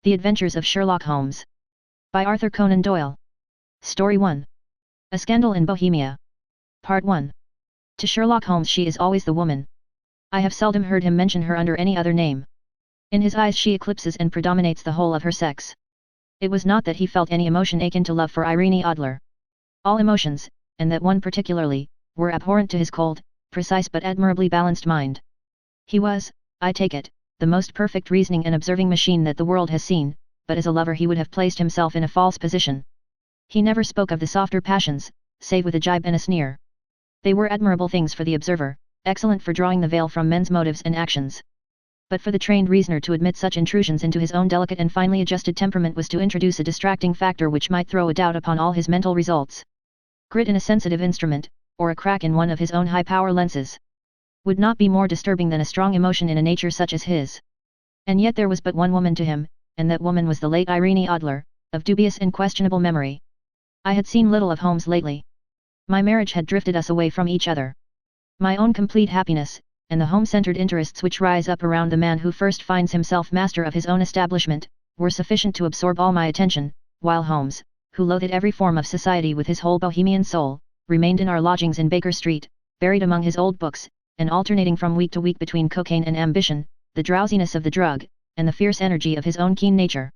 The Adventures of Sherlock Holmes. By Arthur Conan Doyle. Story 1. A Scandal in Bohemia. Part 1. To Sherlock Holmes she is always the woman. I have seldom heard him mention her under any other name. In his eyes she eclipses and predominates the whole of her sex. It was not that he felt any emotion akin to love for Irene Adler. All emotions, and that one particularly, were abhorrent to his cold, precise but admirably balanced mind. He was, I take it, the most perfect reasoning and observing machine that the world has seen, but as a lover he would have placed himself in a false position. He never spoke of the softer passions, save with a jibe and a sneer. They were admirable things for the observer, excellent for drawing the veil from men's motives and actions. But for the trained reasoner to admit such intrusions into his own delicate and finely adjusted temperament was to introduce a distracting factor which might throw a doubt upon all his mental results. Grit in a sensitive instrument, or a crack in one of his own high-power lenses, would not be more disturbing than a strong emotion in a nature such as his. And yet there was but one woman to him, and that woman was the late Irene Adler, of dubious and questionable memory. I had seen little of Holmes lately. My marriage had drifted us away from each other. My own complete happiness, and the home-centered interests which rise up around the man who first finds himself master of his own establishment, were sufficient to absorb all my attention, while Holmes, who loathed every form of society with his whole bohemian soul, remained in our lodgings in Baker Street, buried among his old books, and alternating from week to week between cocaine and ambition, the drowsiness of the drug, and the fierce energy of his own keen nature.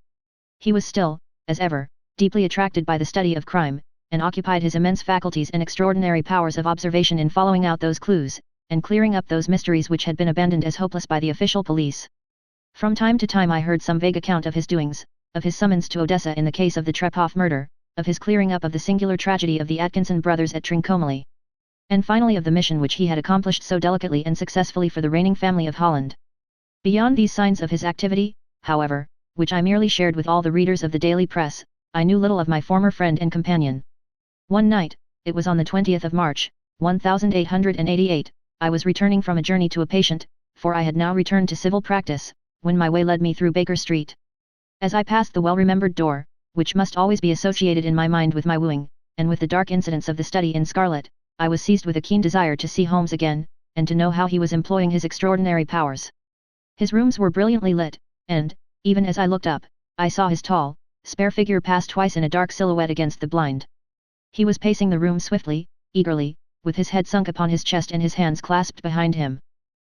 He was still, as ever, deeply attracted by the study of crime, and occupied his immense faculties and extraordinary powers of observation in following out those clues, and clearing up those mysteries which had been abandoned as hopeless by the official police. From time to time I heard some vague account of his doings, of his summons to Odessa in the case of the Trepoff murder, of his clearing up of the singular tragedy of the Atkinson brothers at Trincomalee, and finally of the mission which he had accomplished so delicately and successfully for the reigning family of Holland. Beyond these signs of his activity, however, which I merely shared with all the readers of the daily press, I knew little of my former friend and companion. One night, it was on the 20th of March, 1888, I was returning from a journey to a patient, for I had now returned to civil practice, when my way led me through Baker Street. As I passed the well-remembered door, which must always be associated in my mind with my wooing, and with the dark incidents of the study in scarlet, I was seized with a keen desire to see Holmes again, and to know how he was employing his extraordinary powers. His rooms were brilliantly lit, and, even as I looked up, I saw his tall, spare figure pass twice in a dark silhouette against the blind. He was pacing the room swiftly, eagerly, with his head sunk upon his chest and his hands clasped behind him.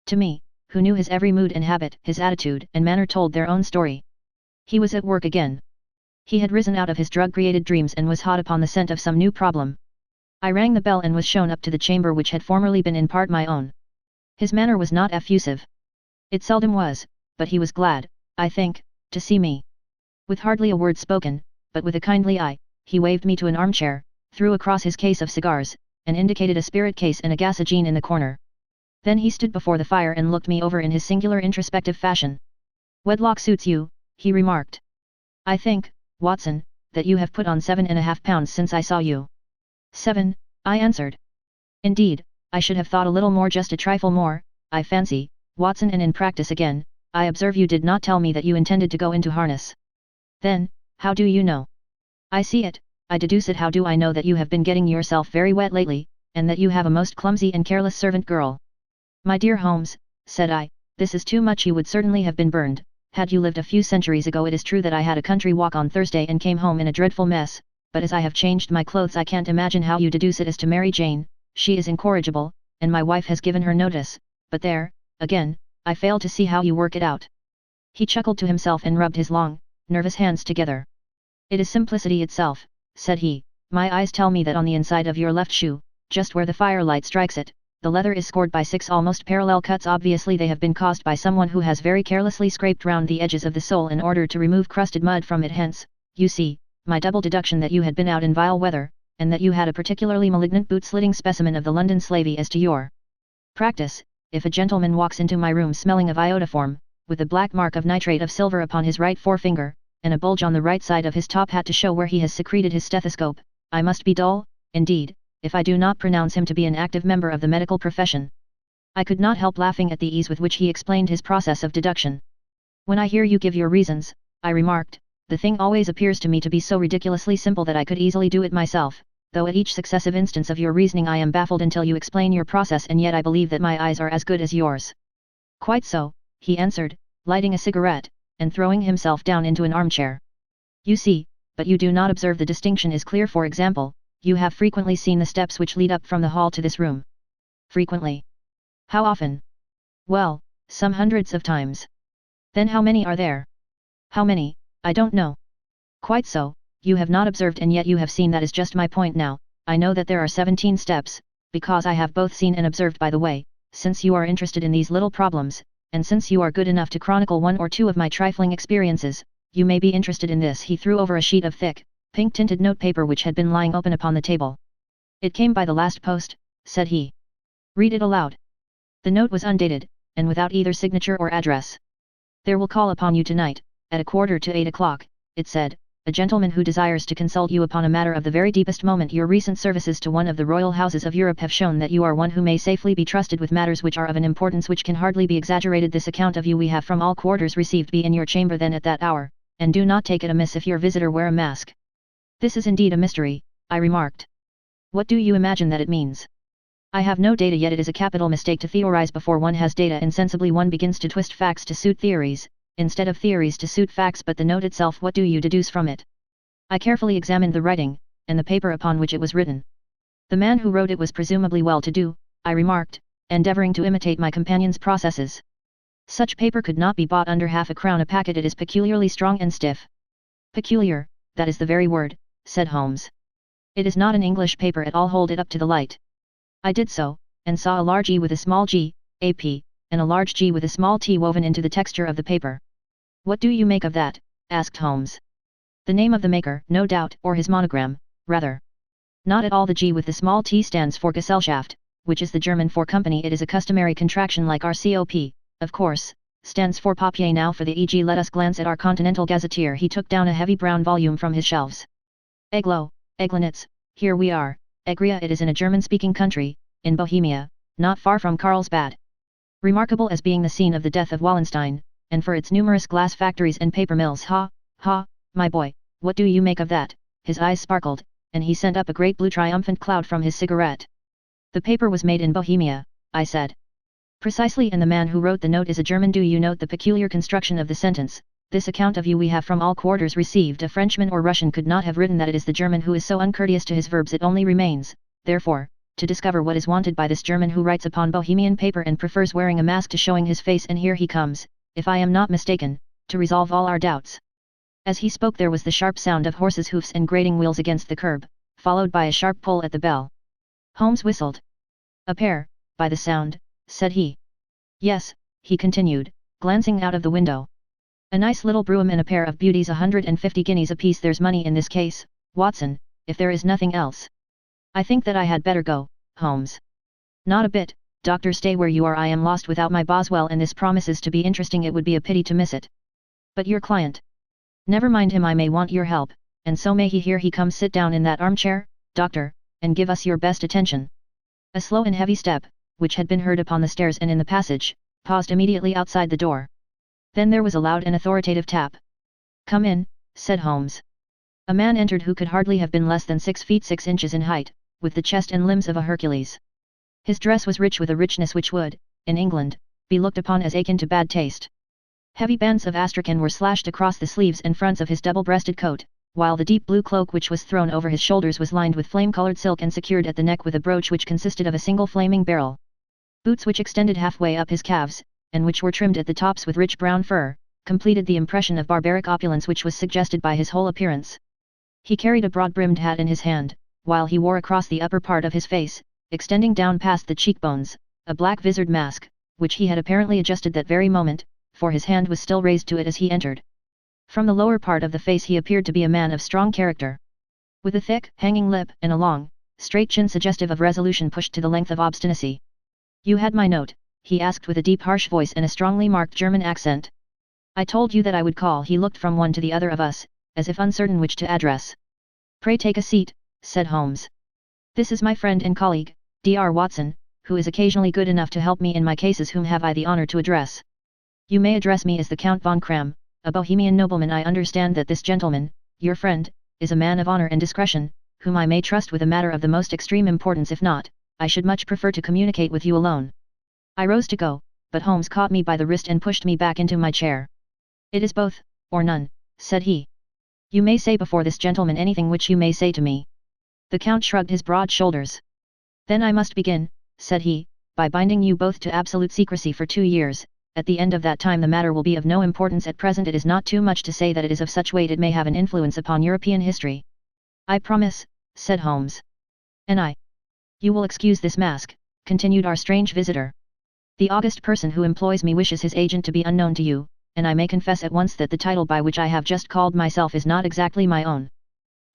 To me, who knew his every mood and habit, his attitude and manner told their own story. He was at work again. He had risen out of his drug-created dreams and was hot upon the scent of some new problem. I rang the bell and was shown up to the chamber which had formerly been in part my own. His manner was not effusive. It seldom was, but he was glad, I think, to see me. With hardly a word spoken, but with a kindly eye, he waved me to an armchair, threw across his case of cigars, and indicated a spirit case and a gasogene in the corner. Then he stood before the fire and looked me over in his singular introspective fashion. "Wedlock suits you," he remarked. "I think, Watson, that you have put on 7.5 pounds since I saw you." 7, I answered. "Indeed, I should have thought a little more, just a trifle more, I fancy, Watson, and in practice again. I observe you did not tell me that you intended to go into harness." "Then, how do you know?" "I see it, I deduce it. How do I know that you have been getting yourself very wet lately, and that you have a most clumsy and careless servant girl?" "My dear Holmes," said I, "this is too much. You would certainly have been burned, had you lived a few centuries ago. It is true that I had a country walk on Thursday and came home in a dreadful mess, but as I have changed my clothes I can't imagine how you deduce it as to Mary Jane. She is incorrigible, and my wife has given her notice, but there, again, I fail to see how you work it out." He chuckled to himself and rubbed his long, nervous hands together. "It is simplicity itself," said he. "My eyes tell me that on the inside of your left shoe, just where the firelight strikes it, the leather is scored by 6 almost parallel cuts. Obviously they have been caused by someone who has very carelessly scraped round the edges of the sole in order to remove crusted mud from it. Hence, you see, my double deduction that you had been out in vile weather, and that you had a particularly malignant boot-slitting specimen of the London slavey as to your practice. If a gentleman walks into my room smelling of iodoform, with a black mark of nitrate of silver upon his right forefinger, and a bulge on the right side of his top hat to show where he has secreted his stethoscope, I must be dull, indeed, if I do not pronounce him to be an active member of the medical profession." I could not help laughing at the ease with which he explained his process of deduction. "When I hear you give your reasons," I remarked, "the thing always appears to me to be so ridiculously simple that I could easily do it myself, though at each successive instance of your reasoning I am baffled until you explain your process, and yet I believe that my eyes are as good as yours." "Quite so," he answered, lighting a cigarette, and throwing himself down into an armchair. You see, but you do not observe the distinction is clear. For example, you have frequently seen the steps which lead up from the hall to this room. Frequently. How often? Well, some hundreds of times. Then how many are there? How many? I don't know. Quite so, you have not observed and yet you have seen. That is just my point now. I know that there are 17 steps, because I have both seen and observed. By the way, since you are interested in these little problems, and since you are good enough to chronicle one or two of my trifling experiences, you may be interested in this. He threw over a sheet of thick, pink-tinted notepaper which had been lying open upon the table. It came by the last post, said he. Read it aloud. The note was undated, and without either signature or address. There will call upon you tonight, at 7:45, it said, a gentleman who desires to consult you upon a matter of the very deepest moment. Your recent services to one of the royal houses of Europe have shown that you are one who may safely be trusted with matters which are of an importance which can hardly be exaggerated. This account of you we have from all quarters received. Be in your chamber then at that hour, and do not take it amiss if your visitor wear a mask. This is indeed a mystery, I remarked. What do you imagine that it means? I have no data yet. It is a capital mistake to theorize before one has data. Insensibly one begins to twist facts to suit theories, instead of theories to suit facts. But the note itself, what do you deduce from it? I carefully examined the writing, and the paper upon which it was written. The man who wrote it was presumably well-to-do, I remarked, endeavoring to imitate my companion's processes. Such paper could not be bought under £0.50 a packet. It is peculiarly strong and stiff. Peculiar, that is the very word, said Holmes. It is not an English paper at all. Hold it up to the light. I did so, and saw a large E with a small g, a P, and a large G with a small t woven into the texture of the paper. What do you make of that? Asked Holmes. The name of the maker, no doubt, or his monogram, rather. Not at all. The G with the small t stands for Gesellschaft, which is the German for company. It is a customary contraction like RCOP, of course, stands for papier. Now for the EG, let us glance at our Continental Gazetteer. He took down a heavy brown volume from his shelves. Eglo, Eglinitz, here we are, Egria. It is in a German-speaking country, in Bohemia, not far from Carlsbad. Remarkable as being the scene of the death of Wallenstein, and for its numerous glass factories and paper mills. Ha, ha, my boy, what do you make of that? His eyes sparkled, and he sent up a great blue triumphant cloud from his cigarette. The paper was made in Bohemia, I said. Precisely, and the man who wrote the note is a German. Do you note the peculiar construction of the sentence? This account of you we have from all quarters received. A Frenchman or Russian could not have written that. It is the German who is so uncourteous to his verbs. It only remains, therefore, to discover what is wanted by this German who writes upon Bohemian paper and prefers wearing a mask to showing his face. And here he comes, if I am not mistaken, to resolve all our doubts. As he spoke there was the sharp sound of horses' hoofs and grating wheels against the curb, followed by a sharp pull at the bell. Holmes whistled. A pair, by the sound, said he. Yes, he continued, glancing out of the window. A nice little brougham and a pair of beauties, 150 guineas apiece. There's money in this case, Watson, if there is nothing else. I think that I had better go, Holmes. Not a bit, Doctor, stay where you are. I am lost without my Boswell, and this promises to be interesting. It would be a pity to miss it. But your client? Never mind him. I may want your help, and so may he. Here he comes. Sit down in that armchair, Doctor, and give us your best attention. A slow and heavy step, which had been heard upon the stairs and in the passage, paused immediately outside the door. Then there was a loud and authoritative tap. Come in, said Holmes. A man entered who could hardly have been less than 6 feet 6 inches in height, with the chest and limbs of a Hercules. His dress was rich with a richness which would, in England, be looked upon as akin to bad taste. Heavy bands of astrakhan were slashed across the sleeves and fronts of his double-breasted coat, while the deep blue cloak which was thrown over his shoulders was lined with flame-colored silk and secured at the neck with a brooch which consisted of a single flaming barrel. Boots which extended halfway up his calves, and which were trimmed at the tops with rich brown fur, completed the impression of barbaric opulence which was suggested by his whole appearance. He carried a broad-brimmed hat in his hand, while he wore across the upper part of his face, extending down past the cheekbones, a black visored mask, which he had apparently adjusted that very moment, for his hand was still raised to it as he entered. From the lower part of the face he appeared to be a man of strong character, with a thick, hanging lip and a long, straight chin suggestive of resolution pushed to the length of obstinacy. You had my note? He asked with a deep harsh voice and a strongly marked German accent. I told you that I would call. He looked from one to the other of us, as if uncertain which to address. Pray take a seat, said Holmes. This is my friend and colleague, Dr. Watson, who is occasionally good enough to help me in my cases. Whom have I the honor to address? You may address me as the Count von Kram, a Bohemian nobleman. I understand that this gentleman, your friend, is a man of honor and discretion, whom I may trust with a matter of the most extreme importance. If not, I should much prefer to communicate with you alone. I rose to go, but Holmes caught me by the wrist and pushed me back into my chair. It is both, or none, said he. You may say before this gentleman anything which you may say to me. The Count shrugged his broad shoulders. Then I must begin, said he, by binding you both to absolute secrecy for 2 years. At the end of that time the matter will be of no importance. At present it is not too much to say that it is of such weight it may have an influence upon European history. I promise, said Holmes. And I. You will excuse this mask, continued our strange visitor. The august person who employs me wishes his agent to be unknown to you, and I may confess at once that the title by which I have just called myself is not exactly my own.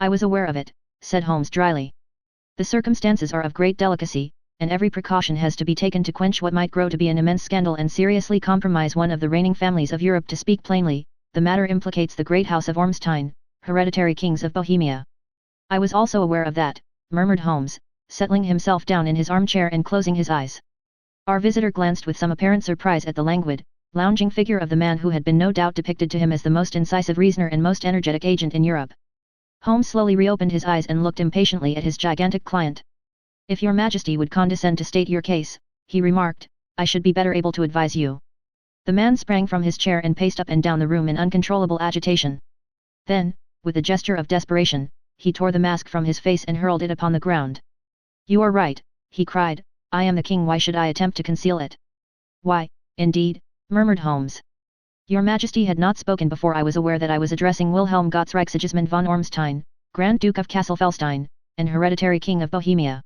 I was aware of it, said Holmes dryly. The circumstances are of great delicacy, and every precaution has to be taken to quench what might grow to be an immense scandal and seriously compromise one of the reigning families of Europe. To speak plainly, the matter implicates the great house of Ormstein, hereditary kings of Bohemia. I was also aware of that, murmured Holmes, settling himself down in his armchair and closing his eyes. Our visitor glanced with some apparent surprise at the languid, lounging figure of the man who had been no doubt depicted to him as the most incisive reasoner and most energetic agent in Europe. Holmes slowly reopened his eyes and looked impatiently at his gigantic client. If your Majesty would condescend to state your case, he remarked, I should be better able to advise you. The man sprang from his chair and paced up and down the room in uncontrollable agitation. Then, with a gesture of desperation, he tore the mask from his face and hurled it upon the ground. You are right, he cried, I am the king. Why should I attempt to conceal it? Why, indeed, murmured Holmes. Your Majesty had not spoken before I was aware that I was addressing Wilhelm Gottsreich Sigismund von Ormstein, Grand Duke of Cassel-Felstein, and hereditary king of Bohemia.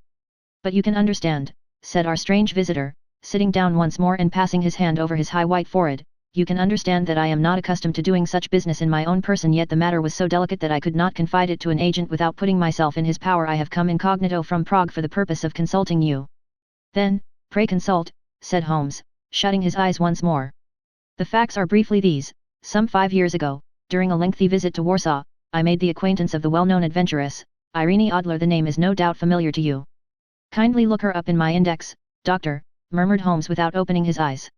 But you can understand, said our strange visitor, sitting down once more and passing his hand over his high white forehead, you can understand that I am not accustomed to doing such business in my own person, yet the matter was so delicate that I could not confide it to an agent without putting myself in his power. I have come incognito from Prague for the purpose of consulting you. Then, pray consult, said Holmes, shutting his eyes once more. The facts are briefly these: some 5 years ago, during a lengthy visit to Warsaw, I made the acquaintance of the well-known adventuress, Irene Adler. The name is no doubt familiar to you. Kindly look her up in my index, doctor, murmured Holmes without opening his eyes.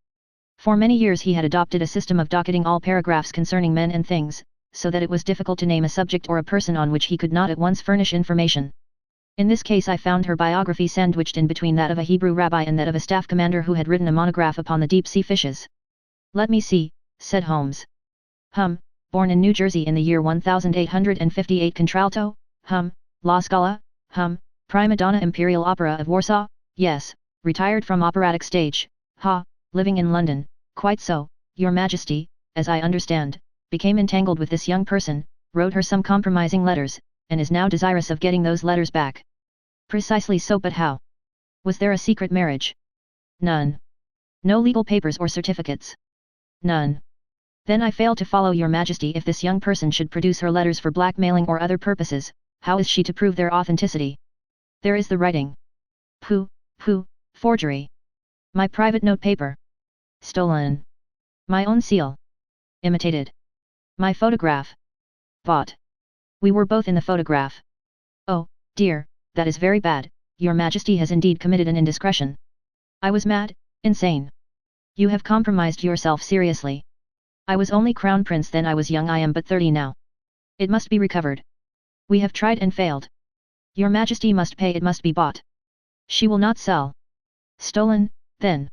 For many years he had adopted a system of docketing all paragraphs concerning men and things, so that it was difficult to name a subject or a person on which he could not at once furnish information. In this case I found her biography sandwiched in between that of a Hebrew rabbi and that of a staff commander who had written a monograph upon the deep-sea fishes. Let me see, said Holmes. Born in New Jersey in the year 1858. Contralto, La Scala, prima donna Imperial Opera of Warsaw, yes, retired from operatic stage, living in London, quite so, your Majesty, as I understand, became entangled with this young person, wrote her some compromising letters, and is now desirous of getting those letters back. Precisely so, but how? Was there a secret marriage? None. No legal papers or certificates? None. Then I fail to follow, your Majesty. If this young person should produce her letters for blackmailing or other purposes, how is she to prove their authenticity? There is the writing. Pooh, forgery. My private note paper. Stolen. My own seal. Imitated. My photograph. Bought. We were both in the photograph. Oh, dear, that is very bad. Your Majesty has indeed committed an indiscretion. I was mad, insane. You have compromised yourself seriously. I was only crown prince then. I was young. I am but 30 now. It must be recovered. We have tried and failed. Your Majesty must pay. It must be bought. She will not sell. Stolen, then.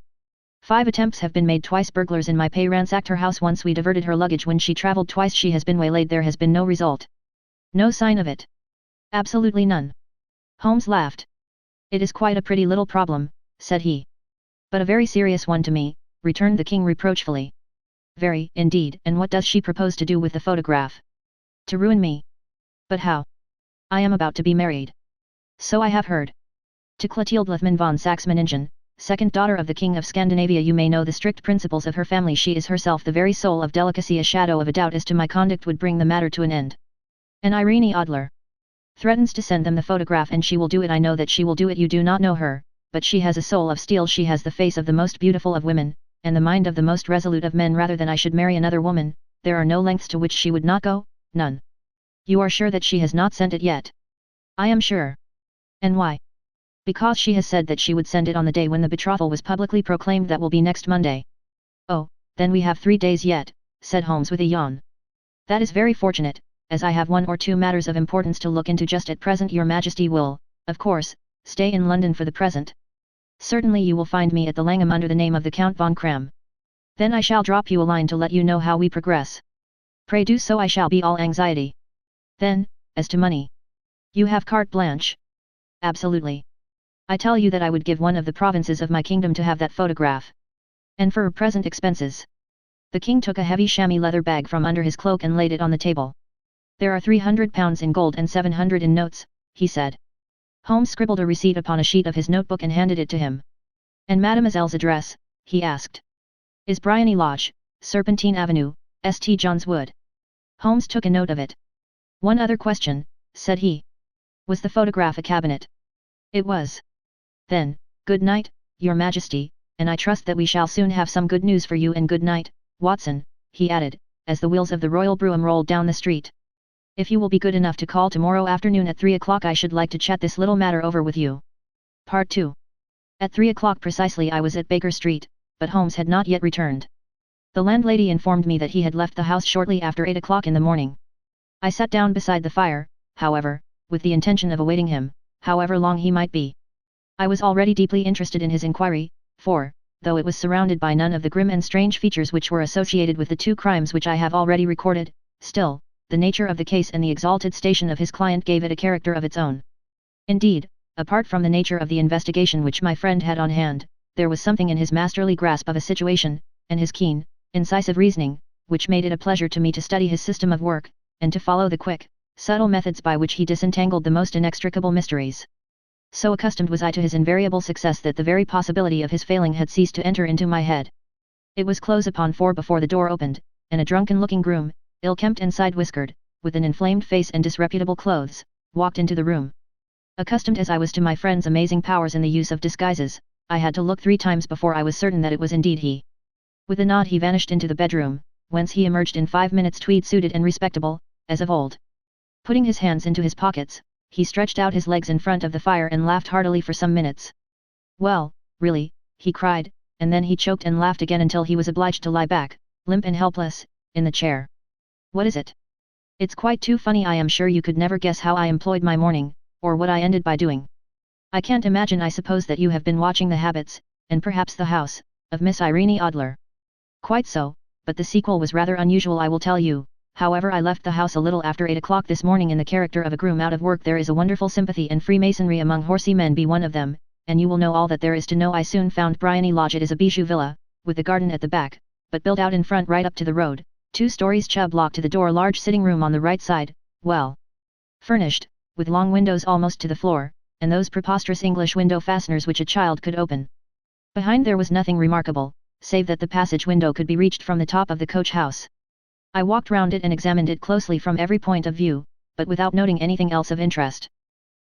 5 attempts have been made. Twice burglars in my pay ransacked her house. Once we diverted her luggage when she travelled. Twice she has been waylaid. There has been no result. No sign of it. Absolutely none. Holmes laughed. It is quite a pretty little problem, said he. But a very serious one to me, returned the king reproachfully. Very, indeed. And what does she propose to do with the photograph? To ruin me. But how? I am about to be married. So I have heard. To Clotilde Lethmann von Saxe-Meiningen, second daughter of the King of Scandinavia. You may know the strict principles of her family. She is herself the very soul of delicacy. A shadow of a doubt as to my conduct would bring the matter to an end. And Irene Adler threatens to send them the photograph, and she will do it. I know that she will do it. You do not know her, but she has a soul of steel. She has the face of the most beautiful of women, and the mind of the most resolute of men. Rather than I should marry another woman, there are no lengths to which she would not go, none. You are sure that she has not sent it yet? I am sure. And why? Because she has said that she would send it on the day when the betrothal was publicly proclaimed. That will be next Monday. Oh, then we have 3 days yet, said Holmes with a yawn. That is very fortunate, as I have 1 or 2 matters of importance to look into just at present. Your Majesty will, of course, stay in London for the present. Certainly you will find me at the Langham under the name of the Count von Kram. Then I shall drop you a line to let you know how we progress. Pray do so, I shall be all anxiety. Then, as to money. You have carte blanche? Absolutely. I tell you that I would give one of the provinces of my kingdom to have that photograph. And for present expenses. The king took a heavy chamois leather bag from under his cloak and laid it on the table. There are 300 pounds in gold and 700 in notes, he said. Holmes scribbled a receipt upon a sheet of his notebook and handed it to him. And mademoiselle's address, he asked. Is Bryony Lodge, Serpentine Avenue, St. John's Wood. Holmes took a note of it. One other question, said he. Was the photograph a cabinet? It was. Then, good night, your majesty, and I trust that we shall soon have some good news for you, and good night, Watson, he added, as the wheels of the royal brougham rolled down the street. If you will be good enough to call tomorrow afternoon at 3 o'clock, I should like to chat this little matter over with you. Part 2. At 3 o'clock precisely I was at Baker Street, but Holmes had not yet returned. The landlady informed me that he had left the house shortly after 8 o'clock in the morning. I sat down beside the fire, however, with the intention of awaiting him, however long he might be. I was already deeply interested in his inquiry, for, though it was surrounded by none of the grim and strange features which were associated with the two crimes which I have already recorded, still, the nature of the case and the exalted station of his client gave it a character of its own. Indeed, apart from the nature of the investigation which my friend had on hand, there was something in his masterly grasp of a situation, and his keen, incisive reasoning, which made it a pleasure to me to study his system of work, and to follow the quick, subtle methods by which he disentangled the most inextricable mysteries. So accustomed was I to his invariable success that the very possibility of his failing had ceased to enter into my head. It was close upon 4 before the door opened, and a drunken-looking groom, ill-kempt and side-whiskered, with an inflamed face and disreputable clothes, walked into the room. Accustomed as I was to my friend's amazing powers in the use of disguises, I had to look 3 times before I was certain that it was indeed he. With a nod he vanished into the bedroom, whence he emerged in 5 minutes tweed-suited and respectable, as of old. Putting his hands into his pockets, he stretched out his legs in front of the fire and laughed heartily for some minutes. Well, really, he cried, and then he choked and laughed again until he was obliged to lie back, limp and helpless, in the chair. What is it? It's quite too funny. I am sure you could never guess how I employed my morning, or what I ended by doing. I can't imagine. I suppose that you have been watching the habits, and perhaps the house, of Miss Irene Adler. Quite so, but the sequel was rather unusual, I will tell you. However, I left the house a little after 8 o'clock this morning in the character of a groom out of work. There is a wonderful sympathy and Freemasonry among horsey men, be one of them, and you will know all that there is to know. I soon found Bryony Lodge. It is a bijou villa, with a garden at the back, but built out in front right up to the road, 2 stories, Chubb lock to the door, large sitting room on the right side, well furnished, with long windows almost to the floor, and those preposterous English window fasteners which a child could open. Behind there was nothing remarkable, save that the passage window could be reached from the top of the coach house. I walked round it and examined it closely from every point of view, but without noting anything else of interest.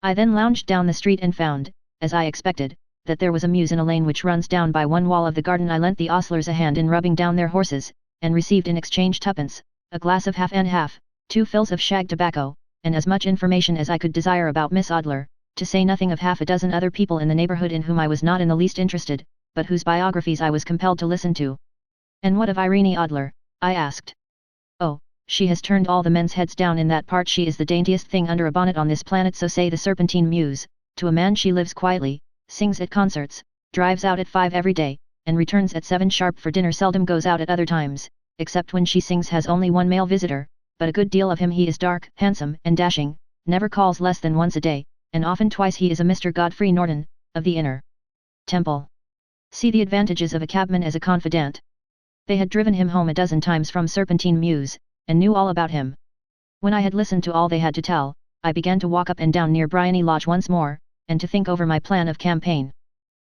I then lounged down the street and found, as I expected, that there was a mews in a lane which runs down by one wall of the garden. I lent the ostlers a hand in rubbing down their horses, and received in exchange 2d, a glass of half and half, 2 fills of shag tobacco, and as much information as I could desire about Miss Adler, to say nothing of half a dozen other people in the neighbourhood in whom I was not in the least interested, but whose biographies I was compelled to listen to. And what of Irene Adler? I asked. Oh, she has turned all the men's heads down in that part. She is the daintiest thing under a bonnet on this planet, so say the Serpentine Mews. To a man she lives quietly, sings at concerts, drives out at 5 every day, and returns at 7 sharp for dinner. Seldom goes out at other times, except when she sings. Has only one male visitor, but a good deal of him. He is dark, handsome, and dashing, never calls less than once a day, and often twice. He is a Mr. Godfrey Norton, of the Inner Temple. See the advantages of a cabman as a confidant. They had driven him home a dozen times from Serpentine Mews, and knew all about him. When I had listened to all they had to tell, I began to walk up and down near Bryony Lodge once more, and to think over my plan of campaign.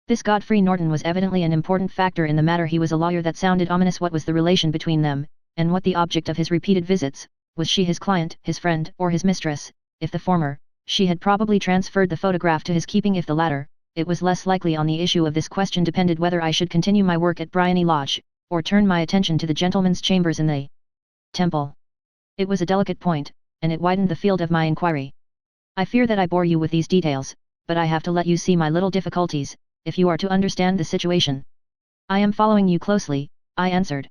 This Godfrey Norton was evidently an important factor in the matter. He was a lawyer. That sounded ominous. What was the relation between them, and what the object of his repeated visits? Was she his client, his friend, or his mistress? If the former, she had probably transferred the photograph to his keeping. If the latter, it was less likely. On the issue of this question depended whether I should continue my work at Bryony Lodge, or turn my attention to the gentlemen's chambers in the Temple. It was a delicate point, and it widened the field of my inquiry. I fear that I bore you with these details, but I have to let you see my little difficulties, if you are to understand the situation. I am following you closely, I answered.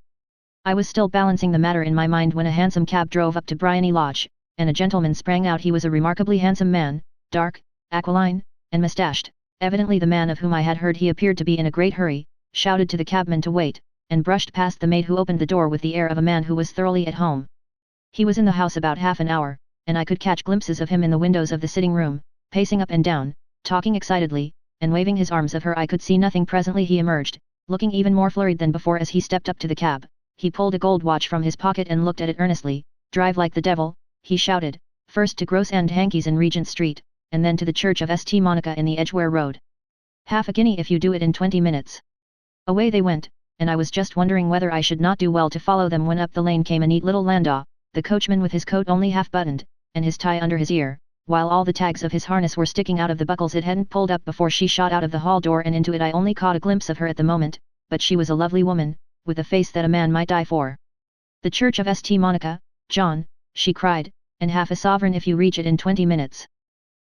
I was still balancing the matter in my mind when a hansom cab drove up to Bryony Lodge, and a gentleman sprang out. He was a remarkably handsome man, dark, aquiline, and moustached, evidently the man of whom I had heard. He appeared to be in a great hurry, shouted to the cabman to wait, and brushed past the maid who opened the door with the air of a man who was thoroughly at home. He was in the house about half an hour, and I could catch glimpses of him in the windows of the sitting room, pacing up and down, talking excitedly, and waving his arms of her. I could see nothing. Presently he emerged, looking even more flurried than before. As he stepped up to the cab, he pulled a gold watch from his pocket and looked at it earnestly. "Drive like the devil," he shouted, "first to Gross and Hankey's in Regent Street, and then to the Church of St. Monica in the Edgware Road. Half a guinea if you do it in 20 minutes. Away they went, and I was just wondering whether I should not do well to follow them when up the lane came a neat little landau, the coachman with his coat only half buttoned, and his tie under his ear, while all the tags of his harness were sticking out of the buckles. It hadn't pulled up before she shot out of the hall door and into it. I only caught a glimpse of her at the moment, but she was a lovely woman, with a face that a man might die for. "The Church of St. Monica, John," she cried, "and half a sovereign if you reach it in 20 minutes.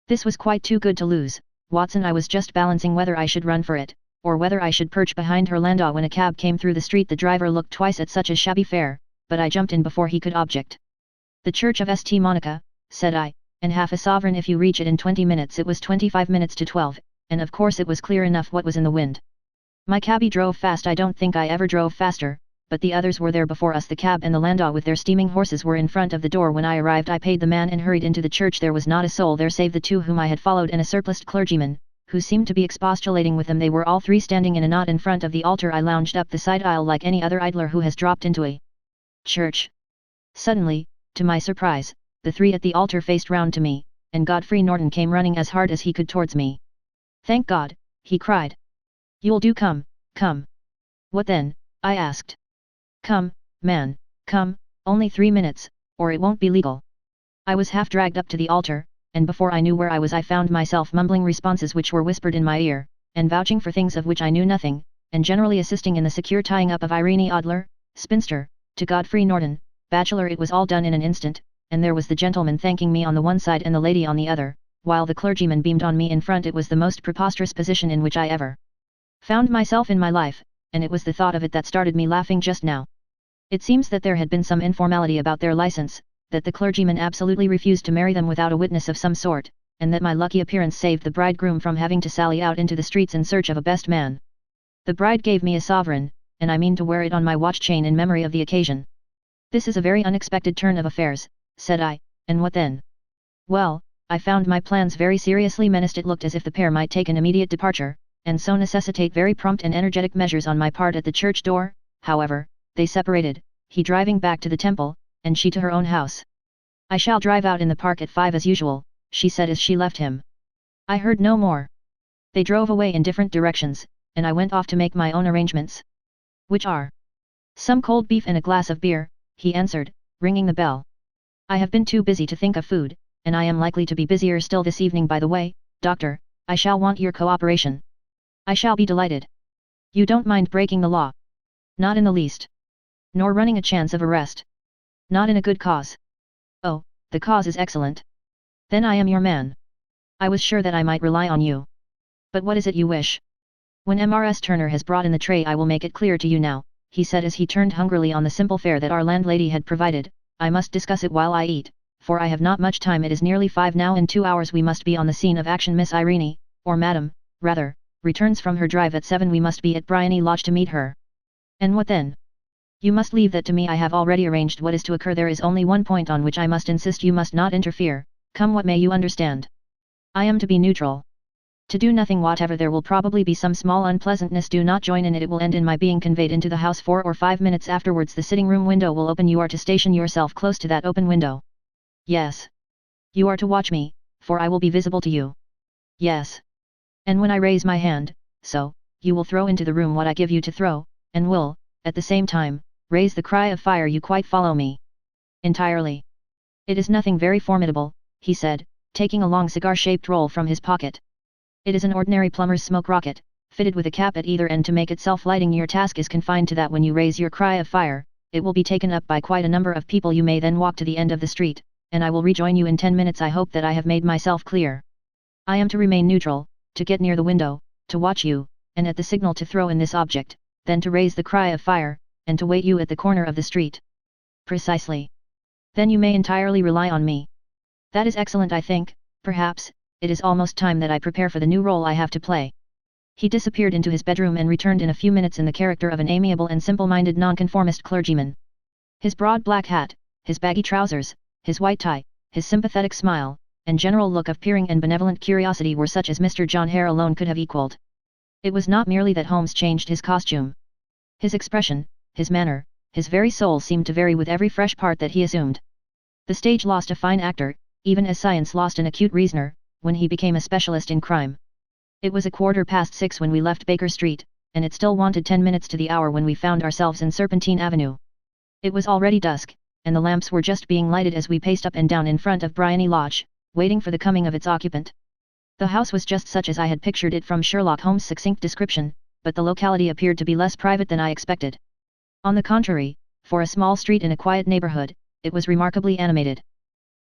This was quite too good to lose, Watson. I was just balancing whether I should run for it, or whether I should perch behind her landau when a cab came through the street. The driver looked twice at such a shabby fare, but I jumped in before he could object. "The Church of St. Monica," said I, "and half a sovereign if you reach it in 20 minutes. It was 25 minutes to 12, and of course it was clear enough what was in the wind. My cabby drove fast. I don't think I ever drove faster, but the others were there before us. The cab and the landau with their steaming horses were in front of the door when I arrived. I paid the man and hurried into the church. There was not a soul there save the two whom I had followed and a surpliced clergyman, who seemed to be expostulating with them. They were all three standing in a knot in front of the altar. I lounged up the side aisle like any other idler who has dropped into a church. Suddenly, to my surprise, the three at the altar faced round to me, and Godfrey Norton came running as hard as he could towards me. "Thank God," he cried. "You'll do. Come, come." "What then?" I asked. "Come, man, come, only 3 minutes, or it won't be legal." I was half dragged up to the altar, and before I knew where I was I found myself mumbling responses which were whispered in my ear, and vouching for things of which I knew nothing, and generally assisting in the secure tying up of Irene Adler, spinster, to Godfrey Norton, bachelor. It was all done in an instant, and there was the gentleman thanking me on the one side and the lady on the other, while the clergyman beamed on me in front. It was the most preposterous position in which I ever found myself in my life, and it was the thought of it that started me laughing just now. It seems that there had been some informality about their license, that the clergyman absolutely refused to marry them without a witness of some sort, and that my lucky appearance saved the bridegroom from having to sally out into the streets in search of a best man. The bride gave me a sovereign, and I mean to wear it on my watch chain in memory of the occasion. "This is a very unexpected turn of affairs," said I, "and what then?" "Well, I found my plans very seriously menaced. It looked as if the pair might take an immediate departure, and so necessitate very prompt and energetic measures on my part. At the church door, however, they separated, he driving back to the temple, and she to her own house. "I shall drive out in the park at 5 as usual," she said as she left him. I heard no more. They drove away in different directions, and I went off to make my own arrangements. "Which are?" "Some cold beef and a glass of beer," he answered, ringing the bell. "I have been too busy to think of food, and I am likely to be busier still this evening. By the way, doctor, I shall want your cooperation." "I shall be delighted." "You don't mind breaking the law?" "Not in the least." "Nor running a chance of arrest?" "Not in a good cause." "Oh, the cause is excellent. Then I am your man. I was sure that I might rely on you. But what is it you wish?" "When Mrs. Turner has brought in the tray I will make it clear to you now," he said as he turned hungrily on the simple fare that our landlady had provided. "I must discuss it while I eat, for I have not much time. It is nearly 5 now. In 2 hours we must be on the scene of action. Miss Irene, or Madam, rather, returns from her drive at 7. We must be at Bryony Lodge to meet her." "And what then?" "You must leave that to me. I have already arranged what is to occur. There is only one point on which I must insist. You must not interfere, come what may. You understand. I am to be neutral. To do nothing whatever. There will probably be some small unpleasantness. Do not join in it. It will end in my being conveyed into the house 4 or 5 minutes afterwards. The sitting room window will open. You are to station yourself close to that open window." "Yes." "You are to watch me, for I will be visible to you." "Yes." "And when I raise my hand, so, you will throw into the room what I give you to throw, and will, at the same time, raise the cry of fire. You quite follow me?" "Entirely." "It is nothing very formidable," he said, taking a long cigar-shaped roll from his pocket. "It is an ordinary plumber's smoke rocket, fitted with a cap at either end to make it self-lighting. Your task is confined to that. When you raise your cry of fire, it will be taken up by quite a number of people. You may then walk to the end of the street, and I will rejoin you in 10 minutes. I hope that I have made myself clear. I am to remain neutral, to get near the window, to watch you, and at the signal to throw in this object, then to raise the cry of fire, and to wait you at the corner of the street." "Precisely." "Then you may entirely rely on me." "That is excellent. I think, perhaps, it is almost time that I prepare for the new role I have to play." He disappeared into his bedroom and returned in a few minutes in the character of an amiable and simple-minded nonconformist clergyman. His broad black hat, his baggy trousers, his white tie, his sympathetic smile, and general look of peering and benevolent curiosity were such as Mr. John Hare alone could have equalled. It was not merely that Holmes changed his costume. His expression, his manner, his very soul seemed to vary with every fresh part that he assumed. The stage lost a fine actor, even as science lost an acute reasoner, when he became a specialist in crime. It was 6:15 when we left Baker Street, and it still wanted 10 minutes to the hour when we found ourselves in Serpentine Avenue. It was already dusk, and the lamps were just being lighted as we paced up and down in front of Briony Lodge, waiting for the coming of its occupant. The house was just such as I had pictured it from Sherlock Holmes' succinct description, but the locality appeared to be less private than I expected. On the contrary, for a small street in a quiet neighborhood, it was remarkably animated.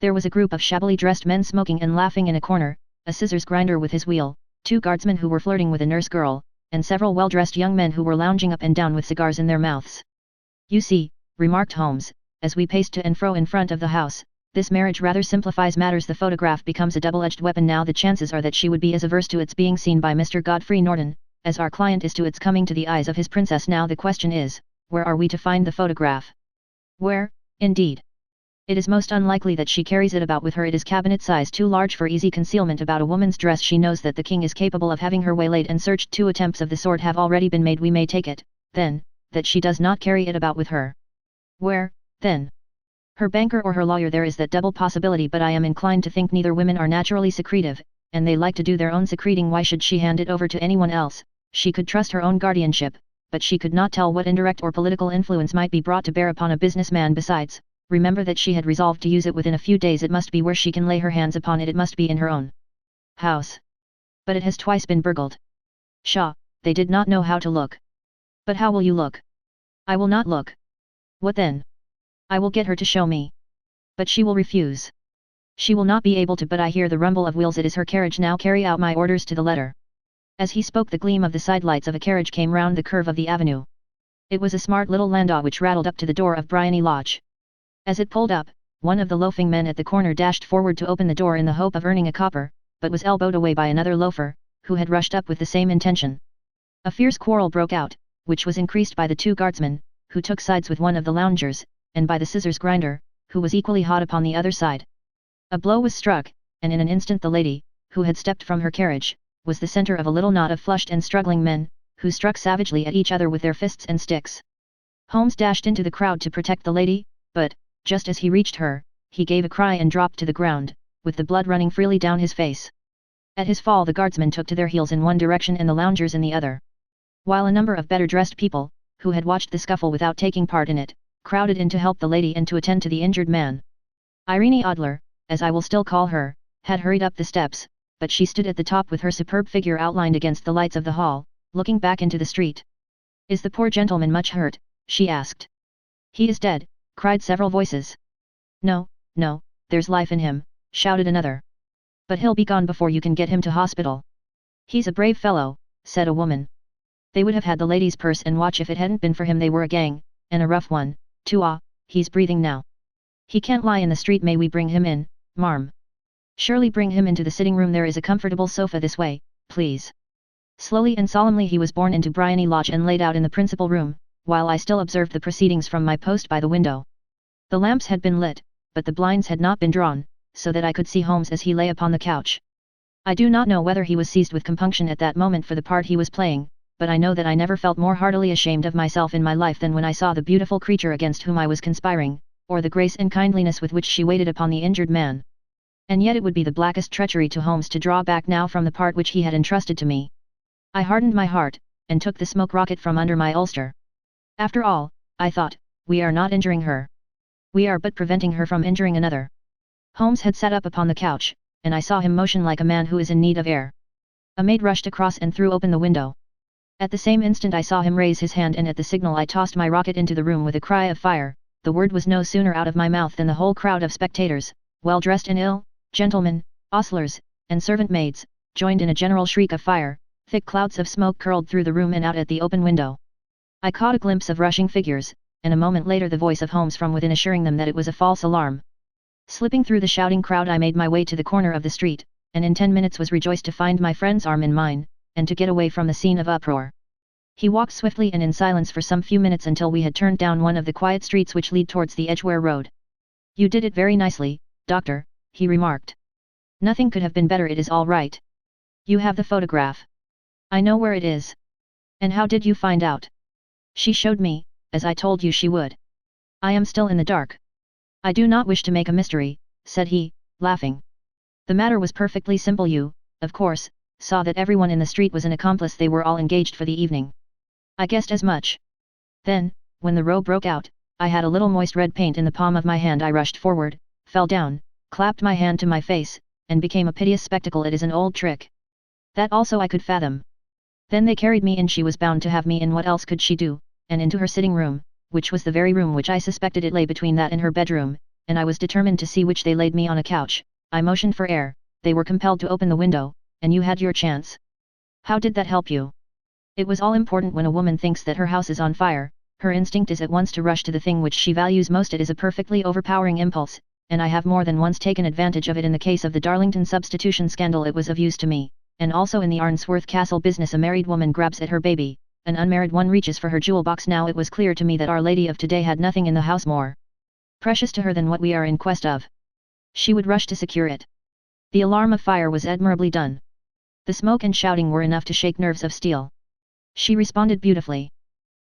There was a group of shabbily dressed men smoking and laughing in a corner, a scissors grinder with his wheel, 2 guardsmen who were flirting with a nurse girl, and several well-dressed young men who were lounging up and down with cigars in their mouths. "You see," remarked Holmes, as we paced to and fro in front of the house, "this marriage rather simplifies matters. The photograph becomes a double-edged weapon now. The chances are that she would be as averse to its being seen by Mr. Godfrey Norton, as our client is to its coming to the eyes of his princess. Now the question is, where are we to find the photograph?" "Where, indeed? It is most unlikely that she carries it about with her. It is cabinet size too large for easy concealment about a woman's dress. She knows that the king is capable of having her waylaid and searched. 2 attempts of the sort have already been made. We may take it, then, that she does not carry it about with her." "Where, then?" "Her banker or her lawyer. There is that double possibility, but I am inclined to think neither. Women are naturally secretive, and they like to do their own secreting. Why should she hand it over to anyone else? She could trust her own guardianship, but she could not tell what indirect or political influence might be brought to bear upon a businessman. Besides, remember that she had resolved to use it within a few days. It must be where she can lay her hands upon it. It must be in her own house." "But it has twice been burgled." "Pshaw, they did not know how to look." "But how will you look?" "I will not look." "What then?" "I will get her to show me." "But she will refuse." "She will not be able to. But I hear the rumble of wheels. It is her carriage. Now carry out my orders to the letter." As he spoke, the gleam of the sidelights of a carriage came round the curve of the avenue. It was a smart little landau which rattled up to the door of Briony Lodge. As it pulled up, one of the loafing men at the corner dashed forward to open the door in the hope of earning a copper, but was elbowed away by another loafer, who had rushed up with the same intention. A fierce quarrel broke out, which was increased by the 2 guardsmen, who took sides with one of the loungers, and by the scissors grinder, who was equally hot upon the other side. A blow was struck, and in an instant the lady, who had stepped from her carriage, was the center of a little knot of flushed and struggling men, who struck savagely at each other with their fists and sticks. Holmes dashed into the crowd to protect the lady, but, just as he reached her, he gave a cry and dropped to the ground, with the blood running freely down his face. At his fall the guardsmen took to their heels in one direction and the loungers in the other, while a number of better dressed people, who had watched the scuffle without taking part in it, crowded in to help the lady and to attend to the injured man. Irene Adler, as I will still call her, had hurried up the steps, but she stood at the top with her superb figure outlined against the lights of the hall, looking back into the street. "Is the poor gentleman much hurt?" she asked. "He is dead," cried several voices. "No, no, there's life in him," shouted another. "But he'll be gone before you can get him to hospital." "He's a brave fellow," said a woman. "They would have had the lady's purse and watch if it hadn't been for him. They were a gang, and a rough one, too. Ah, he's breathing now. He can't lie in the street. May we bring him in, marm?" "Surely bring him into the sitting room. There is a comfortable sofa this way, please." Slowly and solemnly he was borne into Briony Lodge and laid out in the principal room, while I still observed the proceedings from my post by the window. The lamps had been lit, but the blinds had not been drawn, so that I could see Holmes as he lay upon the couch. I do not know whether he was seized with compunction at that moment for the part he was playing, but I know that I never felt more heartily ashamed of myself in my life than when I saw the beautiful creature against whom I was conspiring, or the grace and kindliness with which she waited upon the injured man. And yet it would be the blackest treachery to Holmes to draw back now from the part which he had entrusted to me. I hardened my heart, and took the smoke rocket from under my ulster. After all, I thought, we are not injuring her. We are but preventing her from injuring another. Holmes had sat up upon the couch, and I saw him motion like a man who is in need of air. A maid rushed across and threw open the window. At the same instant I saw him raise his hand, and at the signal I tossed my rocket into the room with a cry of fire. The word was no sooner out of my mouth than the whole crowd of spectators, well dressed and ill, gentlemen, ostlers, and servant maids, joined in a general shriek of fire. Thick clouds of smoke curled through the room and out at the open window. I caught a glimpse of rushing figures, and a moment later the voice of Holmes from within assuring them that it was a false alarm. Slipping through the shouting crowd I made my way to the corner of the street, and in 10 minutes was rejoiced to find my friend's arm in mine, and to get away from the scene of uproar. He walked swiftly and in silence for some few minutes until we had turned down one of the quiet streets which lead towards the Edgware Road. You did it very nicely, doctor, he remarked. Nothing could have been better. It is all right. You have the photograph. I know where it is. And how did you find out? She showed me, as I told you she would. I am still in the dark. I do not wish to make a mystery, said he, laughing. The matter was perfectly simple. You, of course, saw that everyone in the street was an accomplice. They were all engaged for the evening. I guessed as much. Then, when the row broke out, I had a little moist red paint in the palm of my hand. I rushed forward, fell down, clapped my hand to my face, and became a piteous spectacle. It is an old trick. That also I could fathom. Then they carried me in. She was bound to have me in. What else could she do? And into her sitting room, which was the very room which I suspected. It lay between that and her bedroom, and I was determined to see which. They laid me on a couch. I motioned for air. They were compelled to open the window, and you had your chance. How did that help you? It was all important. When a woman thinks that her house is on fire, her instinct is at once to rush to the thing which she values most. It is a perfectly overpowering impulse, and I have more than once taken advantage of it. In the case of the Darlington substitution scandal it was of use to me, and also in the Arnsworth Castle business. A married woman grabs at her baby, an unmarried one reaches for her jewel box. Now it was clear to me that Our Lady of today had nothing in the house more precious to her than what we are in quest of. She would rush to secure it. The alarm of fire was admirably done. The smoke and shouting were enough to shake nerves of steel. She responded beautifully.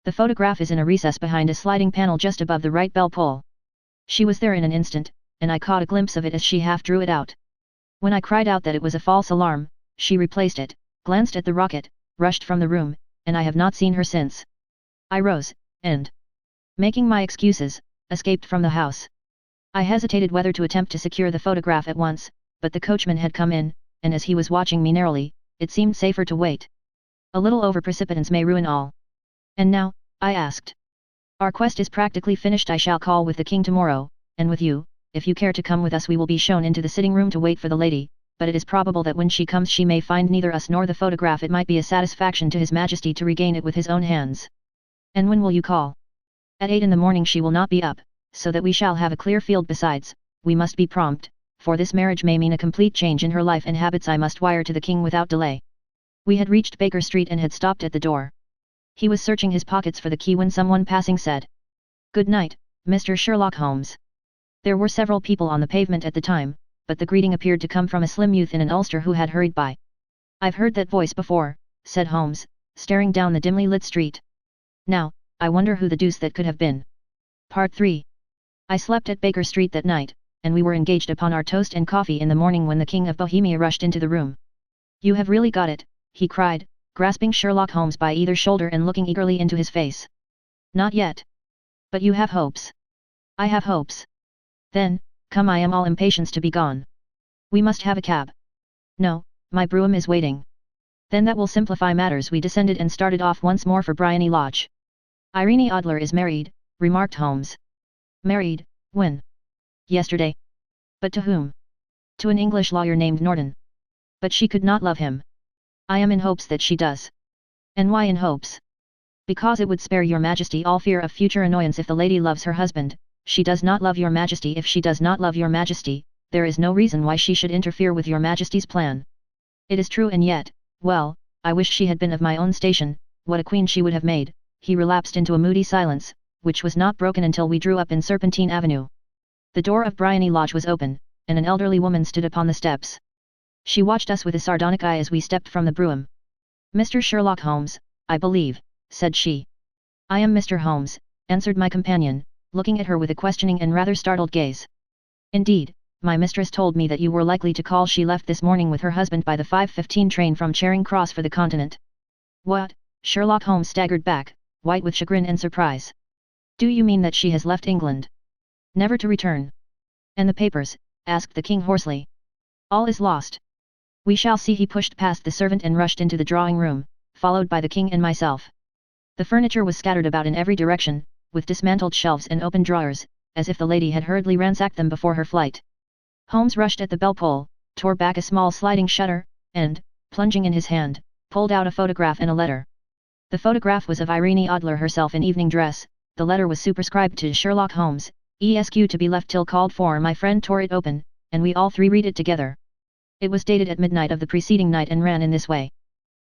The photograph is in a recess behind a sliding panel just above the right bell pull. She was there in an instant, and I caught a glimpse of it as she half drew it out. When I cried out that it was a false alarm, she replaced it, glanced at the rocket, rushed from the room, and I have not seen her since. I rose, and, making my excuses, escaped from the house. I hesitated whether to attempt to secure the photograph at once, but the coachman had come in, and as he was watching me narrowly, it seemed safer to wait. A little over-precipitance may ruin all. And now, I asked. Our quest is practically finished. I shall call with the king tomorrow, and with you, if you care to come with us. We will be shown into the sitting room to wait for the lady, but it is probable that when she comes she may find neither us nor the photograph. It might be a satisfaction to His Majesty to regain it with his own hands. And when will you call? At 8 in the morning. She will not be up, so that we shall have a clear field. Besides, we must be prompt, for this marriage may mean a complete change in her life and habits. I must wire to the king without delay. We had reached Baker Street and had stopped at the door. He was searching his pockets for the key when someone passing said, "Good night, Mr. Sherlock Holmes." There were several people on the pavement at the time, but the greeting appeared to come from a slim youth in an ulster who had hurried by. "I've heard that voice before," said Holmes, staring down the dimly lit street. "Now, I wonder who the deuce that could have been." Part 3. I slept at Baker Street that night, and we were engaged upon our toast and coffee in the morning when the King of Bohemia rushed into the room. "You have really got it," he cried, grasping Sherlock Holmes by either shoulder and looking eagerly into his face. "Not yet. But you have hopes." "I have hopes." "Then, come. I am all impatience to be gone." "We must have a cab." "No, my brougham is waiting." "Then that will simplify matters." We descended and started off once more for Briony Lodge. "Irene Adler is married," remarked Holmes. "Married? When?" "Yesterday." "But to whom?" "To an English lawyer named Norton." "But she could not love him." "I am in hopes that she does." "And why in hopes?" "Because it would spare your Majesty all fear of future annoyance if the lady loves her husband. She does not love your Majesty. If she does not love your Majesty, there is no reason why she should interfere with your Majesty's plan." "It is true, and yet, well, I wish she had been of my own station. What a queen she would have made." He relapsed into a moody silence, which was not broken until we drew up in Serpentine Avenue. The door of Briony Lodge was open, and an elderly woman stood upon the steps. She watched us with a sardonic eye as we stepped from the brougham. "Mr. Sherlock Holmes, I believe," said she. "I am Mr. Holmes," answered my companion, looking at her with a questioning and rather startled gaze. "Indeed, my mistress told me that you were likely to call. She left this morning with her husband by the 5:15 train from Charing Cross for the Continent." "What?" Sherlock Holmes staggered back, white with chagrin and surprise. "Do you mean that she has left England? Never to return?" "And the papers?" asked the king hoarsely. "All is lost." "We shall see." He pushed past the servant and rushed into the drawing room, followed by the king and myself. The furniture was scattered about in every direction, with dismantled shelves and open drawers, as if the lady had hurriedly ransacked them before her flight. Holmes rushed at the bell pull, tore back a small sliding shutter, and, plunging in his hand, pulled out a photograph and a letter. The photograph was of Irene Adler herself in evening dress. The letter was superscribed to Sherlock Holmes, Esq to be left till called for. My friend tore it open, and we all three read it together. It was dated at midnight of the preceding night and ran in this way.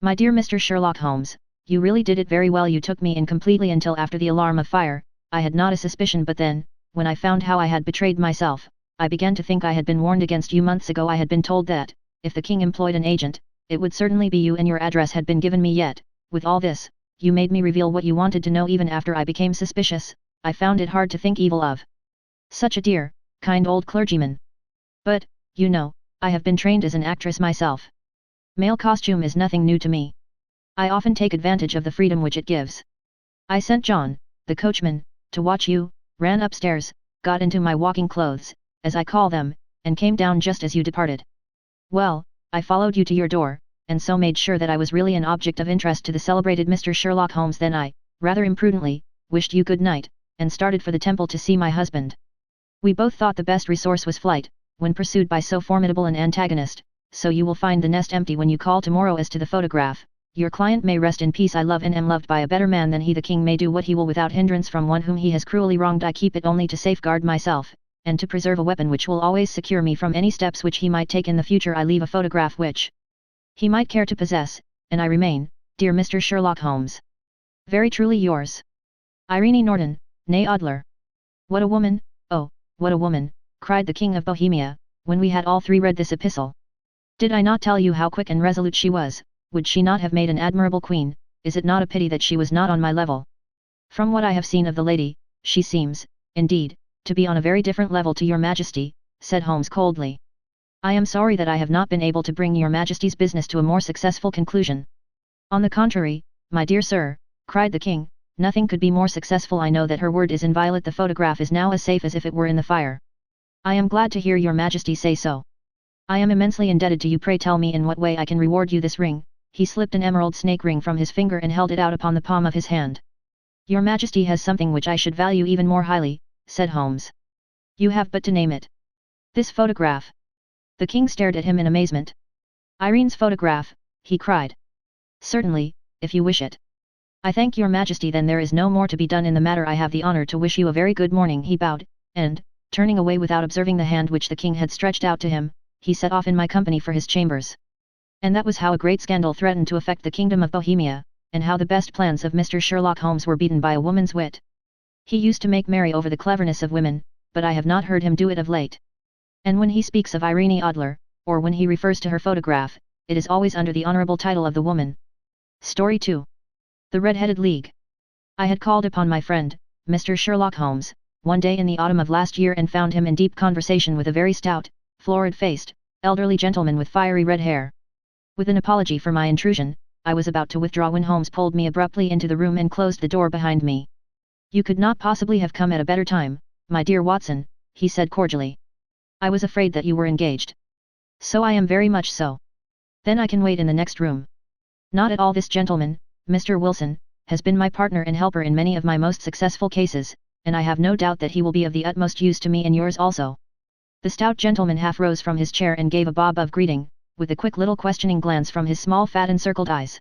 "My dear Mr. Sherlock Holmes, you really did it very well. You took me in completely until after the alarm of fire. I had not a suspicion, but then, when I found how I had betrayed myself, I began to think I had been warned against you months ago. I had been told that, if the king employed an agent, it would certainly be you, and your address had been given me. Yet, with all this, you made me reveal what you wanted to know. Even after I became suspicious, I found it hard to think evil of such a dear, kind old clergyman. But, you know, I have been trained as an actress myself. Male costume is nothing new to me. I often take advantage of the freedom which it gives. I sent John, the coachman, to watch you, ran upstairs, got into my walking clothes, as I call them, and came down just as you departed. Well, I followed you to your door, and so made sure that I was really an object of interest to the celebrated Mr. Sherlock Holmes. Then I, rather imprudently, wished you good night, and started for the temple to see my husband. We both thought the best resource was flight, when pursued by so formidable an antagonist, so you will find the nest empty when you call tomorrow. As to the photograph, your client may rest in peace. I love and am loved by a better man than he. The king may do what he will without hindrance from one whom he has cruelly wronged. I keep it only to safeguard myself, and to preserve a weapon which will always secure me from any steps which he might take in the future. I leave a photograph which he might care to possess, and I remain, dear Mr. Sherlock Holmes, very truly yours, Irene Norton, née Adler. What a woman, oh, what a woman, cried the King of Bohemia, when we had all three read this epistle. Did I not tell you how quick and resolute she was? Would she not have made an admirable queen? Is it not a pity that she was not on my level? From what I have seen of the lady, she seems, indeed, to be on a very different level to your Majesty, said Holmes coldly. I am sorry that I have not been able to bring your Majesty's business to a more successful conclusion. On the contrary, my dear sir, cried the king, nothing could be more successful. I know that her word is inviolate. The photograph is now as safe as if it were in the fire. I am glad to hear your Majesty say so. I am immensely indebted to you. Pray tell me in what way I can reward you. This ring. He slipped an emerald snake ring from his finger and held it out upon the palm of his hand. Your Majesty has something which I should value even more highly, said Holmes. You have but to name it. This photograph. The king stared at him in amazement. Irene's photograph, he cried. Certainly, if you wish it. I thank your Majesty. Then there is no more to be done in the matter. I have the honor to wish you a very good morning. He bowed, and, turning away without observing the hand which the king had stretched out to him, he set off in my company for his chambers. And that was how a great scandal threatened to affect the kingdom of Bohemia, and how the best plans of Mr. Sherlock Holmes were beaten by a woman's wit. He used to make merry over the cleverness of women, but I have not heard him do it of late. And when he speaks of Irene Adler, or when he refers to her photograph, it is always under the honorable title of the woman. Story 2. The Red-Headed League. I had called upon my friend, Mr. Sherlock Holmes, one day in the autumn of last year and found him in deep conversation with a very stout, florid-faced, elderly gentleman with fiery red hair. With an apology for my intrusion, I was about to withdraw when Holmes pulled me abruptly into the room and closed the door behind me. You could not possibly have come at a better time, my dear Watson, he said cordially. I was afraid that you were engaged. So I am very much so. Then I can wait in the next room. Not at all. This gentleman, Mr. Wilson, has been my partner and helper in many of my most successful cases, and I have no doubt that he will be of the utmost use to me and yours also. The stout gentleman half rose from his chair and gave a bob of greeting, with a quick little questioning glance from his small fat encircled eyes.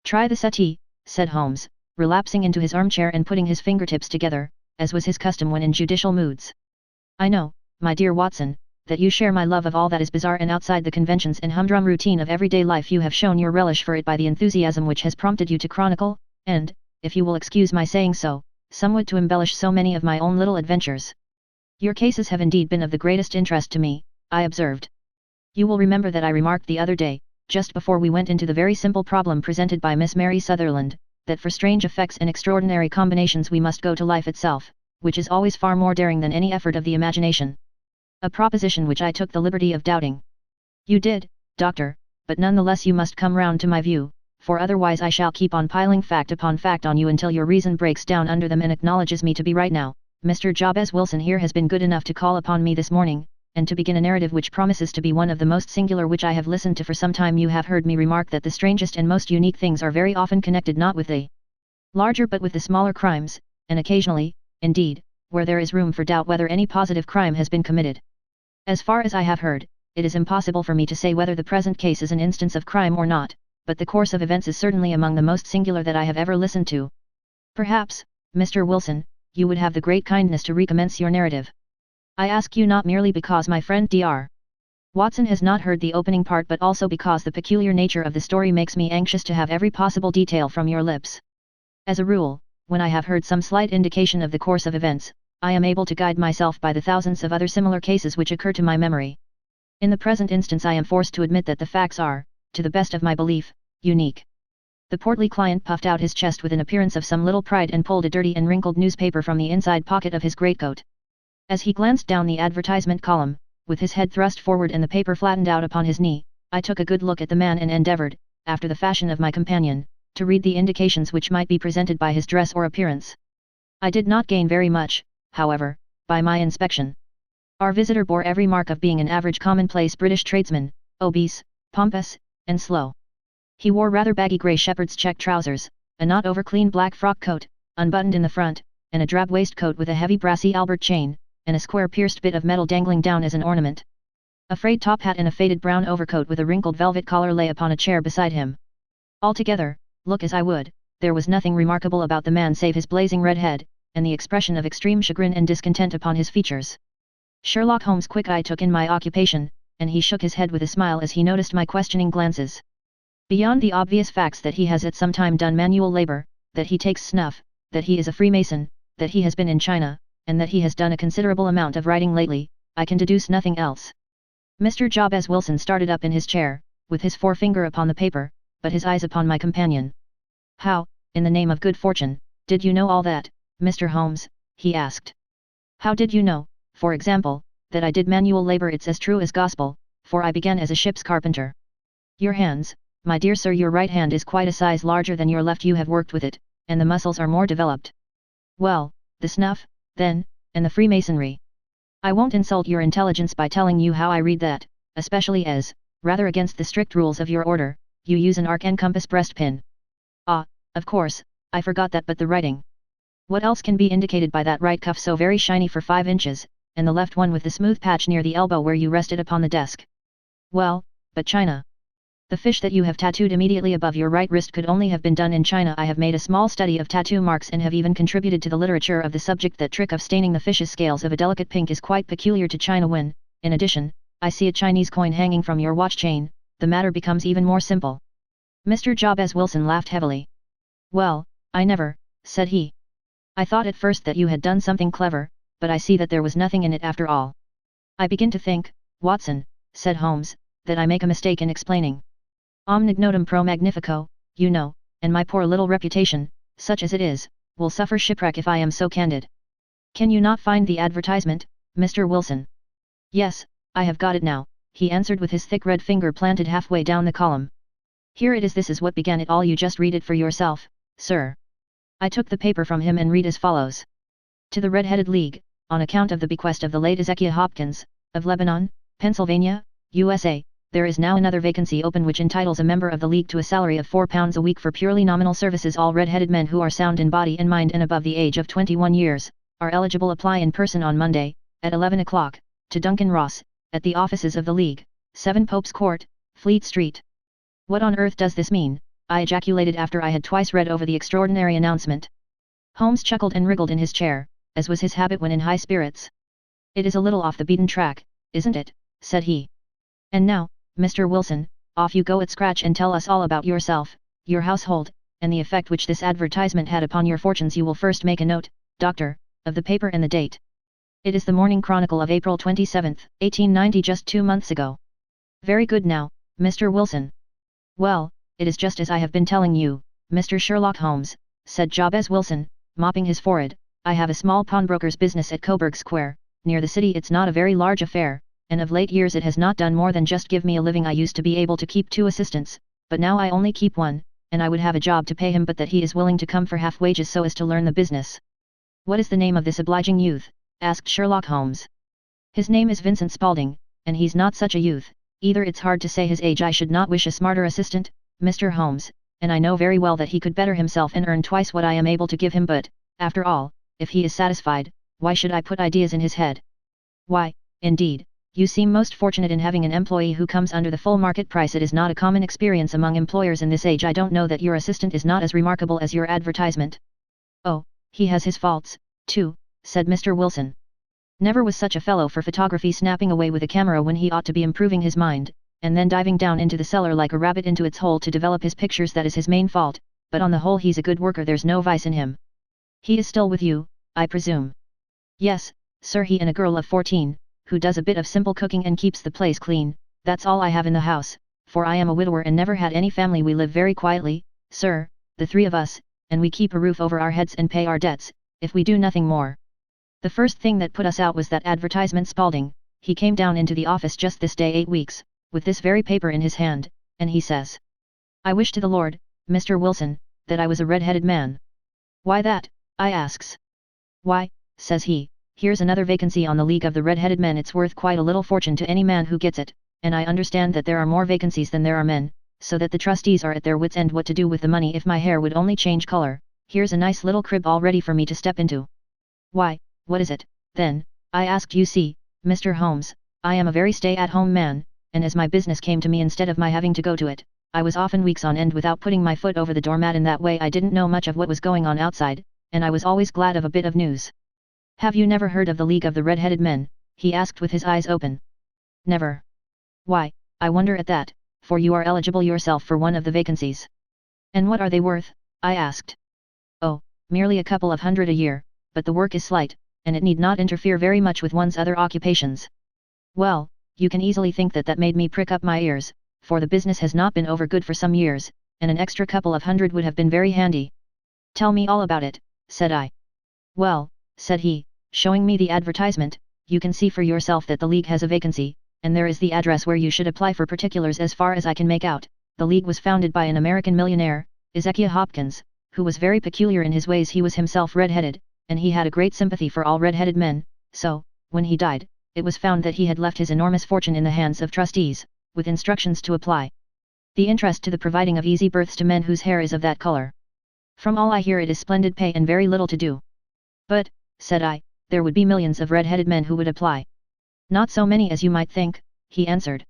Try the settee, said Holmes, relapsing into his armchair and putting his fingertips together, as was his custom when in judicial moods. I know, my dear Watson, that you share my love of all that is bizarre and outside the conventions and humdrum routine of everyday life. You have shown your relish for it by the enthusiasm which has prompted you to chronicle, and, if you will excuse my saying so, somewhat to embellish so many of my own little adventures. Your cases have indeed been of the greatest interest to me, I observed. You will remember that I remarked the other day, just before we went into the very simple problem presented by Miss Mary Sutherland, that for strange effects and extraordinary combinations we must go to life itself, which is always far more daring than any effort of the imagination. A proposition which I took the liberty of doubting. You did, Doctor, but nonetheless you must come round to my view, for otherwise I shall keep on piling fact upon fact on you until your reason breaks down under them and acknowledges me to be right. Now, Mr. Jabez Wilson here has been good enough to call upon me this morning, and to begin a narrative which promises to be one of the most singular which I have listened to for some time. You have heard me remark that the strangest and most unique things are very often connected not with the larger but with the smaller crimes, and occasionally, indeed, where there is room for doubt whether any positive crime has been committed. As far as I have heard, it is impossible for me to say whether the present case is an instance of crime or not, but the course of events is certainly among the most singular that I have ever listened to. Perhaps, Mr. Wilson, you would have the great kindness to recommence your narrative. I ask you not merely because my friend Dr. Watson has not heard the opening part, but also because the peculiar nature of the story makes me anxious to have every possible detail from your lips. As a rule, when I have heard some slight indication of the course of events, I am able to guide myself by the thousands of other similar cases which occur to my memory. In the present instance I am forced to admit that the facts are, to the best of my belief, unique. The portly client puffed out his chest with an appearance of some little pride and pulled a dirty and wrinkled newspaper from the inside pocket of his greatcoat. As he glanced down the advertisement column, with his head thrust forward and the paper flattened out upon his knee, I took a good look at the man and endeavored, after the fashion of my companion, to read the indications which might be presented by his dress or appearance. I did not gain very much, however, by my inspection. Our visitor bore every mark of being an average commonplace British tradesman, obese, pompous, and slow. He wore rather baggy grey shepherd's check trousers, a not over-clean black frock coat, unbuttoned in the front, and a drab waistcoat with a heavy brassy Albert chain, and a square pierced bit of metal dangling down as an ornament. A frayed top hat and a faded brown overcoat with a wrinkled velvet collar lay upon a chair beside him. Altogether, look as I would, there was nothing remarkable about the man save his blazing red head, and the expression of extreme chagrin and discontent upon his features. Sherlock Holmes' quick eye took in my occupation, and he shook his head with a smile as he noticed my questioning glances. Beyond the obvious facts that he has at some time done manual labor, that he takes snuff, that he is a Freemason, that he has been in China, and that he has done a considerable amount of writing lately, I can deduce nothing else. Mr. Jabez Wilson started up in his chair, with his forefinger upon the paper, but his eyes upon my companion. How, in the name of good fortune, did you know all that, Mr. Holmes? He asked. How did you know, for example, that I did manual labor? It's as true as gospel, for I began as a ship's carpenter. Your hands, my dear sir, your right hand is quite a size larger than your left. You have worked with it, and the muscles are more developed. Well, the snuff, then, and the Freemasonry. I won't insult your intelligence by telling you how I read that, especially as, rather against the strict rules of your order, you use an arc and compass breastpin. Ah, of course, I forgot that. But the writing. What else can be indicated by that right cuff so very shiny for 5 inches, and the left one with the smooth patch near the elbow where you rested upon the desk? Well, but China. The fish that you have tattooed immediately above your right wrist could only have been done in China. I have made a small study of tattoo marks and have even contributed to the literature of the subject. That trick of staining the fish's scales of a delicate pink is quite peculiar to China. When, in addition, I see a Chinese coin hanging from your watch chain, the matter becomes even more simple. Mr. Jabez Wilson laughed heavily. Well, I never, said he. I thought at first that you had done something clever, but I see that there was nothing in it after all. I begin to think, Watson, said Holmes, that I make a mistake in explaining. Omnignotum pro magnifico, you know, and my poor little reputation, such as it is, will suffer shipwreck if I am so candid. Can you not find the advertisement, Mr. Wilson? Yes, I have got it now, he answered with his thick red finger planted halfway down the column. Here it is. This is what began it all. You just read it for yourself, sir. I took the paper from him and read as follows. To the Red-Headed League, on account of the bequest of the late Ezekiah Hopkins, of Lebanon, Pennsylvania, USA, there is now another vacancy open which entitles a member of the League to a salary of £4 a week for purely nominal services. All red-headed men who are sound in body and mind and above the age of 21 years, are eligible. Apply in person on Monday, at 11 o'clock, to Duncan Ross, at the offices of the League, 7 Pope's Court, Fleet Street. What on earth does this mean? I ejaculated after I had twice read over the extraordinary announcement. Holmes chuckled and wriggled in his chair, as was his habit when in high spirits. It is a little off the beaten track, isn't it? Said he. And now, Mr. Wilson, off you go at scratch and tell us all about yourself, your household, and the effect which this advertisement had upon your fortunes. You will first make a note, doctor, of the paper and the date. It is the Morning Chronicle of April 27, 1890, just 2 months ago. Very good now, Mr. Wilson. Well, it is just as I have been telling you, Mr. Sherlock Holmes, said Jabez Wilson, mopping his forehead. I have a small pawnbroker's business at Coburg Square, near the city. It's not a very large affair, and of late years it has not done more than just give me a living. I used to be able to keep 2 assistants, but now I only keep 1, and I would have a job to pay him, but that he is willing to come for half wages so as to learn the business. What is the name of this obliging youth? Asked Sherlock Holmes. His name is Vincent Spaulding, and he's not such a youth, either. It's hard to say his age. I should not wish a smarter assistant, Mr. Holmes, and I know very well that he could better himself and earn twice what I am able to give him, but, after all, if he is satisfied, why should I put ideas in his head? Why, indeed, you seem most fortunate in having an employee who comes under the full market price. It is not a common experience among employers in this age. I don't know that your assistant is not as remarkable as your advertisement. Oh, he has his faults, too, said Mr. Wilson. Never was such a fellow for photography, snapping away with a camera when he ought to be improving his mind, and then diving down into the cellar like a rabbit into its hole to develop his pictures. That is his main fault, but on the whole he's a good worker. There's no vice in him. He is still with you, I presume. Yes, sir, he and a girl of 14, who does a bit of simple cooking and keeps the place clean, that's all I have in the house, for I am a widower and never had any family. We live very quietly, sir, the three of us, and we keep a roof over our heads and pay our debts, if we do nothing more. The first thing that put us out was that advertisement. Spaulding, he came down into the office just this day 8 weeks, with this very paper in his hand, and he says, I wish to the Lord, Mr. Wilson, that I was a red-headed man. Why that? I asks. Why, says he, here's another vacancy on the League of the Red-Headed Men. It's worth quite a little fortune to any man who gets it, and I understand that there are more vacancies than there are men, so that the trustees are at their wits' end what to do with the money. If my hair would only change color, here's a nice little crib all ready for me to step into. Why, what is it, then? I asked. You see, Mr. Holmes, I am a very stay-at-home man, and as my business came to me instead of my having to go to it, I was often weeks on end without putting my foot over the doormat. In that way I didn't know much of what was going on outside, and I was always glad of a bit of news. Have you never heard of the League of the Red-Headed Men? He asked with his eyes open. Never. Why, I wonder at that, for you are eligible yourself for one of the vacancies. And what are they worth? I asked. Oh, merely a couple of hundred a year, but the work is slight, and it need not interfere very much with one's other occupations. Well, you can easily think that that made me prick up my ears, for the business has not been over good for some years, and an extra couple of hundred would have been very handy. Tell me all about it, said I. Well, said he, showing me the advertisement, you can see for yourself that the League has a vacancy, and there is the address where you should apply for particulars. As far as I can make out, the League was founded by an American millionaire, Ezekiah Hopkins, who was very peculiar in his ways. He was himself red-headed, and he had a great sympathy for all red-headed men, so, when he died, it was found that he had left his enormous fortune in the hands of trustees, with instructions to apply the interest to the providing of easy berths to men whose hair is of that color. From all I hear it is splendid pay and very little to do. But, said I, there would be millions of red-headed men who would apply. Not so many as you might think, he answered.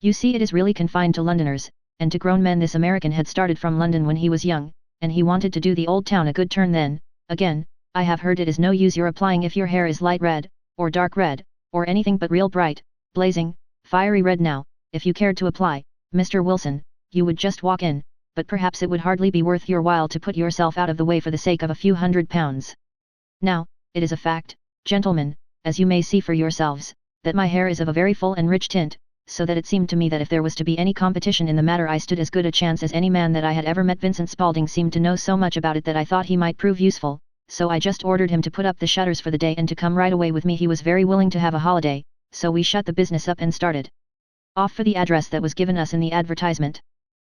You see, it is really confined to Londoners, and to grown men. This American had started from London when he was young, and he wanted to do the old town a good turn. Then, again, I have heard it is no use your applying if your hair is light red, or dark red, or anything but real bright, blazing, fiery red. Now, if you cared to apply, Mr. Wilson, you would just walk in, but perhaps it would hardly be worth your while to put yourself out of the way for the sake of a few £100. Now, it is a fact, gentlemen, as you may see for yourselves, that my hair is of a very full and rich tint, so that it seemed to me that if there was to be any competition in the matter I stood as good a chance as any man that I had ever met. Vincent Spaulding seemed to know so much about it that I thought he might prove useful, so I just ordered him to put up the shutters for the day and to come right away with me. He was very willing to have a holiday, so we shut the business up and started off for the address that was given us in the advertisement.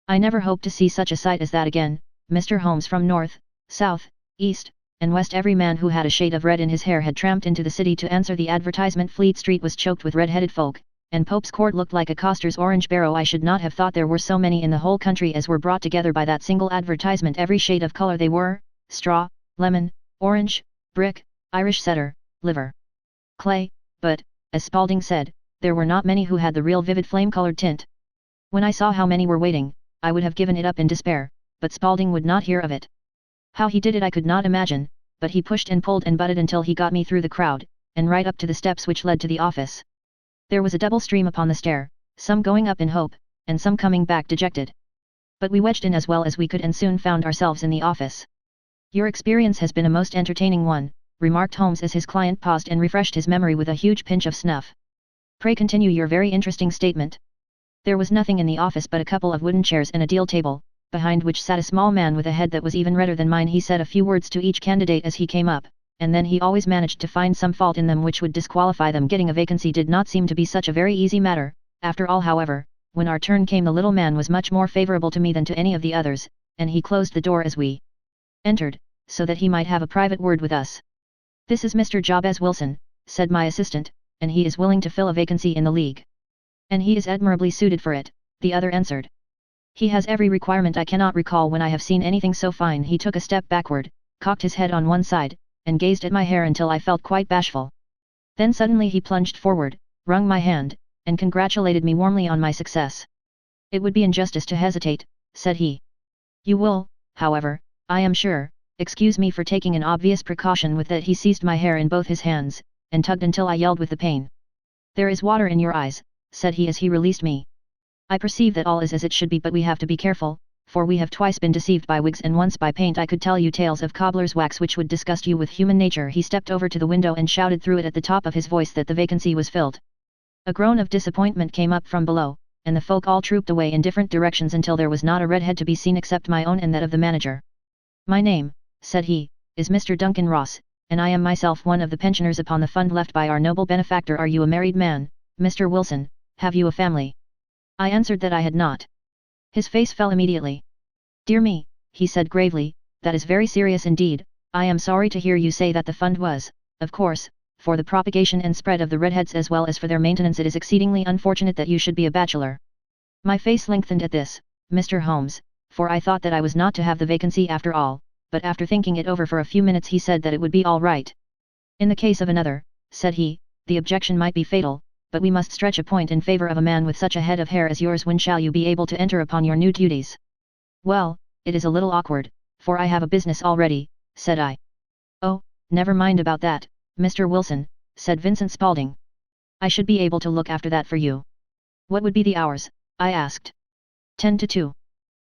I never hope to see such a sight as that again, Mr. Holmes. From north, south, east, and west every man who had a shade of red in his hair had tramped into the city to answer the advertisement. Fleet Street was choked with red-headed folk, and Pope's Court looked like a coster's orange barrow. I should not have thought there were so many in the whole country as were brought together by that single advertisement. Every shade of color they were: straw, lemon, orange, brick, Irish setter, liver, clay, but, as Spaulding said, there were not many who had the real vivid flame-colored tint. When I saw how many were waiting, I would have given it up in despair, but Spaulding would not hear of it. How he did it I could not imagine, but he pushed and pulled and butted until he got me through the crowd, and right up to the steps which led to the office. There was a double stream upon the stair, some going up in hope, and some coming back dejected. But we wedged in as well as we could and soon found ourselves in the office. Your experience has been a most entertaining one, remarked Holmes as his client paused and refreshed his memory with a huge pinch of snuff. Pray continue your very interesting statement. There was nothing in the office but a couple of wooden chairs and a deal table, behind which sat a small man with a head that was even redder than mine. He said a few words to each candidate as he came up, and then he always managed to find some fault in them which would disqualify them. Getting a vacancy did not seem to be such a very easy matter. After all, however, when our turn came, the little man was much more favorable to me than to any of the others, and he closed the door as we entered, so that he might have a private word with us. This is Mr. Jabez Wilson, said my assistant, and he is willing to fill a vacancy in the League. And he is admirably suited for it, the other answered. He has every requirement. I cannot recall when I have seen anything so fine. He took a step backward, cocked his head on one side, and gazed at my hair until I felt quite bashful. Then suddenly he plunged forward, wrung my hand, and congratulated me warmly on my success. It would be injustice to hesitate, said he. You will, however, I am sure, excuse me for taking an obvious precaution. With that he seized my hair in both his hands, and tugged until I yelled with the pain. There is water in your eyes, said he as he released me. I perceive that all is as it should be, but we have to be careful, for we have twice been deceived by wigs and once by paint. I could tell you tales of cobbler's wax which would disgust you with human nature. He stepped over to the window and shouted through it at the top of his voice that the vacancy was filled. A groan of disappointment came up from below, and the folk all trooped away in different directions until there was not a red head to be seen except my own and that of the manager. "My name," said he, "is Mr. Duncan Ross, and I am myself one of the pensioners upon the fund left by our noble benefactor. Are you a married man, Mr. Wilson? Have you a family?" I answered that I had not. His face fell immediately. "Dear me," he said gravely, "that is very serious indeed. I am sorry to hear you say that the fund was, of course, for the propagation and spread of the redheads as well as for their maintenance. It is exceedingly unfortunate that you should be a bachelor." My face lengthened at this, Mr. Holmes, for I thought that I was not to have the vacancy after all, but after thinking it over for a few minutes he said that it would be all right. "In the case of another," said he, "the objection might be fatal, but we must stretch a point in favor of a man with such a head of hair as yours. When shall you be able to enter upon your new duties?" "Well, it is a little awkward, for I have a business already," said I. "Oh, never mind about that, Mr. Wilson," said Vincent Spaulding. "I should be able to look after that for you." "What would be the hours?" I asked. 10 to 2.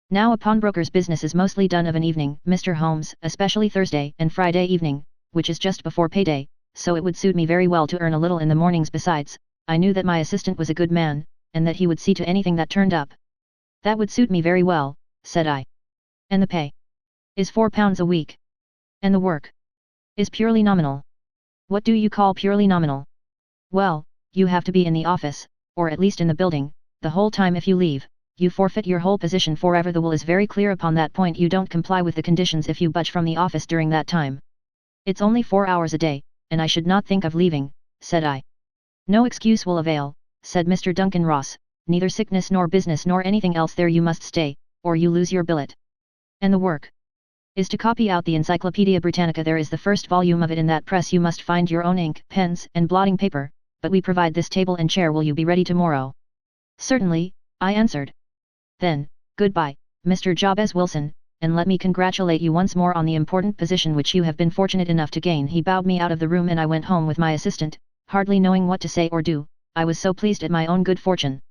Now a pawnbroker's business is mostly done of an evening, Mr. Holmes, especially Thursday and Friday evening, which is just before payday, so it would suit me very well to earn a little in the mornings. Besides, I knew that my assistant was a good man, and that he would see to anything that turned up. "That would suit me very well," said I. "And the pay?" "Is £4 a week." "And the work?" "Is purely nominal." "What do you call purely nominal?" "Well, you have to be in the office, or at least in the building, the whole time. If you leave, you forfeit your whole position forever. The will is very clear upon that point. You don't comply with the conditions if you budge from the office during that time." "It's only 4 hours a day, and I should not think of leaving," said I. "No excuse will avail," said Mr. Duncan Ross, "neither sickness nor business nor anything else. There you must stay, or you lose your billet." "And the work?" "Is to copy out the Encyclopaedia Britannica. There is the first volume of it in that press. You must find your own ink, pens, and blotting paper, but we provide this table and chair. Will you be ready tomorrow?" "Certainly," I answered. "Then, goodbye, Mr. Jabez Wilson, and let me congratulate you once more on the important position which you have been fortunate enough to gain." He bowed me out of the room and I went home with my assistant, hardly knowing what to say or do. I was so pleased at my own good fortune.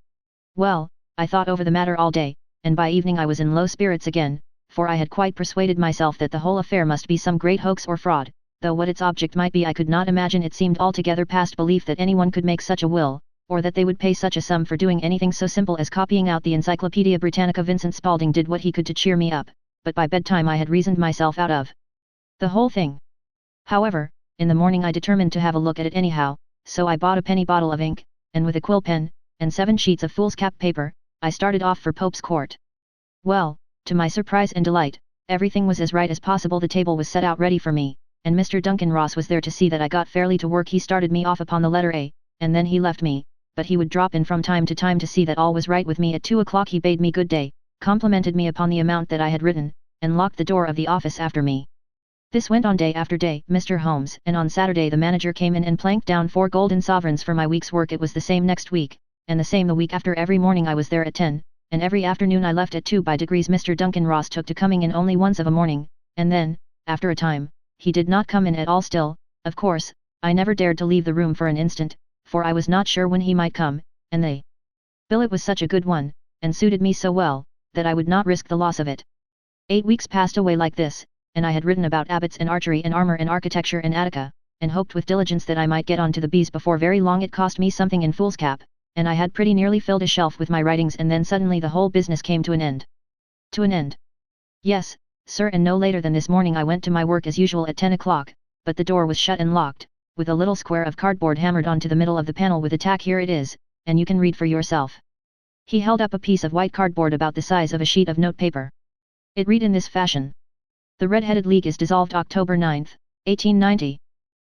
Well, I thought over the matter all day, and by evening I was in low spirits again, for I had quite persuaded myself that the whole affair must be some great hoax or fraud, though what its object might be I could not imagine. It seemed altogether past belief that anyone could make such a will, or that they would pay such a sum for doing anything so simple as copying out the Encyclopaedia Britannica. Vincent Spaulding did what he could to cheer me up, but by bedtime I had reasoned myself out of the whole thing. However, in the morning I determined to have a look at it anyhow, so I bought a penny bottle of ink, and with a quill pen, and 7 sheets of foolscap paper, I started off for Pope's Court. Well, to my surprise and delight, everything was as right as possible. The table was set out ready for me, and Mr. Duncan Ross was there to see that I got fairly to work. He started me off upon the letter A, and then he left me, but he would drop in from time to time to see that all was right with me. At 2 o'clock he bade me good day, complimented me upon the amount that I had written, and locked the door of the office after me. This went on day after day, Mr. Holmes, and on Saturday the manager came in and planked down 4 golden sovereigns for my week's work. It was the same next week, and the same the week after. Every morning I was there at 10, and every afternoon I left at 2. By degrees Mr. Duncan Ross took to coming in only once of a morning, and then, after a time, he did not come in at all. Still, of course, I never dared to leave the room for an instant, for I was not sure when he might come, and the billet was such a good one, and suited me so well, that I would not risk the loss of it. 8 weeks passed away like this, and I had written about abbots and archery and armor and architecture in Attica, and hoped with diligence that I might get on to the bees before very long. It cost me something in foolscap, and I had pretty nearly filled a shelf with my writings, and then suddenly the whole business came to an end. To an end? Yes, sir, and no later than this morning I went to my work as usual at 10 o'clock, but the door was shut and locked, with a little square of cardboard hammered onto the middle of the panel with a tack. Here it is, and you can read for yourself. He held up a piece of white cardboard about the size of a sheet of notepaper. It read in this fashion: "The Red-Headed League is dissolved October 9, 1890.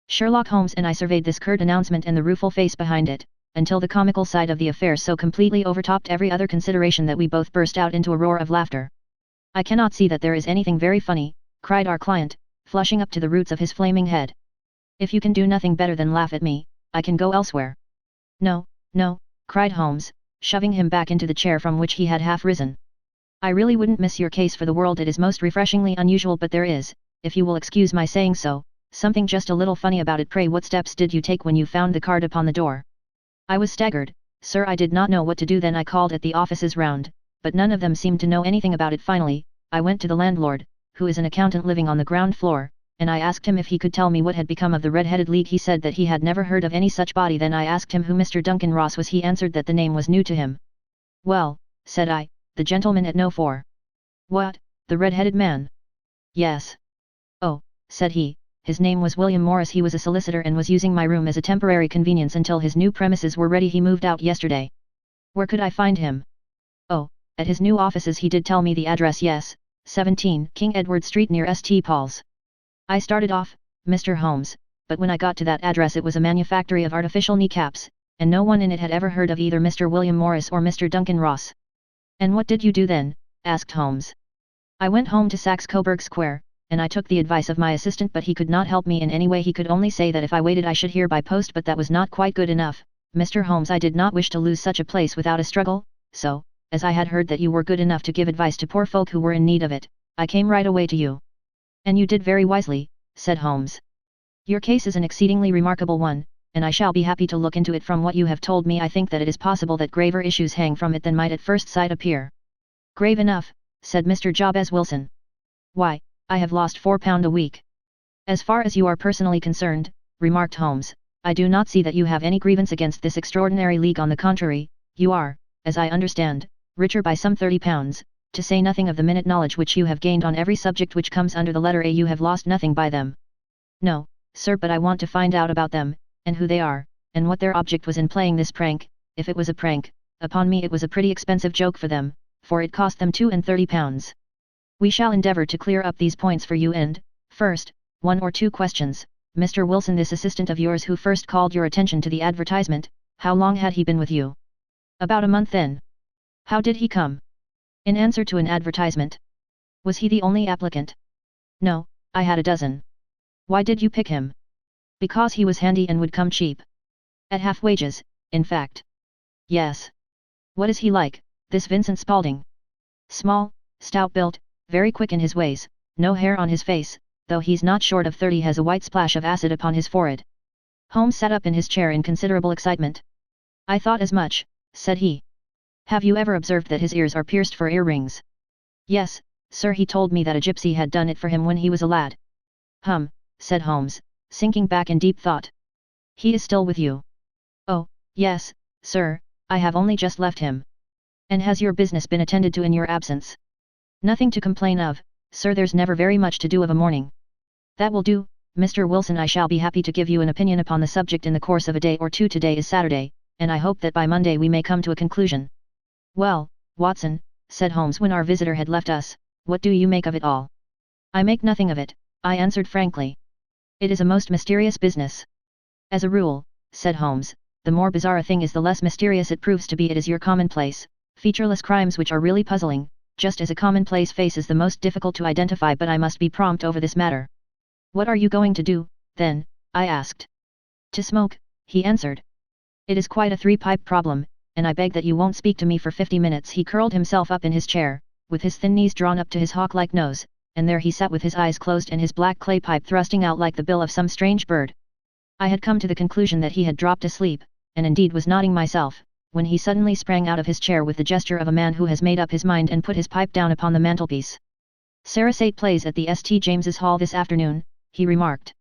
Sherlock Holmes." And I surveyed this curt announcement and the rueful face behind it, until the comical side of the affair so completely overtopped every other consideration that we both burst out into a roar of laughter. "I cannot see that there is anything very funny," cried our client, flushing up to the roots of his flaming head. "If you can do nothing better than laugh at me, I can go elsewhere." "No, no," cried Holmes, shoving him back into the chair from which he had half risen. "I really wouldn't miss your case for the world. It is most refreshingly unusual, but there is, if you will excuse my saying so, something just a little funny about it. Pray, what steps did you take when you found the card upon the door?" I was staggered, sir. I did not know what to do then. I called at the offices round, but none of them seemed to know anything about it. Finally, I went to the landlord, who is an accountant living on the ground floor, and I asked him if he could tell me what had become of the Red-Headed League. He said that he had never heard of any such body. Then I asked him who Mr. Duncan Ross was. He answered that the name was new to him. Well, said I, the gentleman at No. 4. What, the red-headed man? Yes. Oh, said he, his name was William Morris. He was a solicitor and was using my room as a temporary convenience until his new premises were ready. He moved out yesterday. Where could I find him? Oh, at his new offices. He did tell me the address. Yes, 17 King Edward Street near St. Paul's. I started off, Mr. Holmes, but when I got to that address it was a manufactory of artificial kneecaps, and no one in it had ever heard of either Mr. William Morris or Mr. Duncan Ross. And what did you do then? Asked Holmes. I went home to Saxe-Coburg Square, and I took the advice of my assistant, but he could not help me in any way. He could only say that if I waited I should hear by post, but that was not quite good enough, Mr. Holmes. I did not wish to lose such a place without a struggle, so, as I had heard that you were good enough to give advice to poor folk who were in need of it, I came right away to you. And you did very wisely, said Holmes. Your case is an exceedingly remarkable one, and I shall be happy to look into it. From what you have told me I think that it is possible that graver issues hang from it than might at first sight appear. Grave enough, said Mr. Jabez Wilson. Why, I have lost £4 a week. As far as you are personally concerned, remarked Holmes, I do not see that you have any grievance against this extraordinary league. On the contrary, you are, as I understand, richer by some £30, to say nothing of the minute knowledge which you have gained on every subject which comes under the letter A. You have lost nothing by them. No, sir, but I want to find out about them, and who they are, and what their object was in playing this prank. If it was a prank upon me, it was a pretty expensive joke for them, for it cost them £32. We shall endeavour to clear up these points for you, and, first, 1 or 2 questions. Mr. Wilson, this assistant of yours who first called your attention to the advertisement, how long had he been with you? About a month then. How did he come? In answer to an advertisement. Was he the only applicant? No, I had a dozen. Why did you pick him? Because he was handy and would come cheap. At half wages, in fact. Yes. What is he like, this Vincent Spaulding? Small, stout-built, very quick in his ways, no hair on his face, though he's not short of 30, has a white splash of acid upon his forehead. Holmes sat up in his chair in considerable excitement. I thought as much, said he. Have you ever observed that his ears are pierced for earrings? Yes, sir, he told me that a gypsy had done it for him when he was a lad. Said Holmes, sinking back in deep thought. He is still with you? Oh, yes, sir, I have only just left him. And has your business been attended to in your absence? Nothing to complain of, sir, there's never very much to do of a morning. That will do, Mr. Wilson. I shall be happy to give you an opinion upon the subject in the course of a day or two. Today is Saturday, and I hope that by Monday we may come to a conclusion. Well, Watson, said Holmes when our visitor had left us, what do you make of it all? I make nothing of it, I answered frankly. It is a most mysterious business. As a rule, said Holmes, the more bizarre a thing is the less mysterious it proves to be. It is your commonplace, featureless crimes which are really puzzling, just as a commonplace face is the most difficult to identify. But I must be prompt over this matter. What are you going to do, then? I asked. To smoke, he answered. It is quite a 3-pipe problem, and I beg that you won't speak to me for 50 minutes. He curled himself up in his chair, with his thin knees drawn up to his hawk-like nose, and there he sat with his eyes closed and his black clay pipe thrusting out like the bill of some strange bird. I had come to the conclusion that he had dropped asleep, and indeed was nodding myself, when he suddenly sprang out of his chair with the gesture of a man who has made up his mind and put his pipe down upon the mantelpiece. Sarasate plays at the St. James's Hall this afternoon, he remarked.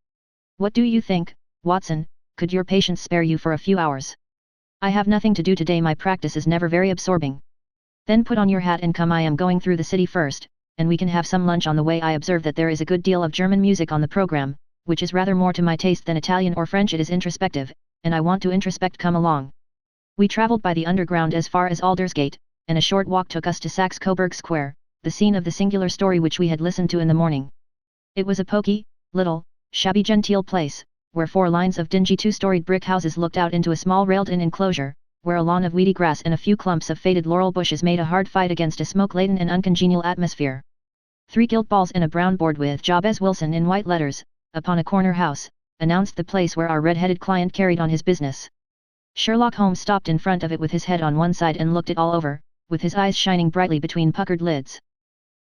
What do you think, Watson, could your patience spare you for a few hours? I have nothing to do today. My practice is never very absorbing. Then put on your hat and come. I am going through the city first, and we can have some lunch on the way. I observe that there is a good deal of German music on the program, which is rather more to my taste than Italian or French. It is introspective, and I want to introspect. Come along. We travelled by the underground as far as Aldersgate, and a short walk took us to Saxe-Coburg Square, the scene of the singular story which we had listened to in the morning. It was a poky, little, shabby genteel place, where 4 lines of dingy 2-storied brick houses looked out into a small railed-in enclosure, where a lawn of weedy grass and a few clumps of faded laurel bushes made a hard fight against a smoke-laden and uncongenial atmosphere. 3 gilt balls and a brown board with Jabez Wilson in white letters, upon a corner house, announced the place where our red-headed client carried on his business. Sherlock Holmes stopped in front of it with his head on one side and looked it all over, with his eyes shining brightly between puckered lids.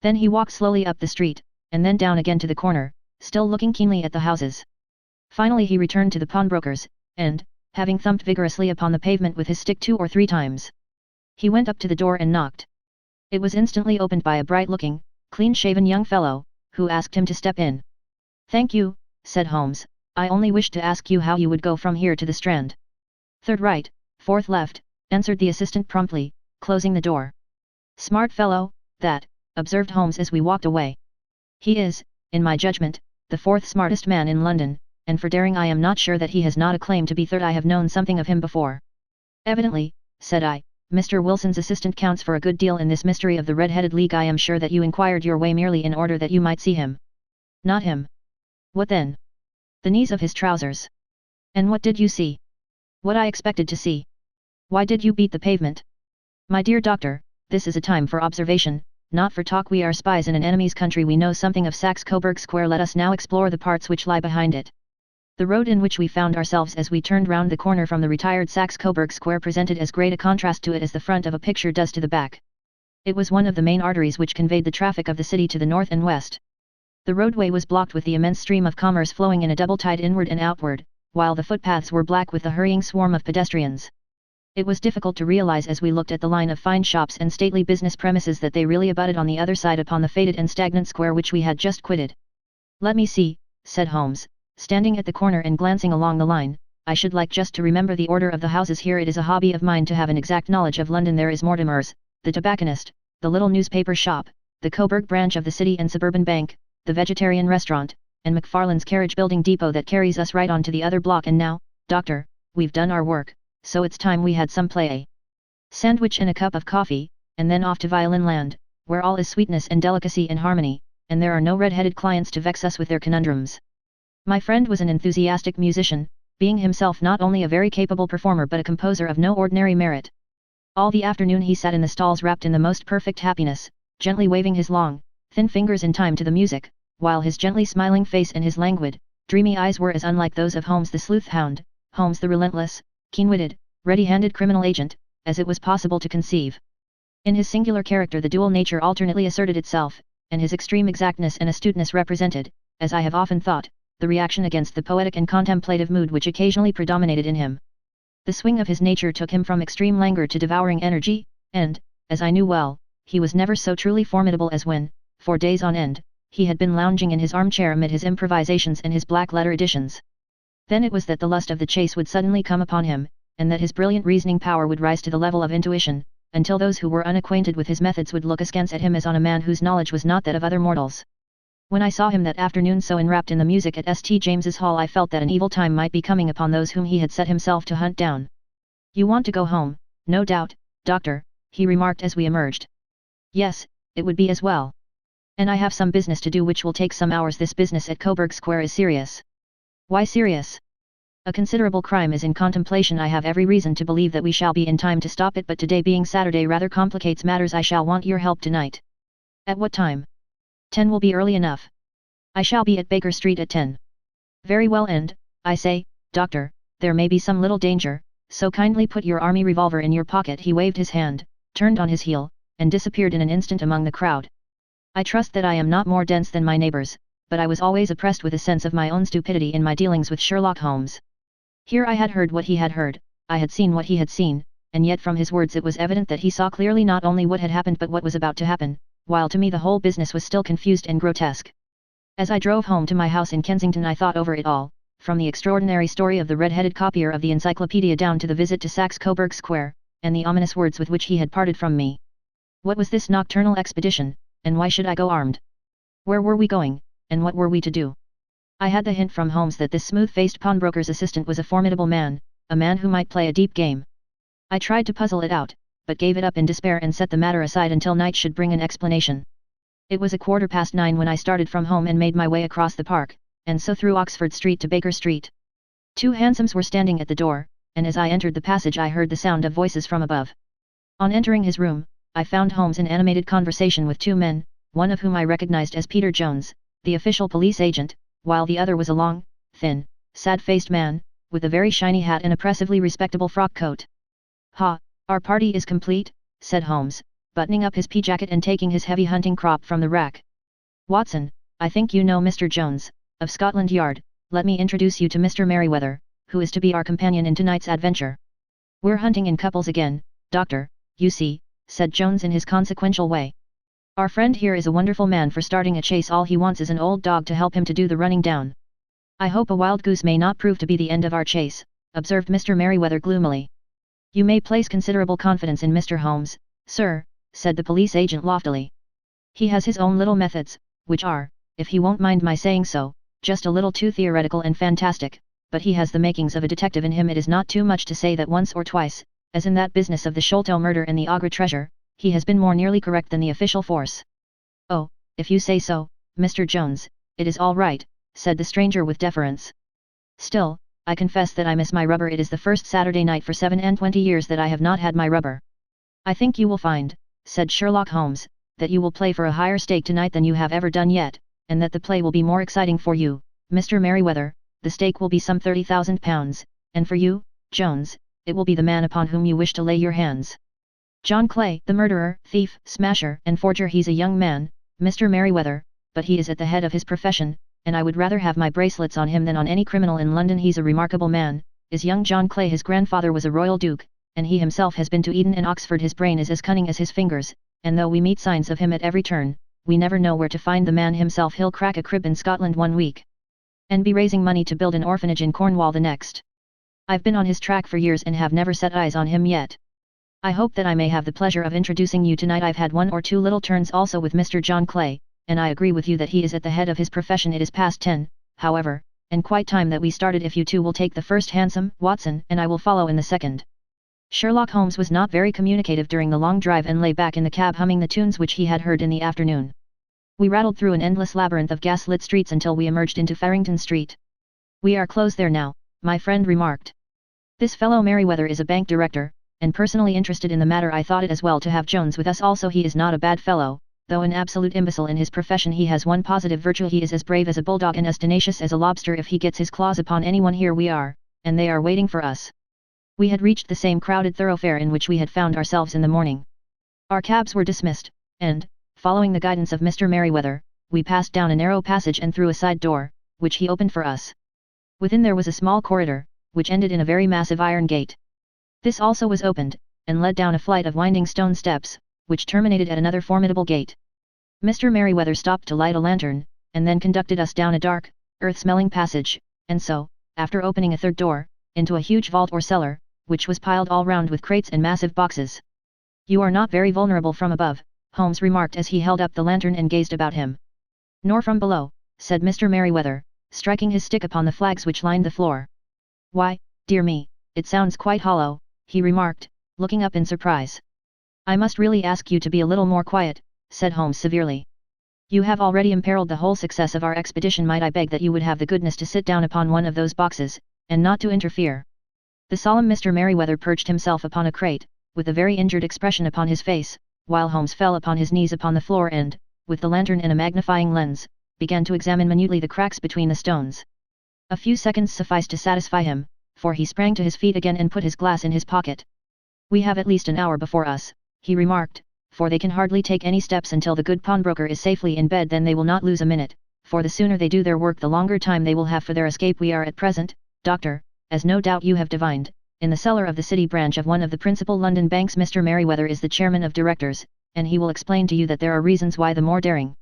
Then he walked slowly up the street, and then down again to the corner, still looking keenly at the houses. Finally he returned to the pawnbroker's, and, having thumped vigorously upon the pavement with his stick 2 or 3 times, he went up to the door and knocked. It was instantly opened by a bright-looking, clean-shaven young fellow, who asked him to step in. "Thank you," said Holmes, "I only wished to ask you how you would go from here to the Strand." "Third right, fourth left," answered the assistant promptly, closing the door. "Smart fellow, that," observed Holmes as we walked away. "He is, in my judgment, the fourth smartest man in London, and for daring I am not sure that he has not a claim to be third. I have known something of him before." "Evidently," said I, "Mr. Wilson's assistant counts for a good deal in this mystery of the Red-Headed League. I am sure that you inquired your way merely in order that you might see him." "Not him." "What then?" "The knees of his trousers." "And what did you see?" "What I expected to see." "Why did you beat the pavement?" "My dear doctor, this is a time for observation, not for talk. We are spies in an enemy's country. We know something of Saxe-Coburg Square. Let us now explore the parts which lie behind it." The road in which we found ourselves as we turned round the corner from the retired Saxe-Coburg Square presented as great a contrast to it as the front of a picture does to the back. It was one of the main arteries which conveyed the traffic of the city to the north and west. The roadway was blocked with the immense stream of commerce flowing in a double tide inward and outward, while the footpaths were black with the hurrying swarm of pedestrians. It was difficult to realize as we looked at the line of fine shops and stately business premises that they really abutted on the other side upon the faded and stagnant square which we had just quitted. "Let me see," said Holmes, standing at the corner and glancing along the line, "I should like just to remember the order of the houses here. It is a hobby of mine to have an exact knowledge of London. There is Mortimer's, the tobacconist, the little newspaper shop, the Coburg branch of the City and Suburban Bank, the vegetarian restaurant, and McFarlane's carriage building depot that carries us right on to the other block. And now, doctor, we've done our work, so it's time we had some play. Sandwich and a cup of coffee, and then off to Violin Land, where all is sweetness and delicacy and harmony, and there are no red-headed clients to vex us with their conundrums." My friend was an enthusiastic musician, being himself not only a very capable performer but a composer of no ordinary merit. All the afternoon he sat in the stalls wrapped in the most perfect happiness, gently waving his long, thin fingers in time to the music, while his gently smiling face and his languid, dreamy eyes were as unlike those of Holmes the sleuth hound, Holmes the relentless, keen-witted, ready-handed criminal agent, as it was possible to conceive. In his singular character the dual nature alternately asserted itself, and his extreme exactness and astuteness represented, as I have often thought, the reaction against the poetic and contemplative mood which occasionally predominated in him. The swing of his nature took him from extreme languor to devouring energy, and, as I knew well, he was never so truly formidable as when, for days on end, he had been lounging in his armchair amid his improvisations and his black-letter editions. Then it was that the lust of the chase would suddenly come upon him, and that his brilliant reasoning power would rise to the level of intuition, until those who were unacquainted with his methods would look askance at him as on a man whose knowledge was not that of other mortals. When I saw him that afternoon so enwrapped in the music at St. James's Hall, I felt that an evil time might be coming upon those whom he had set himself to hunt down. "You want to go home, no doubt, doctor," he remarked as we emerged. "Yes, it would be as well. And I have some business to do which will take some hours. This business at Coburg Square is serious." "Why serious?" "A considerable crime is in contemplation. I have every reason to believe that we shall be in time to stop it, but today being Saturday rather complicates matters. I shall want your help tonight." "At what time?" 10 will be early enough. "I shall be at Baker Street at 10. "Very well, and, I say, doctor, there may be some little danger, so kindly put your army revolver in your pocket." He waved his hand, turned on his heel, and disappeared in an instant among the crowd. I trust that I am not more dense than my neighbors, but I was always oppressed with a sense of my own stupidity in my dealings with Sherlock Holmes. Here I had heard what he had heard, I had seen what he had seen, and yet from his words it was evident that he saw clearly not only what had happened but what was about to happen, while to me the whole business was still confused and grotesque. As I drove home to my house in Kensington I thought over it all, from the extraordinary story of the red-headed copier of the encyclopedia down to the visit to Saxe-Coburg Square, and the ominous words with which he had parted from me. What was this nocturnal expedition, and why should I go armed? Where were we going, and what were we to do? I had the hint from Holmes that this smooth-faced pawnbroker's assistant was a formidable man, a man who might play a deep game. I tried to puzzle it out, but gave it up in despair and set the matter aside until night should bring an explanation. It was 9:15 when I started from home and made my way across the park, and so through Oxford Street to Baker Street. 2 hansoms were standing at the door, and as I entered the passage I heard the sound of voices from above. On entering his room, I found Holmes in animated conversation with 2 men, one of whom I recognized as Peter Jones, the official police agent, while the other was a long, thin, sad-faced man, with a very shiny hat and oppressively respectable frock coat. "Ha, our party is complete," said Holmes, buttoning up his pea-jacket and taking his heavy hunting crop from the rack. "Watson, I think you know Mr. Jones, of Scotland Yard. Let me introduce you to Mr. Merriweather, who is to be our companion in tonight's adventure. We're hunting in couples again, doctor, you see, said Jones in his consequential way. Our friend here is a wonderful man for starting a chase. All he wants is an old dog to help him to do the running down. I hope a wild goose may not prove to be the end of our chase, observed Mr. Merryweather gloomily. You may place considerable confidence in Mr. Holmes, sir, said the police agent loftily. He has his own little methods, which are, if he won't mind my saying so, just a little too theoretical and fantastic, but he has the makings of a detective in him. It is not too much to say that once or twice, as in that business of the Sholto murder and the Agra treasure, he has been more nearly correct than the official force. Oh, if you say so, Mr. Jones, it is all right, said the stranger with deference. Still, I confess that I miss my rubber. It is the first Saturday night for 27 years that I have not had my rubber. I think you will find, said Sherlock Holmes, that you will play for a higher stake tonight than you have ever done yet, and that the play will be more exciting for you, Mr. Merryweather. The stake will be some £30,000, and for you, Jones, it will be the man upon whom you wish to lay your hands. John Clay, the murderer, thief, smasher, and forger. He's a young man, Mr. Merryweather, but he is at the head of his profession, and I would rather have my bracelets on him than on any criminal in London. He's a remarkable man, is young John Clay. His grandfather was a royal duke, and he himself has been to Eton and Oxford. His brain is as cunning as his fingers, and though we meet signs of him at every turn, we never know where to find the man himself. He'll crack a crib in Scotland one week, and be raising money to build an orphanage in Cornwall the next. I've been on his track for years and have never set eyes on him yet. I hope that I may have the pleasure of introducing you tonight. I've had one or two little turns also with Mr. John Clay, and I agree with you that he is at the head of his profession. It is past 10, however, and quite time that we started. If you two will take the first hansom, Watson, and I will follow in the second. Sherlock Holmes was not very communicative during the long drive and lay back in the cab humming the tunes which he had heard in the afternoon. We rattled through an endless labyrinth of gas-lit streets until we emerged into Farrington Street. We are close there now, my friend remarked. This fellow Merryweather is a bank director, and personally interested in the matter. I thought it as well to have Jones with us also. He is not a bad fellow, though an absolute imbecile in his profession. He has one positive virtue: he is as brave as a bulldog and as tenacious as a lobster if he gets his claws upon anyone. Here we are, and they are waiting for us. We had reached the same crowded thoroughfare in which we had found ourselves in the morning. Our cabs were dismissed, and, following the guidance of Mr. Merryweather, we passed down a narrow passage and through a side door, which he opened for us. Within there was a small corridor, which ended in a very massive iron gate. This also was opened, and led down a flight of winding stone steps, which terminated at another formidable gate. Mr. Merryweather stopped to light a lantern, and then conducted us down a dark, earth-smelling passage, and so, after opening a third door, into a huge vault or cellar, which was piled all round with crates and massive boxes. You are not very vulnerable from above, Holmes remarked as he held up the lantern and gazed about him. Nor from below, said Mr. Merryweather, striking his stick upon the flags which lined the floor. Why, dear me, it sounds quite hollow, he remarked, looking up in surprise. I must really ask you to be a little more quiet, said Holmes severely. You have already imperiled the whole success of our expedition. Might I beg that you would have the goodness to sit down upon one of those boxes, and not to interfere. The solemn Mr. Merryweather perched himself upon a crate, with a very injured expression upon his face, while Holmes fell upon his knees upon the floor and, with the lantern and a magnifying lens, began to examine minutely the cracks between the stones. A few seconds sufficed to satisfy him, for he sprang to his feet again and put his glass in his pocket. We have at least an hour before us, he remarked, for they can hardly take any steps until the good pawnbroker is safely in bed. Then they will not lose a minute, for the sooner they do their work the longer time they will have for their escape. We are at present, Doctor, as no doubt you have divined, in the cellar of the city branch of one of the principal London banks. Mr. Merryweather is the chairman of directors, and he will explain to you that there are reasons why the more daring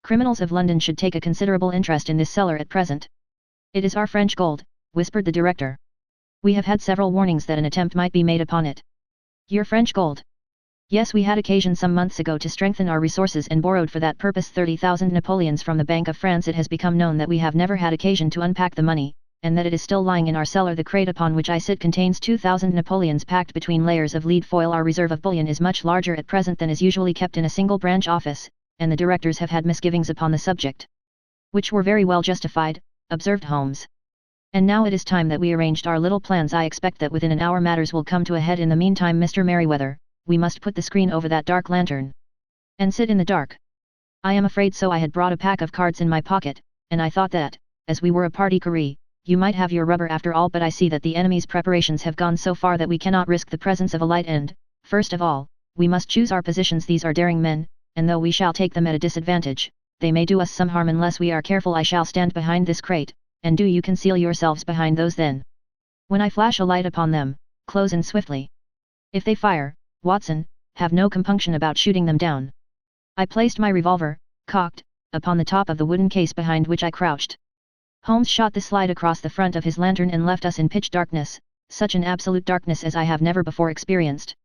criminals of London should take a considerable interest in this cellar at present. It is our French gold, whispered the director. We have had several warnings that an attempt might be made upon it. Your French gold? Yes, we had occasion some months ago to strengthen our resources and borrowed for that purpose 30,000 Napoleons from the Bank of France. It has become known that we have never had occasion to unpack the money, and that it is still lying in our cellar. The crate upon which I sit contains 2,000 Napoleons packed between layers of lead foil. Our reserve of bullion is much larger at present than is usually kept in a single branch office, and the directors have had misgivings upon the subject, which were very well justified, observed Holmes. And now it is time that we arranged our little plans. I expect that within an hour matters will come to a head. In the meantime, Mr. Merryweather, we must put the screen over that dark lantern, and sit in the dark. I am afraid so. I had brought a pack of cards in my pocket, and I thought that, as we were a party carré, you might have your rubber after all, but I see that the enemy's preparations have gone so far that we cannot risk the presence of a light and, first of all, we must choose our positions. These are daring men, and though we shall take them at a disadvantage, they may do us some harm unless we are careful. I shall stand behind this crate, and do you conceal yourselves behind those then. When I flash a light upon them, close in swiftly. If they fire, Watson, have no compunction about shooting them down. I placed my revolver, cocked, upon the top of the wooden case behind which I crouched. Holmes shot the slide across the front of his lantern and left us in pitch darkness, such an absolute darkness as I have never before experienced.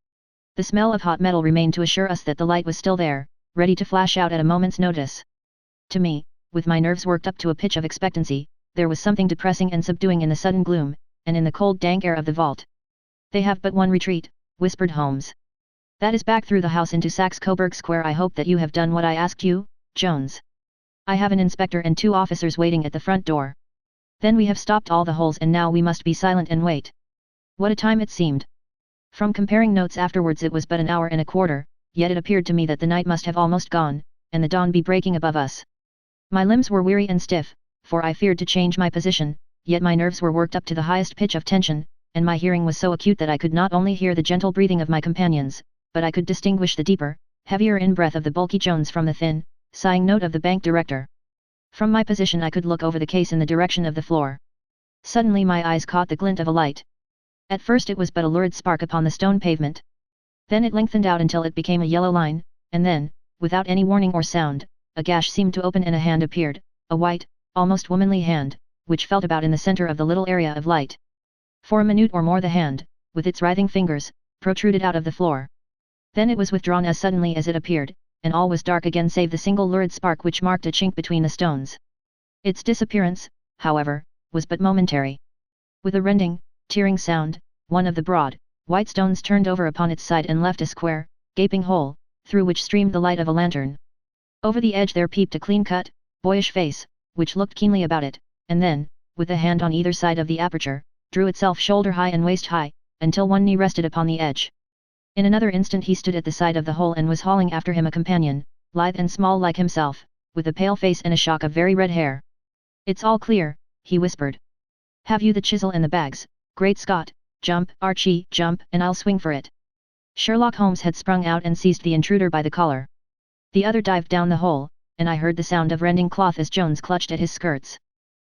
The smell of hot metal remained to assure us that the light was still there, ready to flash out at a moment's notice. To me, with my nerves worked up to a pitch of expectancy, there was something depressing and subduing in the sudden gloom, and in the cold dank air of the vault. "They have but one retreat," whispered Holmes. "That is back through the house into Saxe-Coburg Square. I hope that you have done what I asked you, Jones. I have an inspector and 2 officers waiting at the front door. Then we have stopped all the holes and now we must be silent and wait." What a time it seemed! From comparing notes afterwards it was but an hour and a quarter, yet it appeared to me that the night must have almost gone, and the dawn be breaking above us. My limbs were weary and stiff, for I feared to change my position, yet my nerves were worked up to the highest pitch of tension, and my hearing was so acute that I could not only hear the gentle breathing of my companions, but I could distinguish the deeper, heavier in-breath of the bulky Jones from the thin, sighing note of the bank director. From my position I could look over the case in the direction of the floor. Suddenly my eyes caught the glint of a light. At first it was but a lurid spark upon the stone pavement. Then it lengthened out until it became a yellow line, and then, without any warning or sound, a gash seemed to open and a hand appeared, a white, almost womanly hand, which felt about in the center of the little area of light. For a minute or more the hand, with its writhing fingers, protruded out of the floor. Then it was withdrawn as suddenly as it appeared, and all was dark again save the single lurid spark which marked a chink between the stones. Its disappearance, however, was but momentary. With a rending, tearing sound, one of the broad, white stones turned over upon its side and left a square, gaping hole, through which streamed the light of a lantern. Over the edge there peeped a clean-cut, boyish face, which looked keenly about it, and then, with a hand on either side of the aperture, drew itself shoulder-high and waist-high, until one knee rested upon the edge. In another instant he stood at the side of the hole and was hauling after him a companion, lithe and small like himself, with a pale face and a shock of very red hair. "It's all clear," he whispered. "Have you the chisel and the bags? Great Scott, jump, Archie, jump, and I'll swing for it." Sherlock Holmes had sprung out and seized the intruder by the collar. The other dived down the hole, and I heard the sound of rending cloth as Jones clutched at his skirts.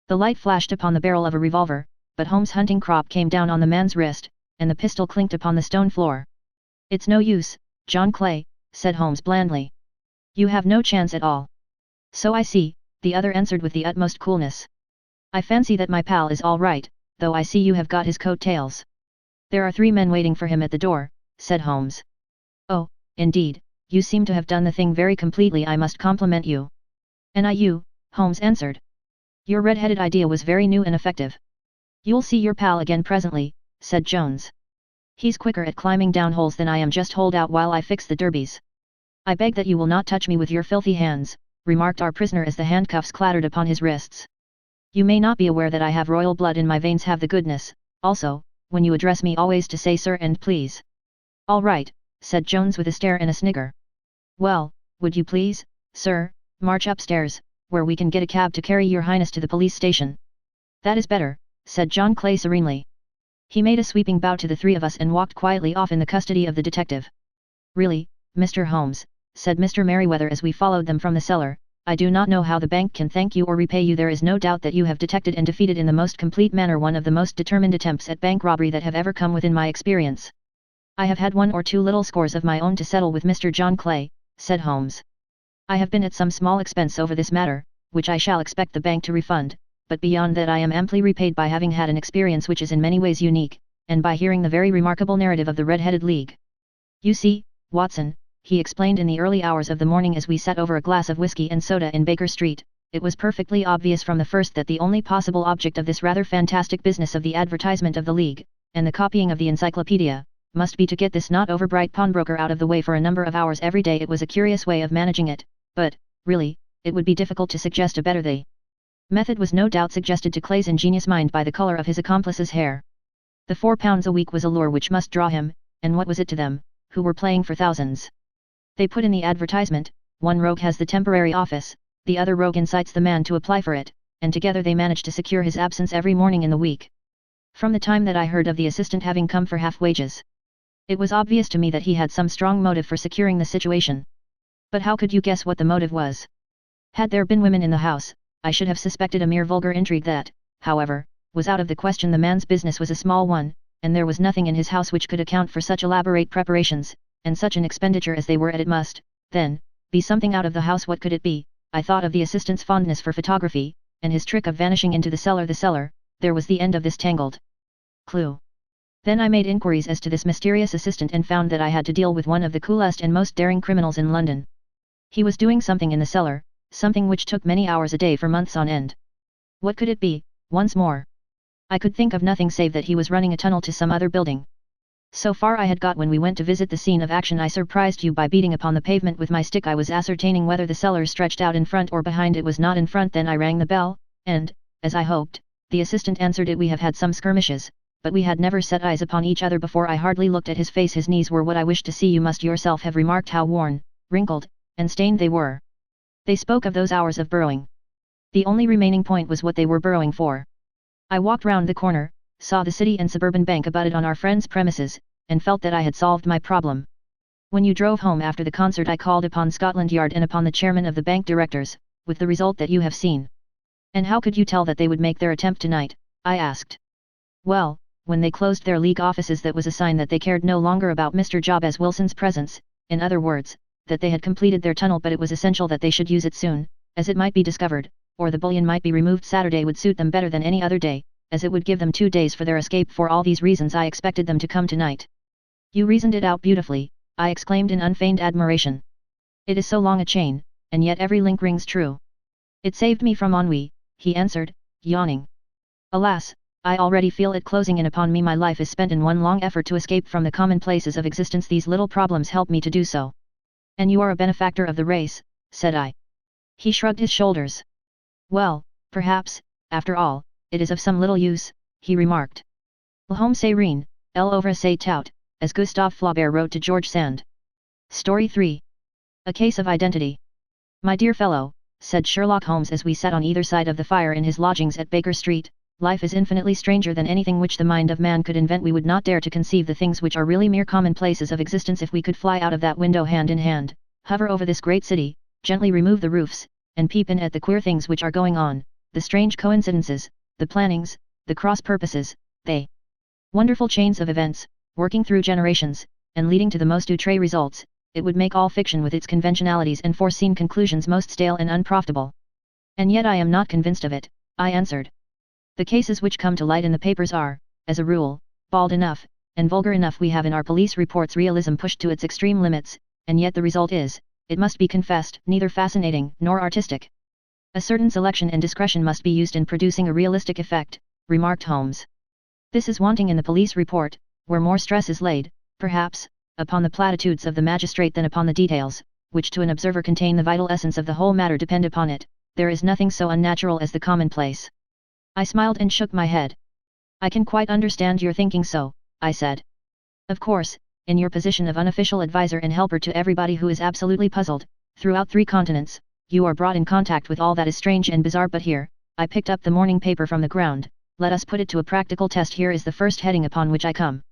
The light flashed upon the barrel of a revolver, but Holmes' hunting crop came down on the man's wrist, and the pistol clinked upon the stone floor. "It's no use, John Clay," said Holmes blandly. "You have no chance at all." "So I see," the other answered with the utmost coolness. "I fancy that my pal is all right, though I see you have got his coat-tails." "There are 3 men waiting for him at the door," said Holmes. "Oh, indeed, you seem to have done the thing very completely. I must compliment you." "And you," Holmes answered. "Your red-headed idea was very new and effective." "You'll see your pal again presently," said Jones. "He's quicker at climbing down holes than I am. Just hold out while I fix the derbies." "I beg that you will not touch me with your filthy hands," remarked our prisoner as the handcuffs clattered upon his wrists. "You may not be aware that I have royal blood in my veins. Have the goodness, also, when you address me always to say sir and please." "All right," said Jones with a stare and a snigger. "Well, would you please, sir, march upstairs, where we can get a cab to carry your highness to the police station?" "That is better," said John Clay serenely. He made a sweeping bow to the 3 of us and walked quietly off in the custody of the detective. "Really, Mr. Holmes," said Mr. Merryweather as we followed them from the cellar, "I do not know how the bank can thank you or repay you. There is no doubt that you have detected and defeated in the most complete manner one of the most determined attempts at bank robbery that have ever come within my experience." "I have had 1 or 2 little scores of my own to settle with Mr. John Clay," said Holmes. "I have been at some small expense over this matter, which I shall expect the bank to refund, but beyond that I am amply repaid by having had an experience which is in many ways unique, and by hearing the very remarkable narrative of the Red-Headed League. You see, Watson," he explained in the early hours of the morning as we sat over a glass of whiskey and soda in Baker Street, "it was perfectly obvious from the first that the only possible object of this rather fantastic business of the advertisement of the League, and the copying of the encyclopedia, must be to get this not over-bright pawnbroker out of the way for a number of hours every day. It was a curious way of managing it, but, really, it would be difficult to suggest a better method was no doubt suggested to Clay's ingenious mind by the color of his accomplice's hair. The £4 a week was a lure which must draw him, and what was it to them, who were playing for thousands? They put in the advertisement, one rogue has the temporary office, the other rogue incites the man to apply for it, and together they managed to secure his absence every morning in the week. From the time that I heard of the assistant having come for half wages, it was obvious to me that he had some strong motive for securing the situation. But how could you guess what the motive was? Had there been women in the house, I should have suspected a mere vulgar intrigue that, however, was out of the question. The man's business was a small one, and there was nothing in his house which could account for such elaborate preparations, and such an expenditure as they were at it must, then, be something out of the house. What could it be? I thought of the assistant's fondness for photography, and his trick of vanishing into the cellar. There was the end of this tangled clue. Then I made inquiries as to this mysterious assistant and found that I had to deal with one of the coolest and most daring criminals in London. He was doing something in the cellar, something which took many hours a day for months on end. What could it be? Once more, I could think of nothing save that he was running a tunnel to some other building. So far I had got when we went to visit the scene of action. I surprised you by beating upon the pavement with my stick. I was ascertaining whether the cellar stretched out in front or behind. It was not in front. Then I rang the bell, and, as I hoped, the assistant answered it. We have had some skirmishes, but we had never set eyes upon each other before. I hardly looked at his face. His knees were what I wished to see. You must yourself have remarked how worn, wrinkled, and stained they were. They spoke of those hours of burrowing. The only remaining point was what they were burrowing for. I walked round the corner, saw the City and Suburban Bank abutted on our friend's premises, and felt that I had solved my problem. When you drove home after the concert I called upon Scotland Yard and upon the chairman of the bank directors, with the result that you have seen. And how could you tell that they would make their attempt tonight? I asked. Well, when they closed their league offices, that was a sign that they cared no longer about Mr. Jabez Wilson's presence, in other words, that they had completed their tunnel. But it was essential that they should use it soon, as it might be discovered, or the bullion might be removed. Saturday would suit them better than any other day, as it would give them 2 days for their escape. For all these reasons I expected them to come tonight. You reasoned it out beautifully, I exclaimed in unfeigned admiration. It is so long a chain, and yet every link rings true. It saved me from ennui, he answered, yawning. Alas, I already feel it closing in upon me. My life is spent in one long effort to escape from the commonplaces of existence. These little problems help me to do so. And you are a benefactor of the race, said I. He shrugged his shoulders. Well, perhaps, after all, it is of some little use, he remarked. L'homme c'est rien, l'œuvre c'est tout, as Gustave Flaubert wrote to George Sand. Story 3. A Case of Identity. My dear fellow, said Sherlock Holmes as we sat on either side of the fire in his lodgings at Baker Street, life is infinitely stranger than anything which the mind of man could invent. We would not dare to conceive the things which are really mere commonplaces of existence if we could fly out of that window hand in hand, hover over this great city, gently remove the roofs, and peep in at the queer things which are going on, the strange coincidences, the plannings, the cross purposes, they wonderful chains of events, working through generations, and leading to the most outre results. It would make all fiction with its conventionalities and foreseen conclusions most stale and unprofitable. And yet I am not convinced of it, I answered. The cases which come to light in the papers are, as a rule, bald enough, and vulgar enough. We have in our police reports realism pushed to its extreme limits, and yet the result is, it must be confessed, neither fascinating nor artistic. A certain selection and discretion must be used in producing a realistic effect, remarked Holmes. This is wanting in the police report, where more stress is laid, perhaps, upon the platitudes of the magistrate than upon the details, which to an observer contain the vital essence of the whole matter. Depend upon it, there is nothing so unnatural as the commonplace. I smiled and shook my head. I can quite understand your thinking so, I said. Of course, in your position of unofficial advisor and helper to everybody who is absolutely puzzled, throughout 3 continents, you are brought in contact with all that is strange and bizarre. But here, I picked up the morning paper from the ground, let us put it to a practical test. Here is the first heading upon which I come.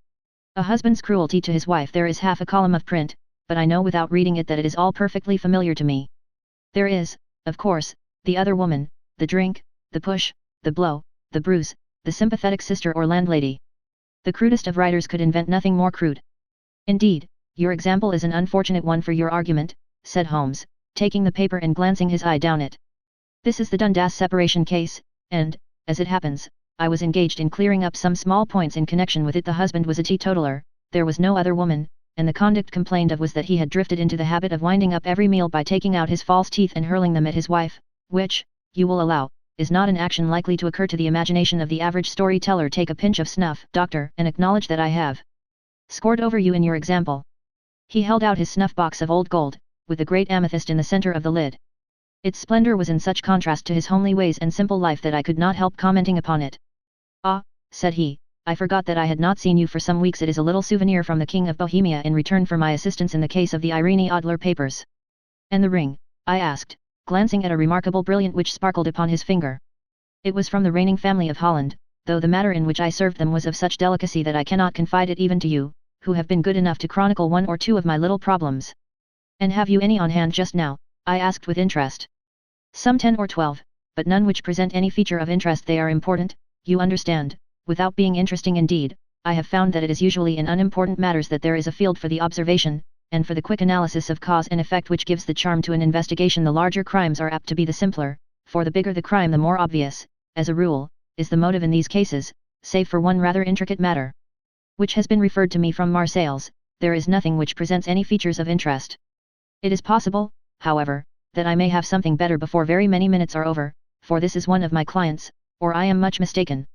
A husband's cruelty to his wife. There is half a column of print, but I know without reading it that it is all perfectly familiar to me. There is, of course, the other woman, the drink, the push, the blow, the bruise, the sympathetic sister or landlady. The crudest of writers could invent nothing more crude. Indeed, your example is an unfortunate one for your argument, said Holmes, taking the paper and glancing his eye down it. This is the Dundas separation case, and, as it happens, I was engaged in clearing up some small points in connection with it. The husband was a teetotaler, there was no other woman, and the conduct complained of was that he had drifted into the habit of winding up every meal by taking out his false teeth and hurling them at his wife, which, you will allow, is not an action likely to occur to the imagination of the average storyteller. Take a pinch of snuff, doctor, and acknowledge that I have scored over you in your example. He held out his snuff box of old gold, with a great amethyst in the center of the lid. Its splendor was in such contrast to his homely ways and simple life that I could not help commenting upon it. Ah, said he, I forgot that I had not seen you for some weeks. It is a little souvenir from the King of Bohemia in return for my assistance in the case of the Irene Adler papers. And the ring? I asked, glancing at a remarkable brilliant which sparkled upon his finger. It was from the reigning family of Holland, though the matter in which I served them was of such delicacy that I cannot confide it even to you, who have been good enough to chronicle 1 or 2 of my little problems. And have you any on hand just now? I asked with interest. Some 10 or 12, but none which present any feature of interest. They are important, you understand, without being interesting. Indeed, I have found that it is usually in unimportant matters that there is a field for the observation, and for the quick analysis of cause and effect which gives the charm to an investigation. The larger crimes are apt to be the simpler, for the bigger the crime the more obvious, as a rule, is the motive in these cases, save for one rather intricate matter, which has been referred to me from Marseilles. There is nothing which presents any features of interest. It is possible, however, that I may have something better before very many minutes are over, for this is one of my clients, or I am much mistaken."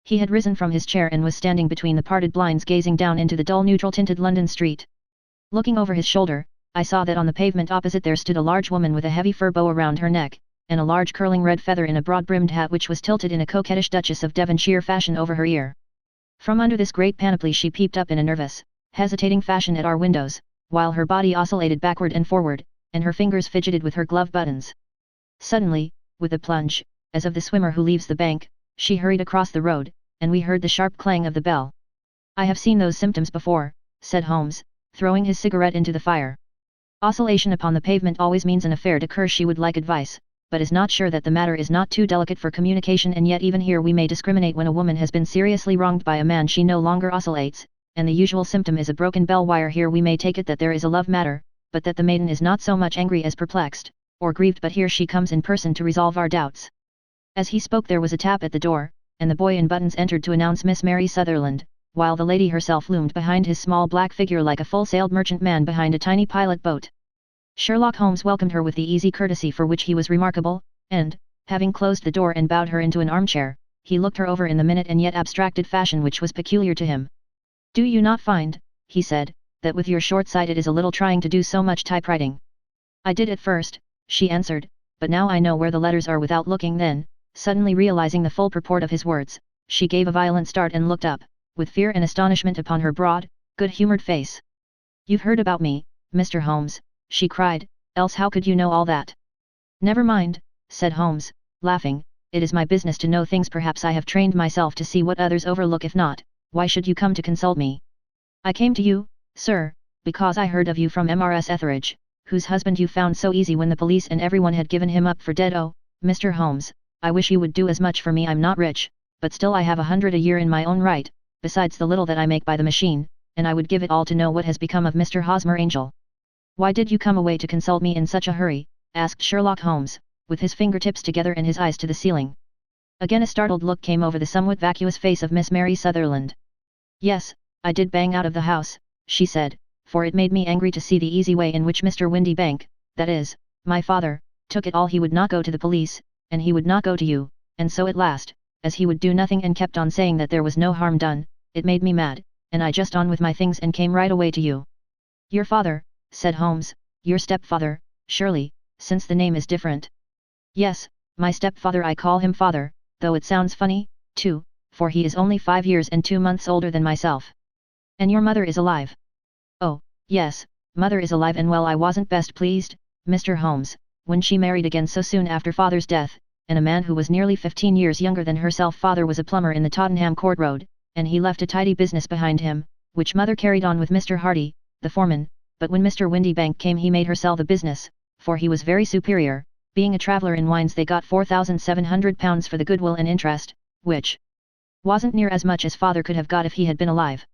He had risen from his chair and was standing between the parted blinds gazing down into the dull neutral-tinted London street. Looking over his shoulder, I saw that on the pavement opposite there stood a large woman with a heavy fur bow around her neck, and a large curling red feather in a broad-brimmed hat which was tilted in a coquettish Duchess of Devonshire fashion over her ear. From under this great panoply she peeped up in a nervous, hesitating fashion at our windows, while her body oscillated backward and forward, and her fingers fidgeted with her glove buttons. Suddenly, with a plunge, as of the swimmer who leaves the bank, she hurried across the road, and we heard the sharp clang of the bell. "I have seen those symptoms before," said Holmes, throwing his cigarette into the fire. "Oscillation upon the pavement always means an affair d'occur." She would like advice, but is not sure that the matter is not too delicate for communication, and yet even here we may discriminate. When a woman has been seriously wronged by a man she no longer oscillates, and the usual symptom is a broken bell wire. Here we may take it that there is a love matter, but that the maiden is not so much angry as perplexed, or grieved. But here she comes in person to resolve our doubts." As he spoke there was a tap at the door, and the boy in buttons entered to announce Miss Mary Sutherland, while the lady herself loomed behind his small black figure like a full-sailed merchantman behind a tiny pilot boat. Sherlock Holmes welcomed her with the easy courtesy for which he was remarkable, and, having closed the door and bowed her into an armchair, he looked her over in the minute and yet abstracted fashion which was peculiar to him. "Do you not find," he said, "that with your short sight it is a little trying to do so much typewriting?" "I did at first," she answered, "but now I know where the letters are without looking." Then, suddenly realizing the full purport of his words, she gave a violent start and looked up, with fear and astonishment upon her broad, good-humoured face. "You've heard about me, Mr. Holmes," she cried, "else how could you know all that?" "Never mind," said Holmes, laughing, "it is my business to know things. Perhaps I have trained myself to see what others overlook. If not, why should you come to consult me?" "I came to you, sir, because I heard of you from Mrs. Etheridge, whose husband you found so easy when the police and everyone had given him up for dead. Oh, Mr. Holmes, I wish you would do as much for me. I'm not rich, but still I have 100 a year in my own right, besides the little that I make by the machine, and I would give it all to know what has become of Mr. Hosmer Angel." "Why did you come away to consult me in such a hurry?" asked Sherlock Holmes, with his fingertips together and his eyes to the ceiling. Again a startled look came over the somewhat vacuous face of Miss Mary Sutherland. "Yes, I did bang out of the house," she said, "for it made me angry to see the easy way in which Mr. Windibank, that is, my father, took it all. He would not go to the police, and he would not go to you, and so at last, as he would do nothing and kept on saying that there was no harm done, it made me mad, and I just on with my things and came right away to you." "Your father," said Holmes, "your stepfather, surely, since the name is different." "Yes, my stepfather. I call him father, though it sounds funny, too, for he is only 5 years and 2 months older than myself." "And your mother is alive?" "Oh, yes, mother is alive and well. I wasn't best pleased, Mr. Holmes, when she married again so soon after father's death, and a man who was nearly 15 years younger than herself. Father was a plumber in the Tottenham Court Road, and he left a tidy business behind him, which mother carried on with Mr. Hardy, the foreman, but when Mr. Windibank came he made her sell the business, for he was very superior. Being a traveller in wines they got £4,700 for the goodwill and interest, which wasn't near as much as father could have got if he had been alive."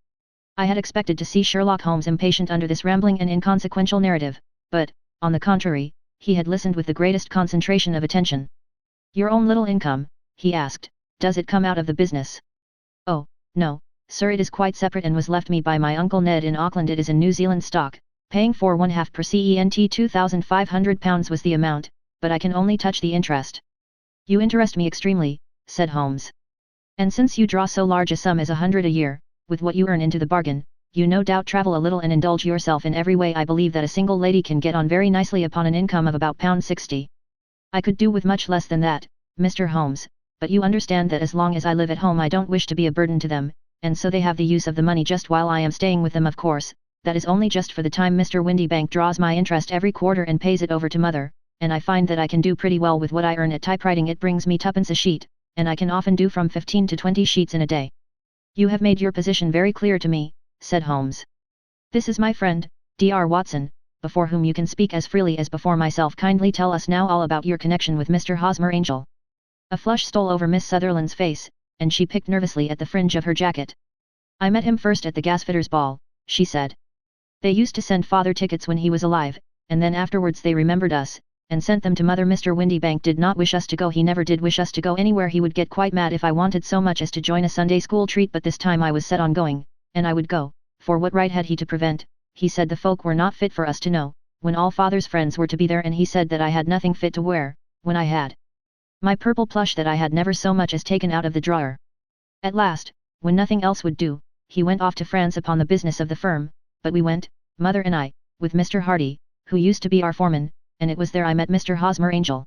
I had expected to see Sherlock Holmes impatient under this rambling and inconsequential narrative, but, on the contrary, he had listened with the greatest concentration of attention. "Your own little income," he asked, "does it come out of the business?" "Oh, no, sir, it is quite separate and was left me by my Uncle Ned in Auckland. It is in New Zealand stock, paying 4.5 per cent. £2,500 was the amount, but I can only touch the interest." "You interest me extremely," said Holmes. "And since you draw so large a sum as 100 a year, with what you earn into the bargain, you no doubt travel a little and indulge yourself in every way. I believe that a single lady can get on very nicely upon an income of about £60. I could do with much less than that, Mr. Holmes, but you understand that as long as I live at home I don't wish to be a burden to them, and so they have the use of the money just while I am staying with them. Of course, that is only just for the time. Mr. Windibank draws my interest every quarter and pays it over to mother, and I find that I can do pretty well with what I earn at typewriting. It brings me 2d a sheet, and I can often do from 15 to 20 sheets in a day." "You have made your position very clear to me," said Holmes. "This is my friend, Dr. Watson, before whom you can speak as freely as before myself. Kindly tell us now all about your connection with Mr. Hosmer Angel." A flush stole over Miss Sutherland's face, and she picked nervously at the fringe of her jacket. "I met him first at the gasfitter's ball," she said. They used to send father tickets when he was alive, and then afterwards they remembered us, and sent them to mother. Mr. Windybank did not wish us to go. He never did wish us to go anywhere. He would get quite mad if I wanted so much as to join a Sunday school treat, but this time I was set on going, and I would go, for what right had he to prevent? He said the folk were not fit for us to know, when all father's friends were to be there, and he said that I had nothing fit to wear, when I had my purple plush that I had never so much as taken out of the drawer. At last, when nothing else would do, he went off to France upon the business of the firm, but we went, mother and I, with Mr. Hardy, who used to be our foreman, and it was there I met Mr. Hosmer Angel.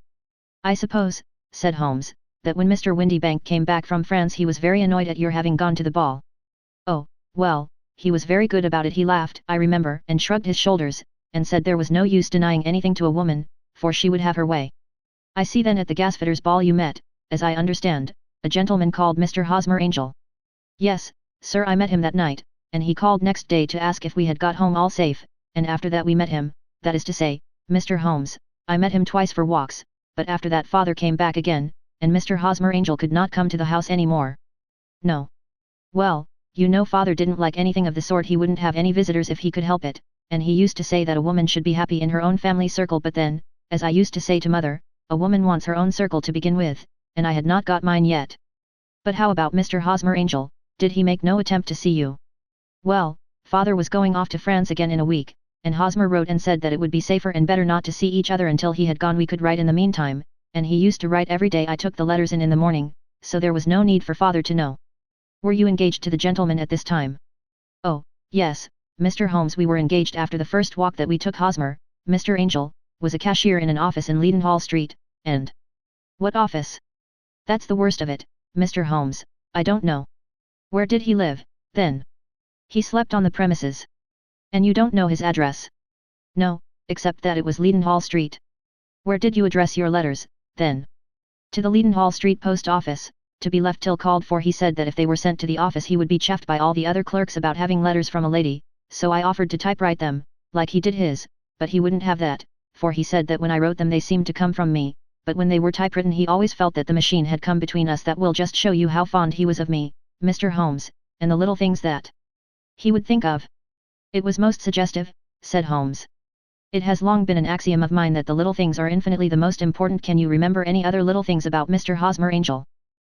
I suppose, said Holmes, that when Mr. Windybank came back from France he was very annoyed at your having gone to the ball. Oh, well, he was very good about it. He laughed, I remember, and shrugged his shoulders, and said there was no use denying anything to a woman, for she would have her way. I see. Then at the gasfitters' ball you met, as I understand, a gentleman called Mr. Hosmer Angel. Yes, sir, I met him that night, and he called next day to ask if we had got home all safe, and after that we met him, that is to say, Mr. Holmes, I met him twice for walks, but after that father came back again, and Mr. Hosmer Angel could not come to the house any more. No. Well, you know father didn't like anything of the sort. He wouldn't have any visitors if he could help it, and he used to say that a woman should be happy in her own family circle, but then, as I used to say to mother, a woman wants her own circle to begin with, and I had not got mine yet. But how about Mr. Hosmer Angel? Did he make no attempt to see you? Well, father was going off to France again in a week, and Hosmer wrote and said that it would be safer and better not to see each other until he had gone. We could write in the meantime, and he used to write every day. I took the letters in the morning, so there was no need for father to know. Were you engaged to the gentleman at this time? Oh, yes, Mr. Holmes, we were engaged after the first walk that we took. Hosmer, Mr. Angel, was a cashier in an office in Leadenhall Street, and... What office? That's the worst of it, Mr. Holmes, I don't know. Where did he live, then? He slept on the premises. And you don't know his address? No, except that it was Leadenhall Street. Where did you address your letters, then? To the Leadenhall Street post office, to be left till called for. He said that if they were sent to the office he would be chaffed by all the other clerks about having letters from a lady, so I offered to typewrite them, like he did his, but he wouldn't have that, for he said that when I wrote them they seemed to come from me, but when they were typewritten he always felt that the machine had come between us. That will just show you how fond he was of me, Mr. Holmes, and the little things that he would think of. It was most suggestive, said Holmes. It has long been an axiom of mine that the little things are infinitely the most important. Can you remember any other little things about Mr. Hosmer Angel?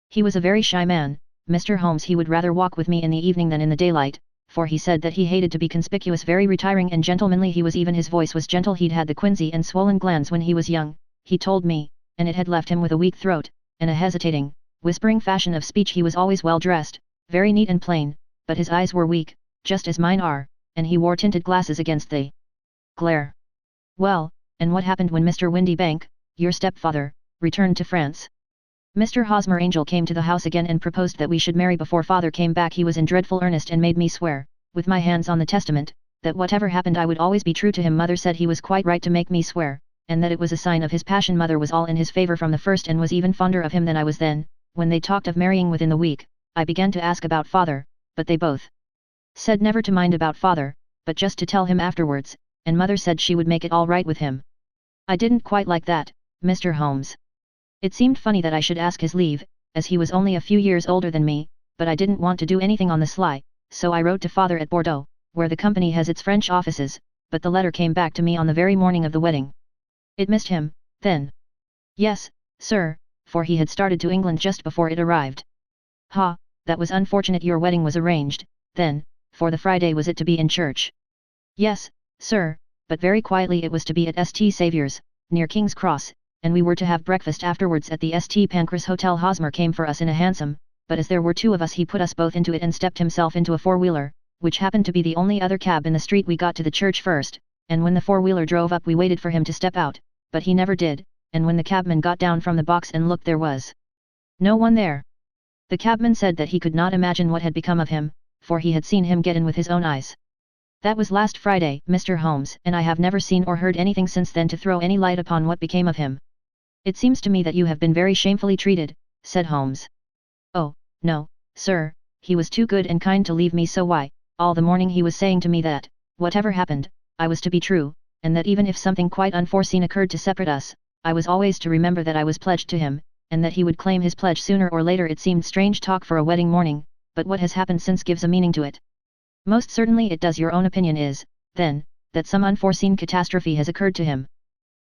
He was a very shy man, Mr. Holmes. He would rather walk with me in the evening than in the daylight, for he said that he hated to be conspicuous. Very retiring and gentlemanly he was. Even his voice was gentle. He'd had the quinsy and swollen glands when he was young, he told me, and it had left him with a weak throat, and a hesitating, whispering fashion of speech. He was always well dressed, very neat and plain, but his eyes were weak, just as mine are, and he wore tinted glasses against the glare. Well, and what happened when Mr. Windybank, your stepfather, returned to France? Mr. Hosmer Angel came to the house again and proposed that we should marry before father came back. He was in dreadful earnest and made me swear, with my hands on the testament, that whatever happened I would always be true to him. Mother said he was quite right to make me swear, and that it was a sign of his passion. Mother was all in his favor from the first and was even fonder of him than I was. Then, when they talked of marrying within the week, I began to ask about father, but they both said never to mind about father, but just to tell him afterwards, and mother said she would make it all right with him. I didn't quite like that, Mr. Holmes. It seemed funny that I should ask his leave, as he was only a few years older than me, but I didn't want to do anything on the sly, so I wrote to father at Bordeaux, where the company has its French offices, but the letter came back to me on the very morning of the wedding. It missed him, then? Yes, sir, for he had started to England just before it arrived. Ha, that was unfortunate. Your wedding was arranged, then, for the Friday. Was it to be in church? Yes, sir, but very quietly. It was to be at St. Saviour's, near King's Cross, and we were to have breakfast afterwards at the St. Pancras Hotel. Hosmer came for us in a hansom, but as there were two of us he put us both into it and stepped himself into a four-wheeler, which happened to be the only other cab in the street. We got to the church first, and when the four-wheeler drove up we waited for him to step out, but he never did, and when the cabman got down from the box and looked there was no one there. The cabman said that he could not imagine what had become of him, for he had seen him get in with his own eyes. That was last Friday, Mr. Holmes, and I have never seen or heard anything since then to throw any light upon what became of him. It seems to me that you have been very shamefully treated, said Holmes. Oh, no, sir, he was too good and kind to leave me so. Why, all the morning he was saying to me that, whatever happened, I was to be true, and that even if something quite unforeseen occurred to separate us, I was always to remember that I was pledged to him, and that he would claim his pledge sooner or later. It seemed strange talk for a wedding morning, but what has happened since gives a meaning to it. Most certainly it does. Your own opinion is, then, that some unforeseen catastrophe has occurred to him.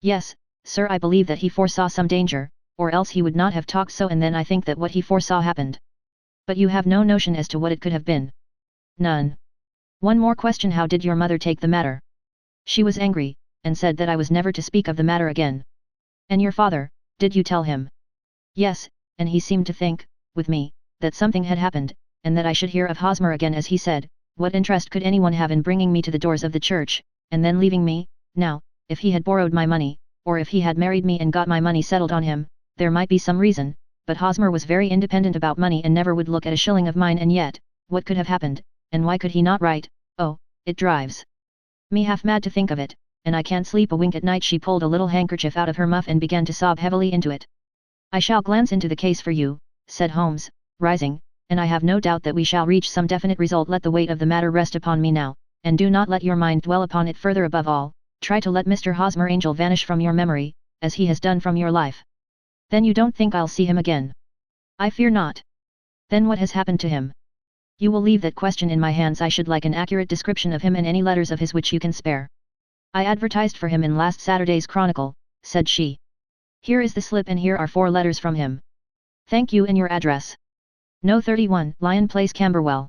Yes, sir, I believe that he foresaw some danger, or else he would not have talked so, and then I think that what he foresaw happened. But you have no notion as to what it could have been. None. One more question: how did your mother take the matter? She was angry, and said that I was never to speak of the matter again. And your father, did you tell him? Yes, and he seemed to think, with me, that something had happened, and that I should hear of Hosmer again, as he said. What interest could anyone have in bringing me to the doors of the church, and then leaving me? Now, if he had borrowed my money, or if he had married me and got my money settled on him, there might be some reason, but Hosmer was very independent about money and never would look at a shilling of mine, and yet, what could have happened, and why could he not write? Oh, it drives me half mad to think of it, and I can't sleep a wink at night. She pulled a little handkerchief out of her muff and began to sob heavily into it. I shall glance into the case for you, said Holmes, rising, and I have no doubt that we shall reach some definite result. Let the weight of the matter rest upon me now, and do not let your mind dwell upon it further. Above all, try to let Mr. Hosmer Angel vanish from your memory, as he has done from your life. Then you don't think I'll see him again? I fear not. Then what has happened to him? You will leave that question in my hands. I should like an accurate description of him and any letters of his which you can spare. I advertised for him in last Saturday's Chronicle, said she. Here is the slip, and here are 4 letters from him. Thank you, and your address. No 31, Lion Place, Camberwell.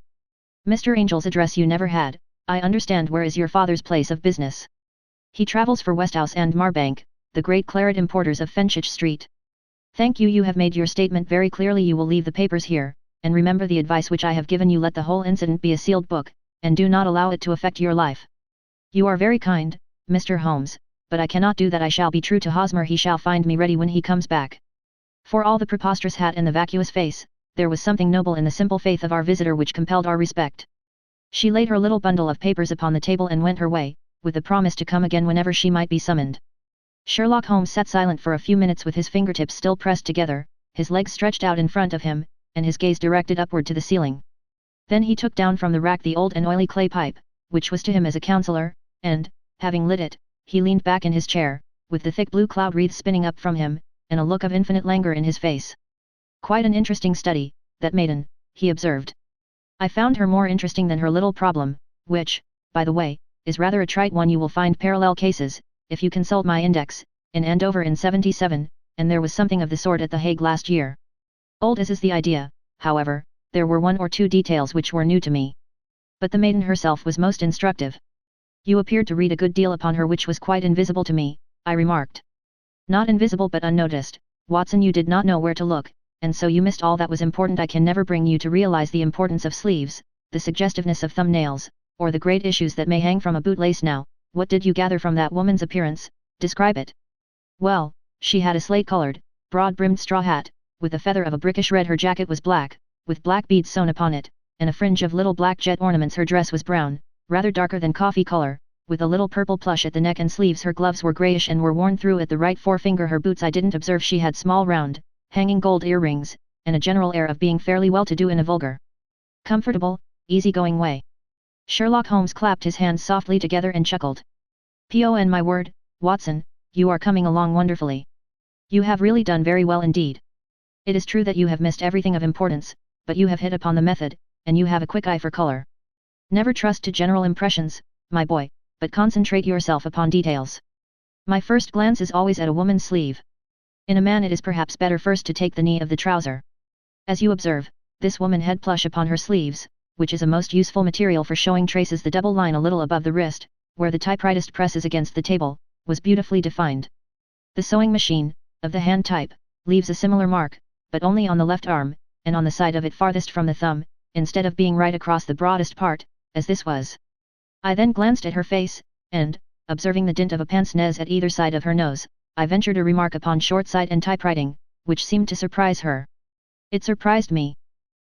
Mr. Angel's address you never had, I understand. Where is your father's place of business? He travels for Westhouse and Marbank, the great claret importers of Fenchurch Street. Thank you, you have made your statement very clearly. You will leave the papers here, and remember the advice which I have given you. Let the whole incident be a sealed book, and do not allow it to affect your life. You are very kind, Mr. Holmes, but I cannot do that. I shall be true to Hosmer. He shall find me ready when he comes back. For all the preposterous hat and the vacuous face, there was something noble in the simple faith of our visitor which compelled our respect. She laid her little bundle of papers upon the table and went her way, with the promise to come again whenever she might be summoned. Sherlock Holmes sat silent for a few minutes with his fingertips still pressed together, his legs stretched out in front of him, and his gaze directed upward to the ceiling. Then he took down from the rack the old and oily clay pipe, which was to him as a counselor, and, having lit it, he leaned back in his chair, with the thick blue cloud wreath spinning up from him, and a look of infinite languor in his face. Quite an interesting study, that maiden, he observed. I found her more interesting than her little problem, which, by the way, is rather a trite one. You will find parallel cases, if you consult my index, in Andover in '77, and there was something of the sort at The Hague last year. Old as is the idea, however, there were 1 or 2 details which were new to me. But the maiden herself was most instructive. You appeared to read a good deal upon her, which was quite invisible to me, I remarked. Not invisible but unnoticed, Watson. You did not know where to look, and so you missed all that was important. I can never bring you to realize the importance of sleeves, the suggestiveness of thumbnails, or the great issues that may hang from a bootlace. Now, what did you gather from that woman's appearance? Describe it. Well, she had a slate-colored, broad-brimmed straw hat, with a feather of a brickish red. Her jacket was black, with black beads sewn upon it, and a fringe of little black jet ornaments. Her dress was brown, rather darker than coffee color, with a little purple plush at the neck and sleeves. Her gloves were greyish and were worn through at the right forefinger. Her boots I didn't observe. She had small round, hanging gold earrings, and a general air of being fairly well-to-do in a vulgar, comfortable, easy-going way. Sherlock Holmes clapped his hands softly together and chuckled. "On my word, Watson, you are coming along wonderfully. You have really done very well indeed. It is true that you have missed everything of importance, but you have hit upon the method, and you have a quick eye for color. Never trust to general impressions, my boy, but concentrate yourself upon details. My first glance is always at a woman's sleeve. In a man it is perhaps better first to take the knee of the trouser. As you observe, this woman had plush upon her sleeves, which is a most useful material for showing traces. The double line a little above the wrist, where the typewriter presses against the table, was beautifully defined. The sewing machine, of the hand type, leaves a similar mark, but only on the left arm, and on the side of it farthest from the thumb, instead of being right across the broadest part, as this was. I then glanced at her face, and, observing the dint of a pince-nez at either side of her nose, I ventured a remark upon short sight and typewriting, which seemed to surprise her. It surprised me.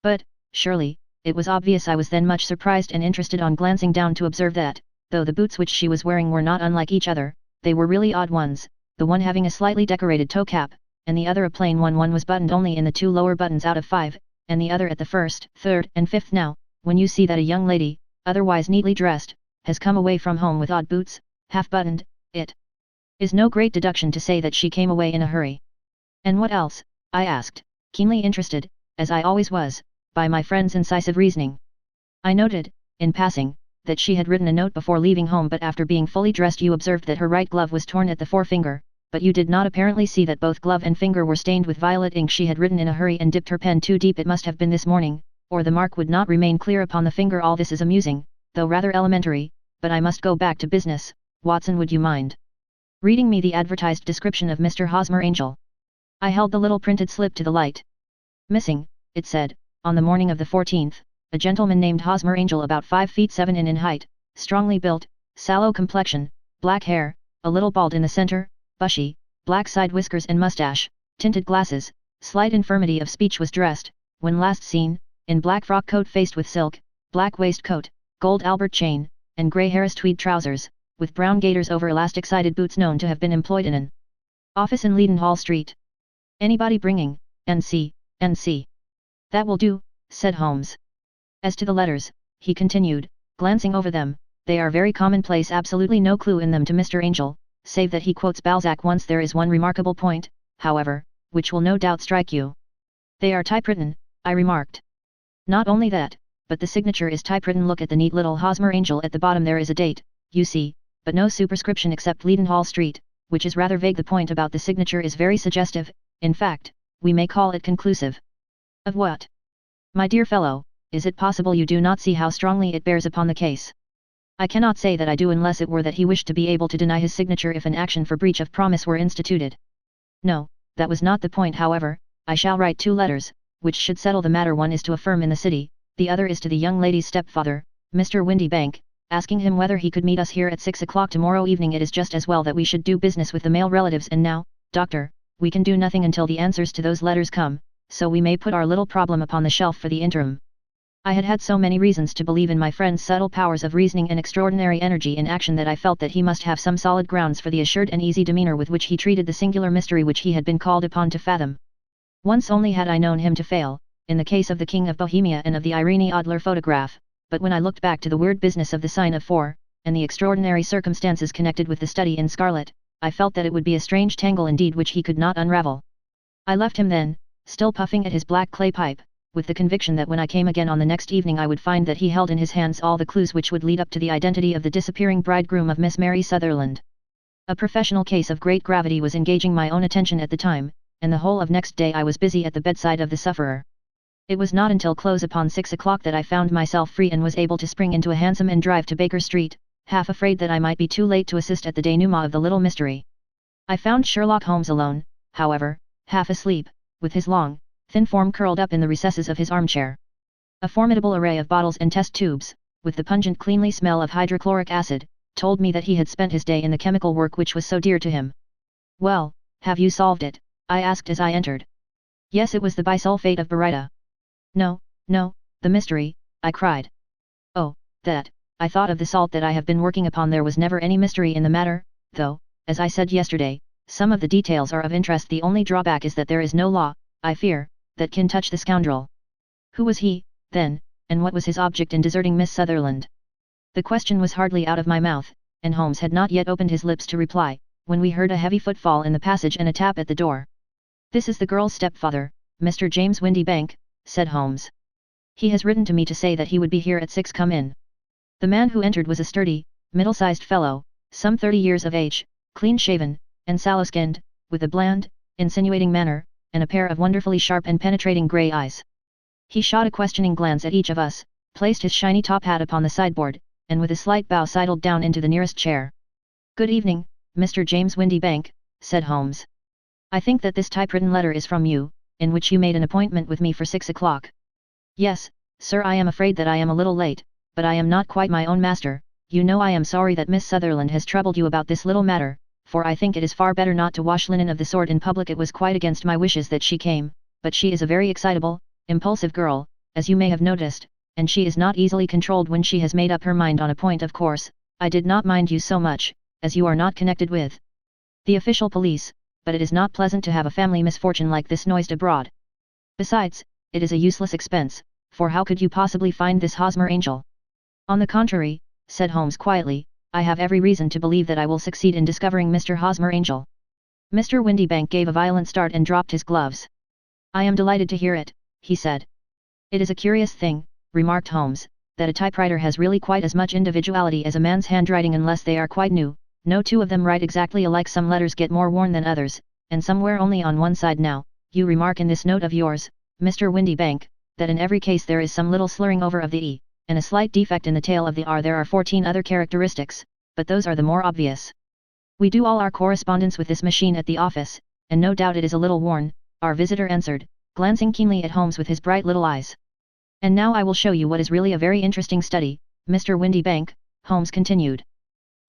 But, surely, it was obvious I was then much surprised and interested on glancing down to observe that, though the boots which she was wearing were not unlike each other, they were really odd ones, the one having a slightly decorated toe cap, and the other a plain one. One was buttoned only in the 2 lower buttons out of 5, and the other at the 1st, 3rd, and 5th. Now, when you see that a young lady, otherwise neatly dressed, has come away from home with odd boots, half-buttoned, it is no great deduction to say that she came away in a hurry. And what else? I asked, keenly interested, as I always was, by my friend's incisive reasoning. I noted, in passing, that she had written a note before leaving home, but after being fully dressed you observed that her right glove was torn at the forefinger, but you did not apparently see that both glove and finger were stained with violet ink. She had written in a hurry and dipped her pen too deep. It must have been this morning, or the mark would not remain clear upon the finger. All this is amusing, though rather elementary, but I must go back to business. Watson, would you mind reading me the advertised description of Mr. Hosmer Angel? I held the little printed slip to the light. Missing, it said, on the morning of the 14th, a gentleman named Hosmer Angel, about 5 feet 7 in height, strongly built, sallow complexion, black hair, a little bald in the center, bushy, black side whiskers and mustache, tinted glasses, slight infirmity of speech, was dressed, when last seen, in black frock coat faced with silk, black waistcoat, gold Albert chain, and grey Harris tweed trousers, with brown gaiters over elastic-sided boots, known to have been employed in an office in Leadenhall Street. Anybody bringing, N.C., N.C. That will do, said Holmes. As to the letters, he continued, glancing over them, they are very commonplace, absolutely no clue in them to Mr. Angel, save that he quotes Balzac once. There is one remarkable point, however, which will no doubt strike you. They are typewritten, I remarked. Not only that, but the signature is typewritten. Look at the neat little Hosmer Angel at the bottom. There is a date, you see, but no superscription except Leadenhall Street, which is rather vague. The point about the signature is very suggestive, in fact, we may call it conclusive. Of what? My dear fellow, is it possible you do not see how strongly it bears upon the case? I cannot say that I do, unless it were that he wished to be able to deny his signature if an action for breach of promise were instituted. No, that was not the point. However, I shall write 2 letters, which should settle the matter. One is to a firm in the city, the other is to the young lady's stepfather, Mr. Windybank, asking him whether he could meet us here at 6 o'clock tomorrow evening. It is just as well that we should do business with the male relatives. And now, Doctor, we can do nothing until the answers to those letters come, so we may put our little problem upon the shelf for the interim. I had had so many reasons to believe in my friend's subtle powers of reasoning and extraordinary energy in action that I felt that he must have some solid grounds for the assured and easy demeanor with which he treated the singular mystery which he had been called upon to fathom. Once only had I known him to fail, in the case of the King of Bohemia and of the Irene Adler photograph, but when I looked back to the weird business of the sign of 4, and the extraordinary circumstances connected with the study in scarlet, I felt that it would be a strange tangle indeed which he could not unravel. I left him then, still puffing at his black clay pipe, with the conviction that when I came again on the next evening I would find that he held in his hands all the clues which would lead up to the identity of the disappearing bridegroom of Miss Mary Sutherland. A professional case of great gravity was engaging my own attention at the time, and the whole of next day I was busy at the bedside of the sufferer. It was not until close upon 6 o'clock that I found myself free and was able to spring into a hansom and drive to Baker Street, half afraid that I might be too late to assist at the denouement of the little mystery. I found Sherlock Holmes alone, however, half asleep, with his long, thin form curled up in the recesses of his armchair. A formidable array of bottles and test tubes, with the pungent cleanly smell of hydrochloric acid, told me that he had spent his day in the chemical work which was so dear to him. "Well, have you solved it?" I asked as I entered. "Yes, it was the bisulfate of baryta." "No, no, the mystery," I cried. "Oh, that, I thought of the salt that I have been working upon. There was never any mystery in the matter, though, as I said yesterday, some of the details are of interest. The only drawback is that there is no law, I fear, that can touch the scoundrel. Who was he, then, and what was his object in deserting Miss Sutherland?" The question was hardly out of my mouth, and Holmes had not yet opened his lips to reply, when we heard a heavy footfall in the passage and a tap at the door. "This is the girl's stepfather, Mr. James Windybank," said Holmes. "He has written to me to say that he would be here at 6. Come in." The man who entered was a sturdy, middle-sized fellow, some 30 years of age, clean-shaven, and sallow-skinned, with a bland, insinuating manner, and a pair of wonderfully sharp and penetrating grey eyes. He shot a questioning glance at each of us, placed his shiny top hat upon the sideboard, and with a slight bow sidled down into the nearest chair. "Good evening, Mr. James Windybank," said Holmes. "I think that this typewritten letter is from you, in which you made an appointment with me for 6 o'clock. "Yes, sir, I am afraid that I am a little late, but I am not quite my own master. You know I am sorry that Miss Sutherland has troubled you about this little matter, for I think it is far better not to wash linen of the sort in public. It was quite against my wishes that she came, but she is a very excitable, impulsive girl, as you may have noticed, and she is not easily controlled when she has made up her mind on a point. Of course, I did not mind you so much, as you are not connected with the official police, but it is not pleasant to have a family misfortune like this noised abroad. Besides, it is a useless expense, for how could you possibly find this Hosmer Angel?" "On the contrary," said Holmes quietly, "I have every reason to believe that I will succeed in discovering Mr. Hosmer Angel." Mr. Windybank gave a violent start and dropped his gloves. "I am delighted to hear it," he said. "It is a curious thing," remarked Holmes, that a typewriter has really quite as much individuality as a man's handwriting unless they are quite new. No two of them write exactly alike, some letters get more worn than others, and some wear only on one side. Now, you remark in this note of yours, Mr. Windybank, that in every case there is some little slurring over of the E, and a slight defect in the tail of the R. There are 14 other characteristics, but those are the more obvious. We do all our correspondence with this machine at the office, and no doubt it is a little worn, our visitor answered, glancing keenly at Holmes with his bright little eyes. And now I will show you what is really a very interesting study, Mr. Windybank, Holmes continued.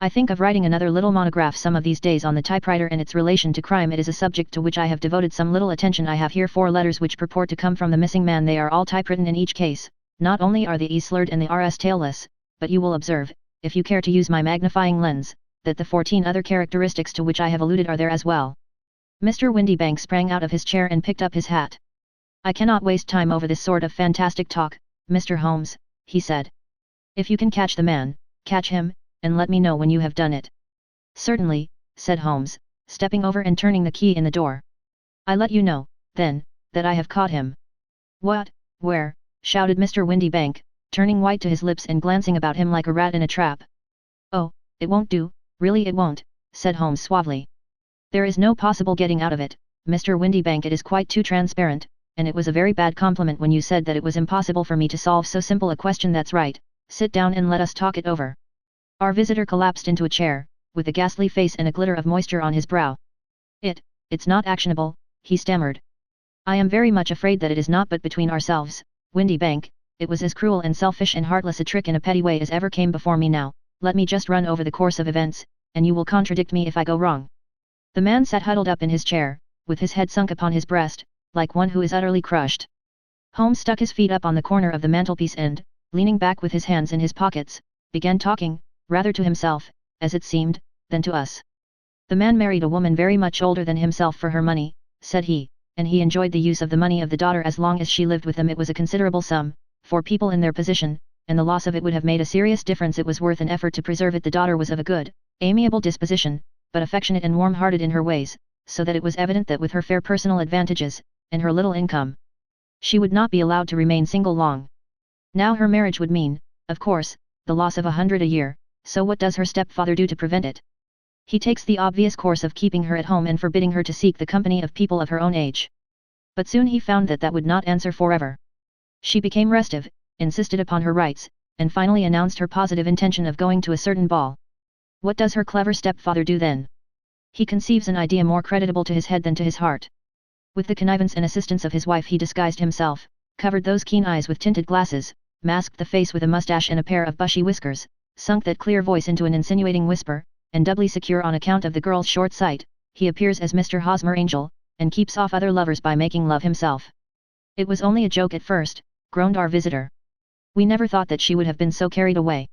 I think of writing another little monograph some of these days on the typewriter and its relation to crime. It is a subject to which I have devoted some little attention. I have here 4 letters which purport to come from the missing man. They are all typewritten in each case. Not only are the E's slurred and the R's tailless, but you will observe, if you care to use my magnifying lens, that the 14 other characteristics to which I have alluded are there as well. Mr. Windybank sprang out of his chair and picked up his hat. I cannot waste time over this sort of fantastic talk, Mr. Holmes, he said. If you can catch the man, catch him, and let me know when you have done it. Certainly, said Holmes, stepping over and turning the key in the door. I let you know, then, that I have caught him. What, where, shouted Mr. Windybank, turning white to his lips and glancing about him like a rat in a trap. Oh, it won't do, really it won't, said Holmes suavely. There is no possible getting out of it, Mr. Windybank. It is quite too transparent, and it was a very bad compliment when you said that it was impossible for me to solve so simple a question. That's right, sit down and let us talk it over. Our visitor collapsed into a chair, with a ghastly face and a glitter of moisture on his brow. It's not actionable, he stammered. I am very much afraid that it is not, but between ourselves, Windybank, it was as cruel and selfish and heartless a trick in a petty way as ever came before me. Now, let me just run over the course of events, and you will contradict me if I go wrong. The man sat huddled up in his chair, with his head sunk upon his breast, like one who is utterly crushed. Holmes stuck his feet up on the corner of the mantelpiece and, leaning back with his hands in his pockets, began talking, rather to himself, as it seemed, than to us. The man married a woman very much older than himself for her money, said he, and he enjoyed the use of the money of the daughter as long as she lived with him. It was a considerable sum, for people in their position, and the loss of it would have made a serious difference. It was worth an effort to preserve it. The daughter was of a good, amiable disposition, but affectionate and warm-hearted in her ways, so that it was evident that with her fair personal advantages, and her little income, she would not be allowed to remain single long. Now her marriage would mean, of course, the loss of 100 a year, so what does her stepfather do to prevent it? He takes the obvious course of keeping her at home and forbidding her to seek the company of people of her own age. But soon he found that that would not answer forever. She became restive, insisted upon her rights, and finally announced her positive intention of going to a certain ball. What does her clever stepfather do then? He conceives an idea more creditable to his head than to his heart. With the connivance and assistance of his wife he disguised himself, covered those keen eyes with tinted glasses, masked the face with a mustache and a pair of bushy whiskers, sunk that clear voice into an insinuating whisper, and doubly secure on account of the girl's short sight, he appears as Mr. Hosmer Angel, and keeps off other lovers by making love himself. It was only a joke at first, groaned our visitor. We never thought that she would have been so carried away.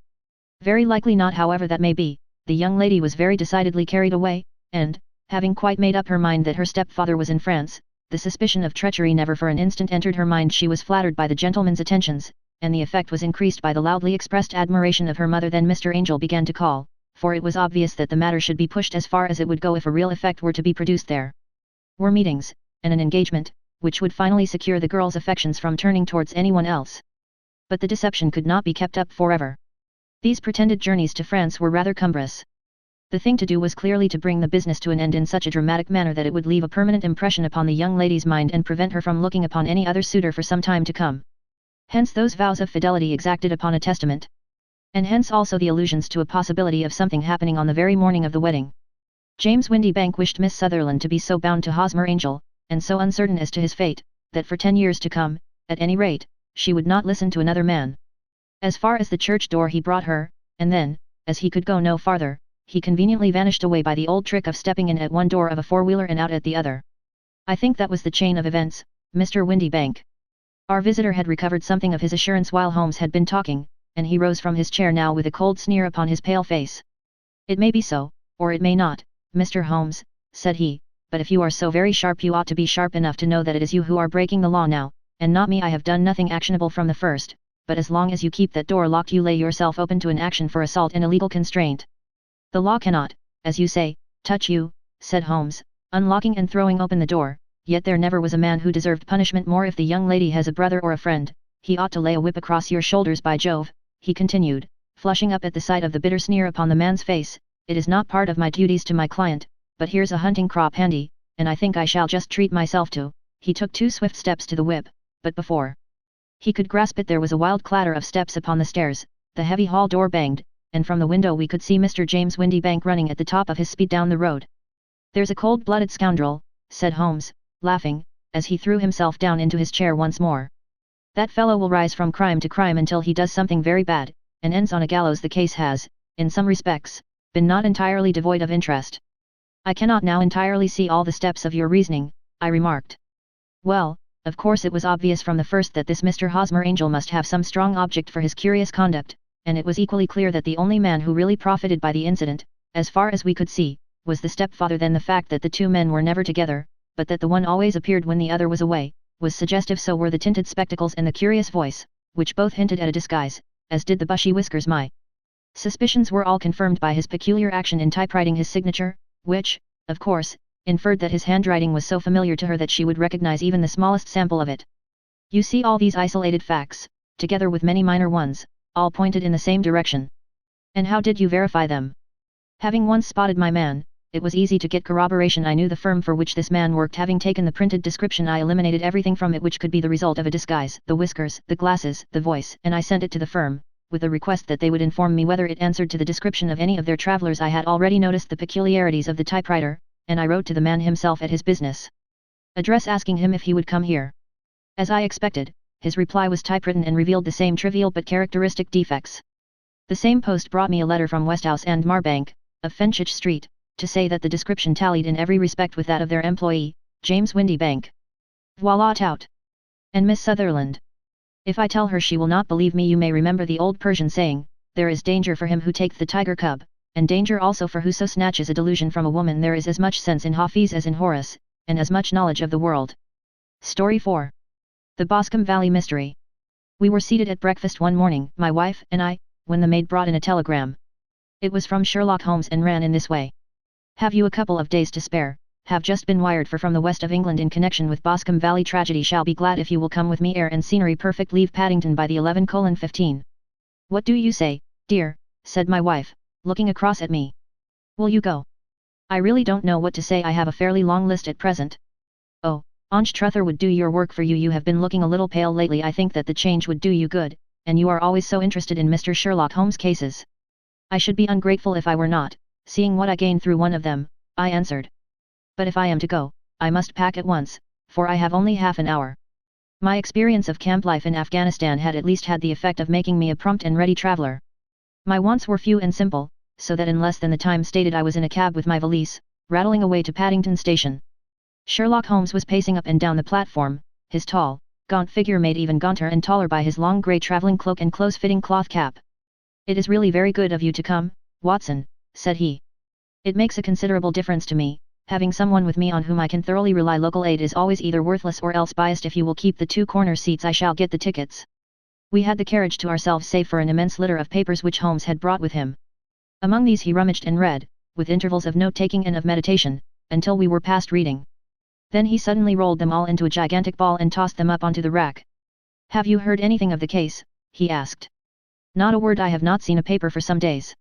Very likely not. However that may be, the young lady was very decidedly carried away, and, having quite made up her mind that her stepfather was in France, the suspicion of treachery never for an instant entered her mind. She was flattered by the gentleman's attentions, and the effect was increased by the loudly expressed admiration of her mother. Then Mr. Angel began to call, for it was obvious that the matter should be pushed as far as it would go if a real effect were to be produced. There were meetings, and an engagement, which would finally secure the girl's affections from turning towards anyone else. But the deception could not be kept up forever. These pretended journeys to France were rather cumbrous. The thing to do was clearly to bring the business to an end in such a dramatic manner that it would leave a permanent impression upon the young lady's mind and prevent her from looking upon any other suitor for some time to come. Hence those vows of fidelity exacted upon a testament. And hence also the allusions to a possibility of something happening on the very morning of the wedding. James Windybank wished Miss Sutherland to be so bound to Hosmer Angel, and so uncertain as to his fate, that for 10 years to come, at any rate, she would not listen to another man. As far as the church door he brought her, and then, as he could go no farther, he conveniently vanished away by the old trick of stepping in at one door of a four-wheeler and out at the other. I think that was the chain of events, Mr. Windybank. Our visitor had recovered something of his assurance while Holmes had been talking, and he rose from his chair now with a cold sneer upon his pale face. It may be so, or it may not, Mr. Holmes, said he, but if you are so very sharp you ought to be sharp enough to know that it is you who are breaking the law now, and not me. I have done nothing actionable from the first, but as long as you keep that door locked you lay yourself open to an action for assault and illegal constraint. The law cannot, as you say, touch you, said Holmes, unlocking and throwing open the door, yet there never was a man who deserved punishment more. If the young lady has a brother or a friend, he ought to lay a whip across your shoulders. By Jove, he continued, flushing up at the sight of the bitter sneer upon the man's face, "it is not part of my duties to my client, but here's a hunting crop handy, and I think I shall just treat myself to." He took 2 swift steps to the whip, but before he could grasp it there was a wild clatter of steps upon the stairs, the heavy hall door banged, and from the window we could see Mr. James Windybank running at the top of his speed down the road. "There's a cold-blooded scoundrel," said Holmes, laughing, as he threw himself down into his chair once more. "That fellow will rise from crime to crime until he does something very bad, and ends on a gallows. The case has, in some respects, been not entirely devoid of interest." "I cannot now entirely see all the steps of your reasoning," I remarked. "Well, of course it was obvious from the first that this Mr. Hosmer Angel must have some strong object for his curious conduct, and it was equally clear that the only man who really profited by the incident, as far as we could see, was the stepfather. Then the fact that the 2 men were never together, but that the one always appeared when the other was away, was suggestive. So were the tinted spectacles and the curious voice, which both hinted at a disguise, as did the bushy whiskers. My suspicions were all confirmed by his peculiar action in typewriting his signature, which, of course, inferred that his handwriting was so familiar to her that she would recognize even the smallest sample of it. You see, all these isolated facts, together with many minor ones, all pointed in the same direction. And how did you verify them? Having once spotted my man, it was easy to get corroboration. I knew the firm for which this man worked. Having taken the printed description, I eliminated everything from it which could be the result of a disguise, the whiskers, the glasses, the voice, and I sent it to the firm, with a request that they would inform me whether it answered to the description of any of their travelers. I had already noticed the peculiarities of the typewriter, and I wrote to the man himself at his business address asking him if he would come here. As I expected, his reply was typewritten and revealed the same trivial but characteristic defects. The same post brought me a letter from Westhouse and Marbank, of Fenchurch Street, to say that the description tallied in every respect with that of their employee, James Windybank. Voila, tout! And Miss Sutherland. If I tell her, she will not believe me. You may remember the old Persian saying, there is danger for him who takes the tiger cub, and danger also for whoso snatches a delusion from a woman. There is as much sense in Hafiz as in Horace, and as much knowledge of the world. Story 4. The Boscombe Valley Mystery. We were seated at breakfast one morning, my wife and I, when the maid brought in a telegram. It was from Sherlock Holmes and ran in this way. Have you a couple of days to spare? Have just been wired for from the west of England in connection with Boscombe Valley tragedy. Shall be glad if you will come with me. Air and scenery perfect. Leave Paddington by the 11:15. What do you say, dear? Said my wife, looking across at me. Will you go? I really don't know what to say. I have a fairly long list at present. Oh, Ange Truther would do your work for you. You have been looking a little pale lately. I think that the change would do you good, and you are always so interested in Mr. Sherlock Holmes cases. I should be ungrateful if I were not, seeing what I gained through one of them, I answered. But if I am to go, I must pack at once, for I have only half an hour. My experience of camp life in Afghanistan had at least had the effect of making me a prompt and ready traveler. My wants were few and simple, so that in less than the time stated I was in a cab with my valise, rattling away to Paddington Station. Sherlock Holmes was pacing up and down the platform, his tall, gaunt figure made even gaunter and taller by his long grey travelling cloak and close-fitting cloth cap. It is really very good of you to come, Watson, said he. It makes a considerable difference to me. Having someone with me on whom I can thoroughly rely. Local aid is always either worthless or else biased. If you will keep the 2 corner seats, I shall get the tickets. We had the carriage to ourselves save for an immense litter of papers which Holmes had brought with him. Among these he rummaged and read, with intervals of note-taking and of meditation, until we were past reading. Then he suddenly rolled them all into a gigantic ball and tossed them up onto the rack. Have you heard anything of the case? He asked. Not a word. I have not seen a paper for some days.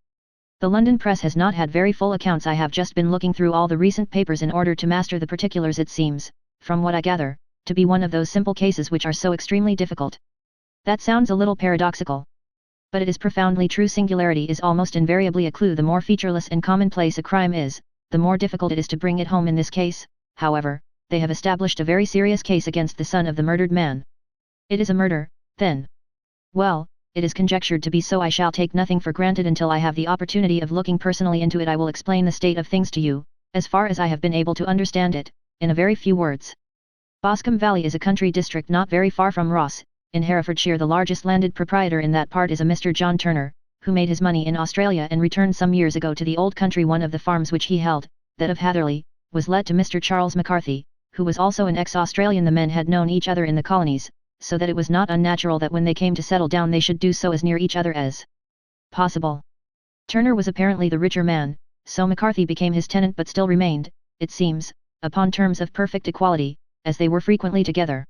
The London press has not had very full accounts. I have just been looking through all the recent papers in order to master the particulars. It seems, from what I gather, to be one of those simple cases which are so extremely difficult. That sounds a little paradoxical. But it is profoundly true. Singularity is almost invariably a clue. The more featureless and commonplace a crime is, the more difficult it is to bring it home. In this case, however, they have established a very serious case against the son of the murdered man. It is a murder, then? Well, it is conjectured to be so. I shall take nothing for granted until I have the opportunity of looking personally into it. I will explain the state of things to you, as far as I have been able to understand it, in a very few words. Boscombe Valley is a country district not very far from Ross, in Herefordshire. The largest landed proprietor in that part is a Mr. John Turner, who made his money in Australia and returned some years ago to the old country. One of the farms which he held, that of Hatherley, was let to Mr. Charles McCarthy, who was also an ex-Australian. The men had known each other in the colonies, so that it was not unnatural that when they came to settle down they should do so as near each other as possible. Turner was apparently the richer man, so McCarthy became his tenant, but still remained, it seems, upon terms of perfect equality, as they were frequently together.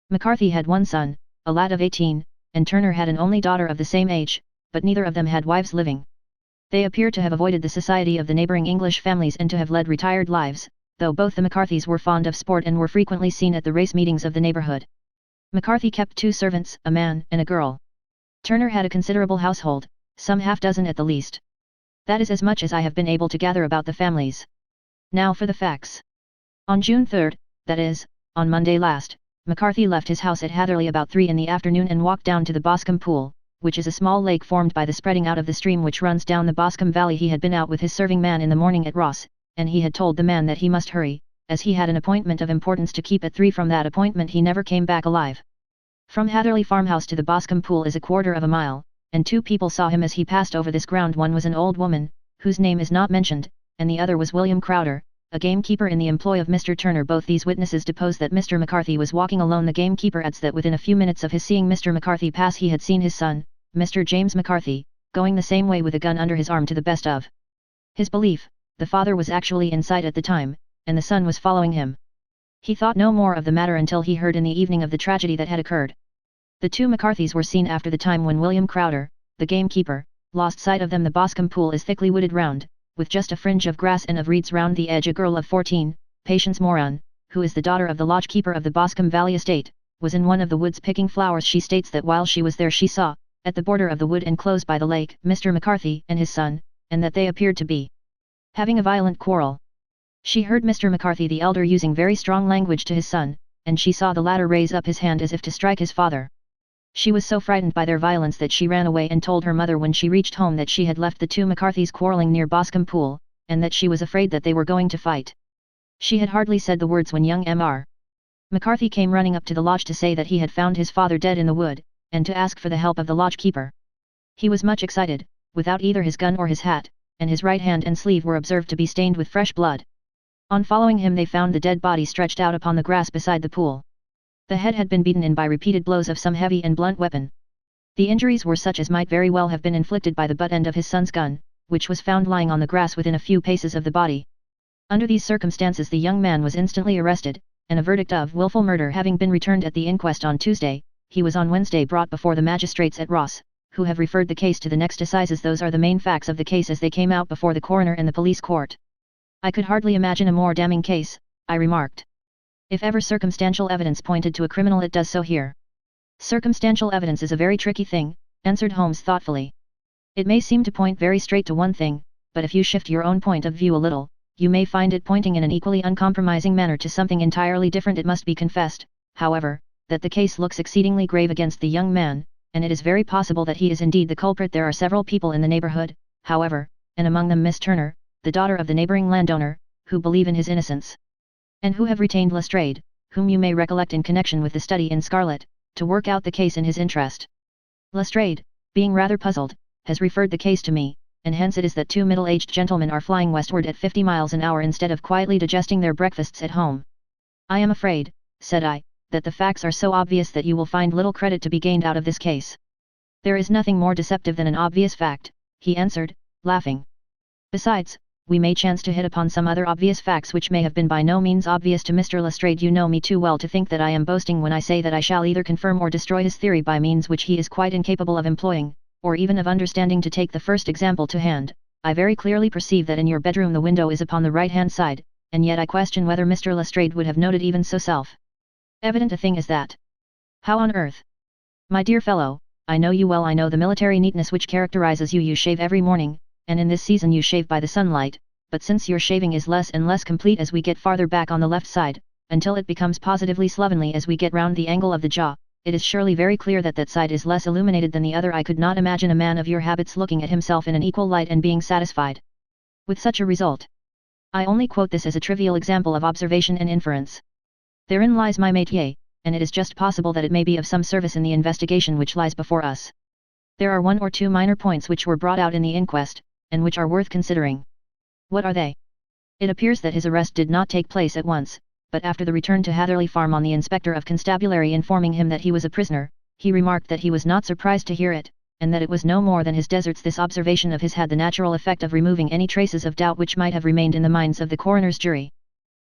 McCarthy had one son, a lad of 18, and Turner had an only daughter of the same age, but neither of them had wives living. They appear to have avoided the society of the neighbouring English families and to have led retired lives, though both the McCarthys were fond of sport and were frequently seen at the race meetings of the neighbourhood. McCarthy kept 2 servants, a man and a girl. Turner had a considerable household, some half-dozen at the least. That is as much as I have been able to gather about the families. Now for the facts. On June 3, that is, on Monday last, McCarthy left his house at Hatherley about 3 in the afternoon and walked down to the Boscombe Pool, which is a small lake formed by the spreading out of the stream which runs down the Boscombe Valley. He had been out with his serving man in the morning at Ross, and he had told the man that he must hurry, as he had an appointment of importance to keep at 3. From that appointment he never came back alive. From Hatherley farmhouse to the Boscombe Pool is a quarter of a mile, and 2 people saw him as he passed over this ground. One was an old woman, whose name is not mentioned, and the other was William Crowder, a gamekeeper in the employ of Mr. Turner. Both these witnesses depose that Mr. McCarthy was walking alone. The gamekeeper adds that within a few minutes of his seeing Mr. McCarthy pass he had seen his son, Mr. James McCarthy, going the same way with a gun under his arm. To the best of his belief, the father was actually in sight at the time, and the son was following him. He thought no more of the matter until he heard in the evening of the tragedy that had occurred. The 2 McCarthys were seen after the time when William Crowder, the gamekeeper, lost sight of them. The Boscombe Pool is thickly wooded round, with just a fringe of grass and of reeds round the edge. A girl of 14, Patience Moran, who is the daughter of the lodge-keeper of the Boscombe Valley estate, was in one of the woods picking flowers. She states that while she was there she saw, at the border of the wood and close by the lake, Mr. McCarthy and his son, and that they appeared to be having a violent quarrel. She heard Mr. McCarthy the elder using very strong language to his son, and she saw the latter raise up his hand as if to strike his father. She was so frightened by their violence that she ran away and told her mother when she reached home that she had left the 2 McCarthys quarrelling near Boscombe Pool, and that she was afraid that they were going to fight. She had hardly said the words when young Mr. McCarthy came running up to the lodge to say that he had found his father dead in the wood, and to ask for the help of the lodge-keeper. He was much excited, without either his gun or his hat, and his right hand and sleeve were observed to be stained with fresh blood. On following him they found the dead body stretched out upon the grass beside the pool. The head had been beaten in by repeated blows of some heavy and blunt weapon. The injuries were such as might very well have been inflicted by the butt end of his son's gun, which was found lying on the grass within a few paces of the body. Under these circumstances the young man was instantly arrested, and a verdict of wilful murder having been returned at the inquest on Tuesday, he was on Wednesday brought before the magistrates at Ross, who have referred the case to the next assizes. Those are the main facts of the case as they came out before the coroner and the police court. I could hardly imagine a more damning case, I remarked. If ever circumstantial evidence pointed to a criminal it does so here. Circumstantial evidence is a very tricky thing, answered Holmes thoughtfully. It may seem to point very straight to one thing, but if you shift your own point of view a little, you may find it pointing in an equally uncompromising manner to something entirely different. It must be confessed, however, that the case looks exceedingly grave against the young man, and it is very possible that he is indeed the culprit. There are several people in the neighborhood, however, and among them Miss Turner, the daughter of the neighboring landowner, who believe in his innocence, and who have retained Lestrade, whom you may recollect in connection with the study in Scarlet, to work out the case in his interest. Lestrade, being rather puzzled, has referred the case to me, and hence it is that 2 middle-aged gentlemen are flying westward at 50 miles an hour instead of quietly digesting their breakfasts at home. I am afraid, said I, that the facts are so obvious that you will find little credit to be gained out of this case. There is nothing more deceptive than an obvious fact, he answered, laughing. Besides, we may chance to hit upon some other obvious facts which may have been by no means obvious to Mr. Lestrade. You know me too well to think that I am boasting when I say that I shall either confirm or destroy his theory by means which he is quite incapable of employing, or even of understanding. To take the first example to hand, I very clearly perceive that in your bedroom the window is upon the right-hand side, and yet I question whether Mr. Lestrade would have noted even so self-evident a thing as that. How on earth? My dear fellow, I know you well. I know the military neatness which characterizes you. You shave every morning, and in this season you shave by the sunlight, but since your shaving is less and less complete as we get farther back on the left side, until it becomes positively slovenly as we get round the angle of the jaw, it is surely very clear that that side is less illuminated than the other. I could not imagine a man of your habits looking at himself in an equal light and being satisfied with such a result. I only quote this as a trivial example of observation and inference. Therein lies my métier, and it is just possible that it may be of some service in the investigation which lies before us. There are 1 or 2 minor points which were brought out in the inquest, and which are worth considering. What are they? It appears that his arrest did not take place at once, but after the return to Hatherley Farm on the inspector of constabulary informing him that he was a prisoner, he remarked that he was not surprised to hear it, and that it was no more than his deserts. This observation of his had the natural effect of removing any traces of doubt which might have remained in the minds of the coroner's jury.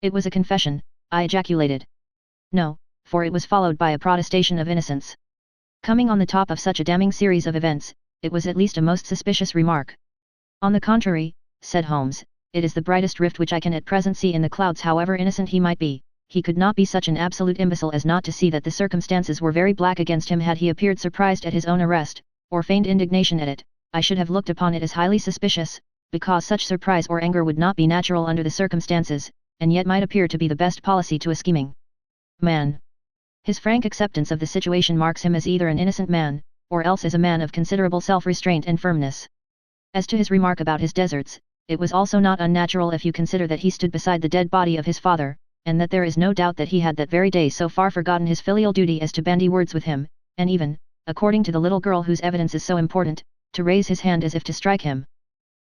It was a confession, I ejaculated. No, for it was followed by a protestation of innocence. Coming on the top of such a damning series of events, it was at least a most suspicious remark. On the contrary, said Holmes, it is the brightest rift which I can at present see in the clouds. However innocent he might be, he could not be such an absolute imbecile as not to see that the circumstances were very black against him. Had he appeared surprised at his own arrest, or feigned indignation at it, I should have looked upon it as highly suspicious, because such surprise or anger would not be natural under the circumstances, and yet might appear to be the best policy to a scheming man. His frank acceptance of the situation marks him as either an innocent man, or else as a man of considerable self-restraint and firmness. As to his remark about his deserts, it was also not unnatural if you consider that he stood beside the dead body of his father, and that there is no doubt that he had that very day so far forgotten his filial duty as to bandy words with him, and even, according to the little girl whose evidence is so important, to raise his hand as if to strike him.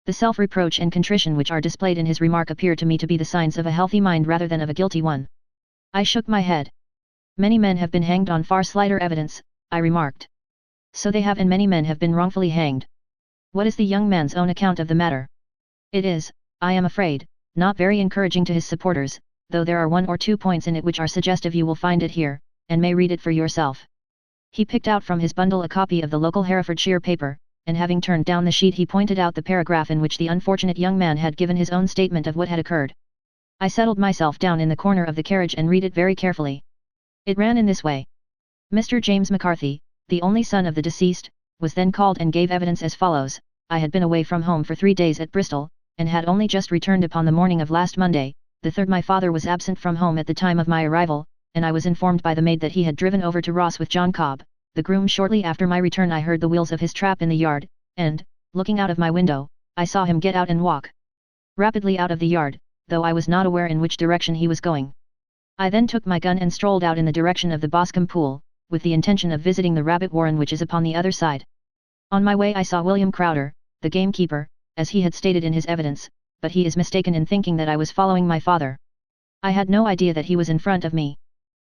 The self-reproach and contrition which are displayed in his remark appear to me to be the signs of a healthy mind rather than of a guilty one. I shook my head. Many men have been hanged on far slighter evidence, I remarked. So they have, and many men have been wrongfully hanged. What is the young man's own account of the matter? It is, I am afraid, not very encouraging to his supporters, though there are 1 or 2 points in it which are suggestive. You will find it here, and may read it for yourself. He picked out from his bundle a copy of the local Herefordshire paper, and having turned down the sheet he pointed out the paragraph in which the unfortunate young man had given his own statement of what had occurred. I settled myself down in the corner of the carriage and read it very carefully. It ran in this way. Mr. James McCarthy, the only son of the deceased, was then called and gave evidence as follows. I had been away from home for 3 days at Bristol, and had only just returned upon the morning of last Monday, the 3rd. My father was absent from home at the time of my arrival, and I was informed by the maid that he had driven over to Ross with John Cobb, the groom. Shortly after my return I heard the wheels of his trap in the yard, and, looking out of my window, I saw him get out and walk rapidly out of the yard, though I was not aware in which direction he was going. I then took my gun and strolled out in the direction of the Boscombe Pool, with the intention of visiting the rabbit warren which is upon the other side. On my way I saw William Crowder, the gamekeeper, as he had stated in his evidence, but he is mistaken in thinking that I was following my father. I had no idea that he was in front of me.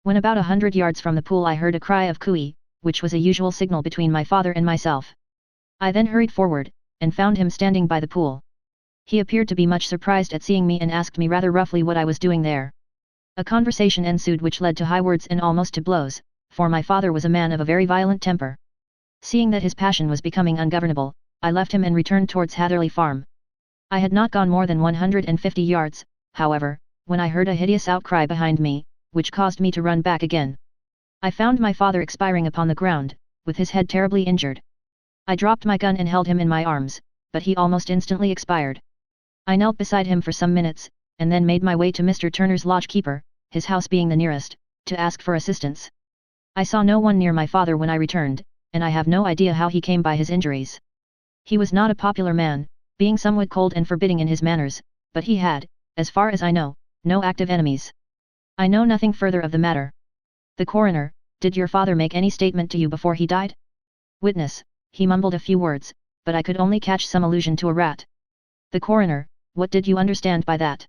When about 100 yards from the pool I heard a cry of cooey, which was a usual signal between my father and myself. I then hurried forward, and found him standing by the pool. He appeared to be much surprised at seeing me and asked me rather roughly what I was doing there. A conversation ensued which led to high words and almost to blows, for my father was a man of a very violent temper. Seeing that his passion was becoming ungovernable, I left him and returned towards Hatherley Farm. I had not gone more than 150 yards, however, when I heard a hideous outcry behind me, which caused me to run back again. I found my father expiring upon the ground, with his head terribly injured. I dropped my gun and held him in my arms, but he almost instantly expired. I knelt beside him for some minutes, and then made my way to Mr. Turner's lodge-keeper, his house being the nearest, to ask for assistance. I saw no one near my father when I returned, and I have no idea how he came by his injuries. He was not a popular man, being somewhat cold and forbidding in his manners, but he had, as far as I know, no active enemies. I know nothing further of the matter. The coroner: did your father make any statement to you before he died? Witness: he mumbled a few words, but I could only catch some allusion to a rat. The coroner: what did you understand by that?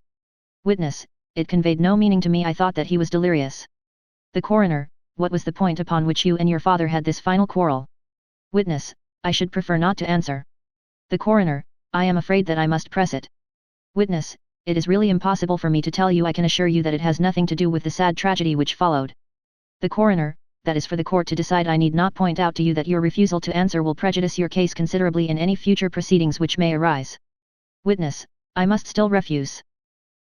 Witness: it conveyed no meaning to me. I thought that he was delirious. The coroner: what was the point upon which you and your father had this final quarrel? Witness: I should prefer not to answer. The coroner: I am afraid that I must press it. Witness: it is really impossible for me to tell you. I can assure you that it has nothing to do with the sad tragedy which followed. The coroner: that is for the court to decide. I need not point out to you that your refusal to answer will prejudice your case considerably in any future proceedings which may arise. Witness: I must still refuse.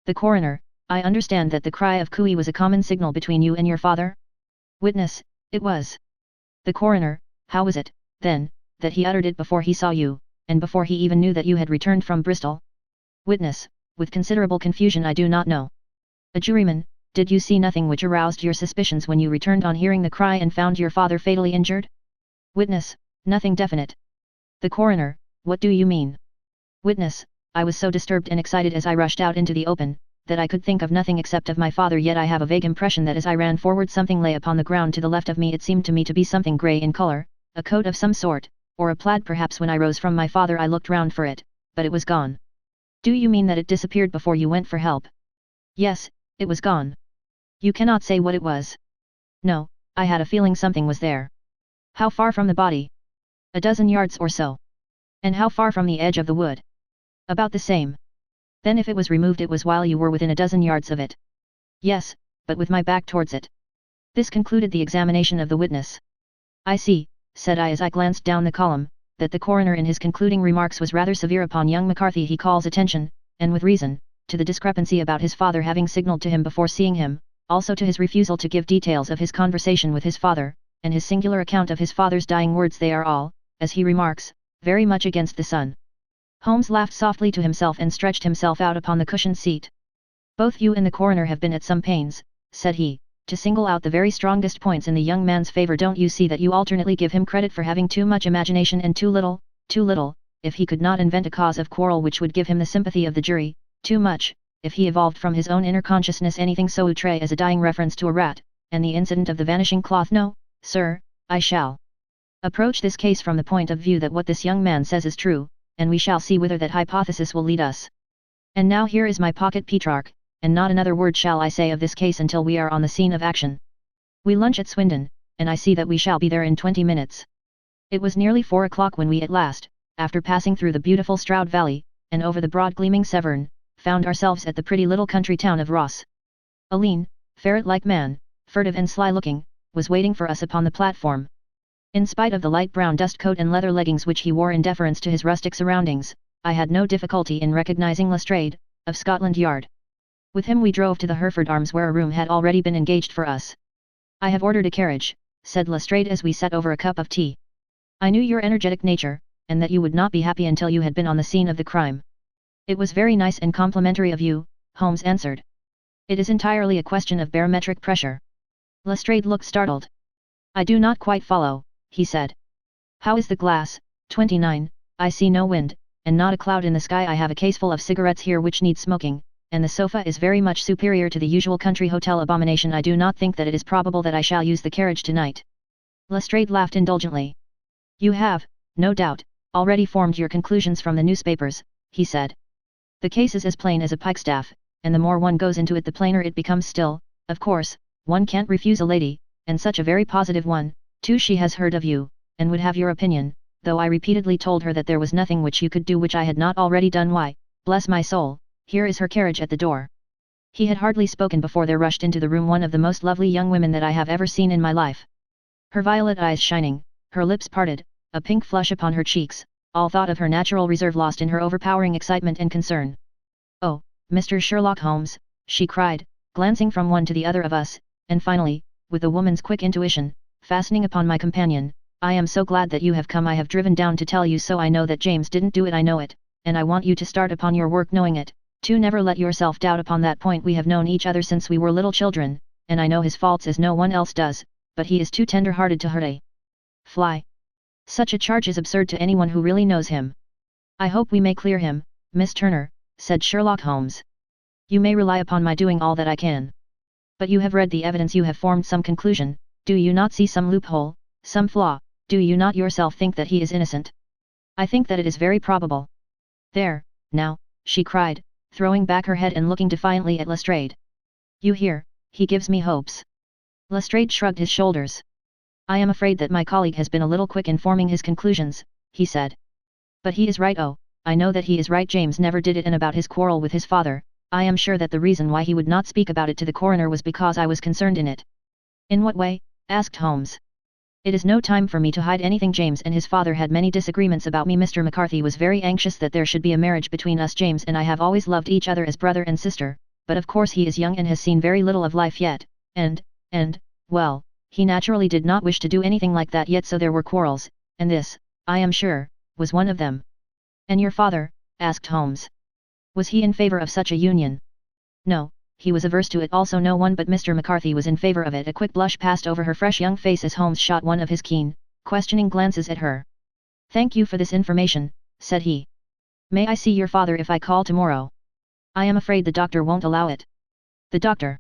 The coroner: I understand that the cry of cooey was a common signal between you and your father? Witness: it was. The coroner: how was it, then, that he uttered it before he saw you, and before he even knew that you had returned from Bristol? Witness: with considerable confusion. I do not know. A juryman: did you see nothing which aroused your suspicions when you returned on hearing the cry and found your father fatally injured? Witness: nothing definite. The coroner: what do you mean? Witness: I was so disturbed and excited as I rushed out into the open, that I could think of nothing except of my father. Yet I have a vague impression that as I ran forward something lay upon the ground to the left of me. It seemed to me to be something grey in colour, a coat of some sort, or a plaid perhaps. When I rose from my father I looked round for it, but it was gone. Do you mean that it disappeared before you went for help? Yes, it was gone. You cannot say what it was? No, I had a feeling something was there. How far from the body? A dozen yards or so. And how far from the edge of the wood? About the same. Then if it was removed it was while you were within a dozen yards of it? Yes, but with my back towards it. This concluded the examination of the witness. I see, said I as I glanced down the column, that the coroner in his concluding remarks was rather severe upon young McCarthy. He calls attention, and with reason, to the discrepancy about his father having signalled to him before seeing him, also to his refusal to give details of his conversation with his father, and his singular account of his father's dying words. They are all, as he remarks, very much against the son. Holmes laughed softly to himself and stretched himself out upon the cushioned seat. Both you and the coroner have been at some pains, said he, to single out the very strongest points in the young man's favor. Don't you see that you alternately give him credit for having too much imagination and too little, if he could not invent a cause of quarrel which would give him the sympathy of the jury, too much, if he evolved from his own inner consciousness anything so outre as a dying reference to a rat, and the incident of the vanishing cloth? No, sir, I shall approach this case from the point of view that what this young man says is true, and we shall see whither that hypothesis will lead us. And now here is my pocket Petrarch, and not another word shall I say of this case until we are on the scene of action. We lunch at Swindon, and I see that we shall be there in 20 minutes. It was nearly 4 o'clock when we at last, after passing through the beautiful Stroud Valley, and over the broad gleaming Severn, found ourselves at the pretty little country town of Ross. A lean, ferret-like man, furtive and sly-looking, was waiting for us upon the platform. In spite of the light brown dust coat and leather leggings which he wore in deference to his rustic surroundings, I had no difficulty in recognizing Lestrade, of Scotland Yard. With him we drove to the Hereford Arms, where a room had already been engaged for us. I have ordered a carriage, said Lestrade as we sat over a cup of tea. I knew your energetic nature, and that you would not be happy until you had been on the scene of the crime. It was very nice and complimentary of you, Holmes answered. It is entirely a question of barometric pressure. Lestrade looked startled. I do not quite follow, he said. How is the glass? 29, I see no wind, and not a cloud in the sky. I have a caseful of cigarettes here which need smoking, and the sofa is very much superior to the usual country hotel abomination. I do not think that it is probable that I shall use the carriage tonight. Lestrade laughed indulgently. You have, no doubt, already formed your conclusions from the newspapers, he said. The case is as plain as a pikestaff, and the more one goes into it the plainer it becomes still. Of course, one can't refuse a lady, and such a very positive one, too. She has heard of you, and would have your opinion, though I repeatedly told her that there was nothing which you could do which I had not already done. Why, bless my soul, here is her carriage at the door. He had hardly spoken before there rushed into the room one of the most lovely young women that I have ever seen in my life. Her violet eyes shining, her lips parted, a pink flush upon her cheeks, all thought of her natural reserve lost in her overpowering excitement and concern. Oh, Mr. Sherlock Holmes, she cried, glancing from one to the other of us, and finally, with a woman's quick intuition, fastening upon my companion, I am so glad that you have come. I have driven down to tell you so. I know that James didn't do it, I know it, and I want you to start upon your work knowing it. To never let yourself doubt upon that point. We have known each other since we were little children, and I know his faults as no one else does, but he is too tender-hearted to hurt a fly. Such a charge is absurd to anyone who really knows him. I hope we may clear him, Miss Turner, said Sherlock Holmes. You may rely upon my doing all that I can. But you have read the evidence, you have formed some conclusion. Do you not see some loophole, some flaw? Do you not yourself think that he is innocent? I think that it is very probable. There, now, she cried, throwing back her head and looking defiantly at Lestrade. You hear, he gives me hopes. Lestrade shrugged his shoulders. I am afraid that my colleague has been a little quick in forming his conclusions, he said. But he is right. Oh, I know that he is right. James never did it, and about his quarrel with his father, I am sure that the reason why he would not speak about it to the coroner was because I was concerned in it. In what way? Asked Holmes. It is no time for me to hide anything. James and his father had many disagreements about me. Mr. McCarthy was very anxious that there should be a marriage between us. James and I have always loved each other as brother and sister, but of course he is young and has seen very little of life yet, and, well, he naturally did not wish to do anything like that yet, so there were quarrels, and this, I am sure, was one of them. And your father? Asked Holmes. Was he in favor of such a union? No, he was averse to it. Also no one but Mr. McCarthy was in favor of it. A quick blush passed over her fresh young face as Holmes shot one of his keen, questioning glances at her. Thank you for this information, said he. May I see your father if I call tomorrow? I am afraid the doctor won't allow it. The doctor?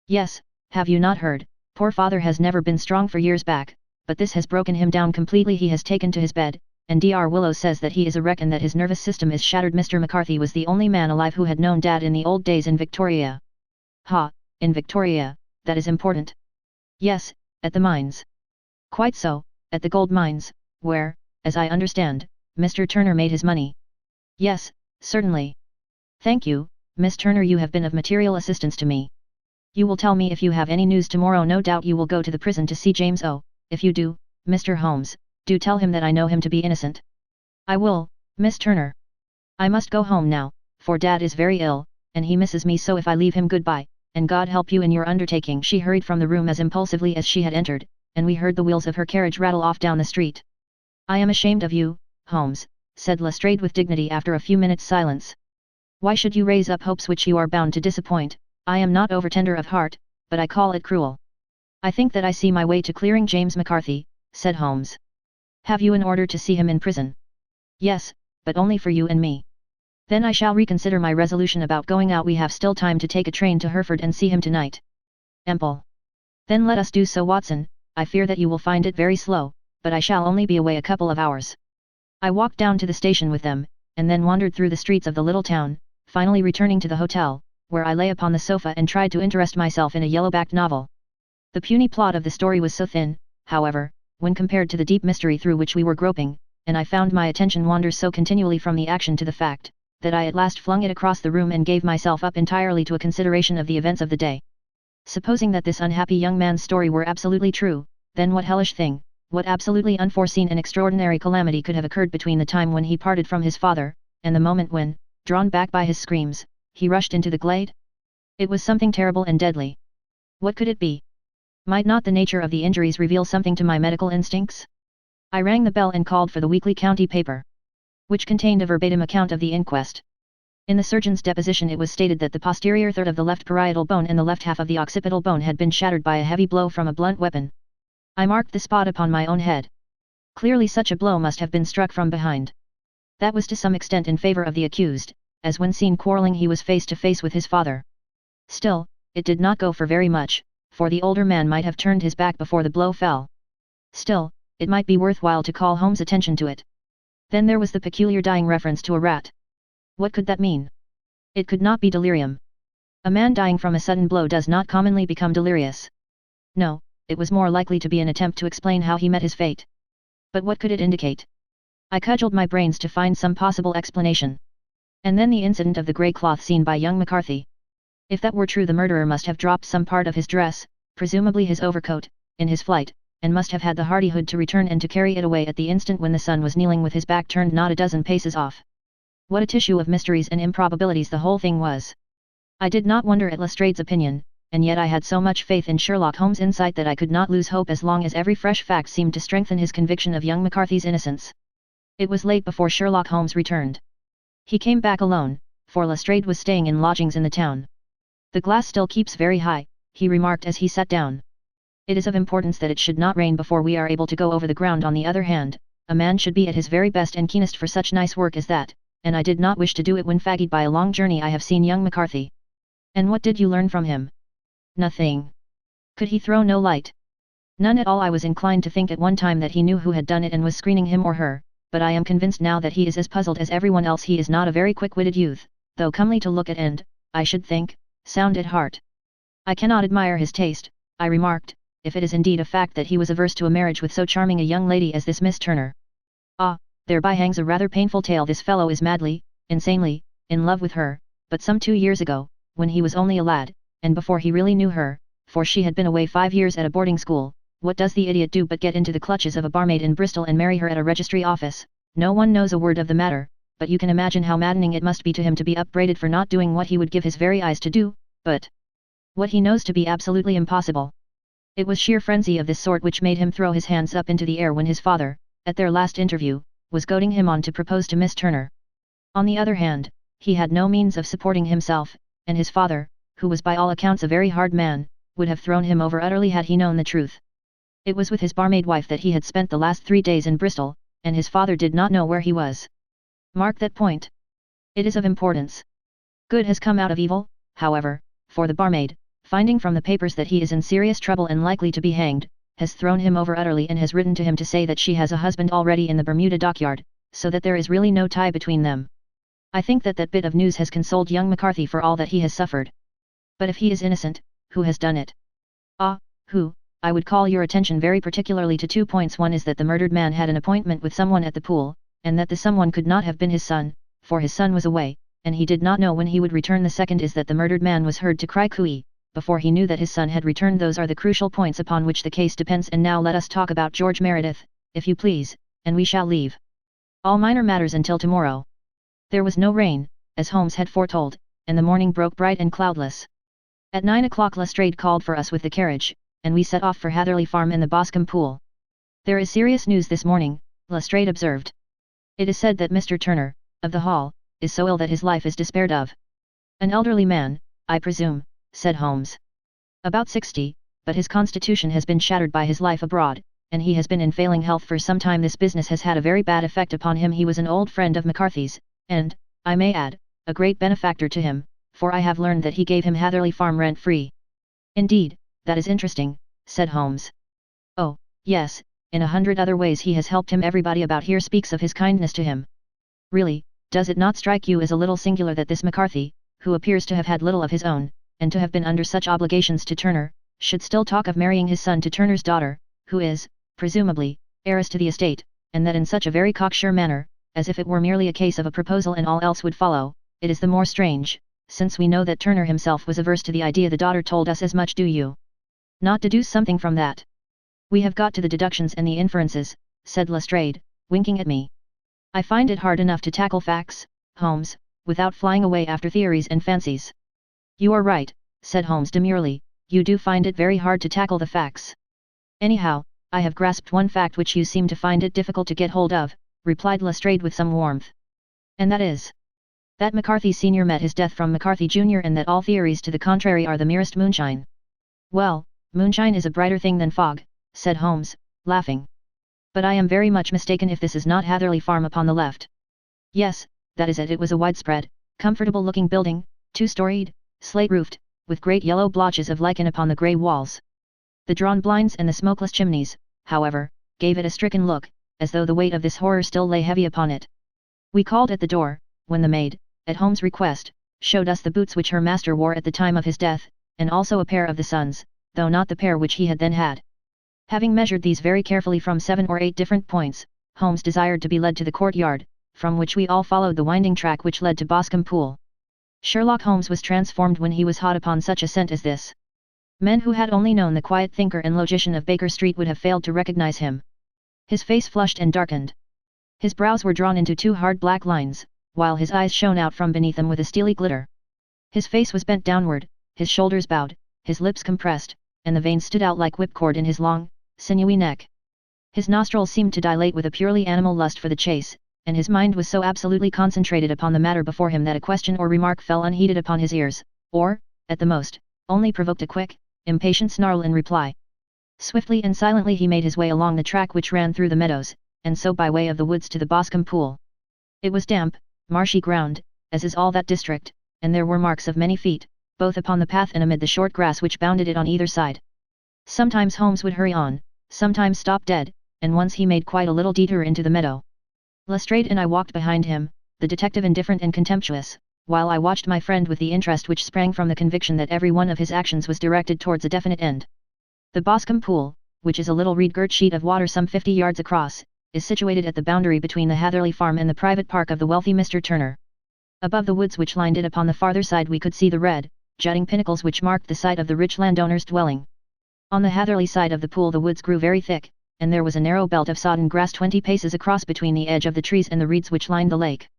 Yes, have you not heard? Poor father has never been strong for years back, but this has broken him down completely. He has taken to his bed, and Dr. Willows says that he is a wreck and that his nervous system is shattered. Mr. McCarthy was the only man alive who had known Dad in the old days in Victoria. Ha, in Victoria, that is important. Yes, at the mines. Quite so, at the gold mines, where, as I understand, Mr. Turner made his money. Yes, certainly. Thank you, Miss Turner, you have been of material assistance to me. You will tell me if you have any news tomorrow. No doubt you will go to the prison to see James. Oh, if you do, Mr. Holmes, Do tell him that I know him to be innocent. I will, Miss Turner. I must go home now, for Dad is very ill, and he misses me, so if I leave him, goodbye, and God help you in your undertaking." She hurried from the room as impulsively as she had entered, and we heard the wheels of her carriage rattle off down the street. "I am ashamed of you, Holmes," said Lestrade with dignity after a few minutes' silence. "Why should you raise up hopes which you are bound to disappoint? I am not over-tender of heart, but I call it cruel." "I think that I see my way to clearing James McCarthy," said Holmes. "Have you an order to see him in prison?" "Yes, but only for you and me." "Then I shall reconsider my resolution about going out. We have still time to take a train to Hereford and see him tonight." "Ample. Then let us do so, Watson. I fear that you will find it very slow, but I shall only be away a couple of hours." I walked down to the station with them, and then wandered through the streets of the little town, finally returning to the hotel, where I lay upon the sofa and tried to interest myself in a yellow-backed novel. The puny plot of the story was so thin, however, when compared to the deep mystery through which we were groping, and I found my attention wander so continually from the action to the fact, that I at last flung it across the room and gave myself up entirely to a consideration of the events of the day. Supposing that this unhappy young man's story were absolutely true, then what hellish thing, what absolutely unforeseen and extraordinary calamity could have occurred between the time when he parted from his father, and the moment when, drawn back by his screams, he rushed into the glade? It was something terrible and deadly. What could it be? Might not the nature of the injuries reveal something to my medical instincts? I rang the bell and called for the weekly county paper, which contained a verbatim account of the inquest. In the surgeon's deposition it was stated that the posterior third of the left parietal bone and the left half of the occipital bone had been shattered by a heavy blow from a blunt weapon. I marked the spot upon my own head. Clearly such a blow must have been struck from behind. That was to some extent in favor of the accused, as when seen quarreling he was face to face with his father. Still, it did not go for very much, for the older man might have turned his back before the blow fell. Still, it might be worthwhile to call Holmes' attention to it. Then there was the peculiar dying reference to a rat. What could that mean? It could not be delirium. A man dying from a sudden blow does not commonly become delirious. No, it was more likely to be an attempt to explain how he met his fate. But what could it indicate? I cudgelled my brains to find some possible explanation. And then the incident of the grey cloth seen by young McCarthy. If that were true, the murderer must have dropped some part of his dress, presumably his overcoat, in his flight, and must have had the hardihood to return and to carry it away at the instant when the son was kneeling with his back turned not a dozen paces off. What a tissue of mysteries and improbabilities the whole thing was! I did not wonder at Lestrade's opinion, and yet I had so much faith in Sherlock Holmes' insight that I could not lose hope as long as every fresh fact seemed to strengthen his conviction of young McCarthy's innocence. It was late before Sherlock Holmes returned. He came back alone, for Lestrade was staying in lodgings in the town. "The glass still keeps very high," he remarked as he sat down. "It is of importance that it should not rain before we are able to go over the ground. On the other hand, a man should be at his very best and keenest for such nice work as that, and I did not wish to do it when fatigued by a long journey. I have seen young McCarthy." "And what did you learn from him?" "Nothing." "Could he throw no light?" "None at all. I was inclined to think at one time that he knew who had done it and was screening him or her, but I am convinced now that he is as puzzled as everyone else. He is not a very quick-witted youth, though comely to look at and, I should think, sound at heart." "I cannot admire his taste," I remarked, "if it is indeed a fact that he was averse to a marriage with so charming a young lady as this Miss Turner. Ah, thereby hangs a rather painful tale. This fellow is madly, insanely, in love with her, but some 2 years ago, when he was only a lad, and before he really knew her, for she had been away 5 years at a boarding school, what does the idiot do but get into the clutches of a barmaid in Bristol and marry her at a registry office? No one knows a word of the matter, but you can imagine how maddening it must be to him to be upbraided for not doing what he would give his very eyes to do, but what he knows to be absolutely impossible. It was sheer frenzy of this sort which made him throw his hands up into the air when his father, at their last interview, was goading him on to propose to Miss Turner. On the other hand, he had no means of supporting himself, and his father, who was by all accounts a very hard man, would have thrown him over utterly had he known the truth. It was with his barmaid wife that he had spent the last 3 days in Bristol, and his father did not know where he was. Mark that point. It is of importance. Good has come out of evil, however, for the barmaid, finding from the papers that he is in serious trouble and likely to be hanged, has thrown him over utterly and has written to him to say that she has a husband already in the Bermuda dockyard, so that there is really no tie between them. I think that that bit of news has consoled young McCarthy for all that he has suffered. But if he is innocent, who has done it? Ah, who? I would call your attention very particularly to 2 points. One is that the murdered man had an appointment with someone at the pool, and that the someone could not have been his son, for his son was away, and he did not know when he would return. The second is that the murdered man was heard to cry cooey, before he knew that his son had returned. Those are the crucial points upon which the case depends. And now let us talk about George Meredith, if you please, and we shall leave. All minor matters until tomorrow. There was no rain, as Holmes had foretold, and the morning broke bright and cloudless. At 9 o'clock Lestrade called for us with the carriage, and we set off for Hatherley Farm and the Boscombe Pool. There is serious news this morning, Lestrade observed. It is said that Mr. Turner, of the Hall, is so ill that his life is despaired of. An elderly man, I presume, said Holmes. About 60, but his constitution has been shattered by his life abroad, and he has been in failing health for some time. This business has had a very bad effect upon him. He was an old friend of McCarthy's, and, I may add, a great benefactor to him, for I have learned that he gave him Hatherley Farm rent-free. Indeed, that is interesting, said Holmes. Oh, yes, in 100 other ways he has helped him. Everybody about here speaks of his kindness to him. Really, does it not strike you as a little singular that this McCarthy, who appears to have had little of his own, and to have been under such obligations to Turner, should still talk of marrying his son to Turner's daughter, who is, presumably, heiress to the estate, and that in such a very cocksure manner, as if it were merely a case of a proposal and all else would follow? It is the more strange, since we know that Turner himself was averse to the idea. The daughter told us as much. Do you not deduce something from that? We have got to the deductions and the inferences, said Lestrade, winking at me. I find it hard enough to tackle facts, Holmes, without flying away after theories and fancies. You are right, said Holmes demurely, you do find it very hard to tackle the facts. Anyhow, I have grasped one fact which you seem to find it difficult to get hold of, replied Lestrade with some warmth. And that is that McCarthy Sr. met his death from McCarthy Jr. and that all theories to the contrary are the merest moonshine. Well, moonshine is a brighter thing than fog, said Holmes, laughing. But I am very much mistaken if this is not Hatherley Farm upon the left. Yes, that is it. It was a widespread, comfortable-looking building, two-storied, slate-roofed, with great yellow blotches of lichen upon the grey walls. The drawn blinds and the smokeless chimneys, however, gave it a stricken look, as though the weight of this horror still lay heavy upon it. We called at the door, when the maid, at Holmes' request, showed us the boots which her master wore at the time of his death, and also a pair of the son's, though not the pair which he had then had. Having measured these very carefully from 7 or 8 different points, Holmes desired to be led to the courtyard, from which we all followed the winding track which led to Boscombe Pool. Sherlock Holmes was transformed when he was hot upon such a scent as this. Men who had only known the quiet thinker and logician of Baker Street would have failed to recognize him. His face flushed and darkened. His brows were drawn into 2 hard black lines, while his eyes shone out from beneath them with a steely glitter. His face was bent downward, his shoulders bowed, his lips compressed, and the veins stood out like whipcord in his long, sinewy neck. His nostrils seemed to dilate with a purely animal lust for the chase, and his mind was so absolutely concentrated upon the matter before him that a question or remark fell unheeded upon his ears, or, at the most, only provoked a quick, impatient snarl in reply. Swiftly and silently he made his way along the track which ran through the meadows, and so by way of the woods to the Boscombe Pool. It was damp, marshy ground, as is all that district, and there were marks of many feet, both upon the path and amid the short grass which bounded it on either side. Sometimes Holmes would hurry on, sometimes stop dead, and once he made quite a little detour into the meadow. Lestrade and I walked behind him, the detective indifferent and contemptuous, while I watched my friend with the interest which sprang from the conviction that every one of his actions was directed towards a definite end. The Boscombe Pool, which is a little reed-girt sheet of water some 50 yards across, is situated at the boundary between the Hatherley Farm and the private park of the wealthy Mr. Turner. Above the woods which lined it upon the farther side we could see the red, jutting pinnacles which marked the site of the rich landowner's dwelling. On the Hatherley side of the pool the woods grew very thick, and there was a narrow belt of sodden grass 20 paces across between the edge of the trees and the reeds which lined the lake.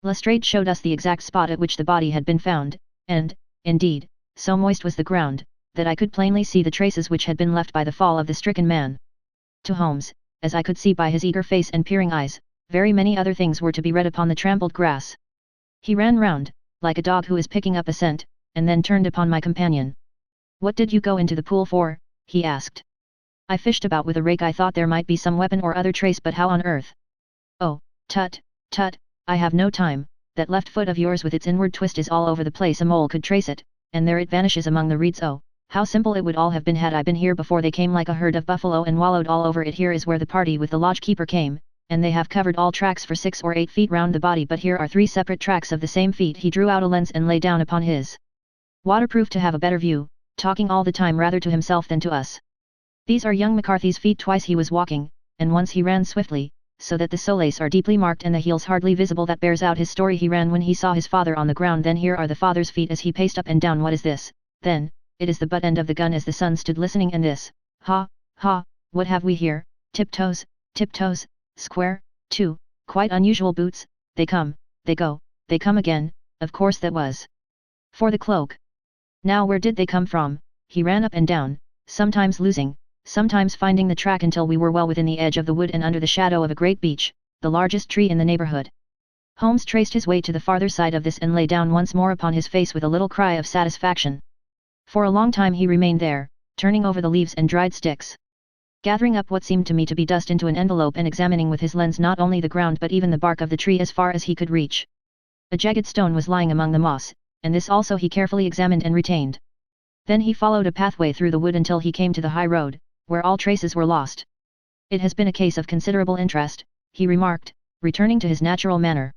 Lestrade showed us the exact spot at which the body had been found, and, indeed, so moist was the ground, that I could plainly see the traces which had been left by the fall of the stricken man. To Holmes, as I could see by his eager face and peering eyes, very many other things were to be read upon the trampled grass. He ran round, like a dog who is picking up a scent, and then turned upon my companion. "What did you go into the pool for?" he asked. "I fished about with a rake. I thought there might be some weapon or other trace, but how on earth?" "Oh, tut, tut, I have no time. That left foot of yours with its inward twist is all over the place. A mole could trace it, and there it vanishes among the reeds. Oh, how simple it would all have been had I been here before they came like a herd of buffalo and wallowed all over it. Here is where the party with the lodge-keeper came, and they have covered all tracks for 6 or 8 feet round the body, but here are 3 separate tracks of the same feet." He drew out a lens and lay down upon his waterproof to have a better view, talking all the time rather to himself than to us. "These are young McCarthy's feet. Twice he was walking, and once he ran swiftly, so that the soles are deeply marked and the heels hardly visible. That bears out his story. He ran when he saw his father on the ground. Then here are the father's feet as he paced up and down. What is this, then? It is the butt end of the gun as the son stood listening. And this, ha, ha, what have we here? Tiptoes, Tiptoes, square, 2, quite unusual boots, they come, they go, they come again, of course that was. For the cloak. Now where did they come from? He ran up and down, sometimes losing, sometimes finding the track until we were well within the edge of the wood and under the shadow of a great beech, the largest tree in the neighborhood. Holmes traced his way to the farther side of this and lay down once more upon his face with a little cry of satisfaction. For a long time he remained there, turning over the leaves and dried sticks, gathering up what seemed to me to be dust into an envelope and examining with his lens not only the ground but even the bark of the tree as far as he could reach. A jagged stone was lying among the moss, and this also he carefully examined and retained. Then he followed a pathway through the wood until he came to the high road, where all traces were lost. It has been a case of considerable interest, he remarked, returning to his natural manner.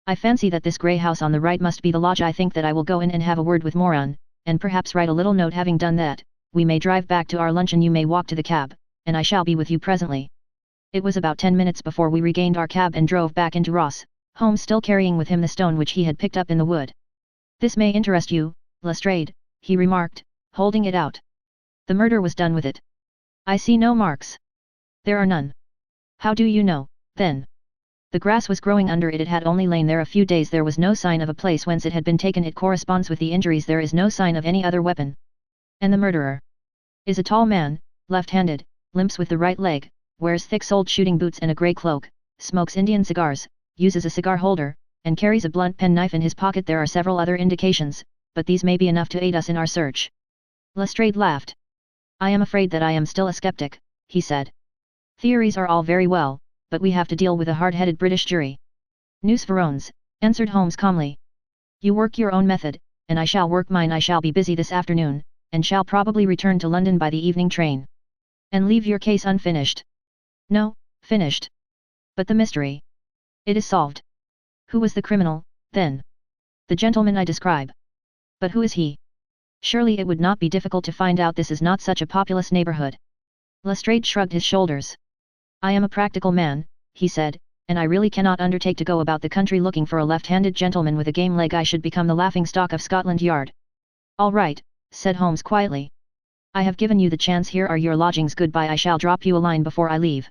I fancy that this grey house on the right must be the lodge. I think that I will go in and have a word with Moran, and perhaps write a little note. Having done that, we may drive back to our luncheon. You may walk to the cab, and I shall be with you presently. It was about 10 minutes before we regained our cab and drove back into Ross, Holmes still carrying with him the stone which he had picked up in the wood. This may interest you, Lestrade, he remarked, holding it out. The murder was done with it. I see no marks. There are none. How do you know, then? The grass was growing under it. It had only lain there a few days. There was no sign of a place whence it had been taken. It corresponds with the injuries. There is no sign of any other weapon. And the murderer is a tall man, left-handed, limps with the right leg, wears thick-soled shooting boots and a grey cloak, smokes Indian cigars, uses a cigar holder, and carries a blunt penknife in his pocket. There are several other indications, but these may be enough to aid us in our search. Lestrade laughed. I am afraid that I am still a skeptic, he said. Theories are all very well, but we have to deal with a hard-headed British jury. Nous verrons, answered Holmes calmly. You work your own method, and I shall work mine. I shall be busy this afternoon, and shall probably return to London by the evening train. And leave your case unfinished? No, finished. But the mystery? It is solved. Who was the criminal, then? The gentleman I describe. But who is he? Surely it would not be difficult to find out. This is not such a populous neighborhood. Lestrade shrugged his shoulders. I am a practical man, he said, and I really cannot undertake to go about the country looking for a left-handed gentleman with a game leg. I should become the laughing-stock of Scotland Yard. All right, said Holmes quietly. I have given you the chance. Here are your lodgings. Goodbye. I shall drop you a line before I leave.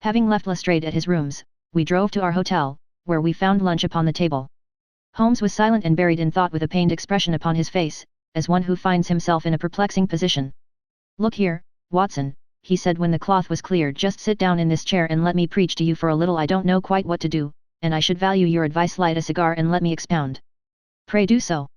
Having left Lestrade at his rooms, we drove to our hotel, where we found lunch upon the table. Holmes was silent and buried in thought with a pained expression upon his face, as one who finds himself in a perplexing position. Look here, Watson, he said when the cloth was cleared, just sit down in this chair and let me preach to you for a little. I don't know quite what to do, and I should value your advice. Light a cigar and let me expound. Pray do so.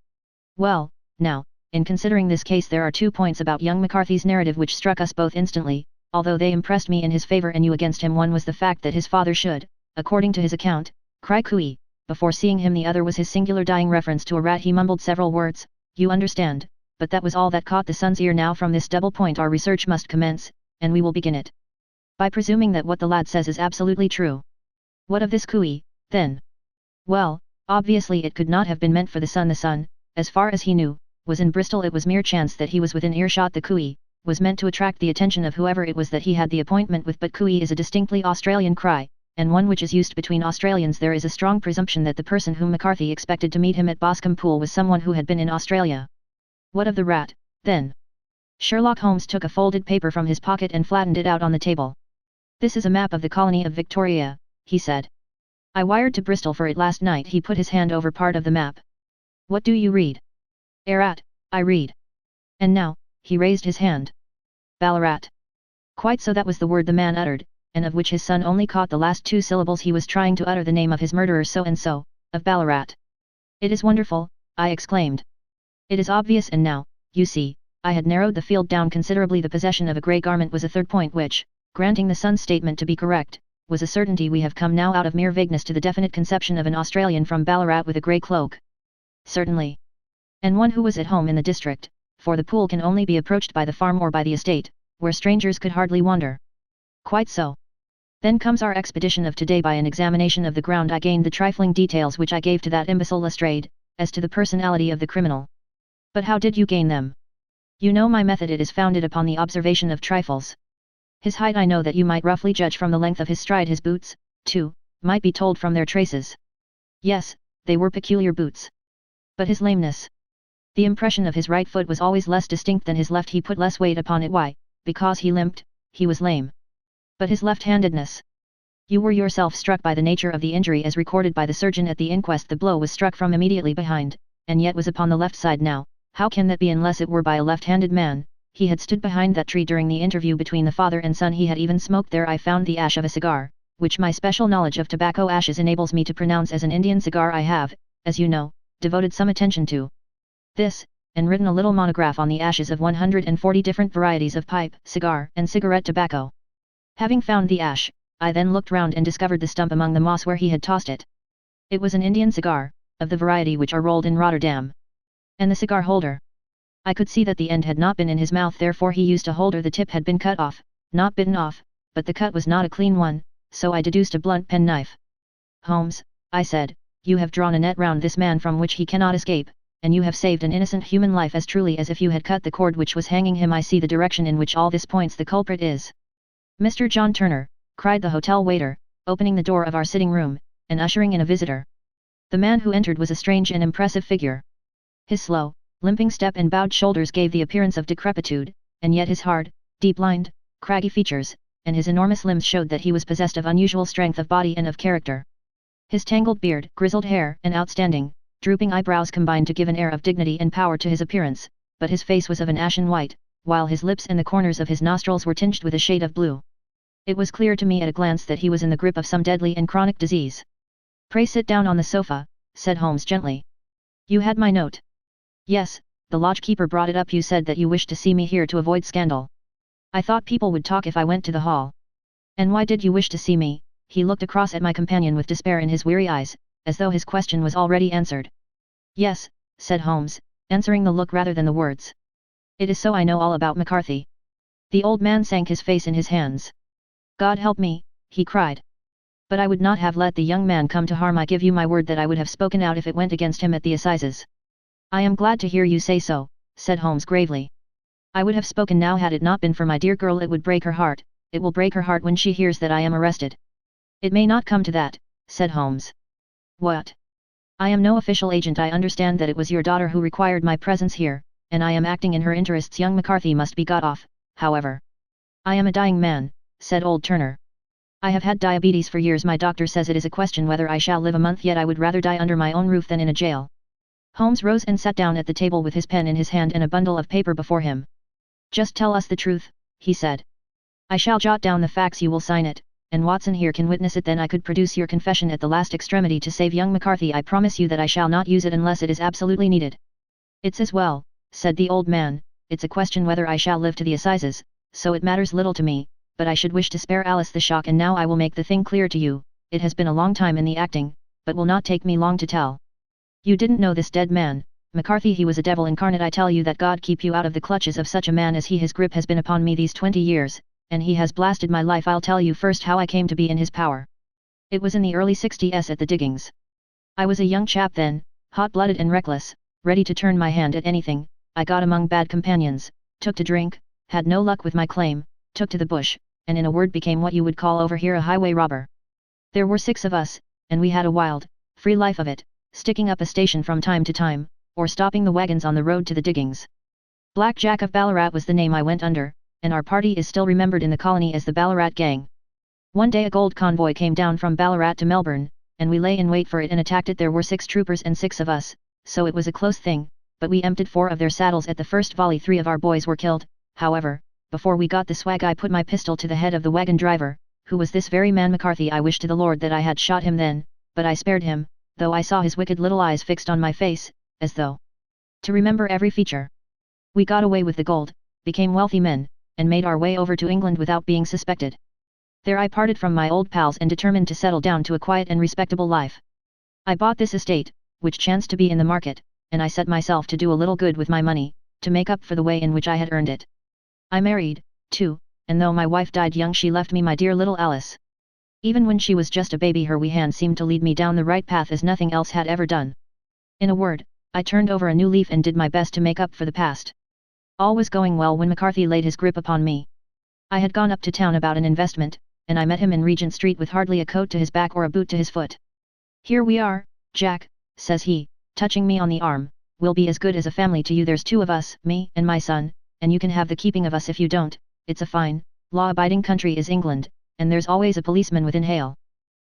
Well, now, in considering this case there are 2 points about young McCarthy's narrative which struck us both instantly, although they impressed me in his favor and you against him. One was the fact that his father should, according to his account, cry cooey, before seeing him. The other was his singular dying reference to a rat. He mumbled several words, you understand, but that was all that caught the son's ear. Now from this double point our research must commence, and we will begin it by presuming that what the lad says is absolutely true. What of this cooey, then? Well, obviously it could not have been meant for the son. The son, as far as he knew, was in Bristol. It was mere chance that he was within earshot. The cooey was meant to attract the attention of whoever it was that he had the appointment with. But cooey is a distinctly Australian cry, and one which is used between Australians. There is a strong presumption that the person whom McCarthy expected to meet him at Boscombe Pool was someone who had been in Australia. What of the rat, then? Sherlock Holmes took a folded paper from his pocket and flattened it out on the table. This is a map of the colony of Victoria, he said. I wired to Bristol for it last night. He put his hand over part of the map. What do you read? Erat, I read. And now, he raised his hand. Ballarat. Quite so, that was the word the man uttered, and of which his son only caught the last 2 syllables. He was trying to utter the name of his murderer, so-and-so, of Ballarat. It is wonderful, I exclaimed. It is obvious, and now, you see, I had narrowed the field down considerably. The possession of a grey garment was a third point which, granting the son's statement to be correct, was a certainty. We have come now out of mere vagueness to the definite conception of an Australian from Ballarat with a grey cloak. Certainly. And one who was at home in the district, for the pool can only be approached by the farm or by the estate, where strangers could hardly wander. Quite so. Then comes our expedition of today. By an examination of the ground I gained the trifling details which I gave to that imbecile Lestrade, as to the personality of the criminal. But how did you gain them? You know my method. It is founded upon the observation of trifles. His height I know that you might roughly judge from the length of his stride. His boots, too, might be told from their traces. Yes, they were peculiar boots. But his lameness. The impression of his right foot was always less distinct than his left. He put less weight upon it. Why? Because he limped, he was lame. But his left-handedness. You were yourself struck by the nature of the injury as recorded by the surgeon at the inquest. The blow was struck from immediately behind, and yet was upon the left side now. How can that be unless it were by a left-handed man? He had stood behind that tree during the interview between the father and son. He had even smoked there. I found the ash of a cigar, which my special knowledge of tobacco ashes enables me to pronounce as an Indian cigar. I have, as you know, devoted some attention to this, and written a little monograph on the ashes of 140 different varieties of pipe, cigar, and cigarette tobacco. Having found the ash, I then looked round and discovered the stump among the moss where he had tossed it. It was an Indian cigar, of the variety which are rolled in Rotterdam. And the cigar holder. I could see that the end had not been in his mouth, therefore he used a holder. The tip had been cut off, not bitten off, but the cut was not a clean one, so I deduced a blunt penknife. Holmes, I said, you have drawn a net round this man from which he cannot escape, and you have saved an innocent human life as truly as if you had cut the cord which was hanging him. I see the direction in which all this points. The culprit is Mr. John Turner, cried the hotel waiter, opening the door of our sitting room, and ushering in a visitor. The man who entered was a strange and impressive figure. His slow, limping step and bowed shoulders gave the appearance of decrepitude, and yet his hard, deep-lined, craggy features, and his enormous limbs showed that he was possessed of unusual strength of body and of character. His tangled beard, grizzled hair, and outstanding, drooping eyebrows combined to give an air of dignity and power to his appearance, but his face was of an ashen white, while his lips and the corners of his nostrils were tinged with a shade of blue. It was clear to me at a glance that he was in the grip of some deadly and chronic disease. Pray sit down on the sofa, said Holmes gently. You had my note. Yes, the lodge-keeper brought it up. You said that you wished to see me here to avoid scandal. I thought people would talk if I went to the hall. And why did you wish to see me? He looked across at my companion with despair in his weary eyes, as though his question was already answered. Yes, said Holmes, answering the look rather than the words. It is so I know all about McCarthy. The old man sank his face in his hands. God help me, he cried. But I would not have let the young man come to harm. I give you my word that I would have spoken out if it went against him at the assizes. I am glad to hear you say so, said Holmes gravely. I would have spoken now had it not been for my dear girl. It would break her heart. It will break her heart when she hears that I am arrested. It may not come to that, said Holmes. What? I am no official agent. I understand that it was your daughter who required my presence here, and I am acting in her interests. Young McCarthy must be got off, however. I am a dying man, said old Turner. I have had diabetes for years. My doctor says it is a question whether I shall live a month yet. I would rather die under my own roof than in a jail. Holmes rose and sat down at the table with his pen in his hand and a bundle of paper before him. Just tell us the truth, he said. I shall jot down the facts. You will sign it, and Watson here can witness it. Then I could produce your confession at the last extremity to save young McCarthy. I promise you that I shall not use it unless it is absolutely needed. It's as well, said the old man. It's a question whether I shall live to the assizes, so it matters little to me, but I should wish to spare Alice the shock. And now I will make the thing clear to you. It has been a long time in the acting, but will not take me long to tell. You didn't know this dead man, McCarthy. He was a devil incarnate. I tell you that God keep you out of the clutches of such a man as he. His grip has been upon me these 20 years, and he has blasted my life. I'll tell you first how I came to be in his power. It was in the early 60s at the diggings. I was a young chap then, hot-blooded and reckless, ready to turn my hand at anything. I got among bad companions, took to drink, had no luck with my claim, took to the bush, and in a word became what you would call over here a highway robber. There were 6 of us, and we had a wild, free life of it, sticking up a station from time to time, or stopping the wagons on the road to the diggings. Black Jack of Ballarat was the name I went under, and our party is still remembered in the colony as the Ballarat Gang. One day a gold convoy came down from Ballarat to Melbourne, and we lay in wait for it and attacked it. There were 6 troopers and 6 of us, so it was a close thing, but we emptied 4 of their saddles at the first volley. 3 of our boys were killed. However, before we got the swag I put my pistol to the head of the wagon driver, who was this very man McCarthy. I wish to the Lord that I had shot him then, but I spared him, though I saw his wicked little eyes fixed on my face, as though to remember every feature. We got away with the gold, became wealthy men, and made our way over to England without being suspected. There I parted from my old pals and determined to settle down to a quiet and respectable life. I bought this estate, which chanced to be in the market, and I set myself to do a little good with my money, to make up for the way in which I had earned it. I married, too, and though my wife died young she left me my dear little Alice. Even when she was just a baby her wee hand seemed to lead me down the right path as nothing else had ever done. In a word, I turned over a new leaf and did my best to make up for the past. All was going well when McCarthy laid his grip upon me. I had gone up to town about an investment, and I met him in Regent Street with hardly a coat to his back or a boot to his foot. Here we are, Jack, says he, touching me on the arm, we'll be as good as a family to you. There's 2 of us, me and my son, and you can have the keeping of us if you don't. It's a fine, law-abiding country is England, and there's always a policeman within hail.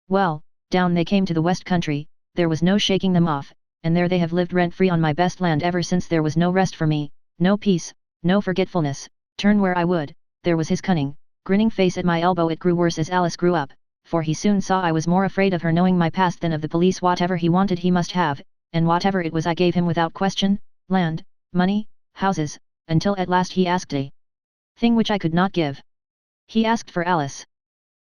Well, down they came to the West Country, there was no shaking them off, and there they have lived rent-free on my best land ever since. There was no rest for me, no peace, no forgetfulness, turn where I would, there was his cunning, grinning face at my elbow. It grew worse as Alice grew up, for he soon saw I was more afraid of her knowing my past than of the police. Whatever he wanted he must have, and whatever it was I gave him without question, land, money, houses, until at last he asked a thing which I could not give. He asked for Alice.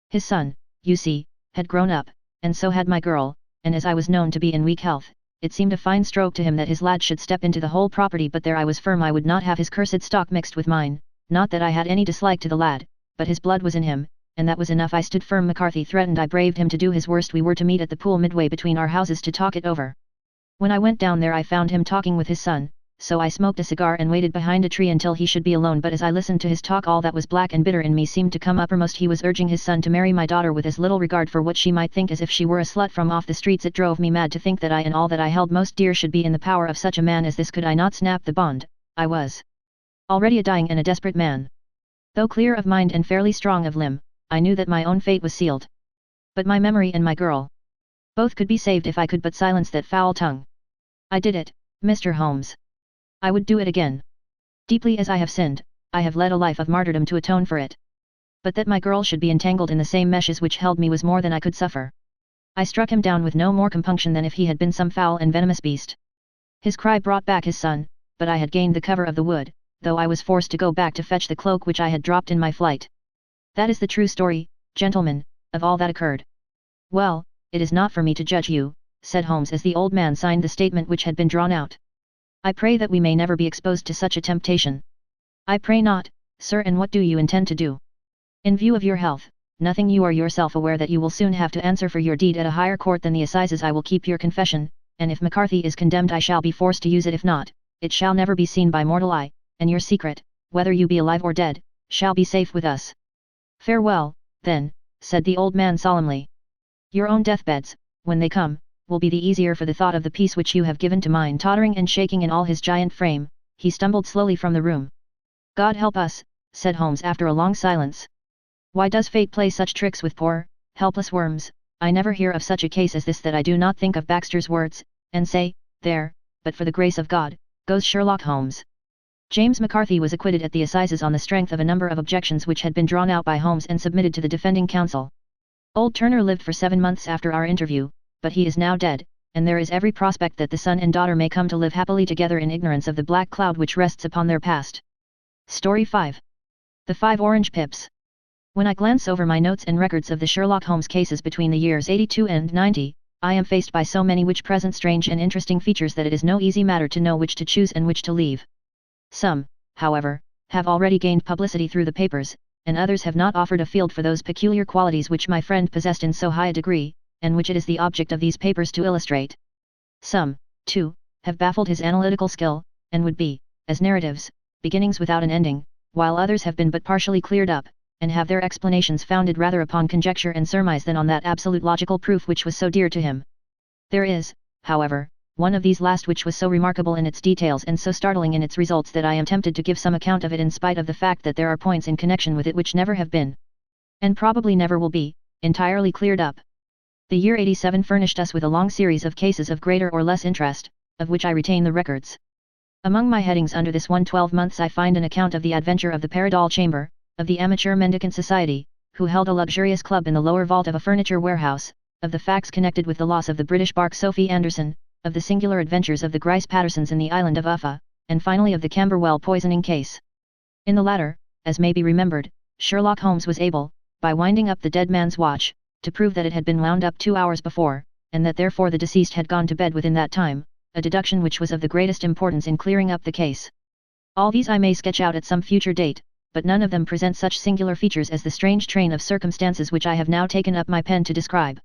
His son, you see, had grown up, and so had my girl, and as I was known to be in weak health, it seemed a fine stroke to him that his lad should step into the whole property. But there I was firm. I would not have his cursed stock mixed with mine, not that I had any dislike to the lad, but his blood was in him, and that was enough. I stood firm. McCarthy threatened. I braved him to do his worst. We were to meet at the pool midway between our houses to talk it over. When I went down there I found him talking with his son, so I smoked a cigar and waited behind a tree until he should be alone. But as I listened to his talk all that was black and bitter in me seemed to come uppermost. He was urging his son to marry my daughter with as little regard for what she might think as if she were a slut from off the streets. It drove me mad to think that I and all that I held most dear should be in the power of such a man as this. Could I not snap the bond? I was already a dying and a desperate man. Though clear of mind and fairly strong of limb, I knew that my own fate was sealed. But my memory and my girl, both could be saved if I could but silence that foul tongue. I did it, Mr. Holmes. I would do it again. Deeply as I have sinned, I have led a life of martyrdom to atone for it. But that my girl should be entangled in the same meshes which held me was more than I could suffer. I struck him down with no more compunction than if he had been some foul and venomous beast. His cry brought back his son, but I had gained the cover of the wood, though I was forced to go back to fetch the cloak which I had dropped in my flight. That is the true story, gentlemen, of all that occurred. Well, it is not for me to judge you, said Holmes as the old man signed the statement which had been drawn out. I pray that we may never be exposed to such a temptation. I pray not, sir. And what do you intend to do? In view of your health, nothing. You are yourself aware that you will soon have to answer for your deed at a higher court than the assizes. I will keep your confession, and if McCarthy is condemned I shall be forced to use it. If not, it shall never be seen by mortal eye, and your secret, whether you be alive or dead, shall be safe with us. Farewell, then, said the old man solemnly. Your own deathbeds, when they come, will be the easier for the thought of the peace which you have given to mine. Tottering and shaking in all his giant frame, he stumbled slowly from the room. God help us, said Holmes after a long silence. Why does fate play such tricks with poor, helpless worms? I never hear of such a case as this that I do not think of Baxter's words, and say, there, but for the grace of God, goes Sherlock Holmes. James McCarthy was acquitted at the assizes on the strength of a number of objections which had been drawn out by Holmes and submitted to the defending counsel. Old Turner lived for 7 months after our interview, but he is now dead, and there is every prospect that the son and daughter may come to live happily together in ignorance of the black cloud which rests upon their past. Story 5. The 5 Orange Pips. When I glance over my notes and records of the Sherlock Holmes cases between the years 82 and 90, I am faced by so many which present strange and interesting features that it is no easy matter to know which to choose and which to leave. Some, however, have already gained publicity through the papers, and others have not offered a field for those peculiar qualities which my friend possessed in so high a degree, and which it is the object of these papers to illustrate. Some, too, have baffled his analytical skill, and would be, as narratives, beginnings without an ending, while others have been but partially cleared up, and have their explanations founded rather upon conjecture and surmise than on that absolute logical proof which was so dear to him. There is, however, one of these last which was so remarkable in its details and so startling in its results that I am tempted to give some account of it in spite of the fact that there are points in connection with it which never have been, and probably never will be, entirely cleared up. The year 87 furnished us with a long series of cases of greater or less interest, of which I retain the records. Among my headings under this 12 months I find an account of the adventure of the Paradol Chamber, of the Amateur Mendicant Society, who held a luxurious club in the lower vault of a furniture warehouse, of the facts connected with the loss of the British bark Sophie Anderson, of the singular adventures of the Grice Pattersons in the island of Uffa, and finally of the Camberwell poisoning case. In the latter, as may be remembered, Sherlock Holmes was able, by winding up the dead man's watch, to prove that it had been wound up 2 hours before, and that therefore the deceased had gone to bed within that time, a deduction which was of the greatest importance in clearing up the case. All these I may sketch out at some future date, but none of them present such singular features as the strange train of circumstances which I have now taken up my pen to describe.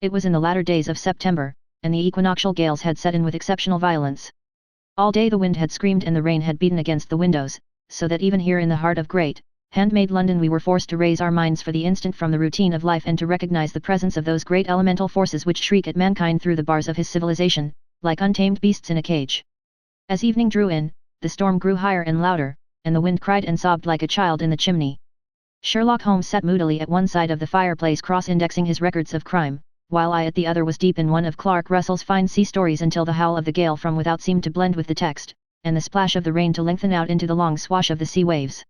It was in the latter days of September, and the equinoctial gales had set in with exceptional violence. All day the wind had screamed and the rain had beaten against the windows, so that even here in the heart of great, handmade London we were forced to raise our minds for the instant from the routine of life and to recognize the presence of those great elemental forces which shriek at mankind through the bars of his civilization, like untamed beasts in a cage. As evening drew in, the storm grew higher and louder, and the wind cried and sobbed like a child in the chimney. Sherlock Holmes sat moodily at one side of the fireplace cross-indexing his records of crime, while I at the other was deep in one of Clark Russell's fine sea stories until the howl of the gale from without seemed to blend with the text, and the splash of the rain to lengthen out into the long swash of the sea waves.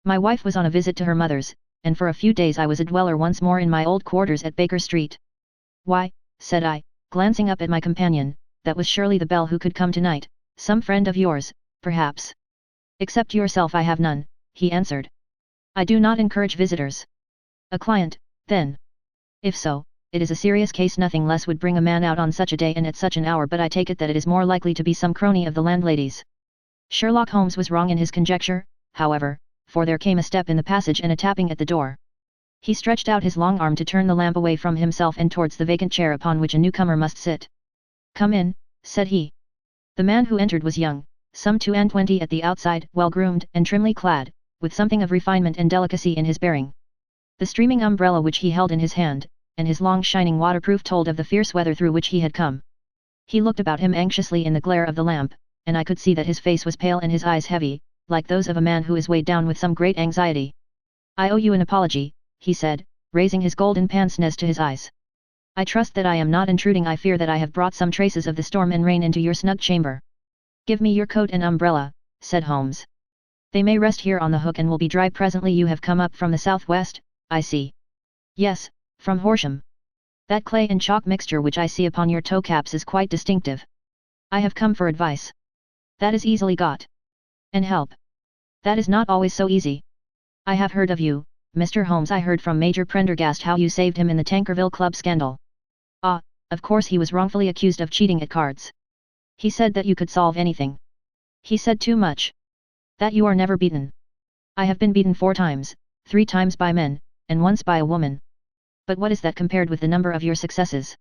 My wife was on a visit to her mother's, and for a few days I was a dweller once more in my old quarters at Baker Street. "Why," said I, glancing up at my companion, "that was surely the belle who could come tonight, some friend of yours, perhaps." "Except yourself I have none," he answered. "I do not encourage visitors." "A client, then?" "If so, it is a serious case. Nothing less would bring a man out on such a day and at such an hour, but I take it that it is more likely to be some crony of the landlady's." Sherlock Holmes was wrong in his conjecture, however, for there came a step in the passage and a tapping at the door. He stretched out his long arm to turn the lamp away from himself and towards the vacant chair upon which a newcomer must sit. "Come in," said he. The man who entered was young, some 22 at the outside, well-groomed and trimly clad, with something of refinement and delicacy in his bearing. The streaming umbrella which he held in his hand, and his long shining waterproof told of the fierce weather through which he had come. He looked about him anxiously in the glare of the lamp, and I could see that his face was pale and his eyes heavy, like those of a man who is weighed down with some great anxiety. "I owe you an apology," he said, raising his golden pince-nez to his eyes. "I trust that I am not intruding. I fear that I have brought some traces of the storm and rain into your snug chamber." "Give me your coat and umbrella," said Holmes. "They may rest here on the hook and will be dry presently. You have come up from the southwest, I see." "Yes, from Horsham. That clay and chalk mixture which I see upon your toe caps is quite distinctive. I have come for advice." "That is easily got." "And help." "That is not always so easy." "I have heard of you, Mr. Holmes. I heard from Major Prendergast how you saved him in the Tankerville Club scandal." "Ah, of course he was wrongfully accused of cheating at cards." "He said that you could solve anything." "He said too much." "That you are never beaten." "I have been beaten 4 times, 3 times by men, and once by a woman." "But what is that compared with the number of your successes?"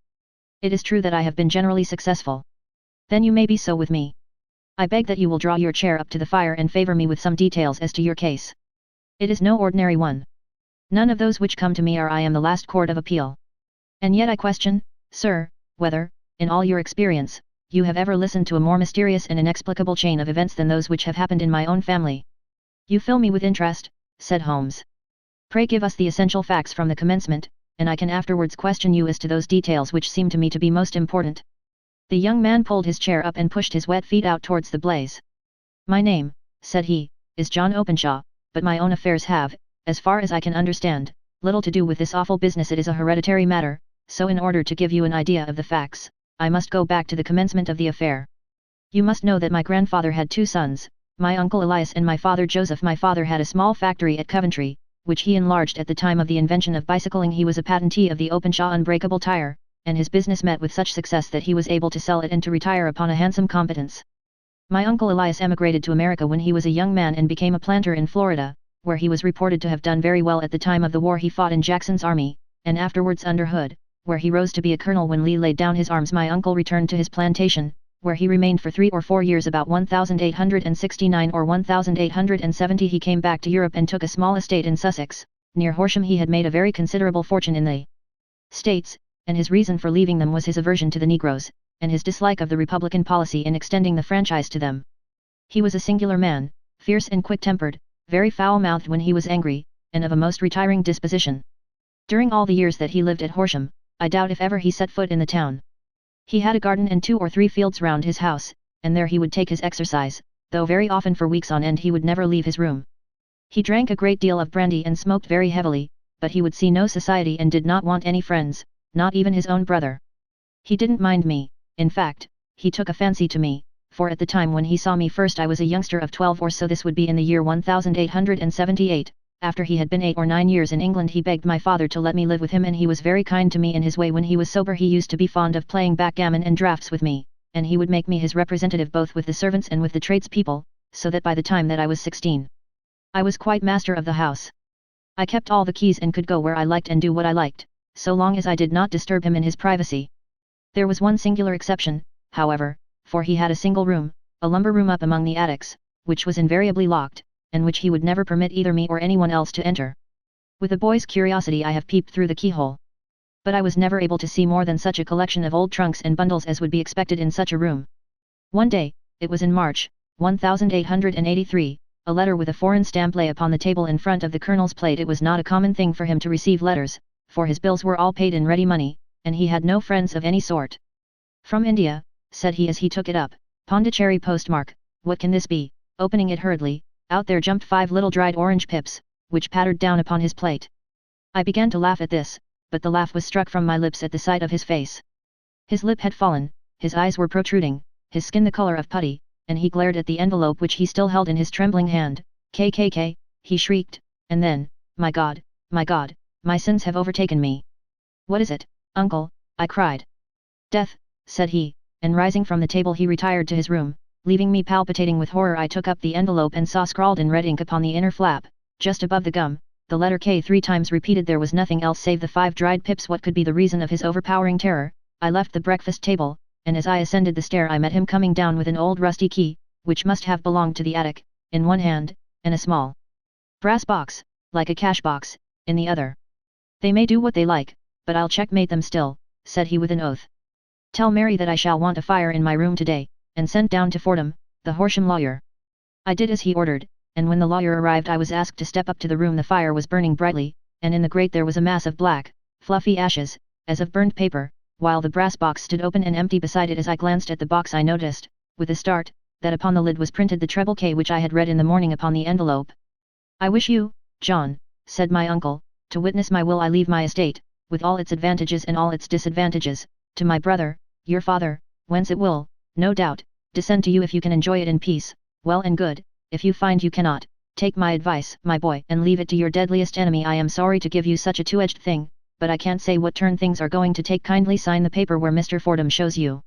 "It is true that I have been generally successful." "Then you may be so with me." "I beg that you will draw your chair up to the fire and favour me with some details as to your case." "It is no ordinary one. None of those which come to me are. I am the last court of appeal. And yet I question, sir, whether, in all your experience, you have ever listened to a more mysterious and inexplicable chain of events than those which have happened in my own family." "You fill me with interest," said Holmes. "Pray give us the essential facts from the commencement, and I can afterwards question you as to those details which seem to me to be most important." The young man pulled his chair up and pushed his wet feet out towards the blaze. "My name," said he, "is John Openshaw, but my own affairs have, as far as I can understand, little to do with this awful business. It is a hereditary matter, so in order to give you an idea of the facts, I must go back to the commencement of the affair. You must know that my grandfather had 2 sons, my uncle Elias and my father Joseph. My father had a small factory at Coventry, which he enlarged at the time of the invention of bicycling. He was a patentee of the Openshaw unbreakable tire, and his business met with such success that he was able to sell it and to retire upon a handsome competence. My uncle Elias emigrated to America when he was a young man and became a planter in Florida, where he was reported to have done very well at the time of the war. He fought in Jackson's army, and afterwards under Hood, where he rose to be a colonel when Lee laid down his arms. My uncle returned to his plantation, where he remained for 3 or 4 years. About 1869 or 1870 he came back to Europe and took a small estate in Sussex, near Horsham. He had made a very considerable fortune in the States, and his reason for leaving them was his aversion to the Negroes, and his dislike of the Republican policy in extending the franchise to them. He was a singular man, fierce and quick-tempered, very foul-mouthed when he was angry, and of a most retiring disposition. During all the years that he lived at Horsham, I doubt if ever he set foot in the town. He had a garden and 2 or 3 fields round his house, and there he would take his exercise, though very often for weeks on end he would never leave his room. He drank a great deal of brandy and smoked very heavily, but he would see no society and did not want any friends, not even his own brother. He didn't mind me, in fact, he took a fancy to me, for at the time when he saw me first I was a youngster of 12 or so. This would be in the year 1878, after he had been 8 or 9 years in England. He begged my father to let me live with him, and he was very kind to me in his way. When he was sober he used to be fond of playing backgammon and draughts with me, and he would make me his representative both with the servants and with the tradespeople, so that by the time that I was 16, I was quite master of the house. I kept all the keys and could go where I liked and do what I liked, so long as I did not disturb him in his privacy. There was one singular exception, however, for he had a single room, a lumber room up among the attics, which was invariably locked, and which he would never permit either me or anyone else to enter. With a boy's curiosity I have peeped through the keyhole. But I was never able to see more than such a collection of old trunks and bundles as would be expected in such a room. One day, it was in March, 1883, a letter with a foreign stamp lay upon the table in front of the colonel's plate. It was not a common thing for him to receive letters, for his bills were all paid in ready money, and he had no friends of any sort. "From India," said he as he took it up, "Pondicherry postmark, what can this be?" Opening it hurriedly, out there jumped 5 little dried orange pips, which pattered down upon his plate. I began to laugh at this, but the laugh was struck from my lips at the sight of his face. His lip had fallen, his eyes were protruding, his skin the color of putty, and he glared at the envelope which he still held in his trembling hand. "KKK," he shrieked, and then, my God, my sins have overtaken me." "What is it, uncle?" I cried. "Death," said he, and rising from the table he retired to his room, leaving me palpitating with horror. I took up the envelope and saw scrawled in red ink upon the inner flap, just above the gum, the letter K 3 times repeated. There was nothing else save the 5 dried pips. What could be the reason of his overpowering terror? I left the breakfast table, and as I ascended the stair I met him coming down with an old rusty key, which must have belonged to the attic, in one hand, and a small brass box, like a cash box, in the other. "They may do what they like, but I'll checkmate them still," said he with an oath. "Tell Mary that I shall want a fire in my room today, and send down to Fordham, the Horsham lawyer." I did as he ordered, and when the lawyer arrived I was asked to step up to the room. The fire was burning brightly, and in the grate there was a mass of black, fluffy ashes, as of burned paper, while the brass box stood open and empty beside it. As I glanced at the box I noticed, with a start, that upon the lid was printed the treble K which I had read in the morning upon the envelope. "I wish you, John," said my uncle, "to witness my will. I leave my estate, with all its advantages and all its disadvantages, to my brother, your father, whence it will, no doubt, descend to you. If you can enjoy it in peace, well and good; if you find you cannot, take my advice, my boy, and leave it to your deadliest enemy. I am sorry to give you such a two-edged thing, but I can't say what turn things are going to take. Kindly sign the paper where Mr. Fordham shows you."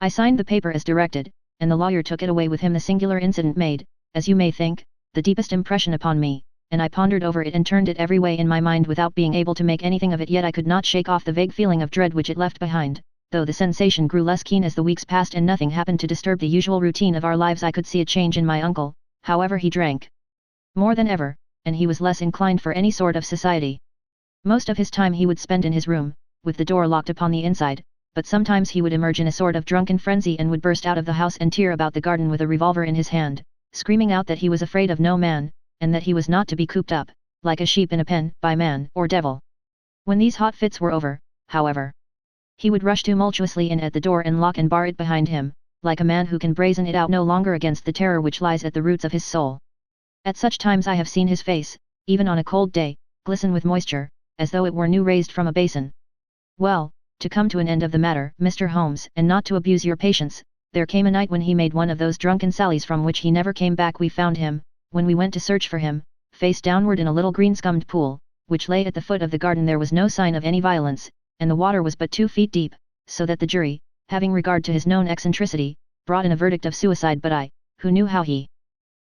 I signed the paper as directed, and the lawyer took it away with him. The singular incident made, as you may think, the deepest impression upon me, and I pondered over it and turned it every way in my mind without being able to make anything of it. Yet I could not shake off the vague feeling of dread which it left behind, though the sensation grew less keen as the weeks passed and nothing happened to disturb the usual routine of our lives. I could see a change in my uncle, however. He drank more than ever, and he was less inclined for any sort of society. Most of his time he would spend in his room, with the door locked upon the inside, but sometimes he would emerge in a sort of drunken frenzy and would burst out of the house and tear about the garden with a revolver in his hand, screaming out that he was afraid of no man, and that he was not to be cooped up, like a sheep in a pen, by man or devil. When these hot fits were over, however, he would rush tumultuously in at the door and lock and bar it behind him, like a man who can brazen it out no longer against the terror which lies at the roots of his soul. At such times I have seen his face, even on a cold day, glisten with moisture, as though it were new raised from a basin. Well, to come to an end of the matter, Mr. Holmes, and not to abuse your patience, there came a night when he made one of those drunken sallies from which he never came back. We found him, when we went to search for him, face downward in a little green-scummed pool, which lay at the foot of the garden. There was no sign of any violence, and the water was but 2 feet deep, so that the jury, having regard to his known eccentricity, brought in a verdict of suicide. But I, who knew how he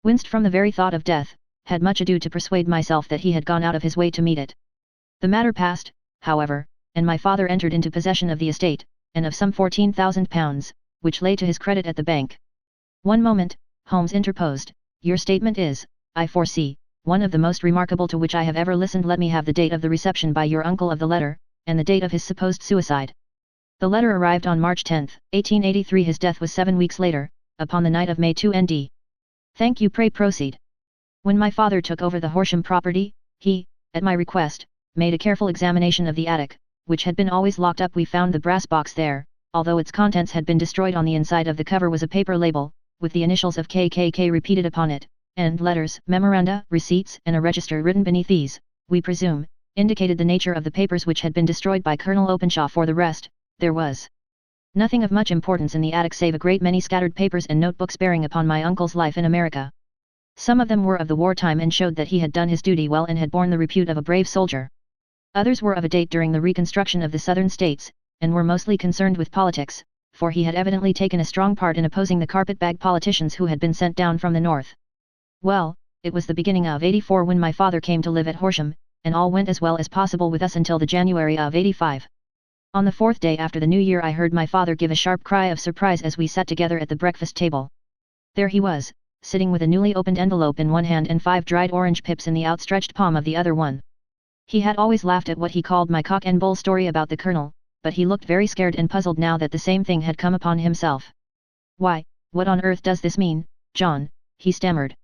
winced from the very thought of death, had much ado to persuade myself that he had gone out of his way to meet it. The matter passed, however, and my father entered into possession of the estate, and of some £14,000, which lay to his credit at the bank. "One moment," Holmes interposed, "your statement is, I foresee, one of the most remarkable to which I have ever listened. Let me have the date of the reception by your uncle of the letter, and the date of his supposed suicide." "The letter arrived on March 10, 1883. His death was 7 weeks later, upon the night of May 2 ND. "Thank you. Pray proceed." "When my father took over the Horsham property, he, at my request, made a careful examination of the attic, which had been always locked up. We found the brass box there, although its contents had been destroyed. On the inside of the cover was a paper label, with the initials of KKK repeated upon it, and letters, memoranda, receipts, and a register written beneath. These, we presume, indicated the nature of the papers which had been destroyed by Colonel Openshaw. For the rest, there was nothing of much importance in the attic save a great many scattered papers and notebooks bearing upon my uncle's life in America. Some of them were of the wartime and showed that he had done his duty well and had borne the repute of a brave soldier. Others were of a date during the reconstruction of the southern states, and were mostly concerned with politics, for he had evidently taken a strong part in opposing the carpetbag politicians who had been sent down from the north. Well, it was the beginning of '84 when my father came to live at Horsham, and all went as well as possible with us until the January of '85. On the 4th day after the New Year I heard my father give a sharp cry of surprise as we sat together at the breakfast table. There he was, sitting with a newly opened envelope in one hand and 5 dried orange pips in the outstretched palm of the other one. He had always laughed at what he called my cock and bull story about the colonel, but he looked very scared and puzzled now that the same thing had come upon himself. "Why, what on earth does this mean, John?" he stammered.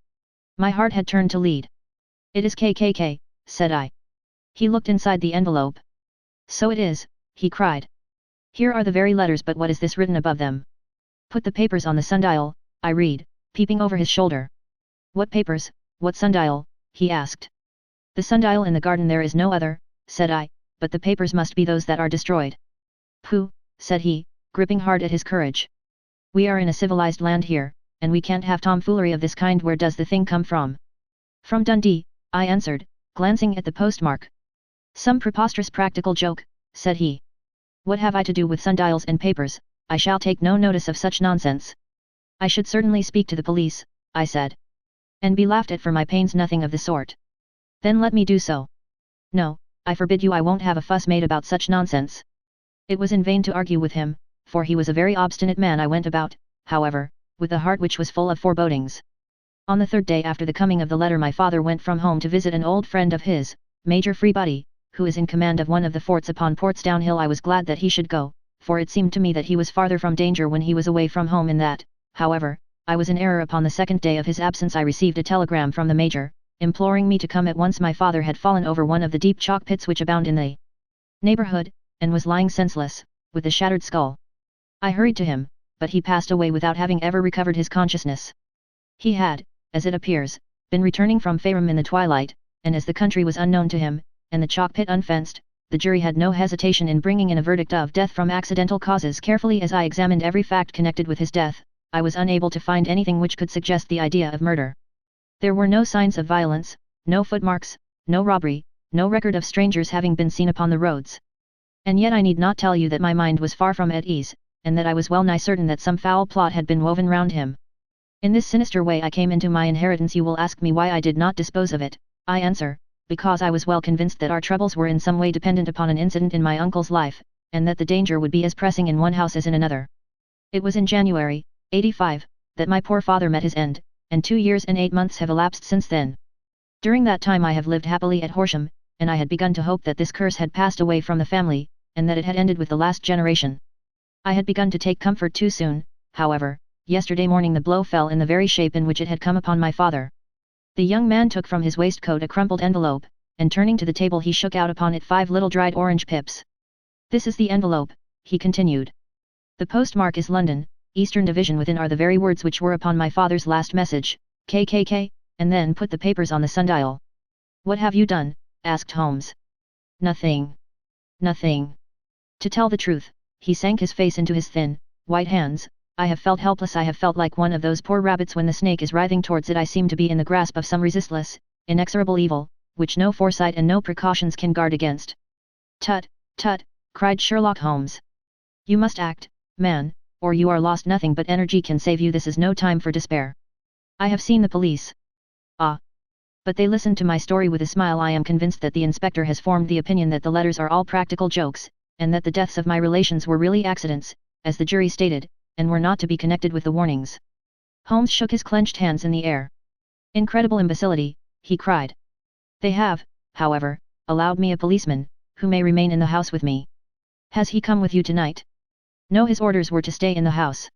My heart had turned to lead. It is KKK, said I. He looked inside the envelope. So it is, he cried. Here are the very letters, but what is this written above them? Put the papers on the sundial, I read, peeping over his shoulder. What papers, what sundial, he asked. The sundial in the garden, there is no other, said I, but the papers must be those that are destroyed. Pooh, said he, gripping hard at his courage. We are in a civilized land here, and we can't have tomfoolery of this kind. Where does the thing come from? From Dundee, I answered, glancing at the postmark. Some preposterous practical joke, said he. What have I to do with sundials and papers? I shall take no notice of such nonsense. I should certainly speak to the police, I said. And be laughed at for my pains? Nothing of the sort. Then let me do so. No, I forbid you. I won't have a fuss made about such nonsense. It was in vain to argue with him, for he was a very obstinate man. I went about, however, with a heart which was full of forebodings. On the third day after the coming of the letter, my father went from home to visit an old friend of his, Major Freebody, who is in command of one of the forts upon Portsdown Hill. I was glad that he should go, for it seemed to me that he was farther from danger when he was away from home, and that, however, I was in error. Upon the second day of his absence I received a telegram from the Major, imploring me to come at once. My father had fallen over one of the deep chalk pits which abound in the neighborhood, and was lying senseless, with a shattered skull. I hurried to him, but he passed away without having ever recovered his consciousness. He had, as it appears, been returning from Fairham in the twilight, and as the country was unknown to him, and the chalk pit unfenced, the jury had no hesitation in bringing in a verdict of death from accidental causes. Carefully as I examined every fact connected with his death, I was unable to find anything which could suggest the idea of murder. There were no signs of violence, no footmarks, no robbery, no record of strangers having been seen upon the roads. And yet I need not tell you that my mind was far from at ease, and that I was well nigh certain that some foul plot had been woven round him. In this sinister way I came into my inheritance. You will ask me why I did not dispose of it. I answer, because I was well convinced that our troubles were in some way dependent upon an incident in my uncle's life, and that the danger would be as pressing in one house as in another. It was in January, '85, that my poor father met his end, and 2 years and 8 months have elapsed since then. During that time I have lived happily at Horsham, and I had begun to hope that this curse had passed away from the family, and that it had ended with the last generation. I had begun to take comfort too soon, however. Yesterday morning the blow fell in the very shape in which it had come upon my father. The young man took from his waistcoat a crumpled envelope, and turning to the table he shook out upon it 5 little dried orange pips. This is the envelope, he continued. The postmark is London, Eastern Division. Within are the very words which were upon my father's last message, KKK, and then put the papers on the sundial. What have you done? Asked Holmes. Nothing. Nothing. To tell the truth, he sank his face into his thin, white hands. I have felt helpless. I have felt like one of those poor rabbits when the snake is writhing towards it. I seem to be in the grasp of some resistless, inexorable evil, which no foresight and no precautions can guard against. Tut, tut, cried Sherlock Holmes. You must act, man, or you are lost. Nothing but energy can save you. This is no time for despair. I have seen the police. Ah! But they listened to my story with a smile. I am convinced that the inspector has formed the opinion that the letters are all practical jokes, and that the deaths of my relations were really accidents, as the jury stated, and were not to be connected with the warnings. Holmes shook his clenched hands in the air. Incredible imbecility, he cried. They have, however, allowed me a policeman, who may remain in the house with me. Has he come with you tonight? No, his orders were to stay in the house.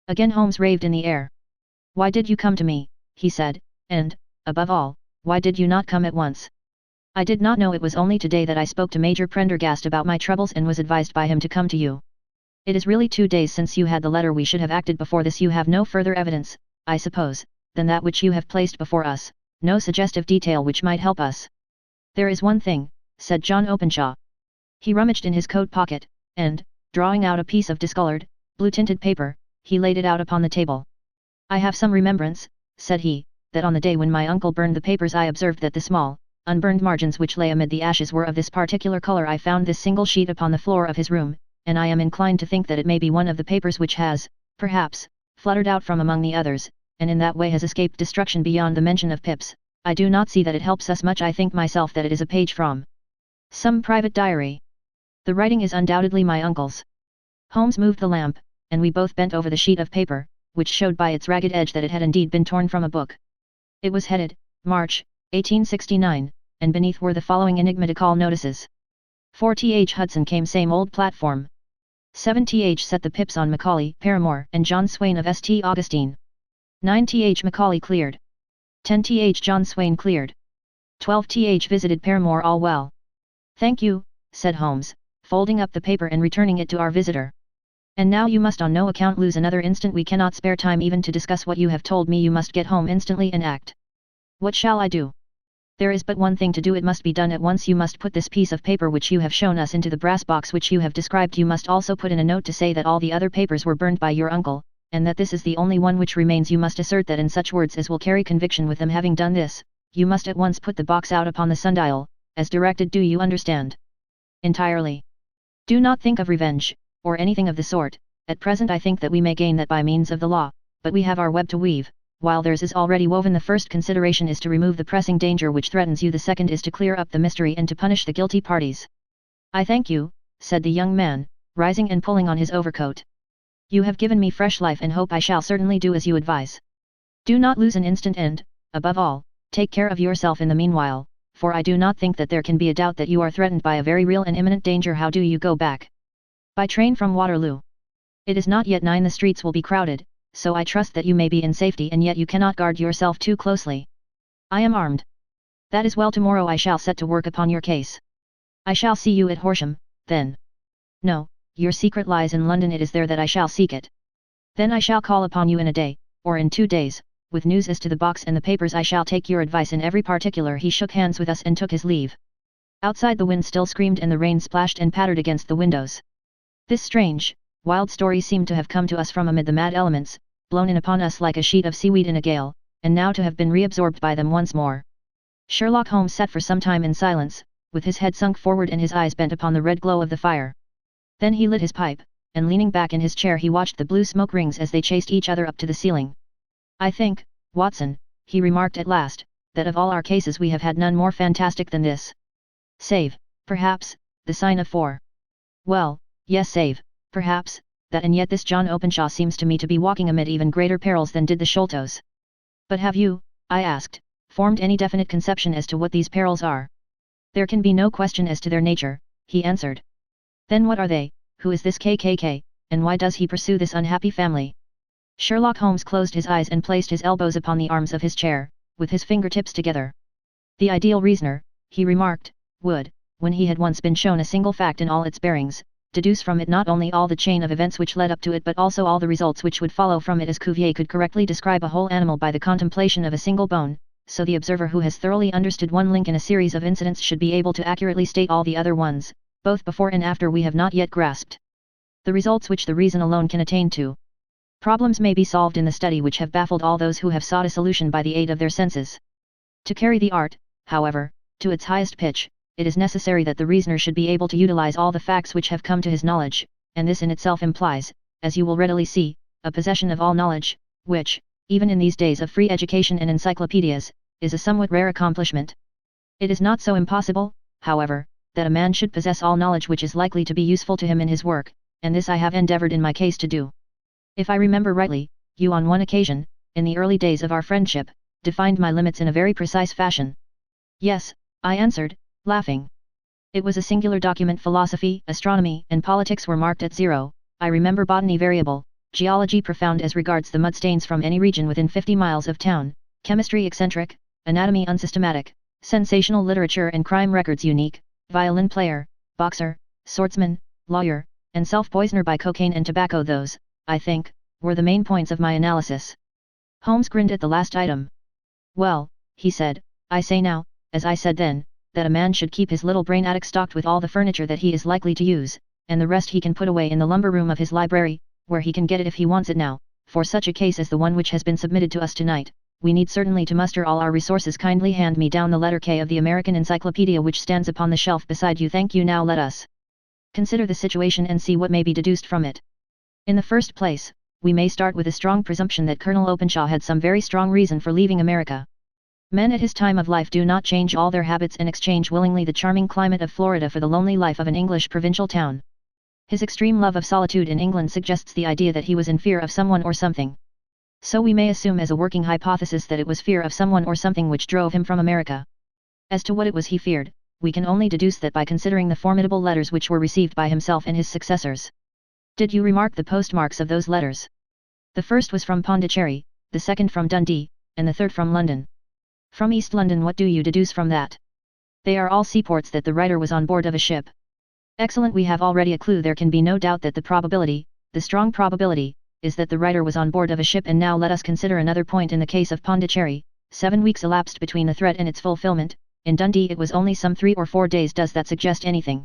Again Holmes raved in the air. Why did you come to me, he said, and, above all, why did you not come at once? I did not know. It was only today that I spoke to Major Prendergast about my troubles and was advised by him to come to you. It is really 2 days since you had the letter. We should have acted before this. You have no further evidence, I suppose, than that which you have placed before us, no suggestive detail which might help us. There is one thing, said John Openshaw. He rummaged in his coat pocket, and, drawing out a piece of discolored, blue-tinted paper, he laid it out upon the table. I have some remembrance, said he, that on the day when my uncle burned the papers I observed that the small, unburned margins which lay amid the ashes were of this particular color. I found this single sheet upon the floor of his room, and I am inclined to think that it may be one of the papers which has, perhaps, fluttered out from among the others, and in that way has escaped destruction beyond the mention of pips. I do not see that it helps us much. I think myself that it is a page from some private diary. The writing is undoubtedly my uncle's. Holmes moved the lamp, and we both bent over the sheet of paper, which showed by its ragged edge that it had indeed been torn from a book. It was headed, March, 1869, and beneath were the following enigmatical notices. 4th Hudson came same old platform. 7th set the pips on Macaulay, Paramore, and John Swain of St. Augustine. 9th Macaulay cleared. 10th John Swain cleared. 12th visited Paramore all well. Thank you, said Holmes, folding up the paper and returning it to our visitor. And now you must on no account lose another instant. We cannot spare time even to discuss what you have told me. You must get home instantly and act. What shall I do? There is but one thing to do. It must be done at once. You must put this piece of paper which you have shown us into the brass box which you have described. You must also put in a note to say that all the other papers were burned by your uncle, and that this is the only one which remains. You must assert that in such words as will carry conviction with them. Having done this, you must at once put the box out upon the sundial, as directed. Do you understand? Entirely. Do not think of revenge, or anything of the sort. At present I think that we may gain that by means of the law, but we have our web to weave. While theirs is already woven. The first consideration is to remove the pressing danger which threatens you. The second is to clear up the mystery and to punish the guilty parties. I thank you, said the young man, rising and pulling on his overcoat. You have given me fresh life and hope. I shall certainly do as you advise. Do not lose an instant and, above all, take care of yourself in the meanwhile, for I do not think that there can be a doubt that you are threatened by a very real and imminent danger. How do you go back? By train from Waterloo. It is not yet 9. The streets will be crowded, so I trust that you may be in safety, and yet you cannot guard yourself too closely. I am armed. That is well. Tomorrow I shall set to work upon your case. I shall see you at Horsham, then. No, your secret lies in London. It is there that I shall seek it. Then I shall call upon you in a day, or in 2 days, with news as to the box and the papers. I shall take your advice in every particular. He shook hands with us and took his leave. Outside the wind still screamed and the rain splashed and pattered against the windows. This strange, wild story seemed to have come to us from amid the mad elements, blown in upon us like a sheet of seaweed in a gale, and now to have been reabsorbed by them once more. Sherlock Holmes sat for some time in silence, with his head sunk forward and his eyes bent upon the red glow of the fire. Then he lit his pipe, and leaning back in his chair he watched the blue smoke rings as they chased each other up to the ceiling. I think, Watson, he remarked at last, that of all our cases we have had none more fantastic than this. Save, perhaps, the sign of 4. Well, yes, save, perhaps, that, and yet this John Openshaw seems to me to be walking amid even greater perils than did the Sholtos. But have you, I asked, formed any definite conception as to what these perils are? There can be no question as to their nature, he answered. Then what are they? Who is this KKK, and why does he pursue this unhappy family? Sherlock Holmes closed his eyes and placed his elbows upon the arms of his chair, with his fingertips together. The ideal reasoner, he remarked, would, when he had once been shown a single fact in all its bearings, deduce from it not only all the chain of events which led up to it but also all the results which would follow from it, as Cuvier could correctly describe a whole animal by the contemplation of a single bone. So the observer who has thoroughly understood one link in a series of incidents should be able to accurately state all the other ones, both before and after we have not yet grasped the results which the reason alone can attain to. Problems may be solved in the study which have baffled all those who have sought a solution by the aid of their senses. To carry the art, however, to its highest pitch, it is necessary that the reasoner should be able to utilize all the facts which have come to his knowledge, and this in itself implies, as you will readily see, a possession of all knowledge, which, even in these days of free education and encyclopedias, is a somewhat rare accomplishment. It is not so impossible, however, that a man should possess all knowledge which is likely to be useful to him in his work, and this I have endeavored in my case to do. If I remember rightly, you on one occasion, in the early days of our friendship, defined my limits in a very precise fashion. Yes, I answered, laughing. It was a singular document. Philosophy, astronomy, and politics were marked at 0, I remember botany variable, geology profound as regards the mud stains from any region within 50 miles of town, chemistry eccentric, anatomy unsystematic, sensational literature and crime records unique, violin player, boxer, swordsman, lawyer, and self-poisoner by cocaine and tobacco. Those, I think, were the main points of my analysis. Holmes grinned at the last item. Well, he said, I say now, as I said then, that a man should keep his little brain attic stocked with all the furniture that he is likely to use, and the rest he can put away in the lumber room of his library, where he can get it if he wants it. Now, for such a case as the one which has been submitted to us tonight, we need certainly to muster all our resources. Kindly hand me down the letter K of the American Encyclopedia which stands upon the shelf beside you. Thank you. Now let us consider the situation and see what may be deduced from it. In the first place, we may start with a strong presumption that Colonel Openshaw had some very strong reason for leaving America. Men at his time of life do not change all their habits and exchange willingly the charming climate of Florida for the lonely life of an English provincial town. His extreme love of solitude in England suggests the idea that he was in fear of someone or something. So we may assume as a working hypothesis that it was fear of someone or something which drove him from America. As to what it was he feared, we can only deduce that by considering the formidable letters which were received by himself and his successors. Did you remark the postmarks of those letters? The first was from Pondicherry, the second from Dundee, and the third from London. From East London. What do you deduce from that? They are all seaports that the writer was on board of a ship. Excellent, we have already a clue. There can be no doubt that the probability, the strong probability, is that the writer was on board of a ship. And now let us consider another point in the case of Pondicherry. 7 weeks elapsed between the threat and its fulfillment. In Dundee it was only some 3 or 4 days. Does that suggest anything?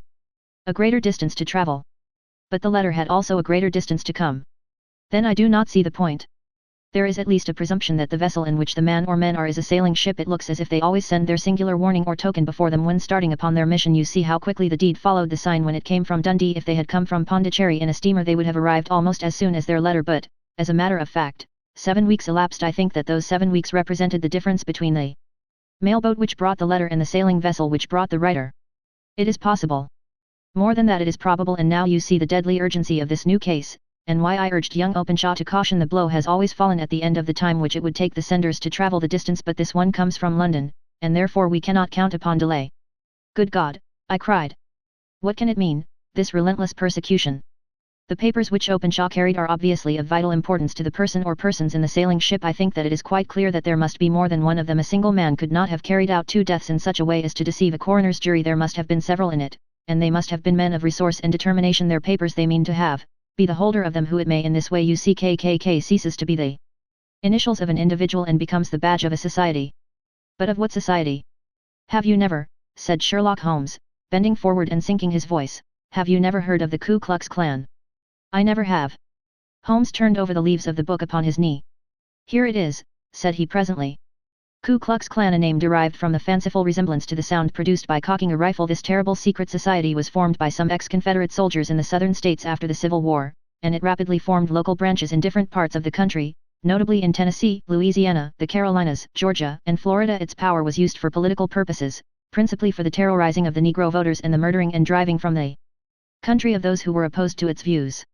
A greater distance to travel. But the letter had also a greater distance to come. Then I do not see the point. There is at least a presumption that the vessel in which the man or men are is a sailing ship. It looks as if they always send their singular warning or token before them when starting upon their mission. You see how quickly the deed followed the sign when it came from Dundee. If they had come from Pondicherry in a steamer they would have arrived almost as soon as their letter. But, as a matter of fact, 7 weeks elapsed. I think that those 7 weeks represented the difference between the mailboat which brought the letter and the sailing vessel which brought the writer. It is possible. More than that, it is probable. And now you see the deadly urgency of this new case, and why I urged young Openshaw to caution. The blow has always fallen at the end of the time which it would take the senders to travel the distance, but this one comes from London, and therefore we cannot count upon delay. Good God, I cried. What can it mean, this relentless persecution? The papers which Openshaw carried are obviously of vital importance to the person or persons in the sailing ship. I think that it is quite clear that there must be more than one of them. A single man could not have carried out 2 deaths in such a way as to deceive a coroner's jury. There must have been several in it, and they must have been men of resource and determination. Their papers they mean to have, be the holder of them who it may. In this way you see KKK ceases to be the initials of an individual and becomes the badge of a society. But of what society? Have you never, said Sherlock Holmes, bending forward and sinking his voice, have you never heard of the Ku Klux Klan? I never have. Holmes turned over the leaves of the book upon his knee. Here it is, said he presently. Ku Klux Klan, a name derived from the fanciful resemblance to the sound produced by cocking a rifle. This terrible secret society was formed by some ex-Confederate soldiers in the southern states after the Civil War, and it rapidly formed local branches in different parts of the country, notably in Tennessee, Louisiana, the Carolinas, Georgia, and Florida. Its power was used for political purposes, principally for the terrorizing of the Negro voters and the murdering and driving from the country of those who were opposed to its views.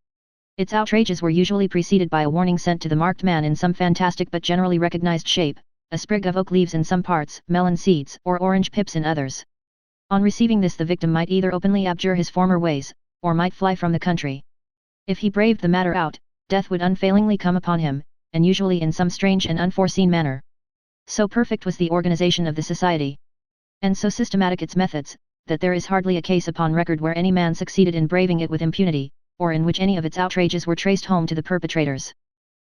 Its outrages were usually preceded by a warning sent to the marked man in some fantastic but generally recognized shape, a sprig of oak leaves in some parts, melon seeds, or orange pips in others. On receiving this the victim might either openly abjure his former ways, or might fly from the country. If he braved the matter out, death would unfailingly come upon him, and usually in some strange and unforeseen manner. So perfect was the organization of the society, and so systematic its methods, that there is hardly a case upon record where any man succeeded in braving it with impunity, or in which any of its outrages were traced home to the perpetrators.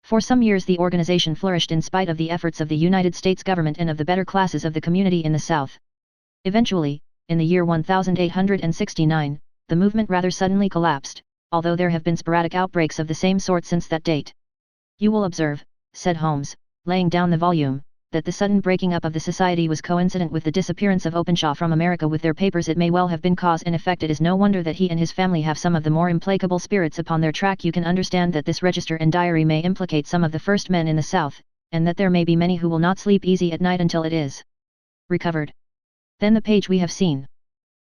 For some years the organization flourished in spite of the efforts of the United States government and of the better classes of the community in the South. Eventually, in the year 1869, the movement rather suddenly collapsed, although there have been sporadic outbreaks of the same sort since that date. You will observe, said Holmes, laying down the volume, that the sudden breaking up of the society was coincident with the disappearance of Openshaw from America with their papers. It may well have been cause and effect. It is no wonder that he and his family have some of the more implacable spirits upon their track. You can understand that this register and diary may implicate some of the first men in the South, and that there may be many who will not sleep easy at night until it is recovered. Then the page we have seen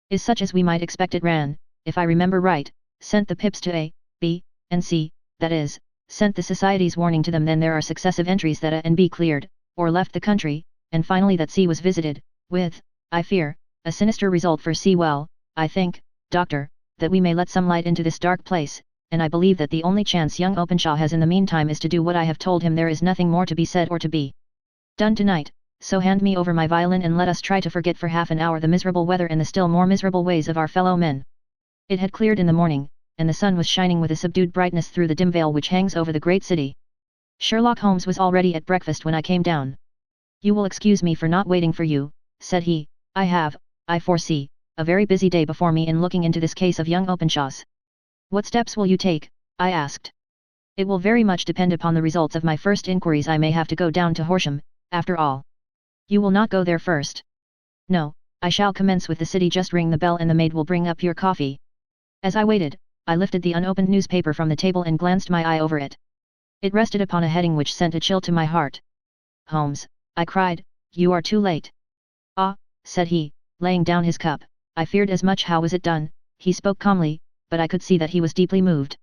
is such as we might expect. It ran, if I remember right, sent the pips to A, B, and C, that is, sent the society's warning to them. Then there are successive entries that A and B cleared, or left the country, and finally that C was visited, with, I fear, a sinister result for C. Well, I think, Doctor, that we may let some light into this dark place, and I believe that the only chance young Openshaw has in the meantime is to do what I have told him. There is nothing more to be said or to be done tonight, so hand me over my violin and let us try to forget for half an hour the miserable weather and the still more miserable ways of our fellow men. It had cleared in the morning, and the sun was shining with a subdued brightness through the dim veil which hangs over the great city. Sherlock Holmes was already at breakfast when I came down. You will excuse me for not waiting for you, said he. I foresee, a very busy day before me in looking into this case of young Openshaw's. What steps will you take? I asked. It will very much depend upon the results of my first inquiries. I may have to go down to Horsham, after all. You will not go there first? No, I shall commence with the city. Just ring the bell and the maid will bring up your coffee. As I waited, I lifted the unopened newspaper from the table and glanced my eye over it. It rested upon a heading which sent a chill to my heart. Holmes, I cried, you are too late. Ah, said he, laying down his cup, I feared as much. How was it done? He spoke calmly, but I could see that he was deeply moved.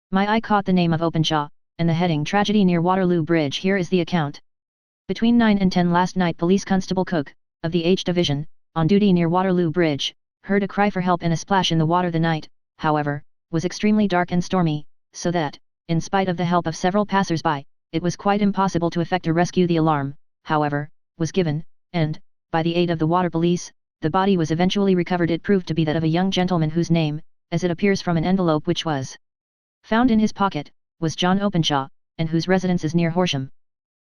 My eye caught the name of Openshaw, and the heading Tragedy near Waterloo Bridge. Here is the account. Between 9 and 10 last night, Police Constable Cook, of the H Division, on duty near Waterloo Bridge, heard a cry for help and a splash in the water. The night, however, was extremely dark and stormy, so that, in spite of the help of several passers-by, it was quite impossible to effect a rescue. The alarm, however, was given, and, by the aid of the water police, the body was eventually recovered. It proved to be that of a young gentleman whose name, as it appears from an envelope which was found in his pocket, was John Openshaw, and whose residence is near Horsham.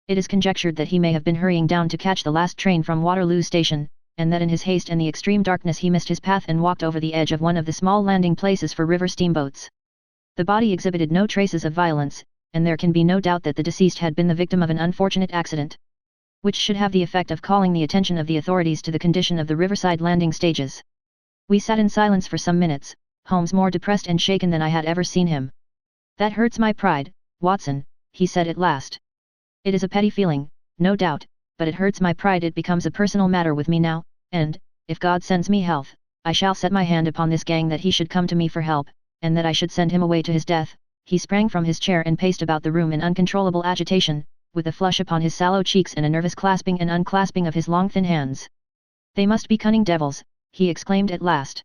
It is conjectured that he may have been hurrying down to catch the last train from Waterloo Station, and that in his haste and the extreme darkness he missed his path and walked over the edge of one of the small landing places for river steamboats. The body exhibited no traces of violence, and there can be no doubt that the deceased had been the victim of an unfortunate accident, which should have the effect of calling the attention of the authorities to the condition of the riverside landing stages. We sat in silence for some minutes, Holmes more depressed and shaken than I had ever seen him. "That hurts my pride, Watson," he said at last. "It is a petty feeling, no doubt, but it hurts my pride. It becomes a personal matter with me now, and, if God sends me health, I shall set my hand upon this gang that he should come to me for help, and that I should send him away to his death." He sprang from his chair and paced about the room in uncontrollable agitation, with a flush upon his sallow cheeks and a nervous clasping and unclasping of his long thin hands. "They must be cunning devils," he exclaimed at last.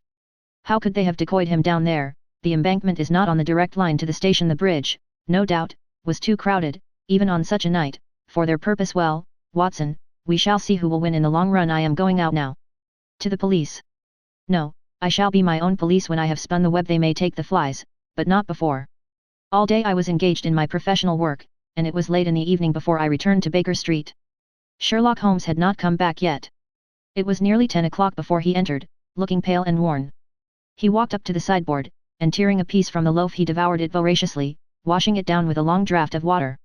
"How could they have decoyed him down there? The embankment is not on the direct line to the station. The bridge, no doubt, was too crowded, even on such a night, for their purpose. Well, Watson, we shall see who will win in the long run. I am going out now." "To the police?" "No, I shall be my own police when I have spun the web. They may take the flies, but not before. All day I was engaged in my professional work, and it was late in the evening before I returned to Baker Street." Sherlock Holmes had not come back yet. It was nearly 10 o'clock before he entered, looking pale and worn. He walked up to the sideboard, and tearing a piece from the loaf he devoured it voraciously, washing it down with a long draught of water.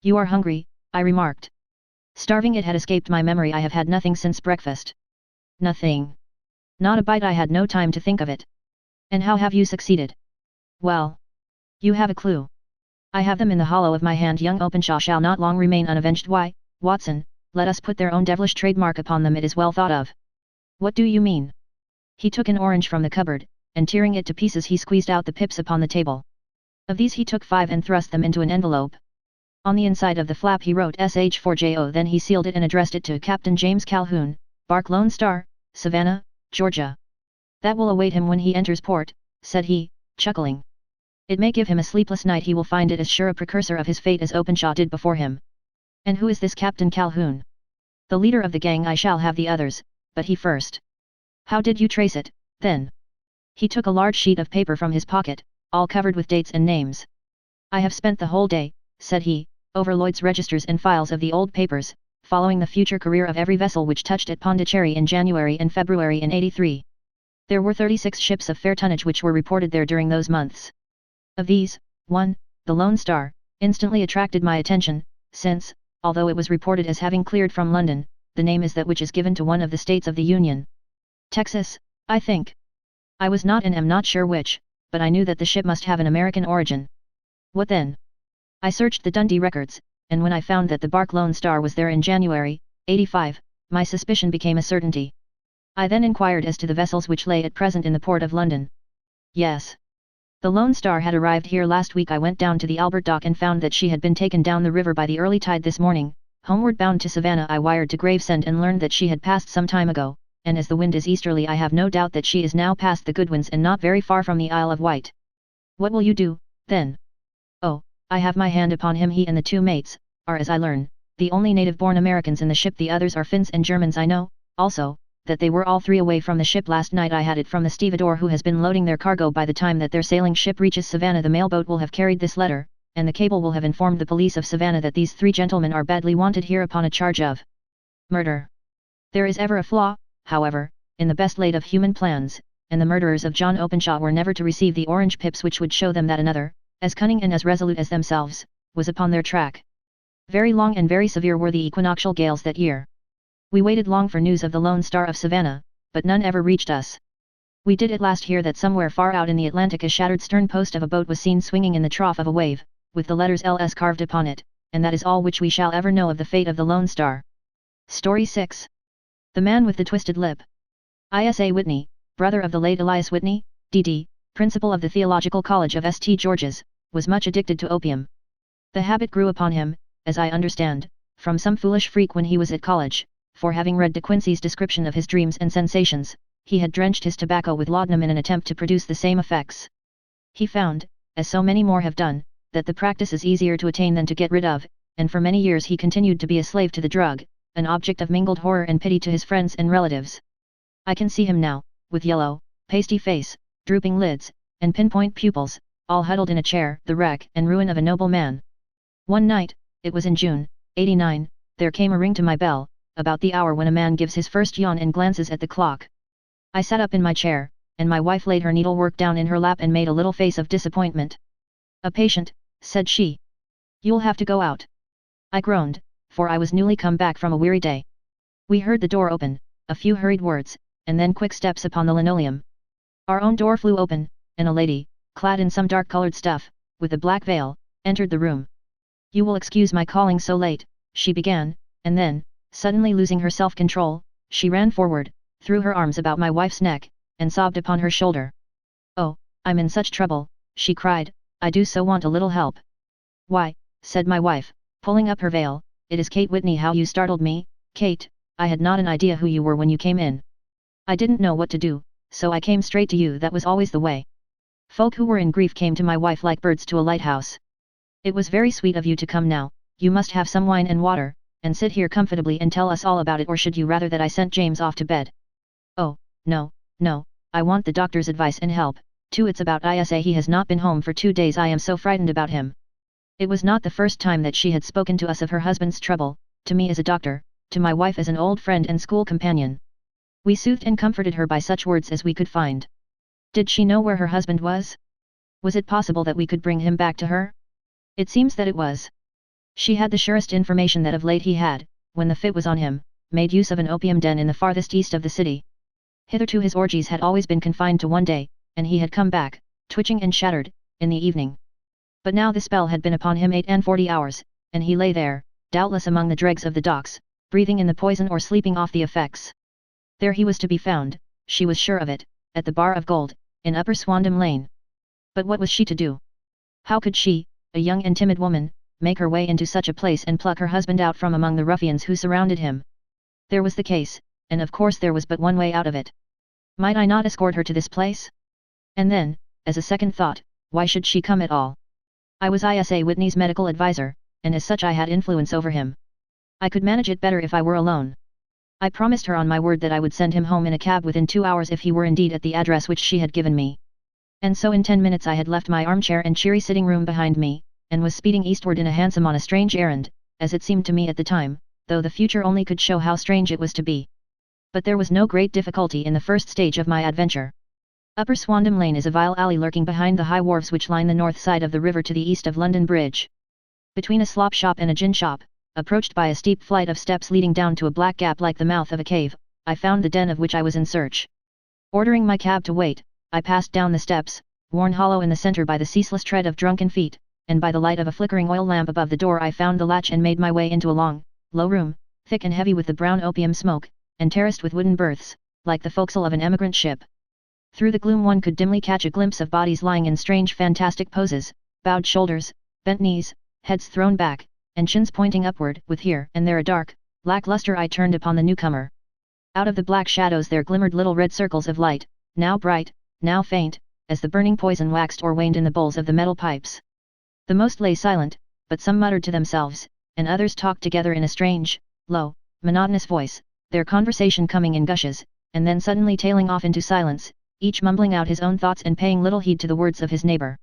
"You are hungry," I remarked. "Starving? It had escaped my memory. I have had nothing since breakfast." "Nothing?" "Not a bite. I had no time to think of it." "And how have you succeeded?" "Well, you have a clue?" "I have them in the hollow of my hand. Young Openshaw shall not long remain unavenged. Why, Watson, let us put their own devilish trademark upon them. It is well thought of." "What do you mean?" He took an orange from the cupboard, and tearing it to pieces he squeezed out the pips upon the table. Of these he took 5 and thrust them into an envelope. On the inside of the flap he wrote SH4JO. Then he sealed it and addressed it to Captain James Calhoun, Bark Lone Star, Savannah, Georgia. "That will await him when he enters port," said he, chuckling. "It may give him a sleepless night. He will find it as sure a precursor of his fate as Openshaw did before him." "And who is this Captain Calhoun?" "The leader of the gang. I shall have the others, but he first." "How did you trace it, then?" He took a large sheet of paper from his pocket, all covered with dates and names. "I have spent the whole day," said he, "over Lloyd's registers and files of the old papers, following the future career of every vessel which touched at Pondicherry in January and February in '83. There were 36 ships of fair tonnage which were reported there during those months. Of these, one, the Lone Star, instantly attracted my attention, since, although it was reported as having cleared from London, the name is that which is given to one of the states of the Union. Texas, I think. I was not and am not sure which, but I knew that the ship must have an American origin. What then? I searched the Dundee records, and when I found that the bark Lone Star was there in January, '85, my suspicion became a certainty. I then inquired as to the vessels which lay at present in the port of London. Yes. The Lone Star had arrived here last week. I went down to the Albert Dock and found that she had been taken down the river by the early tide this morning. Homeward bound to Savannah, I wired to Gravesend and learned that she had passed some time ago, and as the wind is easterly I have no doubt that she is now past the Goodwins and not very far from the Isle of Wight. What will you do, then? Oh, I have my hand upon him. He and the 2 mates are, as I learn, the only native-born Americans in the ship. The others are Finns and Germans. I know, also, that they were all 3 away from the ship last night. I had it from the stevedore who has been loading their cargo. By the time that their sailing ship reaches Savannah the mailboat will have carried this letter, and the cable will have informed the police of Savannah that these 3 gentlemen are badly wanted here upon a charge of murder. There is ever a flaw, however, in the best laid of human plans, and the murderers of John Openshaw were never to receive the orange pips which would show them that another, as cunning and as resolute as themselves, was upon their track. Very long and very severe were the equinoctial gales that year. We waited long for news of the Lone Star of Savannah, but none ever reached us. We did at last hear that somewhere far out in the Atlantic a shattered stern post of a boat was seen swinging in the trough of a wave, with the letters LS carved upon it, and that is all which we shall ever know of the fate of the Lone Star. Story 6. The Man with the Twisted Lip. Isa Whitney, brother of the late Elias Whitney, D.D., principal of the Theological College of St. George's, was much addicted to opium. The habit grew upon him, as I understand, from some foolish freak when he was at college, for having read De Quincey's description of his dreams and sensations, he had drenched his tobacco with laudanum in an attempt to produce the same effects. He found, as so many more have done, that the practice is easier to attain than to get rid of, and for many years he continued to be a slave to the drug, an object of mingled horror and pity to his friends and relatives. I can see him now, with yellow, pasty face, drooping lids, and pinpoint pupils, all huddled in a chair, the wreck and ruin of a noble man. One night, it was in June, 89, there came a ring to my bell, about the hour when a man gives his first yawn and glances at the clock. I sat up in my chair, and my wife laid her needlework down in her lap and made a little face of disappointment. "A patient," said she. "You'll have to go out." I groaned, for I was newly come back from a weary day. We heard the door open, a few hurried words, and then quick steps upon the linoleum. Our own door flew open, and a lady, clad in some dark-colored stuff, with a black veil, entered the room. "You will excuse my calling so late," she began, and then, suddenly losing her self-control, she ran forward, threw her arms about my wife's neck, and sobbed upon her shoulder. "Oh, I'm in such trouble," she cried, "I do so want a little help." "Why," said my wife, pulling up her veil, "it is Kate Whitney. How you startled me, Kate. I had not an idea who you were when you came in. I didn't know what to do, so I came straight to you. That was always the way." Folk who were in grief came to my wife like birds to a lighthouse. "It was very sweet of you to come now. You must have some wine and water, and sit here comfortably and tell us all about it, or should you rather that I sent James off to bed?" "Oh, no, no, I want the doctor's advice and help, too. It's about Isa. He has not been home for 2 days. I am so frightened about him." It was not the first time that she had spoken to us of her husband's trouble, to me as a doctor, to my wife as an old friend and school companion. We soothed and comforted her by such words as we could find. Did she know where her husband was? Was it possible that we could bring him back to her? It seems that it was. She had the surest information that of late he had, when the fit was on him, made use of an opium den in the farthest east of the city. Hitherto his orgies had always been confined to one day, and he had come back, twitching and shattered, in the evening. But now the spell had been upon him 48 hours, and he lay there, doubtless among the dregs of the docks, breathing in the poison or sleeping off the effects. There he was to be found, she was sure of it, at the Bar of Gold, in Upper Swandam Lane. But what was she to do? How could she, a young and timid woman, make her way into such a place and pluck her husband out from among the ruffians who surrounded him? There was the case, and of course there was but one way out of it. Might I not escort her to this place? And then, as a second thought, why should she come at all? I was Isa Whitney's medical advisor, and as such I had influence over him. I could manage it better if I were alone. I promised her on my word that I would send him home in a cab within 2 hours if he were indeed at the address which she had given me. And so in 10 minutes I had left my armchair and cheery sitting room behind me, and was speeding eastward in a hansom on a strange errand, as it seemed to me at the time, though the future only could show how strange it was to be. But there was no great difficulty in the first stage of my adventure. Upper Swandam Lane is a vile alley lurking behind the high wharves which line the north side of the river to the east of London Bridge. Between a slop shop and a gin shop, approached by a steep flight of steps leading down to a black gap like the mouth of a cave, I found the den of which I was in search. Ordering my cab to wait, I passed down the steps, worn hollow in the centre by the ceaseless tread of drunken feet, and by the light of a flickering oil lamp above the door I found the latch and made my way into a long, low room, thick and heavy with the brown opium smoke, and terraced with wooden berths, like the forecastle of an emigrant ship. Through the gloom one could dimly catch a glimpse of bodies lying in strange fantastic poses, bowed shoulders, bent knees, heads thrown back, and chins pointing upward, with here and there a dark, lack-luster eye turned upon the newcomer. Out of the black shadows there glimmered little red circles of light, now bright, now faint, as the burning poison waxed or waned in the bowls of the metal pipes. The most lay silent, but some muttered to themselves, and others talked together in a strange, low, monotonous voice, their conversation coming in gushes, and then suddenly tailing off into silence, each mumbling out his own thoughts and paying little heed to the words of his neighbor.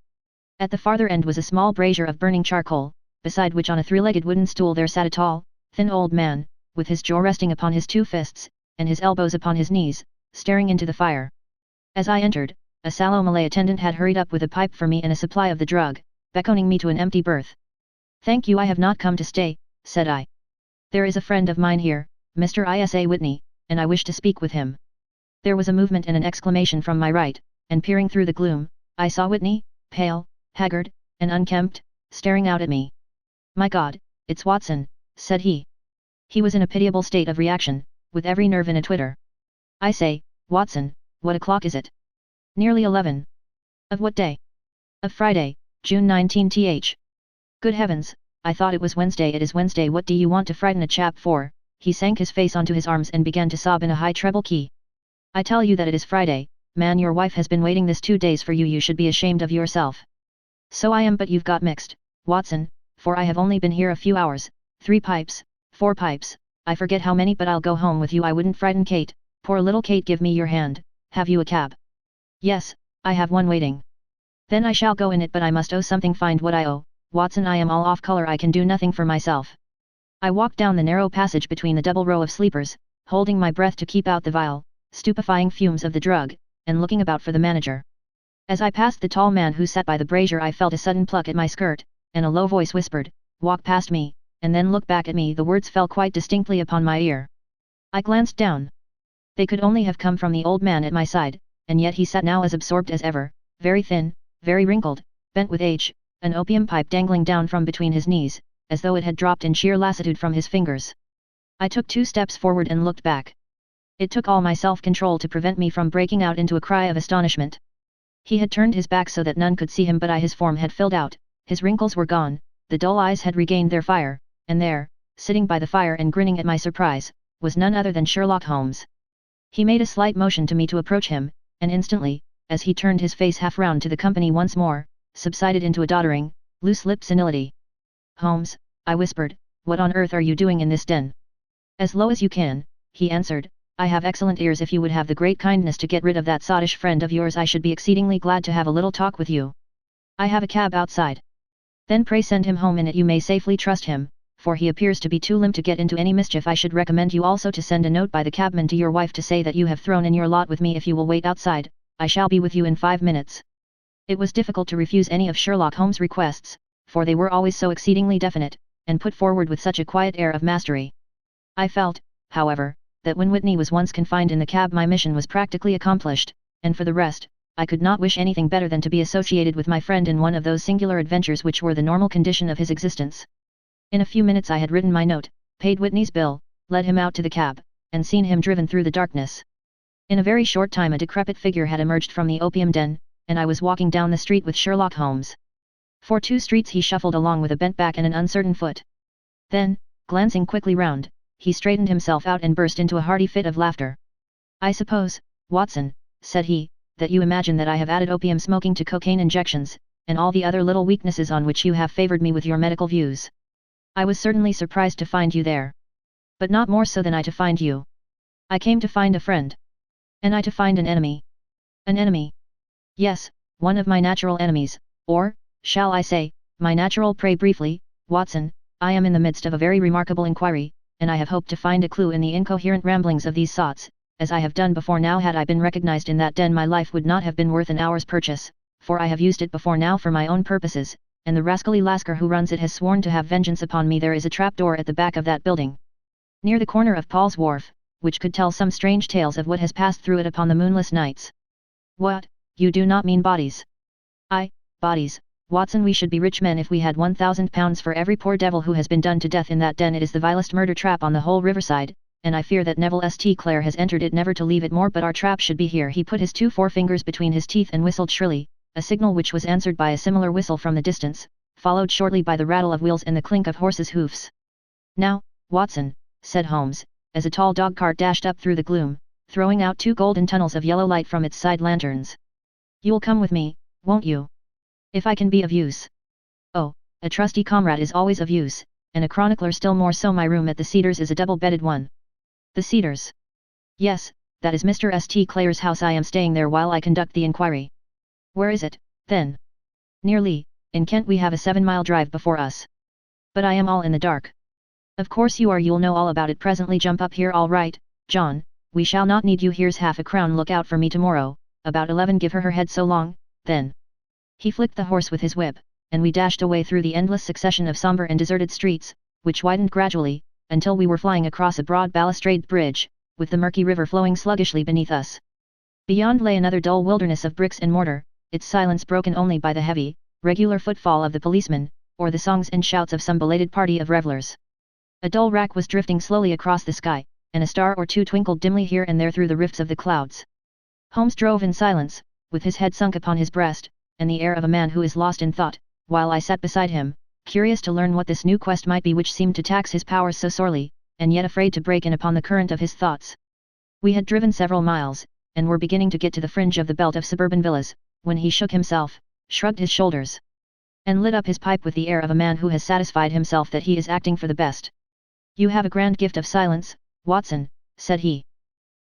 At the farther end was a small brazier of burning charcoal, beside which on a three-legged wooden stool there sat a tall, thin old man, with his jaw resting upon his 2 fists, and his elbows upon his knees, staring into the fire. As I entered, a sallow Malay attendant had hurried up with a pipe for me and a supply of the drug, beckoning me to an empty berth. "Thank you, I have not come to stay," said I. "There is a friend of mine here, Mr. Isa Whitney, and I wish to speak with him." There was a movement and an exclamation from my right, and peering through the gloom, I saw Whitney, pale, haggard, and unkempt, staring out at me. "My God, it's Watson," said he. He was in a pitiable state of reaction, with every nerve in a twitter. "I say, Watson, what o'clock is it?" "Nearly 11. "Of what day?" "Of Friday, June 19th. "Good heavens, I thought it was Wednesday." "It is Wednesday. What do you want to frighten a chap for?" He sank his face onto his arms and began to sob in a high treble key. "I tell you that it is Friday, man. Your wife has been waiting this 2 days for you. You should be ashamed of yourself." "So I am, but you've got mixed, Watson, for I have only been here a few hours. 3 pipes, 4 pipes, I forget how many, but I'll go home with you. I wouldn't frighten Kate. Poor little Kate, give me your hand. Have you a cab? Yes, I have one waiting. Then I shall go in it, but I must owe something. Find what I owe. Watson, I am all off color. I can do nothing for myself. I walked down the narrow passage between the double row of sleepers, holding my breath to keep out the vile, stupefying fumes of the drug, and looking about for the manager. As I passed the tall man who sat by the brazier, I felt a sudden pluck at my skirt, and a low voice whispered, "Walk past me, and then look back at me." The words fell quite distinctly upon my ear. I glanced down. They could only have come from the old man at my side, and yet he sat now as absorbed as ever, very thin, very wrinkled, bent with age, an opium pipe dangling down from between his knees, as though it had dropped in sheer lassitude from his fingers. I took 2 steps forward and looked back. It took all my self-control to prevent me from breaking out into a cry of astonishment. He had turned his back so that none could see him, but his form had filled out, his wrinkles were gone, the dull eyes had regained their fire, and there, sitting by the fire and grinning at my surprise, was none other than Sherlock Holmes. He made a slight motion to me to approach him, and instantly, as he turned his face half round to the company once more, subsided into a doddering, loose-lipped senility. "Holmes," I whispered, "what on earth are you doing in this den?" "As low as you can," he answered. "I have excellent ears. If you would have the great kindness to get rid of that sottish friend of yours, I should be exceedingly glad to have a little talk with you. I have a cab outside." "Then pray send him home in it. You may safely trust him, for he appears to be too limp to get into any mischief. I should recommend you also to send a note by the cabman to your wife to say that you have thrown in your lot with me. If you will wait outside, I shall be with you in 5 minutes." It was difficult to refuse any of Sherlock Holmes' requests, for they were always so exceedingly definite, and put forward with such a quiet air of mastery. I felt, however, that when Whitney was once confined in the cab my mission was practically accomplished, and for the rest, I could not wish anything better than to be associated with my friend in one of those singular adventures which were the normal condition of his existence. In a few minutes I had written my note, paid Whitney's bill, led him out to the cab, and seen him driven through the darkness. In a very short time a decrepit figure had emerged from the opium den, and I was walking down the street with Sherlock Holmes. For 2 streets he shuffled along with a bent back and an uncertain foot. Then, glancing quickly round, he straightened himself out and burst into a hearty fit of laughter. "I suppose, Watson," said he, "that you imagine that I have added opium smoking to cocaine injections, and all the other little weaknesses on which you have favored me with your medical views. I was certainly surprised to find you there. But not more so than I to find you. I came to find a friend. And I to find an enemy." "An enemy?" "Yes, one of my natural enemies, or, shall I say, my natural prey. Briefly, Watson, I am in the midst of a very remarkable inquiry, and I have hoped to find a clue in the incoherent ramblings of these sots, as I have done before now. Had I been recognized in that den my life would not have been worth an hour's purchase, for I have used it before now for my own purposes, and the rascally lascar who runs it has sworn to have vengeance upon me. There is a trapdoor at the back of that building, near the corner of Paul's Wharf, which could tell some strange tales of what has passed through it upon the moonless nights." "What, you do not mean bodies?" "Aye, bodies, Watson. We should be rich men if we had £1,000 for every poor devil who has been done to death in that den. It is the vilest murder trap on the whole riverside, and I fear that Neville St. Clair has entered it never to leave it more. But our trap should be here." He put his 2 forefingers between his teeth and whistled shrilly, a signal which was answered by a similar whistle from the distance, followed shortly by the rattle of wheels and the clink of horses' hoofs. "Now, Watson," said Holmes, as a tall dog-cart dashed up through the gloom, throwing out 2 golden tunnels of yellow light from its side lanterns. "You'll come with me, won't you? If I can be of use." "Oh, a trusty comrade is always of use, and a chronicler still more so. My room at the Cedars is a double-bedded one." "The Cedars?" "Yes, that is Mr. St. Clair's house. I am staying there while I conduct the inquiry." "Where is it, then?" "Near Lee, in Kent. We have a 7-mile drive before us." "But I am all in the dark." "Of course you are. You'll know all about it presently. Jump up here." "All right, John, we shall not need you. Here's half a crown. Look out for me tomorrow, about 11. Give her head. So long, then." He flicked the horse with his whip, and we dashed away through the endless succession of sombre and deserted streets, which widened gradually, until we were flying across a broad balustrade bridge, with the murky river flowing sluggishly beneath us. Beyond lay another dull wilderness of bricks and mortar, its silence broken only by the heavy, regular footfall of the policeman, or the songs and shouts of some belated party of revellers. A dull rack was drifting slowly across the sky, and a star or two twinkled dimly here and there through the rifts of the clouds. Holmes drove in silence, with his head sunk upon his breast, and the air of a man who is lost in thought, while I sat beside him, curious to learn what this new quest might be which seemed to tax his powers so sorely, and yet afraid to break in upon the current of his thoughts. We had driven several miles, and were beginning to get to the fringe of the belt of suburban villas, when he shook himself, shrugged his shoulders, and lit up his pipe with the air of a man who has satisfied himself that he is acting for the best. You have a grand gift of silence, Watson, said he.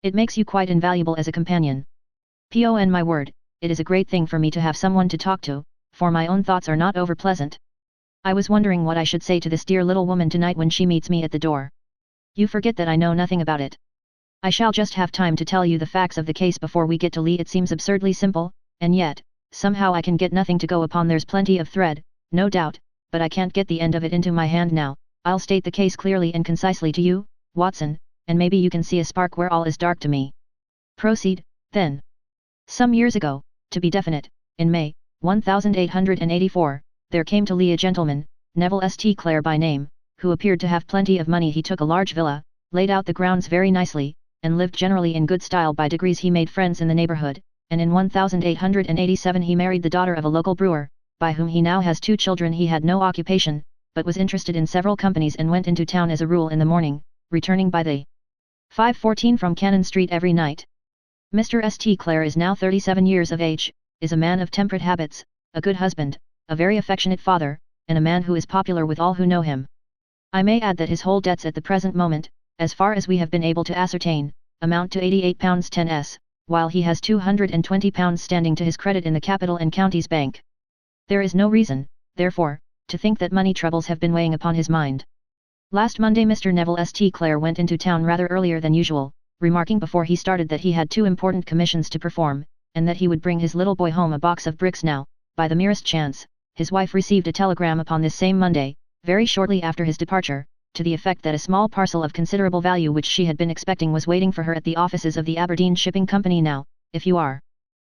It makes you quite invaluable as a companion. Pon my word, it is a great thing for me to have someone to talk to, for my own thoughts are not over pleasant. I was wondering what I should say to this dear little woman tonight when she meets me at the door. You forget that I know nothing about it. I shall just have time to tell you the facts of the case before we get to Lee. It seems absurdly simple, and yet, somehow I can get nothing to go upon. There's plenty of thread, no doubt, but I can't get the end of it into my hand now. I'll state the case clearly and concisely to you, Watson, and maybe you can see a spark where all is dark to me. Proceed, then. Some years ago, to be definite, in May, 1884, there came to Lee a gentleman, Neville St. Clair by name, who appeared to have plenty of money. He took a large villa, laid out the grounds very nicely, and lived generally in good style. By degrees he made friends in the neighborhood, and in 1887 he married the daughter of a local brewer, by whom he now has 2 children. He had no occupation, but was interested in several companies and went into town as a rule in the morning, returning by the 5:14 from Cannon Street every night. Mr. St. Clair is now 37 years of age, is a man of temperate habits, a good husband, a very affectionate father, and a man who is popular with all who know him. I may add that his whole debts at the present moment, as far as we have been able to ascertain, amount to £88.10s, while he has £220 standing to his credit in the Capital and Counties Bank. There is no reason, therefore, to think that money troubles have been weighing upon his mind. Last Monday Mr. Neville St. Clair went into town rather earlier than usual, remarking before he started that he had 2 important commissions to perform, and that he would bring his little boy home a box of bricks now. By the merest chance, his wife received a telegram upon this same Monday, very shortly after his departure, to the effect that a small parcel of considerable value which she had been expecting was waiting for her at the offices of the Aberdeen Shipping Company. Now, if you are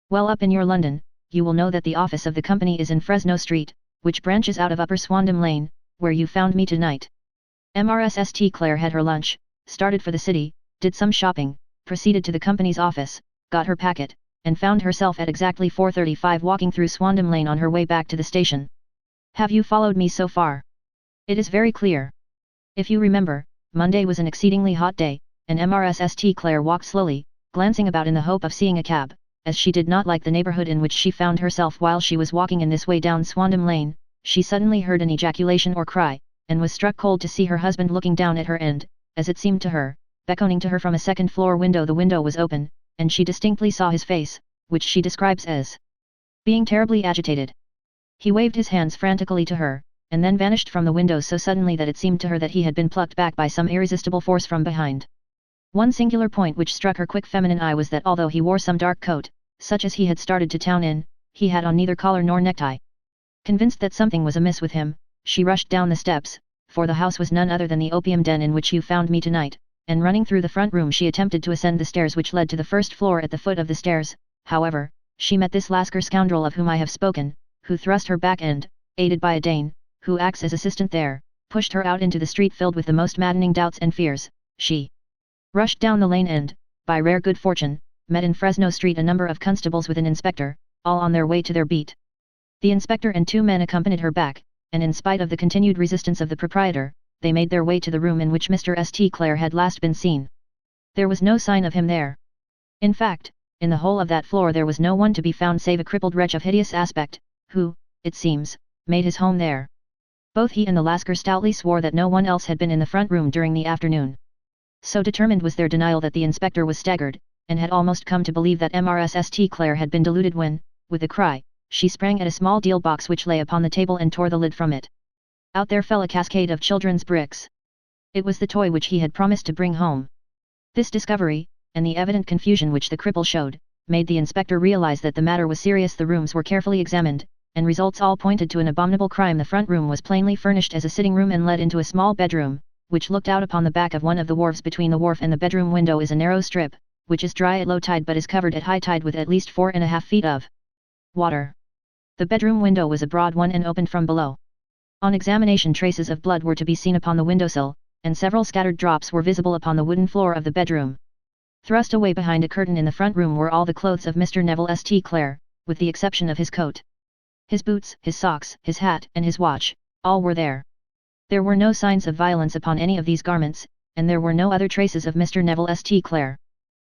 well up in your London, you will know that the office of the company is in Fresno Street, which branches out of Upper Swandam Lane, where you found me tonight. Mrs. St. Clair had her lunch, started for the city, did some shopping, proceeded to the company's office, got her packet, and found herself at exactly 4:35 walking through Swandam Lane on her way back to the station. Have you followed me so far? It is very clear. If you remember, Monday was an exceedingly hot day, and Mrs. St. Clair walked slowly, glancing about in the hope of seeing a cab, as she did not like the neighborhood in which she found herself. While she was walking in this way down Swandam Lane, she suddenly heard an ejaculation or cry, and was struck cold to see her husband looking down at her and, as it seemed to her, beckoning to her from a second-floor window. The window was open, and she distinctly saw his face, which she describes as being terribly agitated. He waved his hands frantically to her, and then vanished from the window so suddenly that it seemed to her that he had been plucked back by some irresistible force from behind. One singular point which struck her quick feminine eye was that although he wore some dark coat, such as he had started to town in, he had on neither collar nor necktie. Convinced that something was amiss with him, she rushed down the steps, for the house was none other than the opium den in which you found me tonight, and running through the front room she attempted to ascend the stairs which led to the first floor. At the foot of the stairs, however, she met this Lascar scoundrel of whom I have spoken, who thrust her back and, aided by a Dane, who acts as assistant there, pushed her out into the street. Filled with the most maddening doubts and fears, she rushed down the lane and, by rare good fortune, met in Fresno Street a number of constables with an inspector, all on their way to their beat. The inspector and 2 men accompanied her back, and in spite of the continued resistance of the proprietor, they made their way to the room in which Mr. St. Clair had last been seen. There was no sign of him there. In fact, in the whole of that floor there was no one to be found save a crippled wretch of hideous aspect, who, it seems, made his home there. Both he and the Lascar stoutly swore that no one else had been in the front room during the afternoon. So determined was their denial that the inspector was staggered, and had almost come to believe that Mrs. St. Clair had been deluded when, with a cry, she sprang at a small deal box which lay upon the table and tore the lid from it. Out there fell a cascade of children's bricks. It was the toy which he had promised to bring home. This discovery, and the evident confusion which the cripple showed, made the inspector realize that the matter was serious. The rooms were carefully examined, and results all pointed to an abominable crime. The front room was plainly furnished as a sitting room and led into a small bedroom, which looked out upon the back of one of the wharves. Between the wharf and the bedroom window is a narrow strip, which is dry at low tide but is covered at high tide with at least 4.5 feet of water. The bedroom window was a broad one and opened from below. On examination traces of blood were to be seen upon the windowsill, and several scattered drops were visible upon the wooden floor of the bedroom. Thrust away behind a curtain in the front room were all the clothes of Mr. Neville St. Clair, with the exception of his coat. His boots, his socks, his hat, and his watch, all were there. There were no signs of violence upon any of these garments, and there were no other traces of Mr. Neville St. Clair.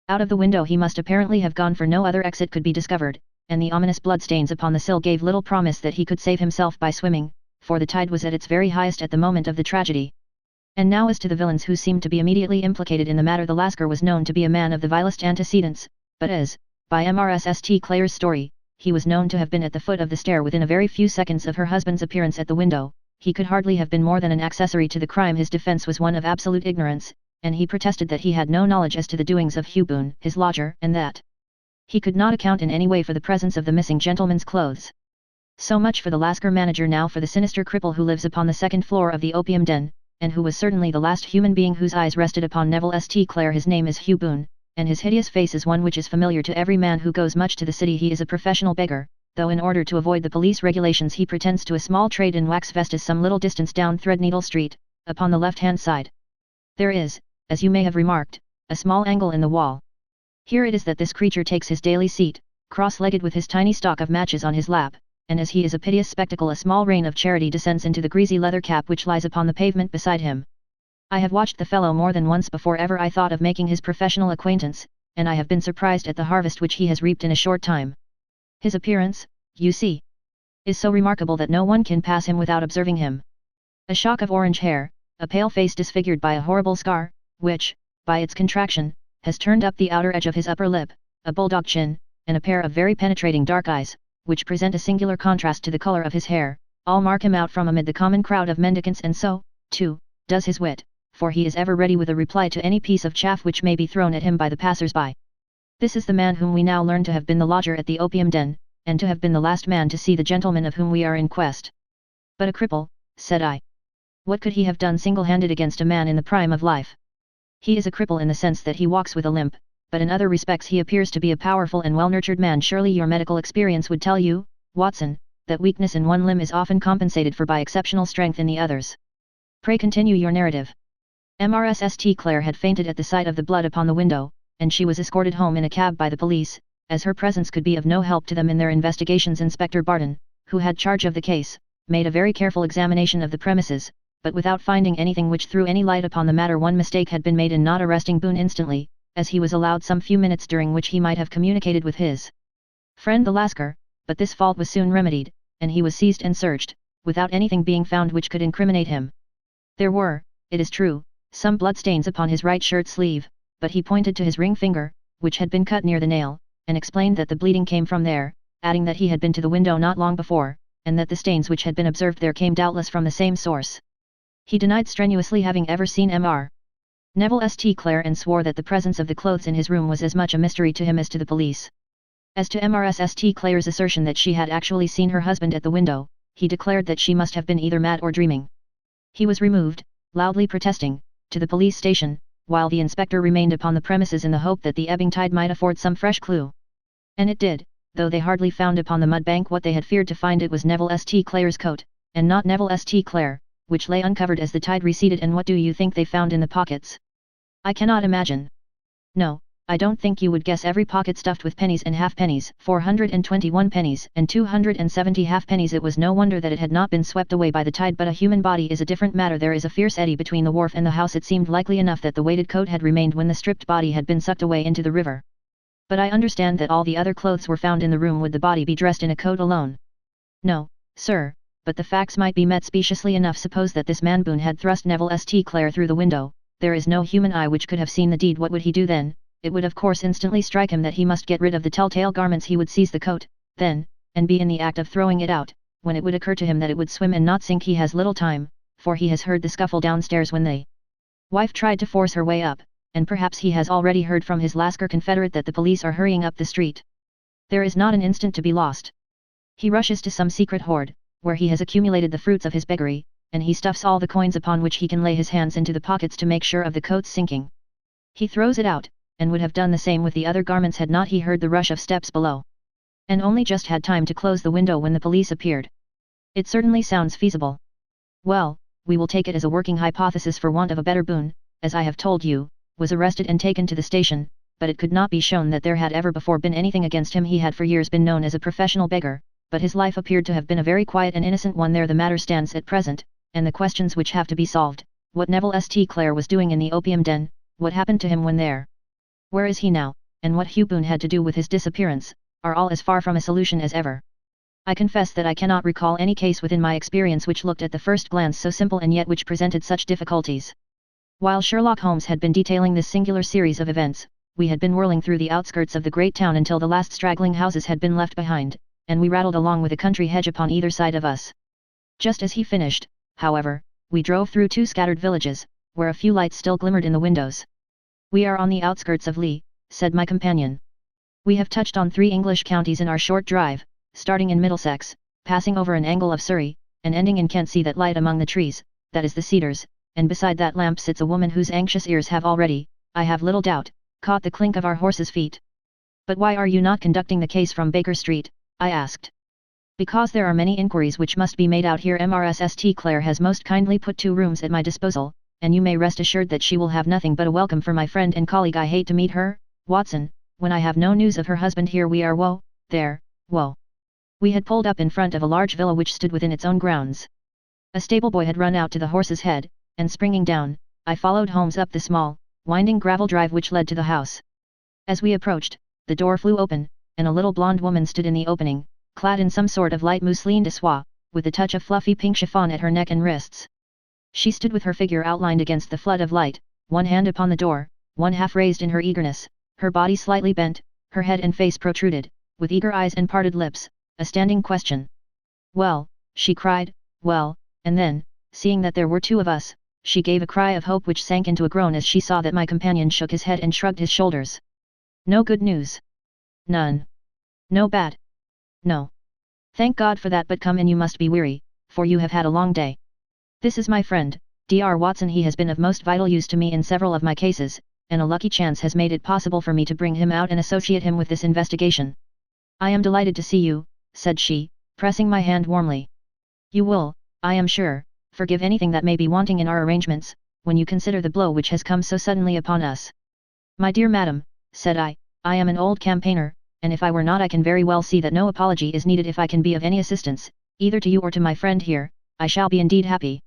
Out of the window he must apparently have gone, for no other exit could be discovered, and the ominous bloodstains upon the sill gave little promise that he could save himself by swimming, for the tide was at its very highest at the moment of the tragedy. And now as to the villains who seemed to be immediately implicated in the matter, the Lascar was known to be a man of the vilest antecedents, but as, by Mrs. Clare's story, he was known to have been at the foot of the stair within a very few seconds of her husband's appearance at the window, he could hardly have been more than an accessory to the crime. His defense was one of absolute ignorance, and he protested that he had no knowledge as to the doings of Hugh Boone, his lodger, and that he could not account in any way for the presence of the missing gentleman's clothes. So much for the Lascar manager. Now for the sinister cripple who lives upon the second floor of the opium den, and who was certainly the last human being whose eyes rested upon Neville St. Clare. His name is Hugh Boone, and his hideous face is one which is familiar to every man who goes much to the city. He is a professional beggar, though in order to avoid the police regulations he pretends to a small trade in wax vestas some little distance down Threadneedle Street, upon the left-hand side. There is, as you may have remarked, a small angle in the wall. Here it is that this creature takes his daily seat, cross-legged with his tiny stock of matches on his lap, and as he is a piteous spectacle a small rain of charity descends into the greasy leather cap which lies upon the pavement beside him. I have watched the fellow more than once before ever I thought of making his professional acquaintance, and I have been surprised at the harvest which he has reaped in a short time. His appearance, you see, is so remarkable that no one can pass him without observing him. A shock of orange hair, a pale face disfigured by a horrible scar, which, by its contraction, has turned up the outer edge of his upper lip, a bulldog chin, and a pair of very penetrating dark eyes, which present a singular contrast to the color of his hair, all mark him out from amid the common crowd of mendicants, and so, too, does his wit, for he is ever ready with a reply to any piece of chaff which may be thrown at him by the passers-by. This is the man whom we now learn to have been the lodger at the opium den, and to have been the last man to see the gentleman of whom we are in quest. But a cripple, said I. What could he have done single-handed against a man in the prime of life? He is a cripple in the sense that he walks with a limp, but in other respects he appears to be a powerful and well-nurtured man. Surely your medical experience would tell you, Watson, that weakness in one limb is often compensated for by exceptional strength in the others. Pray continue your narrative. Mrs. Clare had fainted at the sight of the blood upon the window, and she was escorted home in a cab by the police, as her presence could be of no help to them in their investigations. Inspector Barton, who had charge of the case, made a very careful examination of the premises, but without finding anything which threw any light upon the matter. One mistake had been made in not arresting Boone instantly, as he was allowed some few minutes during which he might have communicated with his friend the Lascar, but this fault was soon remedied, and he was seized and searched, without anything being found which could incriminate him. There were, it is true, some bloodstains upon his right shirt sleeve, but he pointed to his ring finger, which had been cut near the nail, and explained that the bleeding came from there, adding that he had been to the window not long before, and that the stains which had been observed there came doubtless from the same source. He denied strenuously having ever seen Mr. Neville St. Clare and swore that the presence of the clothes in his room was as much a mystery to him as to the police. As to Mrs. St. Clare's assertion that she had actually seen her husband at the window, he declared that she must have been either mad or dreaming. He was removed, loudly protesting, to the police station, while the inspector remained upon the premises in the hope that the ebbing tide might afford some fresh clue. And it did, though they hardly found upon the mud bank what they had feared to find. It was Neville St. Clare's coat, and not Neville St. Clare, which lay uncovered as the tide receded. And what do you think they found in the pockets? I cannot imagine. No, I don't think you would guess. Every pocket stuffed with pennies and halfpennies, 421 pennies and 270 halfpennies. It was no wonder that it had not been swept away by the tide. But a human body is a different matter. There is a fierce eddy between the wharf and the house. It seemed likely enough that the weighted coat had remained when the stripped body had been sucked away into the river. But I understand that all the other clothes were found in the room. Would the body be dressed in a coat alone? No, sir, but the facts might be met speciously enough. Suppose that this man Boone had thrust Neville St. Clare through the window. There is no human eye which could have seen the deed. What would he do then? It would of course instantly strike him that he must get rid of the telltale garments. He would seize the coat, then, and be in the act of throwing it out, when it would occur to him that it would swim and not sink. He has little time, for he has heard the scuffle downstairs when the wife tried to force her way up, and perhaps he has already heard from his Lascar confederate that the police are hurrying up the street. There is not an instant to be lost. He rushes to some secret hoard, where he has accumulated the fruits of his beggary, and he stuffs all the coins upon which he can lay his hands into the pockets to make sure of the coat's sinking. He throws it out, and would have done the same with the other garments had not he heard the rush of steps below, and only just had time to close the window when the police appeared. It certainly sounds feasible. Well, we will take it as a working hypothesis for want of a better. Boone, as I have told you, was arrested and taken to the station, but it could not be shown that there had ever before been anything against him. He had for years been known as a professional beggar, but his life appeared to have been a very quiet and innocent one. There the matter stands at present, and the questions which have to be solved: what Neville St. Clare was doing in the opium den, what happened to him when there, where is he now, and what Hugh Boone had to do with his disappearance, are all as far from a solution as ever. I confess that I cannot recall any case within my experience which looked at the first glance so simple and yet which presented such difficulties. While Sherlock Holmes had been detailing this singular series of events, we had been whirling through the outskirts of the great town until the last straggling houses had been left behind, and we rattled along with a country hedge upon either side of us. Just as he finished, however, we drove through 2 scattered villages, where a few lights still glimmered in the windows. "We are on the outskirts of Lee," said my companion. "We have touched on 3 English counties in our short drive, starting in Middlesex, passing over an angle of Surrey, and ending in Kent. See that light among the trees, that is the cedars, and beside that lamp sits a woman whose anxious ears have already, I have little doubt, caught the clink of our horses' feet." "But why are you not conducting the case from Baker Street?" I asked. "Because there are many inquiries which must be made out here. Mrs. Clare has most kindly put 2 rooms at my disposal, and you may rest assured that she will have nothing but a welcome for my friend and colleague. I hate to meet her, Watson, when I have no news of her husband. Here we are. Whoa, there, whoa." We had pulled up in front of a large villa which stood within its own grounds. A stable boy had run out to the horse's head, and springing down, I followed Holmes up the small, winding gravel drive which led to the house. As we approached, the door flew open, and a little blonde woman stood in the opening, clad in some sort of light mousseline de soie, with a touch of fluffy pink chiffon at her neck and wrists. She stood with her figure outlined against the flood of light, one hand upon the door, one half raised in her eagerness, her body slightly bent, her head and face protruded, with eager eyes and parted lips, a standing question. "Well," she cried, "well," and then, seeing that there were 2 of us, she gave a cry of hope which sank into a groan as she saw that my companion shook his head and shrugged his shoulders. "No good news?" "None." "No bad?" "No." "Thank God for that. But come in, you must be weary, for you have had a long day. This is my friend, Dr. Watson. He has been of most vital use to me in several of my cases, and a lucky chance has made it possible for me to bring him out and associate him with this investigation." "I am delighted to see you," said she, pressing my hand warmly. "You will, I am sure, forgive anything that may be wanting in our arrangements, when you consider the blow which has come so suddenly upon us." "My dear madam," said I am an old campaigner, and if I were not, I can very well see that no apology is needed. If I can be of any assistance, either to you or to my friend here, I shall be indeed happy."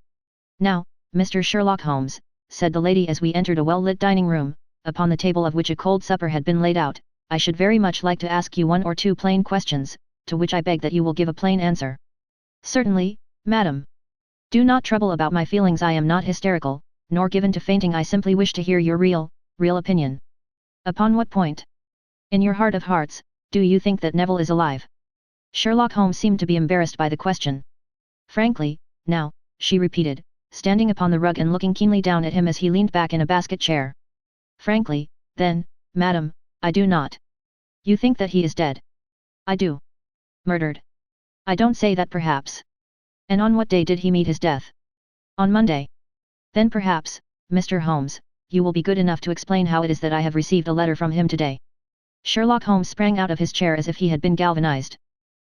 "Now, Mr. Sherlock Holmes," said the lady as we entered a well-lit dining room, upon the table of which a cold supper had been laid out, "I should very much like to ask you 1 or 2 plain questions, to which I beg that you will give a plain answer." "Certainly, madam. Do not trouble about my feelings. I am not hysterical, nor given to fainting. I simply wish to hear your real opinion." "Upon what point? In your heart of hearts, do you think that Neville is alive?" Sherlock Holmes seemed to be embarrassed by the question. "Frankly, now," she repeated, standing upon the rug and looking keenly down at him as he leaned back in a basket chair. "Frankly, then, madam, I do not." "You think that he is dead?" "I do." "Murdered?" "I don't say that. Perhaps." "And on what day did he meet his death?" "On Monday." "Then perhaps, Mr. Holmes, you will be good enough to explain how it is that I have received a letter from him today." Sherlock Holmes sprang out of his chair as if he had been galvanized.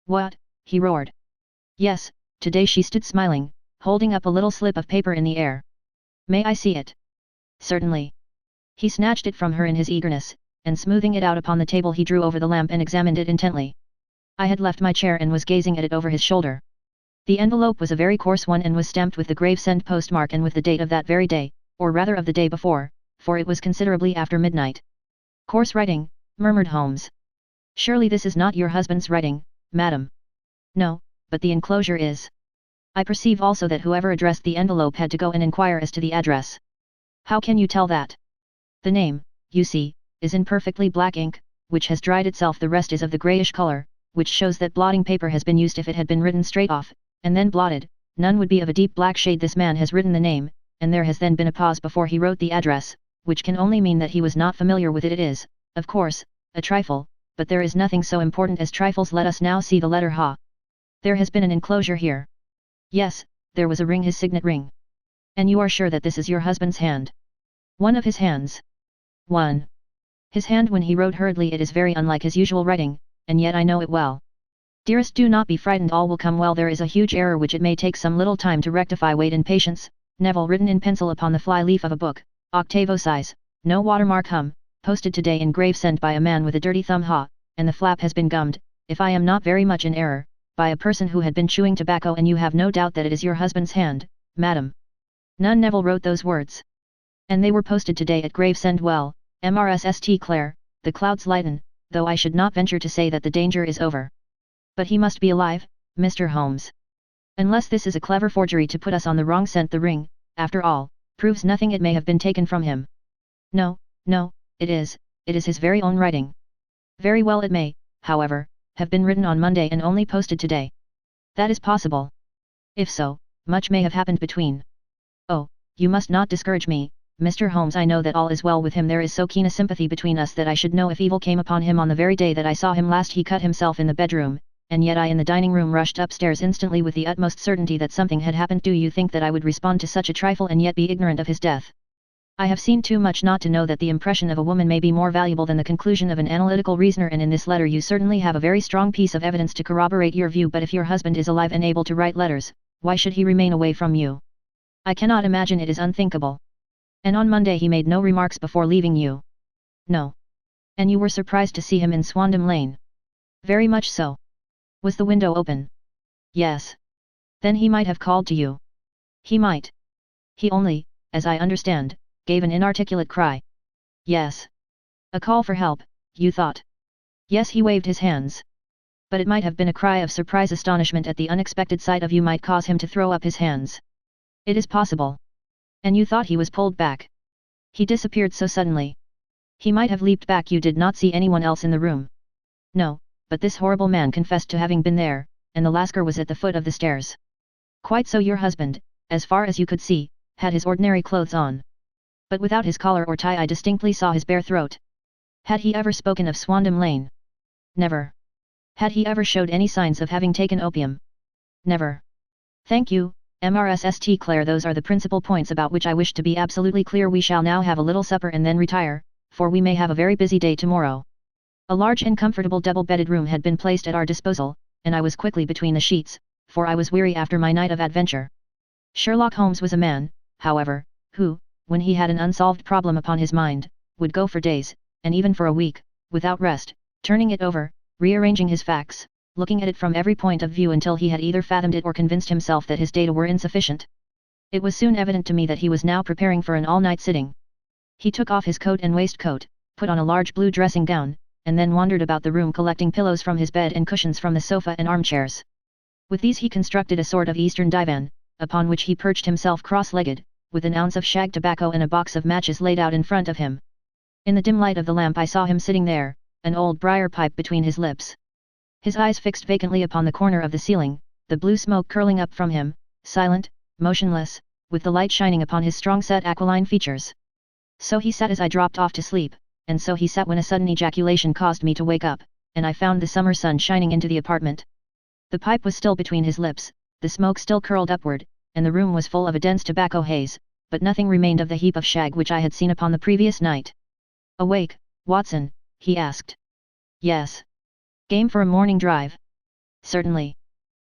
"What?" he roared. "Yes, today." She stood smiling, holding up a little slip of paper in the air. "May I see it?" "Certainly." He snatched it from her in his eagerness, and smoothing it out upon the table he drew over the lamp and examined it intently. I had left my chair and was gazing at it over his shoulder. The envelope was a very coarse one and was stamped with the Gravesend postmark and with the date of that very day, or rather of the day before, for it was considerably after midnight. "Coarse writing," murmured Holmes. "Surely this is not your husband's writing, madam?" "No, but the enclosure is." "I perceive also that whoever addressed the envelope had to go and inquire as to the address." "How can you tell that?" "The name, you see, is in perfectly black ink, which has dried itself. The rest is of the greyish colour, which shows that blotting paper has been used. If it had been written straight off, and then blotted, none would be of a deep black shade. This man has written the name, and there has then been a pause before he wrote the address, which can only mean that he was not familiar with it. It is, of course, a trifle, but there is nothing so important as trifles. Let us now see the letter H. There has been an enclosure here." "Yes, there was a ring, his signet ring." "And you are sure that this is your husband's hand?" "One of his hands." "One. His hand when he wrote hurriedly. It is very unlike his usual writing, and yet I know it well." "Dearest, do not be frightened. All will come well. There is a huge error which it may take some little time to rectify. Wait in patience. Neville written in pencil upon the fly leaf of a book, octavo size, no watermark. Posted today in Gravesend by a man with a dirty thumb. And the flap has been gummed, if I am not very much in error, by a person who had been chewing tobacco. And you have no doubt that it is your husband's hand, madam?" "None. Neville wrote those words." "And they were posted today at Gravesend. Well, Mrs. Clare, the clouds lighten, though I should not venture to say that the danger is over." "But he must be alive, Mr. Holmes. Unless this is a clever forgery to put us on the wrong scent. The ring, after all, proves nothing, it may have been taken from him. No, no, it is his very own writing. Very well, it may, however, have been written on Monday and only posted today. That is possible. If so, much may have happened between. Oh, you must not discourage me, Mr. Holmes. I know that all is well with him. There is so keen a sympathy between us that I should know if evil came upon him. On the very day that I saw him last he cut himself in the bedroom, and yet I in the dining room rushed upstairs instantly with the utmost certainty that something had happened. Do you think that I would respond to such a trifle and yet be ignorant of his death? I have seen too much not to know that the impression of a woman may be more valuable than the conclusion of an analytical reasoner, and in this letter you certainly have a very strong piece of evidence to corroborate your view. But if your husband is alive and able to write letters, why should he remain away from you? I cannot imagine, it is unthinkable. And on Monday he made no remarks before leaving you? No. And you were surprised to see him in Swandam Lane? Very much so. Was the window open? Yes. Then he might have called to you. He might. He only, as I understand, gave an inarticulate cry. Yes. A call for help, you thought? Yes, he waved his hands. But it might have been a cry of surprise. Astonishment at the unexpected sight of you might cause him to throw up his hands. It is possible. And you thought he was pulled back? He disappeared so suddenly. He might have leaped back. You did not see anyone else in the room? No, but this horrible man confessed to having been there, and the Lascar was at the foot of the stairs. Quite so. Your husband, as far as you could see, had his ordinary clothes on. But without his collar or tie. I distinctly saw his bare throat. Had he ever spoken of Swandam Lane? Never. Had he ever showed any signs of having taken opium? Never. Thank you, Mrst Claire. Those are the principal points about which I wish to be absolutely clear. We shall now have a little supper and then retire, for we may have a very busy day tomorrow. A large and comfortable double-bedded room had been placed at our disposal, and I was quickly between the sheets, for I was weary after my night of adventure. Sherlock Holmes was a man, however, who, when he had an unsolved problem upon his mind, would go for days, and even for a week, without rest, turning it over, rearranging his facts, looking at it from every point of view until he had either fathomed it or convinced himself that his data were insufficient. It was soon evident to me that he was now preparing for an all-night sitting. He took off his coat and waistcoat, put on a large blue dressing gown, and then wandered about the room collecting pillows from his bed and cushions from the sofa and armchairs. With these he constructed a sort of eastern divan, upon which he perched himself cross-legged, with an ounce of shag tobacco and a box of matches laid out in front of him. In the dim light of the lamp I saw him sitting there, an old briar pipe between his lips. His eyes fixed vacantly upon the corner of the ceiling, the blue smoke curling up from him, silent, motionless, with the light shining upon his strong-set aquiline features. So he sat as I dropped off to sleep, and so he sat when a sudden ejaculation caused me to wake up, and I found the summer sun shining into the apartment. The pipe was still between his lips, the smoke still curled upward, and the room was full of a dense tobacco haze, but nothing remained of the heap of shag which I had seen upon the previous night. "Awake, Watson?" he asked. "Yes." "Game for a morning drive?" "Certainly."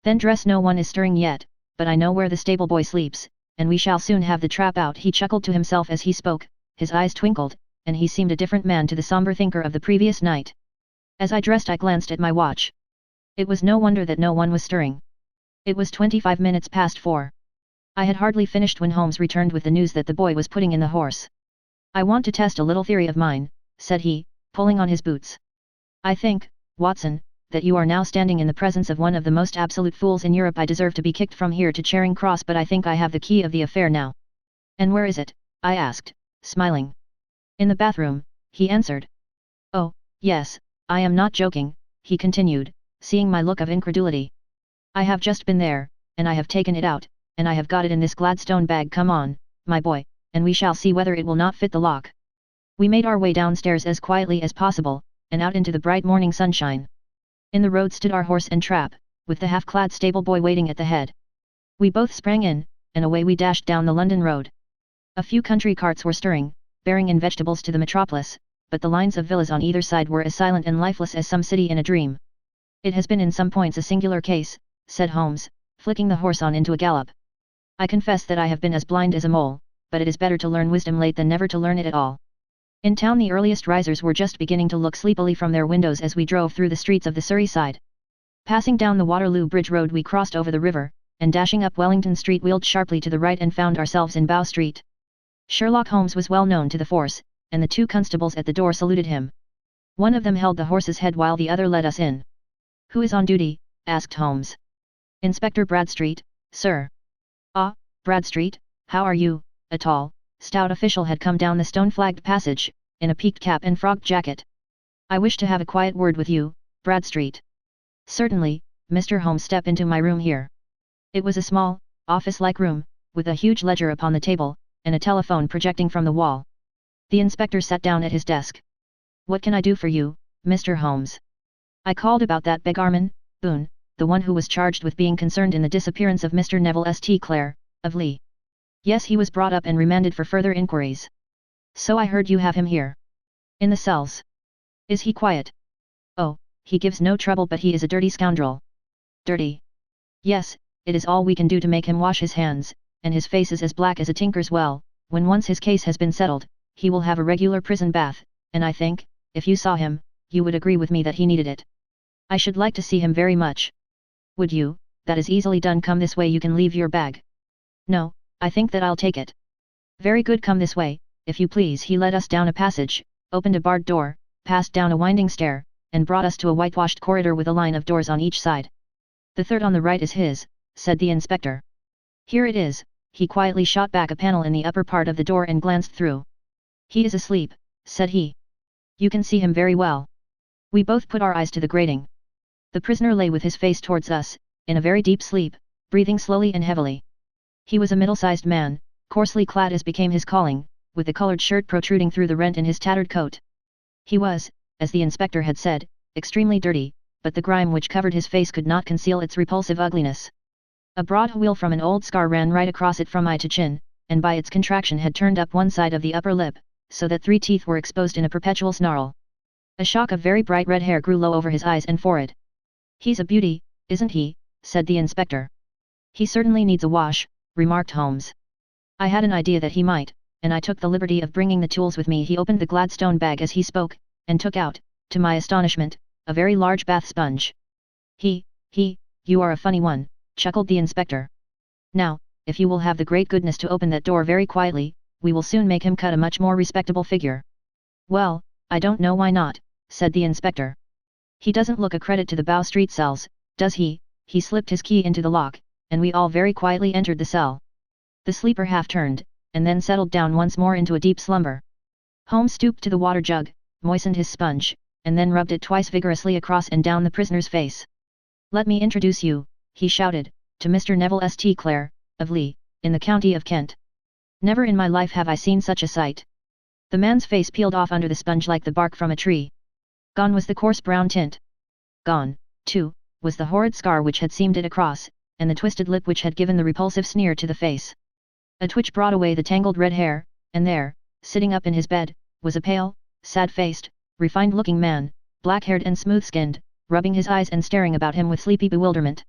"Then dress. No one is stirring yet, but I know where the stable boy sleeps, and we shall soon have the trap out." He chuckled to himself as he spoke, his eyes twinkled, and he seemed a different man to the sombre thinker of the previous night. As I dressed I glanced at my watch. It was no wonder that no one was stirring. It was 25 minutes past 4. I had hardly finished when Holmes returned with the news that the boy was putting in the horse. "I want to test a little theory of mine," said he, pulling on his boots. "I think, Watson, that you are now standing in the presence of one of the most absolute fools in Europe. I deserve to be kicked from here to Charing Cross, but I think I have the key of the affair now." "And where is it?" I asked, smiling. "In the bathroom," he answered. "Oh, yes, I am not joking," he continued, seeing my look of incredulity. "I have just been there, and I have taken it out, and I have got it in this Gladstone bag. Come on, my boy, and we shall see whether it will not fit the lock." We made our way downstairs as quietly as possible, and out into the bright morning sunshine. In the road stood our horse and trap, with the half-clad stable boy waiting at the head. We both sprang in, and away we dashed down the London road. A few country carts were stirring, bearing in vegetables to the metropolis, but the lines of villas on either side were as silent and lifeless as some city in a dream. "It has been in some points a singular case," said Holmes, flicking the horse on into a gallop. "I confess that I have been as blind as a mole, but it is better to learn wisdom late than never to learn it at all." In town the earliest risers were just beginning to look sleepily from their windows as we drove through the streets of the Surrey side. Passing down the Waterloo Bridge Road we crossed over the river, and dashing up Wellington Street wheeled sharply to the right and found ourselves in Bow Street. Sherlock Holmes was well known to the force, and the two constables at the door saluted him. One of them held the horse's head while the other led us in. "Who is on duty?" asked Holmes. "Inspector Bradstreet, sir." "Ah, Bradstreet, how are you, A tall, stout official had come down the stone-flagged passage, in a peaked cap and frogged jacket. "I wish to have a quiet word with you, Bradstreet." "Certainly, Mr. Holmes, step into my room here." It was a small, office-like room, with a huge ledger upon the table, and a telephone projecting from the wall. The inspector sat down at his desk. "What can I do for you, Mr. Holmes?" "I called about that beggarman, Boone, the one who was charged with being concerned in the disappearance of Mr. Neville St. Clare, of Lee." "Yes, he was brought up and remanded for further inquiries." "So I heard you have him here." "In the cells." "Is he quiet?" "Oh, he gives no trouble, but he is a dirty scoundrel." "Dirty?" "Yes, it is all we can do to make him wash his hands, and his face is as black as a tinker's well. When once his case has been settled, he will have a regular prison bath, and I think, if you saw him, you would agree with me that he needed it." "I should like to see him very much." "Would you? That is easily done. Come this way, you can leave your bag." "No, I think that I'll take it." "Very good, come this way, if you please." He led us down a passage, opened a barred door, passed down a winding stair, and brought us to a whitewashed corridor with a line of doors on each side. "The third on the right is his," said the inspector. "Here it is." He quietly shot back a panel in the upper part of the door and glanced through. "He is asleep," said he. "You can see him very well." We both put our eyes to the grating. The prisoner lay with his face towards us, in a very deep sleep, breathing slowly and heavily. He was a middle-sized man, coarsely clad as became his calling, with the coloured shirt protruding through the rent in his tattered coat. He was, as the inspector had said, extremely dirty, but the grime which covered his face could not conceal its repulsive ugliness. A broad wheal from an old scar ran right across it from eye to chin, and by its contraction had turned up one side of the upper lip, so that 3 teeth were exposed in a perpetual snarl. A shock of very bright red hair grew low over his eyes and forehead. "He's a beauty, isn't he?" said the inspector. "He certainly needs a wash," remarked Holmes. "I had an idea that he might, and I took the liberty of bringing the tools with me." He opened the Gladstone bag as he spoke, and took out, to my astonishment, a very large bath sponge. You are a funny one," chuckled the inspector. "Now, if you will have the great goodness to open that door very quietly, we will soon make him cut a much more respectable figure." "Well, I don't know why not," said the inspector. "He doesn't look a credit to the Bow Street cells, does he?" He slipped his key into the lock, and we all very quietly entered the cell. The sleeper half turned, and then settled down once more into a deep slumber. Holmes stooped to the water jug, moistened his sponge, and then rubbed it twice vigorously across and down the prisoner's face. "Let me introduce you," he shouted, "to Mr. Neville St. Clare, of Lee, in the county of Kent. Never in my life have I seen such a sight." The man's face peeled off under the sponge like the bark from a tree. Gone was the coarse brown tint. Gone, too, was the horrid scar which had seamed it across, and the twisted lip which had given the repulsive sneer to the face. A twitch brought away the tangled red hair, and there, sitting up in his bed, was a pale, sad-faced, refined-looking man, black-haired and smooth-skinned, rubbing his eyes and staring about him with sleepy bewilderment.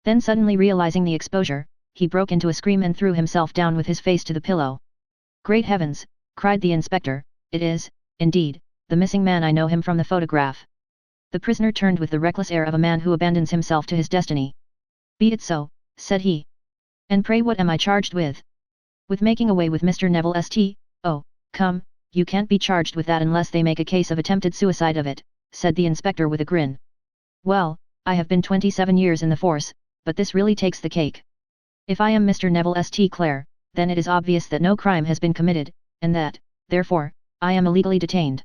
Then suddenly realizing the exposure, he broke into a scream and threw himself down with his face to the pillow. "Great heavens!" cried the inspector, "it is, indeed, the missing man. I know him from the photograph." The prisoner turned with the reckless air of a man who abandons himself to his destiny. "Be it so," said he. "And pray what am I charged with?" "With making away with Mr. Neville St. Oh, come, you can't be charged with that unless they make a case of attempted suicide of it," said the inspector with a grin. "Well, I have been 27 years in the force, but this really takes the cake. If I am Mr. Neville St. Clare, then it is obvious that no crime has been committed, and that, therefore, I am illegally detained."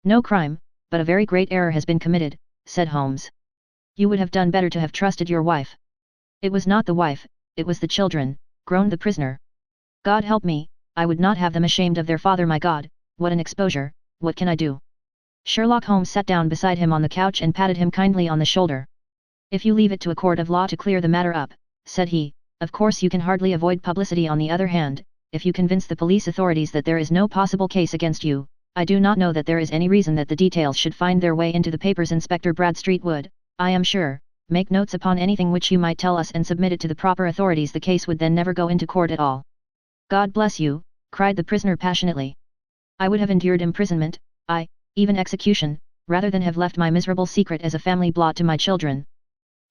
"No crime, but a very great error has been committed," said Holmes. "You would have done better to have trusted your wife." "It was not the wife, it was the children," groaned the prisoner. "God help me, I would not have them ashamed of their father. My God, what an exposure, what can I do?" Sherlock Holmes sat down beside him on the couch and patted him kindly on the shoulder. "If you leave it to a court of law to clear the matter up," said he, "of course you can hardly avoid publicity. On the other hand, if you convince the police authorities that there is no possible case against you, I do not know that there is any reason that the details should find their way into the papers. Inspector Bradstreet would, I am sure, make notes upon anything which you might tell us and submit it to the proper authorities. The case would then never go into court at all." "God bless you," cried the prisoner passionately. "I would have endured imprisonment, even execution, rather than have left my miserable secret as a family blot to my children.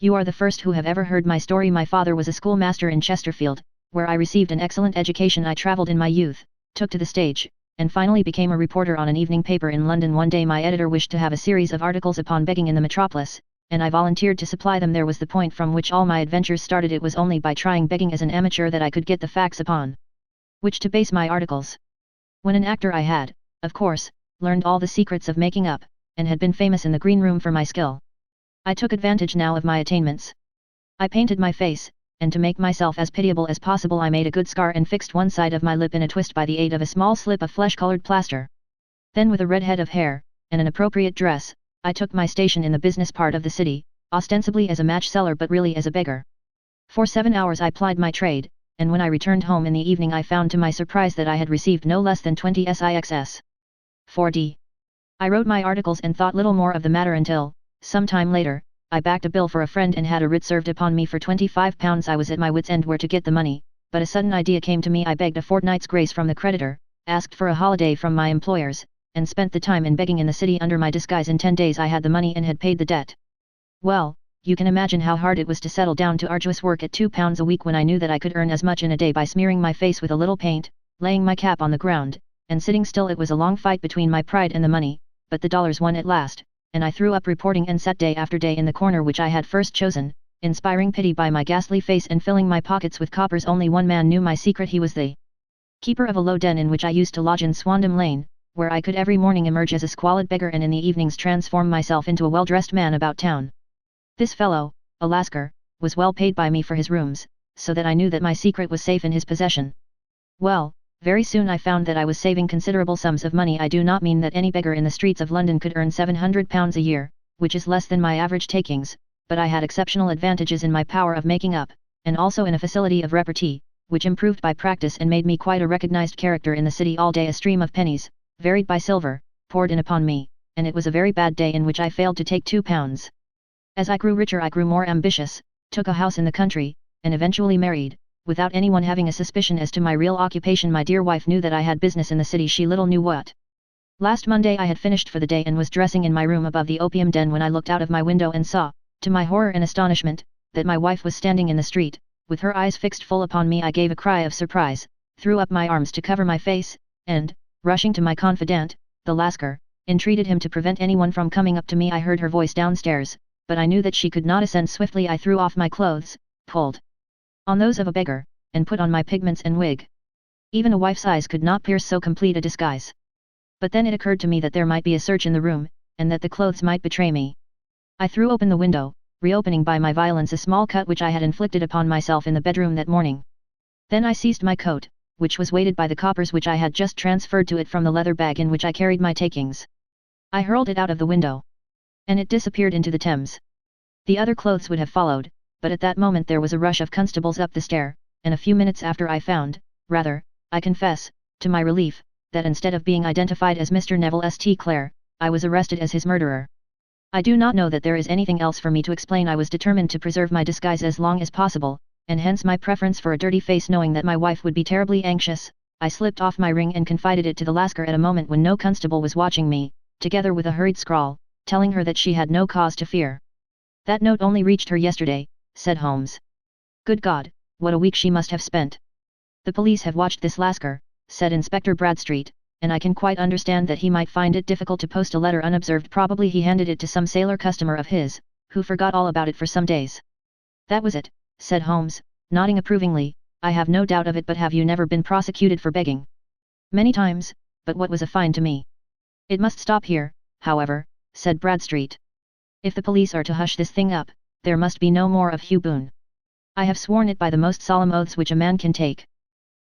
You are the first who have ever heard my story. My father was a schoolmaster in Chesterfield, where I received an excellent education. I travelled in my youth, took to the stage, and finally became a reporter on an evening paper in London. One day my editor wished to have a series of articles upon begging in the metropolis, and I volunteered to supply them. There was the point from which all my adventures started. It was only by trying begging as an amateur that I could get the facts upon which to base my articles. When an actor I had, of course, learned all the secrets of making up, and had been famous in the green room for my skill. I took advantage now of my attainments. I painted my face, and to make myself as pitiable as possible I made a good scar and fixed one side of my lip in a twist by the aid of a small slip of flesh-colored plaster. Then with a red head of hair, and an appropriate dress, I took my station in the business part of the city, ostensibly as a match seller but really as a beggar. For 7 hours I plied my trade, and when I returned home in the evening I found to my surprise that I had received no less than 20 SIXS. 4D. I wrote my articles and thought little more of the matter until, some time later, I backed a bill for a friend and had a writ served upon me for £25. I was at my wit's end where to get the money, but a sudden idea came to me. I begged a fortnight's grace from the creditor, asked for a holiday from my employers, and spent the time in begging in the city under my disguise. In 10 days I had the money and had paid the debt. Well, you can imagine how hard it was to settle down to arduous work at £2 a week when I knew that I could earn as much in a day by smearing my face with a little paint, laying my cap on the ground, and sitting still. It was a long fight between my pride and the money, but the dollars won at last, and I threw up reporting and sat day after day in the corner which I had first chosen, inspiring pity by my ghastly face and filling my pockets with coppers. Only one man knew my secret. He was the keeper of a low den in which I used to lodge in Swandam Lane, where I could every morning emerge as a squalid beggar and in the evenings transform myself into a well-dressed man about town. This fellow, a Lascar, was well paid by me for his rooms, so that I knew that my secret was safe in his possession. Well, very soon I found that I was saving considerable sums of money. I do not mean that any beggar in the streets of London could earn £700 a year, which is less than my average takings, but I had exceptional advantages in my power of making up, and also in a facility of repartee, which improved by practice and made me quite a recognized character in the city. All day a stream of pennies, varied by silver, poured in upon me, and it was a very bad day in which I failed to take £2. As I grew richer I grew more ambitious, took a house in the country, and eventually married, without anyone having a suspicion as to my real occupation. My dear wife knew that I had business in the city. She little knew what. Last Monday I had finished for the day and was dressing in my room above the opium den when I looked out of my window and saw, to my horror and astonishment, that my wife was standing in the street, with her eyes fixed full upon me. I gave a cry of surprise, threw up my arms to cover my face, and, rushing to my confidant, the Lascar, entreated him to prevent anyone from coming up to me. I heard her voice downstairs, but I knew that she could not ascend. Swiftly I threw off my clothes, pulled on those of a beggar, and put on my pigments and wig. Even a wife's eyes could not pierce so complete a disguise. But then it occurred to me that there might be a search in the room, and that the clothes might betray me. I threw open the window, reopening by my violence a small cut which I had inflicted upon myself in the bedroom that morning. Then I seized my coat, which was weighted by the coppers which I had just transferred to it from the leather bag in which I carried my takings. I hurled it out of the window, and it disappeared into the Thames. The other clothes would have followed, but at that moment there was a rush of constables up the stair, and a few minutes after I found, rather, I confess, to my relief, that instead of being identified as Mr. Neville St. Clare, I was arrested as his murderer. I do not know that there is anything else for me to explain. I was determined to preserve my disguise as long as possible, and hence my preference for a dirty face. Knowing that my wife would be terribly anxious, I slipped off my ring and confided it to the Lascar at a moment when no constable was watching me, together with a hurried scrawl, telling her that she had no cause to fear. That note only reached her yesterday, said Holmes. Good God, what a week she must have spent. The police have watched this Lascar, said Inspector Bradstreet, and I can quite understand that he might find it difficult to post a letter unobserved. Probably he handed it to some sailor customer of his, who forgot all about it for some days. That was it, said Holmes, nodding approvingly. I have no doubt of it. But have you never been prosecuted for begging? Many times, but what was a fine to me? It must stop here, however, said Bradstreet. If the police are to hush this thing up, there must be no more of Hugh Boone. I have sworn it by the most solemn oaths which a man can take.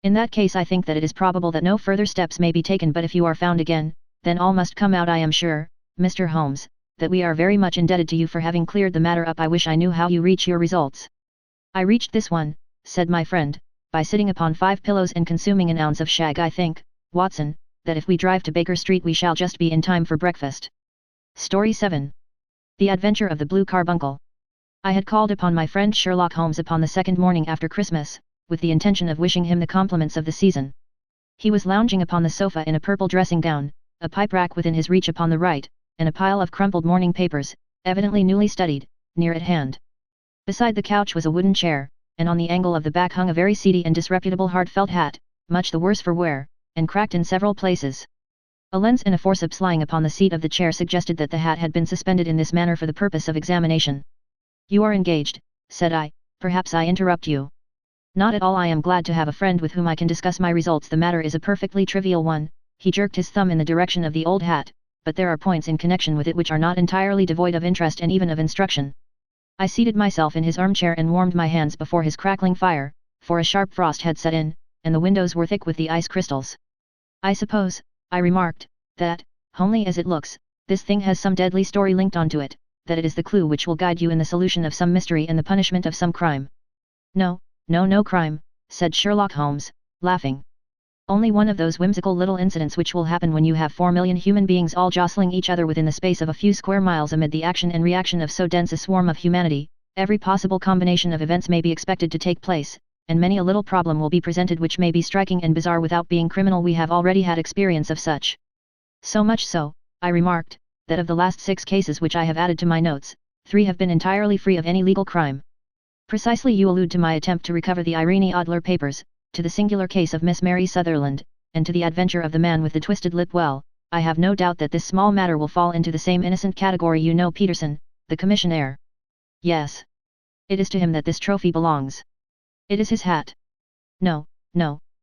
In that case I think that it is probable that no further steps may be taken. But if you are found again, then all must come out. I am sure, Mr. Holmes, that we are very much indebted to you for having cleared the matter up. I wish I knew how you reach your results. I reached this one, said my friend, by sitting upon 5 pillows and consuming an ounce of shag. I think, Watson, that if we drive to Baker Street we shall just be in time for breakfast. Story 7. The Adventure of the Blue Carbuncle. I had called upon my friend Sherlock Holmes upon the second morning after Christmas, with the intention of wishing him the compliments of the season. He was lounging upon the sofa in a purple dressing gown, a pipe rack within his reach upon the right, and a pile of crumpled morning papers, evidently newly studied, near at hand. Beside the couch was a wooden chair, and on the angle of the back hung a very seedy and disreputable hard felt hat, much the worse for wear, and cracked in several places. A lens and a forceps lying upon the seat of the chair suggested that the hat had been suspended in this manner for the purpose of examination. You are engaged, said I. Perhaps I interrupt you. Not at all. I am glad to have a friend with whom I can discuss my results. The matter is a perfectly trivial one. He jerked his thumb in the direction of the old hat, but there are points in connection with it which are not entirely devoid of interest and even of instruction. I seated myself in his armchair and warmed my hands before his crackling fire, for a sharp frost had set in, and the windows were thick with the ice crystals. I suppose, I remarked, that, homely as it looks, this thing has some deadly story linked onto it, that it is the clue which will guide you in the solution of some mystery and the punishment of some crime. No crime, said Sherlock Holmes, laughing. Only one of those whimsical little incidents which will happen when you have 4 million human beings all jostling each other within the space of a few square miles amid the action and reaction of so dense a swarm of humanity. Every possible combination of events may be expected to take place, and many a little problem will be presented which may be striking and bizarre without being criminal. We have already had experience of such. So much so, I remarked, that of the last 6 cases which I have added to my notes, 3 have been entirely free of any legal crime. Precisely. You allude to my attempt to recover the Irene Adler papers, to the singular case of Miss Mary Sutherland, and to the adventure of the man with the twisted lip. Well, I have no doubt that this small matter will fall into the same innocent category. You know Peterson, the commissionaire. Yes. It is to him that this trophy belongs. It is his hat. No,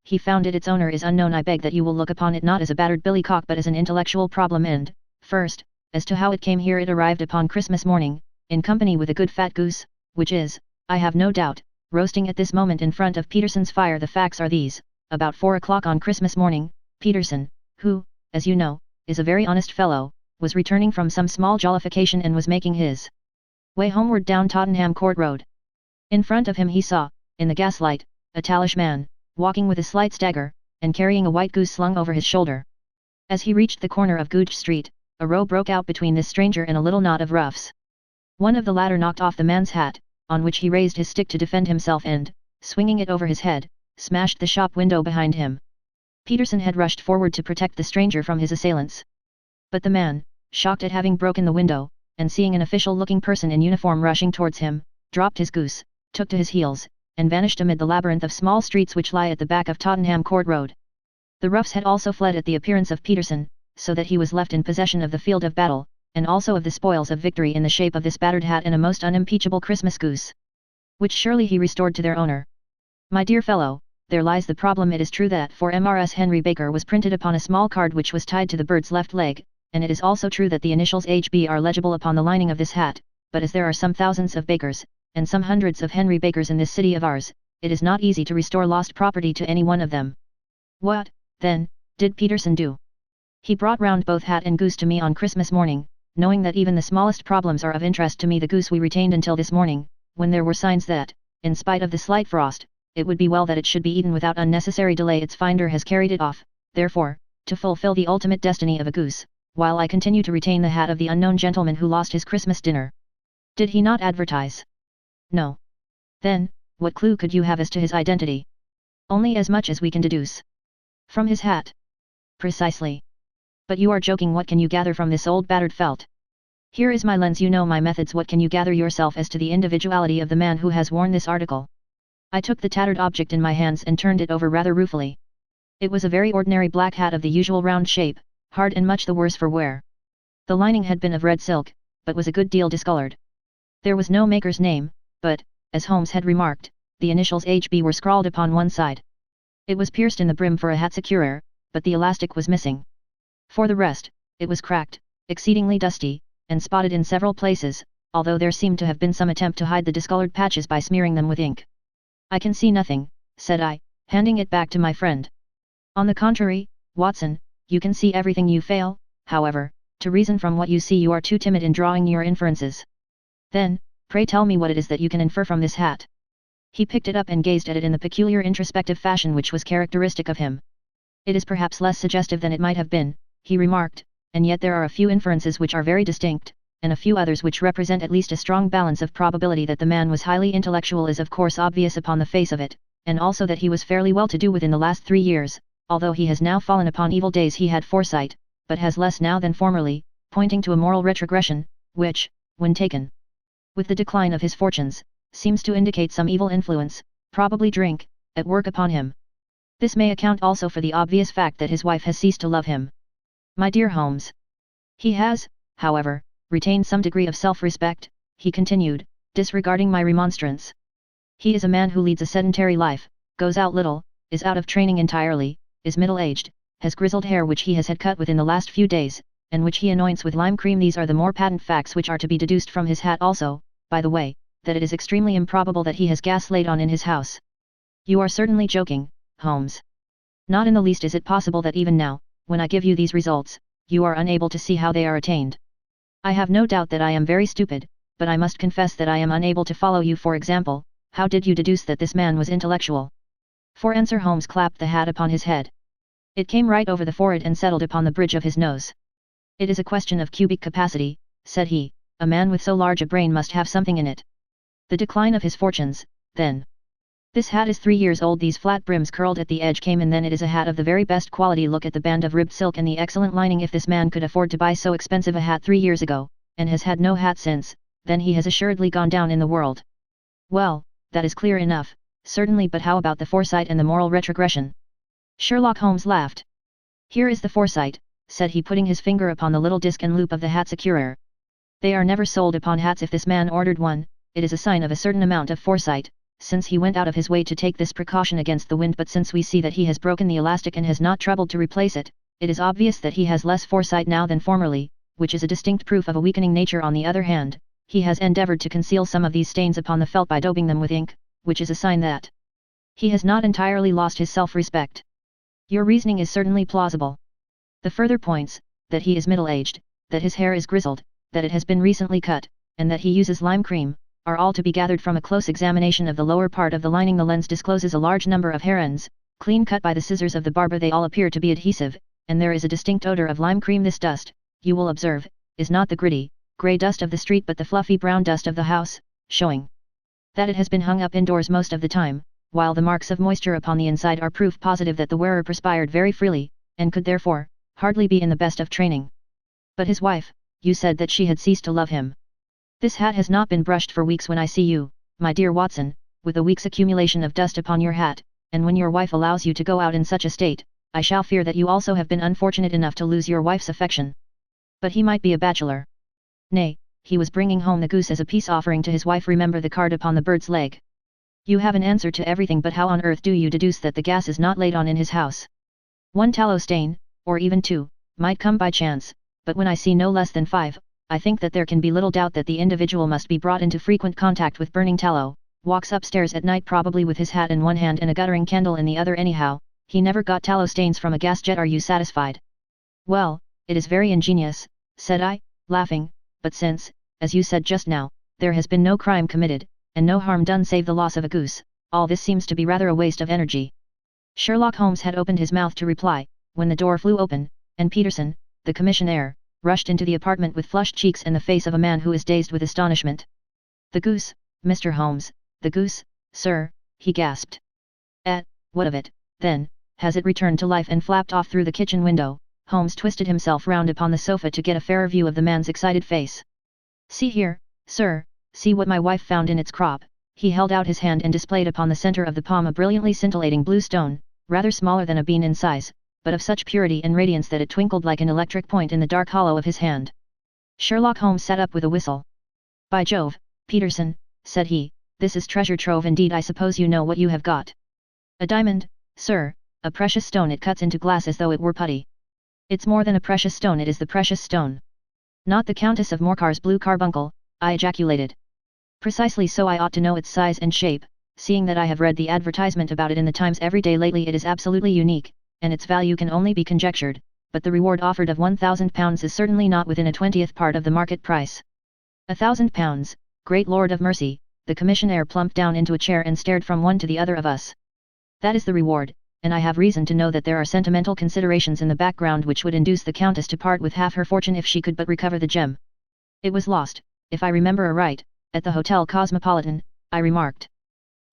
he found it. Its owner is unknown. I beg that you will look upon it not as a battered billycock but as an intellectual problem. And, first, as to how it came here. It arrived upon Christmas morning, in company with a good fat goose, which is, I have no doubt, roasting at this moment in front of Peterson's fire. The facts are these: about 4 o'clock on Christmas morning, Peterson, who, as you know, is a very honest fellow, was returning from some small jollification and was making his way homeward down Tottenham Court Road. In front of him he saw, in the gaslight, a tallish man, walking with a slight stagger, and carrying a white goose slung over his shoulder. As he reached the corner of Goodge Street, a row broke out between this stranger and a little knot of roughs. One of the latter knocked off the man's hat, on which he raised his stick to defend himself and, swinging it over his head, smashed the shop window behind him. Peterson had rushed forward to protect the stranger from his assailants. But the man, shocked at having broken the window, and seeing an official-looking person in uniform rushing towards him, dropped his goose, took to his heels, and vanished amid the labyrinth of small streets which lie at the back of Tottenham Court Road. The roughs had also fled at the appearance of Peterson, so that he was left in possession of the field of battle, and also of the spoils of victory in the shape of this battered hat and a most unimpeachable Christmas goose, which surely he restored to their owner. My dear fellow, there lies the problem. It is true that for Mrs. Henry Baker was printed upon a small card which was tied to the bird's left leg, and it is also true that the initials HB are legible upon the lining of this hat, but as there are some thousands of Bakers, and some hundreds of Henry Bakers in this city of ours, it is not easy to restore lost property to any one of them. What, then, did Peterson do? He brought round both hat and goose to me on Christmas morning, knowing that even the smallest problems are of interest to me. The goose we retained until this morning, when there were signs that, in spite of the slight frost, it would be well that it should be eaten without unnecessary delay. Its finder has carried it off, therefore, to fulfill the ultimate destiny of a goose, while I continue to retain the hat of the unknown gentleman who lost his Christmas dinner. Did he not advertise? No. Then, what clue could you have as to his identity? Only as much as we can deduce from his hat. Precisely. But you are joking. What can you gather from this old battered felt? Here is my lens. You know my methods. What can you gather yourself as to the individuality of the man who has worn this article? I took the tattered object in my hands and turned it over rather ruefully. It was a very ordinary black hat of the usual round shape, hard and much the worse for wear. The lining had been of red silk, but was a good deal discolored. There was no maker's name, but, as Holmes had remarked, the initials HB were scrawled upon one side. It was pierced in the brim for a hat securer, but the elastic was missing. For the rest, it was cracked, exceedingly dusty, and spotted in several places, although there seemed to have been some attempt to hide the discolored patches by smearing them with ink. I can see nothing, said I, handing it back to my friend. On the contrary, Watson, you can see everything. You fail, however, to reason from what you see. You are too timid in drawing your inferences. Then, pray tell me what it is that you can infer from this hat. He picked it up and gazed at it in the peculiar introspective fashion which was characteristic of him. It is perhaps less suggestive than it might have been, he remarked, and yet there are a few inferences which are very distinct, and a few others which represent at least a strong balance of probability. That the man was highly intellectual is of course obvious upon the face of it, and also that he was fairly well to do within the last 3 years, although he has now fallen upon evil days. He had foresight, but has less now than formerly, pointing to a moral retrogression, which, when taken with the decline of his fortunes, seems to indicate some evil influence, probably drink, at work upon him. This may account also for the obvious fact that his wife has ceased to love him. My dear Holmes. He has, however, retained some degree of self-respect, he continued, disregarding my remonstrance. He is a man who leads a sedentary life, goes out little, is out of training entirely, is middle-aged, has grizzled hair which he has had cut within the last few days, and which he anoints with lime cream. These are the more patent facts which are to be deduced from his hat. Also, by the way, that it is extremely improbable that he has gas laid on in his house. You are certainly joking, Holmes. Not in the least is it possible that even now, when I give you these results, you are unable to see how they are attained. I have no doubt that I am very stupid, but I must confess that I am unable to follow you. For example, how did you deduce that this man was intellectual? For answer Holmes clapped the hat upon his head. It came right over the forehead and settled upon the bridge of his nose. It is a question of cubic capacity, said he. A man with so large a brain must have something in it. The decline of his fortunes, then. This hat is 3 years old. These flat brims curled at the edge came in. Then it is a hat of the very best quality. Look at the band of ribbed silk and the excellent lining. If this man could afford to buy so expensive a hat 3 years ago, and has had no hat since, then he has assuredly gone down in the world. Well, that is clear enough, certainly, but how about the foresight and the moral retrogression? Sherlock Holmes laughed. Here is the foresight, said he, putting his finger upon the little disc and loop of the hat securer. They are never sold upon hats. If this man ordered one, it is a sign of a certain amount of foresight, since he went out of his way to take this precaution against the wind. But since we see that he has broken the elastic and has not troubled to replace it, it is obvious that he has less foresight now than formerly, which is a distinct proof of a weakening nature. On the other hand, he has endeavored to conceal some of these stains upon the felt by daubing them with ink, which is a sign that he has not entirely lost his self-respect. Your reasoning is certainly plausible. The further points, that he is middle-aged, that his hair is grizzled, that it has been recently cut, and that he uses lime cream, are all to be gathered from a close examination of the lower part of the lining. The lens discloses a large number of hair ends, clean cut by the scissors of the barber. They all appear to be adhesive, and there is a distinct odor of lime cream. This dust, you will observe, is not the gritty, grey dust of the street but the fluffy brown dust of the house, showing that it has been hung up indoors most of the time, while the marks of moisture upon the inside are proof positive that the wearer perspired very freely, and could therefore hardly be in the best of training. But his wife, you said that she had ceased to love him. This hat has not been brushed for weeks. When I see you, my dear Watson, with a week's accumulation of dust upon your hat, and when your wife allows you to go out in such a state, I shall fear that you also have been unfortunate enough to lose your wife's affection. But he might be a bachelor. Nay, he was bringing home the goose as a peace offering to his wife. Remember the card upon the bird's leg. You have an answer to everything, but how on earth do you deduce that the gas is not laid on in his house? One tallow stain, or even two, might come by chance, but when I see no less than 5, I think that there can be little doubt that the individual must be brought into frequent contact with burning tallow, walks upstairs at night probably with his hat in one hand and a guttering candle in the other. Anyhow, he never got tallow stains from a gas jet. Are you satisfied? Well, it is very ingenious, said I, laughing, but since, as you said just now, there has been no crime committed, and no harm done save the loss of a goose, all this seems to be rather a waste of energy. Sherlock Holmes had opened his mouth to reply, when the door flew open, and Peterson, the commissionaire, rushed into the apartment with flushed cheeks and the face of a man who is dazed with astonishment. The goose, Mr. Holmes, the goose, sir, he gasped. What of it, then? Has it returned to life and flapped off through the kitchen window? Holmes twisted himself round upon the sofa to get a fairer view of the man's excited face. See here, sir, see what my wife found in its crop. He held out his hand and displayed upon the center of the palm a brilliantly scintillating blue stone, rather smaller than a bean in size, but of such purity and radiance that it twinkled like an electric point in the dark hollow of his hand. Sherlock Holmes sat up with a whistle. By Jove, Peterson, said he, this is treasure trove indeed. I suppose you know what you have got. A diamond, sir, a precious stone. It cuts into glass as though it were putty. It's more than a precious stone, it is the precious stone. Not the Countess of Morcar's blue carbuncle, I ejaculated. Precisely so. I ought to know its size and shape, seeing that I have read the advertisement about it in the Times every day lately. It is absolutely unique, and its value can only be conjectured, but the reward offered of £1,000 is certainly not within a 20th part of the market price. £1,000, great Lord of mercy! The commissionaire plumped down into a chair and stared from one to the other of us. That is the reward, and I have reason to know that there are sentimental considerations in the background which would induce the Countess to part with half her fortune if she could but recover the gem. It was lost, if I remember aright, at the Hotel Cosmopolitan, I remarked.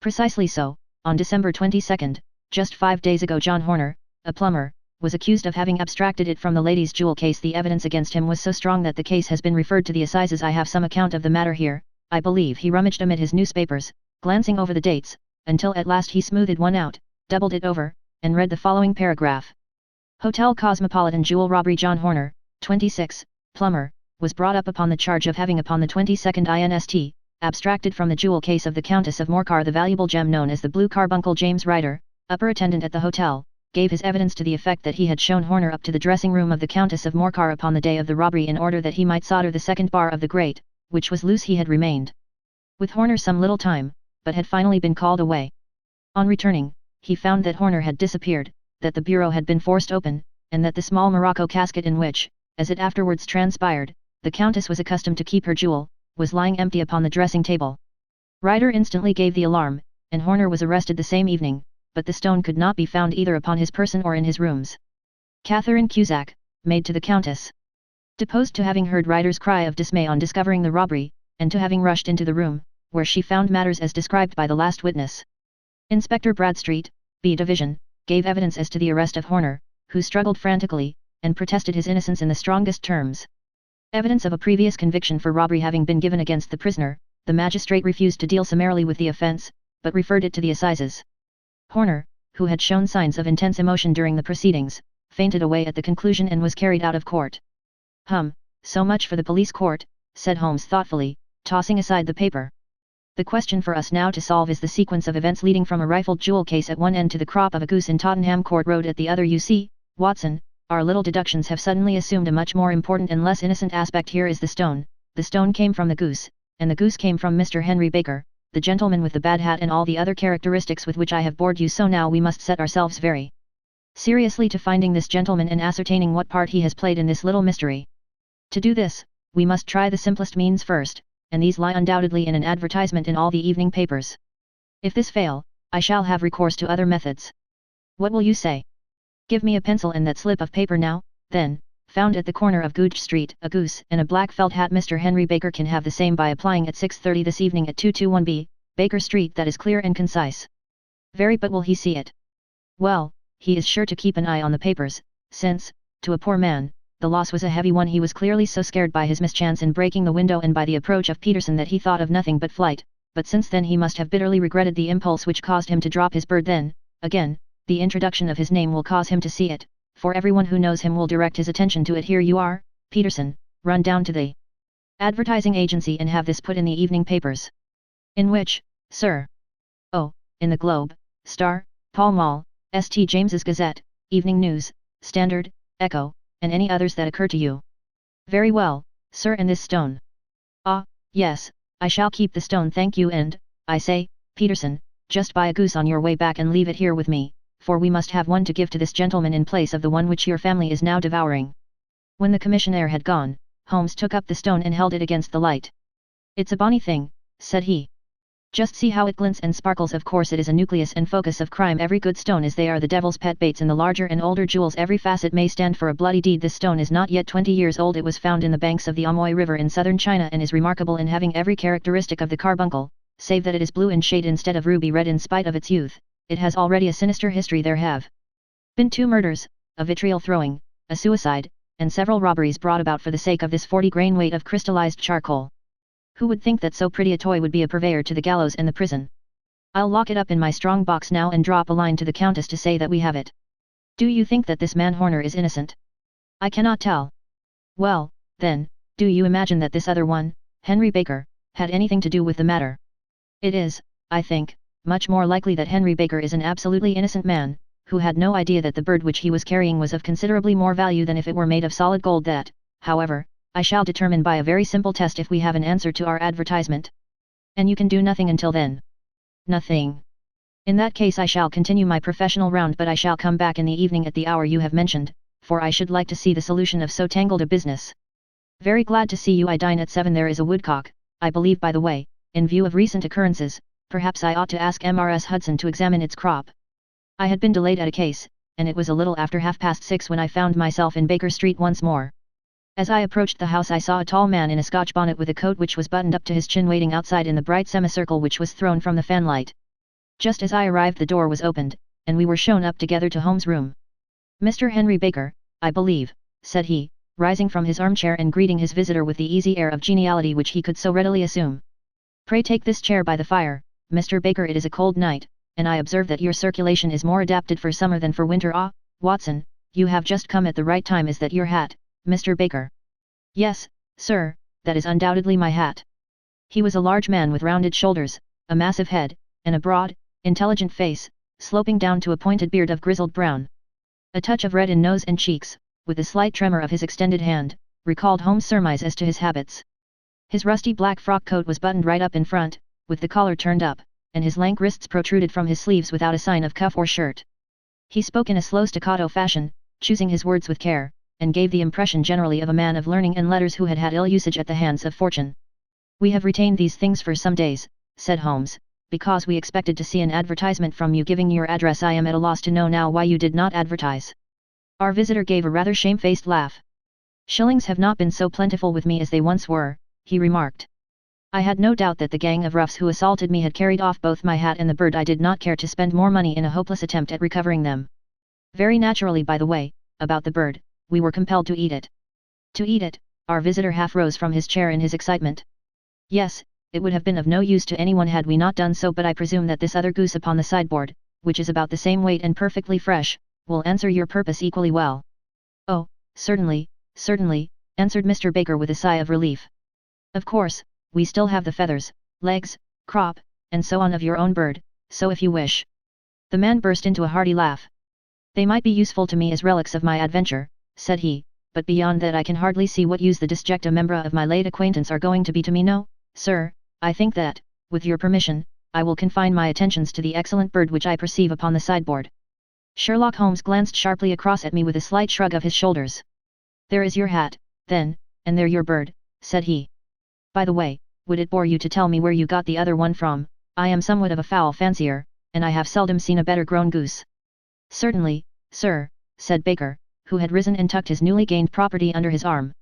Precisely so. On December 22nd, just 5 days ago, John Horner, a plumber, was accused of having abstracted it from the lady's jewel case. The evidence against him was so strong that the case has been referred to the assizes. I have some account of the matter here. I believe he rummaged amid his newspapers, glancing over the dates, until at last he smoothed one out, doubled it over, and read the following paragraph. Hotel Cosmopolitan jewel robbery. John Horner, 26, plumber, was brought up upon the charge of having upon the 22nd inst. abstracted from the jewel case of the Countess of Morcar the valuable gem known as the Blue Carbuncle. James Ryder, upper attendant at the hotel, gave his evidence to the effect that he had shown Horner up to the dressing room of the Countess of Morcar upon the day of the robbery in order that he might solder the second bar of the grate, which was loose. He had remained with Horner some little time, but had finally been called away. On returning, he found that Horner had disappeared, that the bureau had been forced open, and that the small morocco casket in which, as it afterwards transpired, the Countess was accustomed to keep her jewel, was lying empty upon the dressing table. Ryder instantly gave the alarm, and Horner was arrested the same evening, but the stone could not be found either upon his person or in his rooms. Catherine Cusack, maid to the Countess, deposed to having heard Ryder's cry of dismay on discovering the robbery, and to having rushed into the room, where she found matters as described by the last witness. Inspector Bradstreet, B Division, gave evidence as to the arrest of Horner, who struggled frantically, and protested his innocence in the strongest terms. Evidence of a previous conviction for robbery having been given against the prisoner, the magistrate refused to deal summarily with the offence, but referred it to the assizes. Horner, who had shown signs of intense emotion during the proceedings, fainted away at the conclusion and was carried out of court. So much for the police court, said Holmes thoughtfully, tossing aside the paper. The question for us now to solve is the sequence of events leading from a rifled jewel case at one end to the crop of a goose in Tottenham Court Road at the other. You see, Watson, our little deductions have suddenly assumed a much more important and less innocent aspect. Here is the stone came from the goose, and the goose came from Mr. Henry Baker, the gentleman with the bad hat and all the other characteristics with which I have bored you. So now we must set ourselves very seriously to finding this gentleman and ascertaining what part he has played in this little mystery. To do this, we must try the simplest means first, and these lie undoubtedly in an advertisement in all the evening papers. If this fail, I shall have recourse to other methods. What will you say? Give me a pencil and that slip of paper now, then, found at the corner of Goodge Street, a goose and a black felt hat. Mr. Henry Baker can have the same by applying at 6:30 this evening at 221B, Baker Street. That is clear and concise. Very, but will he see it? Well, he is sure to keep an eye on the papers, since, to a poor man, the loss was a heavy one. He was clearly so scared by his mischance in breaking the window and by the approach of Peterson that he thought of nothing but flight, but since then he must have bitterly regretted the impulse which caused him to drop his bird. Then, again, the introduction of his name will cause him to see it, for everyone who knows him will direct his attention to it. Here you are, Peterson, run down to the advertising agency and have this put in the evening papers. In which, sir? Oh, in the Globe, Star, Pall Mall, St. James's Gazette, Evening News, Standard, Echo, and any others that occur to you. Very well, sir. And this stone? Ah, yes, I shall keep the stone, thank you. And, I say, Peterson, just buy a goose on your way back and leave it here with me, for we must have one to give to this gentleman in place of the one which your family is now devouring. When the commissionaire had gone, Holmes took up the stone and held it against the light. It's a bonny thing, said he. Just see how it glints and sparkles. Of course it is a nucleus and focus of crime. Every good stone is they are the devil's pet baits, and the larger and older jewels every facet may stand for a bloody deed. This stone is not yet 20 years old. It was found in the banks of the Amoy River in southern China and is remarkable in having every characteristic of the carbuncle, save that it is blue in shade instead of ruby red. In spite of its youth, it has already a sinister history. There have been 2 murders, a vitriol throwing, a suicide, and several robberies brought about for the sake of this 40-grain weight of crystallized charcoal. Who would think that so pretty a toy would be a purveyor to the gallows and the prison? I'll lock it up in my strong box now and drop a line to the Countess to say that we have it. Do you think that this man Horner is innocent? I cannot tell. Well, then, do you imagine that this other one, Henry Baker, had anything to do with the matter? It is, I think, much more likely that Henry Baker is an absolutely innocent man, who had no idea that the bird which he was carrying was of considerably more value than if it were made of solid gold. That, however, I shall determine by a very simple test if we have an answer to our advertisement. And you can do nothing until then? Nothing. In that case I shall continue my professional round, but I shall come back in the evening at the hour you have mentioned, for I should like to see the solution of so tangled a business. Very glad to see you. I dine at 7. There is a woodcock, I believe. By the way, in view of recent occurrences, perhaps I ought to ask Mrs. Hudson to examine its crop. I had been delayed at a case, and it was a little after 6:30 when I found myself in Baker Street once more. As I approached the house I saw a tall man in a Scotch bonnet with a coat which was buttoned up to his chin waiting outside in the bright semicircle which was thrown from the fanlight. Just as I arrived the door was opened, and we were shown up together to Holmes' room. Mr. Henry Baker, I believe, said he, rising from his armchair and greeting his visitor with the easy air of geniality which he could so readily assume. Pray take this chair by the fire, Mr. Baker. It is a cold night, and I observe that your circulation is more adapted for summer than for winter. Ah, Watson, you have just come at the right time. Is that your hat, Mr. Baker? Yes, sir, that is undoubtedly my hat. He was a large man with rounded shoulders, a massive head, and a broad, intelligent face, sloping down to a pointed beard of grizzled brown. A touch of red in nose and cheeks, with a slight tremor of his extended hand, recalled Holmes' surmise as to his habits. His rusty black frock coat was buttoned right up in front, with the collar turned up, and his lank wrists protruded from his sleeves without a sign of cuff or shirt. He spoke in a slow staccato fashion, choosing his words with care, and gave the impression generally of a man of learning and letters who had had ill usage at the hands of fortune. "We have retained these things for some days," said Holmes, "because we expected to see an advertisement from you giving your address. I am at a loss to know now why you did not advertise." Our visitor gave a rather shamefaced laugh. "Shillings have not been so plentiful with me as they once were," he remarked. "I had no doubt that the gang of roughs who assaulted me had carried off both my hat and the bird. I did not care to spend more money in a hopeless attempt at recovering them. Very naturally, by the way, about the bird, we were compelled to eat it." "To eat it?" Our visitor half rose from his chair in his excitement. "Yes, it would have been of no use to anyone had we not done so, but I presume that this other goose upon the sideboard, which is about the same weight and perfectly fresh, will answer your purpose equally well." "Oh, certainly, certainly," answered Mr. Baker with a sigh of relief. "Of course, we still have the feathers, legs, crop, and so on of your own bird, so if you wish." The man burst into a hearty laugh. "They might be useful to me as relics of my adventure," said he, "but beyond that I can hardly see what use the disjecta membra of my late acquaintance are going to be to me. No, sir, I think that, with your permission, I will confine my attentions to the excellent bird which I perceive upon the sideboard." Sherlock Holmes glanced sharply across at me with a slight shrug of his shoulders. "There is your hat, then, and there your bird," said he. "By the way, would it bore you to tell me where you got the other one from? I am somewhat of a fowl fancier, and I have seldom seen a better grown goose." "Certainly, sir," said Baker, who had risen and tucked his newly gained property under his arm.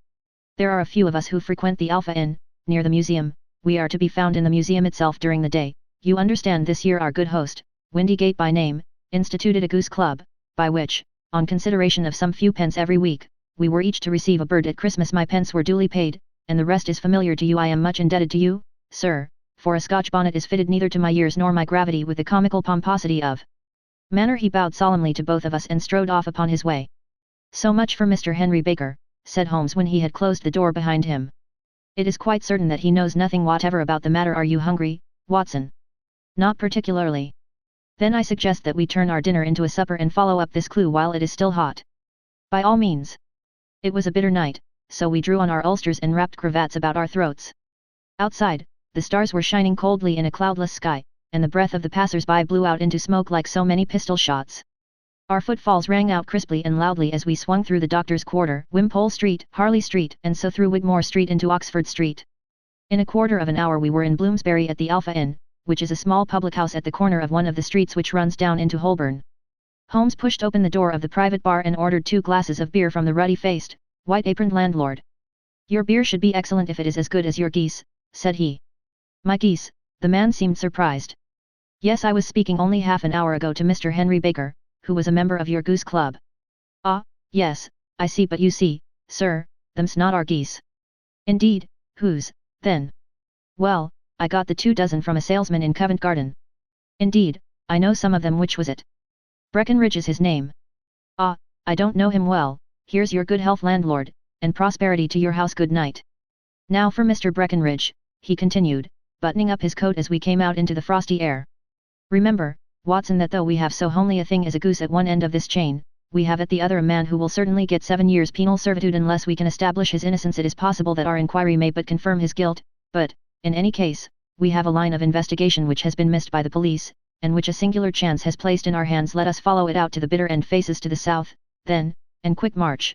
"There are a few of us who frequent the Alpha Inn, near the museum. We are to be found in the museum itself during the day. You understand this year our good host, Windygate by name, instituted a goose club, by which, on consideration of some few pence every week, we were each to receive a bird at Christmas. My pence were duly paid, and the rest is familiar to you. I am much indebted to you, sir, for a Scotch bonnet is fitted neither to my years nor my gravity with the comical pomposity of manner." He bowed solemnly to both of us and strode off upon his way. "So much for Mr. Henry Baker," said Holmes when he had closed the door behind him. "It is quite certain that he knows nothing whatever about the matter. Are you hungry, Watson?" "Not particularly." "Then I suggest that we turn our dinner into a supper and follow up this clue while it is still hot." "By all means." It was a bitter night, so we drew on our ulsters and wrapped cravats about our throats. Outside, the stars were shining coldly in a cloudless sky, and the breath of the passers-by blew out into smoke like so many pistol shots. Our footfalls rang out crisply and loudly as we swung through the Doctor's Quarter, Wimpole Street, Harley Street, and so through Wigmore Street into Oxford Street. In a quarter of an hour we were in Bloomsbury at the Alpha Inn, which is a small public house at the corner of one of the streets which runs down into Holborn. Holmes pushed open the door of the private bar and ordered 2 glasses of beer from the ruddy-faced, white-aproned landlord. "Your beer should be excellent if it is as good as your geese," said he. "My geese?" The man seemed surprised. "Yes, I was speaking only half an hour ago to Mr. Henry Baker, who was a member of your goose club." "Ah, yes, I see, but you see, sir, them's not our geese." "Indeed, whose, then?" "Well, I got the 2 dozen from a salesman in Covent Garden." "Indeed, I know some of them. Which was it?" "Breckenridge is his name." "Ah, I don't know him well. Here's your good health, landlord, and prosperity to your house. Good night." "Now for Mr. Breckenridge," he continued, buttoning up his coat as we came out into the frosty air. "Remember, Watson, that though we have so homely a thing as a goose at one end of this chain, we have at the other a man who will certainly get 7 years penal servitude unless we can establish his innocence. It is possible that our inquiry may but confirm his guilt, but, in any case, we have a line of investigation which has been missed by the police, and which a singular chance has placed in our hands. Let us follow it out to the bitter end. Faces to the south, then, and quick march."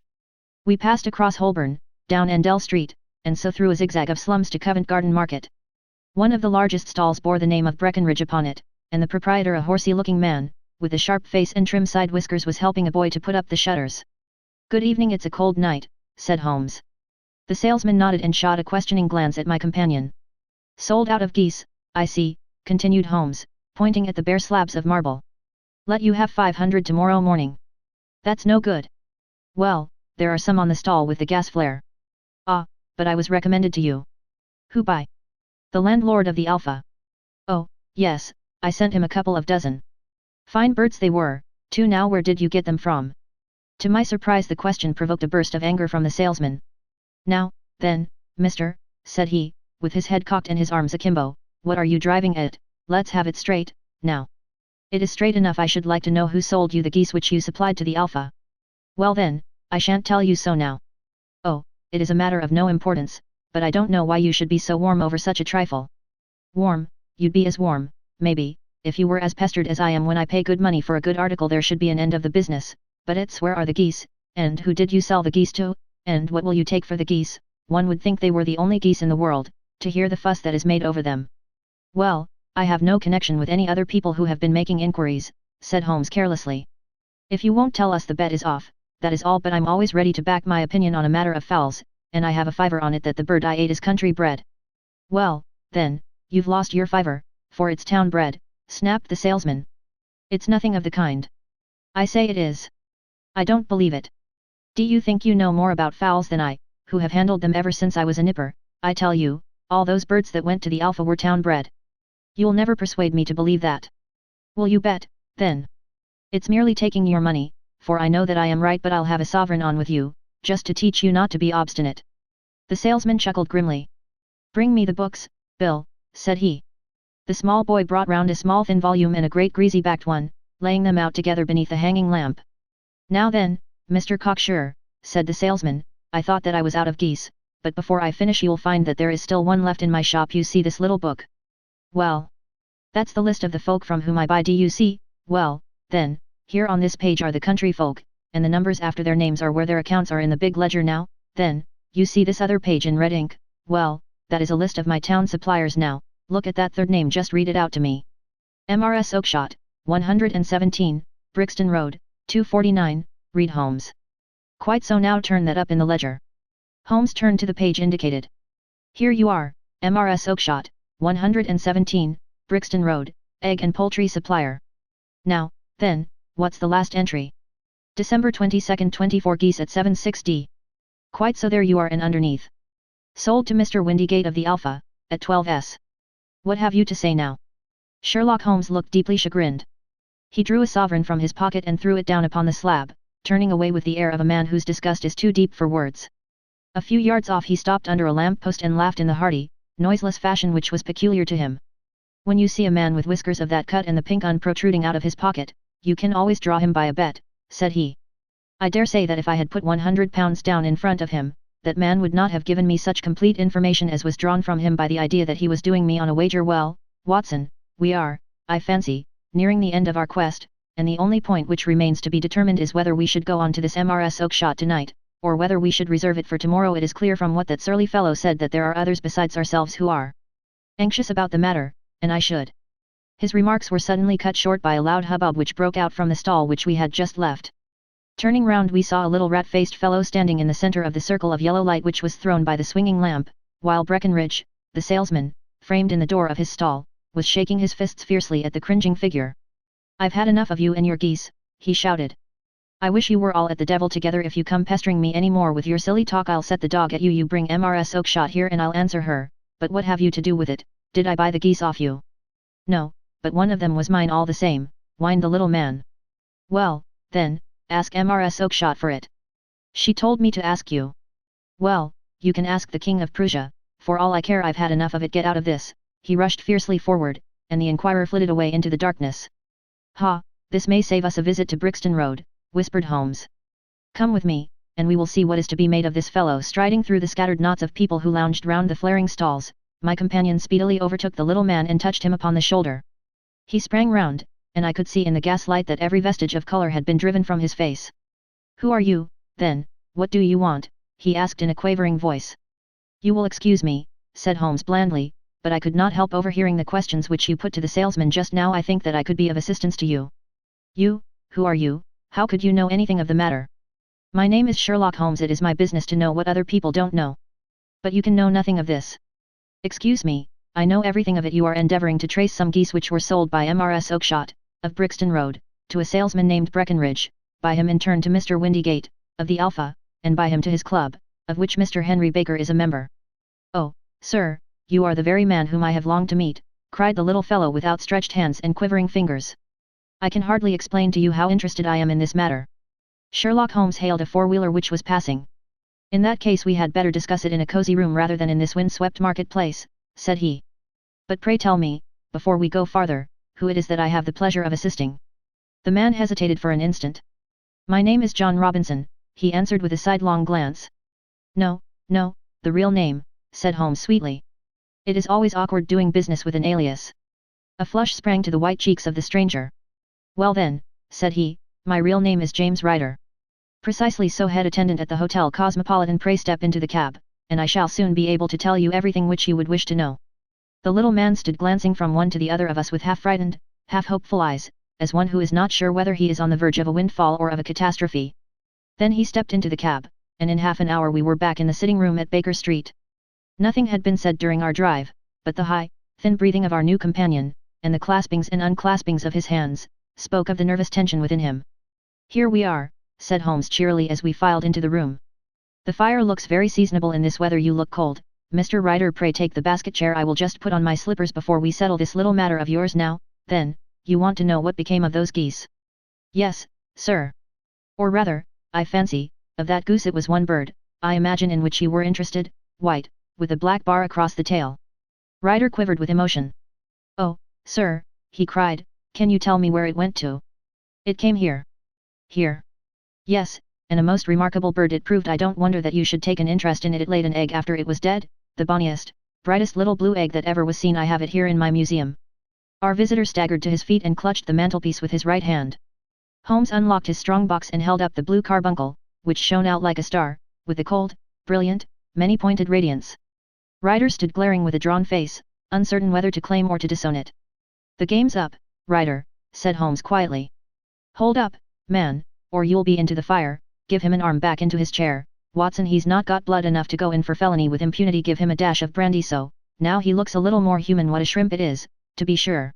We passed across Holborn, down Endell Street, and so through a zigzag of slums to Covent Garden Market. One of the largest stalls bore the name of Breckenridge upon it, and the proprietor, a horsey-looking man, with a sharp face and trim side whiskers, was helping a boy to put up the shutters. "Good evening. It's a cold night," said Holmes. The salesman nodded and shot a questioning glance at my companion. "Sold out of geese, I see," continued Holmes, pointing at the bare slabs of marble. "Let you have 500 tomorrow morning." "That's no good." "Well, there are some on the stall with the gas flare." "Ah, but I was recommended to you." "Who by?" "The landlord of the Alpha." "Oh, yes, I sent him a couple of dozen. Fine birds they were, too. Now where did you get them from?" To my surprise the question provoked a burst of anger from the salesman. "Now, then, mister," said he, with his head cocked and his arms akimbo. What are you driving at? Let's have it straight, now. It is straight enough. I should like to know who sold you the geese which you supplied to the Alpha. Well then, I shan't tell you so now. Oh, it is a matter of no importance, but I don't know why you should be so warm over such a trifle. Warm? You'd be as warm, maybe, if you were as pestered as I am when I pay good money for a good article. There should be an end of the business, but it's where are the geese, and who did you sell the geese to, and what will you take for the geese? One would think they were the only geese in the world, to hear the fuss that is made over them. Well, I have no connection with any other people who have been making inquiries, said Holmes carelessly. If you won't tell us, the bet is off, that is all, but I'm always ready to back my opinion on a matter of fowls, and I have a fiver on it that the bird I ate is country bred. Well, then, you've lost your fiver, for it's town bred, snapped the salesman. It's nothing of the kind. I say it is. I don't believe it. Do you think you know more about fowls than I, who have handled them ever since I was a nipper? I tell you, all those birds that went to the Alpha were town bred. You'll never persuade me to believe that. Will you bet, then? It's merely taking your money, for I know that I am right, but I'll have a sovereign on with you, just to teach you not to be obstinate. The salesman chuckled grimly. Bring me the books, Bill, said he. The small boy brought round a small thin volume and a great greasy-backed one, laying them out together beneath the hanging lamp. Now then, Mr. Cocksure, said the salesman, I thought that I was out of geese, but before I finish you'll find that there is still one left in my shop. You see this little book? Well, that's the list of the folk from whom I buy. Do you see? Well, then, here on this page are the country folk, and the numbers after their names are where their accounts are in the big ledger. Now, then, you see this other page in red ink? Well, that is a list of my town suppliers. Now, look at that third name, just read it out to me. MRS Oakshott, 117, Brixton Road, 249, read Holmes. Quite so, now turn that up in the ledger. Holmes turned to the page indicated. Here you are, MRS Oakshott, 117, Brixton Road, egg and poultry supplier. Now, then, what's the last entry? December 22nd, 24 geese at 76d. Quite so, there you are, and underneath. Sold to Mr. Windygate of the Alpha, at 12s. What have you to say now? Sherlock Holmes looked deeply chagrined. He drew a sovereign from his pocket and threw it down upon the slab, turning away with the air of a man whose disgust is too deep for words. A few yards off he stopped under a lamp-post and laughed in the hearty, noiseless fashion which was peculiar to him. When you see a man with whiskers of that cut and the pink un protruding out of his pocket, you can always draw him by a bet, said he. I dare say that if I had put £100 down in front of him, that man would not have given me such complete information as was drawn from him by the idea that he was doing me on a wager. Well, Watson, we are, I fancy, nearing the end of our quest, and the only point which remains to be determined is whether we should go on to this MRS Oakshott tonight, or whether we should reserve it for tomorrow. It is clear from what that surly fellow said that there are others besides ourselves who are anxious about the matter, and I should. His remarks were suddenly cut short by a loud hubbub which broke out from the stall which we had just left. Turning round, we saw a little rat-faced fellow standing in the centre of the circle of yellow light which was thrown by the swinging lamp, while Breckenridge, the salesman, framed in the door of his stall, was shaking his fists fiercely at the cringing figure. I've had enough of you and your geese, he shouted. I wish you were all at the devil together. If you come pestering me any more with your silly talk, I'll set the dog at you. You bring MRS Oakshott here and I'll answer her, but what have you to do with it? Did I buy the geese off you? No, but one of them was mine all the same, whined the little man. Well, then, ask MRS Oakshott for it. She told me to ask you. Well, you can ask the King of Prussia, for all I care. I've had enough of it. Get out of this. He rushed fiercely forward, and the inquirer flitted away into the darkness. Ha, this may save us a visit to Brixton Road, whispered Holmes. Come with me, and we will see what is to be made of this fellow. Striding through the scattered knots of people who lounged round the flaring stalls, my companion speedily overtook the little man and touched him upon the shoulder. He sprang round, and I could see in the gaslight that every vestige of colour had been driven from his face. Who are you, then? What do you want? He asked in a quavering voice. You will excuse me, said Holmes blandly, but I could not help overhearing the questions which you put to the salesman just now. I think that I could be of assistance to you. You? Who are you? How could you know anything of the matter? My name is Sherlock Holmes. It is my business to know what other people don't know. But you can know nothing of this. Excuse me, I know everything of it. You are endeavouring to trace some geese which were sold by MRS Oakshott, of Brixton Road, to a salesman named Breckenridge, by him in turn to Mr. Windygate, of the Alpha, and by him to his club, of which Mr. Henry Baker is a member. Oh, sir, you are the very man whom I have longed to meet, cried the little fellow with outstretched hands and quivering fingers. I can hardly explain to you how interested I am in this matter. Sherlock Holmes hailed a four-wheeler which was passing. In that case we had better discuss it in a cosy room rather than in this wind-swept market-place, said he. But pray tell me, before we go farther, who it is that I have the pleasure of assisting. The man hesitated for an instant. My name is John Robinson, he answered with a sidelong glance. No, no, the real name, said Holmes sweetly. It is always awkward doing business with an alias. A flush sprang to the white cheeks of the stranger. Well then, said he, my real name is James Ryder. Precisely so, head attendant at the Hotel Cosmopolitan. Pray step into the cab, and I shall soon be able to tell you everything which you would wish to know. The little man stood glancing from one to the other of us with half-frightened, half-hopeful eyes, as one who is not sure whether he is on the verge of a windfall or of a catastrophe. Then he stepped into the cab, and in half an hour we were back in the sitting room at Baker Street. Nothing had been said during our drive, but the high, thin breathing of our new companion, and the claspings and unclaspings of his hands, spoke of the nervous tension within him. Here we are, said Holmes cheerily as we filed into the room. The fire looks very seasonable in this weather. You look cold, Mr. Ryder. Pray take the basket chair. I will just put on my slippers before we settle this little matter of yours. Now, then, you want to know what became of those geese? Yes, sir. Or rather, I fancy, of that goose. It was one bird, I imagine, in which you were interested, white, with a black bar across the tail. Ryder quivered with emotion. Oh, sir, he cried, can you tell me where it went to? It came here. Here? Yes, and a most remarkable bird it proved. I don't wonder that you should take an interest in it. It laid an egg after it was dead, the bonniest, brightest little blue egg that ever was seen. I have it here in my museum. Our visitor staggered to his feet and clutched the mantelpiece with his right hand. Holmes unlocked his strong box and held up the blue carbuncle, which shone out like a star, with a cold, brilliant, many-pointed radiance. Ryder stood glaring with a drawn face, uncertain whether to claim or to disown it. The game's up, Ryder, said Holmes quietly. Hold up, man, or you'll be into the fire. Give him an arm back into his chair, Watson. He's not got blood enough to go in for felony with impunity. Give him a dash of brandy so, now he looks a little more human. What a shrimp it is, to be sure.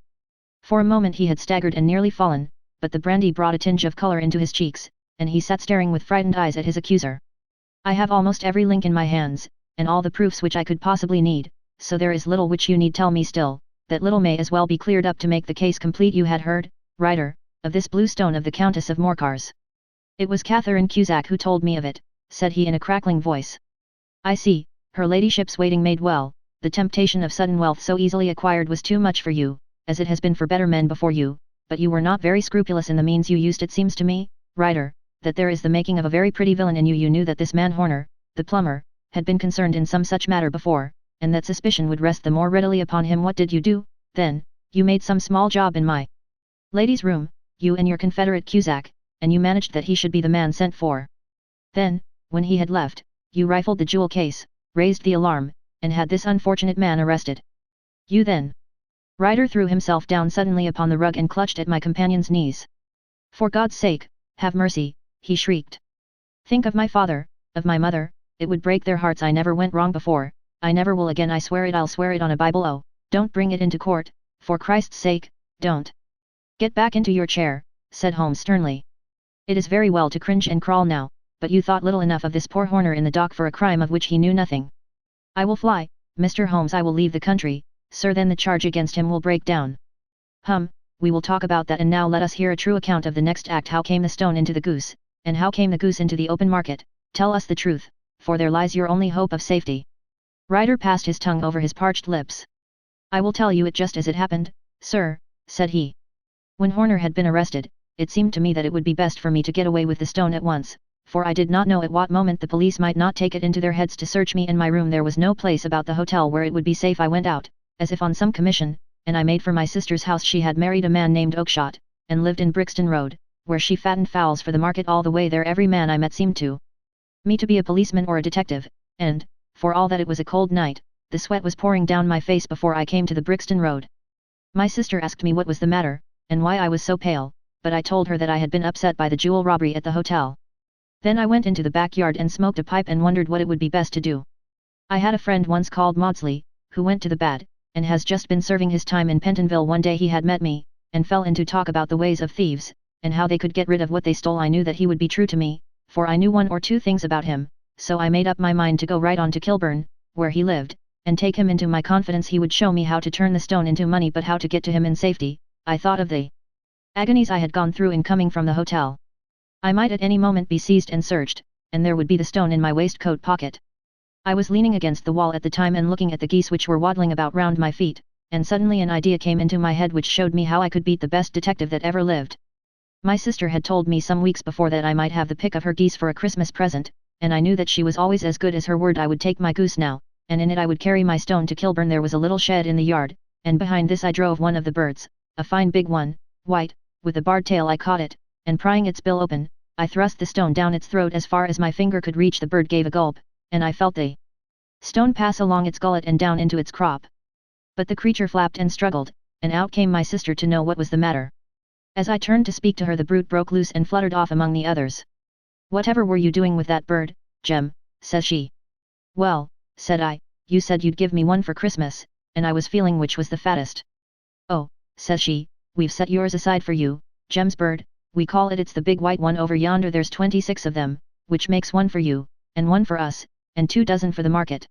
For a moment he had staggered and nearly fallen, but the brandy brought a tinge of color into his cheeks, and he sat staring with frightened eyes at his accuser. I have almost every link in my hands, and all the proofs which I could possibly need, so there is little which you need tell me. Still, that little may as well be cleared up to make the case complete. You had heard, Ryder, of this blue stone of the Countess of Morcar's. It was Catherine Cusack who told me of it, said he in a crackling voice. I see, her ladyship's waiting maid. Well, the temptation of sudden wealth so easily acquired was too much for you, as it has been for better men before you, but you were not very scrupulous in the means you used. It seems to me, Ryder, that there is the making of a very pretty villain in you. You knew that this man Horner, the plumber, had been concerned in some such matter before, and that suspicion would rest the more readily upon him. What did you do, then? You made some small job in my lady's room, you and your confederate Cusack, and you managed that he should be the man sent for. Then, when he had left, you rifled the jewel case, raised the alarm, and had this unfortunate man arrested. You then. Ryder threw himself down suddenly upon the rug and clutched at my companion's knees. For God's sake, have mercy, he shrieked. Think of my father, of my mother, it would break their hearts. I never went wrong before, I never will again. I swear it. I'll swear it on a Bible. Oh, don't bring it into court, for Christ's sake, don't. Get back into your chair, said Holmes sternly. It is very well to cringe and crawl now, but you thought little enough of this poor Horner in the dock for a crime of which he knew nothing. I will fly, Mr. Holmes. I will leave the country, sir. Then the charge against him will break down. We will talk about that. And now let us hear a true account of the next act. How came the stone into the goose, and how came the goose into the open market? Tell us the truth, for there lies your only hope of safety. Ryder passed his tongue over his parched lips. I will tell you it just as it happened, sir, said he. When Horner had been arrested, it seemed to me that it would be best for me to get away with the stone at once, for I did not know at what moment the police might not take it into their heads to search me in my room. There was no place about the hotel where it would be safe. I went out, as if on some commission, and I made for my sister's house. She had married a man named Oakshott, and lived in Brixton Road, where she fattened fowls for the market. All the way there every man I met seemed to me to be a policeman or a detective, and, for all that it was a cold night, the sweat was pouring down my face before I came to the Brixton Road. My sister asked me what was the matter, and why I was so pale, but I told her that I had been upset by the jewel robbery at the hotel. Then I went into the backyard and smoked a pipe and wondered what it would be best to do. I had a friend once called Maudsley, who went to the bad, and has just been serving his time in Pentonville. One day he had met me, and fell into talk about the ways of thieves, and how they could get rid of what they stole. I knew that he would be true to me, for I knew one or two things about him, so I made up my mind to go right on to Kilburn, where he lived, and take him into my confidence. He would show me how to turn the stone into money, but how to get to him in safety. I thought of the agonies I had gone through in coming from the hotel. I might at any moment be seized and searched, and there would be the stone in my waistcoat pocket. I was leaning against the wall at the time and looking at the geese which were waddling about round my feet, and suddenly an idea came into my head which showed me how I could beat the best detective that ever lived. My sister had told me some weeks before that I might have the pick of her geese for a Christmas present, and I knew that she was always as good as her word. I would take my goose now, and in it I would carry my stone to Kilburn. There was a little shed in the yard, and behind this I drove one of the birds, a fine big one, white, with a barred tail. I caught it, and prying its bill open, I thrust the stone down its throat as far as my finger could reach. The bird gave a gulp, and I felt the stone pass along its gullet and down into its crop. But the creature flapped and struggled, and out came my sister to know what was the matter. As I turned to speak to her, the brute broke loose and fluttered off among the others. "Whatever were you doing with that bird, Jem?" says she. "Well," said I, "you said you'd give me one for Christmas, and I was feeling which was the fattest." "Oh," says she, "we've set yours aside for you, Jem's bird, we call it. It's the big white one over yonder. There's 26 of them, which makes one for you, and one for us, and 2 dozen for the market."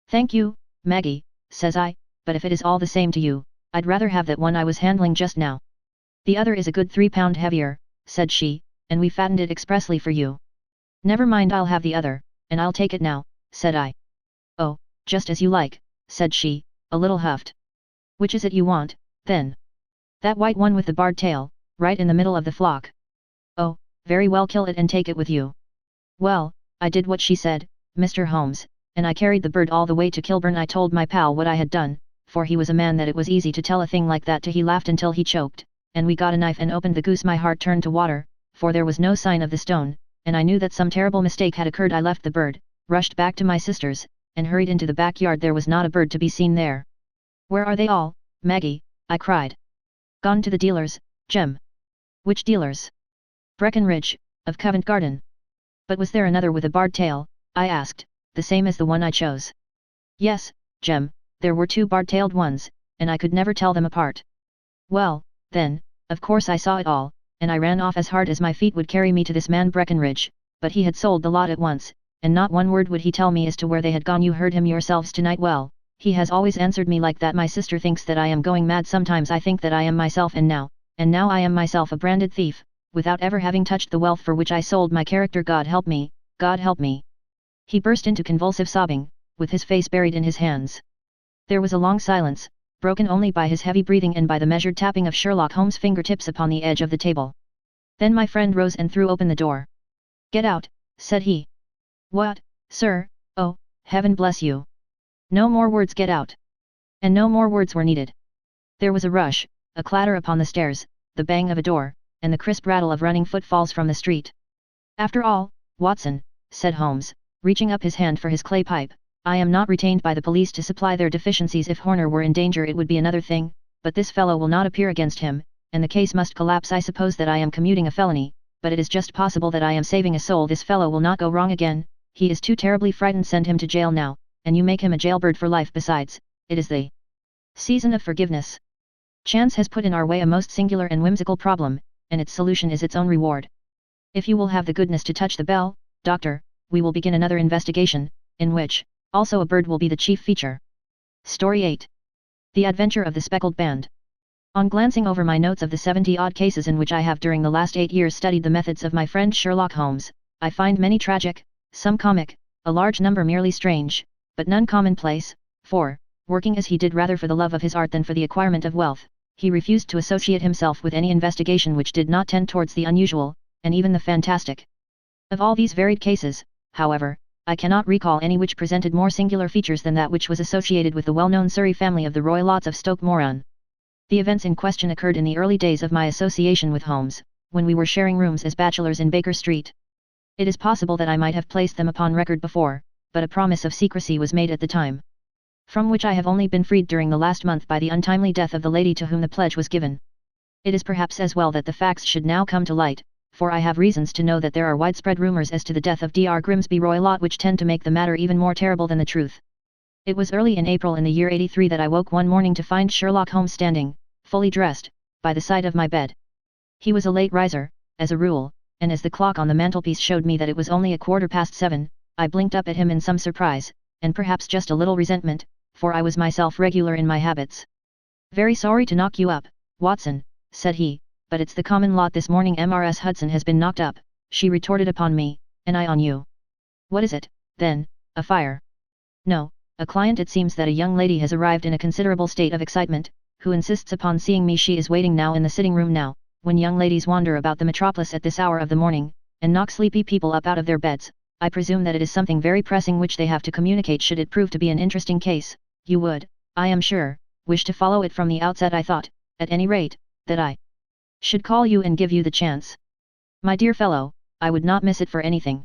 "Thank you, Maggie," says I, "but if it is all the same to you, I'd rather have that one I was handling just now." "The other is a good 3 pound heavier," said she, "and we fattened it expressly for you." "Never mind, I'll have the other, and I'll take it now," said I. "Oh, just as you like," said she, a little huffed. "Which is it you want, then?" "That white one with the barred tail, right in the middle of the flock." "Oh, very well, kill it and take it with you." Well, I did what she said, Mr. Holmes, and I carried the bird all the way to Kilburn. I told my pal what I had done, for he was a man that it was easy to tell a thing like that to. He laughed until he choked, and we got a knife and opened the goose. My heart turned to water, for there was no sign of the stone, and I knew that some terrible mistake had occurred. I left the bird, rushed back to my sister's, and hurried into the backyard. There was not a bird to be seen there. "Where are they all, Maggie?" I cried. "Gone to the dealers, Jem." "Which dealers?" "Breckenridge, of Covent Garden." "But was there another with a barred tail?" I asked, "the same as the one I chose?" "Yes, Jem, there were 2 barred-tailed ones, and I could never tell them apart." "Well, then, of course I saw it all, and I ran off as hard as my feet would carry me to this man Breckenridge, but he had sold the lot at once, and not one word would he tell me as to where they had gone. You heard him yourselves tonight. Well, he has always answered me like that. My sister thinks that I am going mad. Sometimes I think that I am myself, and now I am myself a branded thief, without ever having touched the wealth for which I sold my character. God help me, God help me." He burst into convulsive sobbing, with his face buried in his hands. There was a long silence, broken only by his heavy breathing and by the measured tapping of Sherlock Holmes' fingertips upon the edge of the table. Then my friend rose and threw open the door. "Get out," said he. "What, sir? Oh, heaven bless you! No more words, get out!" And no more words were needed. There was a rush, a clatter upon the stairs, the bang of a door, and the crisp rattle of running footfalls from the street. "After all, Watson," said Holmes, reaching up his hand for his clay pipe, "I am not retained by the police to supply their deficiencies. If Horner were in danger it would be another thing, but this fellow will not appear against him, and the case must collapse. I suppose that I am commuting a felony, but it is just possible that I am saving a soul. This fellow will not go wrong again, he is too terribly frightened. Send him to jail now, and you make him a jailbird for life. Besides, it is the season of forgiveness. Chance has put in our way a most singular and whimsical problem, and its solution is its own reward. If you will have the goodness to touch the bell, doctor, we will begin another investigation, in which, also a bird will be the chief feature." Story 8. The Adventure of the Speckled Band. On glancing over my notes of the 70-odd cases in which I have during the last 8 years studied the methods of my friend Sherlock Holmes, I find many tragic, some comic, a large number merely strange, but none commonplace, for, working as he did rather for the love of his art than for the acquirement of wealth, he refused to associate himself with any investigation which did not tend towards the unusual, and even the fantastic. Of all these varied cases, however, I cannot recall any which presented more singular features than that which was associated with the well-known Surrey family of the Roylotts of Stoke Moran. The events in question occurred in the early days of my association with Holmes, when we were sharing rooms as bachelors in Baker Street. It is possible that I might have placed them upon record before, but a promise of secrecy was made at the time, from which I have only been freed during the last month by the untimely death of the lady to whom the pledge was given. It is perhaps as well that the facts should now come to light, for I have reasons to know that there are widespread rumors as to the death of Dr. Grimsby Roylott which tend to make the matter even more terrible than the truth. It was early in April in the year 83 that I woke one morning to find Sherlock Holmes standing, fully dressed, by the side of my bed. He was a late riser, as a rule, and as the clock on the mantelpiece showed me that it was only 7:15, I blinked up at him in some surprise, and perhaps just a little resentment, for I was myself regular in my habits. "Very sorry to knock you up, Watson," said he, "but it's the common lot this morning. Mrs. Hudson has been knocked up," she retorted upon me, "and I on you." "What is it, then, a fire?" No, a client. It seems that a young lady has arrived in a considerable state of excitement, who insists upon seeing me. She is waiting now in the sitting room now. When young ladies wander about the metropolis at this hour of the morning, and knock sleepy people up out of their beds, I presume that it is something very pressing which they have to communicate. Should it prove to be an interesting case, you would, I am sure, wish to follow it from the outset. I thought, at any rate, that I should call you and give you the chance. My dear fellow, I would not miss it for anything.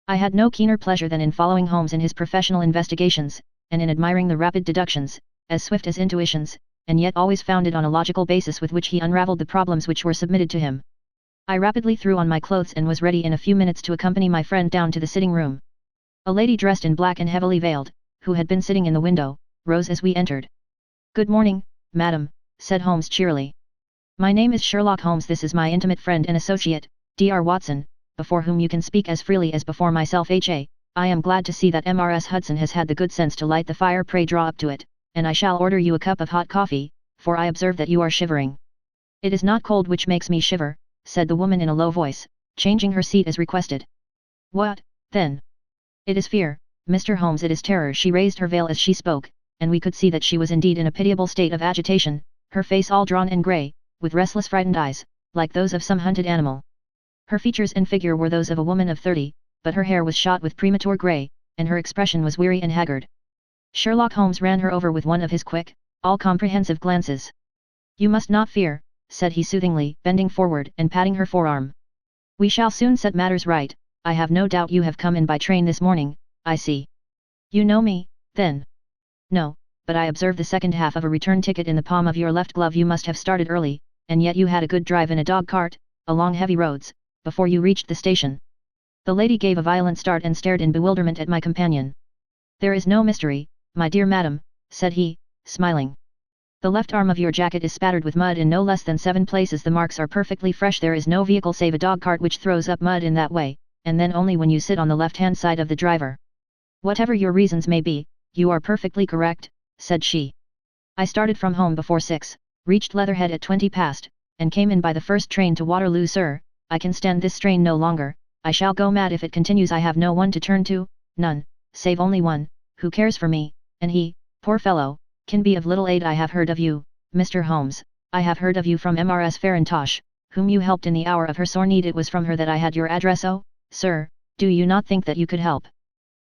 I had no keener pleasure than in following Holmes in his professional investigations, and in admiring the rapid deductions, as swift as intuitions, and yet always founded on a logical basis with which he unraveled the problems which were submitted to him. I rapidly threw on my clothes and was ready in a few minutes to accompany my friend down to the sitting room. A lady dressed in black and heavily veiled, who had been sitting in the window, rose as we entered. "Good morning, madam," said Holmes cheerily. "My name is Sherlock Holmes. This is my intimate friend and associate, Dr. Watson, before whom you can speak as freely as before myself. I am glad to see that Mrs. Hudson has had the good sense to light the fire. Pray draw up to it, and I shall order you a cup of hot coffee, for I observe that you are shivering." "It is not cold which makes me shiver," said the woman in a low voice, changing her seat as requested. "What, then?" "It is fear, Mr. Holmes, it is terror." She raised her veil as she spoke, and we could see that she was indeed in a pitiable state of agitation, her face all drawn and grey, with restless frightened eyes, like those of some hunted animal. Her features and figure were those of a woman of 30, but her hair was shot with premature grey, and her expression was weary and haggard. Sherlock Holmes ran her over with one of his quick, all-comprehensive glances. "You must not fear," said he soothingly, bending forward and patting her forearm. "We shall soon set matters right. I have no doubt you have come in by train this morning. I see. You know me, then?" "No, but I observe the second half of a return ticket in the palm of your left glove. You must have started early, and yet you had a good drive in a dog cart, along heavy roads, before you reached the station." The lady gave a violent start and stared in bewilderment at my companion. "There is no mystery, my dear madam," said he, smiling. "The left arm of your jacket is spattered with mud in no less than 7 places. The marks are perfectly fresh. There is no vehicle save a dog cart which throws up mud in that way, and then only when you sit on the left-hand side of the driver. Whatever your reasons may be, you are perfectly correct," said she. "I started from home before 6, reached Leatherhead at 20 past, and came in by the first train to Waterloo. Sir, I can stand this strain no longer. I shall go mad if it continues. I have no one to turn to, none, save only one, who cares for me, and he, poor fellow, can be of little aid. I have heard of you, Mr. Holmes. I have heard of you from Mrs. Farintosh, whom you helped in the hour of her sore need. It was from her that I had your address. Oh, sir, do you not think that you could help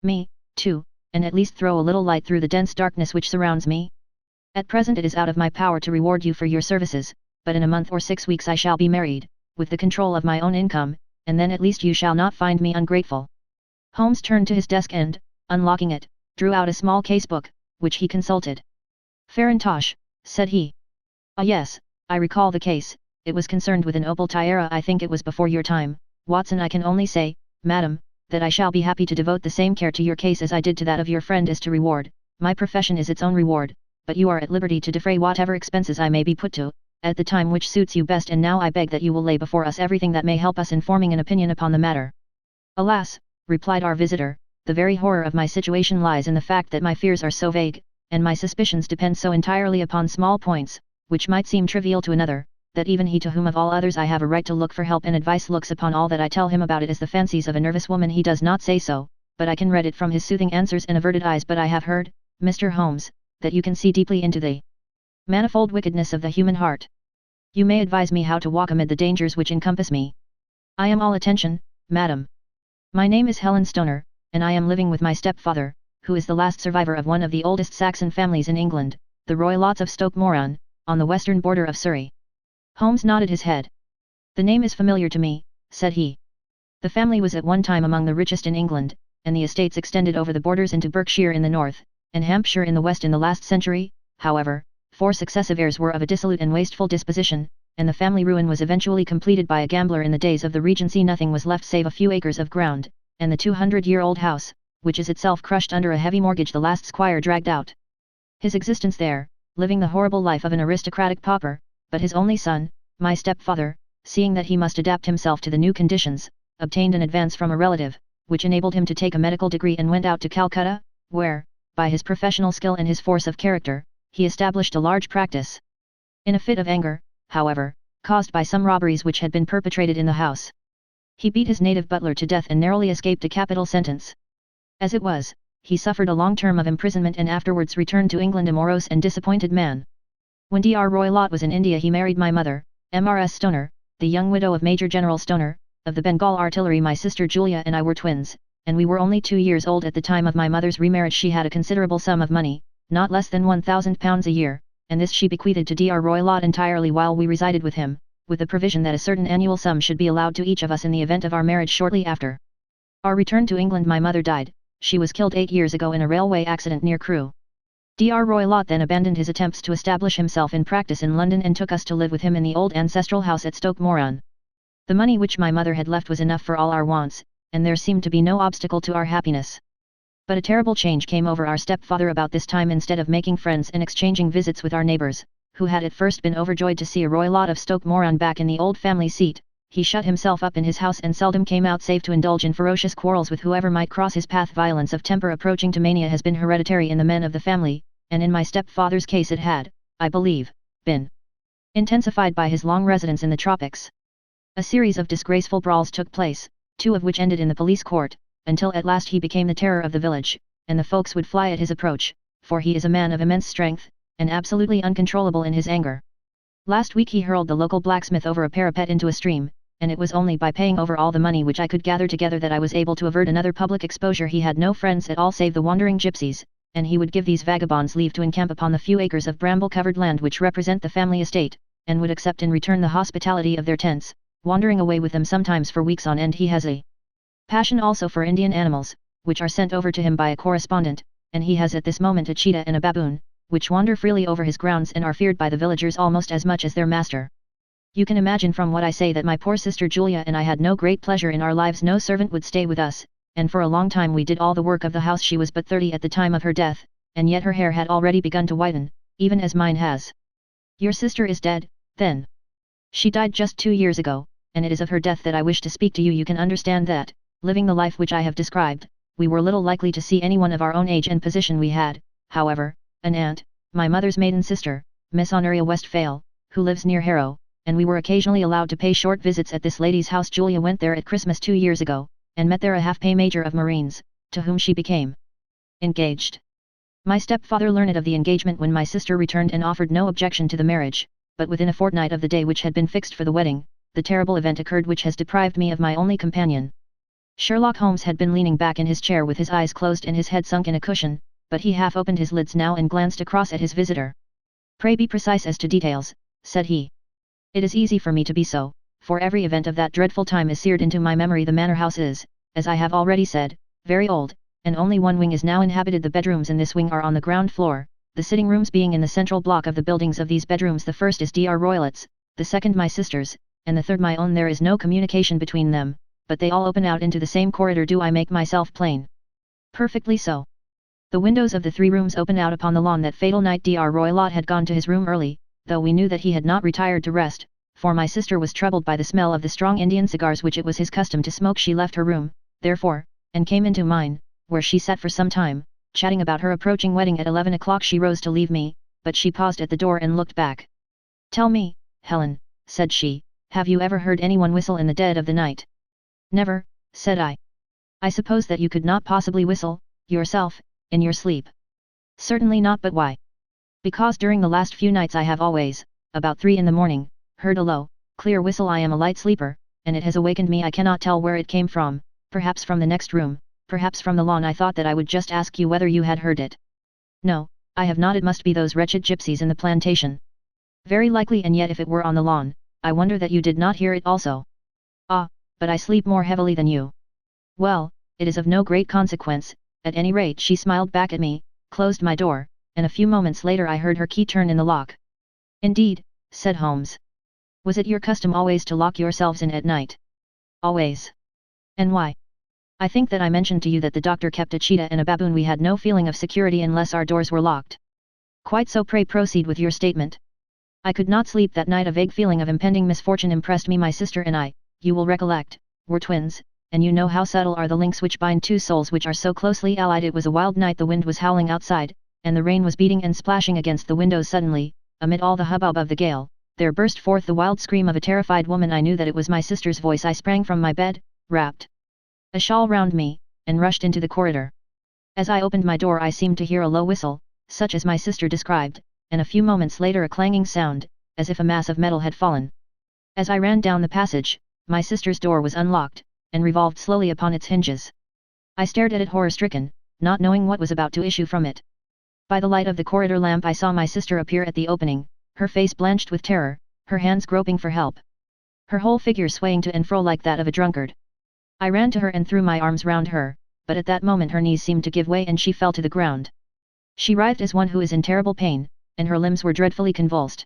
me, too, and at least throw a little light through the dense darkness which surrounds me? At present it is out of my power to reward you for your services, but in a month or 6 weeks I shall be married, with the control of my own income, and then at least you shall not find me ungrateful." Holmes turned to his desk and, unlocking it, drew out a small case-book, which he consulted. "Farintosh," said he. "Ah yes, I recall the case. It was concerned with an Opel Tiara. I think it was before your time, Watson. I can only say, madam, that I shall be happy to devote the same care to your case as I did to that of your friend as to reward. My profession is its own reward, but you are at liberty to defray whatever expenses I may be put to, at the time which suits you best. And now I beg that you will lay before us everything that may help us in forming an opinion upon the matter." "Alas," replied our visitor, "the very horror of my situation lies in the fact that my fears are so vague, and my suspicions depend so entirely upon small points, which might seem trivial to another, that even he, to whom of all others I have a right to look for help and advice, looks upon all that I tell him about it as the fancies of a nervous woman. He does not say so, but I can read it from his soothing answers and averted eyes. But I have heard, Mr. Holmes, that you can see deeply into the manifold wickedness of the human heart. You may advise me how to walk amid the dangers which encompass me." "I am all attention, madam. My name is Helen Stoner, and I am living with my stepfather, who is the last survivor of one of the oldest Saxon families in England, the Roylotts of Stoke Moran, on the western border of Surrey." Holmes nodded his head. "The name is familiar to me," said he. "The family was at one time among the richest in England, and the estates extended over the borders into Berkshire in the north, and Hampshire in the west. In the last century, however, 4 successive heirs were of a dissolute and wasteful disposition, and the family ruin was eventually completed by a gambler. In the days of the Regency nothing was left save a few acres of ground, and the 200-year-old house, which is itself crushed under a heavy mortgage. The last squire dragged out his existence there, living the horrible life of an aristocratic pauper, but his only son, my stepfather, seeing that he must adapt himself to the new conditions, obtained an advance from a relative, which enabled him to take a medical degree and went out to Calcutta, where, by his professional skill and his force of character, he established a large practice. In a fit of anger, however, caused by some robberies which had been perpetrated in the house, he beat his native butler to death and narrowly escaped a capital sentence. As it was, he suffered a long term of imprisonment and afterwards returned to England a morose and disappointed man. When Dr. Roylott was in India he married my mother, Mrs. Stoner, the young widow of Major General Stoner, of the Bengal Artillery. My sister Julia and I were twins, and we were only 2 years old at the time of my mother's remarriage. She had a considerable sum of money, not less than £1,000 a year, and this she bequeathed to Dr. Roylott entirely while we resided with him, with the provision that a certain annual sum should be allowed to each of us in the event of our marriage shortly after our return to England. My mother died. She was killed 8 years ago in a railway accident near Crewe. Dr. Roylott then abandoned his attempts to establish himself in practice in London and took us to live with him in the old ancestral house at Stoke Moran. The money which my mother had left was enough for all our wants, and there seemed to be no obstacle to our happiness. But a terrible change came over our stepfather about this time. Instead of making friends and exchanging visits with our neighbours, who had at first been overjoyed to see a Roylott of Stoke Moran back in the old family seat, he shut himself up in his house and seldom came out save to indulge in ferocious quarrels with whoever might cross his path. Violence of temper approaching to mania has been hereditary in the men of the family, and in my stepfather's case it had, I believe, been intensified by his long residence in the tropics. A series of disgraceful brawls took place, 2 of which ended in the police court, until at last he became the terror of the village, and the folks would fly at his approach, for he is a man of immense strength, and absolutely uncontrollable in his anger. Last week he hurled the local blacksmith over a parapet into a stream, and it was only by paying over all the money which I could gather together that I was able to avert another public exposure. He had no friends at all save the wandering gypsies, and he would give these vagabonds leave to encamp upon the few acres of bramble-covered land which represent the family estate, and would accept in return the hospitality of their tents, wandering away with them sometimes for weeks on end. He has a passion also for Indian animals, which are sent over to him by a correspondent, and he has at this moment a cheetah and a baboon, which wander freely over his grounds and are feared by the villagers almost as much as their master. You can imagine from what I say that my poor sister Julia and I had no great pleasure in our lives. No servant would stay with us, and for a long time we did all the work of the house. She was but 30 at the time of her death, and yet her hair had already begun to whiten, even as mine has. Your sister is dead, then? She died just 2 years ago, and it is of her death that I wish to speak to you. You can understand that, living the life which I have described, we were little likely to see anyone of our own age and position. We had, however, an aunt, my mother's maiden sister, Miss Honoria Westphale, who lives near Harrow, and we were occasionally allowed to pay short visits at this lady's house. Julia went there at Christmas 2 years ago, and met there a half-pay major of Marines, to whom she became engaged. My stepfather learned of the engagement when my sister returned and offered no objection to the marriage, but within a fortnight of the day which had been fixed for the wedding, the terrible event occurred which has deprived me of my only companion. Sherlock Holmes had been leaning back in his chair with his eyes closed and his head sunk in a cushion, but he half opened his lids now and glanced across at his visitor. "Pray be precise as to details," said he. "It is easy for me to be so, for every event of that dreadful time is seared into my memory. The manor house is, as I have already said, very old, and only one wing is now inhabited. The bedrooms in this wing are on the ground floor, the sitting rooms being in the central block of the buildings. Of these bedrooms the first is Dr. Roylott's, the second my sister's, and the third my own. There is no communication between them, but they all open out into the same corridor. Do I make myself plain?" "Perfectly so." The windows of the 3 rooms open out upon the lawn. That fatal night Dr. Roylott had gone to his room early, though we knew that he had not retired to rest, for my sister was troubled by the smell of the strong Indian cigars which it was his custom to smoke. She left her room, therefore, and came into mine, where she sat for some time, chatting about her approaching wedding. At 11 o'clock she rose to leave me, but she paused at the door and looked back. "Tell me, Helen," said she, "have you ever heard anyone whistle in the dead of the night?" "Never," said I. "I suppose that you could not possibly whistle, yourself, in your sleep?" "Certainly not. But why?" "Because during the last few nights I have always, about 3 in the morning, heard a low, clear whistle. I am a light sleeper, and it has awakened me. I cannot tell where it came from, perhaps from the next room, perhaps from the lawn. I thought that I would just ask you whether you had heard it." "No, I have not. It must be those wretched gypsies in the plantation." "Very likely, and yet if it were on the lawn, I wonder that you did not hear it also." "Ah, but I sleep more heavily than you." "Well, it is of no great consequence, at any rate." She smiled back at me, closed my door, and a few moments later I heard her key turn in the lock. "Indeed," said Holmes. "Was it your custom always to lock yourselves in at night?" "Always." "And why?" "I think that I mentioned to you that the doctor kept a cheetah and a baboon. We had no feeling of security unless our doors were locked." "Quite so. Pray proceed with your statement." "I could not sleep that night. A vague feeling of impending misfortune impressed me. My sister and I, you will recollect, were twins, and you know how subtle are the links which bind 2 souls which are so closely allied. It was a wild night. The wind was howling outside, and the rain was beating and splashing against the windows. Suddenly, amid all the hubbub of the gale, there burst forth the wild scream of a terrified woman. I knew that it was my sister's voice. I sprang from my bed, wrapped a shawl round me, and rushed into the corridor. As I opened my door I seemed to hear a low whistle, such as my sister described, and a few moments later a clanging sound, as if a mass of metal had fallen. As I ran down the passage, my sister's door was unlocked, and revolved slowly upon its hinges. I stared at it horror-stricken, not knowing what was about to issue from it. By the light of the corridor lamp I saw my sister appear at the opening, her face blanched with terror, her hands groping for help. Her whole figure swaying to and fro like that of a drunkard. I ran to her and threw my arms round her, but at that moment her knees seemed to give way and she fell to the ground. She writhed as one who is in terrible pain, and her limbs were dreadfully convulsed.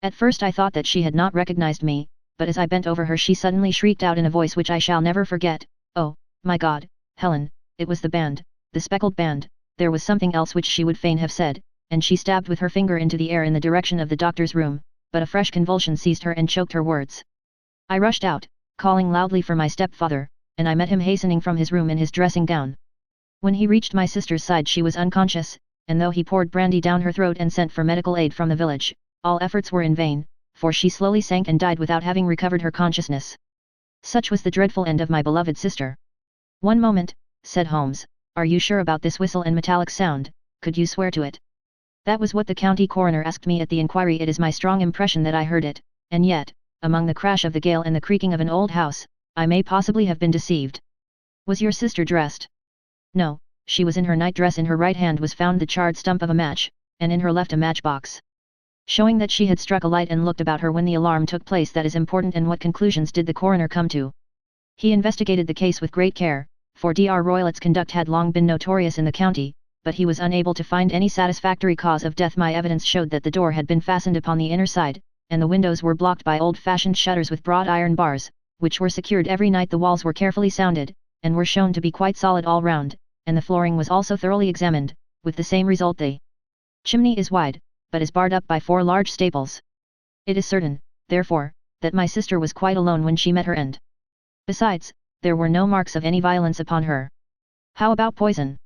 At first I thought that she had not recognized me, but as I bent over her she suddenly shrieked out in a voice which I shall never forget, "Oh, my God, Helen, it was the band, the speckled band." There was something else which she would fain have said, and she stabbed with her finger into the air in the direction of the doctor's room, but a fresh convulsion seized her and choked her words. I rushed out, calling loudly for my stepfather, and I met him hastening from his room in his dressing gown. When he reached my sister's side she was unconscious, and though he poured brandy down her throat and sent for medical aid from the village, all efforts were in vain, for she slowly sank and died without having recovered her consciousness. Such was the dreadful end of my beloved sister. "One moment," said Holmes. "Are you sure about this whistle and metallic sound? Could you swear to it?" "That was what the county coroner asked me at the inquiry. It is my strong impression that I heard it, and yet, among the crash of the gale and the creaking of an old house, I may possibly have been deceived." "Was your sister dressed?" "No, she was in her nightdress. In her right hand was found the charred stump of a match, and in her left a matchbox." "Showing that she had struck a light and looked about her when the alarm took place. That is important. And what conclusions did the coroner come to?" "He investigated the case with great care, for Dr. Roylett's conduct had long been notorious in the county, but he was unable to find any satisfactory cause of death. My evidence showed that the door had been fastened upon the inner side, and the windows were blocked by old-fashioned shutters with broad iron bars, which were secured every night. The walls were carefully sounded, and were shown to be quite solid all round, and the flooring was also thoroughly examined, with the same result. The chimney is wide, but is barred up by 4 large staples. It is certain, therefore, that my sister was quite alone when she met her end. Besides, there were no marks of any violence upon her." "How about poison?"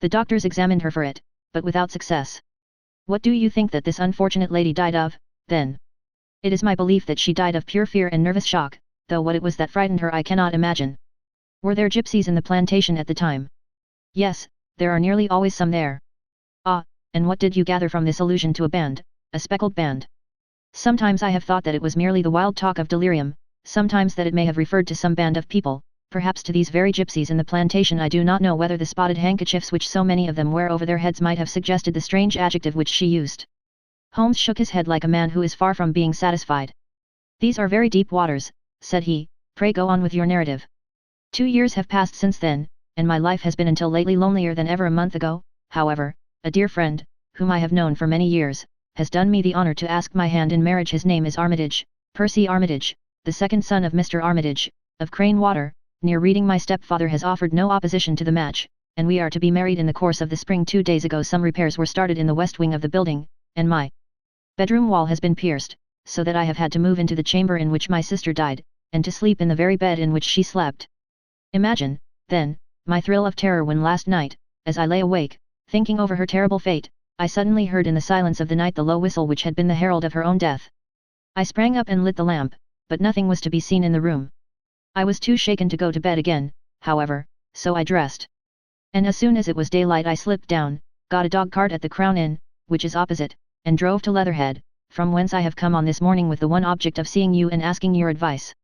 "The doctors examined her for it, but without success." "What do you think that this unfortunate lady died of, then?" "It is my belief that she died of pure fear and nervous shock, though what it was that frightened her I cannot imagine." "Were there gypsies in the plantation at the time?" "Yes, there are nearly always some there." "Ah, and what did you gather from this allusion to a band, a speckled band?" "Sometimes I have thought that it was merely the wild talk of delirium, sometimes that it may have referred to some band of people, perhaps to these very gypsies in the plantation. I do not know whether the spotted handkerchiefs which so many of them wear over their heads might have suggested the strange adjective which she used." Holmes shook his head like a man who is far from being satisfied. "These are very deep waters," said he. "Pray go on with your narrative." 2 years have passed since then, and my life has been until lately lonelier than ever. A month ago, however, a dear friend, whom I have known for many years, has done me the honor to ask my hand in marriage. His name is Armitage, Percy Armitage, the second son of Mr. Armitage, of Crane Water, near Reading. My stepfather has offered no opposition to the match, and we are to be married in the course of the spring. 2 days ago some repairs were started in the west wing of the building, and my bedroom wall has been pierced, so that I have had to move into the chamber in which my sister died, and to sleep in the very bed in which she slept. Imagine, then, my thrill of terror when last night, as I lay awake, thinking over her terrible fate, I suddenly heard in the silence of the night the low whistle which had been the herald of her own death. I sprang up and lit the lamp, but nothing was to be seen in the room. I was too shaken to go to bed again, however, so I dressed. And as soon as it was daylight I slipped down, got a dog cart at the Crown Inn, which is opposite, and drove to Leatherhead, from whence I have come on this morning with the one object of seeing you and asking your advice."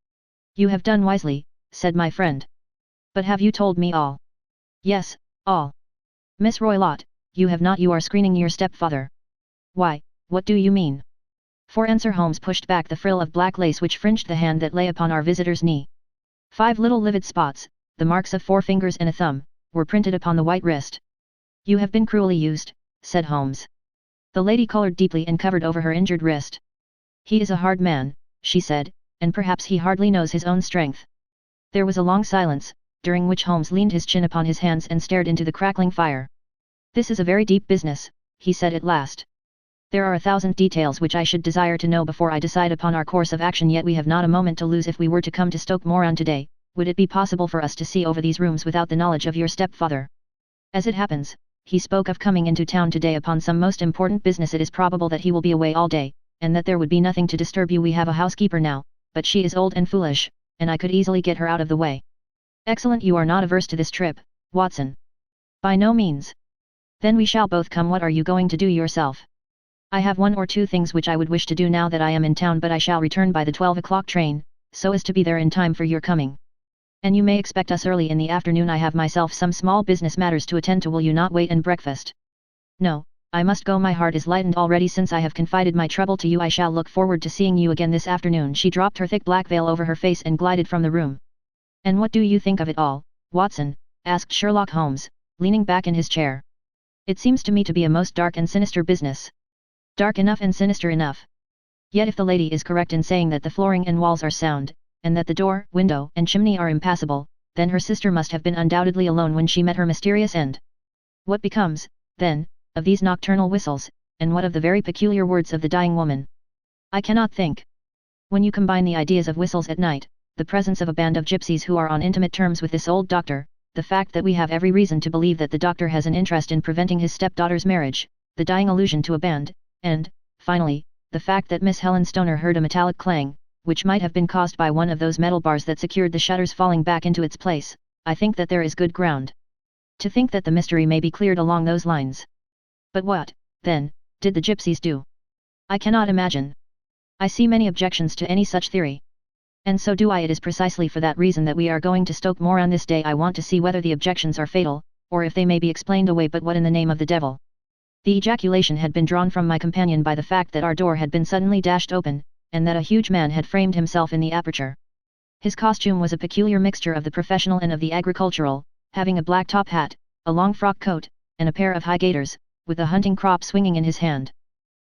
"You have done wisely," said my friend. "But have you told me all?" "Yes, all." "Miss Roylott, you have not. You are screening your stepfather." "Why, what do you mean?" For answer Holmes pushed back the frill of black lace which fringed the hand that lay upon our visitor's knee. 5 little livid spots, the marks of 4 fingers and a thumb, were printed upon the white wrist. "You have been cruelly used," said Holmes. The lady colored deeply and covered over her injured wrist. "He is a hard man," she said, "and perhaps he hardly knows his own strength." There was a long silence, during which Holmes leaned his chin upon his hands and stared into the crackling fire. "This is a very deep business," he said at last. "There are 1,000 details which I should desire to know before I decide upon our course of action, yet we have not a moment to lose. If we were to come to Stoke Moran today, would it be possible for us to see over these rooms without the knowledge of your stepfather? As it happens, he spoke of coming into town today upon some most important business. It is probable that he will be away all day, and that there would be nothing to disturb you. We have a housekeeper now, but she is old and foolish, and I could easily get her out of the way." "Excellent. You are not averse to this trip, Watson?" By no means. Then we shall both come. What are you going to do yourself? I have one or two things which I would wish to do now that I am in town, but I shall return by the 12 o'clock train, so as to be there in time for your coming. And you may expect us early in the afternoon. I have myself some small business matters to attend to. Will you not wait and breakfast? No, I must go. My heart is lightened already since I have confided my trouble to you. I shall look forward to seeing you again this afternoon. She dropped her thick black veil over her face and glided from the room. And what do you think of it all, Watson? Asked Sherlock Holmes, leaning back in his chair. It seems to me to be a most dark and sinister business. Dark enough and sinister enough. Yet if the lady is correct in saying that the flooring and walls are sound, and that the door, window and chimney are impassable, then her sister must have been undoubtedly alone when she met her mysterious end. What becomes, then, of these nocturnal whistles, and what of the very peculiar words of the dying woman? I cannot think. When you combine the ideas of whistles at night, the presence of a band of gypsies who are on intimate terms with this old doctor, the fact that we have every reason to believe that the doctor has an interest in preventing his stepdaughter's marriage, the dying allusion to a band, and, finally, the fact that Miss Helen Stoner heard a metallic clang, which might have been caused by one of those metal bars that secured the shutters falling back into its place, I think that there is good ground to think that the mystery may be cleared along those lines. But what, then, did the gypsies do? I cannot imagine. I see many objections to any such theory. And so do I. It is precisely for that reason that we are going to Stoke Moor on this day. I want to see whether the objections are fatal, or if they may be explained away. But what in the name of the devil? The ejaculation had been drawn from my companion by the fact that our door had been suddenly dashed open, and that a huge man had framed himself in the aperture. His costume was a peculiar mixture of the professional and of the agricultural, having a black top hat, a long frock coat, and a pair of high gaiters, with a hunting crop swinging in his hand.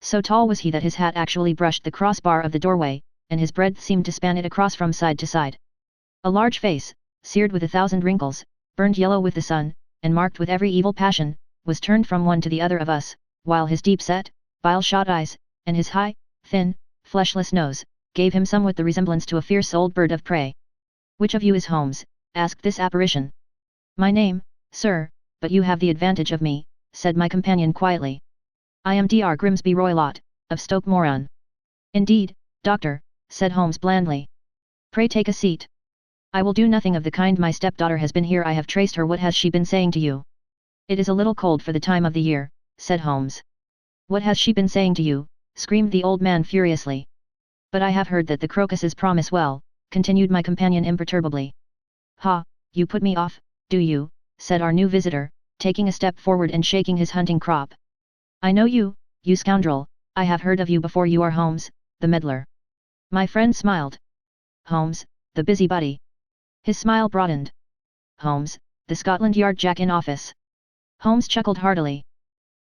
So tall was he that his hat actually brushed the crossbar of the doorway, and his breadth seemed to span it across from side to side. A large face, seared with 1,000 wrinkles, burned yellow with the sun, and marked with every evil passion, was turned from one to the other of us, while his deep-set, bile-shot eyes, and his high, thin, fleshless nose, gave him somewhat the resemblance to a fierce old bird of prey. Which of you is Holmes? Asked this apparition. My name, sir, but you have the advantage of me, said my companion quietly. I am Dr. Grimsby Roylott, of Stoke Moor. Indeed, doctor, said Holmes blandly. Pray take a seat. I will do nothing of the kind. My stepdaughter has been here. I have traced her. What has she been saying to you? It is a little cold for the time of the year, said Holmes. What has she been saying to you? Screamed the old man furiously. But I have heard that the crocuses promise well, continued my companion imperturbably. Ha, you put me off, do you? Said our new visitor, taking a step forward and shaking his hunting crop. I know you, you scoundrel. I have heard of you before. You are Holmes, the meddler. My friend smiled. Holmes, the busybody. His smile broadened. Holmes, the Scotland Yard Jack in office. Holmes chuckled heartily.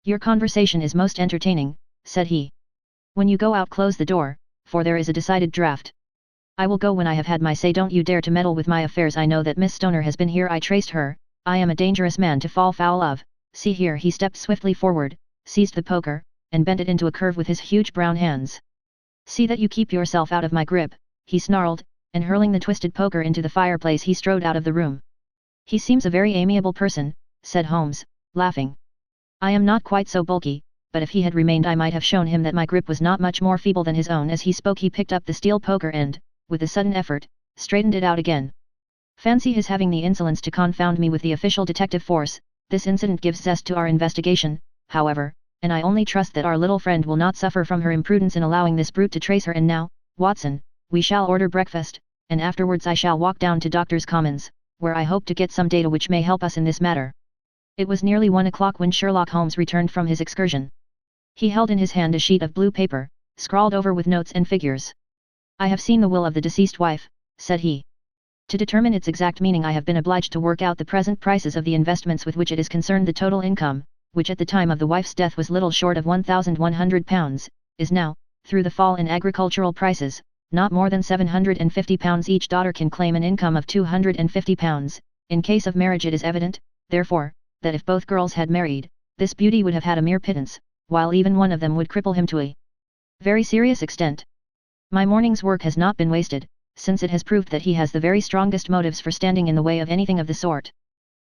Your conversation is most entertaining, said he. When you go out, close the door, for there is a decided draught. I will go when I have had my say. Don't you dare to meddle with my affairs. I know that Miss Stoner has been here. I traced her. I am a dangerous man to fall foul of. See here. He stepped swiftly forward, seized the poker, and bent it into a curve with his huge brown hands. See that you keep yourself out of my grip, he snarled, and hurling the twisted poker into the fireplace he strode out of the room. He seems a very amiable person, said Holmes, laughing. I am not quite so bulky, but if he had remained I might have shown him that my grip was not much more feeble than his own. As he spoke he picked up the steel poker and, with a sudden effort, straightened it out again. Fancy his having the insolence to confound me with the official detective force. This incident gives zest to our investigation, however, and I only trust that our little friend will not suffer from her imprudence in allowing this brute to trace her. And now, Watson, we shall order breakfast, and afterwards I shall walk down to Doctors' Commons, where I hope to get some data which may help us in this matter. It was nearly 1 o'clock when Sherlock Holmes returned from his excursion. He held in his hand a sheet of blue paper, scrawled over with notes and figures. I have seen the will of the deceased wife, said he. To determine its exact meaning I have been obliged to work out the present prices of the investments with which it is concerned. The total income, which at the time of the wife's death was little short of £1,100, is now, through the fall in agricultural prices, not more than £750. Each daughter can claim an income of £250. In case of marriage it is evident, therefore, that if both girls had married, this beauty would have had a mere pittance, while even one of them would cripple him to a very serious extent. My morning's work has not been wasted, since it has proved that he has the very strongest motives for standing in the way of anything of the sort.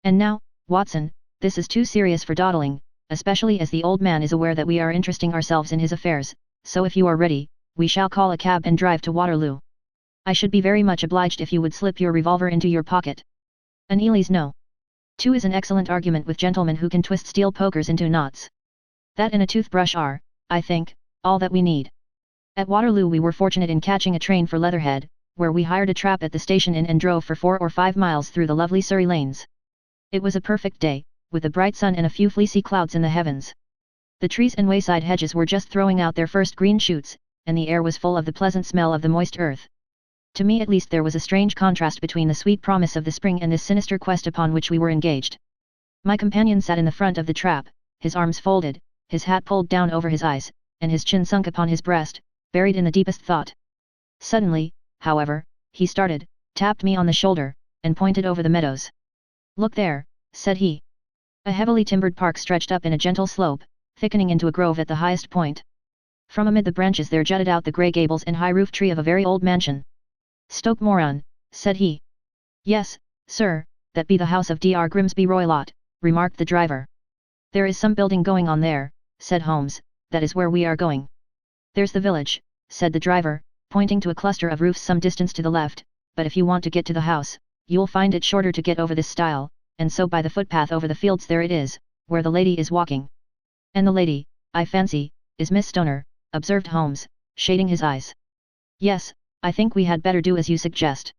And now, Watson, this is too serious for dawdling, especially as the old man is aware that we are interesting ourselves in his affairs, so if you are ready, we shall call a cab and drive to Waterloo. I should be very much obliged if you would slip your revolver into your pocket. An Ely's no. 2 is an excellent argument with gentlemen who can twist steel pokers into knots. That and a toothbrush are, I think, all that we need. At Waterloo we were fortunate in catching a train for Leatherhead, where we hired a trap at the station inn and drove for 4 or 5 miles through the lovely Surrey lanes. It was a perfect day, with a bright sun and a few fleecy clouds in the heavens. The trees and wayside hedges were just throwing out their first green shoots, and the air was full of the pleasant smell of the moist earth. To me at least there was a strange contrast between the sweet promise of the spring and this sinister quest upon which we were engaged. My companion sat in the front of the trap, his arms folded, his hat pulled down over his eyes, and his chin sunk upon his breast, buried in the deepest thought. Suddenly, however, he started, tapped me on the shoulder, and pointed over the meadows. "Look there," said he. A heavily timbered park stretched up in a gentle slope, thickening into a grove at the highest point. From amid the branches there jutted out the grey gables and high roof tree of a very old mansion. "Stoke Moran," said he. "Yes, sir, that be the house of Dr. Grimsby Roylott," remarked the driver. "There is some building going on there," said Holmes, "that is where we are going." "There's the village," said the driver, pointing to a cluster of roofs some distance to the left, "but if you want to get to the house, you'll find it shorter to get over this stile, and so by the footpath over the fields there it is, where the lady is walking." "And the lady, I fancy, is Miss Stoner," observed Holmes, shading his eyes. "Yes, I think we had better do as you suggest."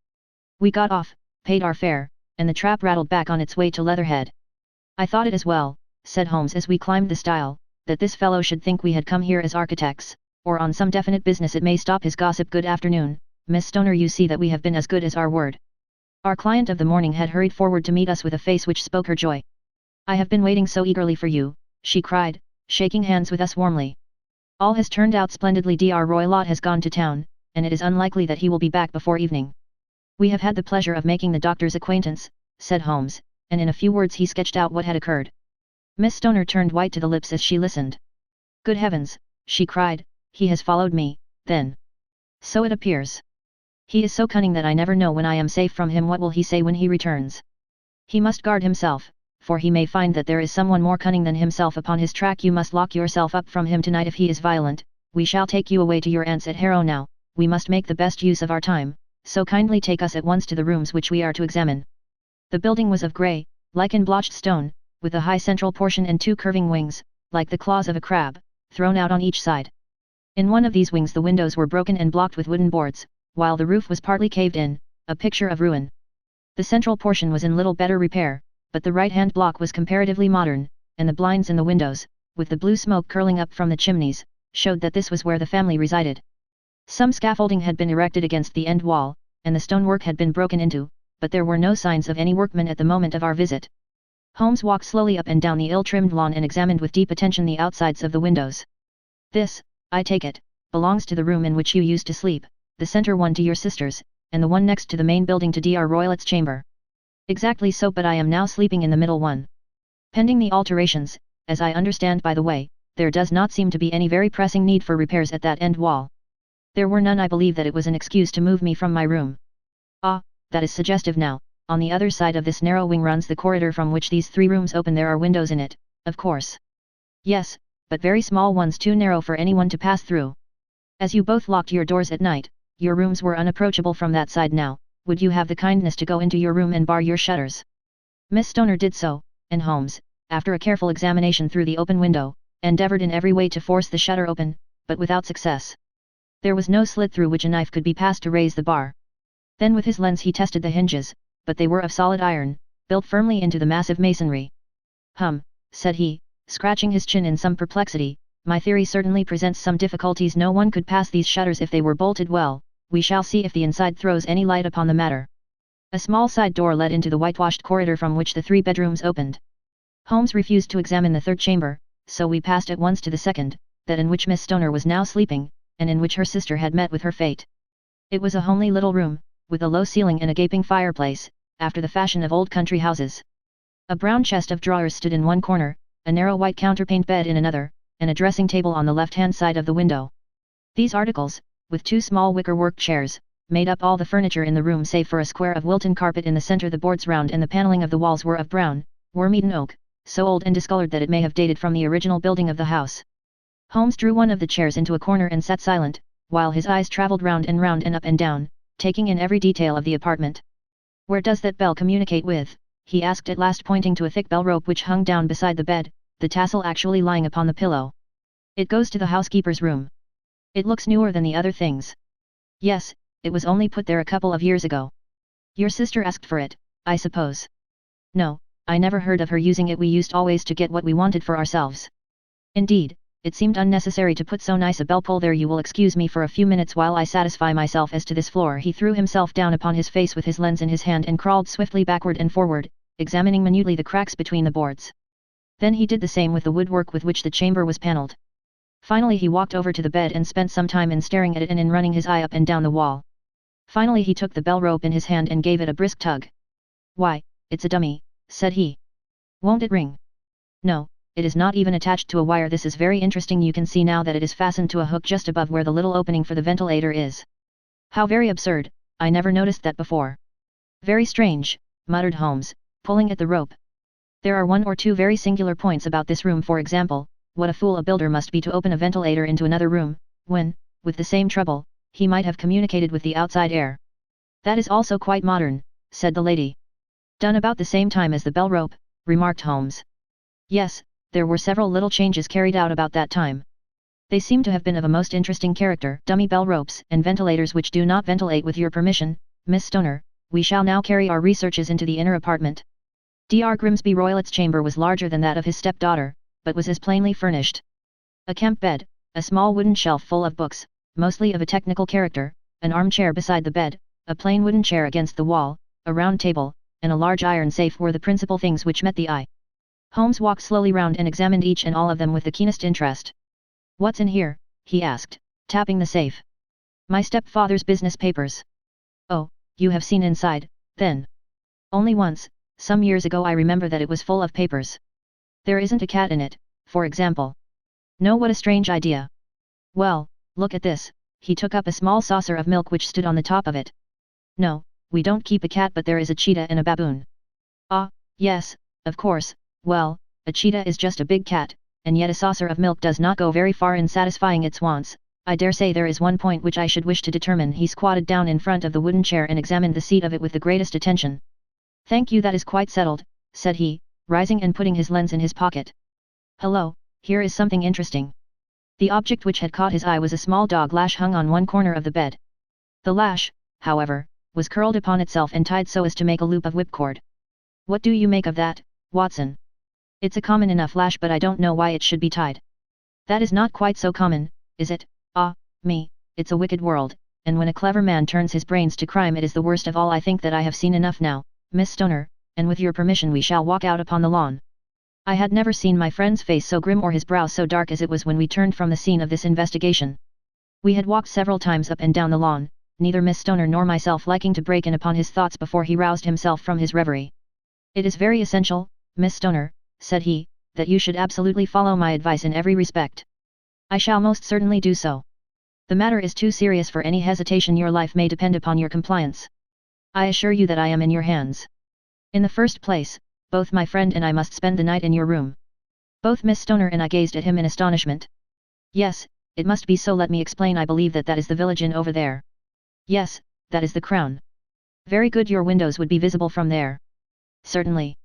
We got off, paid our fare, and the trap rattled back on its way to Leatherhead. "I thought it as well," said Holmes as we climbed the stile, "that this fellow should think we had come here as architects, or on some definite business. It may stop his gossip. Good afternoon, Miss Stoner. You see that we have been as good as our word." Our client of the morning had hurried forward to meet us with a face which spoke her joy. "I have been waiting so eagerly for you," she cried, shaking hands with us warmly. "All has turned out splendidly. Dr. Roylott has gone to town, and it is unlikely that he will be back before evening." "We have had the pleasure of making the doctor's acquaintance," said Holmes, and in a few words he sketched out what had occurred. Miss Stoner turned white to the lips as she listened. "Good heavens," she cried, "he has followed me, then. So it appears. He is so cunning that I never know when I am safe from him. What will he say when he returns? He must guard himself, for he may find that there is someone more cunning than himself upon his track. You must lock yourself up from him tonight if he is violent. We shall take you away to your aunt's at Harrow now. We must make the best use of our time, so kindly take us at once to the rooms which we are to examine." The building was of grey, lichen blotched stone, with a high central portion and 2 curving wings, like the claws of a crab, thrown out on each side. In one of these wings the windows were broken and blocked with wooden boards, while the roof was partly caved in, a picture of ruin. The central portion was in little better repair, but the right-hand block was comparatively modern, and the blinds in the windows, with the blue smoke curling up from the chimneys, showed that this was where the family resided. Some scaffolding had been erected against the end wall, and the stonework had been broken into, but there were no signs of any workmen at the moment of our visit. Holmes walked slowly up and down the ill-trimmed lawn and examined with deep attention the outsides of the windows. "This, I take it, belongs to the room in which you used to sleep, the centre one to your sisters, and the one next to the main building to Dr. Roylott's chamber." "Exactly so, but I am now sleeping in the middle one. Pending the alterations, as I understand by the way, there does not seem to be any very pressing need for repairs at that end wall." "There were none. I believe that it was an excuse to move me from my room." "Ah, that is suggestive now. On the other side of this narrow wing runs the corridor from which these 3 rooms open. There are windows in it, of course." "Yes, but very small ones, too narrow for anyone to pass through. As you both locked your doors at night, your rooms were unapproachable from that side. Now, would you have the kindness to go into your room and bar your shutters?" Miss Stoner did so, and Holmes, after a careful examination through the open window, endeavoured in every way to force the shutter open, but without success. There was no slit through which a knife could be passed to raise the bar. Then with his lens he tested the hinges, but they were of solid iron, built firmly into the massive masonry. Said he, scratching his chin in some perplexity, "my theory certainly presents some difficulties. No one could pass these shutters if they were bolted well. We shall see if the inside throws any light upon the matter." A small side door led into the whitewashed corridor from which the 3 bedrooms opened. Holmes refused to examine the 3rd chamber, so we passed at once to the 2nd, that in which Miss Stoner was now sleeping, and in which her sister had met with her fate. It was a homely little room, with a low ceiling and a gaping fireplace, after the fashion of old country houses. A brown chest of drawers stood in one corner, a narrow white counterpaned bed in another, and a dressing table on the left-hand side of the window. These articles, with 2 small wicker-work chairs, made up all the furniture in the room save for a square of Wilton carpet in the centre. The boards round and the panelling of the walls were of brown, worm-eaten oak, so old and discoloured that it may have dated from the original building of the house. Holmes drew one of the chairs into a corner and sat silent, while his eyes travelled round and up and down, taking in every detail of the apartment. "Where does that bell communicate with?" he asked at last, pointing to a thick bell rope which hung down beside the bed, the tassel actually lying upon the pillow. It goes to the housekeeper's room. It looks newer than the other things. Yes, it was only put there a couple of years ago. Your sister asked for it, I suppose. No, I never heard of her using it. We used always to get what we wanted for ourselves. Indeed, it seemed unnecessary to put so nice a bell pull there. You will excuse me for a few minutes while I satisfy myself as to this floor. He threw himself down upon his face with his lens in his hand and crawled swiftly backward and forward, examining minutely the cracks between the boards. Then he did the same with the woodwork with which the chamber was panelled. Finally he walked over to the bed and spent some time in staring at it and in running his eye up and down the wall. Finally he took the bell rope in his hand and gave it a brisk tug. Why, it's a dummy, said he. Won't it ring? No, it is not even attached to a wire. This is very interesting. You can see now that it is fastened to a hook just above where the little opening for the ventilator is. How very absurd, I never noticed that before. Very strange, muttered Holmes, pulling at the rope. There are one or two very singular points about this room. For example, what a fool a builder must be to open a ventilator into another room, when, with the same trouble, he might have communicated with the outside air. That is also quite modern, said the lady. Done about the same time as the bell rope, remarked Holmes. Yes, there were several little changes carried out about that time. They seem to have been of a most interesting character. Dummy bell ropes and ventilators which do not ventilate. With your permission, Miss Stoner, we shall now carry our researches into the inner apartment. Dr. Grimsby Roylett's chamber was larger than that of his stepdaughter, but was as plainly furnished. A camp bed, a small wooden shelf full of books, mostly of a technical character, an armchair beside the bed, a plain wooden chair against the wall, a round table, and a large iron safe were the principal things which met the eye. Holmes walked slowly round and examined each and all of them with the keenest interest. What's in here? He asked, tapping the safe. My stepfather's business papers. Oh, you have seen inside, then? Only once, some years ago. I remember that it was full of papers. There isn't a cat in it, for example. No, what a strange idea. Well, look at this. He took up a small saucer of milk which stood on the top of it. No, we don't keep a cat, but there is a cheetah and a baboon. Ah, yes, of course. Well, a cheetah is just a big cat, and yet a saucer of milk does not go very far in satisfying its wants. I dare say there is one point which I should wish to determine. He squatted down in front of the wooden chair and examined the seat of it with the greatest attention. Thank you, that is quite settled, said he, rising and putting his lens in his pocket. Hello, here is something interesting. The object which had caught his eye was a small dog lash hung on one corner of the bed. The lash, however, was curled upon itself and tied so as to make a loop of whipcord. What do you make of that, Watson? It's a common enough lash, but I don't know why it should be tied. That is not quite so common, is it? Ah, me, it's a wicked world, and when a clever man turns his brains to crime it is the worst of all. I think that I have seen enough now, Miss Stoner, and with your permission we shall walk out upon the lawn. I had never seen my friend's face so grim or his brow so dark as it was when we turned from the scene of this investigation. We had walked several times up and down the lawn, neither Miss Stoner nor myself liking to break in upon his thoughts before he roused himself from his reverie. It is very essential, Miss Stoner, said he, that you should absolutely follow my advice in every respect. I shall most certainly do so. The matter is too serious for any hesitation. Your life may depend upon your compliance. I assure you that I am in your hands. In the first place, both my friend and I must spend the night in your room. Both Miss Stoner and I gazed at him in astonishment. Yes, it must be so. Let me explain. I believe that is the village inn over there. Yes, that is the Crown. Very good. Your windows would be visible from there. Certainly.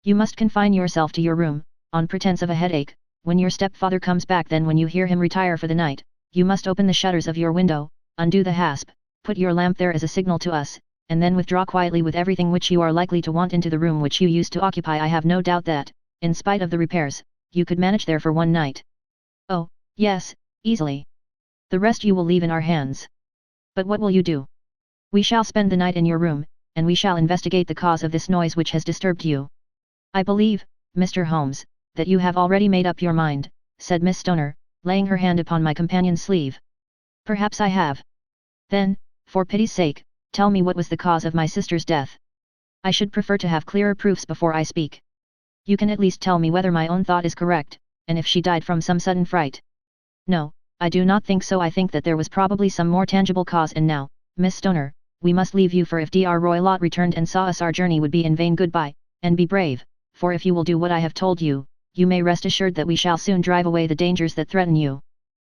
You must confine yourself to your room, on pretense of a headache. When your stepfather comes back, then when you hear him retire for the night, you must open the shutters of your window, undo the hasp, put your lamp there as a signal to us, and then withdraw quietly with everything which you are likely to want into the room which you used to occupy. I have no doubt that, in spite of the repairs, you could manage there for one night. Oh, yes, easily. The rest you will leave in our hands. But what will you do? We shall spend the night in your room, and we shall investigate the cause of this noise which has disturbed you. I believe, Mr. Holmes, that you have already made up your mind, said Miss Stoner, laying her hand upon my companion's sleeve. Perhaps I have. Then, for pity's sake, tell me what was the cause of my sister's death. I should prefer to have clearer proofs before I speak. You can at least tell me whether my own thought is correct, and if she died from some sudden fright. No, I do not think so. I think that there was probably some more tangible cause. And now, Miss Stoner, we must leave you, for if Dr. Roylott returned and saw us our journey would be in vain. Goodbye, and be brave, for if you will do what I have told you, you may rest assured that we shall soon drive away the dangers that threaten you.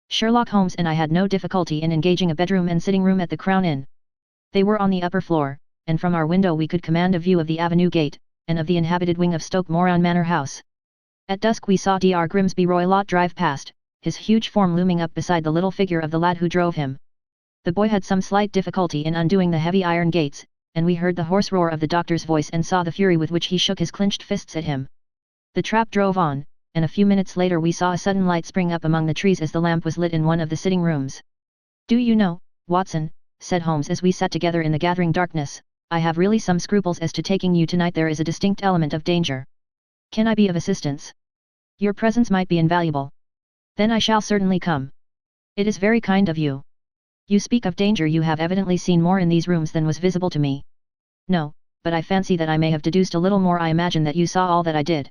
Sherlock Holmes and I had no difficulty in engaging a bedroom and sitting room at the Crown Inn. They were on the upper floor, and from our window we could command a view of the avenue gate, and of the inhabited wing of Stoke Moran Manor House. At dusk we saw Dr. Grimsby Roylott drive past, his huge form looming up beside the little figure of the lad who drove him. The boy had some slight difficulty in undoing the heavy iron gates, and we heard the hoarse roar of the doctor's voice and saw the fury with which he shook his clenched fists at him. The trap drove on, and a few minutes later we saw a sudden light spring up among the trees as the lamp was lit in one of the sitting rooms. "Do you know, Watson," said Holmes as we sat together in the gathering darkness, "I have really some scruples as to taking you tonight. There is a distinct element of danger. Can I be of assistance? Your presence might be invaluable." "Then I shall certainly come. It is very kind of you. You speak of danger. You have evidently seen more in these rooms than was visible to me." "No, but I fancy that I may have deduced a little more. I imagine that you saw all that I did."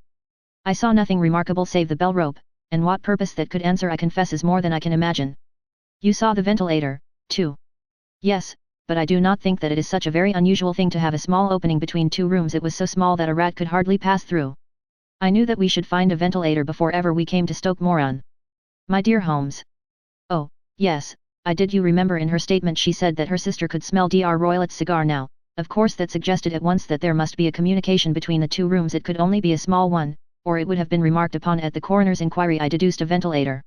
"I saw nothing remarkable save the bell rope, and what purpose that could answer I confess is more than I can imagine." "You saw the ventilator, too?" "Yes, but I do not think that it is such a very unusual thing to have a small opening between two rooms. It was so small that a rat could hardly pass through. I knew that we should find a ventilator before ever we came to Stoke Moran." "My dear Holmes." "Oh, yes, I did. You remember in her statement she said that her sister could smell Dr. Roylott's cigar. Now, of course that suggested at once that there must be a communication between the two rooms. It could only be a small one, or it would have been remarked upon at the coroner's inquiry. I deduced a ventilator.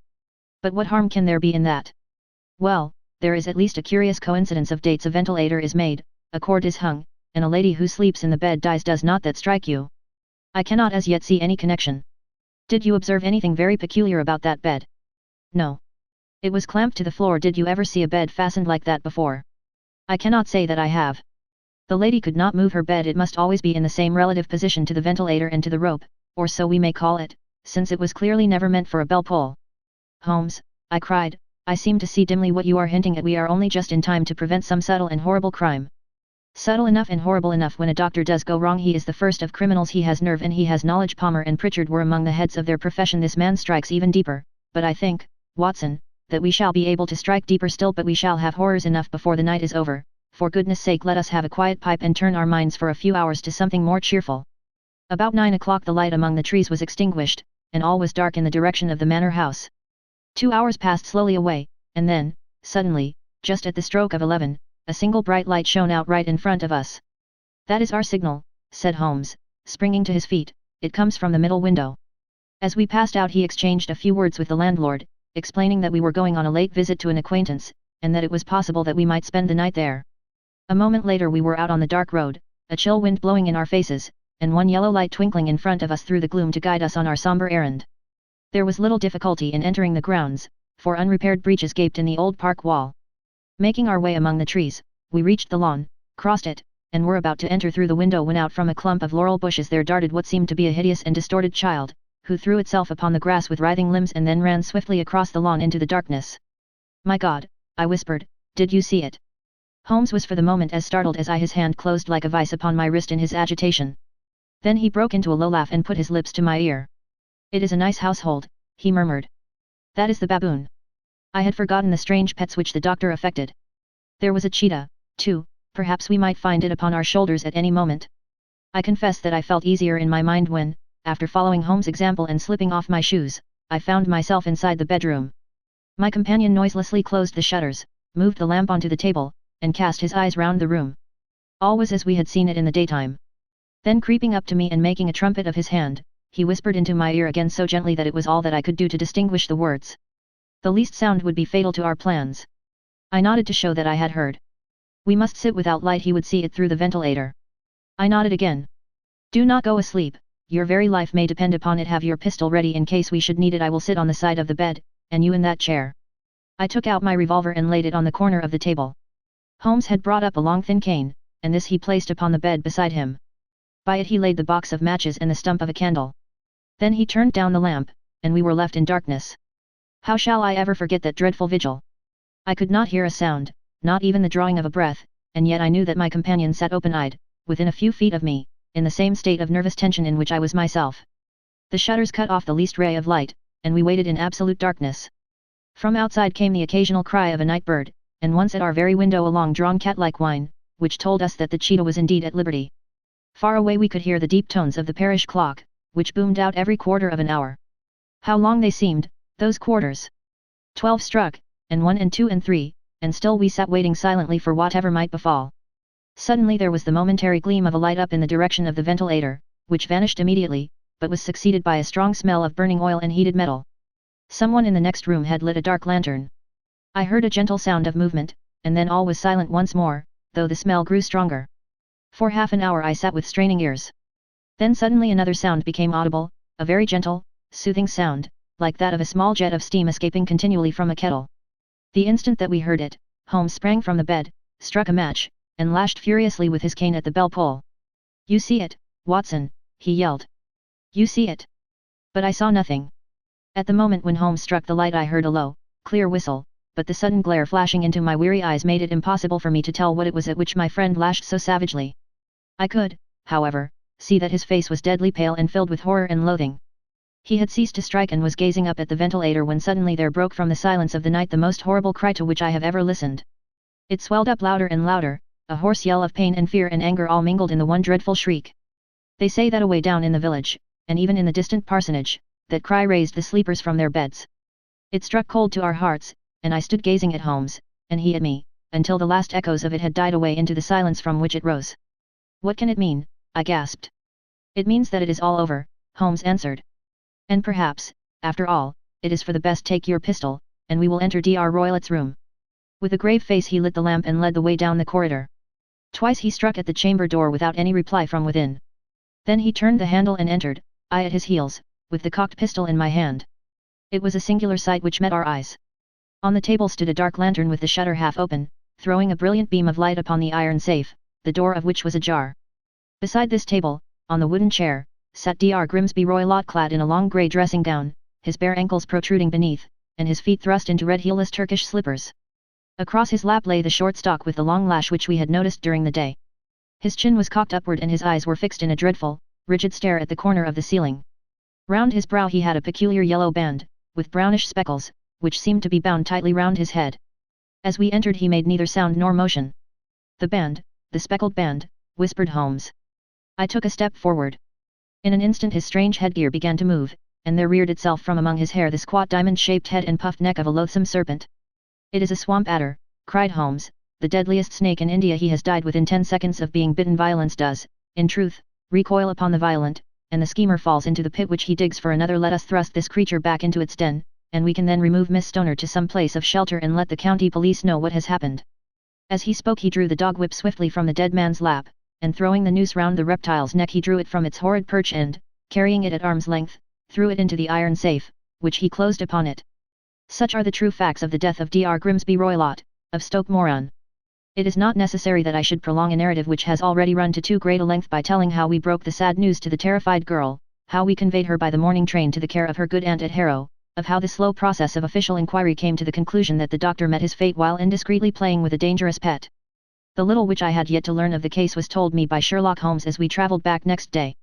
But what harm can there be in that?" "Well, there is at least a curious coincidence of dates. A ventilator is made, a cord is hung, and a lady who sleeps in the bed dies. Does not that strike you?" "I cannot as yet see any connection." "Did you observe anything very peculiar about that bed?" "No. It was clamped to the floor. Did you ever see a bed fastened like that before?" "I cannot say that I have." "The lady could not move her bed. It must always be in the same relative position to the ventilator and to the rope, or so we may call it, since it was clearly never meant for a bell pull." "Holmes," I cried, "I seem to see dimly what you are hinting at. We are only just in time to prevent some subtle and horrible crime." "Subtle enough and horrible enough. When a doctor does go wrong he is the first of criminals. He has nerve and he has knowledge. Palmer and Pritchard were among the heads of their profession. This man strikes even deeper, but I think, Watson, that we shall be able to strike deeper still. But we shall have horrors enough before the night is over. For goodness sake let us have a quiet pipe and turn our minds for a few hours to something more cheerful." About 9 o'clock the light among the trees was extinguished, and all was dark in the direction of the manor house. 2 hours passed slowly away, and then, suddenly, just at the stroke of 11, a single bright light shone out right in front of us. "That is our signal," said Holmes, springing to his feet. "It comes from the middle window." As we passed out he exchanged a few words with the landlord, explaining that we were going on a late visit to an acquaintance, and that it was possible that we might spend the night there. A moment later we were out on the dark road, a chill wind blowing in our faces, and one yellow light twinkling in front of us through the gloom to guide us on our somber errand. There was little difficulty in entering the grounds, for unrepaired breaches gaped in the old park wall. Making our way among the trees, we reached the lawn, crossed it, and were about to enter through the window when out from a clump of laurel bushes there darted what seemed to be a hideous and distorted child, who threw itself upon the grass with writhing limbs and then ran swiftly across the lawn into the darkness. "My God," I whispered, "did you see it?" Holmes was for the moment as startled as I. His hand closed like a vice upon my wrist in his agitation. Then he broke into a low laugh and put his lips to my ear. "It is a nice household," he murmured. "That is the baboon." I had forgotten the strange pets which the doctor affected. There was a cheetah, too. Perhaps we might find it upon our shoulders at any moment. I confess that I felt easier in my mind when, after following Holmes' example and slipping off my shoes, I found myself inside the bedroom. My companion noiselessly closed the shutters, moved the lamp onto the table, and cast his eyes round the room. All was as we had seen it in the daytime. Then creeping up to me and making a trumpet of his hand, he whispered into my ear again so gently that it was all that I could do to distinguish the words. The least sound would be fatal to our plans. I nodded to show that I had heard. "We must sit without light. He would see it through the ventilator." I nodded again. "Do not go asleep, your very life may depend upon it. Have your pistol ready in case we should need it. I will sit on the side of the bed, and you in that chair." I took out my revolver and laid it on the corner of the table. Holmes had brought up a long thin cane, and this he placed upon the bed beside him. By it he laid the box of matches and the stump of a candle. Then he turned down the lamp, and we were left in darkness. How shall I ever forget that dreadful vigil? I could not hear a sound, not even the drawing of a breath, and yet I knew that my companion sat open-eyed, within a few feet of me, in the same state of nervous tension in which I was myself. The shutters cut off the least ray of light, and we waited in absolute darkness. From outside came the occasional cry of a night bird, and once at our very window a long-drawn cat-like whine, which told us that the cheetah was indeed at liberty. Far away we could hear the deep tones of the parish clock, which boomed out every quarter of an hour. How long they seemed, those quarters! 12 struck, and 1 and 2 and 3, and still we sat waiting silently for whatever might befall. Suddenly there was the momentary gleam of a light up in the direction of the ventilator, which vanished immediately, but was succeeded by a strong smell of burning oil and heated metal. Someone in the next room had lit a dark lantern. I heard a gentle sound of movement, and then all was silent once more, though the smell grew stronger. For half an hour I sat with straining ears. Then suddenly another sound became audible, a very gentle, soothing sound, like that of a small jet of steam escaping continually from a kettle. The instant that we heard it, Holmes sprang from the bed, struck a match, and lashed furiously with his cane at the bell pull. "You see it, Watson," he yelled. "You see it." But I saw nothing. At the moment when Holmes struck the light I heard a low, clear whistle, but the sudden glare flashing into my weary eyes made it impossible for me to tell what it was at which my friend lashed so savagely. I could, however, see that his face was deadly pale and filled with horror and loathing. He had ceased to strike and was gazing up at the ventilator when suddenly there broke from the silence of the night the most horrible cry to which I have ever listened. It swelled up louder and louder, a hoarse yell of pain and fear and anger all mingled in the one dreadful shriek. They say that away down in the village, and even in the distant parsonage, that cry raised the sleepers from their beds. It struck cold to our hearts, and I stood gazing at Holmes, and he at me, until the last echoes of it had died away into the silence from which it rose. "What can it mean?" I gasped. "It means that it is all over," Holmes answered. "And perhaps, after all, it is for the best. Take your pistol, and we will enter Dr. Roylott's room." With a grave face he lit the lamp and led the way down the corridor. Twice he struck at the chamber door without any reply from within. Then he turned the handle and entered, I at his heels, with the cocked pistol in my hand. It was a singular sight which met our eyes. On the table stood a dark lantern with the shutter half open, throwing a brilliant beam of light upon the iron safe, the door of which was ajar. Beside this table, on the wooden chair, sat Dr. Grimsby Roylott clad in a long grey dressing gown, his bare ankles protruding beneath, and his feet thrust into red heelless Turkish slippers. Across his lap lay the short stock with the long lash which we had noticed during the day. His chin was cocked upward and his eyes were fixed in a dreadful, rigid stare at the corner of the ceiling. Round his brow he had a peculiar yellow band, with brownish speckles, which seemed to be bound tightly round his head. As we entered he made neither sound nor motion. "The band, the speckled band," whispered Holmes. I took a step forward. In an instant his strange headgear began to move, and there reared itself from among his hair the squat diamond-shaped head and puffed neck of a loathsome serpent. "It is a swamp adder," cried Holmes, "the deadliest snake in India. He has died within 10 seconds of being bitten. Violence does, in truth, recoil upon the violent, and the schemer falls into the pit which he digs for another. Let us thrust this creature back into its den, and we can then remove Miss Stoner to some place of shelter and let the county police know what has happened." As he spoke he drew the dog whip swiftly from the dead man's lap, and throwing the noose round the reptile's neck he drew it from its horrid perch and, carrying it at arm's length, threw it into the iron safe, which he closed upon it. Such are the true facts of the death of Dr. Grimsby Roylott, of Stoke Moran. It is not necessary that I should prolong a narrative which has already run to too great a length by telling how we broke the sad news to the terrified girl, how we conveyed her by the morning train to the care of her good aunt at Harrow, of how the slow process of official inquiry came to the conclusion that the doctor met his fate while indiscreetly playing with a dangerous pet. The little which I had yet to learn of the case was told me by Sherlock Holmes as we travelled back next day.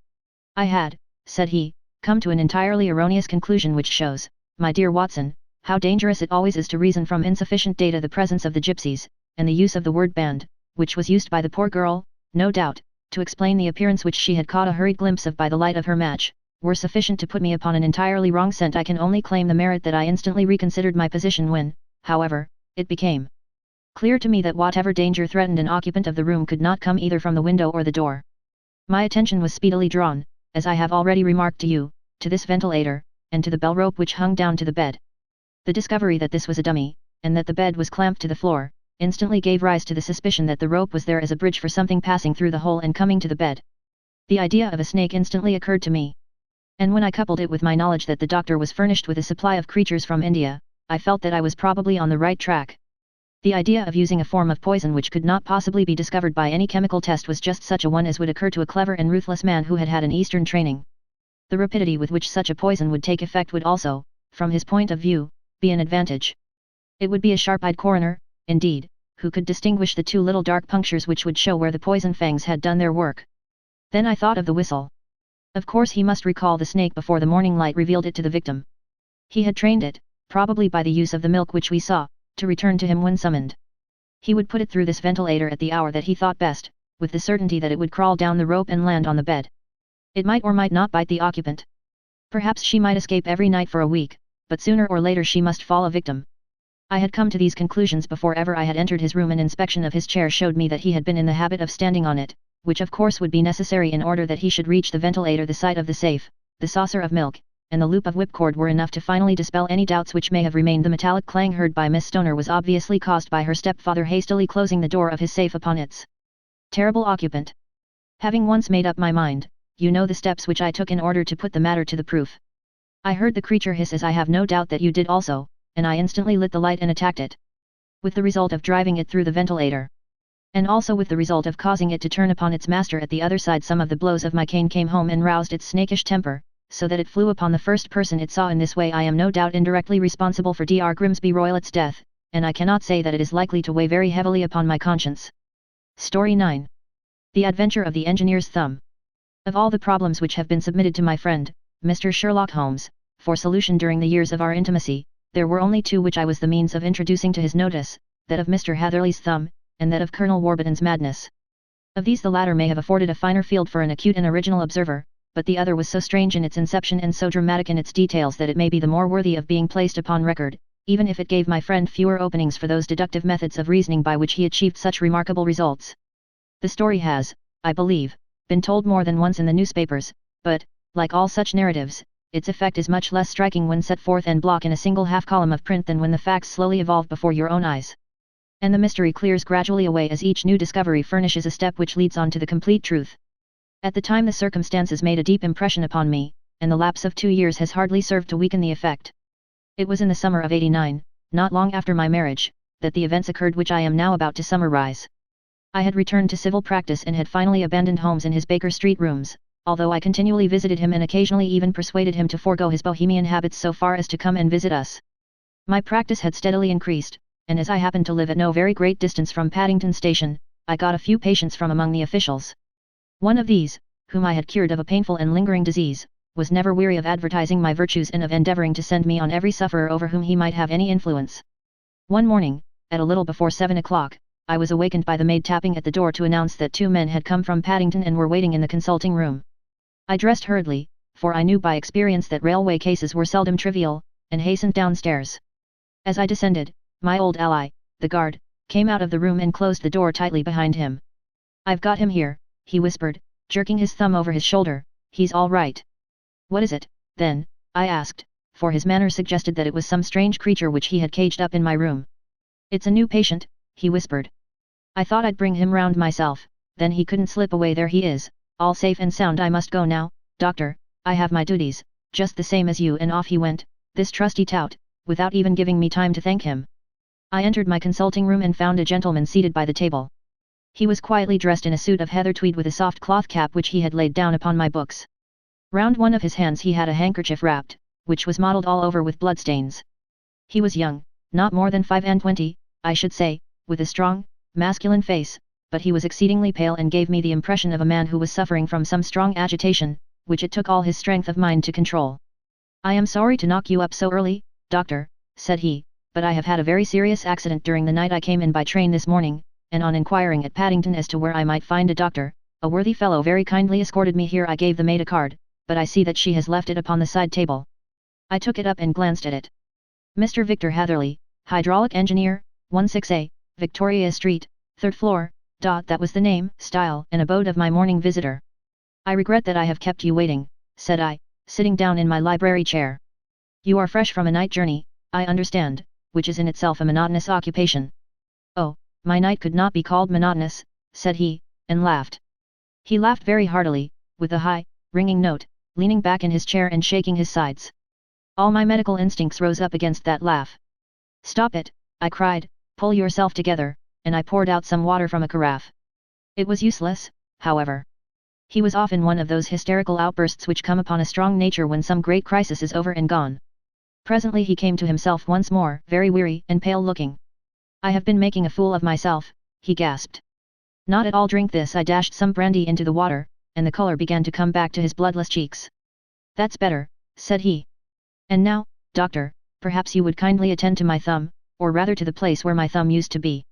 "I had," said he, "come to an entirely erroneous conclusion which shows, my dear Watson, how dangerous it always is to reason from insufficient data. The presence of the gypsies, and the use of the word band, which was used by the poor girl, no doubt, to explain the appearance which she had caught a hurried glimpse of by the light of her match, were sufficient to put me upon an entirely wrong scent. I can only claim the merit that I instantly reconsidered my position when, however, it became clear to me that whatever danger threatened an occupant of the room could not come either from the window or the door. My attention was speedily drawn, as I have already remarked to you, to this ventilator, and to the bell rope which hung down to the bed. The discovery that this was a dummy, and that the bed was clamped to the floor, instantly gave rise to the suspicion that the rope was there as a bridge for something passing through the hole and coming to the bed. The idea of a snake instantly occurred to me. And when I coupled it with my knowledge that the doctor was furnished with a supply of creatures from India, I felt that I was probably on the right track. The idea of using a form of poison which could not possibly be discovered by any chemical test was just such a one as would occur to a clever and ruthless man who had had an Eastern training. The rapidity with which such a poison would take effect would also, from his point of view, be an advantage. It would be a sharp-eyed coroner, indeed, who could distinguish the two little dark punctures which would show where the poison fangs had done their work. Then I thought of the whistle. Of course he must recall the snake before the morning light revealed it to the victim. He had trained it, probably by the use of the milk which we saw, to return to him when summoned. He would put it through this ventilator at the hour that he thought best, with the certainty that it would crawl down the rope and land on the bed. It might or might not bite the occupant. Perhaps she might escape every night for a week, but sooner or later she must fall a victim. I had come to these conclusions before ever I had entered his room. An inspection of his chair showed me that he had been in the habit of standing on it, which of course would be necessary in order that he should reach the ventilator. The sight of the safe, the saucer of milk, and the loop of whipcord were enough to finally dispel any doubts which may have remained. The metallic clang heard by Miss Stoner was obviously caused by her stepfather hastily closing the door of his safe upon its terrible occupant. Having once made up my mind, you know the steps which I took in order to put the matter to the proof. I heard the creature hiss, as I have no doubt that you did also, and I instantly lit the light and attacked it, with the result of driving it through the ventilator, and also with the result of causing it to turn upon its master at the other side. Some of the blows of my cane came home and roused its snakish temper, so that it flew upon the first person it saw. In this way I am no doubt indirectly responsible for Dr. Grimsby Roylett's death, and I cannot say that it is likely to weigh very heavily upon my conscience. Story 9. The Adventure of the Engineer's Thumb. Of all the problems which have been submitted to my friend, Mr. Sherlock Holmes, for solution during the years of our intimacy, there were only two which I was the means of introducing to his notice, that of Mr. Hatherley's thumb, and that of Colonel Warburton's madness. Of these the latter may have afforded a finer field for an acute and original observer, but the other was so strange in its inception and so dramatic in its details that it may be the more worthy of being placed upon record, even if it gave my friend fewer openings for those deductive methods of reasoning by which he achieved such remarkable results. The story has, I believe, been told more than once in the newspapers, but, like all such narratives, its effect is much less striking when set forth en bloc in a single half-column of print than when the facts slowly evolve before your own eyes, and the mystery clears gradually away as each new discovery furnishes a step which leads on to the complete truth. At the time the circumstances made a deep impression upon me, and the lapse of 2 years has hardly served to weaken the effect. It was in the summer of '89, not long after my marriage, that the events occurred which I am now about to summarize. I had returned to civil practice and had finally abandoned Holmes in his Baker Street rooms, although I continually visited him and occasionally even persuaded him to forego his bohemian habits so far as to come and visit us. My practice had steadily increased, and as I happened to live at no very great distance from Paddington Station, I got a few patients from among the officials. One of these, whom I had cured of a painful and lingering disease, was never weary of advertising my virtues and of endeavoring to send me on every sufferer over whom he might have any influence. One morning, at a little before 7 o'clock, I was awakened by the maid tapping at the door to announce that 2 men had come from Paddington and were waiting in the consulting room. I dressed hurriedly, for I knew by experience that railway cases were seldom trivial, and hastened downstairs. As I descended, my old ally, the guard, came out of the room and closed the door tightly behind him. "I've got him here," he whispered, jerking his thumb over his shoulder. "He's all right." "What is it, then?" I asked, for his manner suggested that it was some strange creature which he had caged up in my room. "It's a new patient," he whispered. "I thought I'd bring him round myself, then he couldn't slip away. There he is, all safe and sound. I must go now, doctor, I have my duties, just the same as you." And off he went, this trusty tout, without even giving me time to thank him. I entered my consulting room and found a gentleman seated by the table. He was quietly dressed in a suit of heather tweed with a soft cloth cap which he had laid down upon my books. Round one of his hands he had a handkerchief wrapped, which was mottled all over with bloodstains. He was young, not more than 25, I should say, with a strong, masculine face, but he was exceedingly pale and gave me the impression of a man who was suffering from some strong agitation, which it took all his strength of mind to control. "I am sorry to knock you up so early, doctor," said he, "but I have had a very serious accident during the night. I came in by train this morning, and on inquiring at Paddington as to where I might find a doctor, a worthy fellow very kindly escorted me here. I gave the maid a card, but I see that she has left it upon the side table." I took it up and glanced at it. "Mr. Victor Hatherley, hydraulic engineer, 16A, Victoria Street, 3rd floor, ... That was the name, style, and abode of my morning visitor. "I regret that I have kept you waiting," said I, sitting down in my library chair. "You are fresh from a night journey, I understand, which is in itself a monotonous occupation." "Oh, my night could not be called monotonous," said he, and laughed. He laughed very heartily, with a high, ringing note, leaning back in his chair and shaking his sides. All my medical instincts rose up against that laugh. "Stop it," I cried, "pull yourself together," and I poured out some water from a carafe. It was useless, however. He was often one of those hysterical outbursts which come upon a strong nature when some great crisis is over and gone. Presently he came to himself once more, very weary and pale looking. "I have been making a fool of myself," he gasped. "Not at all. Drink this." I dashed some brandy into the water, and the color began to come back to his bloodless cheeks. "That's better," said he. "And now, doctor, perhaps you would kindly attend to my thumb, or rather to the place where my thumb used to be."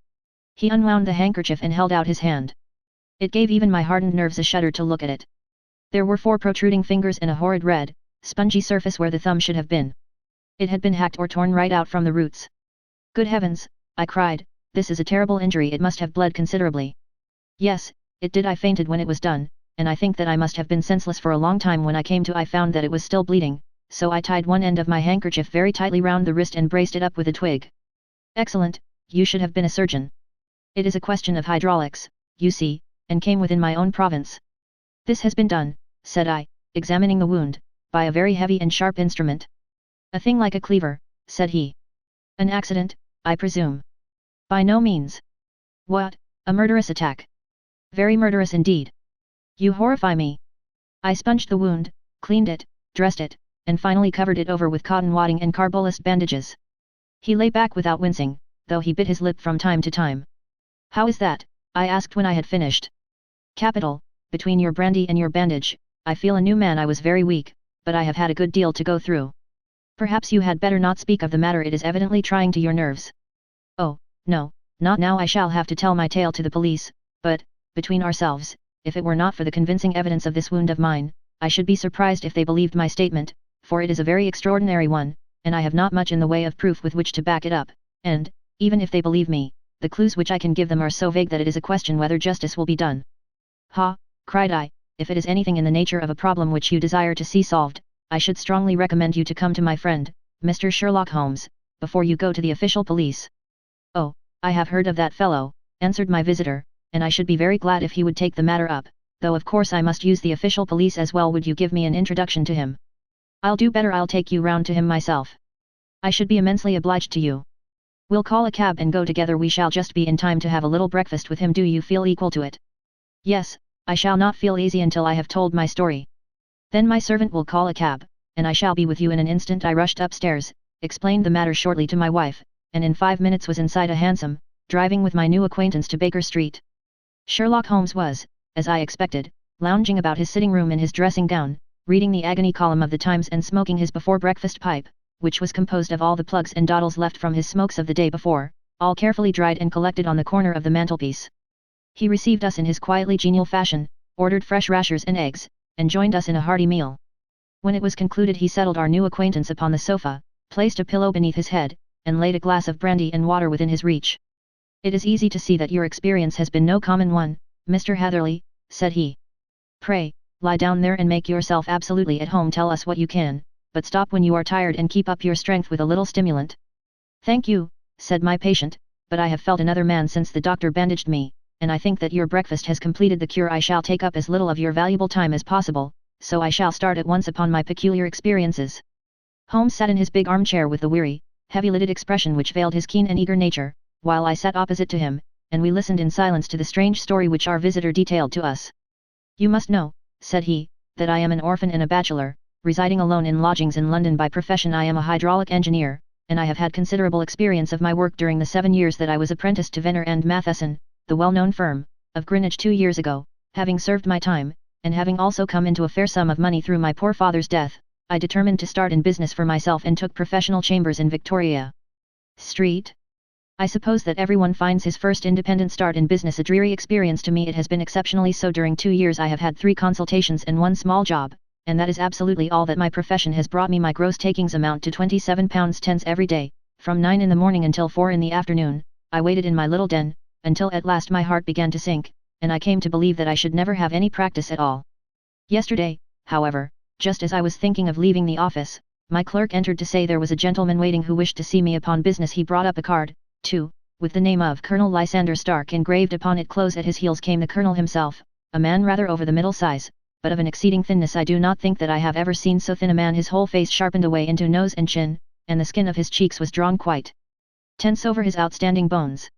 He unwound the handkerchief and held out his hand. It gave even my hardened nerves a shudder to look at it. There were 4 protruding fingers and a horrid red, spongy surface where the thumb should have been. It had been hacked or torn right out from the roots. "Good heavens," I cried, "this is a terrible injury. It must have bled considerably." "Yes, it did. I fainted when it was done, and I think that I must have been senseless for a long time. When I came to, I found that it was still bleeding, so I tied one end of my handkerchief very tightly round the wrist and braced it up with a twig. Excellent, you should have been a surgeon. It is a question of hydraulics, you see, and came within my own province. This has been done, said I, examining the wound, by a very heavy and sharp instrument. A thing like a cleaver, said he. An accident, I presume. By no means. What, a murderous attack? Very murderous indeed. You horrify me. I sponged the wound, cleaned it, dressed it, and finally covered it over with cotton wadding and carbolus bandages. He lay back without wincing, though he bit his lip from time to time. How is that? I asked when I had finished. Capital, between your brandy and your bandage, I feel a new man. I was very weak, but I have had a good deal to go through. Perhaps you had better not speak of the matter, it is evidently trying to your nerves. Oh, no, not now. I shall have to tell my tale to the police, but, between ourselves, if it were not for the convincing evidence of this wound of mine, I should be surprised if they believed my statement, for it is a very extraordinary one, and I have not much in the way of proof with which to back it up, and, even if they believe me, the clues which I can give them are so vague that it is a question whether justice will be done. Ha, cried I, if it is anything in the nature of a problem which you desire to see solved, I should strongly recommend you to come to my friend, Mr. Sherlock Holmes, before you go to the official police. Oh, I have heard of that fellow, answered my visitor, and I should be very glad if he would take the matter up, though of course I must use the official police as well. Would you give me an introduction to him? I'll do better, I'll take you round to him myself. I should be immensely obliged to you. We'll call a cab and go together. We shall just be in time to have a little breakfast with him. Do you feel equal to it? Yes, I shall not feel easy until I have told my story. Then my servant will call a cab, and I shall be with you in an instant. I rushed upstairs, explained the matter shortly to my wife, and in 5 minutes was inside a hansom, driving with my new acquaintance to Baker Street. Sherlock Holmes was, as I expected, lounging about his sitting room in his dressing gown, reading the agony column of the Times and smoking his before-breakfast pipe, which was composed of all the plugs and dawdles left from his smokes of the day before, all carefully dried and collected on the corner of the mantelpiece. He received us in his quietly genial fashion, ordered fresh rashers and eggs, and joined us in a hearty meal. When it was concluded he settled our new acquaintance upon the sofa, placed a pillow beneath his head, and laid a glass of brandy and water within his reach. It is easy to see that your experience has been no common one, Mr. Hatherley, said he. Pray, lie down there and make yourself absolutely at home. Tell us what you can, but stop when you are tired and keep up your strength with a little stimulant. Thank you, said my patient, but I have felt another man since the doctor bandaged me, and I think that your breakfast has completed the cure. I shall take up as little of your valuable time as possible, so I shall start at once upon my peculiar experiences. Holmes sat in his big armchair with the weary, heavy-lidded expression which veiled his keen and eager nature, while I sat opposite to him, and we listened in silence to the strange story which our visitor detailed to us. You must know, said he, that I am an orphan and a bachelor, residing alone in lodgings in London. By profession I am a hydraulic engineer, and I have had considerable experience of my work during the 7 years that I was apprenticed to Venner and Matheson, the well-known firm, of Greenwich 2 years ago. Having served my time, and having also come into a fair sum of money through my poor father's death, I determined to start in business for myself and took professional chambers in Victoria Street. I suppose that everyone finds his first independent start in business a dreary experience. To me it has been exceptionally so. During 2 years I have had 3 consultations and 1 small job, and that is absolutely all that my profession has brought me. My gross takings amount to £27.10 every day, from 9 in the morning until 4 in the afternoon. I waited in my little den, until at last my heart began to sink, and I came to believe that I should never have any practice at all. Yesterday, however, just as I was thinking of leaving the office, my clerk entered to say there was a gentleman waiting who wished to see me upon business. He brought up a card, too, with the name of Colonel Lysander Stark engraved upon it. Close at his heels came the colonel himself, a man rather over the middle size, but of an exceeding thinness. I do not think that I have ever seen so thin a man. His whole face sharpened away into nose and chin, and the skin of his cheeks was drawn quite tense over his outstanding bones.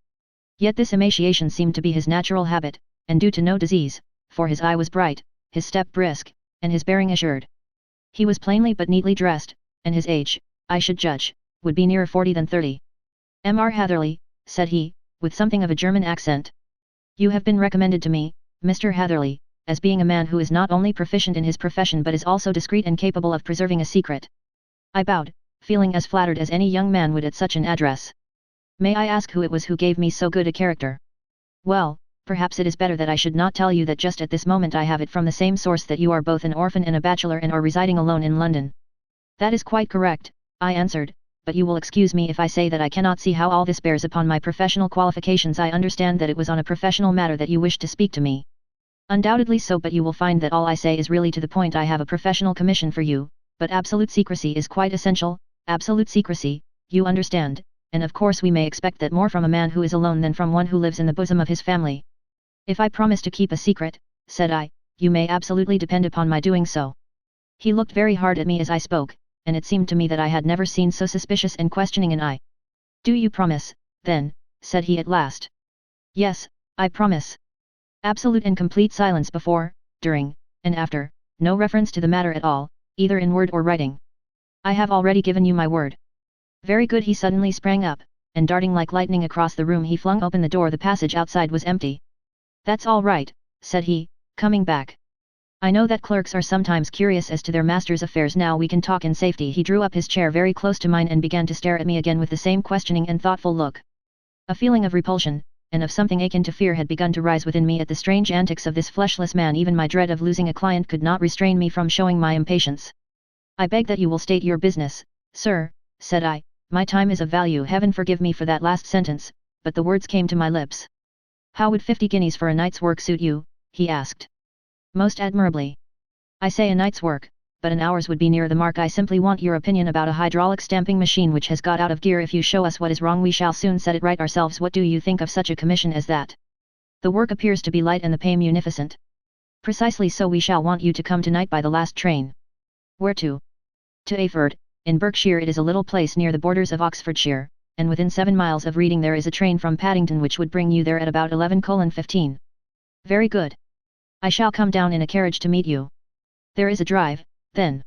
Yet this emaciation seemed to be his natural habit, and due to no disease, for his eye was bright, his step brisk, and his bearing assured. He was plainly but neatly dressed, and his age, I should judge, would be nearer 40 than 30. Mr. Hatherley, said he, with something of a German accent. You have been recommended to me, Mr. Hatherley, as being a man who is not only proficient in his profession but is also discreet and capable of preserving a secret. I bowed, feeling as flattered as any young man would at such an address. May I ask who it was who gave me so good a character? Well, perhaps it is better that I should not tell you that just at this moment I have it from the same source that you are both an orphan and a bachelor and are residing alone in London. That is quite correct, I answered, but you will excuse me if I say that I cannot see how all this bears upon my professional qualifications. I understand that it was on a professional matter that you wished to speak to me. Undoubtedly so, but you will find that all I say is really to the point. I have a professional commission for you, but absolute secrecy is quite essential, absolute secrecy, you understand, and of course we may expect that more from a man who is alone than from one who lives in the bosom of his family. If I promise to keep a secret, said I, you may absolutely depend upon my doing so. He looked very hard at me as I spoke, and it seemed to me that I had never seen so suspicious and questioning an eye. Do you promise, then, said he at last. Yes, I promise. Absolute and complete silence before, during, and after, no reference to the matter at all, either in word or writing. I have already given you my word. Very good. He suddenly sprang up, and darting like lightning across the room he flung open the door. The passage outside was empty. That's all right, said he, coming back. I know that clerks are sometimes curious as to their master's affairs. Now we can talk in safety. He drew up his chair very close to mine and began to stare at me again with the same questioning and thoughtful look. A feeling of repulsion, and of something akin to fear had begun to rise within me at the strange antics of this fleshless man. Even my dread of losing a client could not restrain me from showing my impatience. I beg that you will state your business, sir, said I. My time is of value. Heaven forgive me for that last sentence, but the words came to my lips. How would 50 guineas for a night's work suit you? He asked. Most admirably. I say a night's work, but an hour's would be near the mark. I simply want your opinion about a hydraulic stamping machine which has got out of gear. If you show us what is wrong we shall soon set it right ourselves. What do you think of such a commission as that? The work appears to be light and the pay munificent. Precisely so. We shall want you to come tonight by the last train. Where to? To Ayford, in Berkshire. It is a little place near the borders of Oxfordshire, and within 7 miles of Reading. There is a train from Paddington which would bring you there at about 11:15. Very good. I shall come down in a carriage to meet you. There is a drive, then?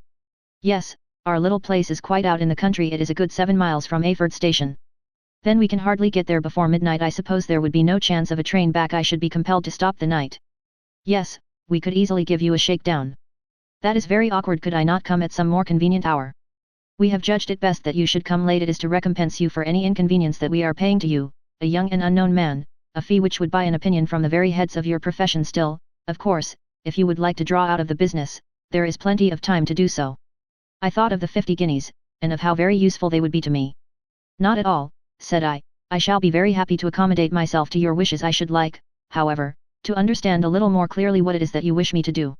Yes, our little place is quite out in the country. It is a good 7 miles from Ayford station. Then we can hardly get there before midnight. I suppose there would be no chance of a train back. I should be compelled to stop the night. Yes, we could easily give you a shakedown. That is very awkward. Could I not come at some more convenient hour? We have judged it best that you should come late. It is to recompense you for any inconvenience that we are paying to you, a young and unknown man, a fee which would buy an opinion from the very heads of your profession. Still, of course, if you would like to draw out of the business, there is plenty of time to do so. I thought of the 50 guineas, and of how very useful they would be to me. Not at all, said I shall be very happy to accommodate myself to your wishes. I should like, however, to understand a little more clearly what it is that you wish me to do.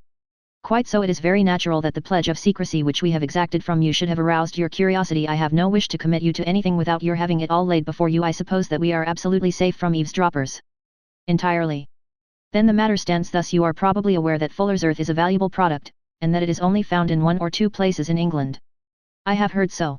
Quite so. It is very natural that the pledge of secrecy which we have exacted from you should have aroused your curiosity. I have no wish to commit you to anything without your having it all laid before you. I suppose that we are absolutely safe from eavesdroppers. Entirely. Then the matter stands thus. You are probably aware that Fuller's Earth is a valuable product, and that it is only found in 1 or 2 places in England. I have heard so.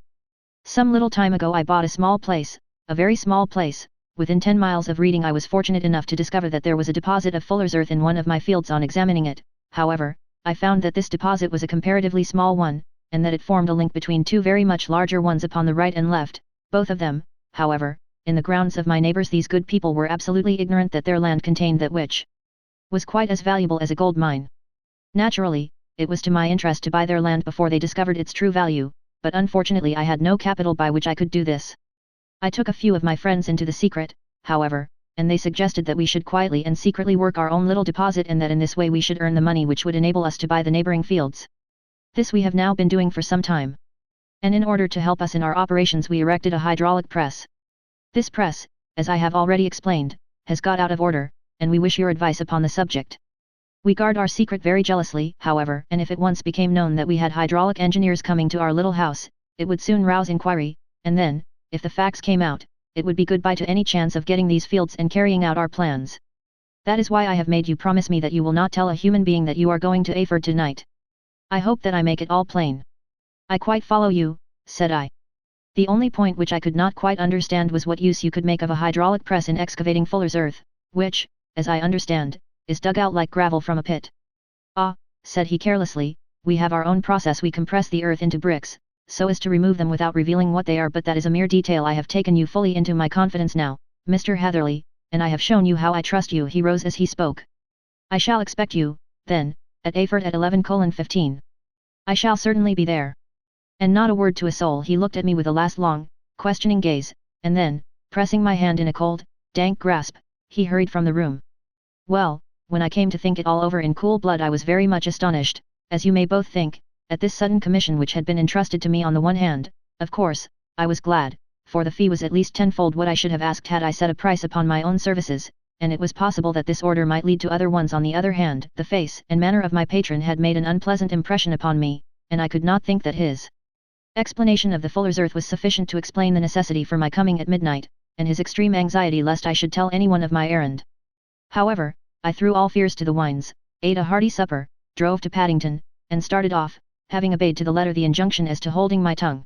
Some little time ago I bought a small place, a very small place, within 10 miles of Reading. I was fortunate enough to discover that there was a deposit of Fuller's Earth in one of my fields. On examining it, however, I found that this deposit was a comparatively small one, and that it formed a link between 2 very much larger ones upon the right and left, both of them, however, in the grounds of my neighbors. These good people were absolutely ignorant that their land contained that which was quite as valuable as a gold mine. Naturally, it was to my interest to buy their land before they discovered its true value, but unfortunately I had no capital by which I could do this. I took a few of my friends into the secret, however, and they suggested that we should quietly and secretly work our own little deposit, and that in this way we should earn the money which would enable us to buy the neighboring fields. This we have now been doing for some time. And in order to help us in our operations we erected a hydraulic press. This press, as I have already explained, has got out of order, and we wish your advice upon the subject. We guard our secret very jealously, however, and if it once became known that we had hydraulic engineers coming to our little house, it would soon rouse inquiry, and then, if the facts came out, it would be goodbye to any chance of getting these fields and carrying out our plans. That is why I have made you promise me that you will not tell a human being that you are going to Ayford tonight. I hope that I make it all plain. I quite follow you, said I. The only point which I could not quite understand was what use you could make of a hydraulic press in excavating Fuller's Earth, which, as I understand, is dug out like gravel from a pit. Ah, said he carelessly, we have our own process. We compress the earth into bricks, so as to remove them without revealing what they are, but that is a mere detail. I have taken you fully into my confidence now, Mr. Hatherley, and I have shown you how I trust you. He rose as he spoke. I shall expect you, then, at Ayford at 11:15. I shall certainly be there. And not a word to a soul. He looked at me with a last long, questioning gaze, and then, pressing my hand in a cold, dank grasp, he hurried from the room. Well, when I came to think it all over in cool blood, I was very much astonished, as you may both think, at this sudden commission which had been entrusted to me. On the one hand, of course, I was glad, for the fee was at least tenfold what I should have asked had I set a price upon my own services, and it was possible that this order might lead to other ones. On the other hand, the face and manner of my patron had made an unpleasant impression upon me, and I could not think that his explanation of the fuller's earth was sufficient to explain the necessity for my coming at midnight, and his extreme anxiety lest I should tell anyone of my errand. However, I threw all fears to the winds, ate a hearty supper, drove to Paddington, and started off, having obeyed to the letter the injunction as to holding my tongue.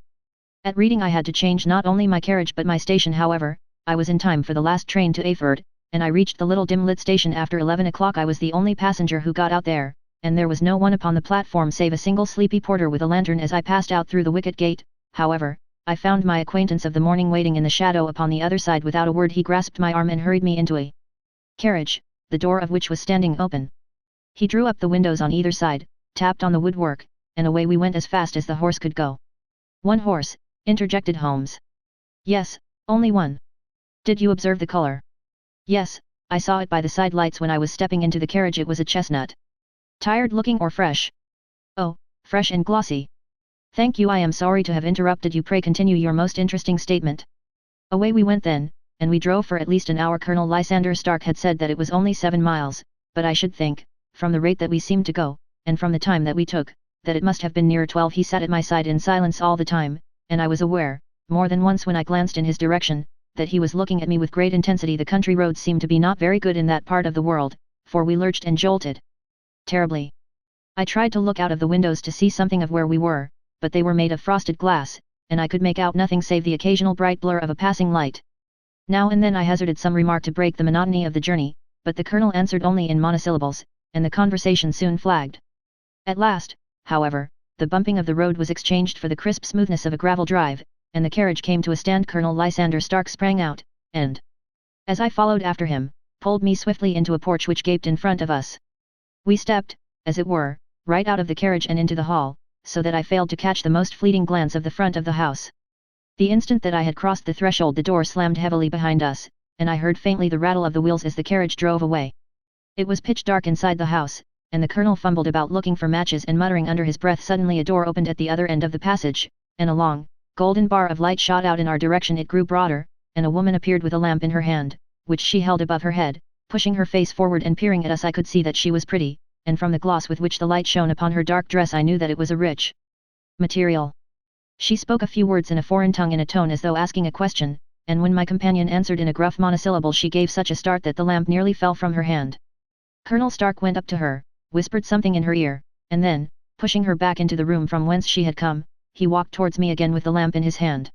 At Reading I had to change not only my carriage but my station. However, I was in time for the last train to Ayford, and I reached the little dim-lit station after 11 o'clock. I was the only passenger who got out there, and there was no one upon the platform save a single sleepy porter with a lantern. As I passed out through the wicket gate, however, I found my acquaintance of the morning waiting in the shadow upon the other side. Without a word he grasped my arm and hurried me into a carriage, the door of which was standing open. He drew up the windows on either side, tapped on the woodwork, and away we went as fast as the horse could go. "One horse," interjected Holmes. "Yes, only one. Did you observe the color?" "Yes, I saw it by the side lights when I was stepping into the carriage. It was a chestnut. Tired looking or fresh?" "Oh, fresh and glossy." "Thank you. I am sorry to have interrupted you. Pray continue your most interesting statement." Away we went then, and we drove for at least an hour. Colonel Lysander Stark had said that it was only 7 miles, but I should think, from the rate that we seemed to go, and from the time that we took, that it must have been nearer 12. He sat at my side in silence all the time, and I was aware, more than once when I glanced in his direction, that he was looking at me with great intensity. The country roads seemed to be not very good in that part of the world, for we lurched and jolted terribly. I tried to look out of the windows to see something of where we were, but they were made of frosted glass, and I could make out nothing save the occasional bright blur of a passing light. Now and then I hazarded some remark to break the monotony of the journey, but the colonel answered only in monosyllables, and the conversation soon flagged. At last, however, the bumping of the road was exchanged for the crisp smoothness of a gravel drive, and the carriage came to a stand. Colonel Lysander Stark sprang out, and, as I followed after him, pulled me swiftly into a porch which gaped in front of us. We stepped, as it were, right out of the carriage and into the hall, so that I failed to catch the most fleeting glance of the front of the house. The instant that I had crossed the threshold the door slammed heavily behind us, and I heard faintly the rattle of the wheels as the carriage drove away. It was pitch dark inside the house, and the colonel fumbled about looking for matches and muttering under his breath. Suddenly a door opened at the other end of the passage, and a long, golden bar of light shot out in our direction. It grew broader, and a woman appeared with a lamp in her hand, which she held above her head, pushing her face forward and peering at us. I could see that she was pretty, and from the gloss with which the light shone upon her dark dress I knew that it was a rich material. She spoke a few words in a foreign tongue in a tone as though asking a question, and when my companion answered in a gruff monosyllable she gave such a start that the lamp nearly fell from her hand. Colonel Stark went up to her, whispered something in her ear, and then, pushing her back into the room from whence she had come, he walked towards me again with the lamp in his hand.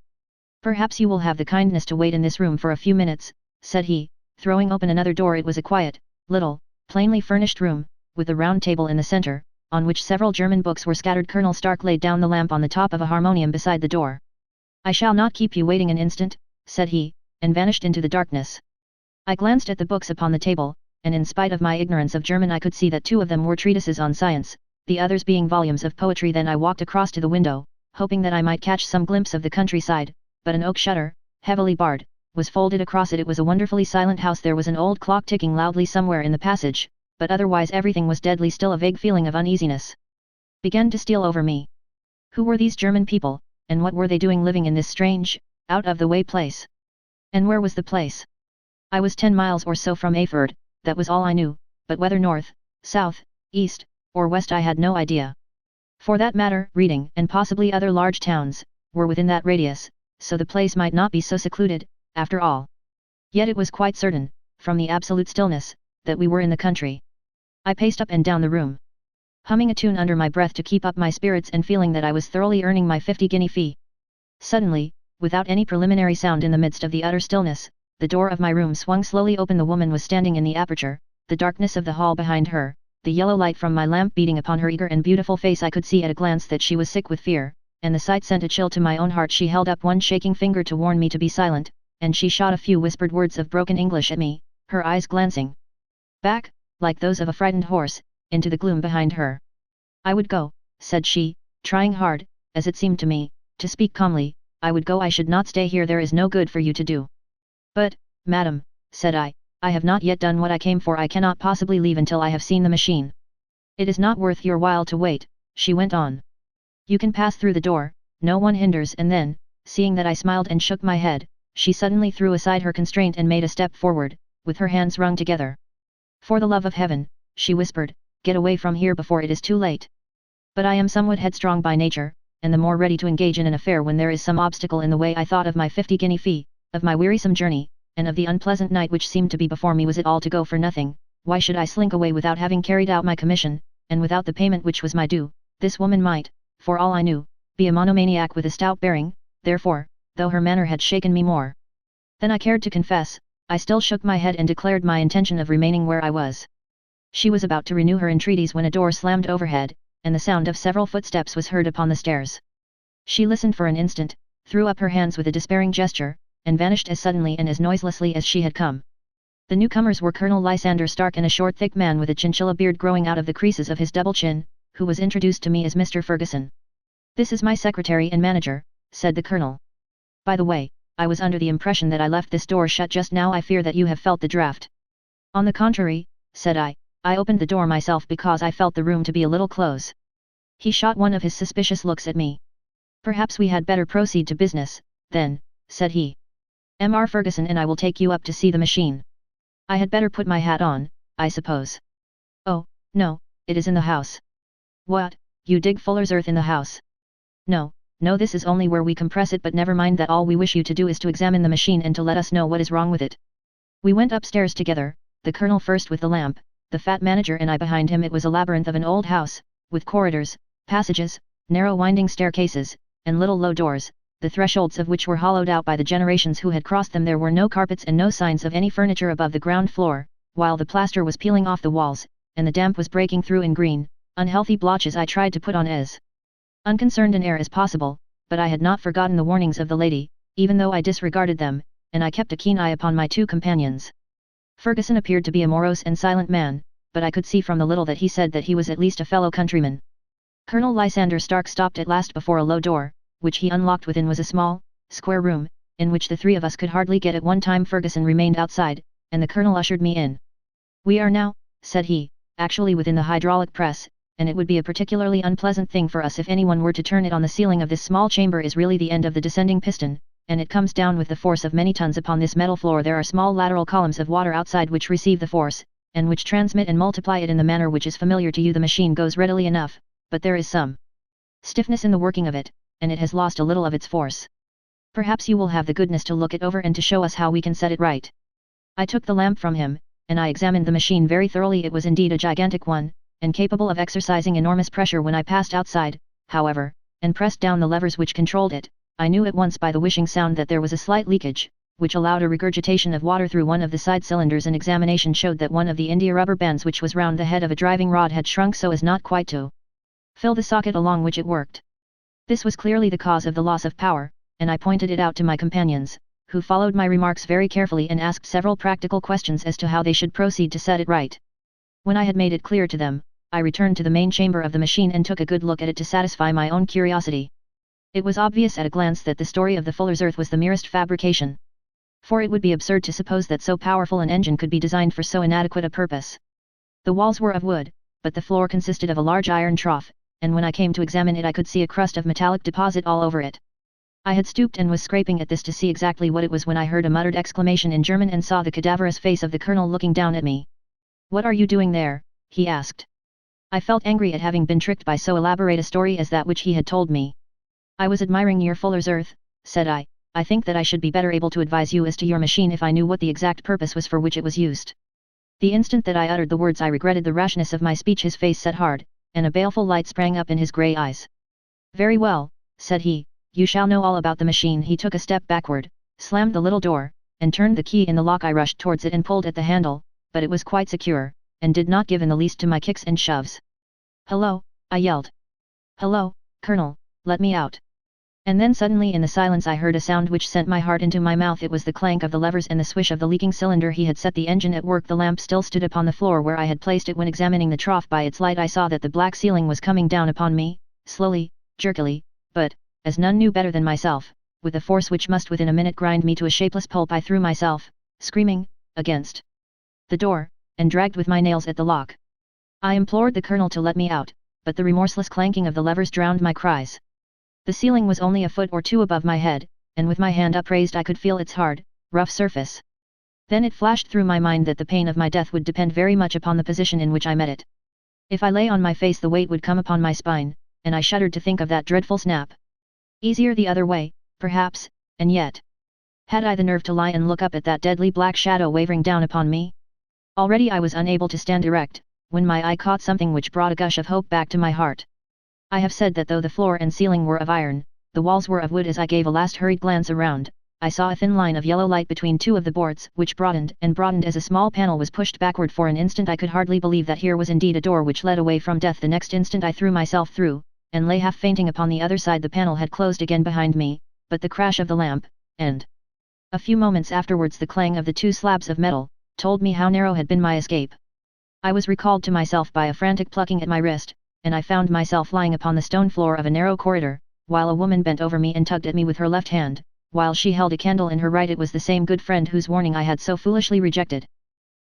"Perhaps you will have the kindness to wait in this room for a few minutes," said he, throwing open another door. It was a quiet, little, plainly furnished room, with a round table in the center, on which several German books were scattered. Colonel Stark laid down the lamp on the top of a harmonium beside the door. "I shall not keep you waiting an instant," said he, and vanished into the darkness. I glanced at the books upon the table, and in spite of my ignorance of German I could see that 2 of them were treatises on science, the others being volumes of poetry. Then I walked across to the window, hoping that I might catch some glimpse of the countryside, but an oak shutter, heavily barred, was folded across it. It was a wonderfully silent house. There was an old clock ticking loudly somewhere in the passage, but otherwise everything was deadly still. A vague feeling of uneasiness began to steal over me. Who were these German people, and what were they doing living in this strange, out-of-the-way place? And where was the place? I was 10 miles or so from Ayford, that was all I knew, but whether north, south, east, or west I had no idea. For that matter, Reading and possibly other large towns were within that radius, so the place might not be so secluded, after all. Yet it was quite certain, from the absolute stillness, that we were in the country. I paced up and down the room, humming a tune under my breath to keep up my spirits and feeling that I was thoroughly earning my 50-guinea fee. Suddenly, without any preliminary sound in the midst of the utter stillness, the door of my room swung slowly open. The woman was standing in the aperture, the darkness of the hall behind her, the yellow light from my lamp beating upon her eager and beautiful face. I could see at a glance that she was sick with fear, and the sight sent a chill to my own heart. She held up one shaking finger to warn me to be silent, and she shot a few whispered words of broken English at me, her eyes glancing back, like those of a frightened horse, into the gloom behind her. "I would go," said she, trying hard, as it seemed to me, to speak calmly. "I would go. I should not stay here. There is no good for you to do." "But, madam," said I have not yet done what I came for. I cannot possibly leave until I have seen the machine." "It is not worth your while to wait," she went on. "You can pass through the door, no one hinders." And then, seeing that I smiled and shook my head, she suddenly threw aside her constraint and made a step forward, with her hands wrung together. "For the love of heaven," she whispered, "get away from here before it is too late." But I am somewhat headstrong by nature, and the more ready to engage in an affair when there is some obstacle in the way. I thought of my 50-guinea fee, of my wearisome journey, and of the unpleasant night which seemed to be before me. Was it all to go for nothing? Why should I slink away without having carried out my commission, and without the payment which was my due? This woman might, for all I knew, be a monomaniac with a stout bearing, therefore, though her manner had shaken me more than I cared to confess, I still shook my head and declared my intention of remaining where I was. She was about to renew her entreaties when a door slammed overhead, and the sound of several footsteps was heard upon the stairs. She listened for an instant, threw up her hands with a despairing gesture, and vanished as suddenly and as noiselessly as she had come. The newcomers were Colonel Lysander Stark and a short thick man with a chinchilla beard growing out of the creases of his double chin, who was introduced to me as Mr. Ferguson. "This is my secretary and manager," said the colonel. "By the way, I was under the impression that I left this door shut just now. I fear that you have felt the draught." "On the contrary," said I opened the door myself because I felt the room to be a little close. He shot one of his suspicious looks at me. "Perhaps we had better proceed to business, then," said he. "Mr. Ferguson and I will take you up to see the machine. I had better put my hat on, I suppose." "Oh, no, it is in the house." "What, you dig fuller's earth in the house?" No, this is only where we compress it, but never mind that. All we wish you to do is to examine the machine and to let us know what is wrong with it." We went upstairs together, the colonel first with the lamp, the fat manager and I behind him. It was a labyrinth of an old house, with corridors, passages, narrow winding staircases, and little low doors, the thresholds of which were hollowed out by the generations who had crossed them. There were no carpets and no signs of any furniture above the ground floor, while the plaster was peeling off the walls, and the damp was breaking through in green, unhealthy blotches. I tried to put on as unconcerned an air as possible, but I had not forgotten the warnings of the lady, even though I disregarded them, and I kept a keen eye upon my two companions. Ferguson appeared to be a morose and silent man, but I could see from the little that he said that he was at least a fellow countryman. Colonel Lysander Stark stopped at last before a low door, which he unlocked. Within was a small, square room, in which the three of us could hardly get at one time. Ferguson remained outside, and the colonel ushered me in. "We are now," said he, "actually within the hydraulic press, and it would be a particularly unpleasant thing for us if anyone were to turn it on. The ceiling of this small chamber is really the end of the descending piston, and it comes down with the force of many tons upon this metal floor. There are small lateral columns of water outside which receive the force, and which transmit and multiply it in the manner which is familiar to you. The machine goes readily enough, but there is some stiffness in the working of it, and it has lost a little of its force. Perhaps you will have the goodness to look it over and to show us how we can set it right." I took the lamp from him, and I examined the machine very thoroughly. It was indeed a gigantic one, and capable of exercising enormous pressure. When I passed outside, however, and pressed down the levers which controlled it, I knew at once by the whooshing sound that there was a slight leakage, which allowed a regurgitation of water through one of the side cylinders. An examination showed that one of the india rubber bands which was round the head of a driving rod had shrunk so as not quite to fill the socket along which it worked. This was clearly the cause of the loss of power, and I pointed it out to my companions, who followed my remarks very carefully and asked several practical questions as to how they should proceed to set it right. When I had made it clear to them, I returned to the main chamber of the machine and took a good look at it to satisfy my own curiosity. It was obvious at a glance that the story of the fuller's earth was the merest fabrication. For it would be absurd to suppose that so powerful an engine could be designed for so inadequate a purpose. The walls were of wood, but the floor consisted of a large iron trough, and when I came to examine it I could see a crust of metallic deposit all over it. I had stooped and was scraping at this to see exactly what it was when I heard a muttered exclamation in German and saw the cadaverous face of the colonel looking down at me. "What are you doing there?" he asked. I felt angry at having been tricked by so elaborate a story as that which he had told me. "I was admiring your fuller's earth," said I. "I think that I should be better able to advise you as to your machine if I knew what the exact purpose was for which it was used." The instant that I uttered the words I regretted the rashness of my speech. His face set hard, and a baleful light sprang up in his grey eyes. "Very well," said he, "you shall know all about the machine." He took a step backward, slammed the little door, and turned the key in the lock. I rushed towards it and pulled at the handle, but it was quite secure, and did not give in the least to my kicks and shoves. "Hello," I yelled. "Hello, Colonel, let me out." And then suddenly in the silence I heard a sound which sent my heart into my mouth. It was the clank of the levers and the swish of the leaking cylinder. He had set the engine at work. The lamp still stood upon the floor where I had placed it when examining the trough. By its light I saw that the black ceiling was coming down upon me, slowly, jerkily, but, as none knew better than myself, with a force which must within a minute grind me to a shapeless pulp. I threw myself, screaming, against the door, and dragged with my nails at the lock. I implored the colonel to let me out, but the remorseless clanking of the levers drowned my cries. The ceiling was only a foot or two above my head, and with my hand upraised I could feel its hard, rough surface. Then it flashed through my mind that the pain of my death would depend very much upon the position in which I met it. If I lay on my face the weight would come upon my spine, and I shuddered to think of that dreadful snap. Easier the other way, perhaps, and yet. Had I the nerve to lie and look up at that deadly black shadow wavering down upon me? Already I was unable to stand erect, when my eye caught something which brought a gush of hope back to my heart. I have said that though the floor and ceiling were of iron, the walls were of wood. As I gave a last hurried glance around, I saw a thin line of yellow light between two of the boards, which broadened and broadened as a small panel was pushed backward. For an instant I could hardly believe that here was indeed a door which led away from death. The next instant I threw myself through, and lay half fainting upon the other side. The panel had closed again behind me, but the crash of the lamp, and a few moments afterwards the clang of the two slabs of metal, told me how narrow had been my escape. I was recalled to myself by a frantic plucking at my wrist, and I found myself lying upon the stone floor of a narrow corridor, while a woman bent over me and tugged at me with her left hand, while she held a candle in her right. It was the same good friend whose warning I had so foolishly rejected.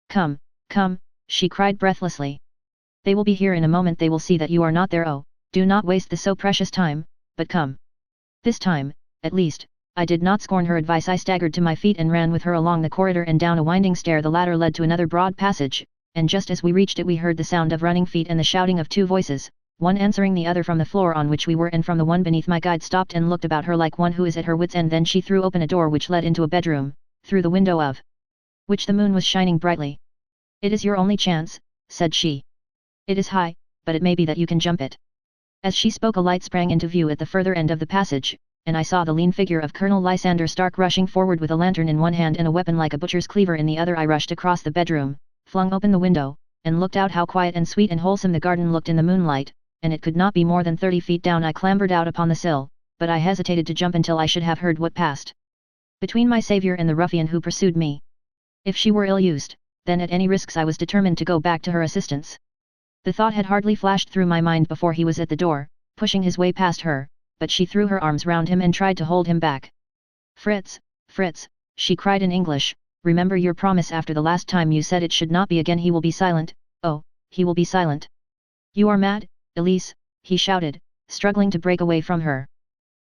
"Come, come," she cried breathlessly. "They will be here in a moment. They will see that you are not there. Oh, do not waste the so precious time, but come." This time, at least, I did not scorn her advice. I staggered to my feet and ran with her along the corridor and down a winding stair. The latter led to another broad passage, and just as we reached it we heard the sound of running feet and the shouting of two voices, one answering the other from the floor on which we were and from the one beneath. My guide stopped and looked about her like one who is at her wit's end. Then she threw open a door which led into a bedroom, through the window of which the moon was shining brightly. "It is your only chance," said she. "It is high, but it may be that you can jump it." As she spoke a light sprang into view at the further end of the passage, and I saw the lean figure of Colonel Lysander Stark rushing forward with a lantern in one hand and a weapon like a butcher's cleaver in the other. I rushed across the bedroom, flung open the window, and looked out. How quiet and sweet and wholesome the garden looked in the moonlight, and it could not be more than 30 feet down. I clambered out upon the sill, but I hesitated to jump until I should have heard what passed between my saviour and the ruffian who pursued me. If she were ill-used, then at any risks I was determined to go back to her assistance. The thought had hardly flashed through my mind before he was at the door, pushing his way past her, but she threw her arms round him and tried to hold him back. "Fritz, Fritz," she cried in English, "remember your promise. After the last time you said it should not be again. He will be silent. Oh, he will be silent." "You are mad, Elise," he shouted, struggling to break away from her.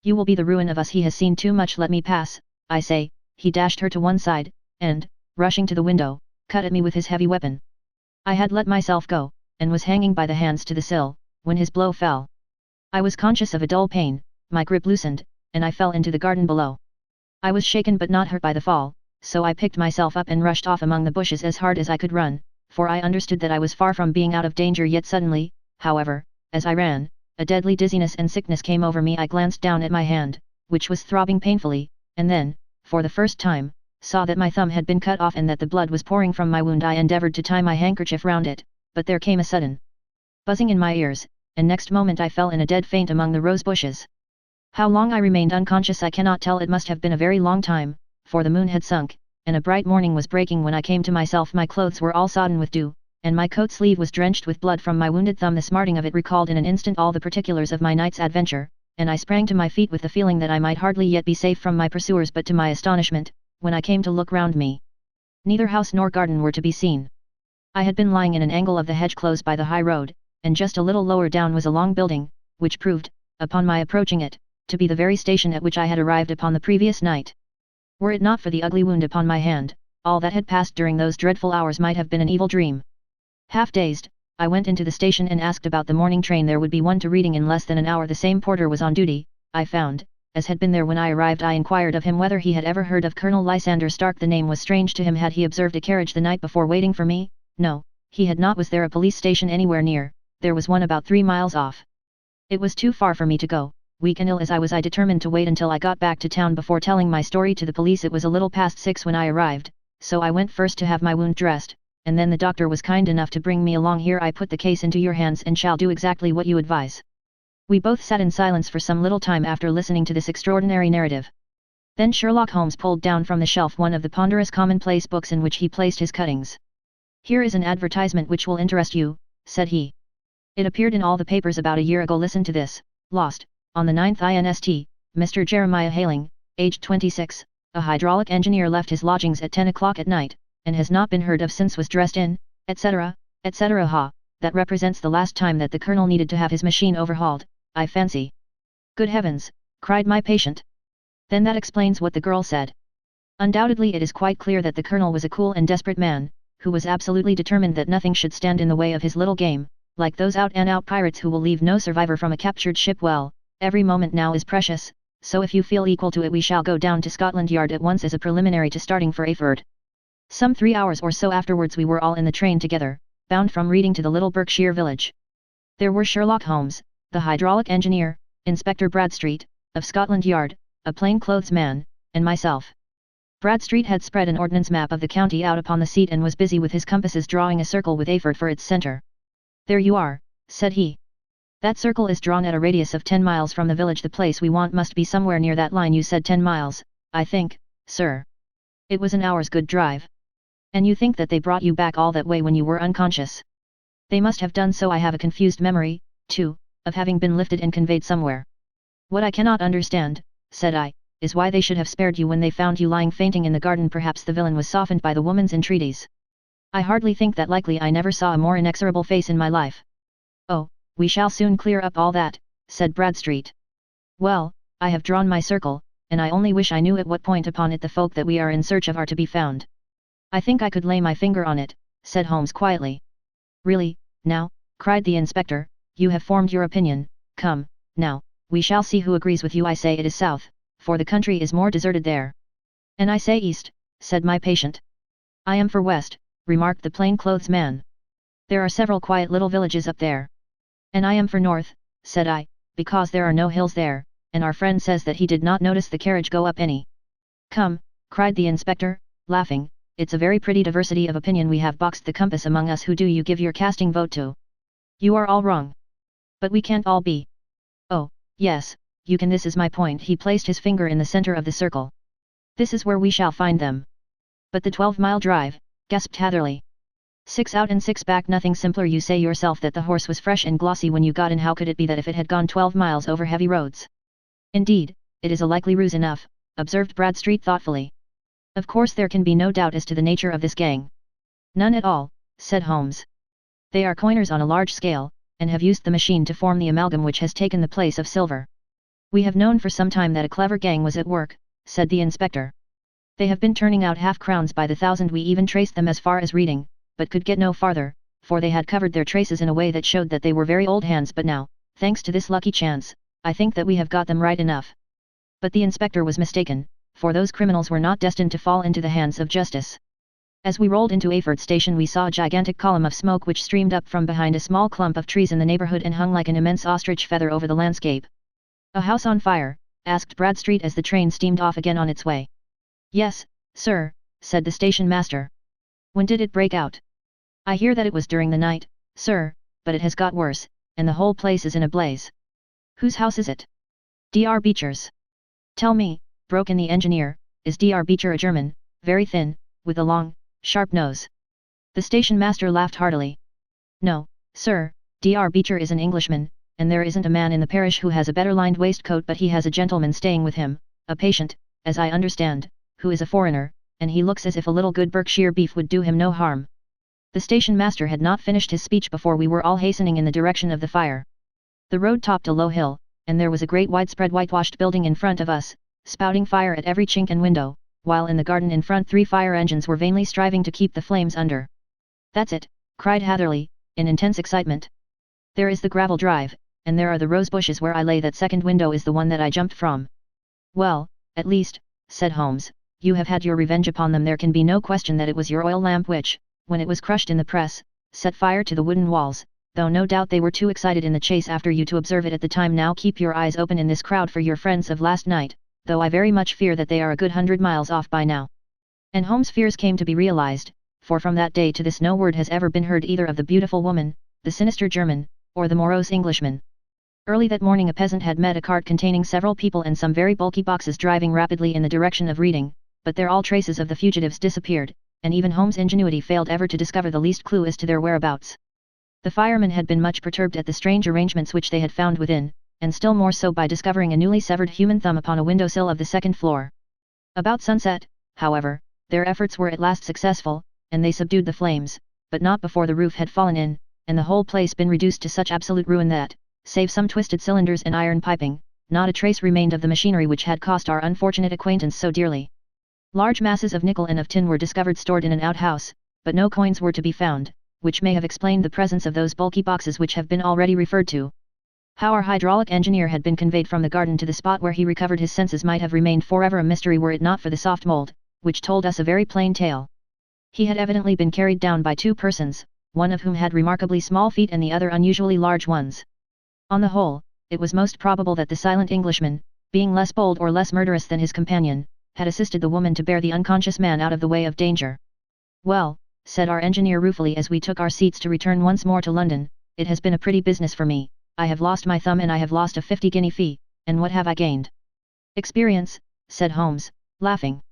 "You will be the ruin of us. He has seen too much. Let me pass, I say." He dashed her to one side, and, rushing to the window, cut at me with his heavy weapon. I had let myself go, and was hanging by the hands to the sill, when his blow fell. I was conscious of a dull pain, my grip loosened, and I fell into the garden below. I was shaken but not hurt by the fall, so I picked myself up and rushed off among the bushes as hard as I could run, for I understood that I was far from being out of danger yet. Suddenly, however, as I ran, a deadly dizziness and sickness came over me. I glanced down at my hand, which was throbbing painfully, and then, for the first time, saw that my thumb had been cut off and that the blood was pouring from my wound. I endeavoured to tie my handkerchief round it, but there came a sudden buzzing in my ears, and next moment I fell in a dead faint among the rose bushes. How long I remained unconscious I cannot tell. It must have been a very long time, for the moon had sunk, and a bright morning was breaking when I came to myself. My clothes were all sodden with dew, and my coat sleeve was drenched with blood from my wounded thumb. The smarting of it recalled in an instant all the particulars of my night's adventure, and I sprang to my feet with the feeling that I might hardly yet be safe from my pursuers. But to my astonishment, when I came to look round me, neither house nor garden were to be seen. I had been lying in an angle of the hedge close by the high road, and just a little lower down was a long building, which proved, upon my approaching it, to be the very station at which I had arrived upon the previous night. Were it not for the ugly wound upon my hand, all that had passed during those dreadful hours might have been an evil dream. Half dazed, I went into the station and asked about the morning train. There would be one to Reading in less than an hour. The same porter was on duty, I found, as had been there when I arrived. I inquired of him whether he had ever heard of Colonel Lysander Stark. The name was strange to him. Had he observed a carriage the night before waiting for me? No, he had not. Was there a police station anywhere near? There was one about 3 miles off. It was too far for me to go. Weak and ill as I was, I determined to wait until I got back to town before telling my story to the police. It was a little past 6 when I arrived, so I went first to have my wound dressed, and then the doctor was kind enough to bring me along here. I put the case into your hands and shall do exactly what you advise." We both sat in silence for some little time after listening to this extraordinary narrative. Then Sherlock Holmes pulled down from the shelf one of the ponderous commonplace books in which he placed his cuttings. "Here is an advertisement which will interest you," said he. "It appeared in all the papers about a year ago. Listen to this. Lost, on the 9th inst, Mr. Jeremiah Haling, aged 26, a hydraulic engineer, left his lodgings at 10 o'clock at night, and has not been heard of since. Was dressed in, etc., etc. Ha, that represents the last time that the colonel needed to have his machine overhauled, I fancy." "Good heavens," cried my patient. "Then that explains what the girl said." Undoubtedly it is quite clear that the colonel was a cool and desperate man, who was absolutely determined that nothing should stand in the way of his little game, like those out-and-out pirates who will leave no survivor from a captured ship. Well, every moment now is precious, so if you feel equal to it we shall go down to Scotland Yard at once as a preliminary to starting for Ayford. Some 3 hours or so afterwards we were all in the train together, bound from Reading to the little Berkshire village. There were Sherlock Holmes, the hydraulic engineer, Inspector Bradstreet, of Scotland Yard, a plain-clothes man, and myself. Bradstreet had spread an ordnance map of the county out upon the seat and was busy with his compasses drawing a circle with Ayford for its centre. "There you are," said he. "That circle is drawn at a radius of 10 miles from the village. The place we want must be somewhere near that line." "You said 10 miles, I think, sir." "It was an hour's good drive." "And you think that they brought you back all that way when you were unconscious?" "They must have done so. I have a confused memory, too, of having been lifted and conveyed somewhere." "What I cannot understand," said I, "is why they should have spared you when they found you lying fainting in the garden." "Perhaps the villain was softened by the woman's entreaties." "I hardly think that likely. I never saw a more inexorable face in my life." "Oh, we shall soon clear up all that," said Bradstreet. "Well, I have drawn my circle, and I only wish I knew at what point upon it the folk that we are in search of are to be found." "I think I could lay my finger on it," said Holmes quietly. "Really, now," cried the inspector, "you have formed your opinion. Come, now, we shall see who agrees with you." "I say it is south, for the country is more deserted there." "And I say east," said my patient. "I am for west," remarked the plain-clothes man. "There are several quiet little villages up there." "And I am for north," said I, "because there are no hills there, and our friend says that he did not notice the carriage go up any." "Come," cried the inspector, laughing, "it's a very pretty diversity of opinion we have boxed the compass among us. Who do you give your casting vote to?" "You are all wrong." "But we can't all be." "Oh, yes, you can. This is my point." He placed his finger in the center of the circle. "This is where we shall find them." "But the 12-mile drive," gasped Hatherley. "6 out and 6 back. Nothing simpler. You say yourself that the horse was fresh and glossy when you got in. How could it be that if it had gone 12 miles over heavy roads?" "Indeed, it is a likely ruse enough," observed Bradstreet thoughtfully. "Of course there can be no doubt as to the nature of this gang." "None at all," said Holmes. "They are coiners on a large scale, and have used the machine to form the amalgam which has taken the place of silver." "We have known for some time that a clever gang was at work," said the inspector. "They have been turning out half-crowns by the thousand. We even traced them as far as Reading, but could get no farther, for they had covered their traces in a way that showed that they were very old hands. But now, thanks to this lucky chance, I think that we have got them right enough." But the inspector was mistaken, for those criminals were not destined to fall into the hands of justice. As we rolled into Ayford station we saw a gigantic column of smoke which streamed up from behind a small clump of trees in the neighborhood and hung like an immense ostrich feather over the landscape. "A house on fire?" asked Bradstreet as the train steamed off again on its way. "Yes, sir," said the station master. "When did it break out?" "I hear that it was during the night, sir, but it has got worse, and the whole place is in a blaze." "Whose house is it?" "Dr. Beecher's." "Tell me," broke in the engineer, "is Dr. Beecher a German, very thin, with a long, sharp nose?" The station master laughed heartily. "No, sir, Dr. Beecher is an Englishman, and there isn't a man in the parish who has a better lined waistcoat, but he has a gentleman staying with him, a patient, as I understand, who is a foreigner, and he looks as if a little good Berkshire beef would do him no harm." The station master had not finished his speech before we were all hastening in the direction of the fire. The road topped a low hill, and there was a great widespread whitewashed building in front of us, spouting fire at every chink and window, while in the garden in front 3 fire engines were vainly striving to keep the flames under. "That's it," cried Hatherley, in intense excitement. "There is the gravel drive, and there are the rose bushes where I lay. That second window is the one that I jumped from." "Well, at least," said Holmes, "you have had your revenge upon them. There can be no question that it was your oil lamp which, when it was crushed in the press, set fire to the wooden walls, though no doubt they were too excited in the chase after you to observe it at the time. Now keep your eyes open in this crowd for your friends of last night, though I very much fear that they are a good 100 miles off by now." And Holmes' fears came to be realized, for from that day to this no word has ever been heard either of the beautiful woman, the sinister German, or the morose Englishman. Early that morning a peasant had met a cart containing several people and some very bulky boxes driving rapidly in the direction of Reading, but there all traces of the fugitives disappeared, and even Holmes' ingenuity failed ever to discover the least clue as to their whereabouts. The firemen had been much perturbed at the strange arrangements which they had found within, and still more so by discovering a newly severed human thumb upon a windowsill of the second floor. About sunset, however, their efforts were at last successful, and they subdued the flames, but not before the roof had fallen in, and the whole place been reduced to such absolute ruin that, save some twisted cylinders and iron piping, not a trace remained of the machinery which had cost our unfortunate acquaintance so dearly. Large masses of nickel and of tin were discovered stored in an outhouse, but no coins were to be found, which may have explained the presence of those bulky boxes which have been already referred to. How our hydraulic engineer had been conveyed from the garden to the spot where he recovered his senses might have remained forever a mystery were it not for the soft mold, which told us a very plain tale. He had evidently been carried down by two persons, one of whom had remarkably small feet and the other unusually large ones. On the whole, it was most probable that the silent Englishman, being less bold or less murderous than his companion, had assisted the woman to bear the unconscious man out of the way of danger. "Well," said our engineer ruefully as we took our seats to return once more to London, "it has been a pretty business for me. I have lost my thumb and I have lost a 50-guinea fee, and what have I gained?" "Experience," said Holmes, laughing.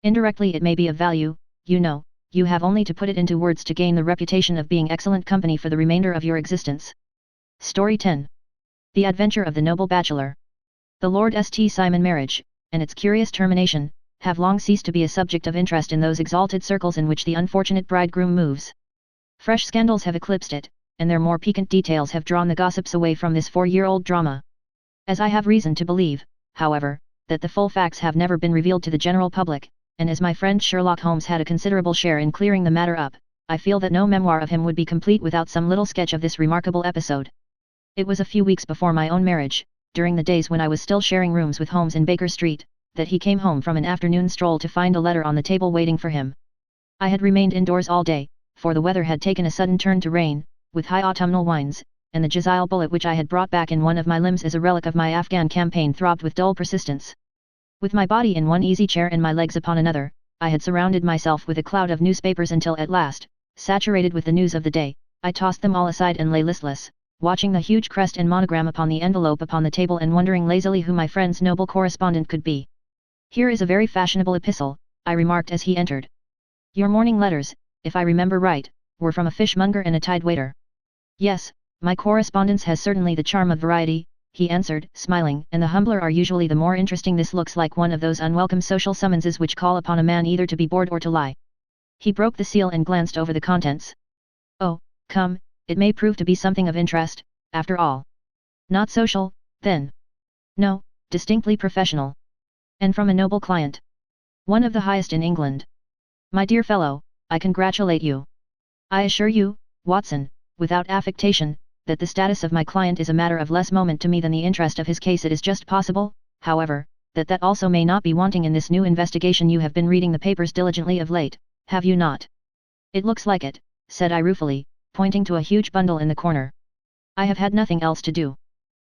"Indirectly it may be of value, you know, you have only to put it into words to gain the reputation of being excellent company for the remainder of your existence." Story 10. The Adventure of the Noble Bachelor. The Lord St. Simon marriage, and its curious termination, have long ceased to be a subject of interest in those exalted circles in which the unfortunate bridegroom moves. Fresh scandals have eclipsed it, and their more piquant details have drawn the gossips away from this 4-year-old drama. As I have reason to believe, however, that the full facts have never been revealed to the general public, and as my friend Sherlock Holmes had a considerable share in clearing the matter up, I feel that no memoir of him would be complete without some little sketch of this remarkable episode. It was a few weeks before my own marriage, during the days when I was still sharing rooms with Holmes in Baker Street, that he came home from an afternoon stroll to find a letter on the table waiting for him. I had remained indoors all day, for the weather had taken a sudden turn to rain, with high autumnal winds, and the Jezile bullet which I had brought back in one of my limbs as a relic of my Afghan campaign throbbed with dull persistence. With my body in one easy chair and my legs upon another, I had surrounded myself with a cloud of newspapers until at last, saturated with the news of the day, I tossed them all aside and lay listless, watching the huge crest and monogram upon the envelope upon the table and wondering lazily who my friend's noble correspondent could be. "Here is a very fashionable epistle," I remarked as he entered. "Your morning letters, if I remember right, were from a fishmonger and a tide waiter." "Yes, my correspondence has certainly the charm of variety," he answered, smiling, "and the humbler are usually the more interesting. This looks like one of those unwelcome social summonses which call upon a man either to be bored or to lie." He broke the seal and glanced over the contents. "Oh, come, it may prove to be something of interest, after all." "Not social, then?" "No, distinctly professional. And from a noble client. One of the highest in England. My dear fellow, I congratulate you. I assure you, Watson, without affectation, that the status of my client is a matter of less moment to me than the interest of his case. It is just possible, however, that also may not be wanting in this new investigation. You have been reading the papers diligently of late, have you not?" "It looks like it," said I ruefully, pointing to a huge bundle in the corner. "I have had nothing else to do."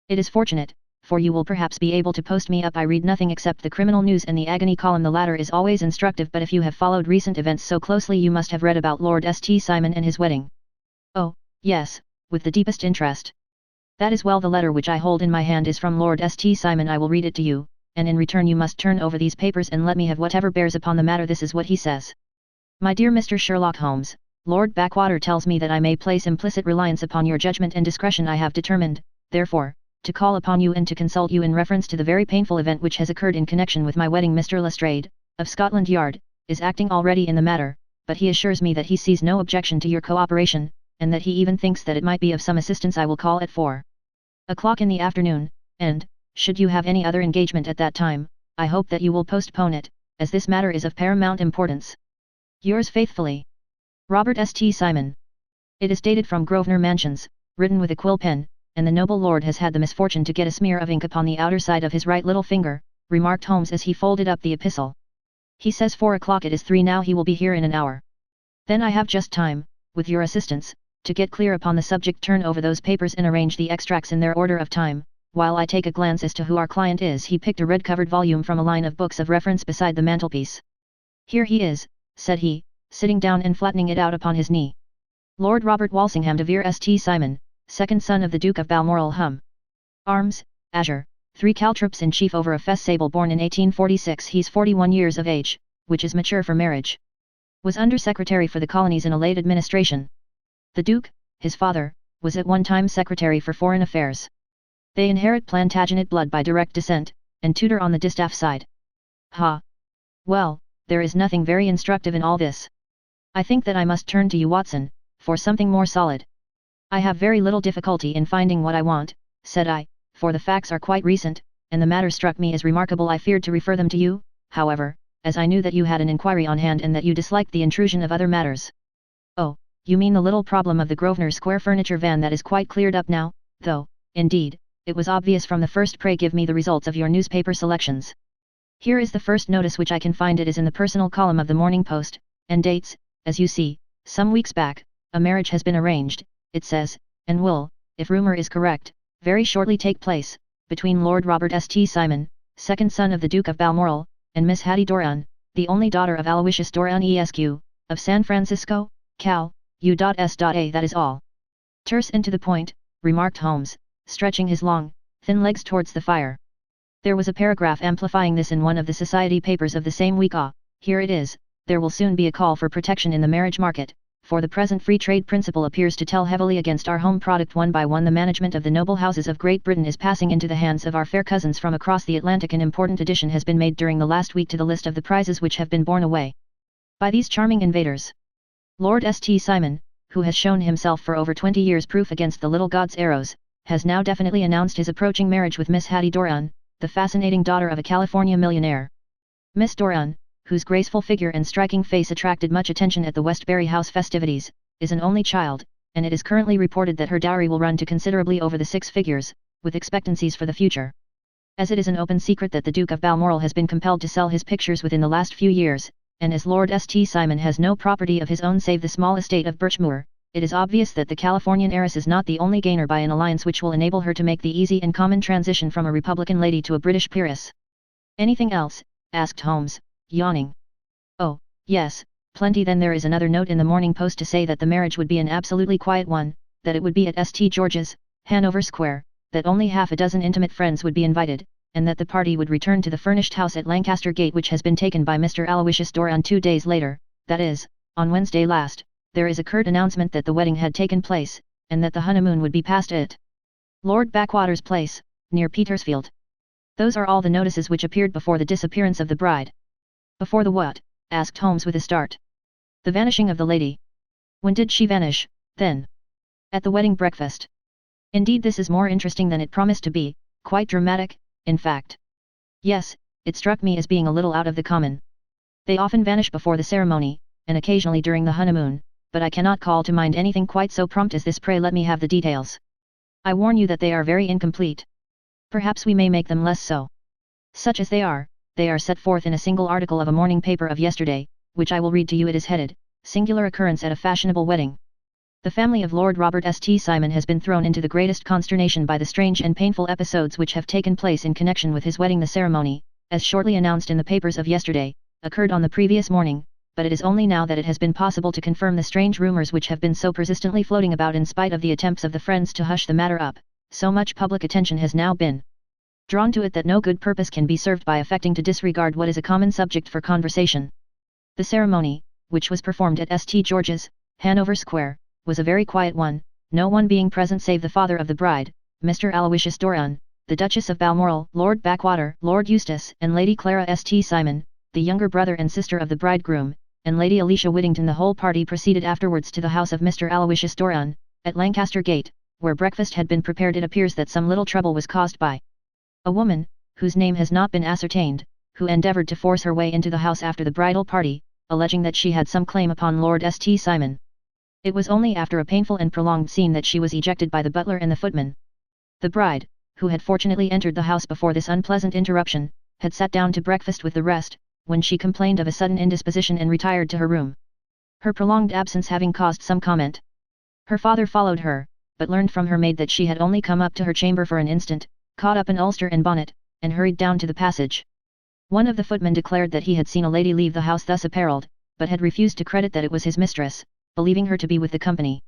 "It is fortunate, for you will perhaps be able to post me up. I read nothing except the criminal news and the agony column. The latter is always instructive, but if you have followed recent events so closely you must have read about Lord St. Simon and his wedding." "Oh, yes, with the deepest interest." "That is well. The letter which I hold in my hand is from Lord St. Simon. I will read it to you, and in return you must turn over these papers and let me have whatever bears upon the matter. This is what he says. "My dear Mr. Sherlock Holmes, Lord Backwater tells me that I may place implicit reliance upon your judgment and discretion. I have determined, therefore, to call upon you and to consult you in reference to the very painful event which has occurred in connection with my wedding. Mr. Lestrade, of Scotland Yard, is acting already in the matter, but he assures me that he sees no objection to your cooperation, and that he even thinks that it might be of some assistance. I will call at 4 o'clock in the afternoon, and, should you have any other engagement at that time, I hope that you will postpone it, as this matter is of paramount importance. Yours faithfully, Robert St. Simon. It is dated from Grosvenor Mansions, written with a quill pen, and the noble lord has had the misfortune to get a smear of ink upon the outer side of his right little finger, remarked Holmes as he folded up the epistle. He says 4 o'clock. It is 3 now. He will be here in an hour. Then I have just time, with your assistance, to get clear upon the subject. Turn over those papers and arrange the extracts in their order of time, while I take a glance as to who our client is." He picked a red-covered volume from a line of books of reference beside the mantelpiece. "Here he is," said he, sitting down and flattening it out upon his knee. "Lord Robert Walsingham de Vere St. Simon, second son of the Duke of Balmoral. Arms, azure, 3 caltrops in chief over a fess sable. Born in 1846. He's 41 years of age, which is mature for marriage. Was Under-Secretary for the Colonies in a late administration. The Duke, his father, was at one time Secretary for Foreign Affairs. They inherit Plantagenet blood by direct descent, and Tudor on the distaff side. Ha! Well, there is nothing very instructive in all this. I think that I must turn to you, Watson, for something more solid." "I have very little difficulty in finding what I want," said I, "for the facts are quite recent, and the matter struck me as remarkable. I feared to refer them to you, however, as I knew that you had an inquiry on hand and that you disliked the intrusion of other matters. Oh, you mean the little problem of the Grosvenor Square furniture van that is quite cleared up now, though, indeed, it was obvious from the first. Pray give me the results of your newspaper selections. Here is the first notice which I can find. It is in the personal column of the Morning Post, and dates, as you see, some weeks back. A marriage has been arranged, it says, and will, if rumour is correct, very shortly take place, between Lord Robert St. Simon, second son of the Duke of Balmoral, and Miss Hattie Doran, the only daughter of Aloysius Doran Esq., of San Francisco, Cal. U.S.A. That is all. Terse and to the point, remarked Holmes, stretching his long, thin legs towards the fire. There was a paragraph amplifying this in one of the society papers of the same week. Here it is. There will soon be a call for protection in the marriage market, for the present free trade principle appears to tell heavily against our home product. One by one the management of the noble houses of Great Britain is passing into the hands of our fair cousins from across the Atlantic. An important addition has been made during the last week to the list of the prizes which have been borne away by these charming invaders. Lord St. Simon, who has shown himself for over 20 years proof against the little god's arrows, has now definitely announced his approaching marriage with Miss Hattie Doran, the fascinating daughter of a California millionaire. Miss Doran, whose graceful figure and striking face attracted much attention at the Westbury House festivities, is an only child, and it is currently reported that her dowry will run to considerably over the 6 figures, with expectancies for the future. As it is an open secret that the Duke of Balmoral has been compelled to sell his pictures within the last few years, and as Lord St. Simon has no property of his own save the small estate of Birchmoor, it is obvious that the Californian heiress is not the only gainer by an alliance which will enable her to make the easy and common transition from a Republican lady to a British peeress. Anything else? Asked Holmes, yawning. Oh, yes, plenty. Then there is another note in the Morning Post to say that the marriage would be an absolutely quiet one, that it would be at St. George's, Hanover Square, that only half a dozen intimate friends would be invited, and that the party would return to the furnished house at Lancaster Gate which has been taken by Mr. Aloysius Doran 2 days later, that is, on Wednesday last. There is a curt announcement that the wedding had taken place, and that the honeymoon would be passed at Lord Backwater's place, near Petersfield. Those are all the notices which appeared before the disappearance of the bride. Before the what? Asked Holmes with a start. The vanishing of the lady. When did she vanish, then? At the wedding breakfast. Indeed, this is more interesting than it promised to be, quite dramatic, in fact. Yes, it struck me as being a little out of the common. They often vanish before the ceremony, and occasionally during the honeymoon, but I cannot call to mind anything quite so prompt as this. Pray let me have the details. I warn you that they are very incomplete. Perhaps we may make them less so. Such as they are set forth in a single article of a morning paper of yesterday, which I will read to you. It is headed, Singular Occurrence at a Fashionable Wedding. The family of Lord Robert St. Simon has been thrown into the greatest consternation by the strange and painful episodes which have taken place in connection with his wedding. The ceremony, as shortly announced in the papers of yesterday, occurred on the previous morning, but it is only now that it has been possible to confirm the strange rumours which have been so persistently floating about. In spite of the attempts of the friends to hush the matter up, so much public attention has now been drawn to it that no good purpose can be served by affecting to disregard what is a common subject for conversation. The ceremony, which was performed at St. George's, Hanover Square, was a very quiet one, no one being present save the father of the bride, Mr. Aloysius Doran, the Duchess of Balmoral, Lord Backwater, Lord Eustace, and Lady Clara St. Simon, the younger brother and sister of the bridegroom, and Lady Alicia Whittington. The whole party proceeded afterwards to the house of Mr. Aloysius Doran, at Lancaster Gate, where breakfast had been prepared. It appears that some little trouble was caused by a woman, whose name has not been ascertained, who endeavoured to force her way into the house after the bridal party, alleging that she had some claim upon Lord St. Simon. It was only after a painful and prolonged scene that she was ejected by the butler and the footman. The bride, who had fortunately entered the house before this unpleasant interruption, had sat down to breakfast with the rest, when she complained of a sudden indisposition and retired to her room. Her prolonged absence having caused some comment. Her father followed her, but learned from her maid that she had only come up to her chamber for an instant, caught up an ulster and bonnet, and hurried down to the passage. One of the footmen declared that he had seen a lady leave the house thus apparelled, but had refused to credit that it was his mistress, believing her to be with the company.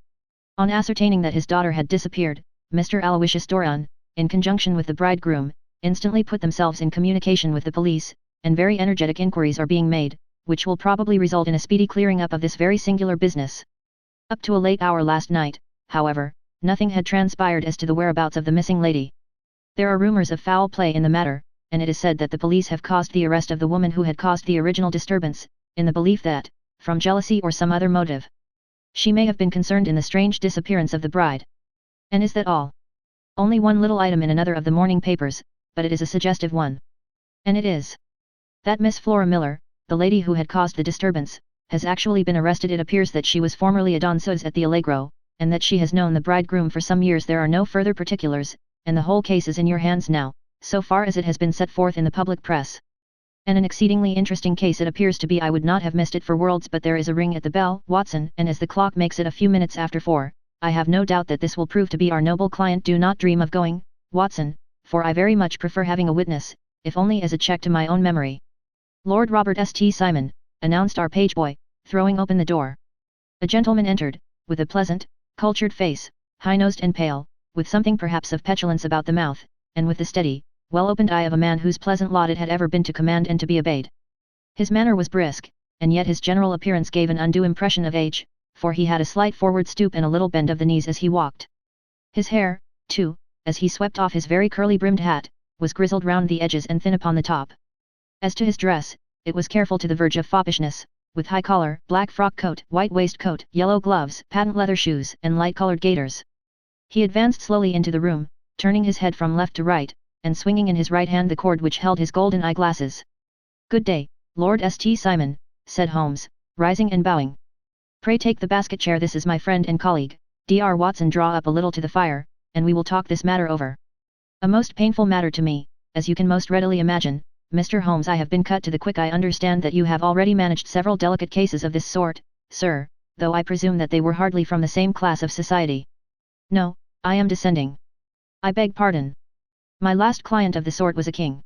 On ascertaining that his daughter had disappeared, Mr. Aloysius Doran, in conjunction with the bridegroom, instantly put themselves in communication with the police, and very energetic inquiries are being made, which will probably result in a speedy clearing up of this very singular business. Up to a late hour last night, however, nothing had transpired as to the whereabouts of the missing lady. There are rumours of foul play in the matter, and it is said that the police have caused the arrest of the woman who had caused the original disturbance, in the belief that, from jealousy or some other motive, she may have been concerned in the strange disappearance of the bride. And is that all? Only one little item in another of the morning papers, but it is a suggestive one. And it is that Miss Flora Miller, the lady who had caused the disturbance, has actually been arrested. It appears that she was formerly a danseuse at the Allegro, and that she has known the bridegroom for some years. There are no further particulars, and the whole case is in your hands now, so far as it has been set forth in the public press. And an exceedingly interesting case it appears to be. I would not have missed it for worlds, but there is a ring at the bell, Watson, and as the clock makes it a few minutes after 4, I have no doubt that this will prove to be our noble client. Do not dream of going, Watson, for I very much prefer having a witness, if only as a check to my own memory. Lord Robert St. Simon, announced our page boy, throwing open the door. A gentleman entered, with a pleasant, cultured face, high-nosed and pale, with something perhaps of petulance about the mouth, and with the steady, well-opened eye of a man whose pleasant lot it had ever been to command and to be obeyed. His manner was brisk, and yet his general appearance gave an undue impression of age, for he had a slight forward stoop and a little bend of the knees as he walked. His hair, too, as he swept off his very curly-brimmed hat, was grizzled round the edges and thin upon the top. As to his dress, it was careful to the verge of foppishness, with high collar, black frock coat, white waistcoat, yellow gloves, patent leather shoes, and light-colored gaiters. He advanced slowly into the room, turning his head from left to right, and swinging in his right hand the cord which held his golden eyeglasses. "Good day, Lord St. Simon," said Holmes, rising and bowing. "Pray take the basket chair. This is my friend and colleague, Dr. Watson. Draw up a little to the fire, and we will talk this matter over. A most painful matter to me, as you can most readily imagine, Mr. Holmes. I have been cut to the quick. I understand that you have already managed several delicate cases of this sort, sir, though I presume that they were hardly from the same class of society." "No, I am descending. I beg pardon. My last client of the sort was a king."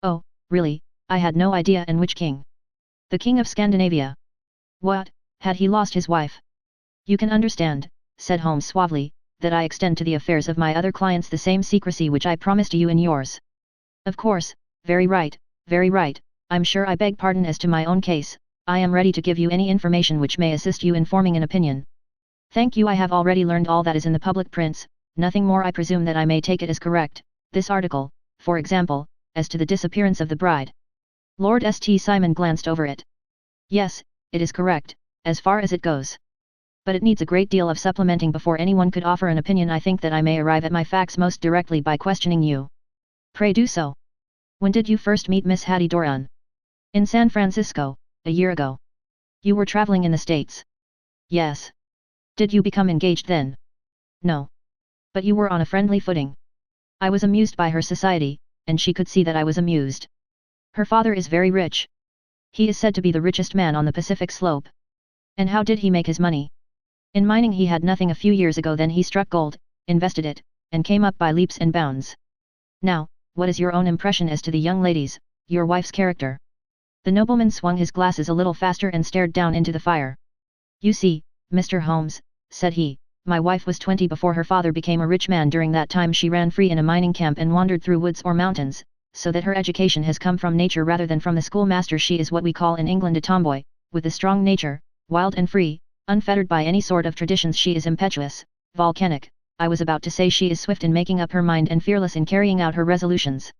"Oh, really, I had no idea. And which king?" "The king of Scandinavia." "What, had he lost his wife?" "You can understand," said Holmes suavely, "that I extend to the affairs of my other clients the same secrecy which I promised to you in yours." "Of course, very right, very right. I'm sure I beg pardon. As to my own case, I am ready to give you any information which may assist you in forming an opinion." "Thank you. I have already learned all that is in the public prints, nothing more. I presume that I may take it as correct, this article, for example, as to the disappearance of the bride." Lord St. Simon glanced over it. "Yes, it is correct, as far as it goes. But it needs a great deal of supplementing before anyone could offer an opinion. I think that I may arrive at my facts most directly by questioning you." "Pray do so." "When did you first meet Miss Hattie Doran?" "In San Francisco, a year ago." "You were traveling in the States?" "Yes." "Did you become engaged then?" "No." "But you were on a friendly footing?" "I was amused by her society, and she could see that I was amused." "Her father is very rich?" "He is said to be the richest man on the Pacific slope." "And how did he make his money?" "In mining. He had nothing a few years ago, then he struck gold, invested it, and came up by leaps and bounds. Now, what is your own impression as to the young lady's, your wife's character?" The nobleman swung his glasses a little faster and stared down into the fire. "You see, Mr. Holmes," said he, "my wife was 20 before her father became a rich man. During that time she ran free in a mining camp and wandered through woods or mountains, so that her education has come from nature rather than from the schoolmaster. She is what we call in England a tomboy, with a strong nature, wild and free, unfettered by any sort of traditions. She is impetuous, volcanic, I was about to say she is swift in making up her mind and fearless in carrying out her resolutions.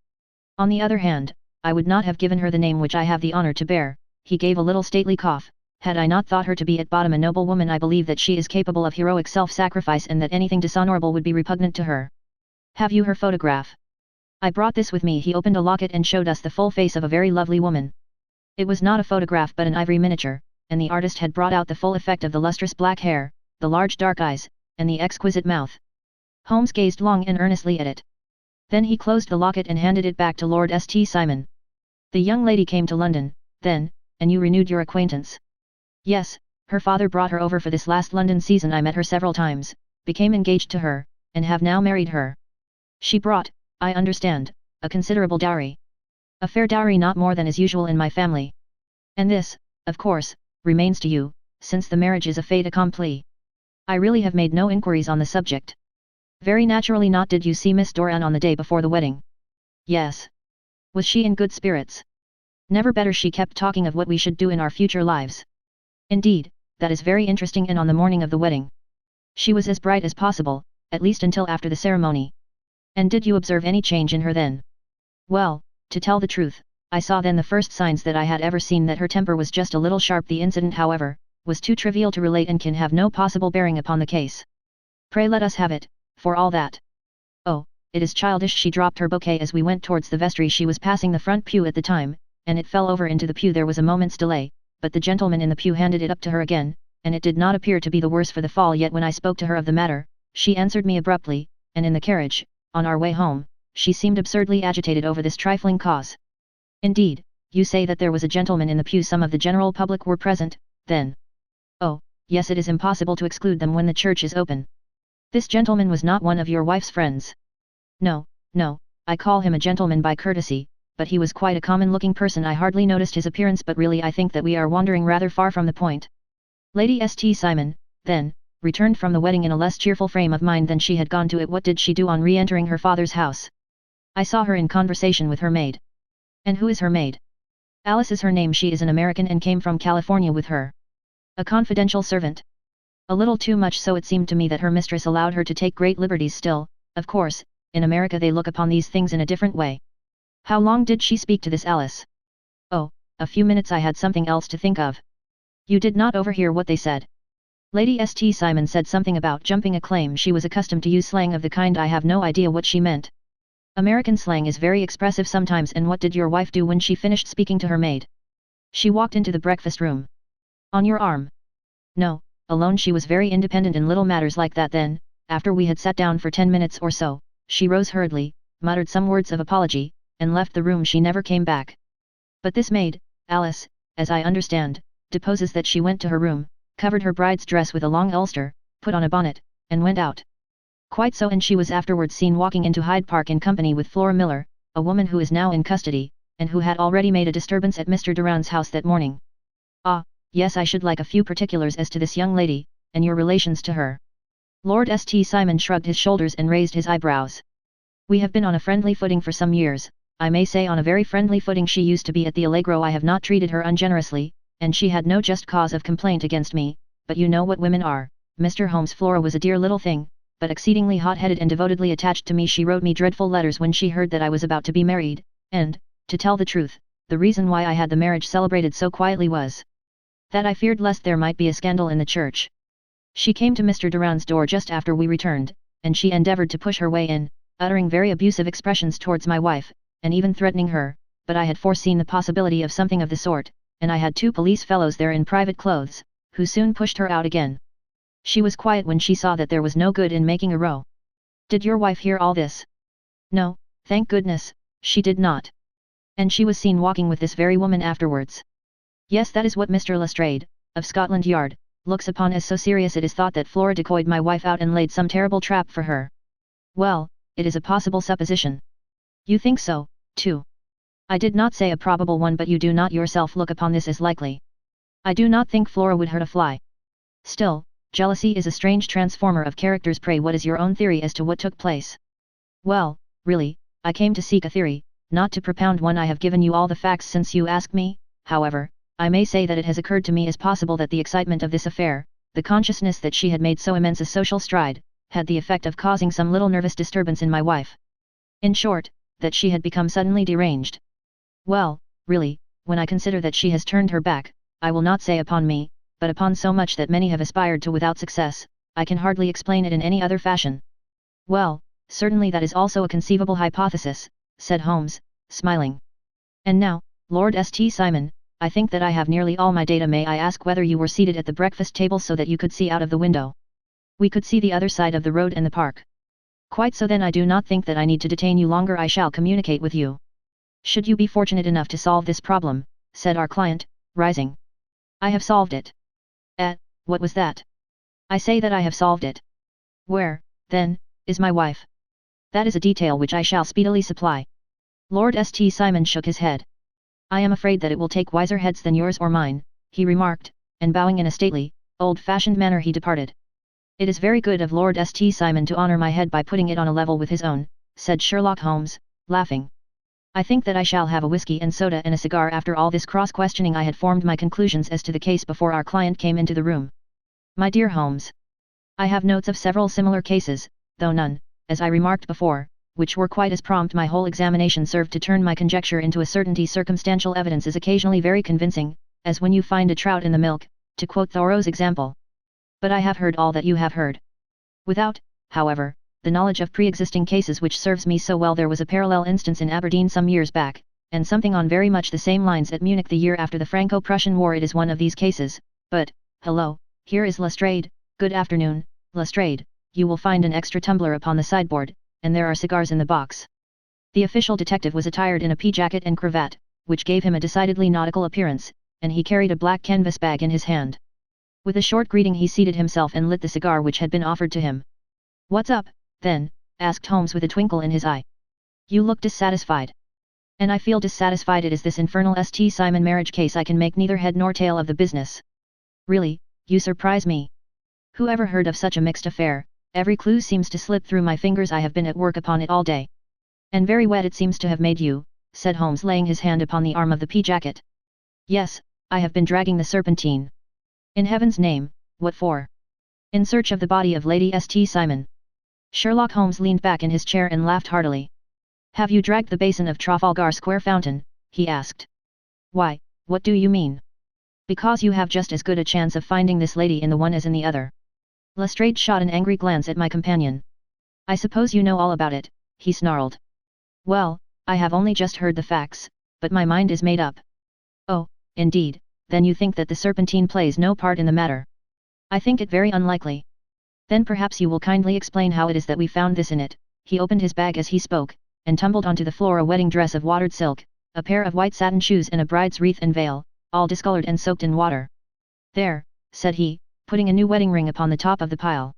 On the other hand, I would not have given her the name which I have the honor to bear." He gave a little stately cough. "Had I not thought her to be at bottom a noble woman. I believe that she is capable of heroic self-sacrifice and that anything dishonorable would be repugnant to her. Have you her photograph?" "I brought this with me." He opened a locket and showed us the full face of a very lovely woman. It was not a photograph but an ivory miniature, and the artist had brought out the full effect of the lustrous black hair, the large dark eyes, and the exquisite mouth. Holmes gazed long and earnestly at it. Then he closed the locket and handed it back to Lord St. Simon. "The young lady came to London, then, and you renewed your acquaintance?" "Yes, her father brought her over for this last London season. I met her several times, became engaged to her, and have now married her." "She brought, I understand, a considerable dowry." "A fair dowry, not more than is usual in my family." "And this, of course, remains to you, since the marriage is a fait accompli." "I really have made no inquiries on the subject." "Very naturally not. Did you see Miss Doran on the day before the wedding?" "Yes." "Was she in good spirits?" "Never better. She kept talking of what we should do in our future lives." "Indeed, that is very interesting. And on the morning of the wedding?" "She was as bright as possible, at least until after the ceremony." "And did you observe any change in her then?" "Well, to tell the truth, I saw then the first signs that I had ever seen that her temper was just a little sharp. The incident, however, was too trivial to relate and can have no possible bearing upon the case." "Pray let us have it, for all that." "Oh, it is childish. She dropped her bouquet as we went towards the vestry. She was passing the front pew at the time, and it fell over into the pew. There was a moment's delay, but the gentleman in the pew handed it up to her again, and it did not appear to be the worse for the fall. Yet when I spoke to her of the matter, she answered me abruptly, and in the carriage, on our way home, she seemed absurdly agitated over this trifling cause. Indeed, you say that there was a gentleman in the pew. Some of the general public were present, then? Oh, yes, it is impossible to exclude them when the church is open. This gentleman was not one of your wife's friends? No, no, I call him a gentleman by courtesy, but he was quite a common-looking person. I hardly noticed his appearance, but really I think that we are wandering rather far from the point. Lady St. Simon, then, returned from the wedding in a less cheerful frame of mind than she had gone to it. What did she do on re-entering her father's house? I saw her in conversation with her maid. And who is her maid? Alice is her name. She is an American and came from California with her. A confidential servant. A little too much so, it seemed to me, that her mistress allowed her to take great liberties. Still, of course, in America they look upon these things in a different way. How long did she speak to this Alice? Oh, a few minutes. I had something else to think of. You did not overhear what they said? Lady St. Simon said something about jumping a claim. She was accustomed to use slang of the kind. I have no idea what she meant. American slang is very expressive sometimes. And what did your wife do when she finished speaking to her maid? She walked into the breakfast room. On your arm? No, alone. She was very independent in little matters like that. Then, after we had sat down for 10 minutes or so, she rose hurriedly, muttered some words of apology, and left the room. She never came back. But this maid, Alice, as I understand, deposes that she went to her room, covered her bride's dress with a long ulster, put on a bonnet, and went out. Quite so, and she was afterwards seen walking into Hyde Park in company with Flora Miller, a woman who is now in custody, and who had already made a disturbance at Mr. Durand's house that morning. Ah, yes, I should like a few particulars as to this young lady, and your relations to her. Lord St. Simon shrugged his shoulders and raised his eyebrows. We have been on a friendly footing for some years, I may say on a very friendly footing. She used to be at the Allegro. I have not treated her ungenerously, and she had no just cause of complaint against me, but you know what women are, Mr. Holmes. Flora was a dear little thing, but exceedingly hot-headed and devotedly attached to me. She wrote me dreadful letters when she heard that I was about to be married, and, to tell the truth, the reason why I had the marriage celebrated so quietly was that I feared lest there might be a scandal in the church. She came to Mr. Durand's door just after we returned, and she endeavored to push her way in, uttering very abusive expressions towards my wife, and even threatening her, but I had foreseen the possibility of something of the sort, and I had 2 police fellows there in private clothes, who soon pushed her out again. She was quiet when she saw that there was no good in making a row. Did your wife hear all this? No, thank goodness, she did not. And she was seen walking with this very woman afterwards. Yes, that is what Mr. Lestrade, of Scotland Yard, looks upon as so serious. It is thought that Flora decoyed my wife out and laid some terrible trap for her. Well, it is a possible supposition. You think so, too? I did not say a probable one, but you do not yourself look upon this as likely. I do not think Flora would hurt a fly. Still, jealousy is a strange transformer of characters. Pray, what is your own theory as to what took place? Well, really, I came to seek a theory, not to propound one. I have given you all the facts since you asked me. However, I may say that it has occurred to me as possible that the excitement of this affair, the consciousness that she had made so immense a social stride, had the effect of causing some little nervous disturbance in my wife. In short, that she had become suddenly deranged. Well, really, when I consider that she has turned her back, I will not say upon me, but upon so much that many have aspired to without success, I can hardly explain it in any other fashion. Well, certainly that is also a conceivable hypothesis, said Holmes, smiling. And now, Lord St. Simon, I think that I have nearly all my data. May I ask whether you were seated at the breakfast table so that you could see out of the window? We could see the other side of the road and the park. Quite so, then I do not think that I need to detain you longer. I shall communicate with you. Should you be fortunate enough to solve this problem, said our client, rising. I have solved it. What was that? I say that I have solved it. Where, then, is my wife? That is a detail which I shall speedily supply. Lord St. Simon shook his head. I am afraid that it will take wiser heads than yours or mine, he remarked, and bowing in a stately, old-fashioned manner he departed. It is very good of Lord St. Simon to honour my head by putting it on a level with his own, said Sherlock Holmes, laughing. I think that I shall have a whiskey and soda and a cigar. After all this cross-questioning I had formed my conclusions as to the case before our client came into the room. My dear Holmes, I have notes of several similar cases, though none, as I remarked before, which were quite as prompt. My whole examination served to turn my conjecture into a certainty. Circumstantial evidence is occasionally very convincing, as when you find a trout in the milk, to quote Thoreau's example. But I have heard all that you have heard. Without, however, the knowledge of pre-existing cases which serves me so well. There was a parallel instance in Aberdeen some years back, and something on very much the same lines at Munich the year after the Franco-Prussian War. It is one of these cases, but, hello, here is Lestrade. Good afternoon, Lestrade. You will find an extra tumbler upon the sideboard, and there are cigars in the box. The official detective was attired in a pea jacket and cravat, which gave him a decidedly nautical appearance, and he carried a black canvas bag in his hand. With a short greeting he seated himself and lit the cigar which had been offered to him. "What's up, then?" asked Holmes with a twinkle in his eye. "You look dissatisfied." "And I feel dissatisfied. It is this infernal St. Simon marriage case. I can make neither head nor tail of the business." "Really, you surprise me. Who ever heard of such a mixed affair? Every clue seems to slip through my fingers. I have been at work upon it all day." "And very wet it seems to have made you," said Holmes, laying his hand upon the arm of the pea jacket. "Yes, I have been dragging the Serpentine." "In heaven's name, what for?" "In search of the body of Lady St. Simon." Sherlock Holmes leaned back in his chair and laughed heartily. "Have you dragged the basin of Trafalgar Square fountain?" he asked. "Why, what do you mean?" "Because you have just as good a chance of finding this lady in the one as in the other." Lestrade shot an angry glance at my companion. "I suppose you know all about it," he snarled. "Well, I have only just heard the facts, but my mind is made up." "Oh, indeed, then you think that the Serpentine plays no part in the matter?" "I think it very unlikely." "Then perhaps you will kindly explain how it is that we found this in it." He opened his bag as he spoke, and tumbled onto the floor a wedding dress of watered silk, a pair of white satin shoes and a bride's wreath and veil, all discolored and soaked in water. "There," said he, putting a new wedding ring upon the top of the pile.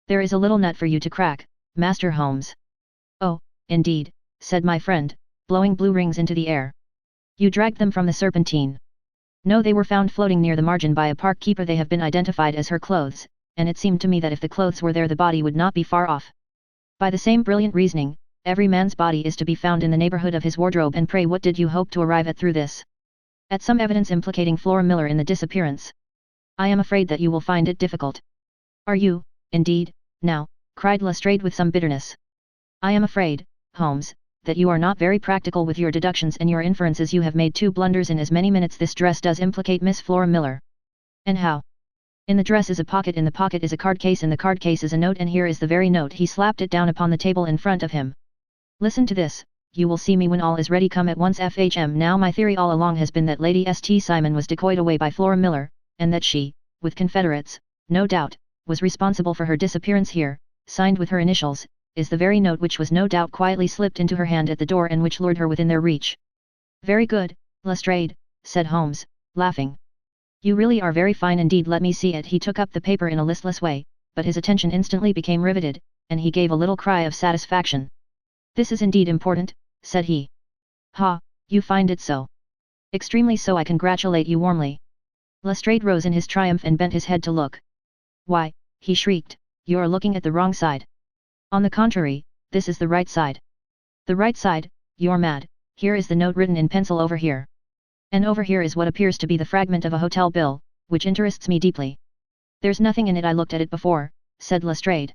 "There is a little nut for you to crack, Master Holmes." "Oh, indeed," said my friend, blowing blue rings into the air. "You dragged them from the Serpentine?" "No, they were found floating near the margin by a park keeper. They have been identified as her clothes, and it seemed to me that if the clothes were there the body would not be far off." "By the same brilliant reasoning, every man's body is to be found in the neighborhood of his wardrobe. And pray what did you hope to arrive at through this?" "At some evidence implicating Flora Miller in the disappearance." "I am afraid that you will find it difficult." "Are you, indeed, now?" cried Lestrade with some bitterness. "I am afraid, Holmes, that you are not very practical with your deductions and your inferences. You have made 2 blunders in as many minutes. This dress does implicate Miss Flora Miller." "And how?" "In the dress is a pocket, in the pocket is a card case, in the card case is a note, and here is the very note." He slapped it down upon the table in front of him. "Listen to this. You will see me when all is ready. Come at once. FHM. Now my theory all along has been that Lady St. Simon was decoyed away by Flora Miller, and that she, with confederates, no doubt, was responsible for her disappearance. Here, signed with her initials, is the very note which was no doubt quietly slipped into her hand at the door and which lured her within their reach." "Very good, Lestrade," said Holmes, laughing. "You really are very fine indeed. Let me see it." He took up the paper in a listless way, but his attention instantly became riveted, and he gave a little cry of satisfaction. "This is indeed important," said he. "Ha, you find it so?" "Extremely so. I congratulate you warmly." Lestrade rose in his triumph and bent his head to look. "Why," he shrieked, "you are looking at the wrong side. On the contrary, this is the right side." "The right side? You're mad. Here is the note written in pencil over here. And over here is what appears to be the fragment of a hotel bill, which interests me deeply." "There's nothing in it. I looked at it before," said Lestrade.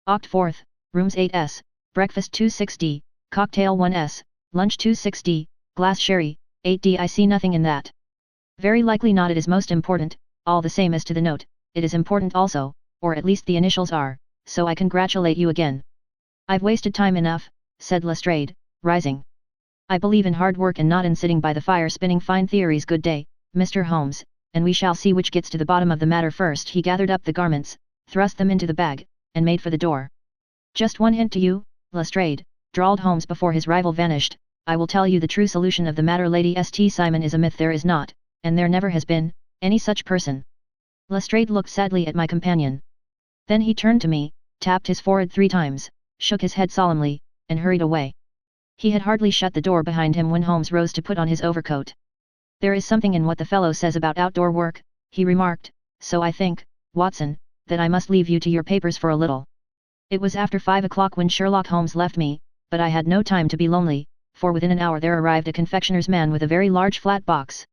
"Oct 4th, rooms 8s, breakfast 26d, cocktail 1s, lunch 26d, glass sherry, 8d. I see nothing in that." "Very likely not. It is most important, all the same. As to the note, it is important also, or at least the initials are, so I congratulate you again." "I've wasted time enough," said Lestrade, rising. "I believe in hard work and not in sitting by the fire spinning fine theories. Good day, Mr. Holmes, and we shall see which gets to the bottom of the matter first." He gathered up the garments, thrust them into the bag, and made for the door. "Just one hint to you, Lestrade," drawled Holmes before his rival vanished. "I will tell you the true solution of the matter. Lady St. Simon is a myth. There is not, and there never has been, any such person." Lestrade looked sadly at my companion. Then he turned to me, tapped his forehead 3 times, shook his head solemnly, and hurried away. He had hardly shut the door behind him when Holmes rose to put on his overcoat. "There is something in what the fellow says about outdoor work," he remarked, "so I think, Watson, that I must leave you to your papers for a little." It was after 5 o'clock when Sherlock Holmes left me, but I had no time to be lonely, for within an hour there arrived a confectioner's man with a very large flat box.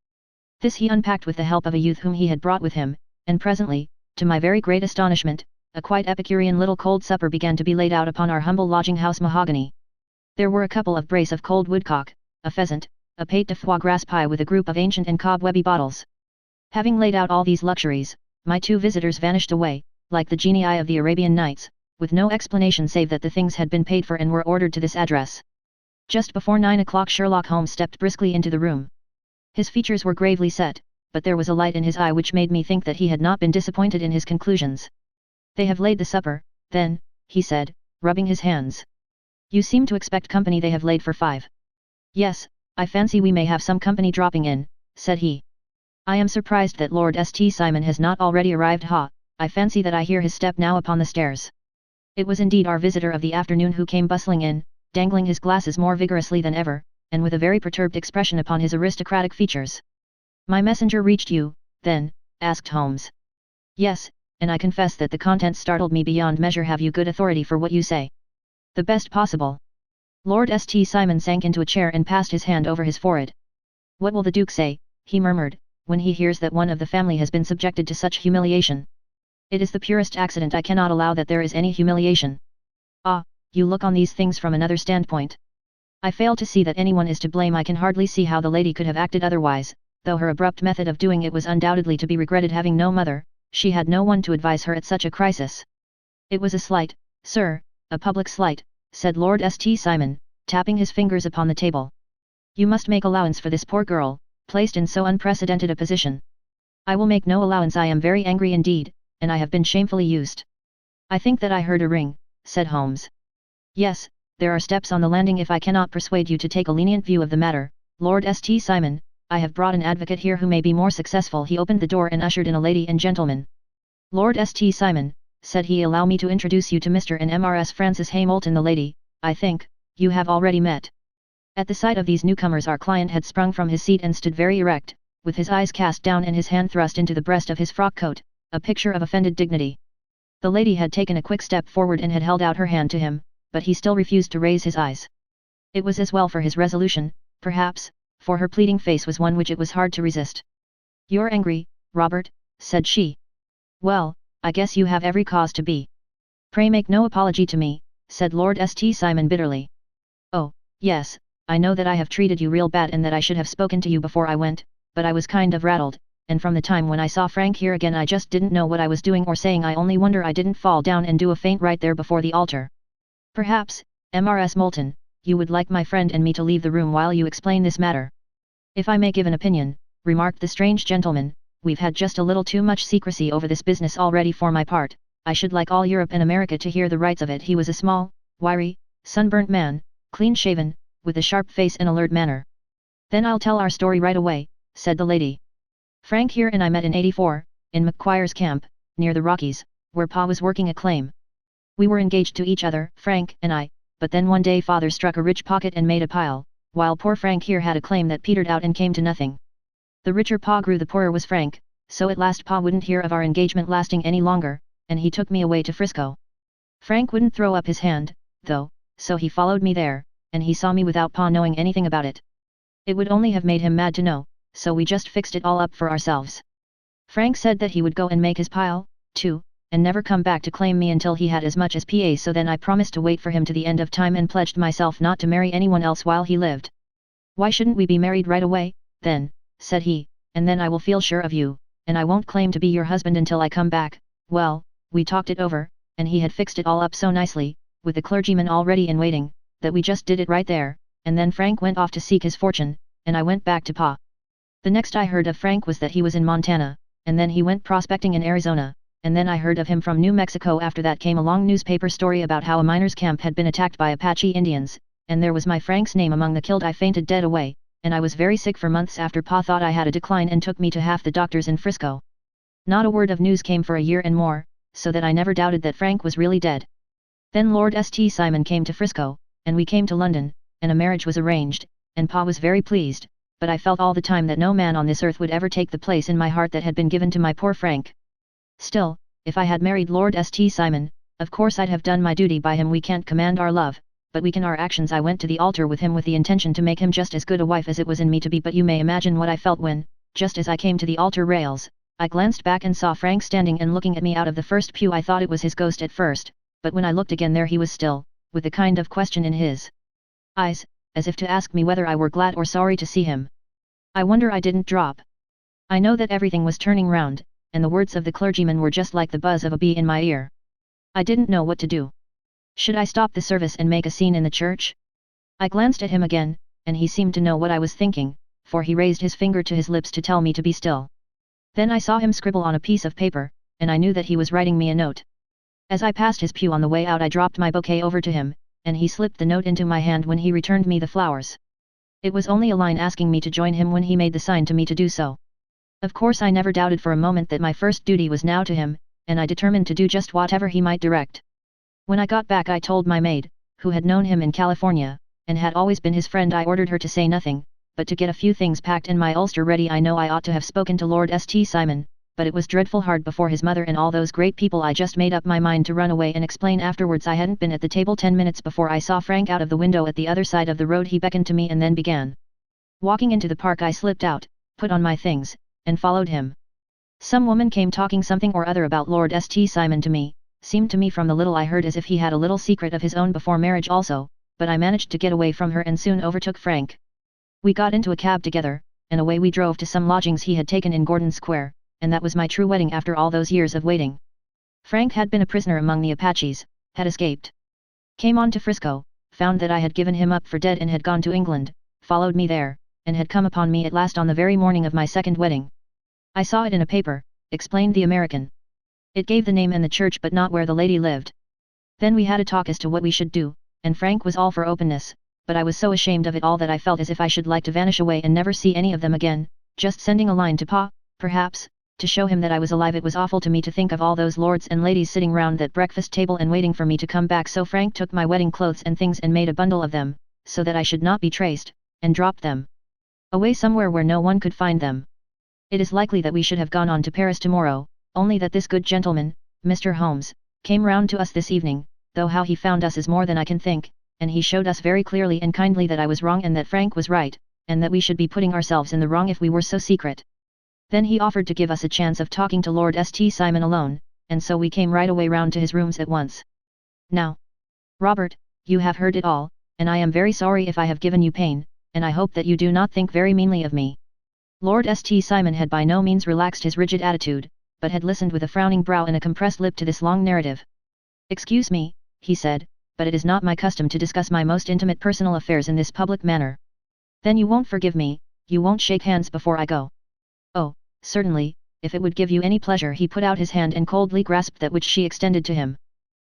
This he unpacked with the help of a youth whom he had brought with him, and presently, to my very great astonishment, a quite epicurean little cold supper began to be laid out upon our humble lodging-house mahogany. There were a couple of brace of cold woodcock, a pheasant, a pate de foie gras pie with a group of ancient and cobwebby bottles. Having laid out all these luxuries, my 2 visitors vanished away, like the genii of the Arabian Nights, with no explanation save that the things had been paid for and were ordered to this address. Just before 9 o'clock Sherlock Holmes stepped briskly into the room. His features were gravely set, but there was a light in his eye which made me think that he had not been disappointed in his conclusions. "They have laid the supper, then," he said, rubbing his hands. "You seem to expect company. They have laid for 5. "Yes, I fancy we may have some company dropping in," said he. "I am surprised that Lord St. Simon has not already arrived. I fancy that I hear his step now upon the stairs." It was indeed our visitor of the afternoon who came bustling in, dangling his glasses more vigorously than ever, and with a very perturbed expression upon his aristocratic features. "My messenger reached you, then?" asked Holmes. "Yes, and I confess that the contents startled me beyond measure. Have you good authority for what you say?" "The best possible." Lord St. Simon sank into a chair and passed his hand over his forehead. "What will the Duke say," he murmured, "when he hears that one of the family has been subjected to such humiliation? It is the purest accident. I cannot allow that there is any humiliation." "Ah, you look on these things from another standpoint." "I fail to see that anyone is to blame. I can hardly see how the lady could have acted otherwise, though her abrupt method of doing it was undoubtedly to be regretted. Having no mother, she had no one to advise her at such a crisis." "It was a slight, sir, a public slight," said Lord St. Simon, tapping his fingers upon the table. "You must make allowance for this poor girl, placed in so unprecedented a position." "I will make no allowance. I am very angry indeed, and I have been shamefully used." "I think that I heard a ring," said Holmes. "Yes, there are steps on the landing. If I cannot persuade you to take a lenient view of the matter, Lord St. Simon, I have brought an advocate here who may be more successful." He opened the door and ushered in a lady and gentleman. "Lord St. Simon," said he, "allow me to introduce you to Mr. and Mrs. Francis Hamilton. The lady, I think, you have already met." At the sight of these newcomers our client had sprung from his seat and stood very erect, with his eyes cast down and his hand thrust into the breast of his frock coat, a picture of offended dignity. The lady had taken a quick step forward and had held out her hand to him, but he still refused to raise his eyes. It was as well for his resolution, perhaps, for her pleading face was one which it was hard to resist. "You're angry, Robert," said she. "Well, I guess you have every cause to be." "Pray make no apology to me," said Lord St. Simon bitterly. "Oh, yes, I know that I have treated you real bad and that I should have spoken to you before I went, but I was kind of rattled, and from the time when I saw Frank here again I just didn't know what I was doing or saying. I only wonder I didn't fall down and do a faint right there before the altar. Perhaps, Mrs. Moulton, you would like my friend and me to leave the room while you explain this matter." "If I may give an opinion," remarked the strange gentleman, "we've had just a little too much secrecy over this business already. For my part, I should like all Europe and America to hear the rights of it." He was a small, wiry, sunburnt man, clean-shaven, with a sharp face and alert manner. "Then I'll tell our story right away," said the lady. "Frank here and I met in '84, in McQuire's camp, near the Rockies, where Pa was working a claim. We were engaged to each other, Frank and I, but then one day Father struck a rich pocket and made a pile, while poor Frank here had a claim that petered out and came to nothing. The richer Pa grew, the poorer was Frank, so at last Pa wouldn't hear of our engagement lasting any longer, and he took me away to Frisco. Frank wouldn't throw up his hand, though, so he followed me there, and he saw me without Pa knowing anything about it. It would only have made him mad to know, so we just fixed it all up for ourselves. Frank said that he would go and make his pile, too, and never come back to claim me until he had as much as PA. So then I promised to wait for him to the end of time and pledged myself not to marry anyone else while he lived. "Why shouldn't we be married right away, then?" said he, "and then I will feel sure of you, and I won't claim to be your husband until I come back." Well, we talked it over, and he had fixed it all up so nicely, with the clergyman already in waiting, that we just did it right there, and then Frank went off to seek his fortune, and I went back to Pa. The next I heard of Frank was that he was in Montana, and then he went prospecting in Arizona, and then I heard of him from New Mexico. After that came a long newspaper story about how a miners' camp had been attacked by Apache Indians, and there was my Frank's name among the killed. I fainted dead away, and I was very sick for months after. Pa thought I had a decline and took me to half the doctors in Frisco. Not a word of news came for a year and more, so that I never doubted that Frank was really dead. Then Lord St. Simon came to Frisco, and we came to London, and a marriage was arranged, and Pa was very pleased, but I felt all the time that no man on this earth would ever take the place in my heart that had been given to my poor Frank. Still, if I had married Lord St. Simon, of course I'd have done my duty by him. We can't command our love, but we can our actions. I went to the altar with him with the intention to make him just as good a wife as it was in me to be, but you may imagine what I felt when, just as I came to the altar rails, I glanced back and saw Frank standing and looking at me out of the first pew. I thought it was his ghost at first, but when I looked again there he was still, with a kind of question in his eyes, as if to ask me whether I were glad or sorry to see him. I wonder I didn't drop. I know that everything was turning round, and the words of the clergyman were just like the buzz of a bee in my ear. I didn't know what to do. Should I stop the service and make a scene in the church? I glanced at him again, and he seemed to know what I was thinking, for he raised his finger to his lips to tell me to be still. Then I saw him scribble on a piece of paper, and I knew that he was writing me a note. As I passed his pew on the way out, I dropped my bouquet over to him, and he slipped the note into my hand when he returned me the flowers. It was only a line asking me to join him when he made the sign to me to do so. Of course I never doubted for a moment that my first duty was now to him, and I determined to do just whatever he might direct. When I got back I told my maid, who had known him in California, and had always been his friend, I ordered her to say nothing, but to get a few things packed and my ulster ready. I know I ought to have spoken to Lord St. Simon, but it was dreadful hard before his mother and all those great people. I just made up my mind to run away and explain afterwards. I hadn't been at the table 10 minutes before I saw Frank out of the window at the other side of the road. He beckoned to me and then began walking into the park. I slipped out, put on my things, and followed him. Some woman came talking something or other about Lord St. Simon to me, seemed to me from the little I heard as if he had a little secret of his own before marriage also, but I managed to get away from her and soon overtook Frank. We got into a cab together, and away we drove to some lodgings he had taken in Gordon Square, and that was my true wedding after all those years of waiting. Frank had been a prisoner among the Apaches, had escaped. Came on to Frisco, found that I had given him up for dead and had gone to England, followed me there, and had come upon me at last on the very morning of my second wedding. I saw it in a paper, explained the American. It gave the name and the church but not where the lady lived. Then we had a talk as to what we should do, and Frank was all for openness, but I was so ashamed of it all that I felt as if I should like to vanish away and never see any of them again, just sending a line to Pa, perhaps, to show him that I was alive. It was awful to me to think of all those lords and ladies sitting round that breakfast table and waiting for me to come back. So Frank took my wedding clothes and things and made a bundle of them, so that I should not be traced, and dropped them away somewhere where no one could find them. It is likely that we should have gone on to Paris tomorrow, only that this good gentleman, Mr. Holmes, came round to us this evening, though how he found us is more than I can think, and he showed us very clearly and kindly that I was wrong and that Frank was right, and that we should be putting ourselves in the wrong if we were so secret. Then he offered to give us a chance of talking to Lord St. Simon alone, and so we came right away round to his rooms at once. Now, Robert, you have heard it all, and I am very sorry if I have given you pain, and I hope that you do not think very meanly of me. Lord St. Simon had by no means relaxed his rigid attitude, but had listened with a frowning brow and a compressed lip to this long narrative. Excuse me, he said, but it is not my custom to discuss my most intimate personal affairs in this public manner. Then you won't forgive me, you won't shake hands before I go? Oh, certainly, if it would give you any pleasure. He put out his hand and coldly grasped that which she extended to him.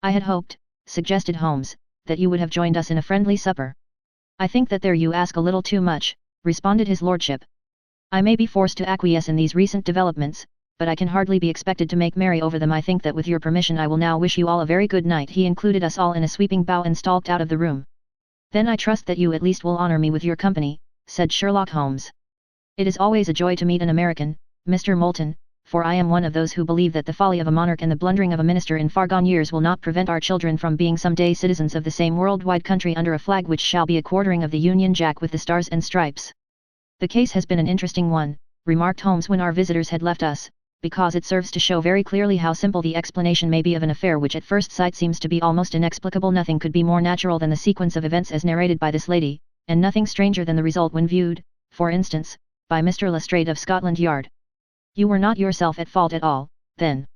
I had hoped, suggested Holmes, that you would have joined us in a friendly supper. I think that there you ask a little too much, responded his lordship. I may be forced to acquiesce in these recent developments, but I can hardly be expected to make merry over them. I think that with your permission I will now wish you all a very good night. He included us all in a sweeping bow and stalked out of the room. Then I trust that you at least will honor me with your company, said Sherlock Holmes. It is always a joy to meet an American, Mr. Moulton, for I am one of those who believe that the folly of a monarch and the blundering of a minister in far gone years will not prevent our children from being some day citizens of the same worldwide country under a flag which shall be a quartering of the Union Jack with the stars and stripes. The case has been an interesting one, remarked Holmes when our visitors had left us, because it serves to show very clearly how simple the explanation may be of an affair which at first sight seems to be almost inexplicable. Nothing could be more natural than the sequence of events as narrated by this lady, and nothing stranger than the result when viewed, for instance, by Mr. Lestrade of Scotland Yard. You were not yourself at fault at all, then.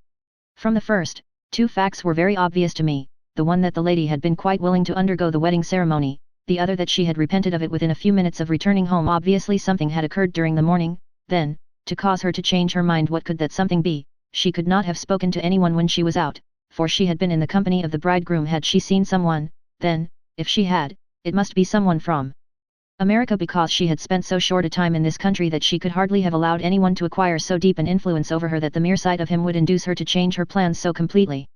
From the first, two facts were very obvious to me, the one that the lady had been quite willing to undergo the wedding ceremony, the other that she had repented of it within a few minutes of returning home. Obviously something had occurred during the morning, then, to cause her to change her mind. What could that something be? She could not have spoken to anyone when she was out, for she had been in the company of the bridegroom. Had she seen someone, then, if she had, it must be someone from America, because she had spent so short a time in this country that she could hardly have allowed anyone to acquire so deep an influence over her that the mere sight of him would induce her to change her plans so completely.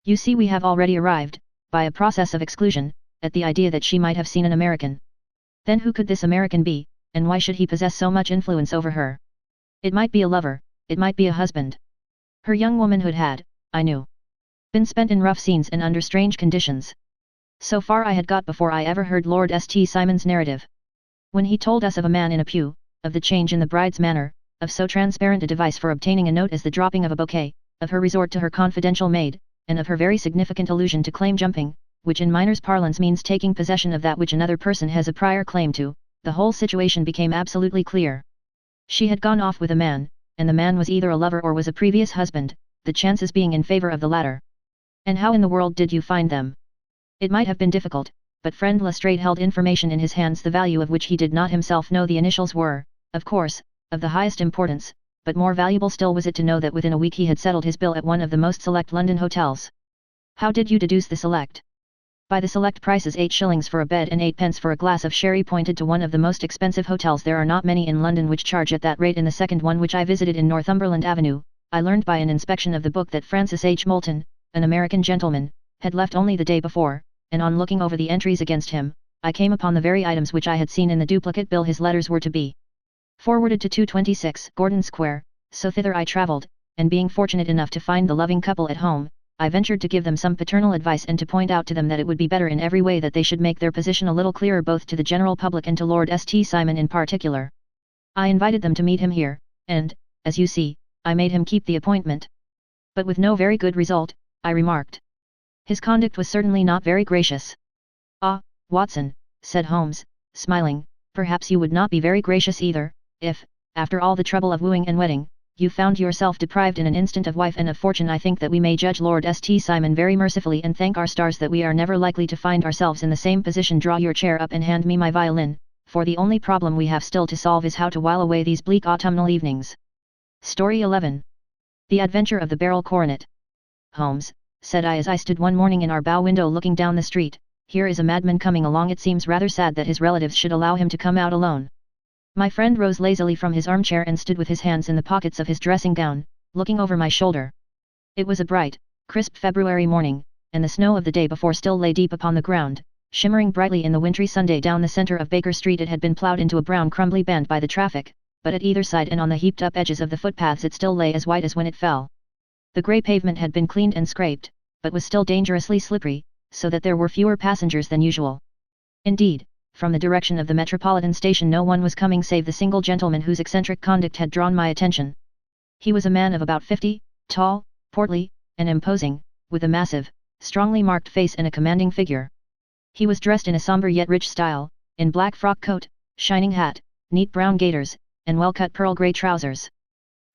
You see, we have already arrived, by a process of exclusion, at the idea that she might have seen an American. Then who could this American be, and why should he possess so much influence over her? It might be a lover, it might be a husband. Her young womanhood had, I knew, been spent in rough scenes and under strange conditions. So far I had got before I ever heard Lord St. Simon's narrative. When he told us of a man in a pew, of the change in the bride's manner, of so transparent a device for obtaining a note as the dropping of a bouquet, of her resort to her confidential maid, and of her very significant allusion to claim jumping, which in miners' parlance means taking possession of that which another person has a prior claim to, the whole situation became absolutely clear. She had gone off with a man, and the man was either a lover or was a previous husband, the chances being in favor of the latter. And how in the world did you find them? It might have been difficult, but friend Lestrade held information in his hands the value of which he did not himself know. The initials were, of course, of the highest importance, but more valuable still was it to know that within a week he had settled his bill at one of the most select London hotels. How did you deduce the select? By the select prices. 8 shillings for a bed and 8 pence for a glass of sherry. Pointed to one of the most expensive hotels. There are not many in London which charge at that rate. In the second one, which I visited in Northumberland Avenue, I learned by an inspection of the book that Francis H. Moulton, an American gentleman, had left only the day before, and on looking over the entries against him, I came upon the very items which I had seen in the duplicate bill. His letters were to be forwarded to 226 Gordon Square, so thither I travelled, and being fortunate enough to find the loving couple at home, I ventured to give them some paternal advice and to point out to them that it would be better in every way that they should make their position a little clearer both to the general public and to Lord St. Simon in particular. I invited them to meet him here, and, as you see, I made him keep the appointment. But with no very good result, I remarked. His conduct was certainly not very gracious. Ah, Watson, said Holmes, smiling, perhaps you would not be very gracious either, if, after all the trouble of wooing and wedding, you found yourself deprived in an instant of wife and of fortune. I think that we may judge Lord St. Simon very mercifully and thank our stars that we are never likely to find ourselves in the same position. Draw your chair up and hand me my violin, for the only problem we have still to solve is how to while away these bleak autumnal evenings. Story 11. The Adventure of the Beryl Coronet. Holmes, said I as I stood one morning in our bow window looking down the street, here is a madman coming along. It seems rather sad that his relatives should allow him to come out alone. My friend rose lazily from his armchair and stood with his hands in the pockets of his dressing gown, looking over my shoulder. It was a bright, crisp February morning, and the snow of the day before still lay deep upon the ground, shimmering brightly in the wintry Sunday. Down the centre of Baker Street it had been ploughed into a brown crumbly band by the traffic, but at either side and on the heaped-up edges of the footpaths it still lay as white as when it fell. The grey pavement had been cleaned and scraped, but was still dangerously slippery, so that there were fewer passengers than usual. Indeed, from the direction of the Metropolitan Station no one was coming save the single gentleman whose eccentric conduct had drawn my attention. He was a man of about 50, tall, portly, and imposing, with a massive, strongly marked face and a commanding figure. He was dressed in a sombre yet rich style, in black frock coat, shining hat, neat brown gaiters, and well-cut pearl grey trousers.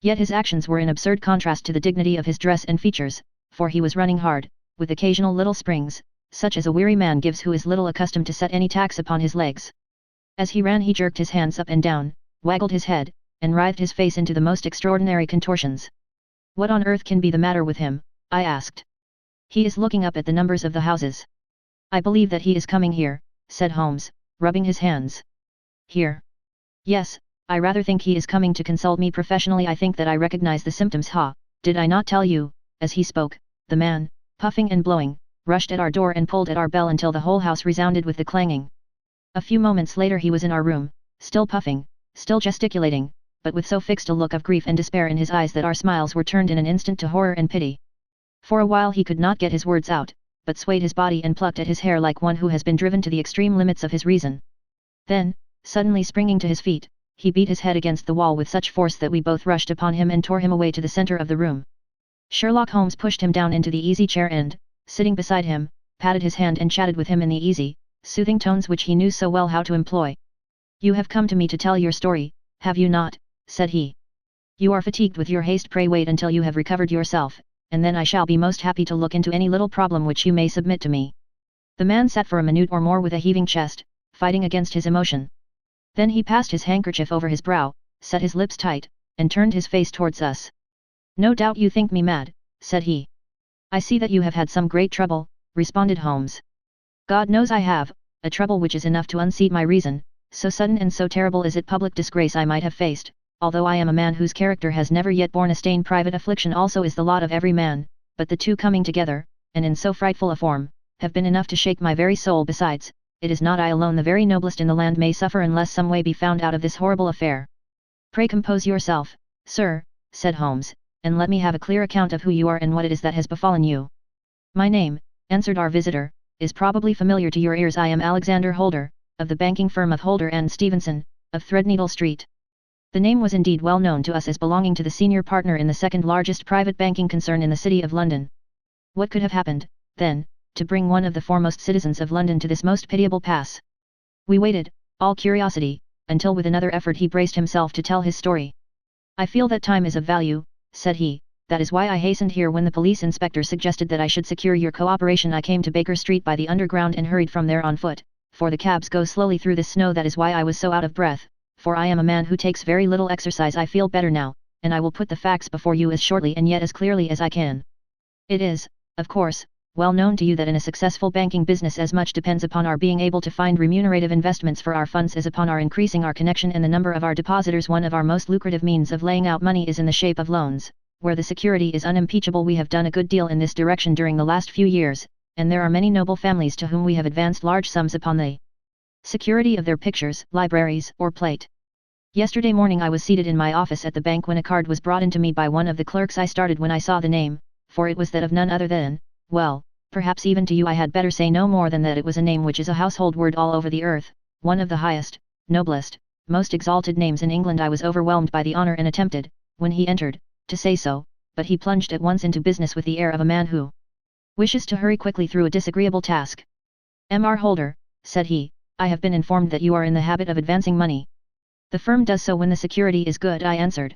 Yet his actions were in absurd contrast to the dignity of his dress and features, for he was running hard, with occasional little springs, such as a weary man gives who is little accustomed to set any tax upon his legs. As he ran he jerked his hands up and down, waggled his head, and writhed his face into the most extraordinary contortions. What on earth can be the matter with him? I asked. He is looking up at the numbers of the houses. I believe that he is coming here, said Holmes, rubbing his hands. Here? Yes, I rather think he is coming to consult me professionally. I think that I recognize the symptoms. Ha, did I not tell you? As he spoke, the man, puffing and blowing, rushed at our door and pulled at our bell until the whole house resounded with the clanging. A few moments later he was in our room, still puffing, still gesticulating, but with so fixed a look of grief and despair in his eyes that our smiles were turned in an instant to horror and pity. For a while he could not get his words out, but swayed his body and plucked at his hair like one who has been driven to the extreme limits of his reason. Then, suddenly springing to his feet, he beat his head against the wall with such force that we both rushed upon him and tore him away to the center of the room. Sherlock Holmes pushed him down into the easy chair and, sitting beside him, patted his hand and chatted with him in the easy, soothing tones which he knew so well how to employ. You have come to me to tell your story, have you not? Said he. You are fatigued with your haste. Pray wait until you have recovered yourself, and then I shall be most happy to look into any little problem which you may submit to me. The man sat for a minute or more with a heaving chest, fighting against his emotion. Then he passed his handkerchief over his brow, set his lips tight, and turned his face towards us. No doubt you think me mad, said he. I see that you have had some great trouble, responded Holmes. God knows I have, a trouble which is enough to unseat my reason, so sudden and so terrible is it. Public disgrace I might have faced, although I am a man whose character has never yet borne a stain. Private affliction also is the lot of every man, but the two coming together, and in so frightful a form, have been enough to shake my very soul. Besides, it is not I alone. The very noblest in the land may suffer unless some way be found out of this horrible affair. Pray compose yourself, sir, said Holmes, and let me have a clear account of who you are and what it is that has befallen you. My name, answered our visitor, is probably familiar to your ears. I am Alexander Holder, of the banking firm of Holder and Stevenson, of Threadneedle Street. The name was indeed well known to us as belonging to the senior partner in the second largest private banking concern in the City of London. What could have happened, then, to bring one of the foremost citizens of London to this most pitiable pass? We waited, all curiosity, until with another effort he braced himself to tell his story. I feel that time is of value, said he, that is why I hastened here when the police inspector suggested that I should secure your cooperation. I came to Baker Street by the underground and hurried from there on foot, for the cabs go slowly through the snow. That is why I was so out of breath, for I am a man who takes very little exercise. I feel better now, and I will put the facts before you as shortly and yet as clearly as I can. It is, of course, well known to you that in a successful banking business as much depends upon our being able to find remunerative investments for our funds as upon our increasing our connection and the number of our depositors. One of our most lucrative means of laying out money is in the shape of loans, where the security is unimpeachable. We have done a good deal in this direction during the last few years, and there are many noble families to whom we have advanced large sums upon the security of their pictures, libraries, or plate. Yesterday morning I was seated in my office at the bank when a card was brought into me by one of the clerks. I started when I saw the name, for it was that of none other than, well, perhaps even to you I had better say no more than that it was a name which is a household word all over the earth, one of the highest, noblest, most exalted names in England. I was overwhelmed by the honor and attempted, when he entered, to say so, but he plunged at once into business with the air of a man who wishes to hurry quickly through a disagreeable task. "M.R. Holder," said he, "I have been informed that you are in the habit of advancing money." "The firm does so when the security is good," I answered.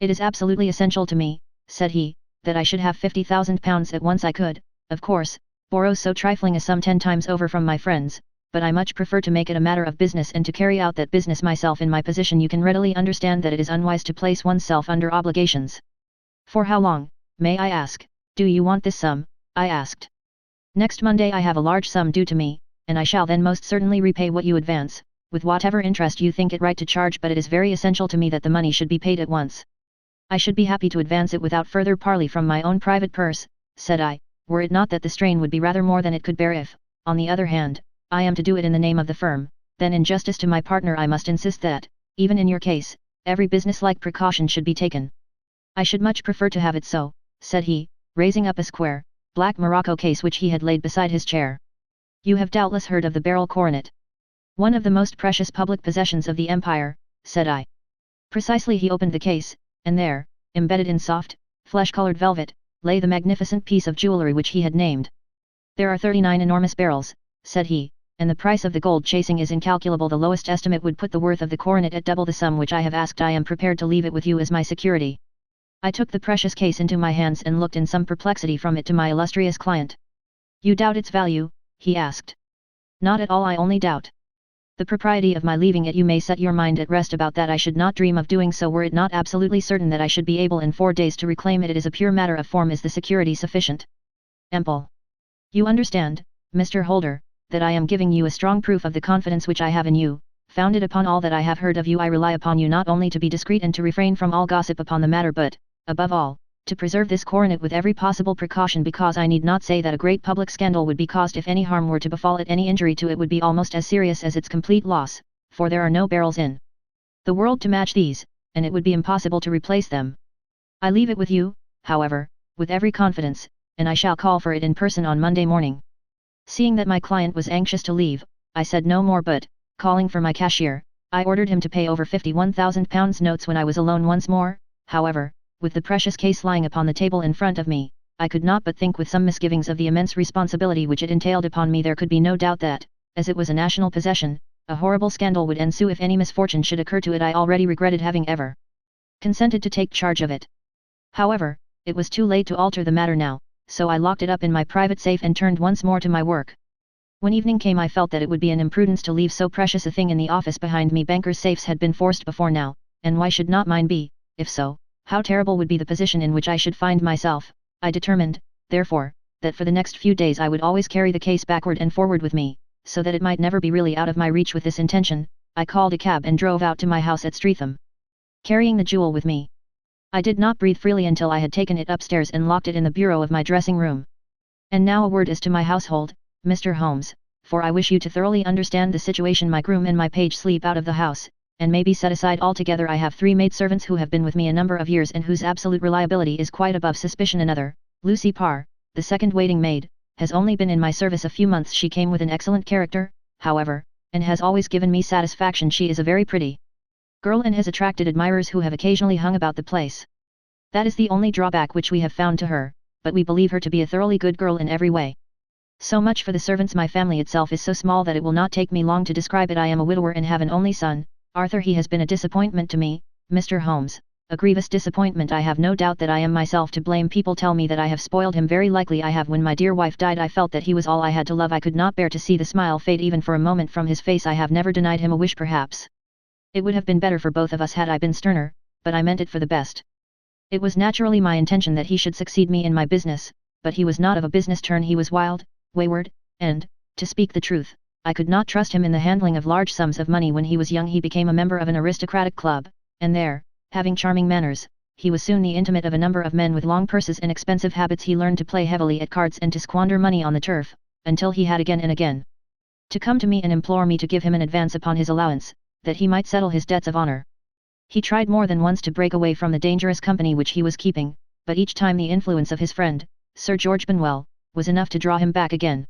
"It is absolutely essential to me," said he, "that I should have £50,000 at once. I could, of course, borrow so trifling a sum 10 times over from my friends, but I much prefer to make it a matter of business and to carry out that business myself. In my position you can readily understand that it is unwise to place oneself under obligations." "For how long, may I ask, do you want this sum?" I asked. "Next Monday I have a large sum due to me, and I shall then most certainly repay what you advance, with whatever interest you think it right to charge, but it is very essential to me that the money should be paid at once." "I should be happy to advance it without further parley from my own private purse," said I, "were it not that the strain would be rather more than it could bear. If, on the other hand, I am to do it in the name of the firm, then in justice to my partner I must insist that, even in your case, every business-like precaution should be taken." "I should much prefer to have it so," said he, raising up a square, black morocco case which he had laid beside his chair. "You have doubtless heard of the beryl coronet. One of the most precious public possessions of the empire," said I. "Precisely." He opened the case, and there, embedded in soft, flesh-colored velvet, lay the magnificent piece of jewellery which he had named. "There are 39 enormous beryls," said he, "and the price of the gold chasing is incalculable. The lowest estimate would put the worth of the coronet at double the sum which I have asked. I am prepared to leave it with you as my security." I took the precious case into my hands and looked in some perplexity from it to my illustrious client. "You doubt its value?" he asked. "Not at all. I only doubt the propriety of my leaving it. You may set your mind at rest about that. I should not dream of doing so were it not absolutely certain that I should be able in 4 days to reclaim it. It is a pure matter of form. Is the security sufficient?" "Ample. You understand, Mr. Holder, that I am giving you a strong proof of the confidence which I have in you, founded upon all that I have heard of you. I rely upon you not only to be discreet and to refrain from all gossip upon the matter but, above all, to preserve this coronet with every possible precaution, because I need not say that a great public scandal would be caused if any harm were to befall it. Any injury to it would be almost as serious as its complete loss, for there are no beryls in the world to match these, and it would be impossible to replace them. I leave it with you, however, with every confidence, and I shall call for it in person on Monday morning." Seeing that my client was anxious to leave, I said no more, but, calling for my cashier, I ordered him to pay over £51,000 notes. When I was alone once more, however, with the precious case lying upon the table in front of me, I could not but think with some misgivings of the immense responsibility which it entailed upon me. There could be no doubt that, as it was a national possession, a horrible scandal would ensue if any misfortune should occur to it. I already regretted having ever consented to take charge of it. However, it was too late to alter the matter now, so I locked it up in my private safe and turned once more to my work. When evening came I felt that it would be an imprudence to leave so precious a thing in the office behind me. Bankers' safes had been forced before now, and why should not mine be? If so, how terrible would be the position in which I should find myself. I determined, therefore, that for the next few days I would always carry the case backward and forward with me, so that it might never be really out of my reach. With this intention, I called a cab and drove out to my house at Streatham, carrying the jewel with me. I did not breathe freely until I had taken it upstairs and locked it in the bureau of my dressing room. And now a word as to my household, Mr. Holmes, for I wish you to thoroughly understand the situation. My groom and my page sleep out of the house, and may be set aside altogether. I have 3 maidservants who have been with me a number of years and whose absolute reliability is quite above suspicion. Another, Lucy Parr, the second waiting maid, has only been in my service a few months. She came with an excellent character, however, and has always given me satisfaction. She is a very pretty girl and has attracted admirers who have occasionally hung about the place. That is the only drawback which we have found to her, but we believe her to be a thoroughly good girl in every way. So much for the servants. My family itself is so small that it will not take me long to describe it. I am a widower and have an only son, Arthur. He has been a disappointment to me, Mr. Holmes, a grievous disappointment. I have no doubt that I am myself to blame. People tell me that I have spoiled him. Very likely I have. When my dear wife died I felt that he was all I had to love. I could not bear to see the smile fade even for a moment from his face. I have never denied him a wish. Perhaps it would have been better for both of us had I been sterner, but I meant it for the best. It was naturally my intention that he should succeed me in my business, but he was not of a business turn. He was wild, wayward, and, to speak the truth, I could not trust him in the handling of large sums of money. When he was young he became a member of an aristocratic club, and there, having charming manners, he was soon the intimate of a number of men with long purses and expensive habits. He learned to play heavily at cards and to squander money on the turf, until he had again and again to come to me and implore me to give him an advance upon his allowance, that he might settle his debts of honor. He tried more than once to break away from the dangerous company which he was keeping, but each time the influence of his friend, Sir George Benwell, was enough to draw him back again.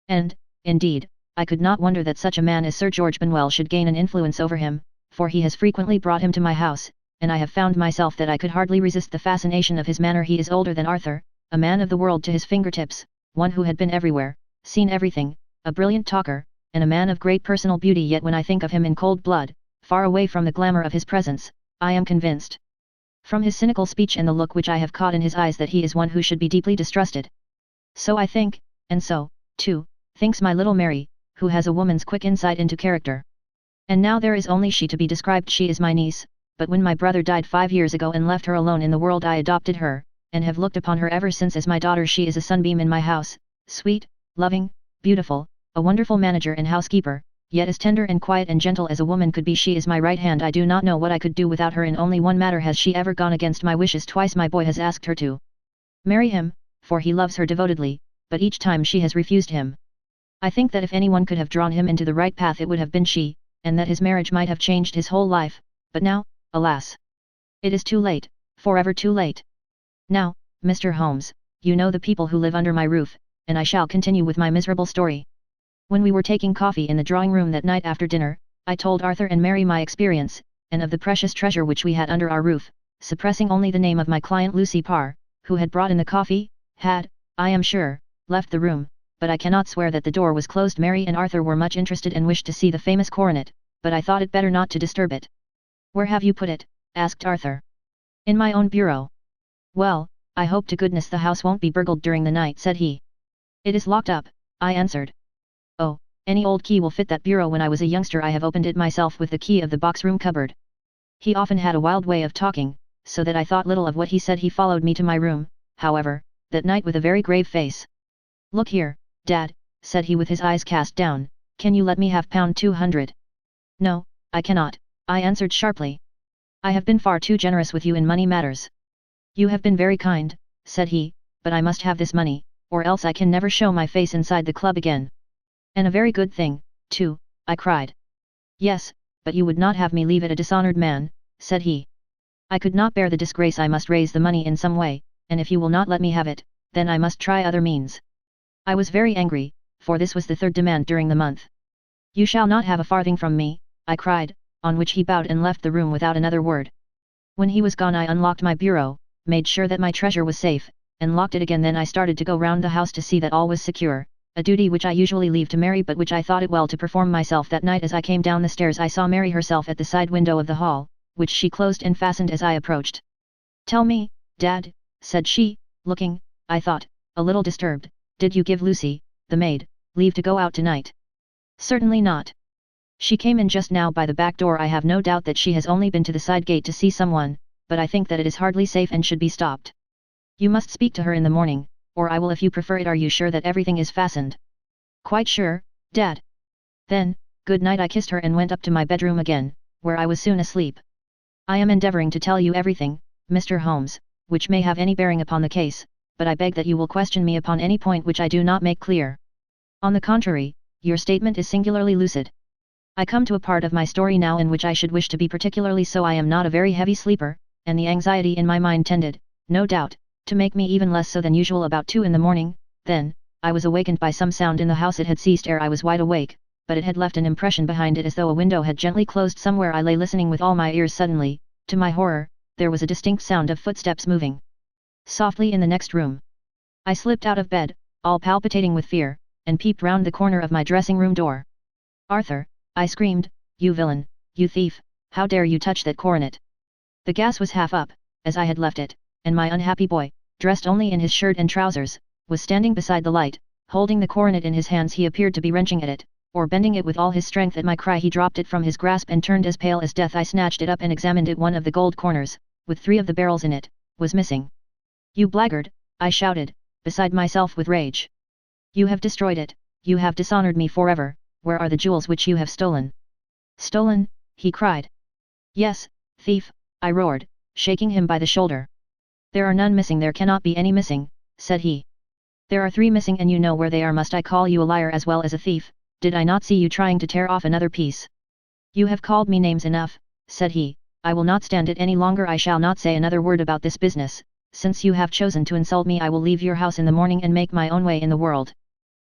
And, indeed, I could not wonder that such a man as Sir George Benwell should gain an influence over him, for he has frequently brought him to my house, and I have found myself that I could hardly resist the fascination of his manner. He is older than Arthur, a man of the world to his fingertips, one who had been everywhere, seen everything, a brilliant talker, and a man of great personal beauty. Yet when I think of him in cold blood, far away from the glamour of his presence, I am convinced, from his cynical speech and the look which I have caught in his eyes, that he is one who should be deeply distrusted. So I think, and so, too, thinks my little Mary, who has a woman's quick insight into character. And now there is only she to be described. She is my niece, but when my brother died 5 years ago and left her alone in the world, I adopted her, and have looked upon her ever since as my daughter. She is a sunbeam in my house, sweet, loving, beautiful, a wonderful manager and housekeeper, yet as tender and quiet and gentle as a woman could be. She is my right hand. I do not know what I could do without her. In only one matter has she ever gone against my wishes. Twice my boy has asked her to marry him, for he loves her devotedly, but each time she has refused him. I think that if anyone could have drawn him into the right path it would have been she, and that his marriage might have changed his whole life, but now, alas! It is too late, forever too late. Now, Mr. Holmes, you know the people who live under my roof, and I shall continue with my miserable story. When we were taking coffee in the drawing room that night after dinner, I told Arthur and Mary my experience, and of the precious treasure which we had under our roof, suppressing only the name of my client Lucy Parr, who had brought in the coffee, had, I am sure, left the room, but I cannot swear that the door was closed. Mary and Arthur were much interested and wished to see the famous coronet, but I thought it better not to disturb it. "Where have you put it?" asked Arthur. "In my own bureau." "Well, I hope to goodness the house won't be burgled during the night," said he. "It is locked up," I answered. "Oh, any old key will fit that bureau. When I was a youngster I have opened it myself with the key of the box-room cupboard." He often had a wild way of talking, so that I thought little of what he said. He followed me to my room, however, that night with a very grave face. "Look here, Dad," said he with his eyes cast down, "can you let me have £200? "No, I cannot," I answered sharply. "I have been far too generous with you in money matters." "You have been very kind," said he, "but I must have this money, or else I can never show my face inside the club again." "And a very good thing, too," I cried. "Yes, but you would not have me leave it a dishonored man," said he. "I could not bear the disgrace. I must raise the money in some way, and if you will not let me have it, then I must try other means." I was very angry, for this was the third demand during the month. "You shall not have a farthing from me," I cried, on which he bowed and left the room without another word. When he was gone I unlocked my bureau, made sure that my treasure was safe, and locked it again. Then I started to go round the house to see that all was secure, a duty which I usually leave to Mary but which I thought it well to perform myself. That night as I came down the stairs I saw Mary herself at the side window of the hall, which she closed and fastened as I approached. "Tell me, Dad," said she, looking, I thought, a little disturbed, "did you give Lucy, the maid, leave to go out tonight?" "Certainly not. She came in just now by the back door. I have no doubt that she has only been to the side gate to see someone, but I think that it is hardly safe and should be stopped. You must speak to her in the morning, or I will if you prefer it. Are you sure that everything is fastened?" "Quite sure, Dad." "Then, good night." I kissed her and went up to my bedroom again, where I was soon asleep. I am endeavouring to tell you everything, Mr. Holmes, which may have any bearing upon the case, but I beg that you will question me upon any point which I do not make clear. On the contrary, your statement is singularly lucid. I come to a part of my story now in which I should wish to be particularly so. I am not a very heavy sleeper, and the anxiety in my mind tended, no doubt, to make me even less so than usual. About 2 in the morning, then, I was awakened by some sound in the house. It had ceased ere I was wide awake, but it had left an impression behind it as though a window had gently closed somewhere. I lay listening with all my ears. Suddenly, to my horror, there was a distinct sound of footsteps moving softly in the next room. I slipped out of bed, all palpitating with fear, and peeped round the corner of my dressing-room door. "Arthur," I screamed, "you villain, you thief, how dare you touch that coronet?" The gas was half up, as I had left it, and my unhappy boy, dressed only in his shirt and trousers, was standing beside the light, holding the coronet in his hands. He appeared to be wrenching at it, or bending it with all his strength. At my cry he dropped it from his grasp and turned as pale as death. I snatched it up and examined it. One of the gold corners, with 3 of the barrels in it, was missing. "You blackguard!" I shouted, beside myself with rage. "You have destroyed it, you have dishonored me forever. Where are the jewels which you have stolen?" "Stolen?" he cried. "Yes, thief!" I roared, shaking him by the shoulder. "There are none missing." "There cannot be any missing," said he. "There are 3 missing and you know where they are. Must I call you a liar as well as a thief? Did I not see you trying to tear off another piece?" "You have called me names enough," said he. "I will not stand it any longer. I shall not say another word about this business. Since you have chosen to insult me, I will leave your house in the morning and make my own way in the world."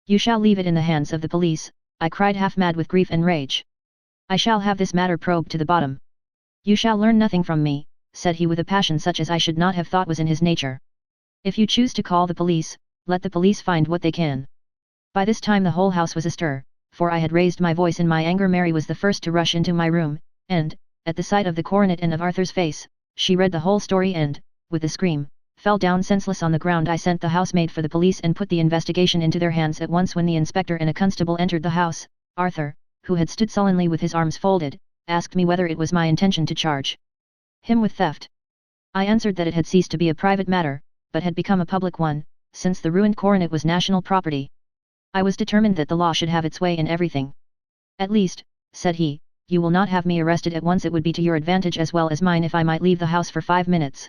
"You shall leave it in the hands of the police," I cried, half mad with grief and rage. "I shall have this matter probed to the bottom." "You shall learn nothing from me," said he with a passion such as I should not have thought was in his nature. "If you choose to call the police, let the police find what they can." By this time the whole house was astir, for I had raised my voice in my anger. Mary was the first to rush into my room, and, at the sight of the coronet and of Arthur's face, she read the whole story and, with a scream, fell down senseless on the ground. I sent the housemaid for the police and put the investigation into their hands at once. When the inspector and a constable entered the house, Arthur, who had stood sullenly with his arms folded, asked me whether it was my intention to charge him with theft. I answered that it had ceased to be a private matter, but had become a public one, since the ruined coronet was national property. I was determined that the law should have its way in everything. "At least," said he, "you will not have me arrested at once. It would be to your advantage as well as mine if I might leave the house for 5 minutes.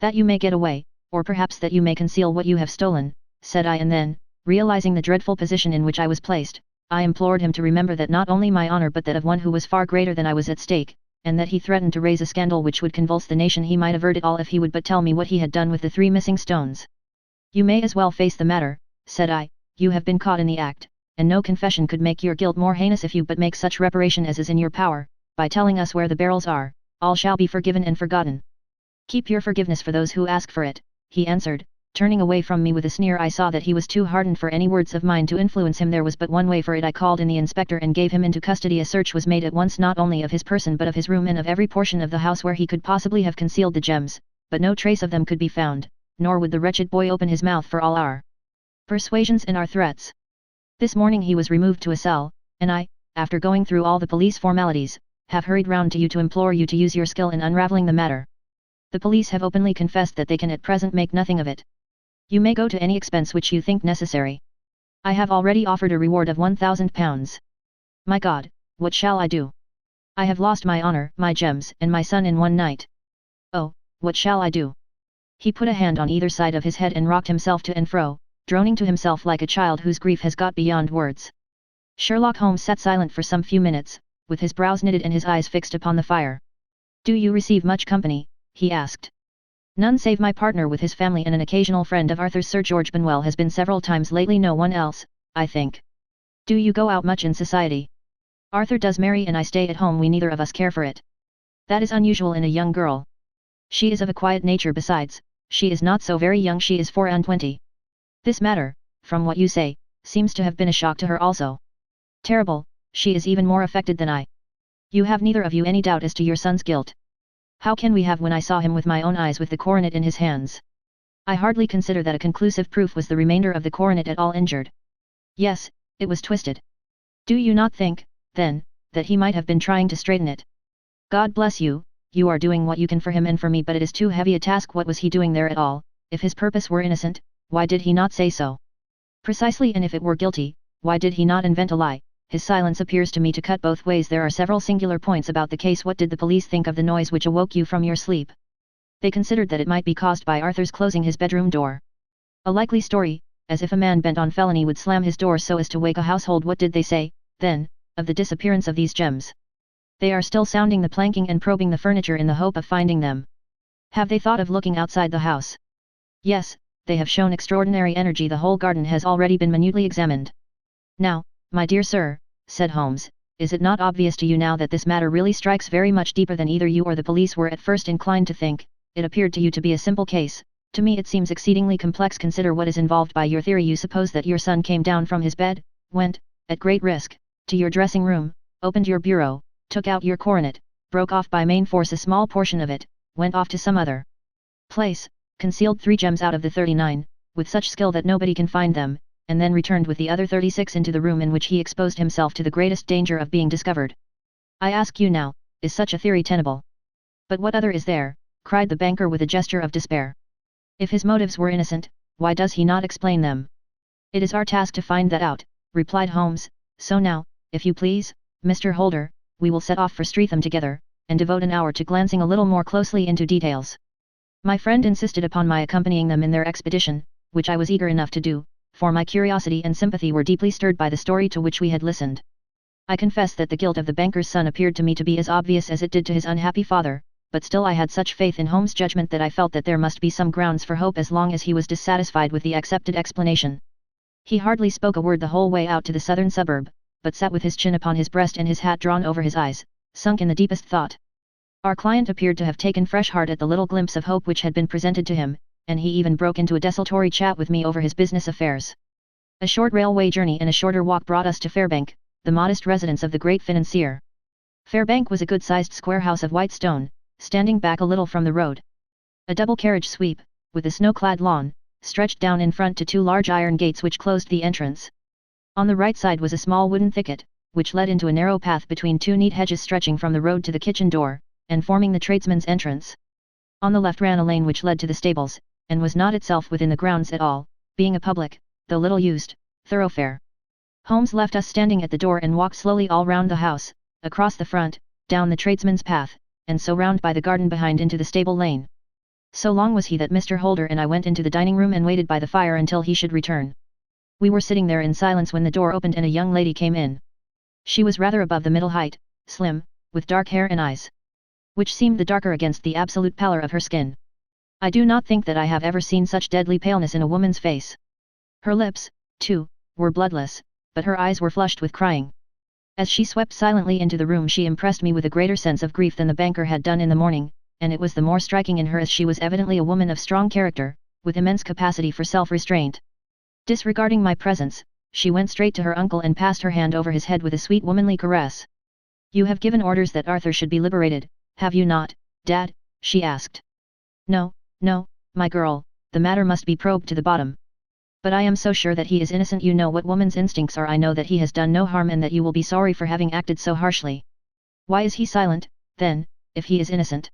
That you may get away, or perhaps that you may conceal what you have stolen," said I, and then, realizing the dreadful position in which I was placed, I implored him to remember that not only my honor but that of one who was far greater than I was at stake, and that he threatened to raise a scandal which would convulse the nation. He might avert it all if he would but tell me what he had done with the 3 missing stones. "You may as well face the matter," said I. "You have been caught in the act, and no confession could make your guilt more heinous. If you but make such reparation as is in your power, by telling us where the barrels are, all shall be forgiven and forgotten." "Keep your forgiveness for those who ask for it," he answered, turning away from me with a sneer. I saw that he was too hardened for any words of mine to influence him. There was but one way for it. I called in the inspector and gave him into custody. A search was made at once not only of his person but of his room and of every portion of the house where he could possibly have concealed the gems, but no trace of them could be found, nor would the wretched boy open his mouth for all our persuasions and our threats. This morning he was removed to a cell, and I, after going through all the police formalities, have hurried round to you to implore you to use your skill in unraveling the matter. The police have openly confessed that they can at present make nothing of it. You may go to any expense which you think necessary. I have already offered a reward of £1,000. My God, what shall I do? I have lost my honor, my gems, and my son in one night. Oh, what shall I do?" He put a hand on either side of his head and rocked himself to and fro, droning to himself like a child whose grief has got beyond words. Sherlock Holmes sat silent for some few minutes, with his brows knitted and his eyes fixed upon the fire. "Do you receive much company?" he asked. "None save my partner with his family and an occasional friend of Arthur's. Sir George Benwell has been several times lately. No one else, I think. Do you go out much in society?" "Arthur does. Mary and I stay at home. We neither of us care for it." "That is unusual in a young girl. She is of a quiet nature. Besides, she is not so very young. She is 24. This matter, from what you say, seems to have been a shock to her also." "Terrible. She is even more affected than I." "You have neither of you any doubt as to your son's guilt?" "How can we have when I saw him with my own eyes with the coronet in his hands? I hardly consider that a conclusive proof. Was the remainder of the coronet at all injured?" "Yes, it was twisted." "Do you not think, then, that he might have been trying to straighten it?" "God bless you, you are doing what you can for him and for me, but it is too heavy a task. What was he doing there at all? If his purpose were innocent, why did he not say so?" "Precisely, and if it were guilty, why did he not invent a lie? His silence appears to me to cut both ways. There are several singular points about the case. What did the police think of the noise which awoke you from your sleep?" "They considered that it might be caused by Arthur's closing his bedroom door." "A likely story, as if a man bent on felony would slam his door so as to wake a household." "What did they say, then, of the disappearance of these gems?" "They are still sounding the planking and probing the furniture in the hope of finding them." "Have they thought of looking outside the house?" "Yes, they have shown extraordinary energy. The whole garden has already been minutely examined." "Now, my dear sir," said Holmes, "is it not obvious to you now that this matter really strikes very much deeper than either you or the police were at first inclined to think? It appeared to you to be a simple case. To me it seems exceedingly complex. Consider what is involved. By your theory you suppose that your son came down from his bed, went, at great risk, to your dressing room, opened your bureau, took out your coronet, broke off by main force a small portion of it, went off to some other place, concealed 3 gems out of the 39, with such skill that nobody can find them, and then returned with the other 36 into the room in which he exposed himself to the greatest danger of being discovered. I ask you now, is such a theory tenable? But what other is there? Cried the banker with a gesture of despair. If his motives were innocent, why does he not explain them? It is our task to find that out, replied Holmes, so now, if you please, Mr. Holder, we will set off for Streatham together, and devote an hour to glancing a little more closely into details. My friend insisted upon my accompanying them in their expedition, which I was eager enough to do, for my curiosity and sympathy were deeply stirred by the story to which we had listened. I confess that the guilt of the banker's son appeared to me to be as obvious as it did to his unhappy father, but still I had such faith in Holmes' judgment that I felt that there must be some grounds for hope as long as he was dissatisfied with the accepted explanation. He hardly spoke a word the whole way out to the southern suburb, but sat with his chin upon his breast and his hat drawn over his eyes, sunk in the deepest thought. Our client appeared to have taken fresh heart at the little glimpse of hope which had been presented to him, and he even broke into a desultory chat with me over his business affairs. A short railway journey and a shorter walk brought us to Fairbank, the modest residence of the great financier. Fairbank was a good-sized square house of white stone, standing back a little from the road. A double carriage sweep, with a snow-clad lawn, stretched down in front to 2 large iron gates which closed the entrance. On the right side was a small wooden thicket, which led into a narrow path between 2 neat hedges stretching from the road to the kitchen door, and forming the tradesman's entrance. On the left ran a lane which led to the stables, and was not itself within the grounds at all, being a public, though little used, thoroughfare. Holmes left us standing at the door and walked slowly all round the house, across the front, down the tradesman's path, and so round by the garden behind into the stable lane. So long was he that Mr. Holder and I went into the dining room and waited by the fire until he should return. We were sitting there in silence when the door opened and a young lady came in. She was rather above the middle height, slim, with dark hair and eyes, which seemed the darker against the absolute pallor of her skin. I do not think that I have ever seen such deadly paleness in a woman's face. Her lips, too, were bloodless, but her eyes were flushed with crying. As she swept silently into the room she impressed me with a greater sense of grief than the banker had done in the morning, and it was the more striking in her as she was evidently a woman of strong character, with immense capacity for self-restraint. Disregarding my presence, she went straight to her uncle and passed her hand over his head with a sweet womanly caress. "You have given orders that Arthur should be liberated, have you not, Dad?" she asked. No, my girl, the matter must be probed to the bottom. But I am so sure that he is innocent. You know what woman's instincts are. I know that he has done no harm and that you will be sorry for having acted so harshly. Why is he silent, then, if he is innocent?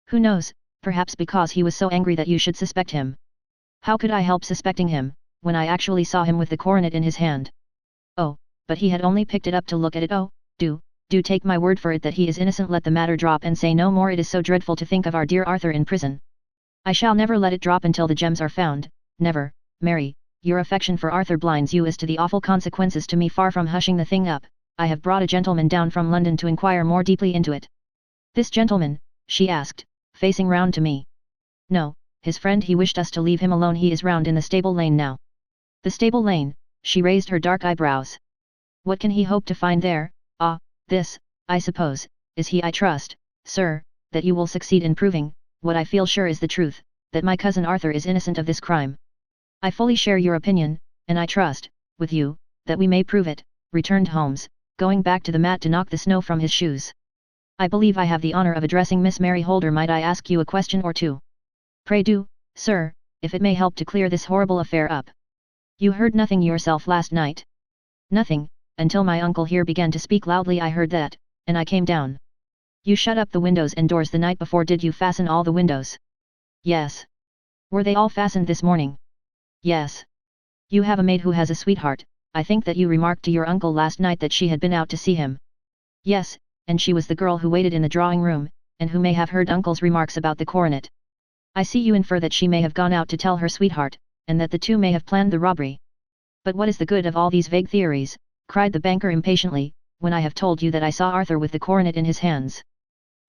Who knows, perhaps because he was so angry that you should suspect him. How could I help suspecting him, when I actually saw him with the coronet in his hand? Oh, but he had only picked it up to look at it. Oh, do take my word for it that he is innocent. Let the matter drop and say no more. It is so dreadful to think of our dear Arthur in prison. I shall never let it drop until the gems are found, never, Mary. Your affection for Arthur blinds you as to the awful consequences to me. Far from hushing the thing up, I have brought a gentleman down from London to inquire more deeply into it." "This gentleman?" she asked, facing round to me. "No, his friend. He wished us to leave him alone. He is round in the stable lane now." "The stable lane?" She raised her dark eyebrows. "What can he hope to find there? Ah, this, I suppose, is he. I trust, sir, that you will succeed in proving, what I feel sure is the truth, that my cousin Arthur is innocent of this crime." "I fully share your opinion, and I trust, with you, that we may prove it," returned Holmes, going back to the mat to knock the snow from his shoes. "I believe I have the honor of addressing Miss Mary Holder. Might I ask you a question or two?" "Pray do, sir, if it may help to clear this horrible affair up." "You heard nothing yourself last night?" "Nothing, until my uncle here began to speak loudly. I heard that, and I came down." "You shut up the windows and doors the night before. Did you fasten all the windows?" "Yes." "Were they all fastened this morning?" "Yes." "You have a maid who has a sweetheart. I think that you remarked to your uncle last night that she had been out to see him." "Yes, and she was the girl who waited in the drawing room, and who may have heard uncle's remarks about the coronet." "I see you infer that she may have gone out to tell her sweetheart, and that the two may have planned the robbery." "But what is the good of all these vague theories?" cried the banker impatiently, "when I have told you that I saw Arthur with the coronet in his hands."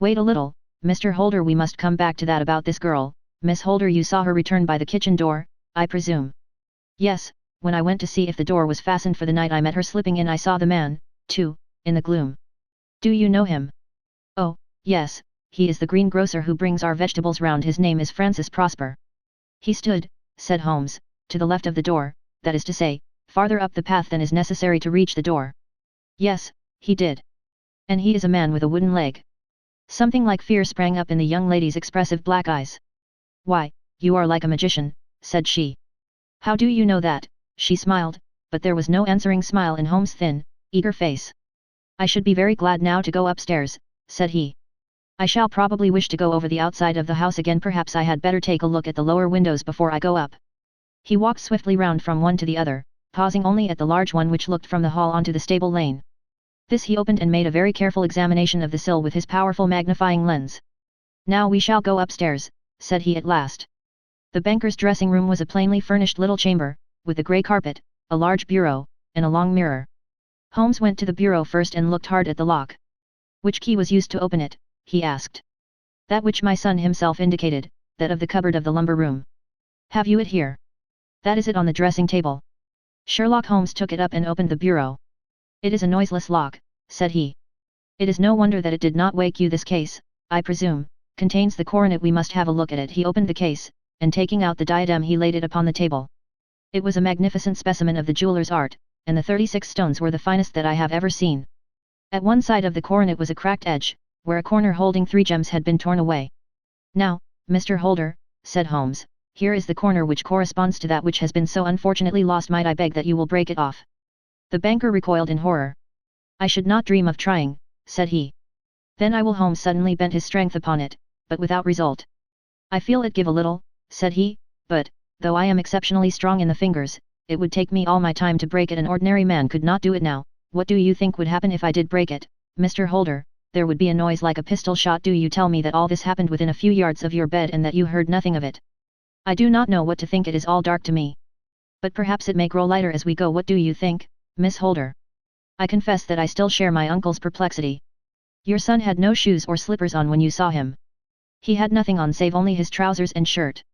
"Wait a little, Mr. Holder. We must come back to that about this girl. Miss Holder, you saw her return by the kitchen door, I presume?" "Yes, when I went to see if the door was fastened for the night I met her slipping in. I saw the man, too, in the gloom." "Do you know him?" "Oh, yes, he is the greengrocer who brings our vegetables round. His name is Francis Prosper." "He stood," said Holmes, "to the left of the door, that is to say, farther up the path than is necessary to reach the door." "Yes, he did." "And he is a man with a wooden leg?" Something like fear sprang up in the young lady's expressive black eyes. "Why, you are like a magician," said she. "How do you know that?" She smiled, but there was no answering smile in Holmes' thin, eager face. "I should be very glad now to go upstairs," said he. "I shall probably wish to go over the outside of the house again. Perhaps I had better take a look at the lower windows before I go up." He walked swiftly round from one to the other, pausing only at the large one which looked from the hall onto the stable lane. This he opened and made a very careful examination of the sill with his powerful magnifying lens. "Now we shall go upstairs," said he at last. The banker's dressing room was a plainly furnished little chamber, with a grey carpet, a large bureau, and a long mirror. Holmes went to the bureau first and looked hard at the lock. "Which key was used to open it?" he asked. "That which my son himself indicated, that of the cupboard of the lumber room." "Have you it here?" "That is it on the dressing table." Sherlock Holmes took it up and opened the bureau. "It is a noiseless lock," said he. "It is no wonder that it did not wake you. This case, I presume, contains the coronet. We must have a look at it." He opened the case, and taking out the diadem he laid it upon the table. It was a magnificent specimen of the jeweller's art, and the 36 stones were the finest that I have ever seen. At one side of the coronet was a cracked edge, where a corner holding 3 gems had been torn away. "Now, Mr. Holder," said Holmes, "here is the corner which corresponds to that which has been so unfortunately lost. Might I beg that you will break it off?" The banker recoiled in horror. "I should not dream of trying," said he. "Then I will." Holmes suddenly bent his strength upon it, but without result. "I feel it give a little," said he, "but, though I am exceptionally strong in the fingers, it would take me all my time to break it. An ordinary man could not do it now. What do you think would happen if I did break it, Mr. Holder?" "There would be a noise like a pistol shot." "Do you tell me that all this happened within a few yards of your bed and that you heard nothing of it?" "I do not know what to think. It is all dark to me. But perhaps it may grow lighter as we go. What do you think, Miss Holder?" "I confess that I still share my uncle's perplexity. Your son had no shoes or slippers on when you saw him." "He had nothing on save only his trousers and shirt."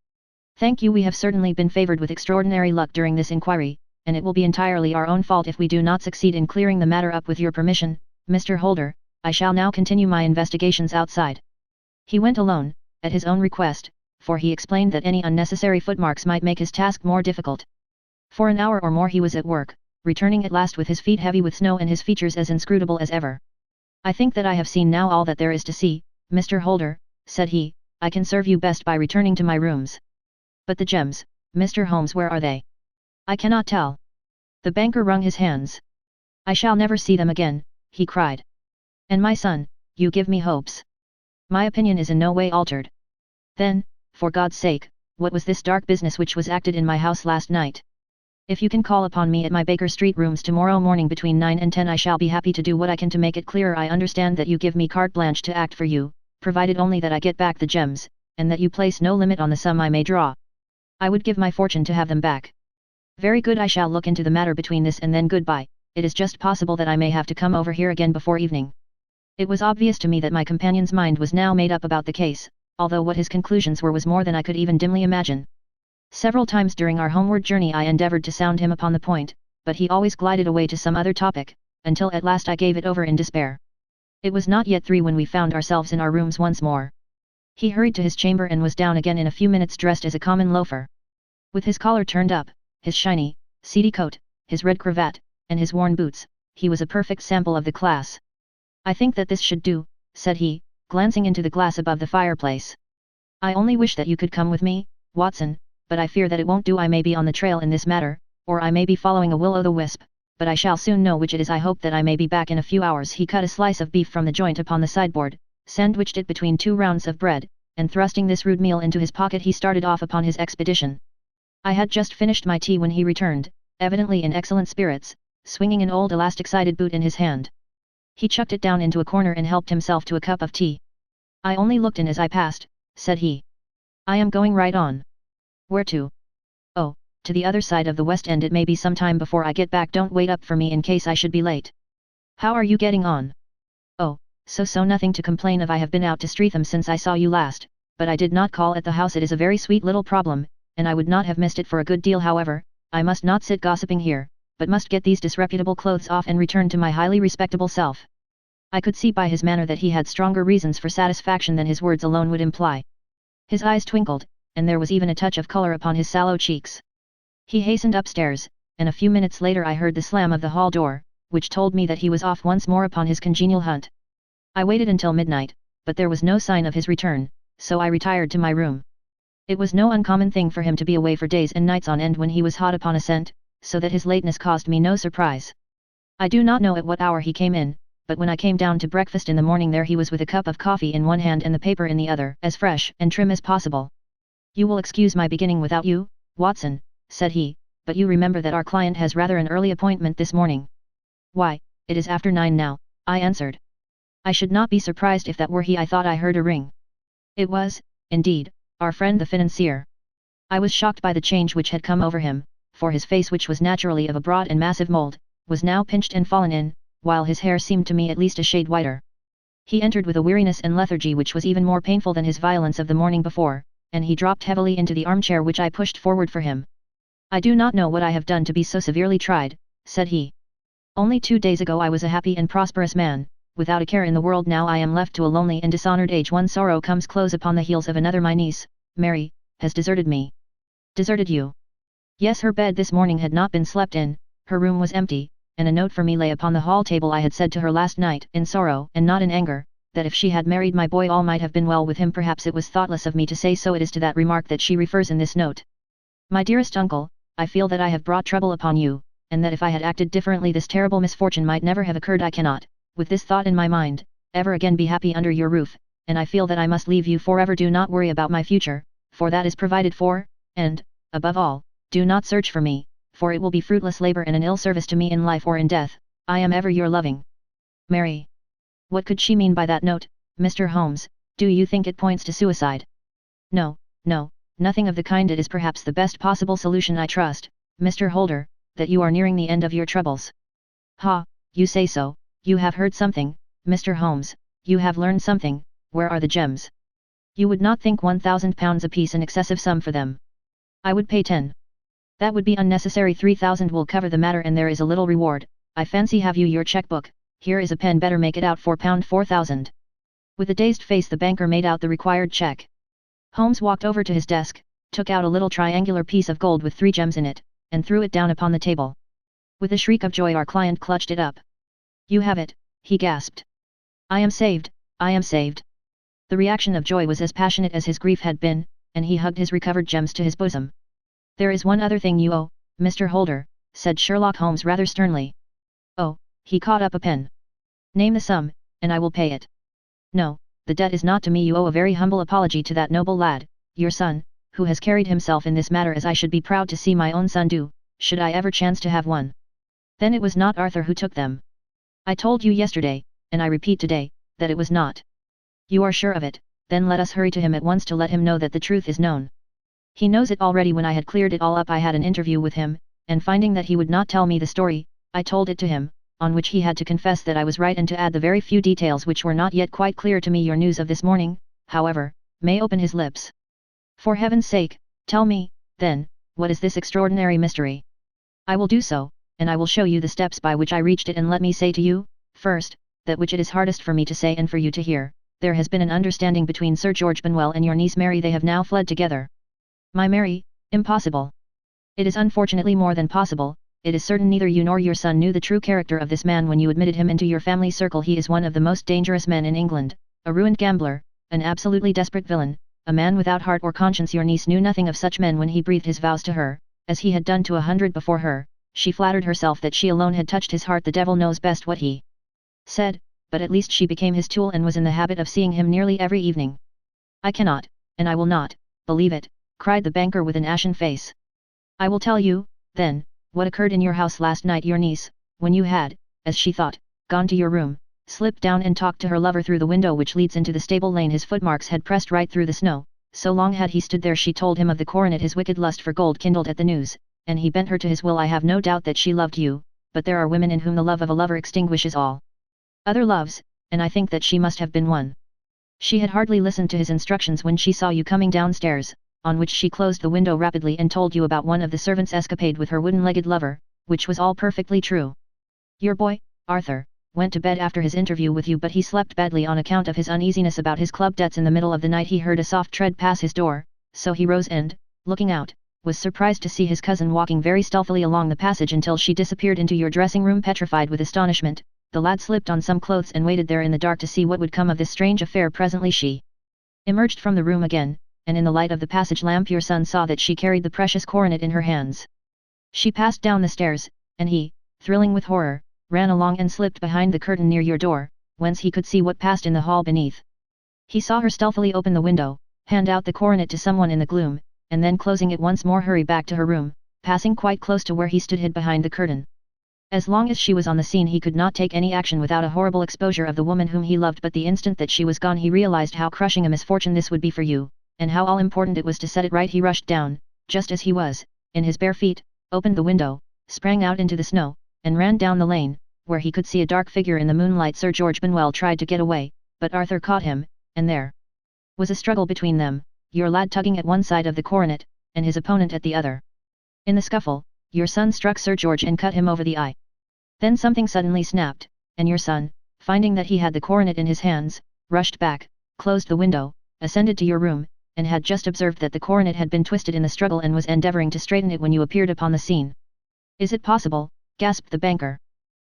"Thank you. We have certainly been favored with extraordinary luck during this inquiry, and it will be entirely our own fault if we do not succeed in clearing the matter up. With your permission, Mr. Holder, I shall now continue my investigations outside." He went alone, at his own request, for he explained that any unnecessary footmarks might make his task more difficult. For an hour or more he was at work, returning at last with his feet heavy with snow and his features as inscrutable as ever. "I think that I have seen now all that there is to see, Mr. Holder," said he. "I can serve you best by returning to my rooms." "But the gems, Mr. Holmes, where are they?" "I cannot tell." The banker wrung his hands. "I shall never see them again," he cried. "And my son, you give me hopes. My opinion is in no way altered." "Then, for God's sake, what was this dark business which was acted in my house last night? If you can call upon me at my Baker Street rooms tomorrow morning between 9 and 10, I shall be happy to do what I can to make it clearer. I understand that you give me carte blanche to act for you, provided only that I get back the gems, and that you place no limit on the sum I may draw. I would give my fortune to have them back." "Very good. I shall look into the matter between this and then. Goodbye. It is just possible that I may have to come over here again before evening." It was obvious to me that my companion's mind was now made up about the case, although what his conclusions were was more than I could even dimly imagine. Several times during our homeward journey I endeavoured to sound him upon the point, but he always glided away to some other topic, until at last I gave it over in despair. It was not yet 3 when we found ourselves in our rooms once more. He hurried to his chamber and was down again in a few minutes, dressed as a common loafer. With his collar turned up, his shiny, seedy coat, his red cravat, and his worn boots, he was a perfect sample of the class. "I think that this should do," said he, glancing into the glass above the fireplace. "I only wish that you could come with me, Watson, but I fear that it won't do. I may be on the trail in this matter, or I may be following a will-o'-the-wisp, but I shall soon know which it is. I hope that I may be back in a few hours." He cut a slice of beef from the joint upon the sideboard, sandwiched it between 2 rounds of bread, and thrusting this rude meal into his pocket he started off upon his expedition. I had just finished my tea when he returned, evidently in excellent spirits, swinging an old elastic-sided boot in his hand. He chucked it down into a corner and helped himself to a cup of tea. "I only looked in as I passed," said he. "I am going right on." "Where to?" "Oh, to the other side of the West End. It may be some time before I get back. Don't wait up for me in case I should be late." "How are you getting on?" "Oh, so nothing to complain of. I have been out to Streatham since I saw you last, but I did not call at the house. It is a very sweet little problem, and I would not have missed it for a good deal. However, I must not sit gossiping here, but must get these disreputable clothes off and return to my highly respectable self." I could see by his manner that he had stronger reasons for satisfaction than his words alone would imply. His eyes twinkled, and there was even a touch of colour upon his sallow cheeks. He hastened upstairs, and a few minutes later I heard the slam of the hall door, which told me that he was off once more upon his congenial hunt. I waited until midnight, but there was no sign of his return, so I retired to my room. It was no uncommon thing for him to be away for days and nights on end when he was hot upon a scent, so that his lateness caused me no surprise. I do not know at what hour he came in, but when I came down to breakfast in the morning there he was with a cup of coffee in one hand and the paper in the other, as fresh and trim as possible. "You will excuse my beginning without you, Watson," said he, "but you remember that our client has rather an early appointment this morning." "Why, it is after 9 now," I answered. "I should not be surprised if that were he. I thought I heard a ring." It was, indeed, our friend the financier. I was shocked by the change which had come over him, for his face, which was naturally of a broad and massive mould, was now pinched and fallen in, while his hair seemed to me at least a shade whiter. He entered with a weariness and lethargy which was even more painful than his violence of the morning before, and he dropped heavily into the armchair which I pushed forward for him. "I do not know what I have done to be so severely tried," said he. "Only 2 days ago I was a happy and prosperous man, without a care in the world. Now I am left to a lonely and dishonoured age. One sorrow comes close upon the heels of another. My niece, Mary, has deserted me." "Deserted you?" "Yes, her bed this morning had not been slept in, her room was empty, and a note for me lay upon the hall table. I had said to her last night, in sorrow and not in anger, that if she had married my boy all might have been well with him. Perhaps it was thoughtless of me to say so. It is to that remark that she refers in this note. My dearest uncle, I feel that I have brought trouble upon you, and that if I had acted differently this terrible misfortune might never have occurred. I cannot, with this thought in my mind, ever again be happy under your roof, and I feel that I must leave you forever. Do not worry about my future, for that is provided for, and, above all, do not search for me, for it will be fruitless labor and an ill service to me in life or in death. I am ever your loving Mary." What could she mean by that note, Mr. Holmes? Do you think it points to suicide? No, no, nothing of the kind. It is perhaps the best possible solution. I trust, Mr. Holder, that you are nearing the end of your troubles. Ha, you say so. You have heard something, Mr. Holmes, you have learned something. Where are the gems? You would not think £1,000 apiece an excessive sum for them. I would pay 10. That would be unnecessary. 3,000 will cover the matter, and there is a little reward. I fancy. Have you your checkbook? Here is a pen. Better make it out for £4,000. With a dazed face the banker made out the required check. Holmes walked over to his desk, took out a little triangular piece of gold with 3 gems in it, and threw it down upon the table. With a shriek of joy our client clutched it up. "You have it," he gasped. "I am saved, I am saved." The reaction of joy was as passionate as his grief had been, and he hugged his recovered gems to his bosom. "There is one other thing you owe, Mr. Holder," said Sherlock Holmes rather sternly. "Oh," he caught up a pen. "Name the sum, and I will pay it." "No, the debt is not to me. You owe a very humble apology to that noble lad, your son, who has carried himself in this matter as I should be proud to see my own son do, should I ever chance to have one." "Then it was not Arthur who took them?" "I told you yesterday, and I repeat today, that it was not." "You are sure of it? Then let us hurry to him at once to let him know that the truth is known." "He knows it already. When I had cleared it all up I had an interview with him, and finding that he would not tell me the story, I told it to him, on which he had to confess that I was right and to add the very few details which were not yet quite clear to me. Your news of this morning, however, may open his lips. For heaven's sake, tell me, then, what is this extraordinary mystery?" "I will do so, and I will show you the steps by which I reached it. And let me say to you, first, that which it is hardest for me to say and for you to hear, there has been an understanding between Sir George Benwell and your niece Mary. They have now fled together." "My Mary? Impossible." "It is unfortunately more than possible. It is certain neither you nor your son knew the true character of this man when you admitted him into your family circle. He is one of the most dangerous men in England, a ruined gambler, an absolutely desperate villain, a man without heart or conscience. Your niece knew nothing of such men when he breathed his vows to her, as he had done to 100 before her. She flattered herself that she alone had touched his heart. The devil knows best what he said, but at least she became his tool and was in the habit of seeing him nearly every evening." "I cannot, and I will not, believe it," cried the banker with an ashen face. "I will tell you, then, what occurred in your house last night. Your niece, when you had, as she thought, gone to your room, slipped down and talked to her lover through the window which leads into the stable lane. His footmarks had pressed right through the snow, so long had he stood there. She told him of the coronet. His wicked lust for gold kindled at the news, and he bent her to his will. I have no doubt that she loved you, but there are women in whom the love of a lover extinguishes all other loves, and I think that she must have been one. She had hardly listened to his instructions when she saw you coming downstairs, on which she closed the window rapidly and told you about one of the servants' escapade with her wooden-legged lover, which was all perfectly true. Your boy, Arthur, went to bed after his interview with you, but he slept badly on account of his uneasiness about his club debts. In the middle of the night he heard a soft tread pass his door, so he rose and, looking out, was surprised to see his cousin walking very stealthily along the passage until she disappeared into your dressing room. Petrified with astonishment, the lad slipped on some clothes and waited there in the dark to see what would come of this strange affair. Presently she emerged from the room again, and in the light of the passage lamp your son saw that she carried the precious coronet in her hands. She passed down the stairs, and he, thrilling with horror, ran along and slipped behind the curtain near your door, whence he could see what passed in the hall beneath. He saw her stealthily open the window, hand out the coronet to someone in the gloom, and then closing it once more hurry back to her room, passing quite close to where he stood hid behind the curtain. As long as she was on the scene he could not take any action without a horrible exposure of the woman whom he loved, but the instant that she was gone he realized how crushing a misfortune this would be for you, and how all important it was to set it right. He rushed down, just as he was, in his bare feet, opened the window, sprang out into the snow, and ran down the lane, where he could see a dark figure in the moonlight. Sir George Benwell tried to get away, but Arthur caught him, and there was a struggle between them, your lad tugging at one side of the coronet, and his opponent at the other. In the scuffle, your son struck Sir George and cut him over the eye. Then something suddenly snapped, and your son, finding that he had the coronet in his hands, rushed back, closed the window, ascended to your room, and had just observed that the coronet had been twisted in the struggle and was endeavouring to straighten it when you appeared upon the scene. Is it possible? Gasped the banker.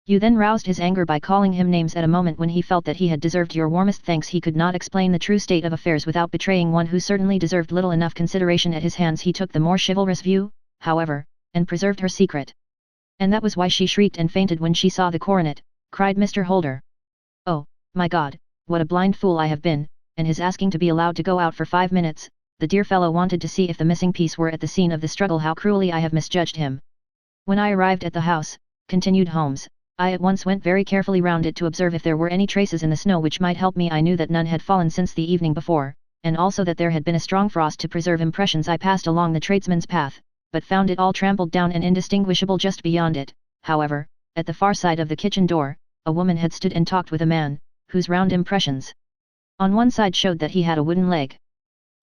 You then roused his anger by calling him names at a moment when he felt that he had deserved your warmest thanks. He could not explain the true state of affairs without betraying one who certainly deserved little enough consideration at his hands. He took the more chivalrous view, however, and preserved her secret. And that was why she shrieked and fainted when she saw the coronet, cried Mr. Holder. Oh, my God, what a blind fool I have been, and his asking to be allowed to go out for 5 minutes, the dear fellow wanted to see if the missing piece were at the scene of the struggle. How cruelly I have misjudged him. When I arrived at the house, continued Holmes, I at once went very carefully round it to observe if there were any traces in the snow which might help me. I knew that none had fallen since the evening before, and also that there had been a strong frost to preserve impressions. I passed along the tradesman's path, but found it all trampled down and indistinguishable. Just beyond it, however, at the far side of the kitchen door, a woman had stood and talked with a man, whose round impressions on one side showed that he had a wooden leg.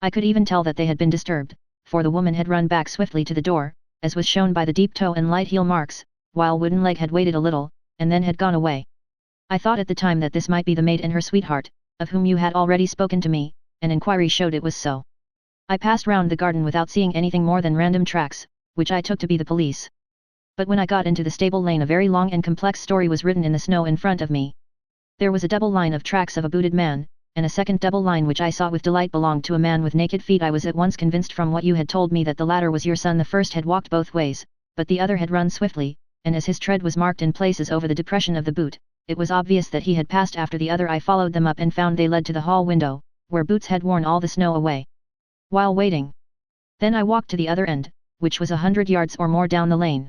I could even tell that they had been disturbed, for the woman had run back swiftly to the door, as was shown by the deep toe and light heel marks, while wooden leg had waited a little, and then had gone away. I thought at the time that this might be the maid and her sweetheart, of whom you had already spoken to me, and inquiry showed it was so. I passed round the garden without seeing anything more than random tracks, which I took to be the police. But when I got into the stable lane a very long and complex story was written in the snow in front of me. There was a double line of tracks of a booted man, and a second double line which I saw with delight belonged to a man with naked feet. I was at once convinced from what you had told me that the latter was your son. The first had walked both ways, but the other had run swiftly, and as his tread was marked in places over the depression of the boot, it was obvious that he had passed after the other. I followed them up and found they led to the hall window, where Boots had worn all the snow away. While waiting, then I walked to the other end, which was 100 yards or more down the lane.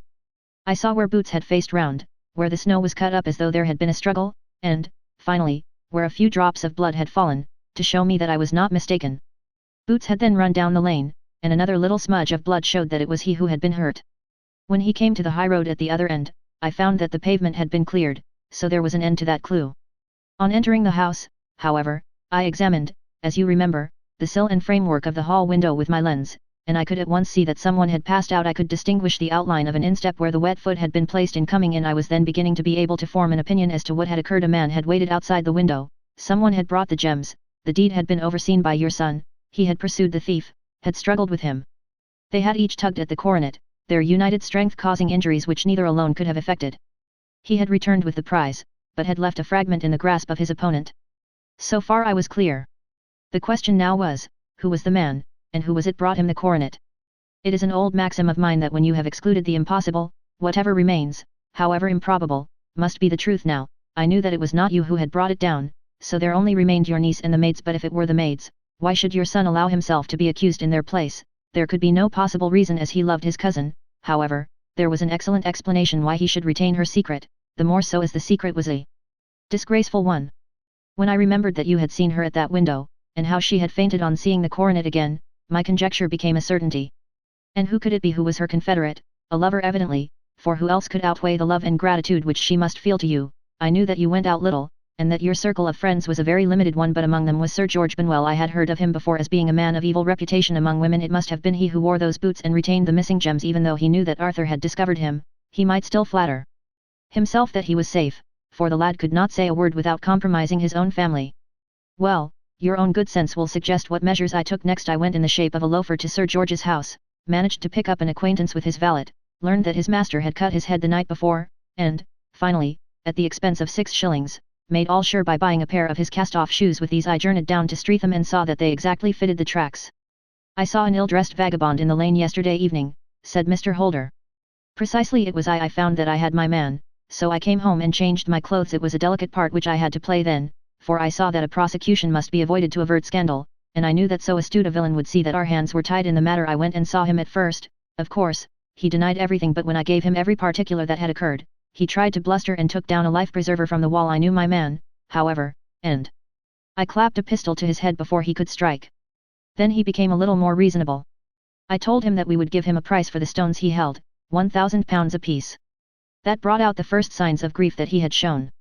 I saw where Boots had faced round, where the snow was cut up as though there had been a struggle, and, finally, where a few drops of blood had fallen, to show me that I was not mistaken. Boots had then run down the lane, and another little smudge of blood showed that it was he who had been hurt. When he came to the high road at the other end, I found that the pavement had been cleared, so there was an end to that clue. On entering the house, however, I examined, as you remember, the sill and framework of the hall window with my lens, and I could at once see that someone had passed out. I could distinguish the outline of an instep where the wet foot had been placed in coming in. I was then beginning to be able to form an opinion as to what had occurred. A man had waited outside the window, someone had brought the gems, the deed had been overseen by your son, he had pursued the thief, had struggled with him. They had each tugged at the coronet, their united strength causing injuries which neither alone could have effected. He had returned with the prize, but had left a fragment in the grasp of his opponent. So far I was clear. The question now was, who was the man, and who was it brought him the coronet? It is an old maxim of mine that when you have excluded the impossible, whatever remains, however improbable, must be the truth. Now, I knew that it was not you who had brought it down, so there only remained your niece and the maids. But if it were the maids, why should your son allow himself to be accused in their place? There could be no possible reason, as he loved his cousin. However, there was an excellent explanation why he should retain her secret, the more so as the secret was a disgraceful one. When I remembered that you had seen her at that window, and how she had fainted on seeing the coronet again, my conjecture became a certainty. And who could it be who was her confederate? A lover evidently, for who else could outweigh the love and gratitude which she must feel to you? I knew that you went out little, and that your circle of friends was a very limited one, but among them was Sir George Benwell. I had heard of him before as being a man of evil reputation among women. It must have been he who wore those boots and retained the missing gems. Even though he knew that Arthur had discovered him, he might still flatter himself that he was safe, for the lad could not say a word without compromising his own family. Well, your own good sense will suggest what measures I took next. I went in the shape of a loafer to Sir George's house, managed to pick up an acquaintance with his valet, learned that his master had cut his head the night before, and, finally, at the expense of 6 shillings, made all sure by buying a pair of his cast-off shoes. With these I journeyed down to Streatham and saw that they exactly fitted the tracks. "I saw an ill-dressed vagabond in the lane yesterday evening," said Mr. Holder. "Precisely, it was I found that I had my man, so I came home and changed my clothes. It was a delicate part which I had to play then, for I saw that a prosecution must be avoided to avert scandal, and I knew that so astute a villain would see that our hands were tied in the matter. I went and saw him. At first, of course, he denied everything, but when I gave him every particular that had occurred, he tried to bluster and took down a life-preserver from the wall. I knew my man, however, and I clapped a pistol to his head before he could strike. Then he became a little more reasonable. I told him that we would give him a price for the stones he held, £1,000 apiece. That brought out the first signs of grief that he had shown.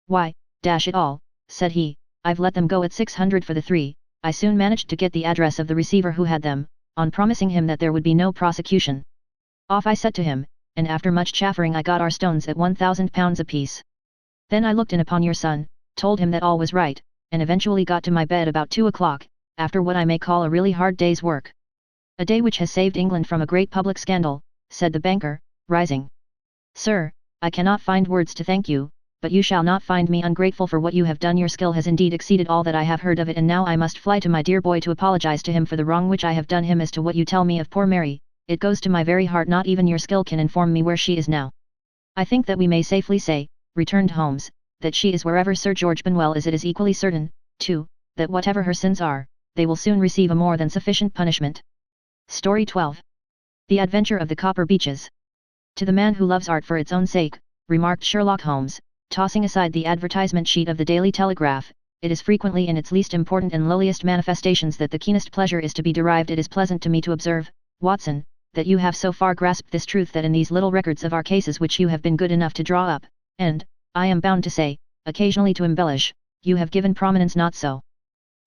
'Why, dash it all,' said he, 'I've let them go at 600 for the 3, I soon managed to get the address of the receiver who had them, on promising him that there would be no prosecution. Off I set to him, and after much chaffering I got our stones at £1,000 apiece. Then I looked in upon your son, told him that all was right, and eventually got to my bed about 2 o'clock, after what I may call a really hard day's work. A day which has saved England from a great public scandal,' said the banker, rising. 'Sir, I cannot find words to thank you, but you shall not find me ungrateful for what you have done. Your skill has indeed exceeded all that I have heard of it, and now I must fly to my dear boy to apologize to him for the wrong which I have done him. As to what you tell me of poor Mary, it goes to my very heart. Not even your skill can inform me where she is now.' 'I think that we may safely say,' returned Holmes, 'that she is wherever Sir George Benwell is. It is equally certain, too, that whatever her sins are, they will soon receive a more than sufficient punishment.' Story 12. The Adventure of the Copper Beeches. "To the man who loves art for its own sake," remarked Sherlock Holmes, tossing aside the advertisement sheet of the Daily Telegraph, "it is frequently in its least important and lowliest manifestations that the keenest pleasure is to be derived. It is pleasant to me to observe, Watson, that you have so far grasped this truth that in these little records of our cases which you have been good enough to draw up, and, I am bound to say, occasionally to embellish, you have given prominence not so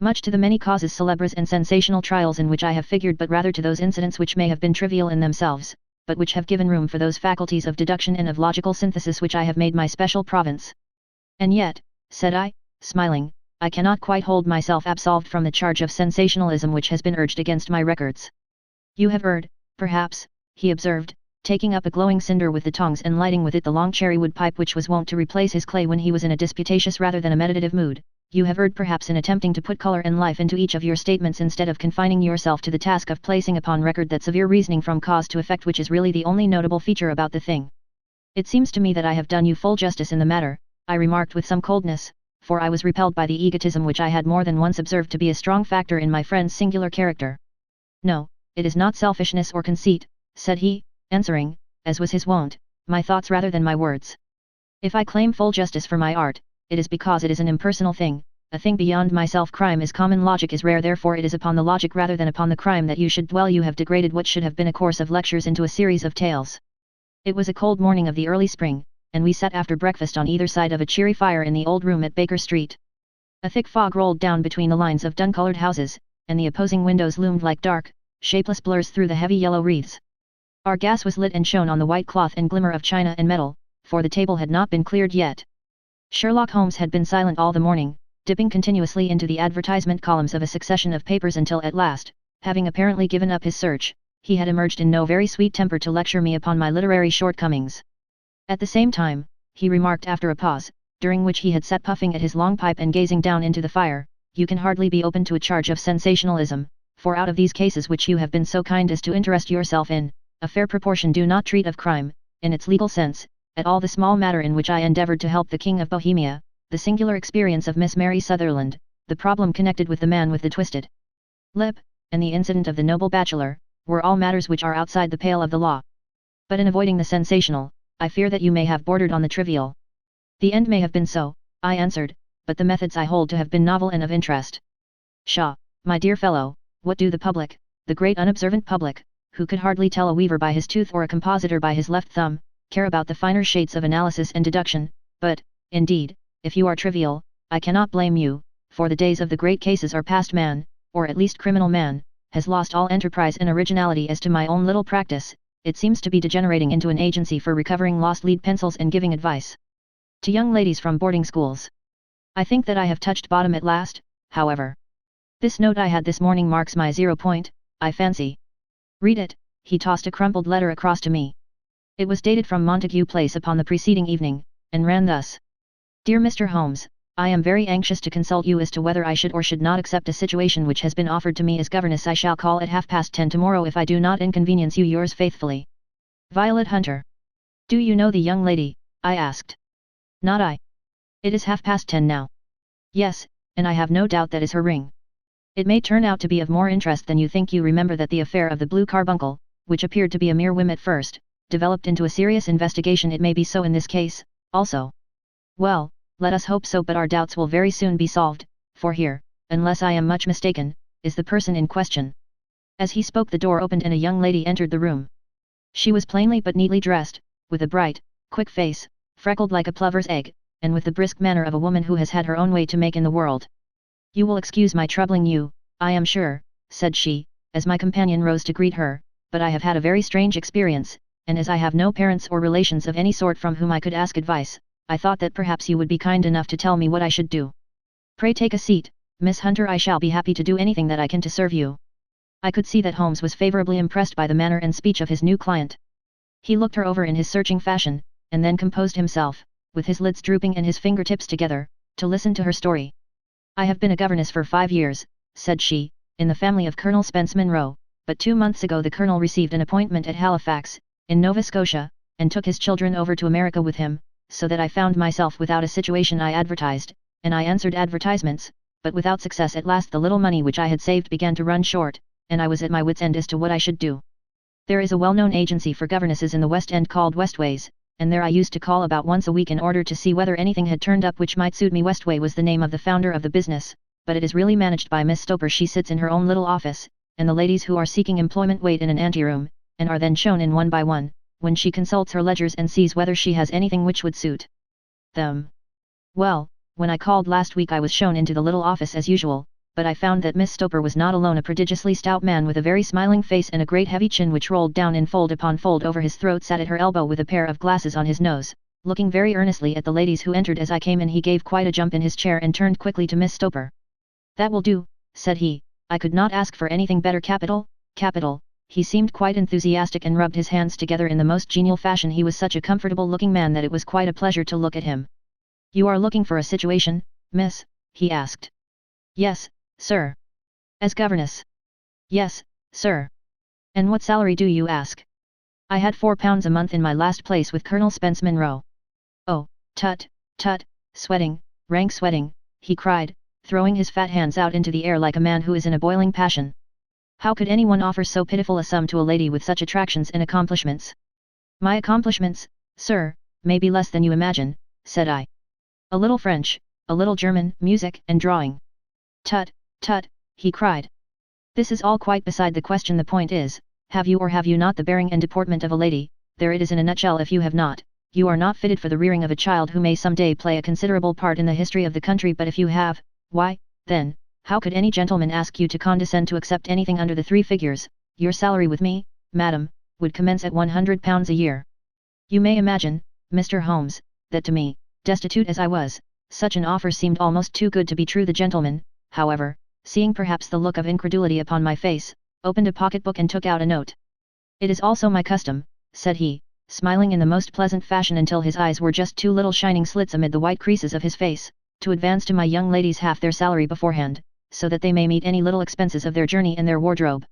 much to the many causes célèbres and sensational trials in which I have figured, but rather to those incidents which may have been trivial in themselves, but which have given room for those faculties of deduction and of logical synthesis which I have made my special province. And yet," said I, smiling, "I cannot quite hold myself absolved from the charge of sensationalism which has been urged against my records." "You have erred, perhaps," he observed, taking up a glowing cinder with the tongs and lighting with it the long cherry wood pipe which was wont to replace his clay when he was in a disputatious rather than a meditative mood. "You have erred perhaps in attempting to put colour and life into each of your statements instead of confining yourself to the task of placing upon record that severe reasoning from cause to effect which is really the only notable feature about the thing." "It seems to me that I have done you full justice in the matter," I remarked with some coldness, for I was repelled by the egotism which I had more than once observed to be a strong factor in my friend's singular character. "No, it is not selfishness or conceit," said he, answering, as was his wont, my thoughts rather than my words. "If I claim full justice for my art, it is because it is an impersonal thing, a thing beyond myself. Crime is common, logic is rare, therefore it is upon the logic rather than upon the crime that you should dwell. You have degraded what should have been a course of lectures into a series of tales." It was a cold morning of the early spring, and we sat after breakfast on either side of a cheery fire in the old room at Baker Street. A thick fog rolled down between the lines of dun-coloured houses, and the opposing windows loomed like dark, shapeless blurs through the heavy yellow wreaths. Our gas was lit and shone on the white cloth and glimmer of china and metal, for the table had not been cleared yet. Sherlock Holmes had been silent all the morning, dipping continuously into the advertisement columns of a succession of papers until at last, having apparently given up his search, he had emerged in no very sweet temper to lecture me upon my literary shortcomings. "At the same time," he remarked after a pause, during which he had sat puffing at his long pipe and gazing down into the fire, "you can hardly be open to a charge of sensationalism, for out of these cases which you have been so kind as to interest yourself in, a fair proportion do not treat of crime, in its legal sense, at all. The small matter in which I endeavoured to help the King of Bohemia, the singular experience of Miss Mary Sutherland, the problem connected with the man with the twisted lip, and the incident of the noble bachelor, were all matters which are outside the pale of the law. But in avoiding the sensational, I fear that you may have bordered on the trivial." "The end may have been so," I answered, "but the methods I hold to have been novel and of interest." "Pshaw, my dear fellow, what do the public, the great unobservant public, who could hardly tell a weaver by his tooth or a compositor by his left thumb, care about the finer shades of analysis and deduction? But, indeed, if you are trivial, I cannot blame you, for the days of the great cases are past. Man, or at least criminal man, has lost all enterprise and originality. As to my own little practice, it seems to be degenerating into an agency for recovering lost lead pencils and giving advice to young ladies from boarding schools. I think that I have touched bottom at last, however. This note I had this morning marks my 0 point, I fancy. Read it." He tossed a crumpled letter across to me. It was dated from Montague Place upon the preceding evening, and ran thus. Dear Mr. Holmes, I am very anxious to consult you as to whether I should or should not accept a situation which has been offered to me as governess. I shall call at 10:30 tomorrow if I do not inconvenience you. Yours faithfully, Violet Hunter. Do you know the young lady? I asked. Not I. It is 10:30 now. Yes, and I have no doubt that is her ring. It may turn out to be of more interest than you think. You remember that the affair of the blue carbuncle, which appeared to be a mere whim at first, developed into a serious investigation. It may be so in this case, also. Well, let us hope so, but our doubts will very soon be solved, for here, unless I am much mistaken, is the person in question. As he spoke, the door opened and a young lady entered the room. She was plainly but neatly dressed, with a bright, quick face, freckled like a plover's egg, and with the brisk manner of a woman who has had her own way to make in the world. You will excuse my troubling you, I am sure, said she, as my companion rose to greet her, but I have had a very strange experience, and as I have no parents or relations of any sort from whom I could ask advice, I thought that perhaps you would be kind enough to tell me what I should do. Pray take a seat, Miss Hunter. I shall be happy to do anything that I can to serve you. I could see that Holmes was favorably impressed by the manner and speech of his new client. He looked her over in his searching fashion, and then composed himself, with his lids drooping and his fingertips together, to listen to her story. I have been a governess for 5 years, said she, in the family of Colonel Spence Munro, but 2 months ago the Colonel received an appointment at Halifax, in Nova Scotia, and took his children over to America with him, so that I found myself without a situation. I advertised, and I answered advertisements, but without success. At last the little money which I had saved began to run short, and I was at my wits' end as to what I should do. There is a well-known agency for governesses in the West End called Westways, and there I used to call about once a week in order to see whether anything had turned up which might suit me. Westway was the name of the founder of the business, but it is really managed by Miss Stoper. She sits in her own little office, and the ladies who are seeking employment wait in an anteroom, and are then shown in one by one, when she consults her ledgers and sees whether she has anything which would suit them. Well, when I called last week I was shown into the little office as usual, but I found that Miss Stoper was not alone. A prodigiously stout man with a very smiling face and a great heavy chin which rolled down in fold upon fold over his throat sat at her elbow with a pair of glasses on his nose, looking very earnestly at the ladies who entered. As I came in he gave quite a jump in his chair and turned quickly to Miss Stoper. That will do, said he, I could not ask for anything better. Capital, capital. He seemed quite enthusiastic and rubbed his hands together in the most genial fashion. He was such a comfortable looking man that it was quite a pleasure to look at him. You are looking for a situation, miss? He asked. Yes, sir. As governess? Yes, sir. And what salary do you ask? I had £4 a month in my last place with Colonel Spence Munro. Oh, tut, tut, sweating, rank sweating, he cried, throwing his fat hands out into the air like a man who is in a boiling passion. How could anyone offer so pitiful a sum to a lady with such attractions and accomplishments? My accomplishments, sir, may be less than you imagine, said I. A little French, a little German, music and drawing. Tut, tut, he cried. This is all quite beside the question. The point is, have you or have you not the bearing and deportment of a lady? There it is in a nutshell. If you have not, you are not fitted for the rearing of a child who may some day play a considerable part in the history of the country. But if you have, why, then, how could any gentleman ask you to condescend to accept anything under the 3 figures? Your salary with me, madam, would commence at £100 a year. You may imagine, Mr. Holmes, that to me, destitute as I was, such an offer seemed almost too good to be true. The gentleman, however, seeing perhaps the look of incredulity upon my face, opened a pocketbook and took out a note. It is also my custom, said he, smiling in the most pleasant fashion until his eyes were just 2 little shining slits amid the white creases of his face, to advance to my young ladies half their salary beforehand, so that they may meet any little expenses of their journey in their wardrobe.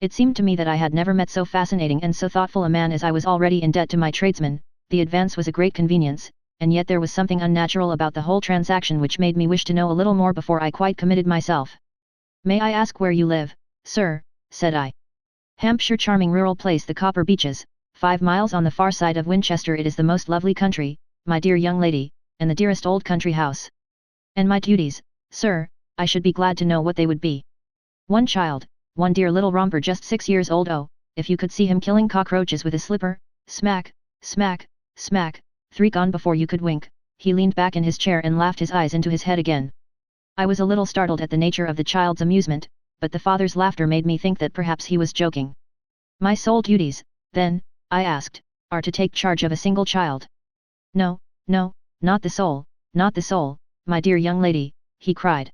It seemed to me that I had never met so fascinating and so thoughtful a man. As I was already in debt to my tradesmen, the advance was a great convenience, and yet there was something unnatural about the whole transaction which made me wish to know a little more before I quite committed myself. May I ask where you live, sir? Said I. Hampshire. Charming rural place. The Copper Beeches, 5 miles on the far side of Winchester. It is the most lovely country, my dear young lady, and the dearest old country house. And my duties, sir, I should be glad to know what they would be. 1 child, 1 dear little romper just 6 years old. Oh, if you could see him killing cockroaches with a slipper, smack, smack, smack, 3 gone before you could wink. He leaned back in his chair and laughed his eyes into his head again. I was a little startled at the nature of the child's amusement, but the father's laughter made me think that perhaps he was joking. My sole duties, then, I asked, are to take charge of a single child. No, no, not the sole, not the sole, my dear young lady, he cried.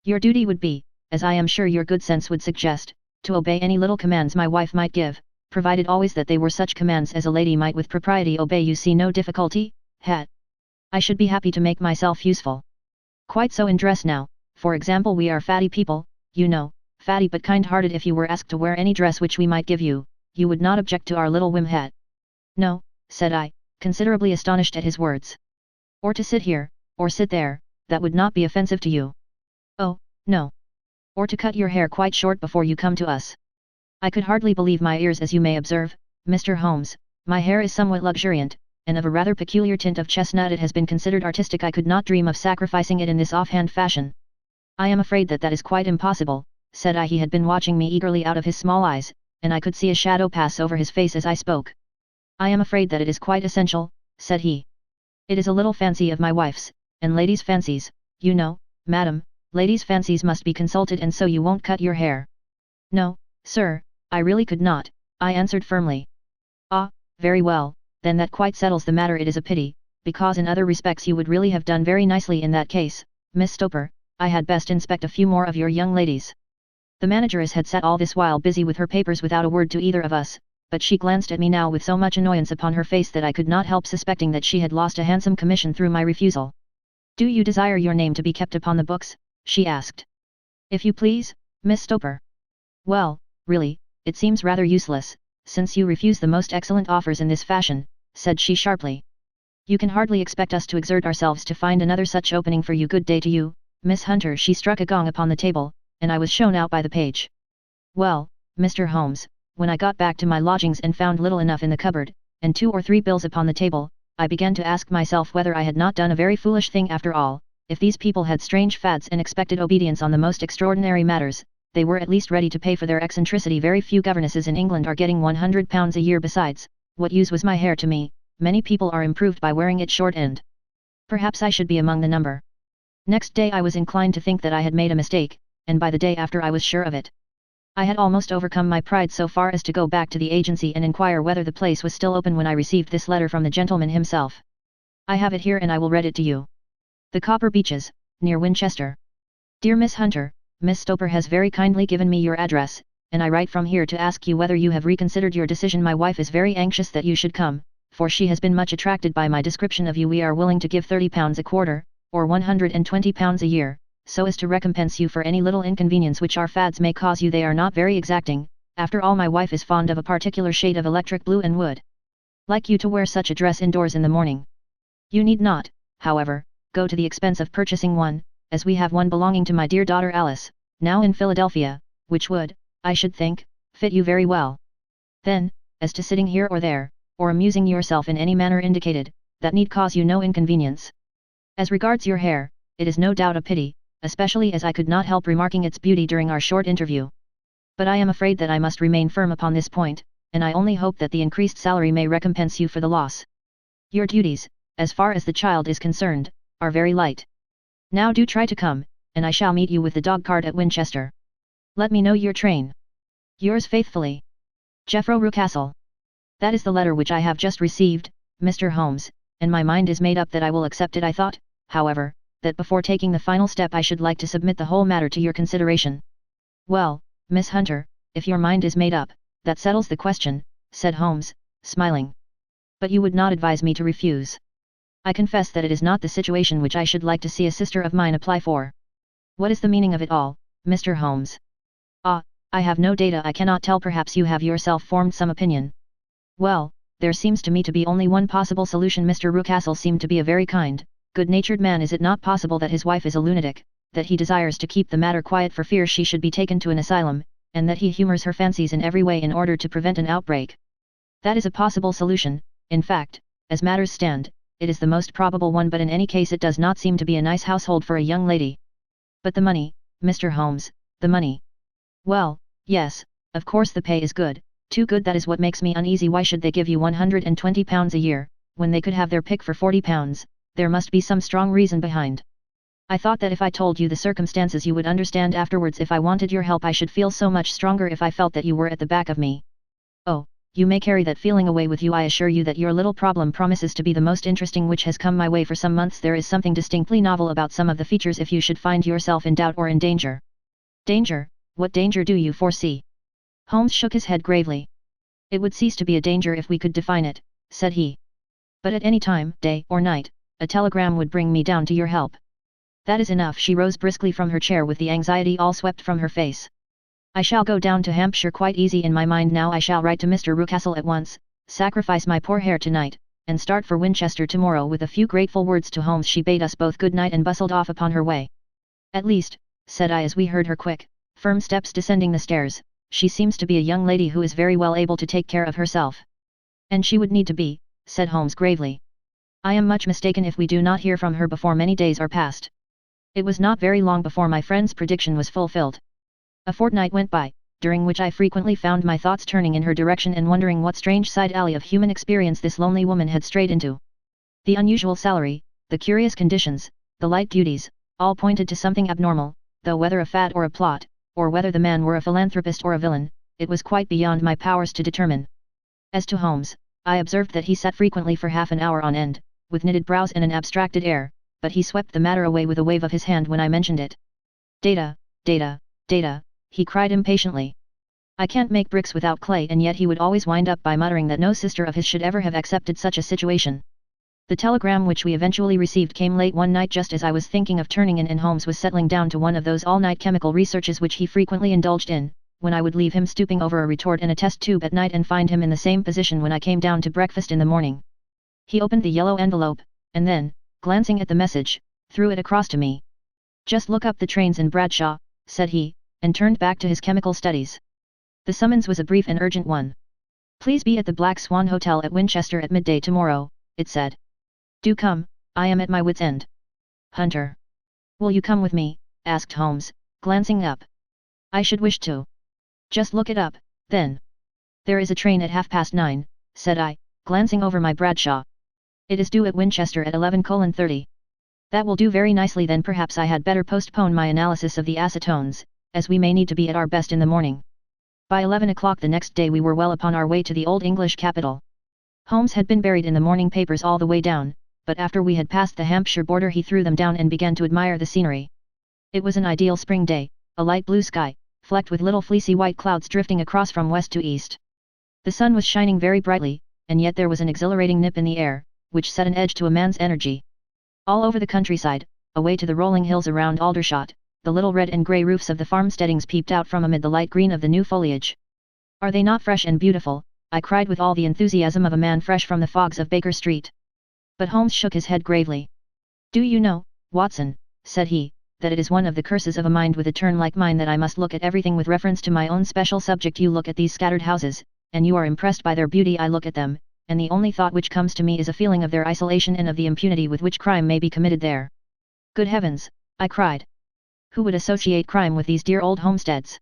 Your duty would be, as I am sure your good sense would suggest, to obey any little commands my wife might give, provided always that they were such commands as a lady might with propriety obey. You see no difficulty, Het? I should be happy to make myself useful. Quite so in dress now, for example we are fatty people, you know, fatty but kind-hearted. If you were asked to wear any dress which we might give you, you would not object to our little whim hat. No, said I, considerably astonished at his words. Or to sit here, or sit there, that would not be offensive to you. Oh, no. Or to cut your hair quite short before you come to us. I could hardly believe my ears. As you may observe, Mr. Holmes, my hair is somewhat luxuriant, and of a rather peculiar tint of chestnut. It has been considered artistic. I could not dream of sacrificing it in this offhand fashion. I am afraid that is quite impossible, said I. He had been watching me eagerly out of his small eyes, and I could see a shadow pass over his face as I spoke. I am afraid that it is quite essential, said he. It is a little fancy of my wife's, and ladies' fancies, you know, madam, ladies' fancies must be consulted. And so you won't cut your hair? No, sir, I really could not, I answered firmly. Ah, very well, then that quite settles the matter. It is a pity, because in other respects you would really have done very nicely in that case, Miss Stoper. I had best inspect a few more of your young ladies. The manageress had sat all this while busy with her papers without a word to either of us, but she glanced at me now with so much annoyance upon her face that I could not help suspecting that she had lost a handsome commission through my refusal. Do you desire your name to be kept upon the books? She asked. If you please, Miss Stoper. Well, really, it seems rather useless, since you refuse the most excellent offers in this fashion, said she sharply. You can hardly expect us to exert ourselves to find another such opening for you. Good day to you, Miss Hunter. She struck a gong upon the table, and I was shown out by the page. Well, Mr. Holmes, when I got back to my lodgings and found little enough in the cupboard, and 2 or 3 bills upon the table, I began to ask myself whether I had not done a very foolish thing after all. If these people had strange fads and expected obedience on the most extraordinary matters, they were at least ready to pay for their eccentricity. Very few governesses in England are getting £100 a year. Besides, what use was my hair to me? Many people are improved by wearing it short end. Perhaps I should be among the number. Next day I was inclined to think that I had made a mistake, and by the day after I was sure of it. I had almost overcome my pride so far as to go back to the agency and inquire whether the place was still open when I received this letter from the gentleman himself. I have it here and I will read it to you. The Copper Beeches, near Winchester. Dear Miss Hunter, Miss Stoper has very kindly given me your address, and I write from here to ask you whether you have reconsidered your decision. My wife is very anxious that you should come, for she has been much attracted by my description of you. We are willing to give £30 a quarter, or £120 a year, so as to recompense you for any little inconvenience which our fads may cause you. They are not very exacting. After all, my wife is fond of a particular shade of electric blue and would like you to wear such a dress indoors in the morning. You need not, however, go to the expense of purchasing one, as we have one belonging to my dear daughter Alice, now in Philadelphia, which would, I should think, fit you very well. Then, as to sitting here or there, or amusing yourself in any manner indicated, that need cause you no inconvenience. As regards your hair, it is no doubt a pity, especially as I could not help remarking its beauty during our short interview. But I am afraid that I must remain firm upon this point, and I only hope that the increased salary may recompense you for the loss. Your duties, as far as the child is concerned, are very light. Now do try to come, and I shall meet you with the dog-cart at Winchester. Let me know your train. Yours faithfully, Jeffro Rucastle. That is the letter which I have just received, Mr. Holmes, and my mind is made up that I will accept it. I thought, however, that before taking the final step I should like to submit the whole matter to your consideration. Well, Miss Hunter, if your mind is made up, that settles the question, said Holmes, smiling. But you would not advise me to refuse. I confess that it is not the situation which I should like to see a sister of mine apply for. What is the meaning of it all, Mr. Holmes? Ah, I have no data. I cannot tell. Perhaps you have yourself formed some opinion. Well, there seems to me to be only one possible solution. Mr. Rucastle seemed to be a very kind, good-natured man. Is it not possible that his wife is a lunatic, that he desires to keep the matter quiet for fear she should be taken to an asylum, and that he humors her fancies in every way in order to prevent an outbreak? That is a possible solution. In fact, as matters stand, it is the most probable one, but in any case it does not seem to be a nice household for a young lady. But the money, Mr. Holmes, the money. Well, yes, of course the pay is good, too good. That is what makes me uneasy. Why should they give you £120 a year, when they could have their pick for £40? There must be some strong reason behind. I thought that if I told you the circumstances you would understand afterwards. If I wanted your help I should feel so much stronger if I felt that you were at the back of me. Oh, you may carry that feeling away with you. I assure you that your little problem promises to be the most interesting which has come my way for some months. There is something distinctly novel about some of the features. If you should find yourself in doubt or in danger. Danger? What danger do you foresee? Holmes shook his head gravely. It would cease to be a danger if we could define it, said he. But at any time, day or night, a telegram would bring me down to your help. That is enough. She rose briskly from her chair with the anxiety all swept from her face. I shall go down to Hampshire quite easy in my mind now. I shall write to Mr. Rucastle at once, sacrifice my poor hair tonight, and start for Winchester tomorrow. With a few grateful words to Holmes she bade us both good night and bustled off upon her way. At least, said I as we heard her quick, firm steps descending the stairs, she seems to be a young lady who is very well able to take care of herself. And she would need to be, said Holmes gravely. I am much mistaken if we do not hear from her before many days are past. It was not very long before my friend's prediction was fulfilled. A fortnight went by, during which I frequently found my thoughts turning in her direction and wondering what strange side alley of human experience this lonely woman had strayed into. The unusual salary, the curious conditions, the light duties, all pointed to something abnormal, though whether a fad or a plot, or whether the man were a philanthropist or a villain, it was quite beyond my powers to determine. As to Holmes, I observed that he sat frequently for half an hour on end, with knitted brows and an abstracted air, but he swept the matter away with a wave of his hand when I mentioned it. Data, data, data, he cried impatiently. I can't make bricks without clay, and yet he would always wind up by muttering that no sister of his should ever have accepted such a situation. The telegram which we eventually received came late one night just as I was thinking of turning in and Holmes was settling down to one of those all-night chemical researches which he frequently indulged in, when I would leave him stooping over a retort and a test tube at night and find him in the same position when I came down to breakfast in the morning. He opened the yellow envelope, and then, glancing at the message, threw it across to me. Just look up the trains in Bradshaw, said he, and turned back to his chemical studies. The summons was a brief and urgent one. Please be at the Black Swan Hotel at Winchester at midday tomorrow, it said. Do come, I am at my wit's end. Hunter. Will you come with me? Asked Holmes, glancing up. I should wish to. Just look it up, then. There is a train at 9:30, said I, glancing over my Bradshaw. It is due at Winchester at 11:30. That will do very nicely. Then perhaps I had better postpone my analysis of the acetones, as we may need to be at our best in the morning. By 11 o'clock the next day we were well upon our way to the old English capital. Holmes had been buried in the morning papers all the way down, but after we had passed the Hampshire border he threw them down and began to admire the scenery. It was an ideal spring day, a light blue sky, flecked with little fleecy white clouds drifting across from west to east. The sun was shining very brightly, and yet there was an exhilarating nip in the air, which set an edge to a man's energy. All over the countryside, away to the rolling hills around Aldershot, the little red and grey roofs of the farmsteadings peeped out from amid the light green of the new foliage. Are they not fresh and beautiful? I cried with all the enthusiasm of a man fresh from the fogs of Baker Street. But Holmes shook his head gravely. Do you know, Watson, said he, that it is one of the curses of a mind with a turn like mine that I must look at everything with reference to my own special subject. You look at these scattered houses, and you are impressed by their beauty. I look at them, and the only thought which comes to me is a feeling of their isolation and of the impunity with which crime may be committed there. Good heavens, I cried. Who would associate crime with these dear old homesteads?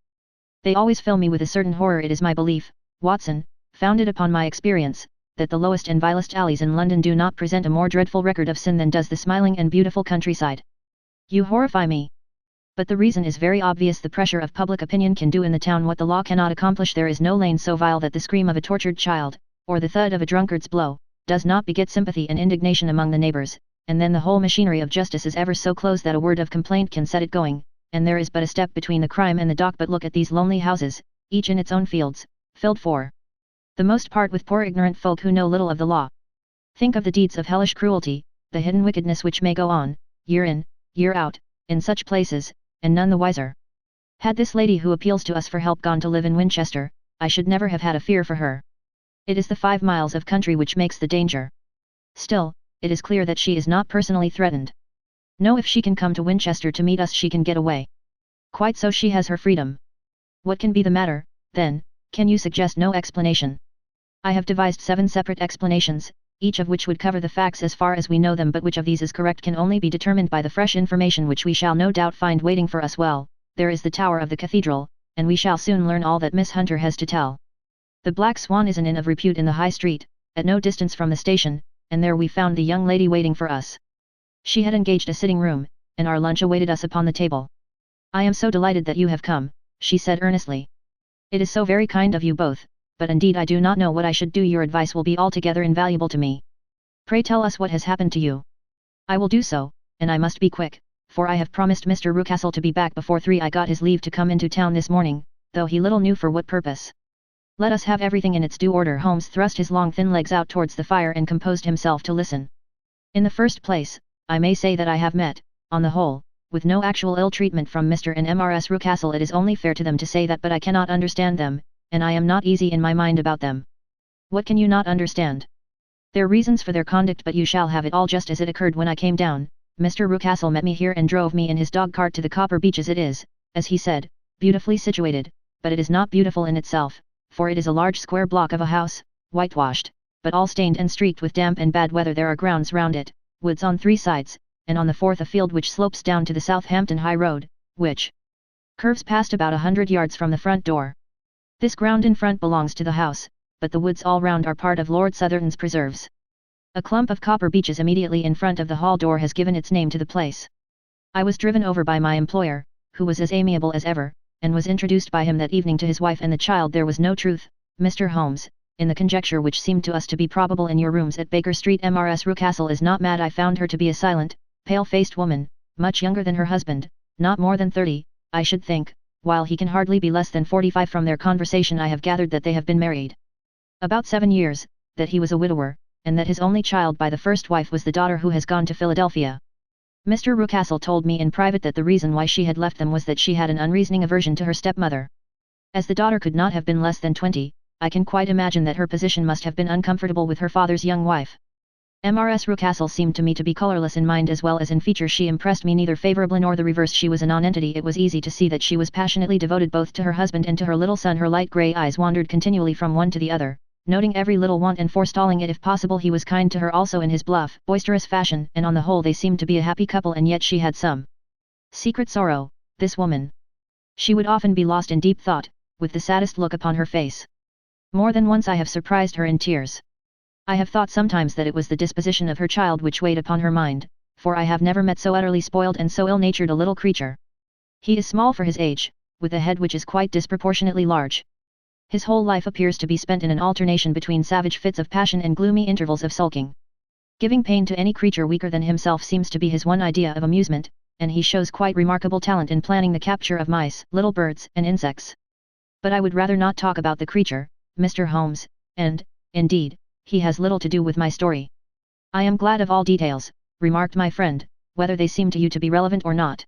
They always fill me with a certain horror. It is my belief, Watson, founded upon my experience, that the lowest and vilest alleys in London do not present a more dreadful record of sin than does the smiling and beautiful countryside. You horrify me. But the reason is very obvious. The pressure of public opinion can do in the town what the law cannot accomplish. There is no lane so vile that the scream of a tortured child, or the thud of a drunkard's blow, does not beget sympathy and indignation among the neighbours, and then the whole machinery of justice is ever so close that a word of complaint can set it going, and there is but a step between the crime and the dock. But look at these lonely houses, each in its own fields, filled for the most part with poor ignorant folk who know little of the law. Think of the deeds of hellish cruelty, the hidden wickedness which may go on, year in, year out, in such places, and none the wiser. Had this lady who appeals to us for help gone to live in Winchester, I should never have had a fear for her. It is the 5 miles of country which makes the danger. Still, it is clear that she is not personally threatened. No, if she can come to Winchester to meet us she can get away. Quite so, she has her freedom. What can be the matter, then? Can you suggest no explanation? I have devised 7 separate explanations, each of which would cover the facts as far as we know them, but which of these is correct can only be determined by the fresh information which we shall no doubt find waiting for us. Well, there is the tower of the cathedral, and we shall soon learn all that Miss Hunter has to tell. The Black Swan is an inn of repute in the High Street, at no distance from the station, and there we found the young lady waiting for us. She had engaged a sitting room, and our lunch awaited us upon the table. I am so delighted that you have come, she said earnestly. It is so very kind of you both, but indeed I do not know what I should do. Your advice will be altogether invaluable to me. Pray tell us what has happened to you. I will do so, and I must be quick, for I have promised Mr. Rucastle to be back before 3. I got his leave to come into town this morning, though he little knew for what purpose. Let us have everything in its due order. Holmes thrust his long thin legs out towards the fire and composed himself to listen. In the first place, I may say that I have met, on the whole, with no actual ill treatment from Mr. and Mrs. Rucastle. It is only fair to them to say that, but I cannot understand them, and I am not easy in my mind about them. What can you not understand? Their reasons for their conduct, but you shall have it all just as it occurred when I came down. Mr. Rucastle met me here and drove me in his dog cart to the Copper Beeches. It is, as he said, beautifully situated, but it is not beautiful in itself, for it is a large square block of a house, whitewashed, but all stained and streaked with damp and bad weather. There are grounds round it, woods on 3 sides, and on the 4th a field which slopes down to the Southampton High Road, which curves past about 100 yards from the front door. This ground in front belongs to the house, but the woods all round are part of Lord Southerton's preserves. A clump of copper beeches immediately in front of the hall door has given its name to the place. I was driven over by my employer, who was as amiable as ever, and was introduced by him that evening to his wife and the child. There was no truth, Mr. Holmes, in the conjecture which seemed to us to be probable in your rooms at Baker Street. Mrs. Rucastle is not mad. I found her to be a silent, pale-faced woman, much younger than her husband, not more than 30, I should think, while he can hardly be less than 45. From their conversation I have gathered that they have been married about 7 years, that he was a widower, and that his only child by the first wife was the daughter who has gone to Philadelphia. Mr. Rucastle told me in private that the reason why she had left them was that she had an unreasoning aversion to her stepmother. As the daughter could not have been less than 20, I can quite imagine that her position must have been uncomfortable with her father's young wife. Mrs. Rucastle seemed to me to be colourless in mind as well as in feature. She impressed me neither favourably nor the reverse. She was a nonentity. It was easy to see that she was passionately devoted both to her husband and to her little son. Her light grey eyes wandered continually from one to the other, noting every little want and forestalling it if possible. He was kind to her also in his bluff, boisterous fashion, and on the whole they seemed to be a happy couple. And yet she had some secret sorrow, this woman. She would often be lost in deep thought, with the saddest look upon her face. More than once I have surprised her in tears. I have thought sometimes that it was the disposition of her child which weighed upon her mind, for I have never met so utterly spoiled and so ill-natured a little creature. He is small for his age, with a head which is quite disproportionately large. His whole life appears to be spent in an alternation between savage fits of passion and gloomy intervals of sulking. Giving pain to any creature weaker than himself seems to be his one idea of amusement, and he shows quite remarkable talent in planning the capture of mice, little birds, and insects. But I would rather not talk about the creature, Mr. Holmes, and, indeed, he has little to do with my story. I am glad of all details, remarked my friend, whether they seem to you to be relevant or not.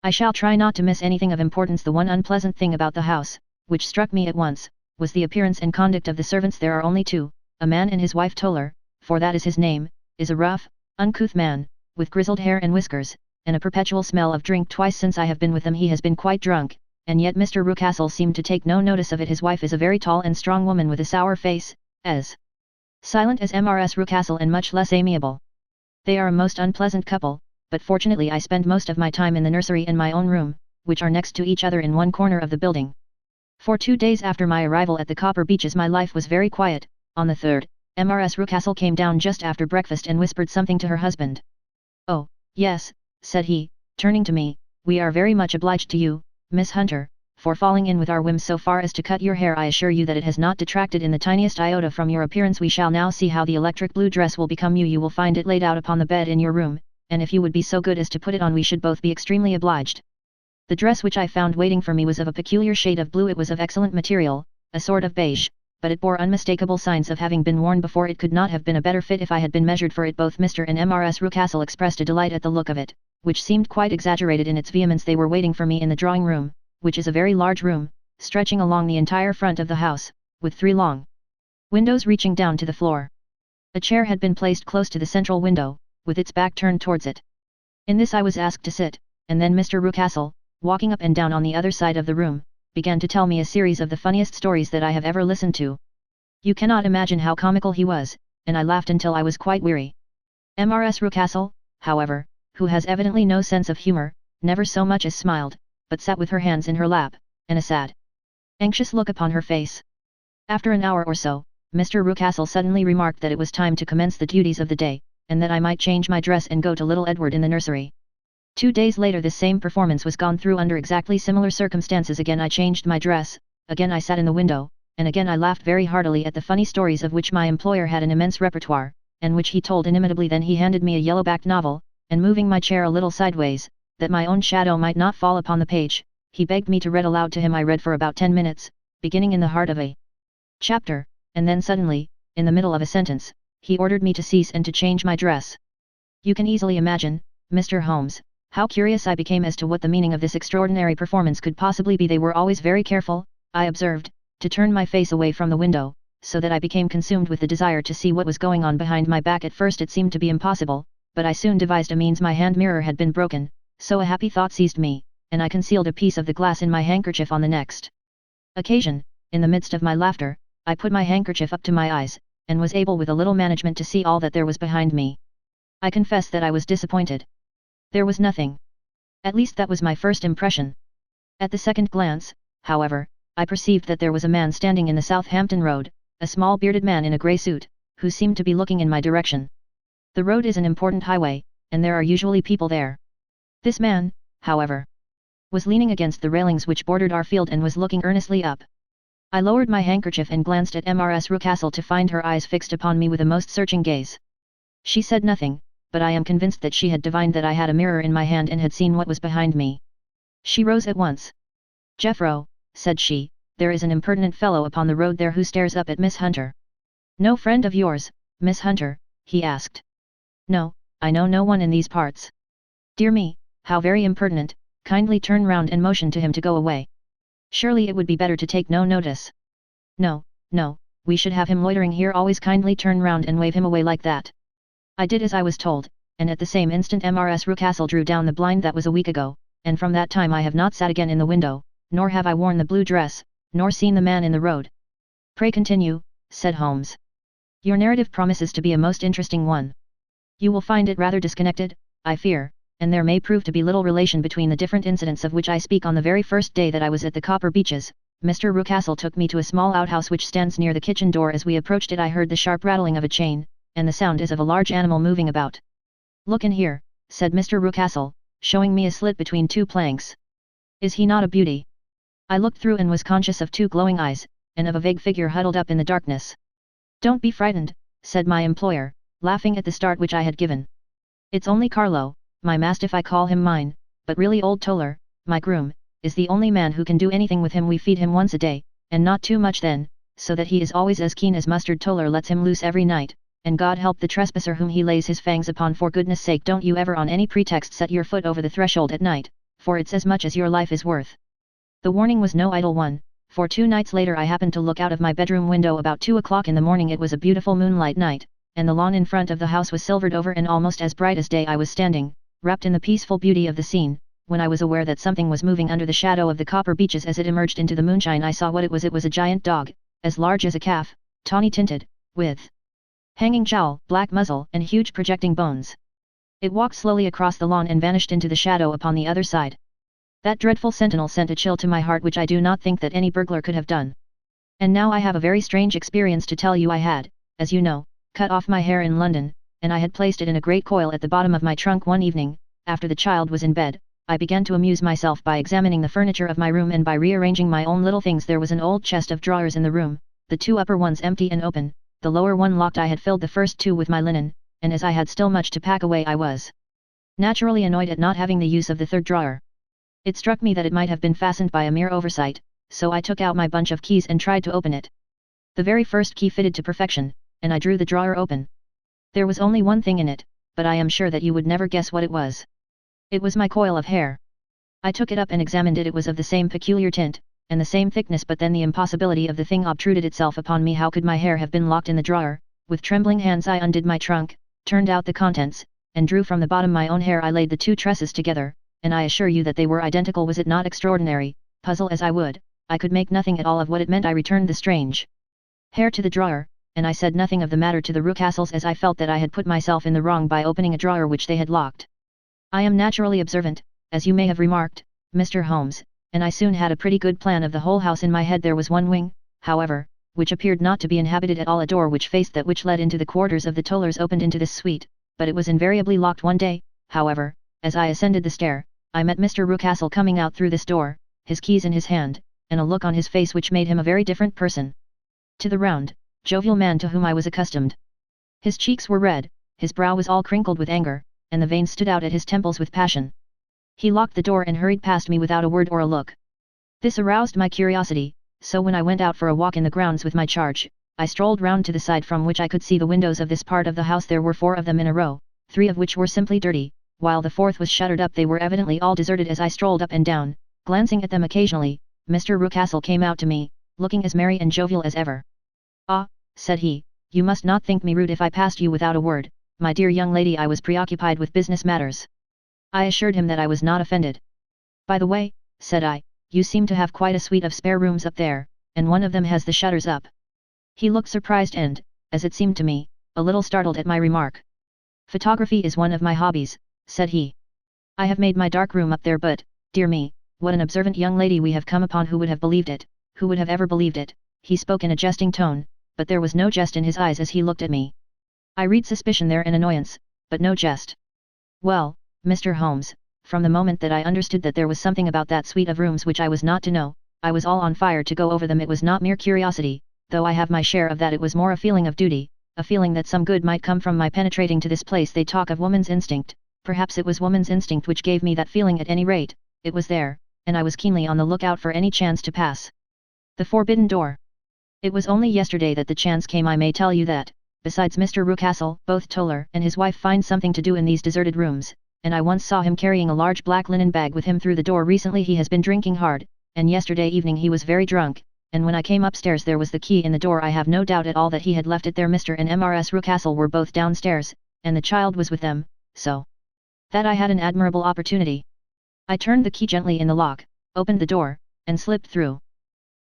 I shall try not to miss anything of importance. The one unpleasant thing about the house, which struck me at once, was the appearance and conduct of the servants. There are only 2, a man and his wife. Toller, for that is his name, is a rough, uncouth man, with grizzled hair and whiskers, and a perpetual smell of drink. Twice since I have been with them he has been quite drunk, and yet Mr. Rucastle seemed to take no notice of it. His wife is a very tall and strong woman with a sour face, as silent as Mrs. Rucastle and much less amiable. They are a most unpleasant couple, but fortunately I spend most of my time in the nursery and my own room, which are next to each other in one corner of the building. For 2 days after my arrival at the Copper Beeches my life was very quiet. On the 3rd, Mrs. Rucastle came down just after breakfast and whispered something to her husband. "Oh, yes," said he, turning to me, "we are very much obliged to you, Miss Hunter, for falling in with our whims so far as to cut your hair. I assure you that it has not detracted in the tiniest iota from your appearance. We shall now see how the electric blue dress will become you. You will find it laid out upon the bed in your room, and if you would be so good as to put it on we should both be extremely obliged." The dress which I found waiting for me was of a peculiar shade of blue. It was of excellent material, a sort of beige, but it bore unmistakable signs of having been worn before. It could not have been a better fit if I had been measured for it. Both Mr. and Mrs. Rucastle expressed a delight at the look of it, which seemed quite exaggerated in its vehemence. They were waiting for me in the drawing room, which is a very large room, stretching along the entire front of the house, with 3 long windows reaching down to the floor. A chair had been placed close to the central window, with its back turned towards it. In this I was asked to sit, and then Mr. Rucastle, walking up and down on the other side of the room, began to tell me a series of the funniest stories that I have ever listened to. You cannot imagine how comical he was, and I laughed until I was quite weary. Mrs. Rucastle, however, who has evidently no sense of humour, never so much as smiled, but sat with her hands in her lap, and a sad, anxious look upon her face. After an hour or so, Mr. Rucastle suddenly remarked that it was time to commence the duties of the day, and that I might change my dress and go to little Edward in the nursery. 2 days later this same performance was gone through under exactly similar circumstances. Again I changed my dress, again I sat in the window, and again I laughed very heartily at the funny stories of which my employer had an immense repertoire, and which he told inimitably. Then he handed me a yellow-backed novel, and moving my chair a little sideways, that my own shadow might not fall upon the page, he begged me to read aloud to him. I read for about 10 minutes, beginning in the heart of a chapter, and then suddenly, in the middle of a sentence, he ordered me to cease and to change my dress. You can easily imagine, Mr. Holmes, how curious I became as to what the meaning of this extraordinary performance could possibly be. They were always very careful, I observed, to turn my face away from the window, so that I became consumed with the desire to see what was going on behind my back. At first it seemed to be impossible, but I soon devised a means. My hand mirror had been broken, so a happy thought seized me, and I concealed a piece of the glass in my handkerchief. On the next occasion, in the midst of my laughter, I put my handkerchief up to my eyes, and was able with a little management to see all that there was behind me. I confess that I was disappointed. There was nothing. At least that was my first impression. At the second glance, however, I perceived that there was a man standing in the Southampton Road, a small bearded man in a grey suit, who seemed to be looking in my direction. The road is an important highway, and there are usually people there. This man, however, was leaning against the railings which bordered our field and was looking earnestly up. I lowered my handkerchief and glanced at Mrs. Rucastle to find her eyes fixed upon me with a most searching gaze. She said nothing, but I am convinced that she had divined that I had a mirror in my hand and had seen what was behind me. She rose at once. "Jeffro," said she, "there is an impertinent fellow upon the road there who stares up at Miss Hunter." "No friend of yours, Miss Hunter?" he asked. "No, I know no one in these parts." "Dear me, how very impertinent, kindly turn round and motion to him to go away. Surely it would be better to take no notice." "No, no, we should have him loitering here always. Kindly turn round and wave him away like that." I did as I was told, and at the same instant Mrs. Rucastle drew down the blind. That was a week ago, and from that time I have not sat again in the window, nor have I worn the blue dress, nor seen the man in the road. "Pray continue," said Holmes. "Your narrative promises to be a most interesting one. You will find it rather disconnected, I fear, and there may prove to be little relation between the different incidents of which I speak. On the very first day that I was at the Copper Beeches, Mr. Rucastle took me to a small outhouse which stands near the kitchen door. As we approached it I heard the sharp rattling of a chain, and the sound as of a large animal moving about. "Look in here," said Mr. Rucastle, showing me a slit between two planks. "Is he not a beauty?" I looked through and was conscious of two glowing eyes, and of a vague figure huddled up in the darkness. "Don't be frightened," said my employer, laughing at the start which I had given. "It's only Carlo, my mastiff. I call him mine, but really old Toller, my groom, is the only man who can do anything with him. We feed him once a day, and not too much then, so that he is always as keen as mustard. Toller lets him loose every night, and God help the trespasser whom he lays his fangs upon. For goodness sake don't you ever on any pretext set your foot over the threshold at night, for it's as much as your life is worth." The warning was no idle one, for 2 nights later I happened to look out of my bedroom window about 2 o'clock in the morning. It was a beautiful moonlight night, and the lawn in front of the house was silvered over and almost as bright as day. I was standing, wrapped in the peaceful beauty of the scene, when I was aware that something was moving under the shadow of the Copper Beeches. As it emerged into the moonshine I saw what it was. It was a giant dog, as large as a calf, tawny tinted, with hanging jowl, black muzzle, and huge projecting bones. It walked slowly across the lawn and vanished into the shadow upon the other side. That dreadful sentinel sent a chill to my heart which I do not think that any burglar could have done. And now I have a very strange experience to tell you. I had, as you know, cut off my hair in London, and I had placed it in a great coil at the bottom of my trunk. One evening, after the child was in bed, I began to amuse myself by examining the furniture of my room and by rearranging my own little things. There was an old chest of drawers in the room, the 2 upper ones empty and open, the lower one locked. I had filled the first 2 with my linen, and as I had still much to pack away I was naturally annoyed at not having the use of the 3rd drawer. It struck me that it might have been fastened by a mere oversight, so I took out my bunch of keys and tried to open it. The very first key fitted to perfection, and I drew the drawer open. There was only one thing in it, but I am sure that you would never guess what it was. It was my coil of hair. I took it up and examined it. It was of the same peculiar tint, and the same thickness, but then the impossibility of the thing obtruded itself upon me. How could my hair have been locked in the drawer? With trembling hands I undid my trunk, turned out the contents, and drew from the bottom my own hair. I laid the 2 tresses together, and I assure you that they were identical. Was it not extraordinary? Puzzle as I would, I could make nothing at all of what it meant. I returned the strange hair to the drawer, and I said nothing of the matter to the Rucastles, as I felt that I had put myself in the wrong by opening a drawer which they had locked. I am naturally observant, as you may have remarked, Mr. Holmes, and I soon had a pretty good plan of the whole house in my head. There was one wing, however, which appeared not to be inhabited at all. A door which faced that which led into the quarters of the Tollers opened into this suite, but it was invariably locked. One day, however, as I ascended the stair, I met Mr. Rucastle coming out through this door, his keys in his hand, and a look on his face which made him a very different person to the round, jovial man to whom I was accustomed. His cheeks were red, his brow was all crinkled with anger, and the veins stood out at his temples with passion. He locked the door and hurried past me without a word or a look. This aroused my curiosity, so when I went out for a walk in the grounds with my charge, I strolled round to the side from which I could see the windows of this part of the house. There were 4 of them in a row, 3 of which were simply dirty, while the 4th was shuttered up. They were evidently all deserted. As I strolled up and down, glancing at them occasionally, Mr. Rucastle came out to me, looking as merry and jovial as ever. "Ah," said he, "you must not think me rude if I passed you without a word, my dear young lady. I was preoccupied with business matters." I assured him that I was not offended. "By the way," said I, "you seem to have quite a suite of spare rooms up there, and one of them has the shutters up." He looked surprised and, as it seemed to me, a little startled at my remark. "Photography is one of my hobbies," said he. "I have made my dark room up there, but, dear me, what an observant young lady we have come upon. Who would have believed it? Who would have ever believed it?" He spoke in a jesting tone, but there was no jest in his eyes as he looked at me. I read suspicion there and annoyance, but no jest. "Well, Mr. Holmes, from the moment that I understood that there was something about that suite of rooms which I was not to know, I was all on fire to go over them. It was not mere curiosity, though I have my share of that. It was more a feeling of duty, a feeling that some good might come from my penetrating to this place. They talk of woman's instinct, perhaps it was woman's instinct which gave me that feeling. At any rate, it was there, and I was keenly on the lookout for any chance to pass the forbidden door. It was only yesterday that the chance came. I may tell you that, besides Mr. Rucastle, both Toller and his wife find something to do in these deserted rooms, and I once saw him carrying a large black linen bag with him through the door. Recently he has been drinking hard, and yesterday evening he was very drunk, and when I came upstairs there was the key in the door. I have no doubt at all that he had left it there. Mr. and Mrs. Rucastle were both downstairs, and the child was with them, so that I had an admirable opportunity. I turned the key gently in the lock, opened the door, and slipped through.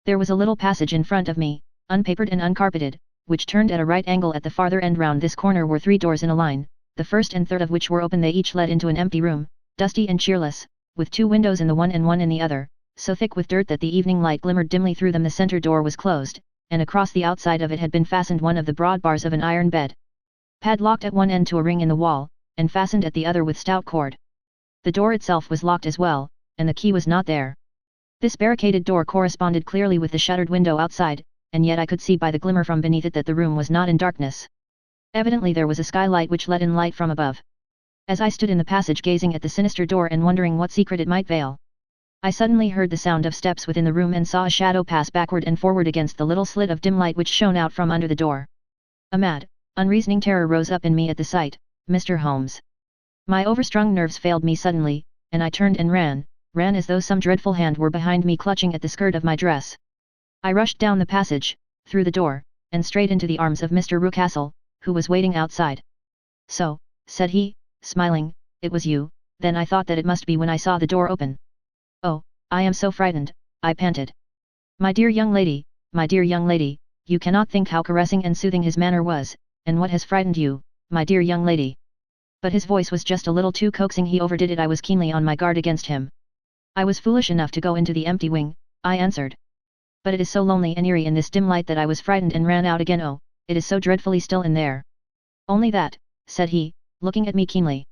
There was a little passage in front of me, unpapered and uncarpeted, which turned at a right angle at the farther end. Round this corner were 3 doors in a line, the first and third of which were open. They each led into an empty room, dusty and cheerless, with 2 windows in the one and one in the other, so thick with dirt that the evening light glimmered dimly through them. The center door was closed, and across the outside of it had been fastened one of the broad bars of an iron bed, padlocked at one end to a ring in the wall, and fastened at the other with stout cord. The door itself was locked as well, and the key was not there. This barricaded door corresponded clearly with the shuttered window outside, and yet I could see by the glimmer from beneath it that the room was not in darkness. Evidently there was a skylight which let in light from above. As I stood in the passage gazing at the sinister door and wondering what secret it might veil, I suddenly heard the sound of steps within the room and saw a shadow pass backward and forward against the little slit of dim light which shone out from under the door. A mad, unreasoning terror rose up in me at the sight, Mr. Holmes. My overstrung nerves failed me suddenly, and I turned and ran as though some dreadful hand were behind me clutching at the skirt of my dress. I rushed down the passage, through the door, and straight into the arms of Mr. Rucastle, who was waiting outside. "So," said he, smiling, "it was you." Then I thought that it must be when I saw the door open. "Oh, I am so frightened," I panted. My dear young lady, you cannot think how caressing and soothing his manner was, and what has frightened you, my dear young lady." But his voice was just a little too coaxing. He overdid it. I was keenly on my guard against him. "I was foolish enough to go into the empty wing," I answered. "But it is so lonely and eerie in this dim light that I was frightened and ran out again. Oh, it is so dreadfully still in there." "Only that," said he, looking at me keenly.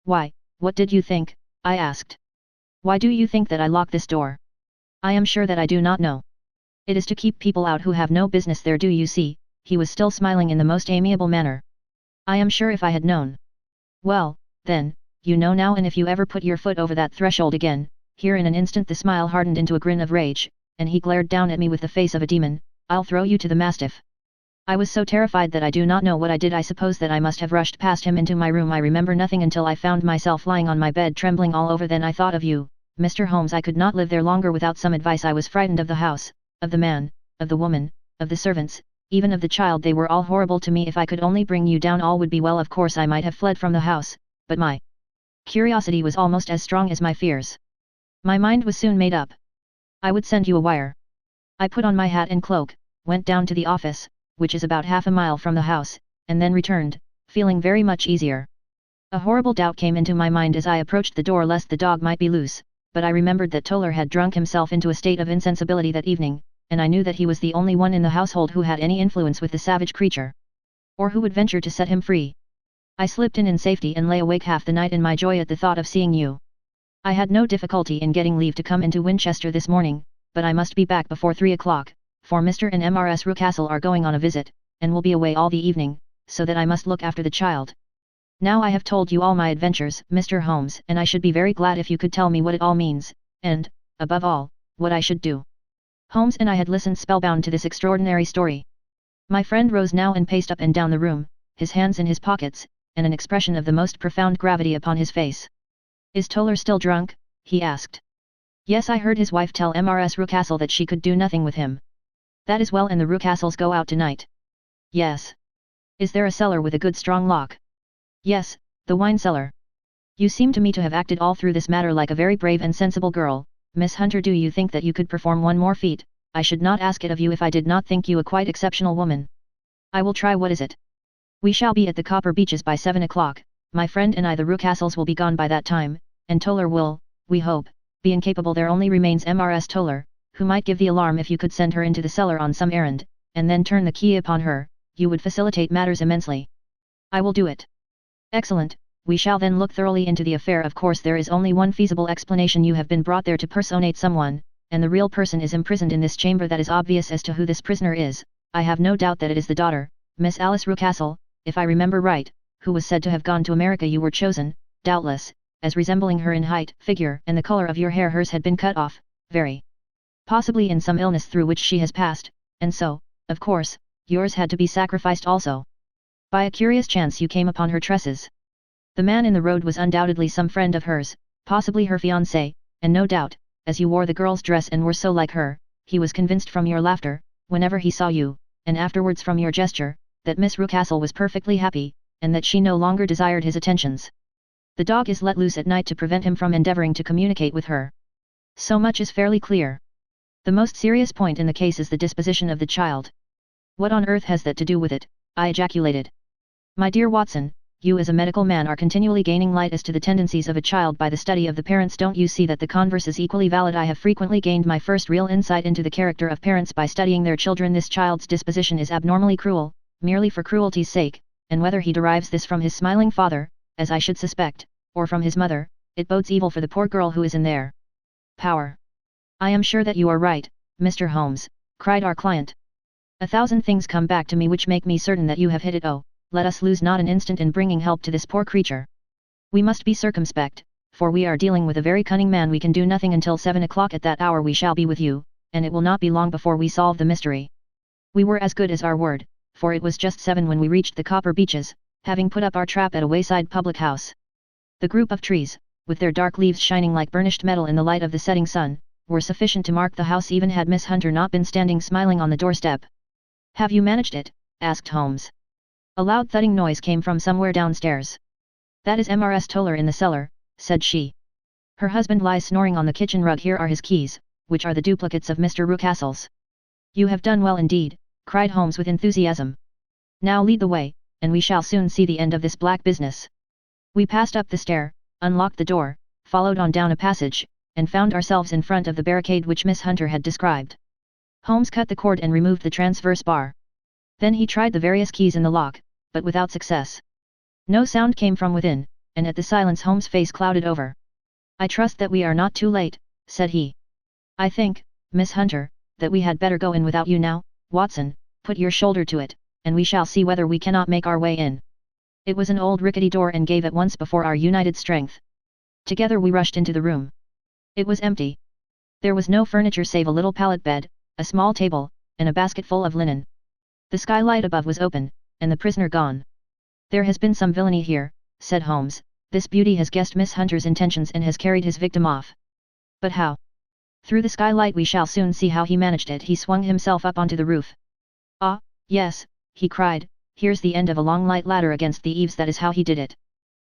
"Why, what did you think?" I asked. "Why do you think that I locked this door?" "I am sure that I do not know. It is to keep people out who have no business there. Do you see?" He was still smiling in the most amiable manner. "I am sure if I had known." "Well, then, you know now, and if you ever put your foot over that threshold again," here in an instant the smile hardened into a grin of rage, and he glared down at me with the face of a demon, "I'll throw you to the mastiff." I was so terrified that I do not know what I did. I suppose that I must have rushed past him into my room. I remember nothing until I found myself lying on my bed trembling all over. Then I thought of you, Mr. Holmes. I could not live there longer without some advice. I was frightened of the house, of the man, of the woman, of the servants, even of the child. They were all horrible to me. If I could only bring you down all would be well. Of course I might have fled from the house, but my curiosity was almost as strong as my fears. My mind was soon made up. I would send you a wire. I put on my hat and cloak, went down to the office, which is about half a mile from the house, and then returned, feeling very much easier. A horrible doubt came into my mind as I approached the door lest the dog might be loose, but I remembered that Toller had drunk himself into a state of insensibility that evening, and I knew that he was the only one in the household who had any influence with the savage creature, or who would venture to set him free. I slipped in safety and lay awake half the night in my joy at the thought of seeing you. I had no difficulty in getting leave to come into Winchester this morning, but I must be back before 3 o'clock, for Mr. and Mrs. Rucastle are going on a visit, and will be away all the evening, so that I must look after the child. Now I have told you all my adventures, Mr. Holmes, and I should be very glad if you could tell me what it all means, and, above all, what I should do." Holmes and I had listened spellbound to this extraordinary story. My friend rose now and paced up and down the room, his hands in his pockets, and an expression of the most profound gravity upon his face. "Is Toller still drunk?" he asked. "Yes, I heard his wife tell Mrs. Rucastle that she could do nothing with him." "That is well, and the Rucastles go out tonight?" "Yes." "Is there a cellar with a good strong lock?" "Yes, the wine cellar." "You seem to me to have acted all through this matter like a very brave and sensible girl, Miss Hunter. Do you think that you could perform one more feat? I should not ask it of you if I did not think you a quite exceptional woman." "I will try. What is it?" "We shall be at the Copper Beeches by 7 o'clock, my friend and I. The Rucastles will be gone by that time, and Toller will, we hope, be incapable. There only remains Mrs. Toller, who might give the alarm if you could send her into the cellar on some errand, and then turn the key upon her. You would facilitate matters immensely." "I will do it." "Excellent. We shall then look thoroughly into the affair. Of course there is only one feasible explanation. You have been brought there to personate someone, and the real person is imprisoned in this chamber. That is obvious. As to who this prisoner is, I have no doubt that it is the daughter, Miss Alice Rucastle, if I remember right, who was said to have gone to America. You were chosen, doubtless, as resembling her in height, figure, and the color of your hair. Hers had been cut off, very possibly in some illness through which she has passed, and so, of course, yours had to be sacrificed also. By a curious chance you came upon her tresses. The man in the road was undoubtedly some friend of hers, possibly her fiancé, and no doubt, as you wore the girl's dress and were so like her, he was convinced from your laughter, whenever he saw you, and afterwards from your gesture, that Miss Rucastle was perfectly happy, and that she no longer desired his attentions. The dog is let loose at night to prevent him from endeavoring to communicate with her. So much is fairly clear. The most serious point in the case is the disposition of the child." "What on earth has that to do with it?" I ejaculated. "My dear Watson, you as a medical man are continually gaining light as to the tendencies of a child by the study of the parents. Don't you see that the converse is equally valid? I have frequently gained my first real insight into the character of parents by studying their children. This child's disposition is abnormally cruel, merely for cruelty's sake, and whether he derives this from his smiling father, as I should suspect, or from his mother, it bodes evil for the poor girl who is in their power." "I am sure that you are right, Mr. Holmes," cried our client. "A thousand things come back to me which make me certain that you have hit it. Oh, let us lose not an instant in bringing help to this poor creature. We must be circumspect, for we are dealing with a very cunning man. We can do nothing until 7 o'clock. At that hour we shall be with you, and it will not be long before we solve the mystery." We were as good as our word, for it was just 7 when we reached the Copper Beeches, having put up our trap at a wayside public house. The group of trees, with their dark leaves shining like burnished metal in the light of the setting sun, were sufficient to mark the house even had Miss Hunter not been standing smiling on the doorstep. "Have you managed it?" asked Holmes. A loud thudding noise came from somewhere downstairs. "That is Mrs. Toller in the cellar," said she. "Her husband lies snoring on the kitchen rug. Here are his keys, which are the duplicates of Mr. Rucastle's." "You have done well indeed," cried Holmes with enthusiasm. "Now lead the way, and we shall soon see the end of this black business." We passed up the stair, unlocked the door, followed on down a passage, and found ourselves in front of the barricade which Miss Hunter had described. Holmes cut the cord and removed the transverse bar. Then he tried the various keys in the lock, but without success. No sound came from within, and at the silence Holmes' face clouded over. "I trust that we are not too late," said he. "I think, Miss Hunter, that we had better go in without you now. Watson, put your shoulder to it, and we shall see whether we cannot make our way in." It was an old rickety door and gave at once before our united strength. Together we rushed into the room. It was empty. There was no furniture save a little pallet bed, a small table, and a basket full of linen. The skylight above was open, and the prisoner gone. "There has been some villainy here," said Holmes. "This beauty has guessed Miss Hunter's intentions and has carried his victim off." "But how?" "Through the skylight we shall soon see how he managed it." He swung himself up onto the roof. "Ah, yes," he cried, "here's the end of a long light ladder against the eaves. That is how he did it."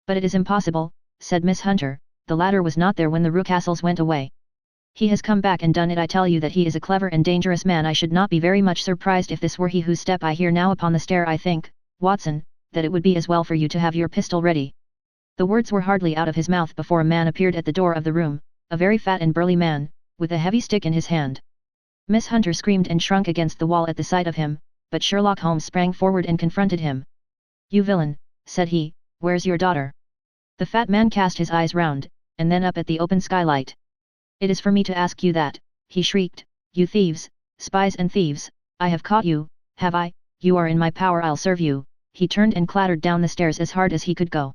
"But it is impossible," said Miss Hunter, "the ladder was not there when the Rucastles went away. He has come back and done it. I tell you that he is a clever and dangerous man. I should not be very much surprised if this were he whose step I hear now upon the stair. I think, Watson, that it would be as well for you to have your pistol ready." The words were hardly out of his mouth before a man appeared at the door of the room, a very fat and burly man, with a heavy stick in his hand. Miss Hunter screamed and shrunk against the wall at the sight of him, but Sherlock Holmes sprang forward and confronted him. "You villain," said he, "where's your daughter?" The fat man cast his eyes round, and then up at the open skylight. "It is for me to ask you that," he shrieked, "you thieves, spies and thieves, I have caught you, have I? You are in my power. I'll serve you." He turned and clattered down the stairs as hard as he could go.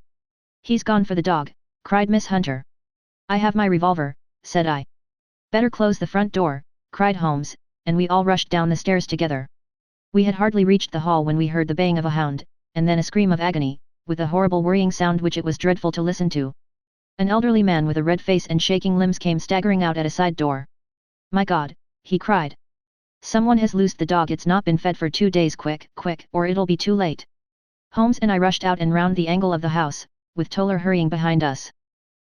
"He's gone for the dog," cried Miss Hunter. "I have my revolver," said I. "Better close the front door," cried Holmes, and we all rushed down the stairs together. We had hardly reached the hall when we heard the baying of a hound, and then a scream of agony, with a horrible worrying sound which it was dreadful to listen to. An elderly man with a red face and shaking limbs came staggering out at a side door. "My God," he cried. "Someone has loosed the dog, it's not been fed for 2 days, quick, quick, or it'll be too late." Holmes and I rushed out and round the angle of the house, with Toller hurrying behind us.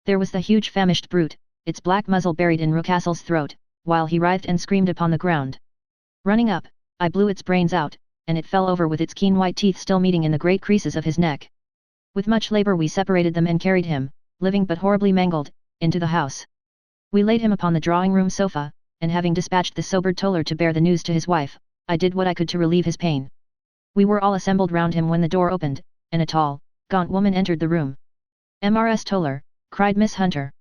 There was the huge famished brute, its black muzzle buried in Rucastle's throat, while he writhed and screamed upon the ground. Running up, I blew its brains out, and it fell over with its keen white teeth still meeting in the great creases of his neck. With much labor we separated them and carried him, living but horribly mangled, into the house. We laid him upon the drawing-room sofa, and having dispatched the sobered Toller to bear the news to his wife, I did what I could to relieve his pain. We were all assembled round him when the door opened, and a tall, gaunt woman entered the room. "Mrs. Toller," cried Miss Hunter.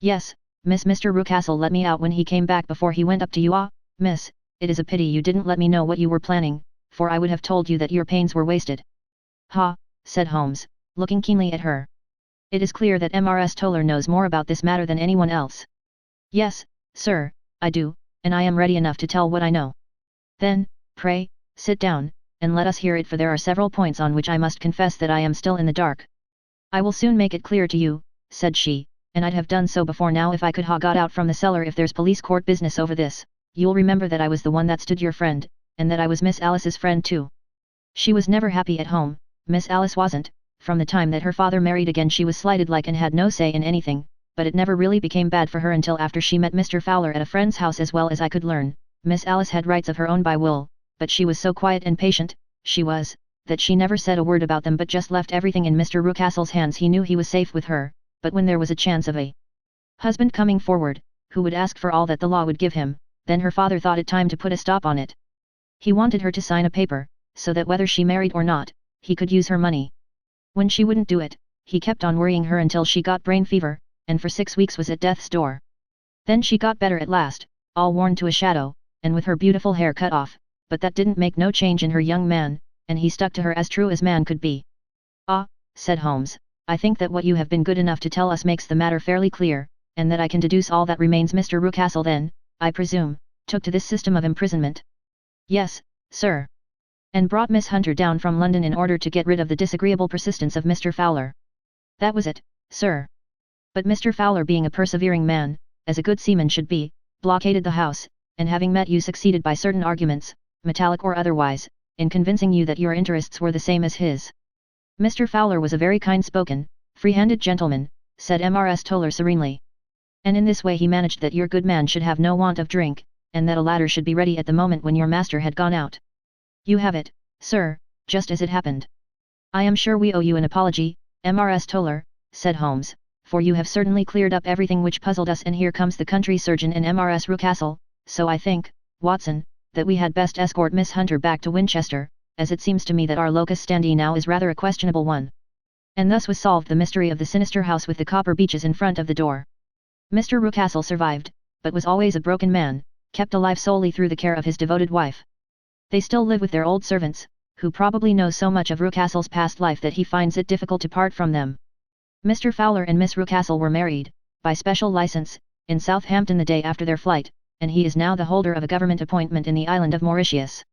"Yes, Miss. Mr. Rucastle let me out when he came back before he went up to you. Ah, miss, it is a pity you didn't let me know what you were planning, for I would have told you that your pains were wasted." "Ha," said Holmes, looking keenly at her. "It is clear that Mrs. Toller knows more about this matter than anyone else." "Yes, sir, I do, and I am ready enough to tell what I know." "Then, pray, sit down, and let us hear it, for there are several points on which I must confess that I am still in the dark." "I will soon make it clear to you," said she, "and I'd have done so before now if I could ha' got out from the cellar. If there's police court business over this, you'll remember that I was the one that stood your friend, and that I was Miss Alice's friend too. She was never happy at home, Miss Alice wasn't. From the time that her father married again she was slighted like and had no say in anything, but it never really became bad for her until after she met Mr. Fowler at a friend's house. As well as I could learn, Miss Alice had rights of her own by will, but she was so quiet and patient, she was, that she never said a word about them but just left everything in Mr. Rucastle's hands. He knew he was safe with her, but when there was a chance of a husband coming forward, who would ask for all that the law would give him, then her father thought it time to put a stop on it. He wanted her to sign a paper, so that whether she married or not, he could use her money. When she wouldn't do it, he kept on worrying her until she got brain fever, and for 6 weeks was at death's door. Then she got better at last, all worn to a shadow, and with her beautiful hair cut off, but that didn't make no change in her young man, and he stuck to her as true as man could be." "Ah," said Holmes, "I think that what you have been good enough to tell us makes the matter fairly clear, and that I can deduce all that remains. Mr. Rucastle then, I presume, took to this system of imprisonment?" "Yes, sir. And brought Miss Hunter down from London in order to get rid of the disagreeable persistence of Mr. Fowler." "That was it, sir. But Mr. Fowler, being a persevering man, as a good seaman should be, blockaded the house, and having met you succeeded by certain arguments, metallic or otherwise, in convincing you that your interests were the same as his." "Mr. Fowler was a very kind-spoken, free-handed gentleman," said Mrs. Toller serenely. "And in this way he managed that your good man should have no want of drink, and that a ladder should be ready at the moment when your master had gone out." "You have it, sir, just as it happened." "I am sure we owe you an apology, Mrs. Toller," said Holmes, "for you have certainly cleared up everything which puzzled us, and here comes the country surgeon and Mrs. Rucastle, so I think, Watson, that we had best escort Miss Hunter back to Winchester, as it seems to me that our locus standi now is rather a questionable one." And thus was solved the mystery of the sinister house with the copper beeches in front of the door. Mr. Rucastle survived, but was always a broken man, kept alive solely through the care of his devoted wife. They still live with their old servants, who probably know so much of Rucastle's past life that he finds it difficult to part from them. Mr. Fowler and Miss Rucastle were married, by special license, in Southampton the day after their flight, and he is now the holder of a government appointment in the island of Mauritius.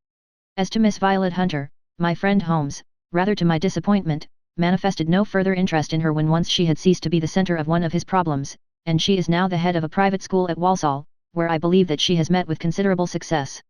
As to Miss Violet Hunter, my friend Holmes, rather to my disappointment, manifested no further interest in her when once she had ceased to be the centre of one of his problems, and she is now the head of a private school at Walsall, where I believe that she has met with considerable success.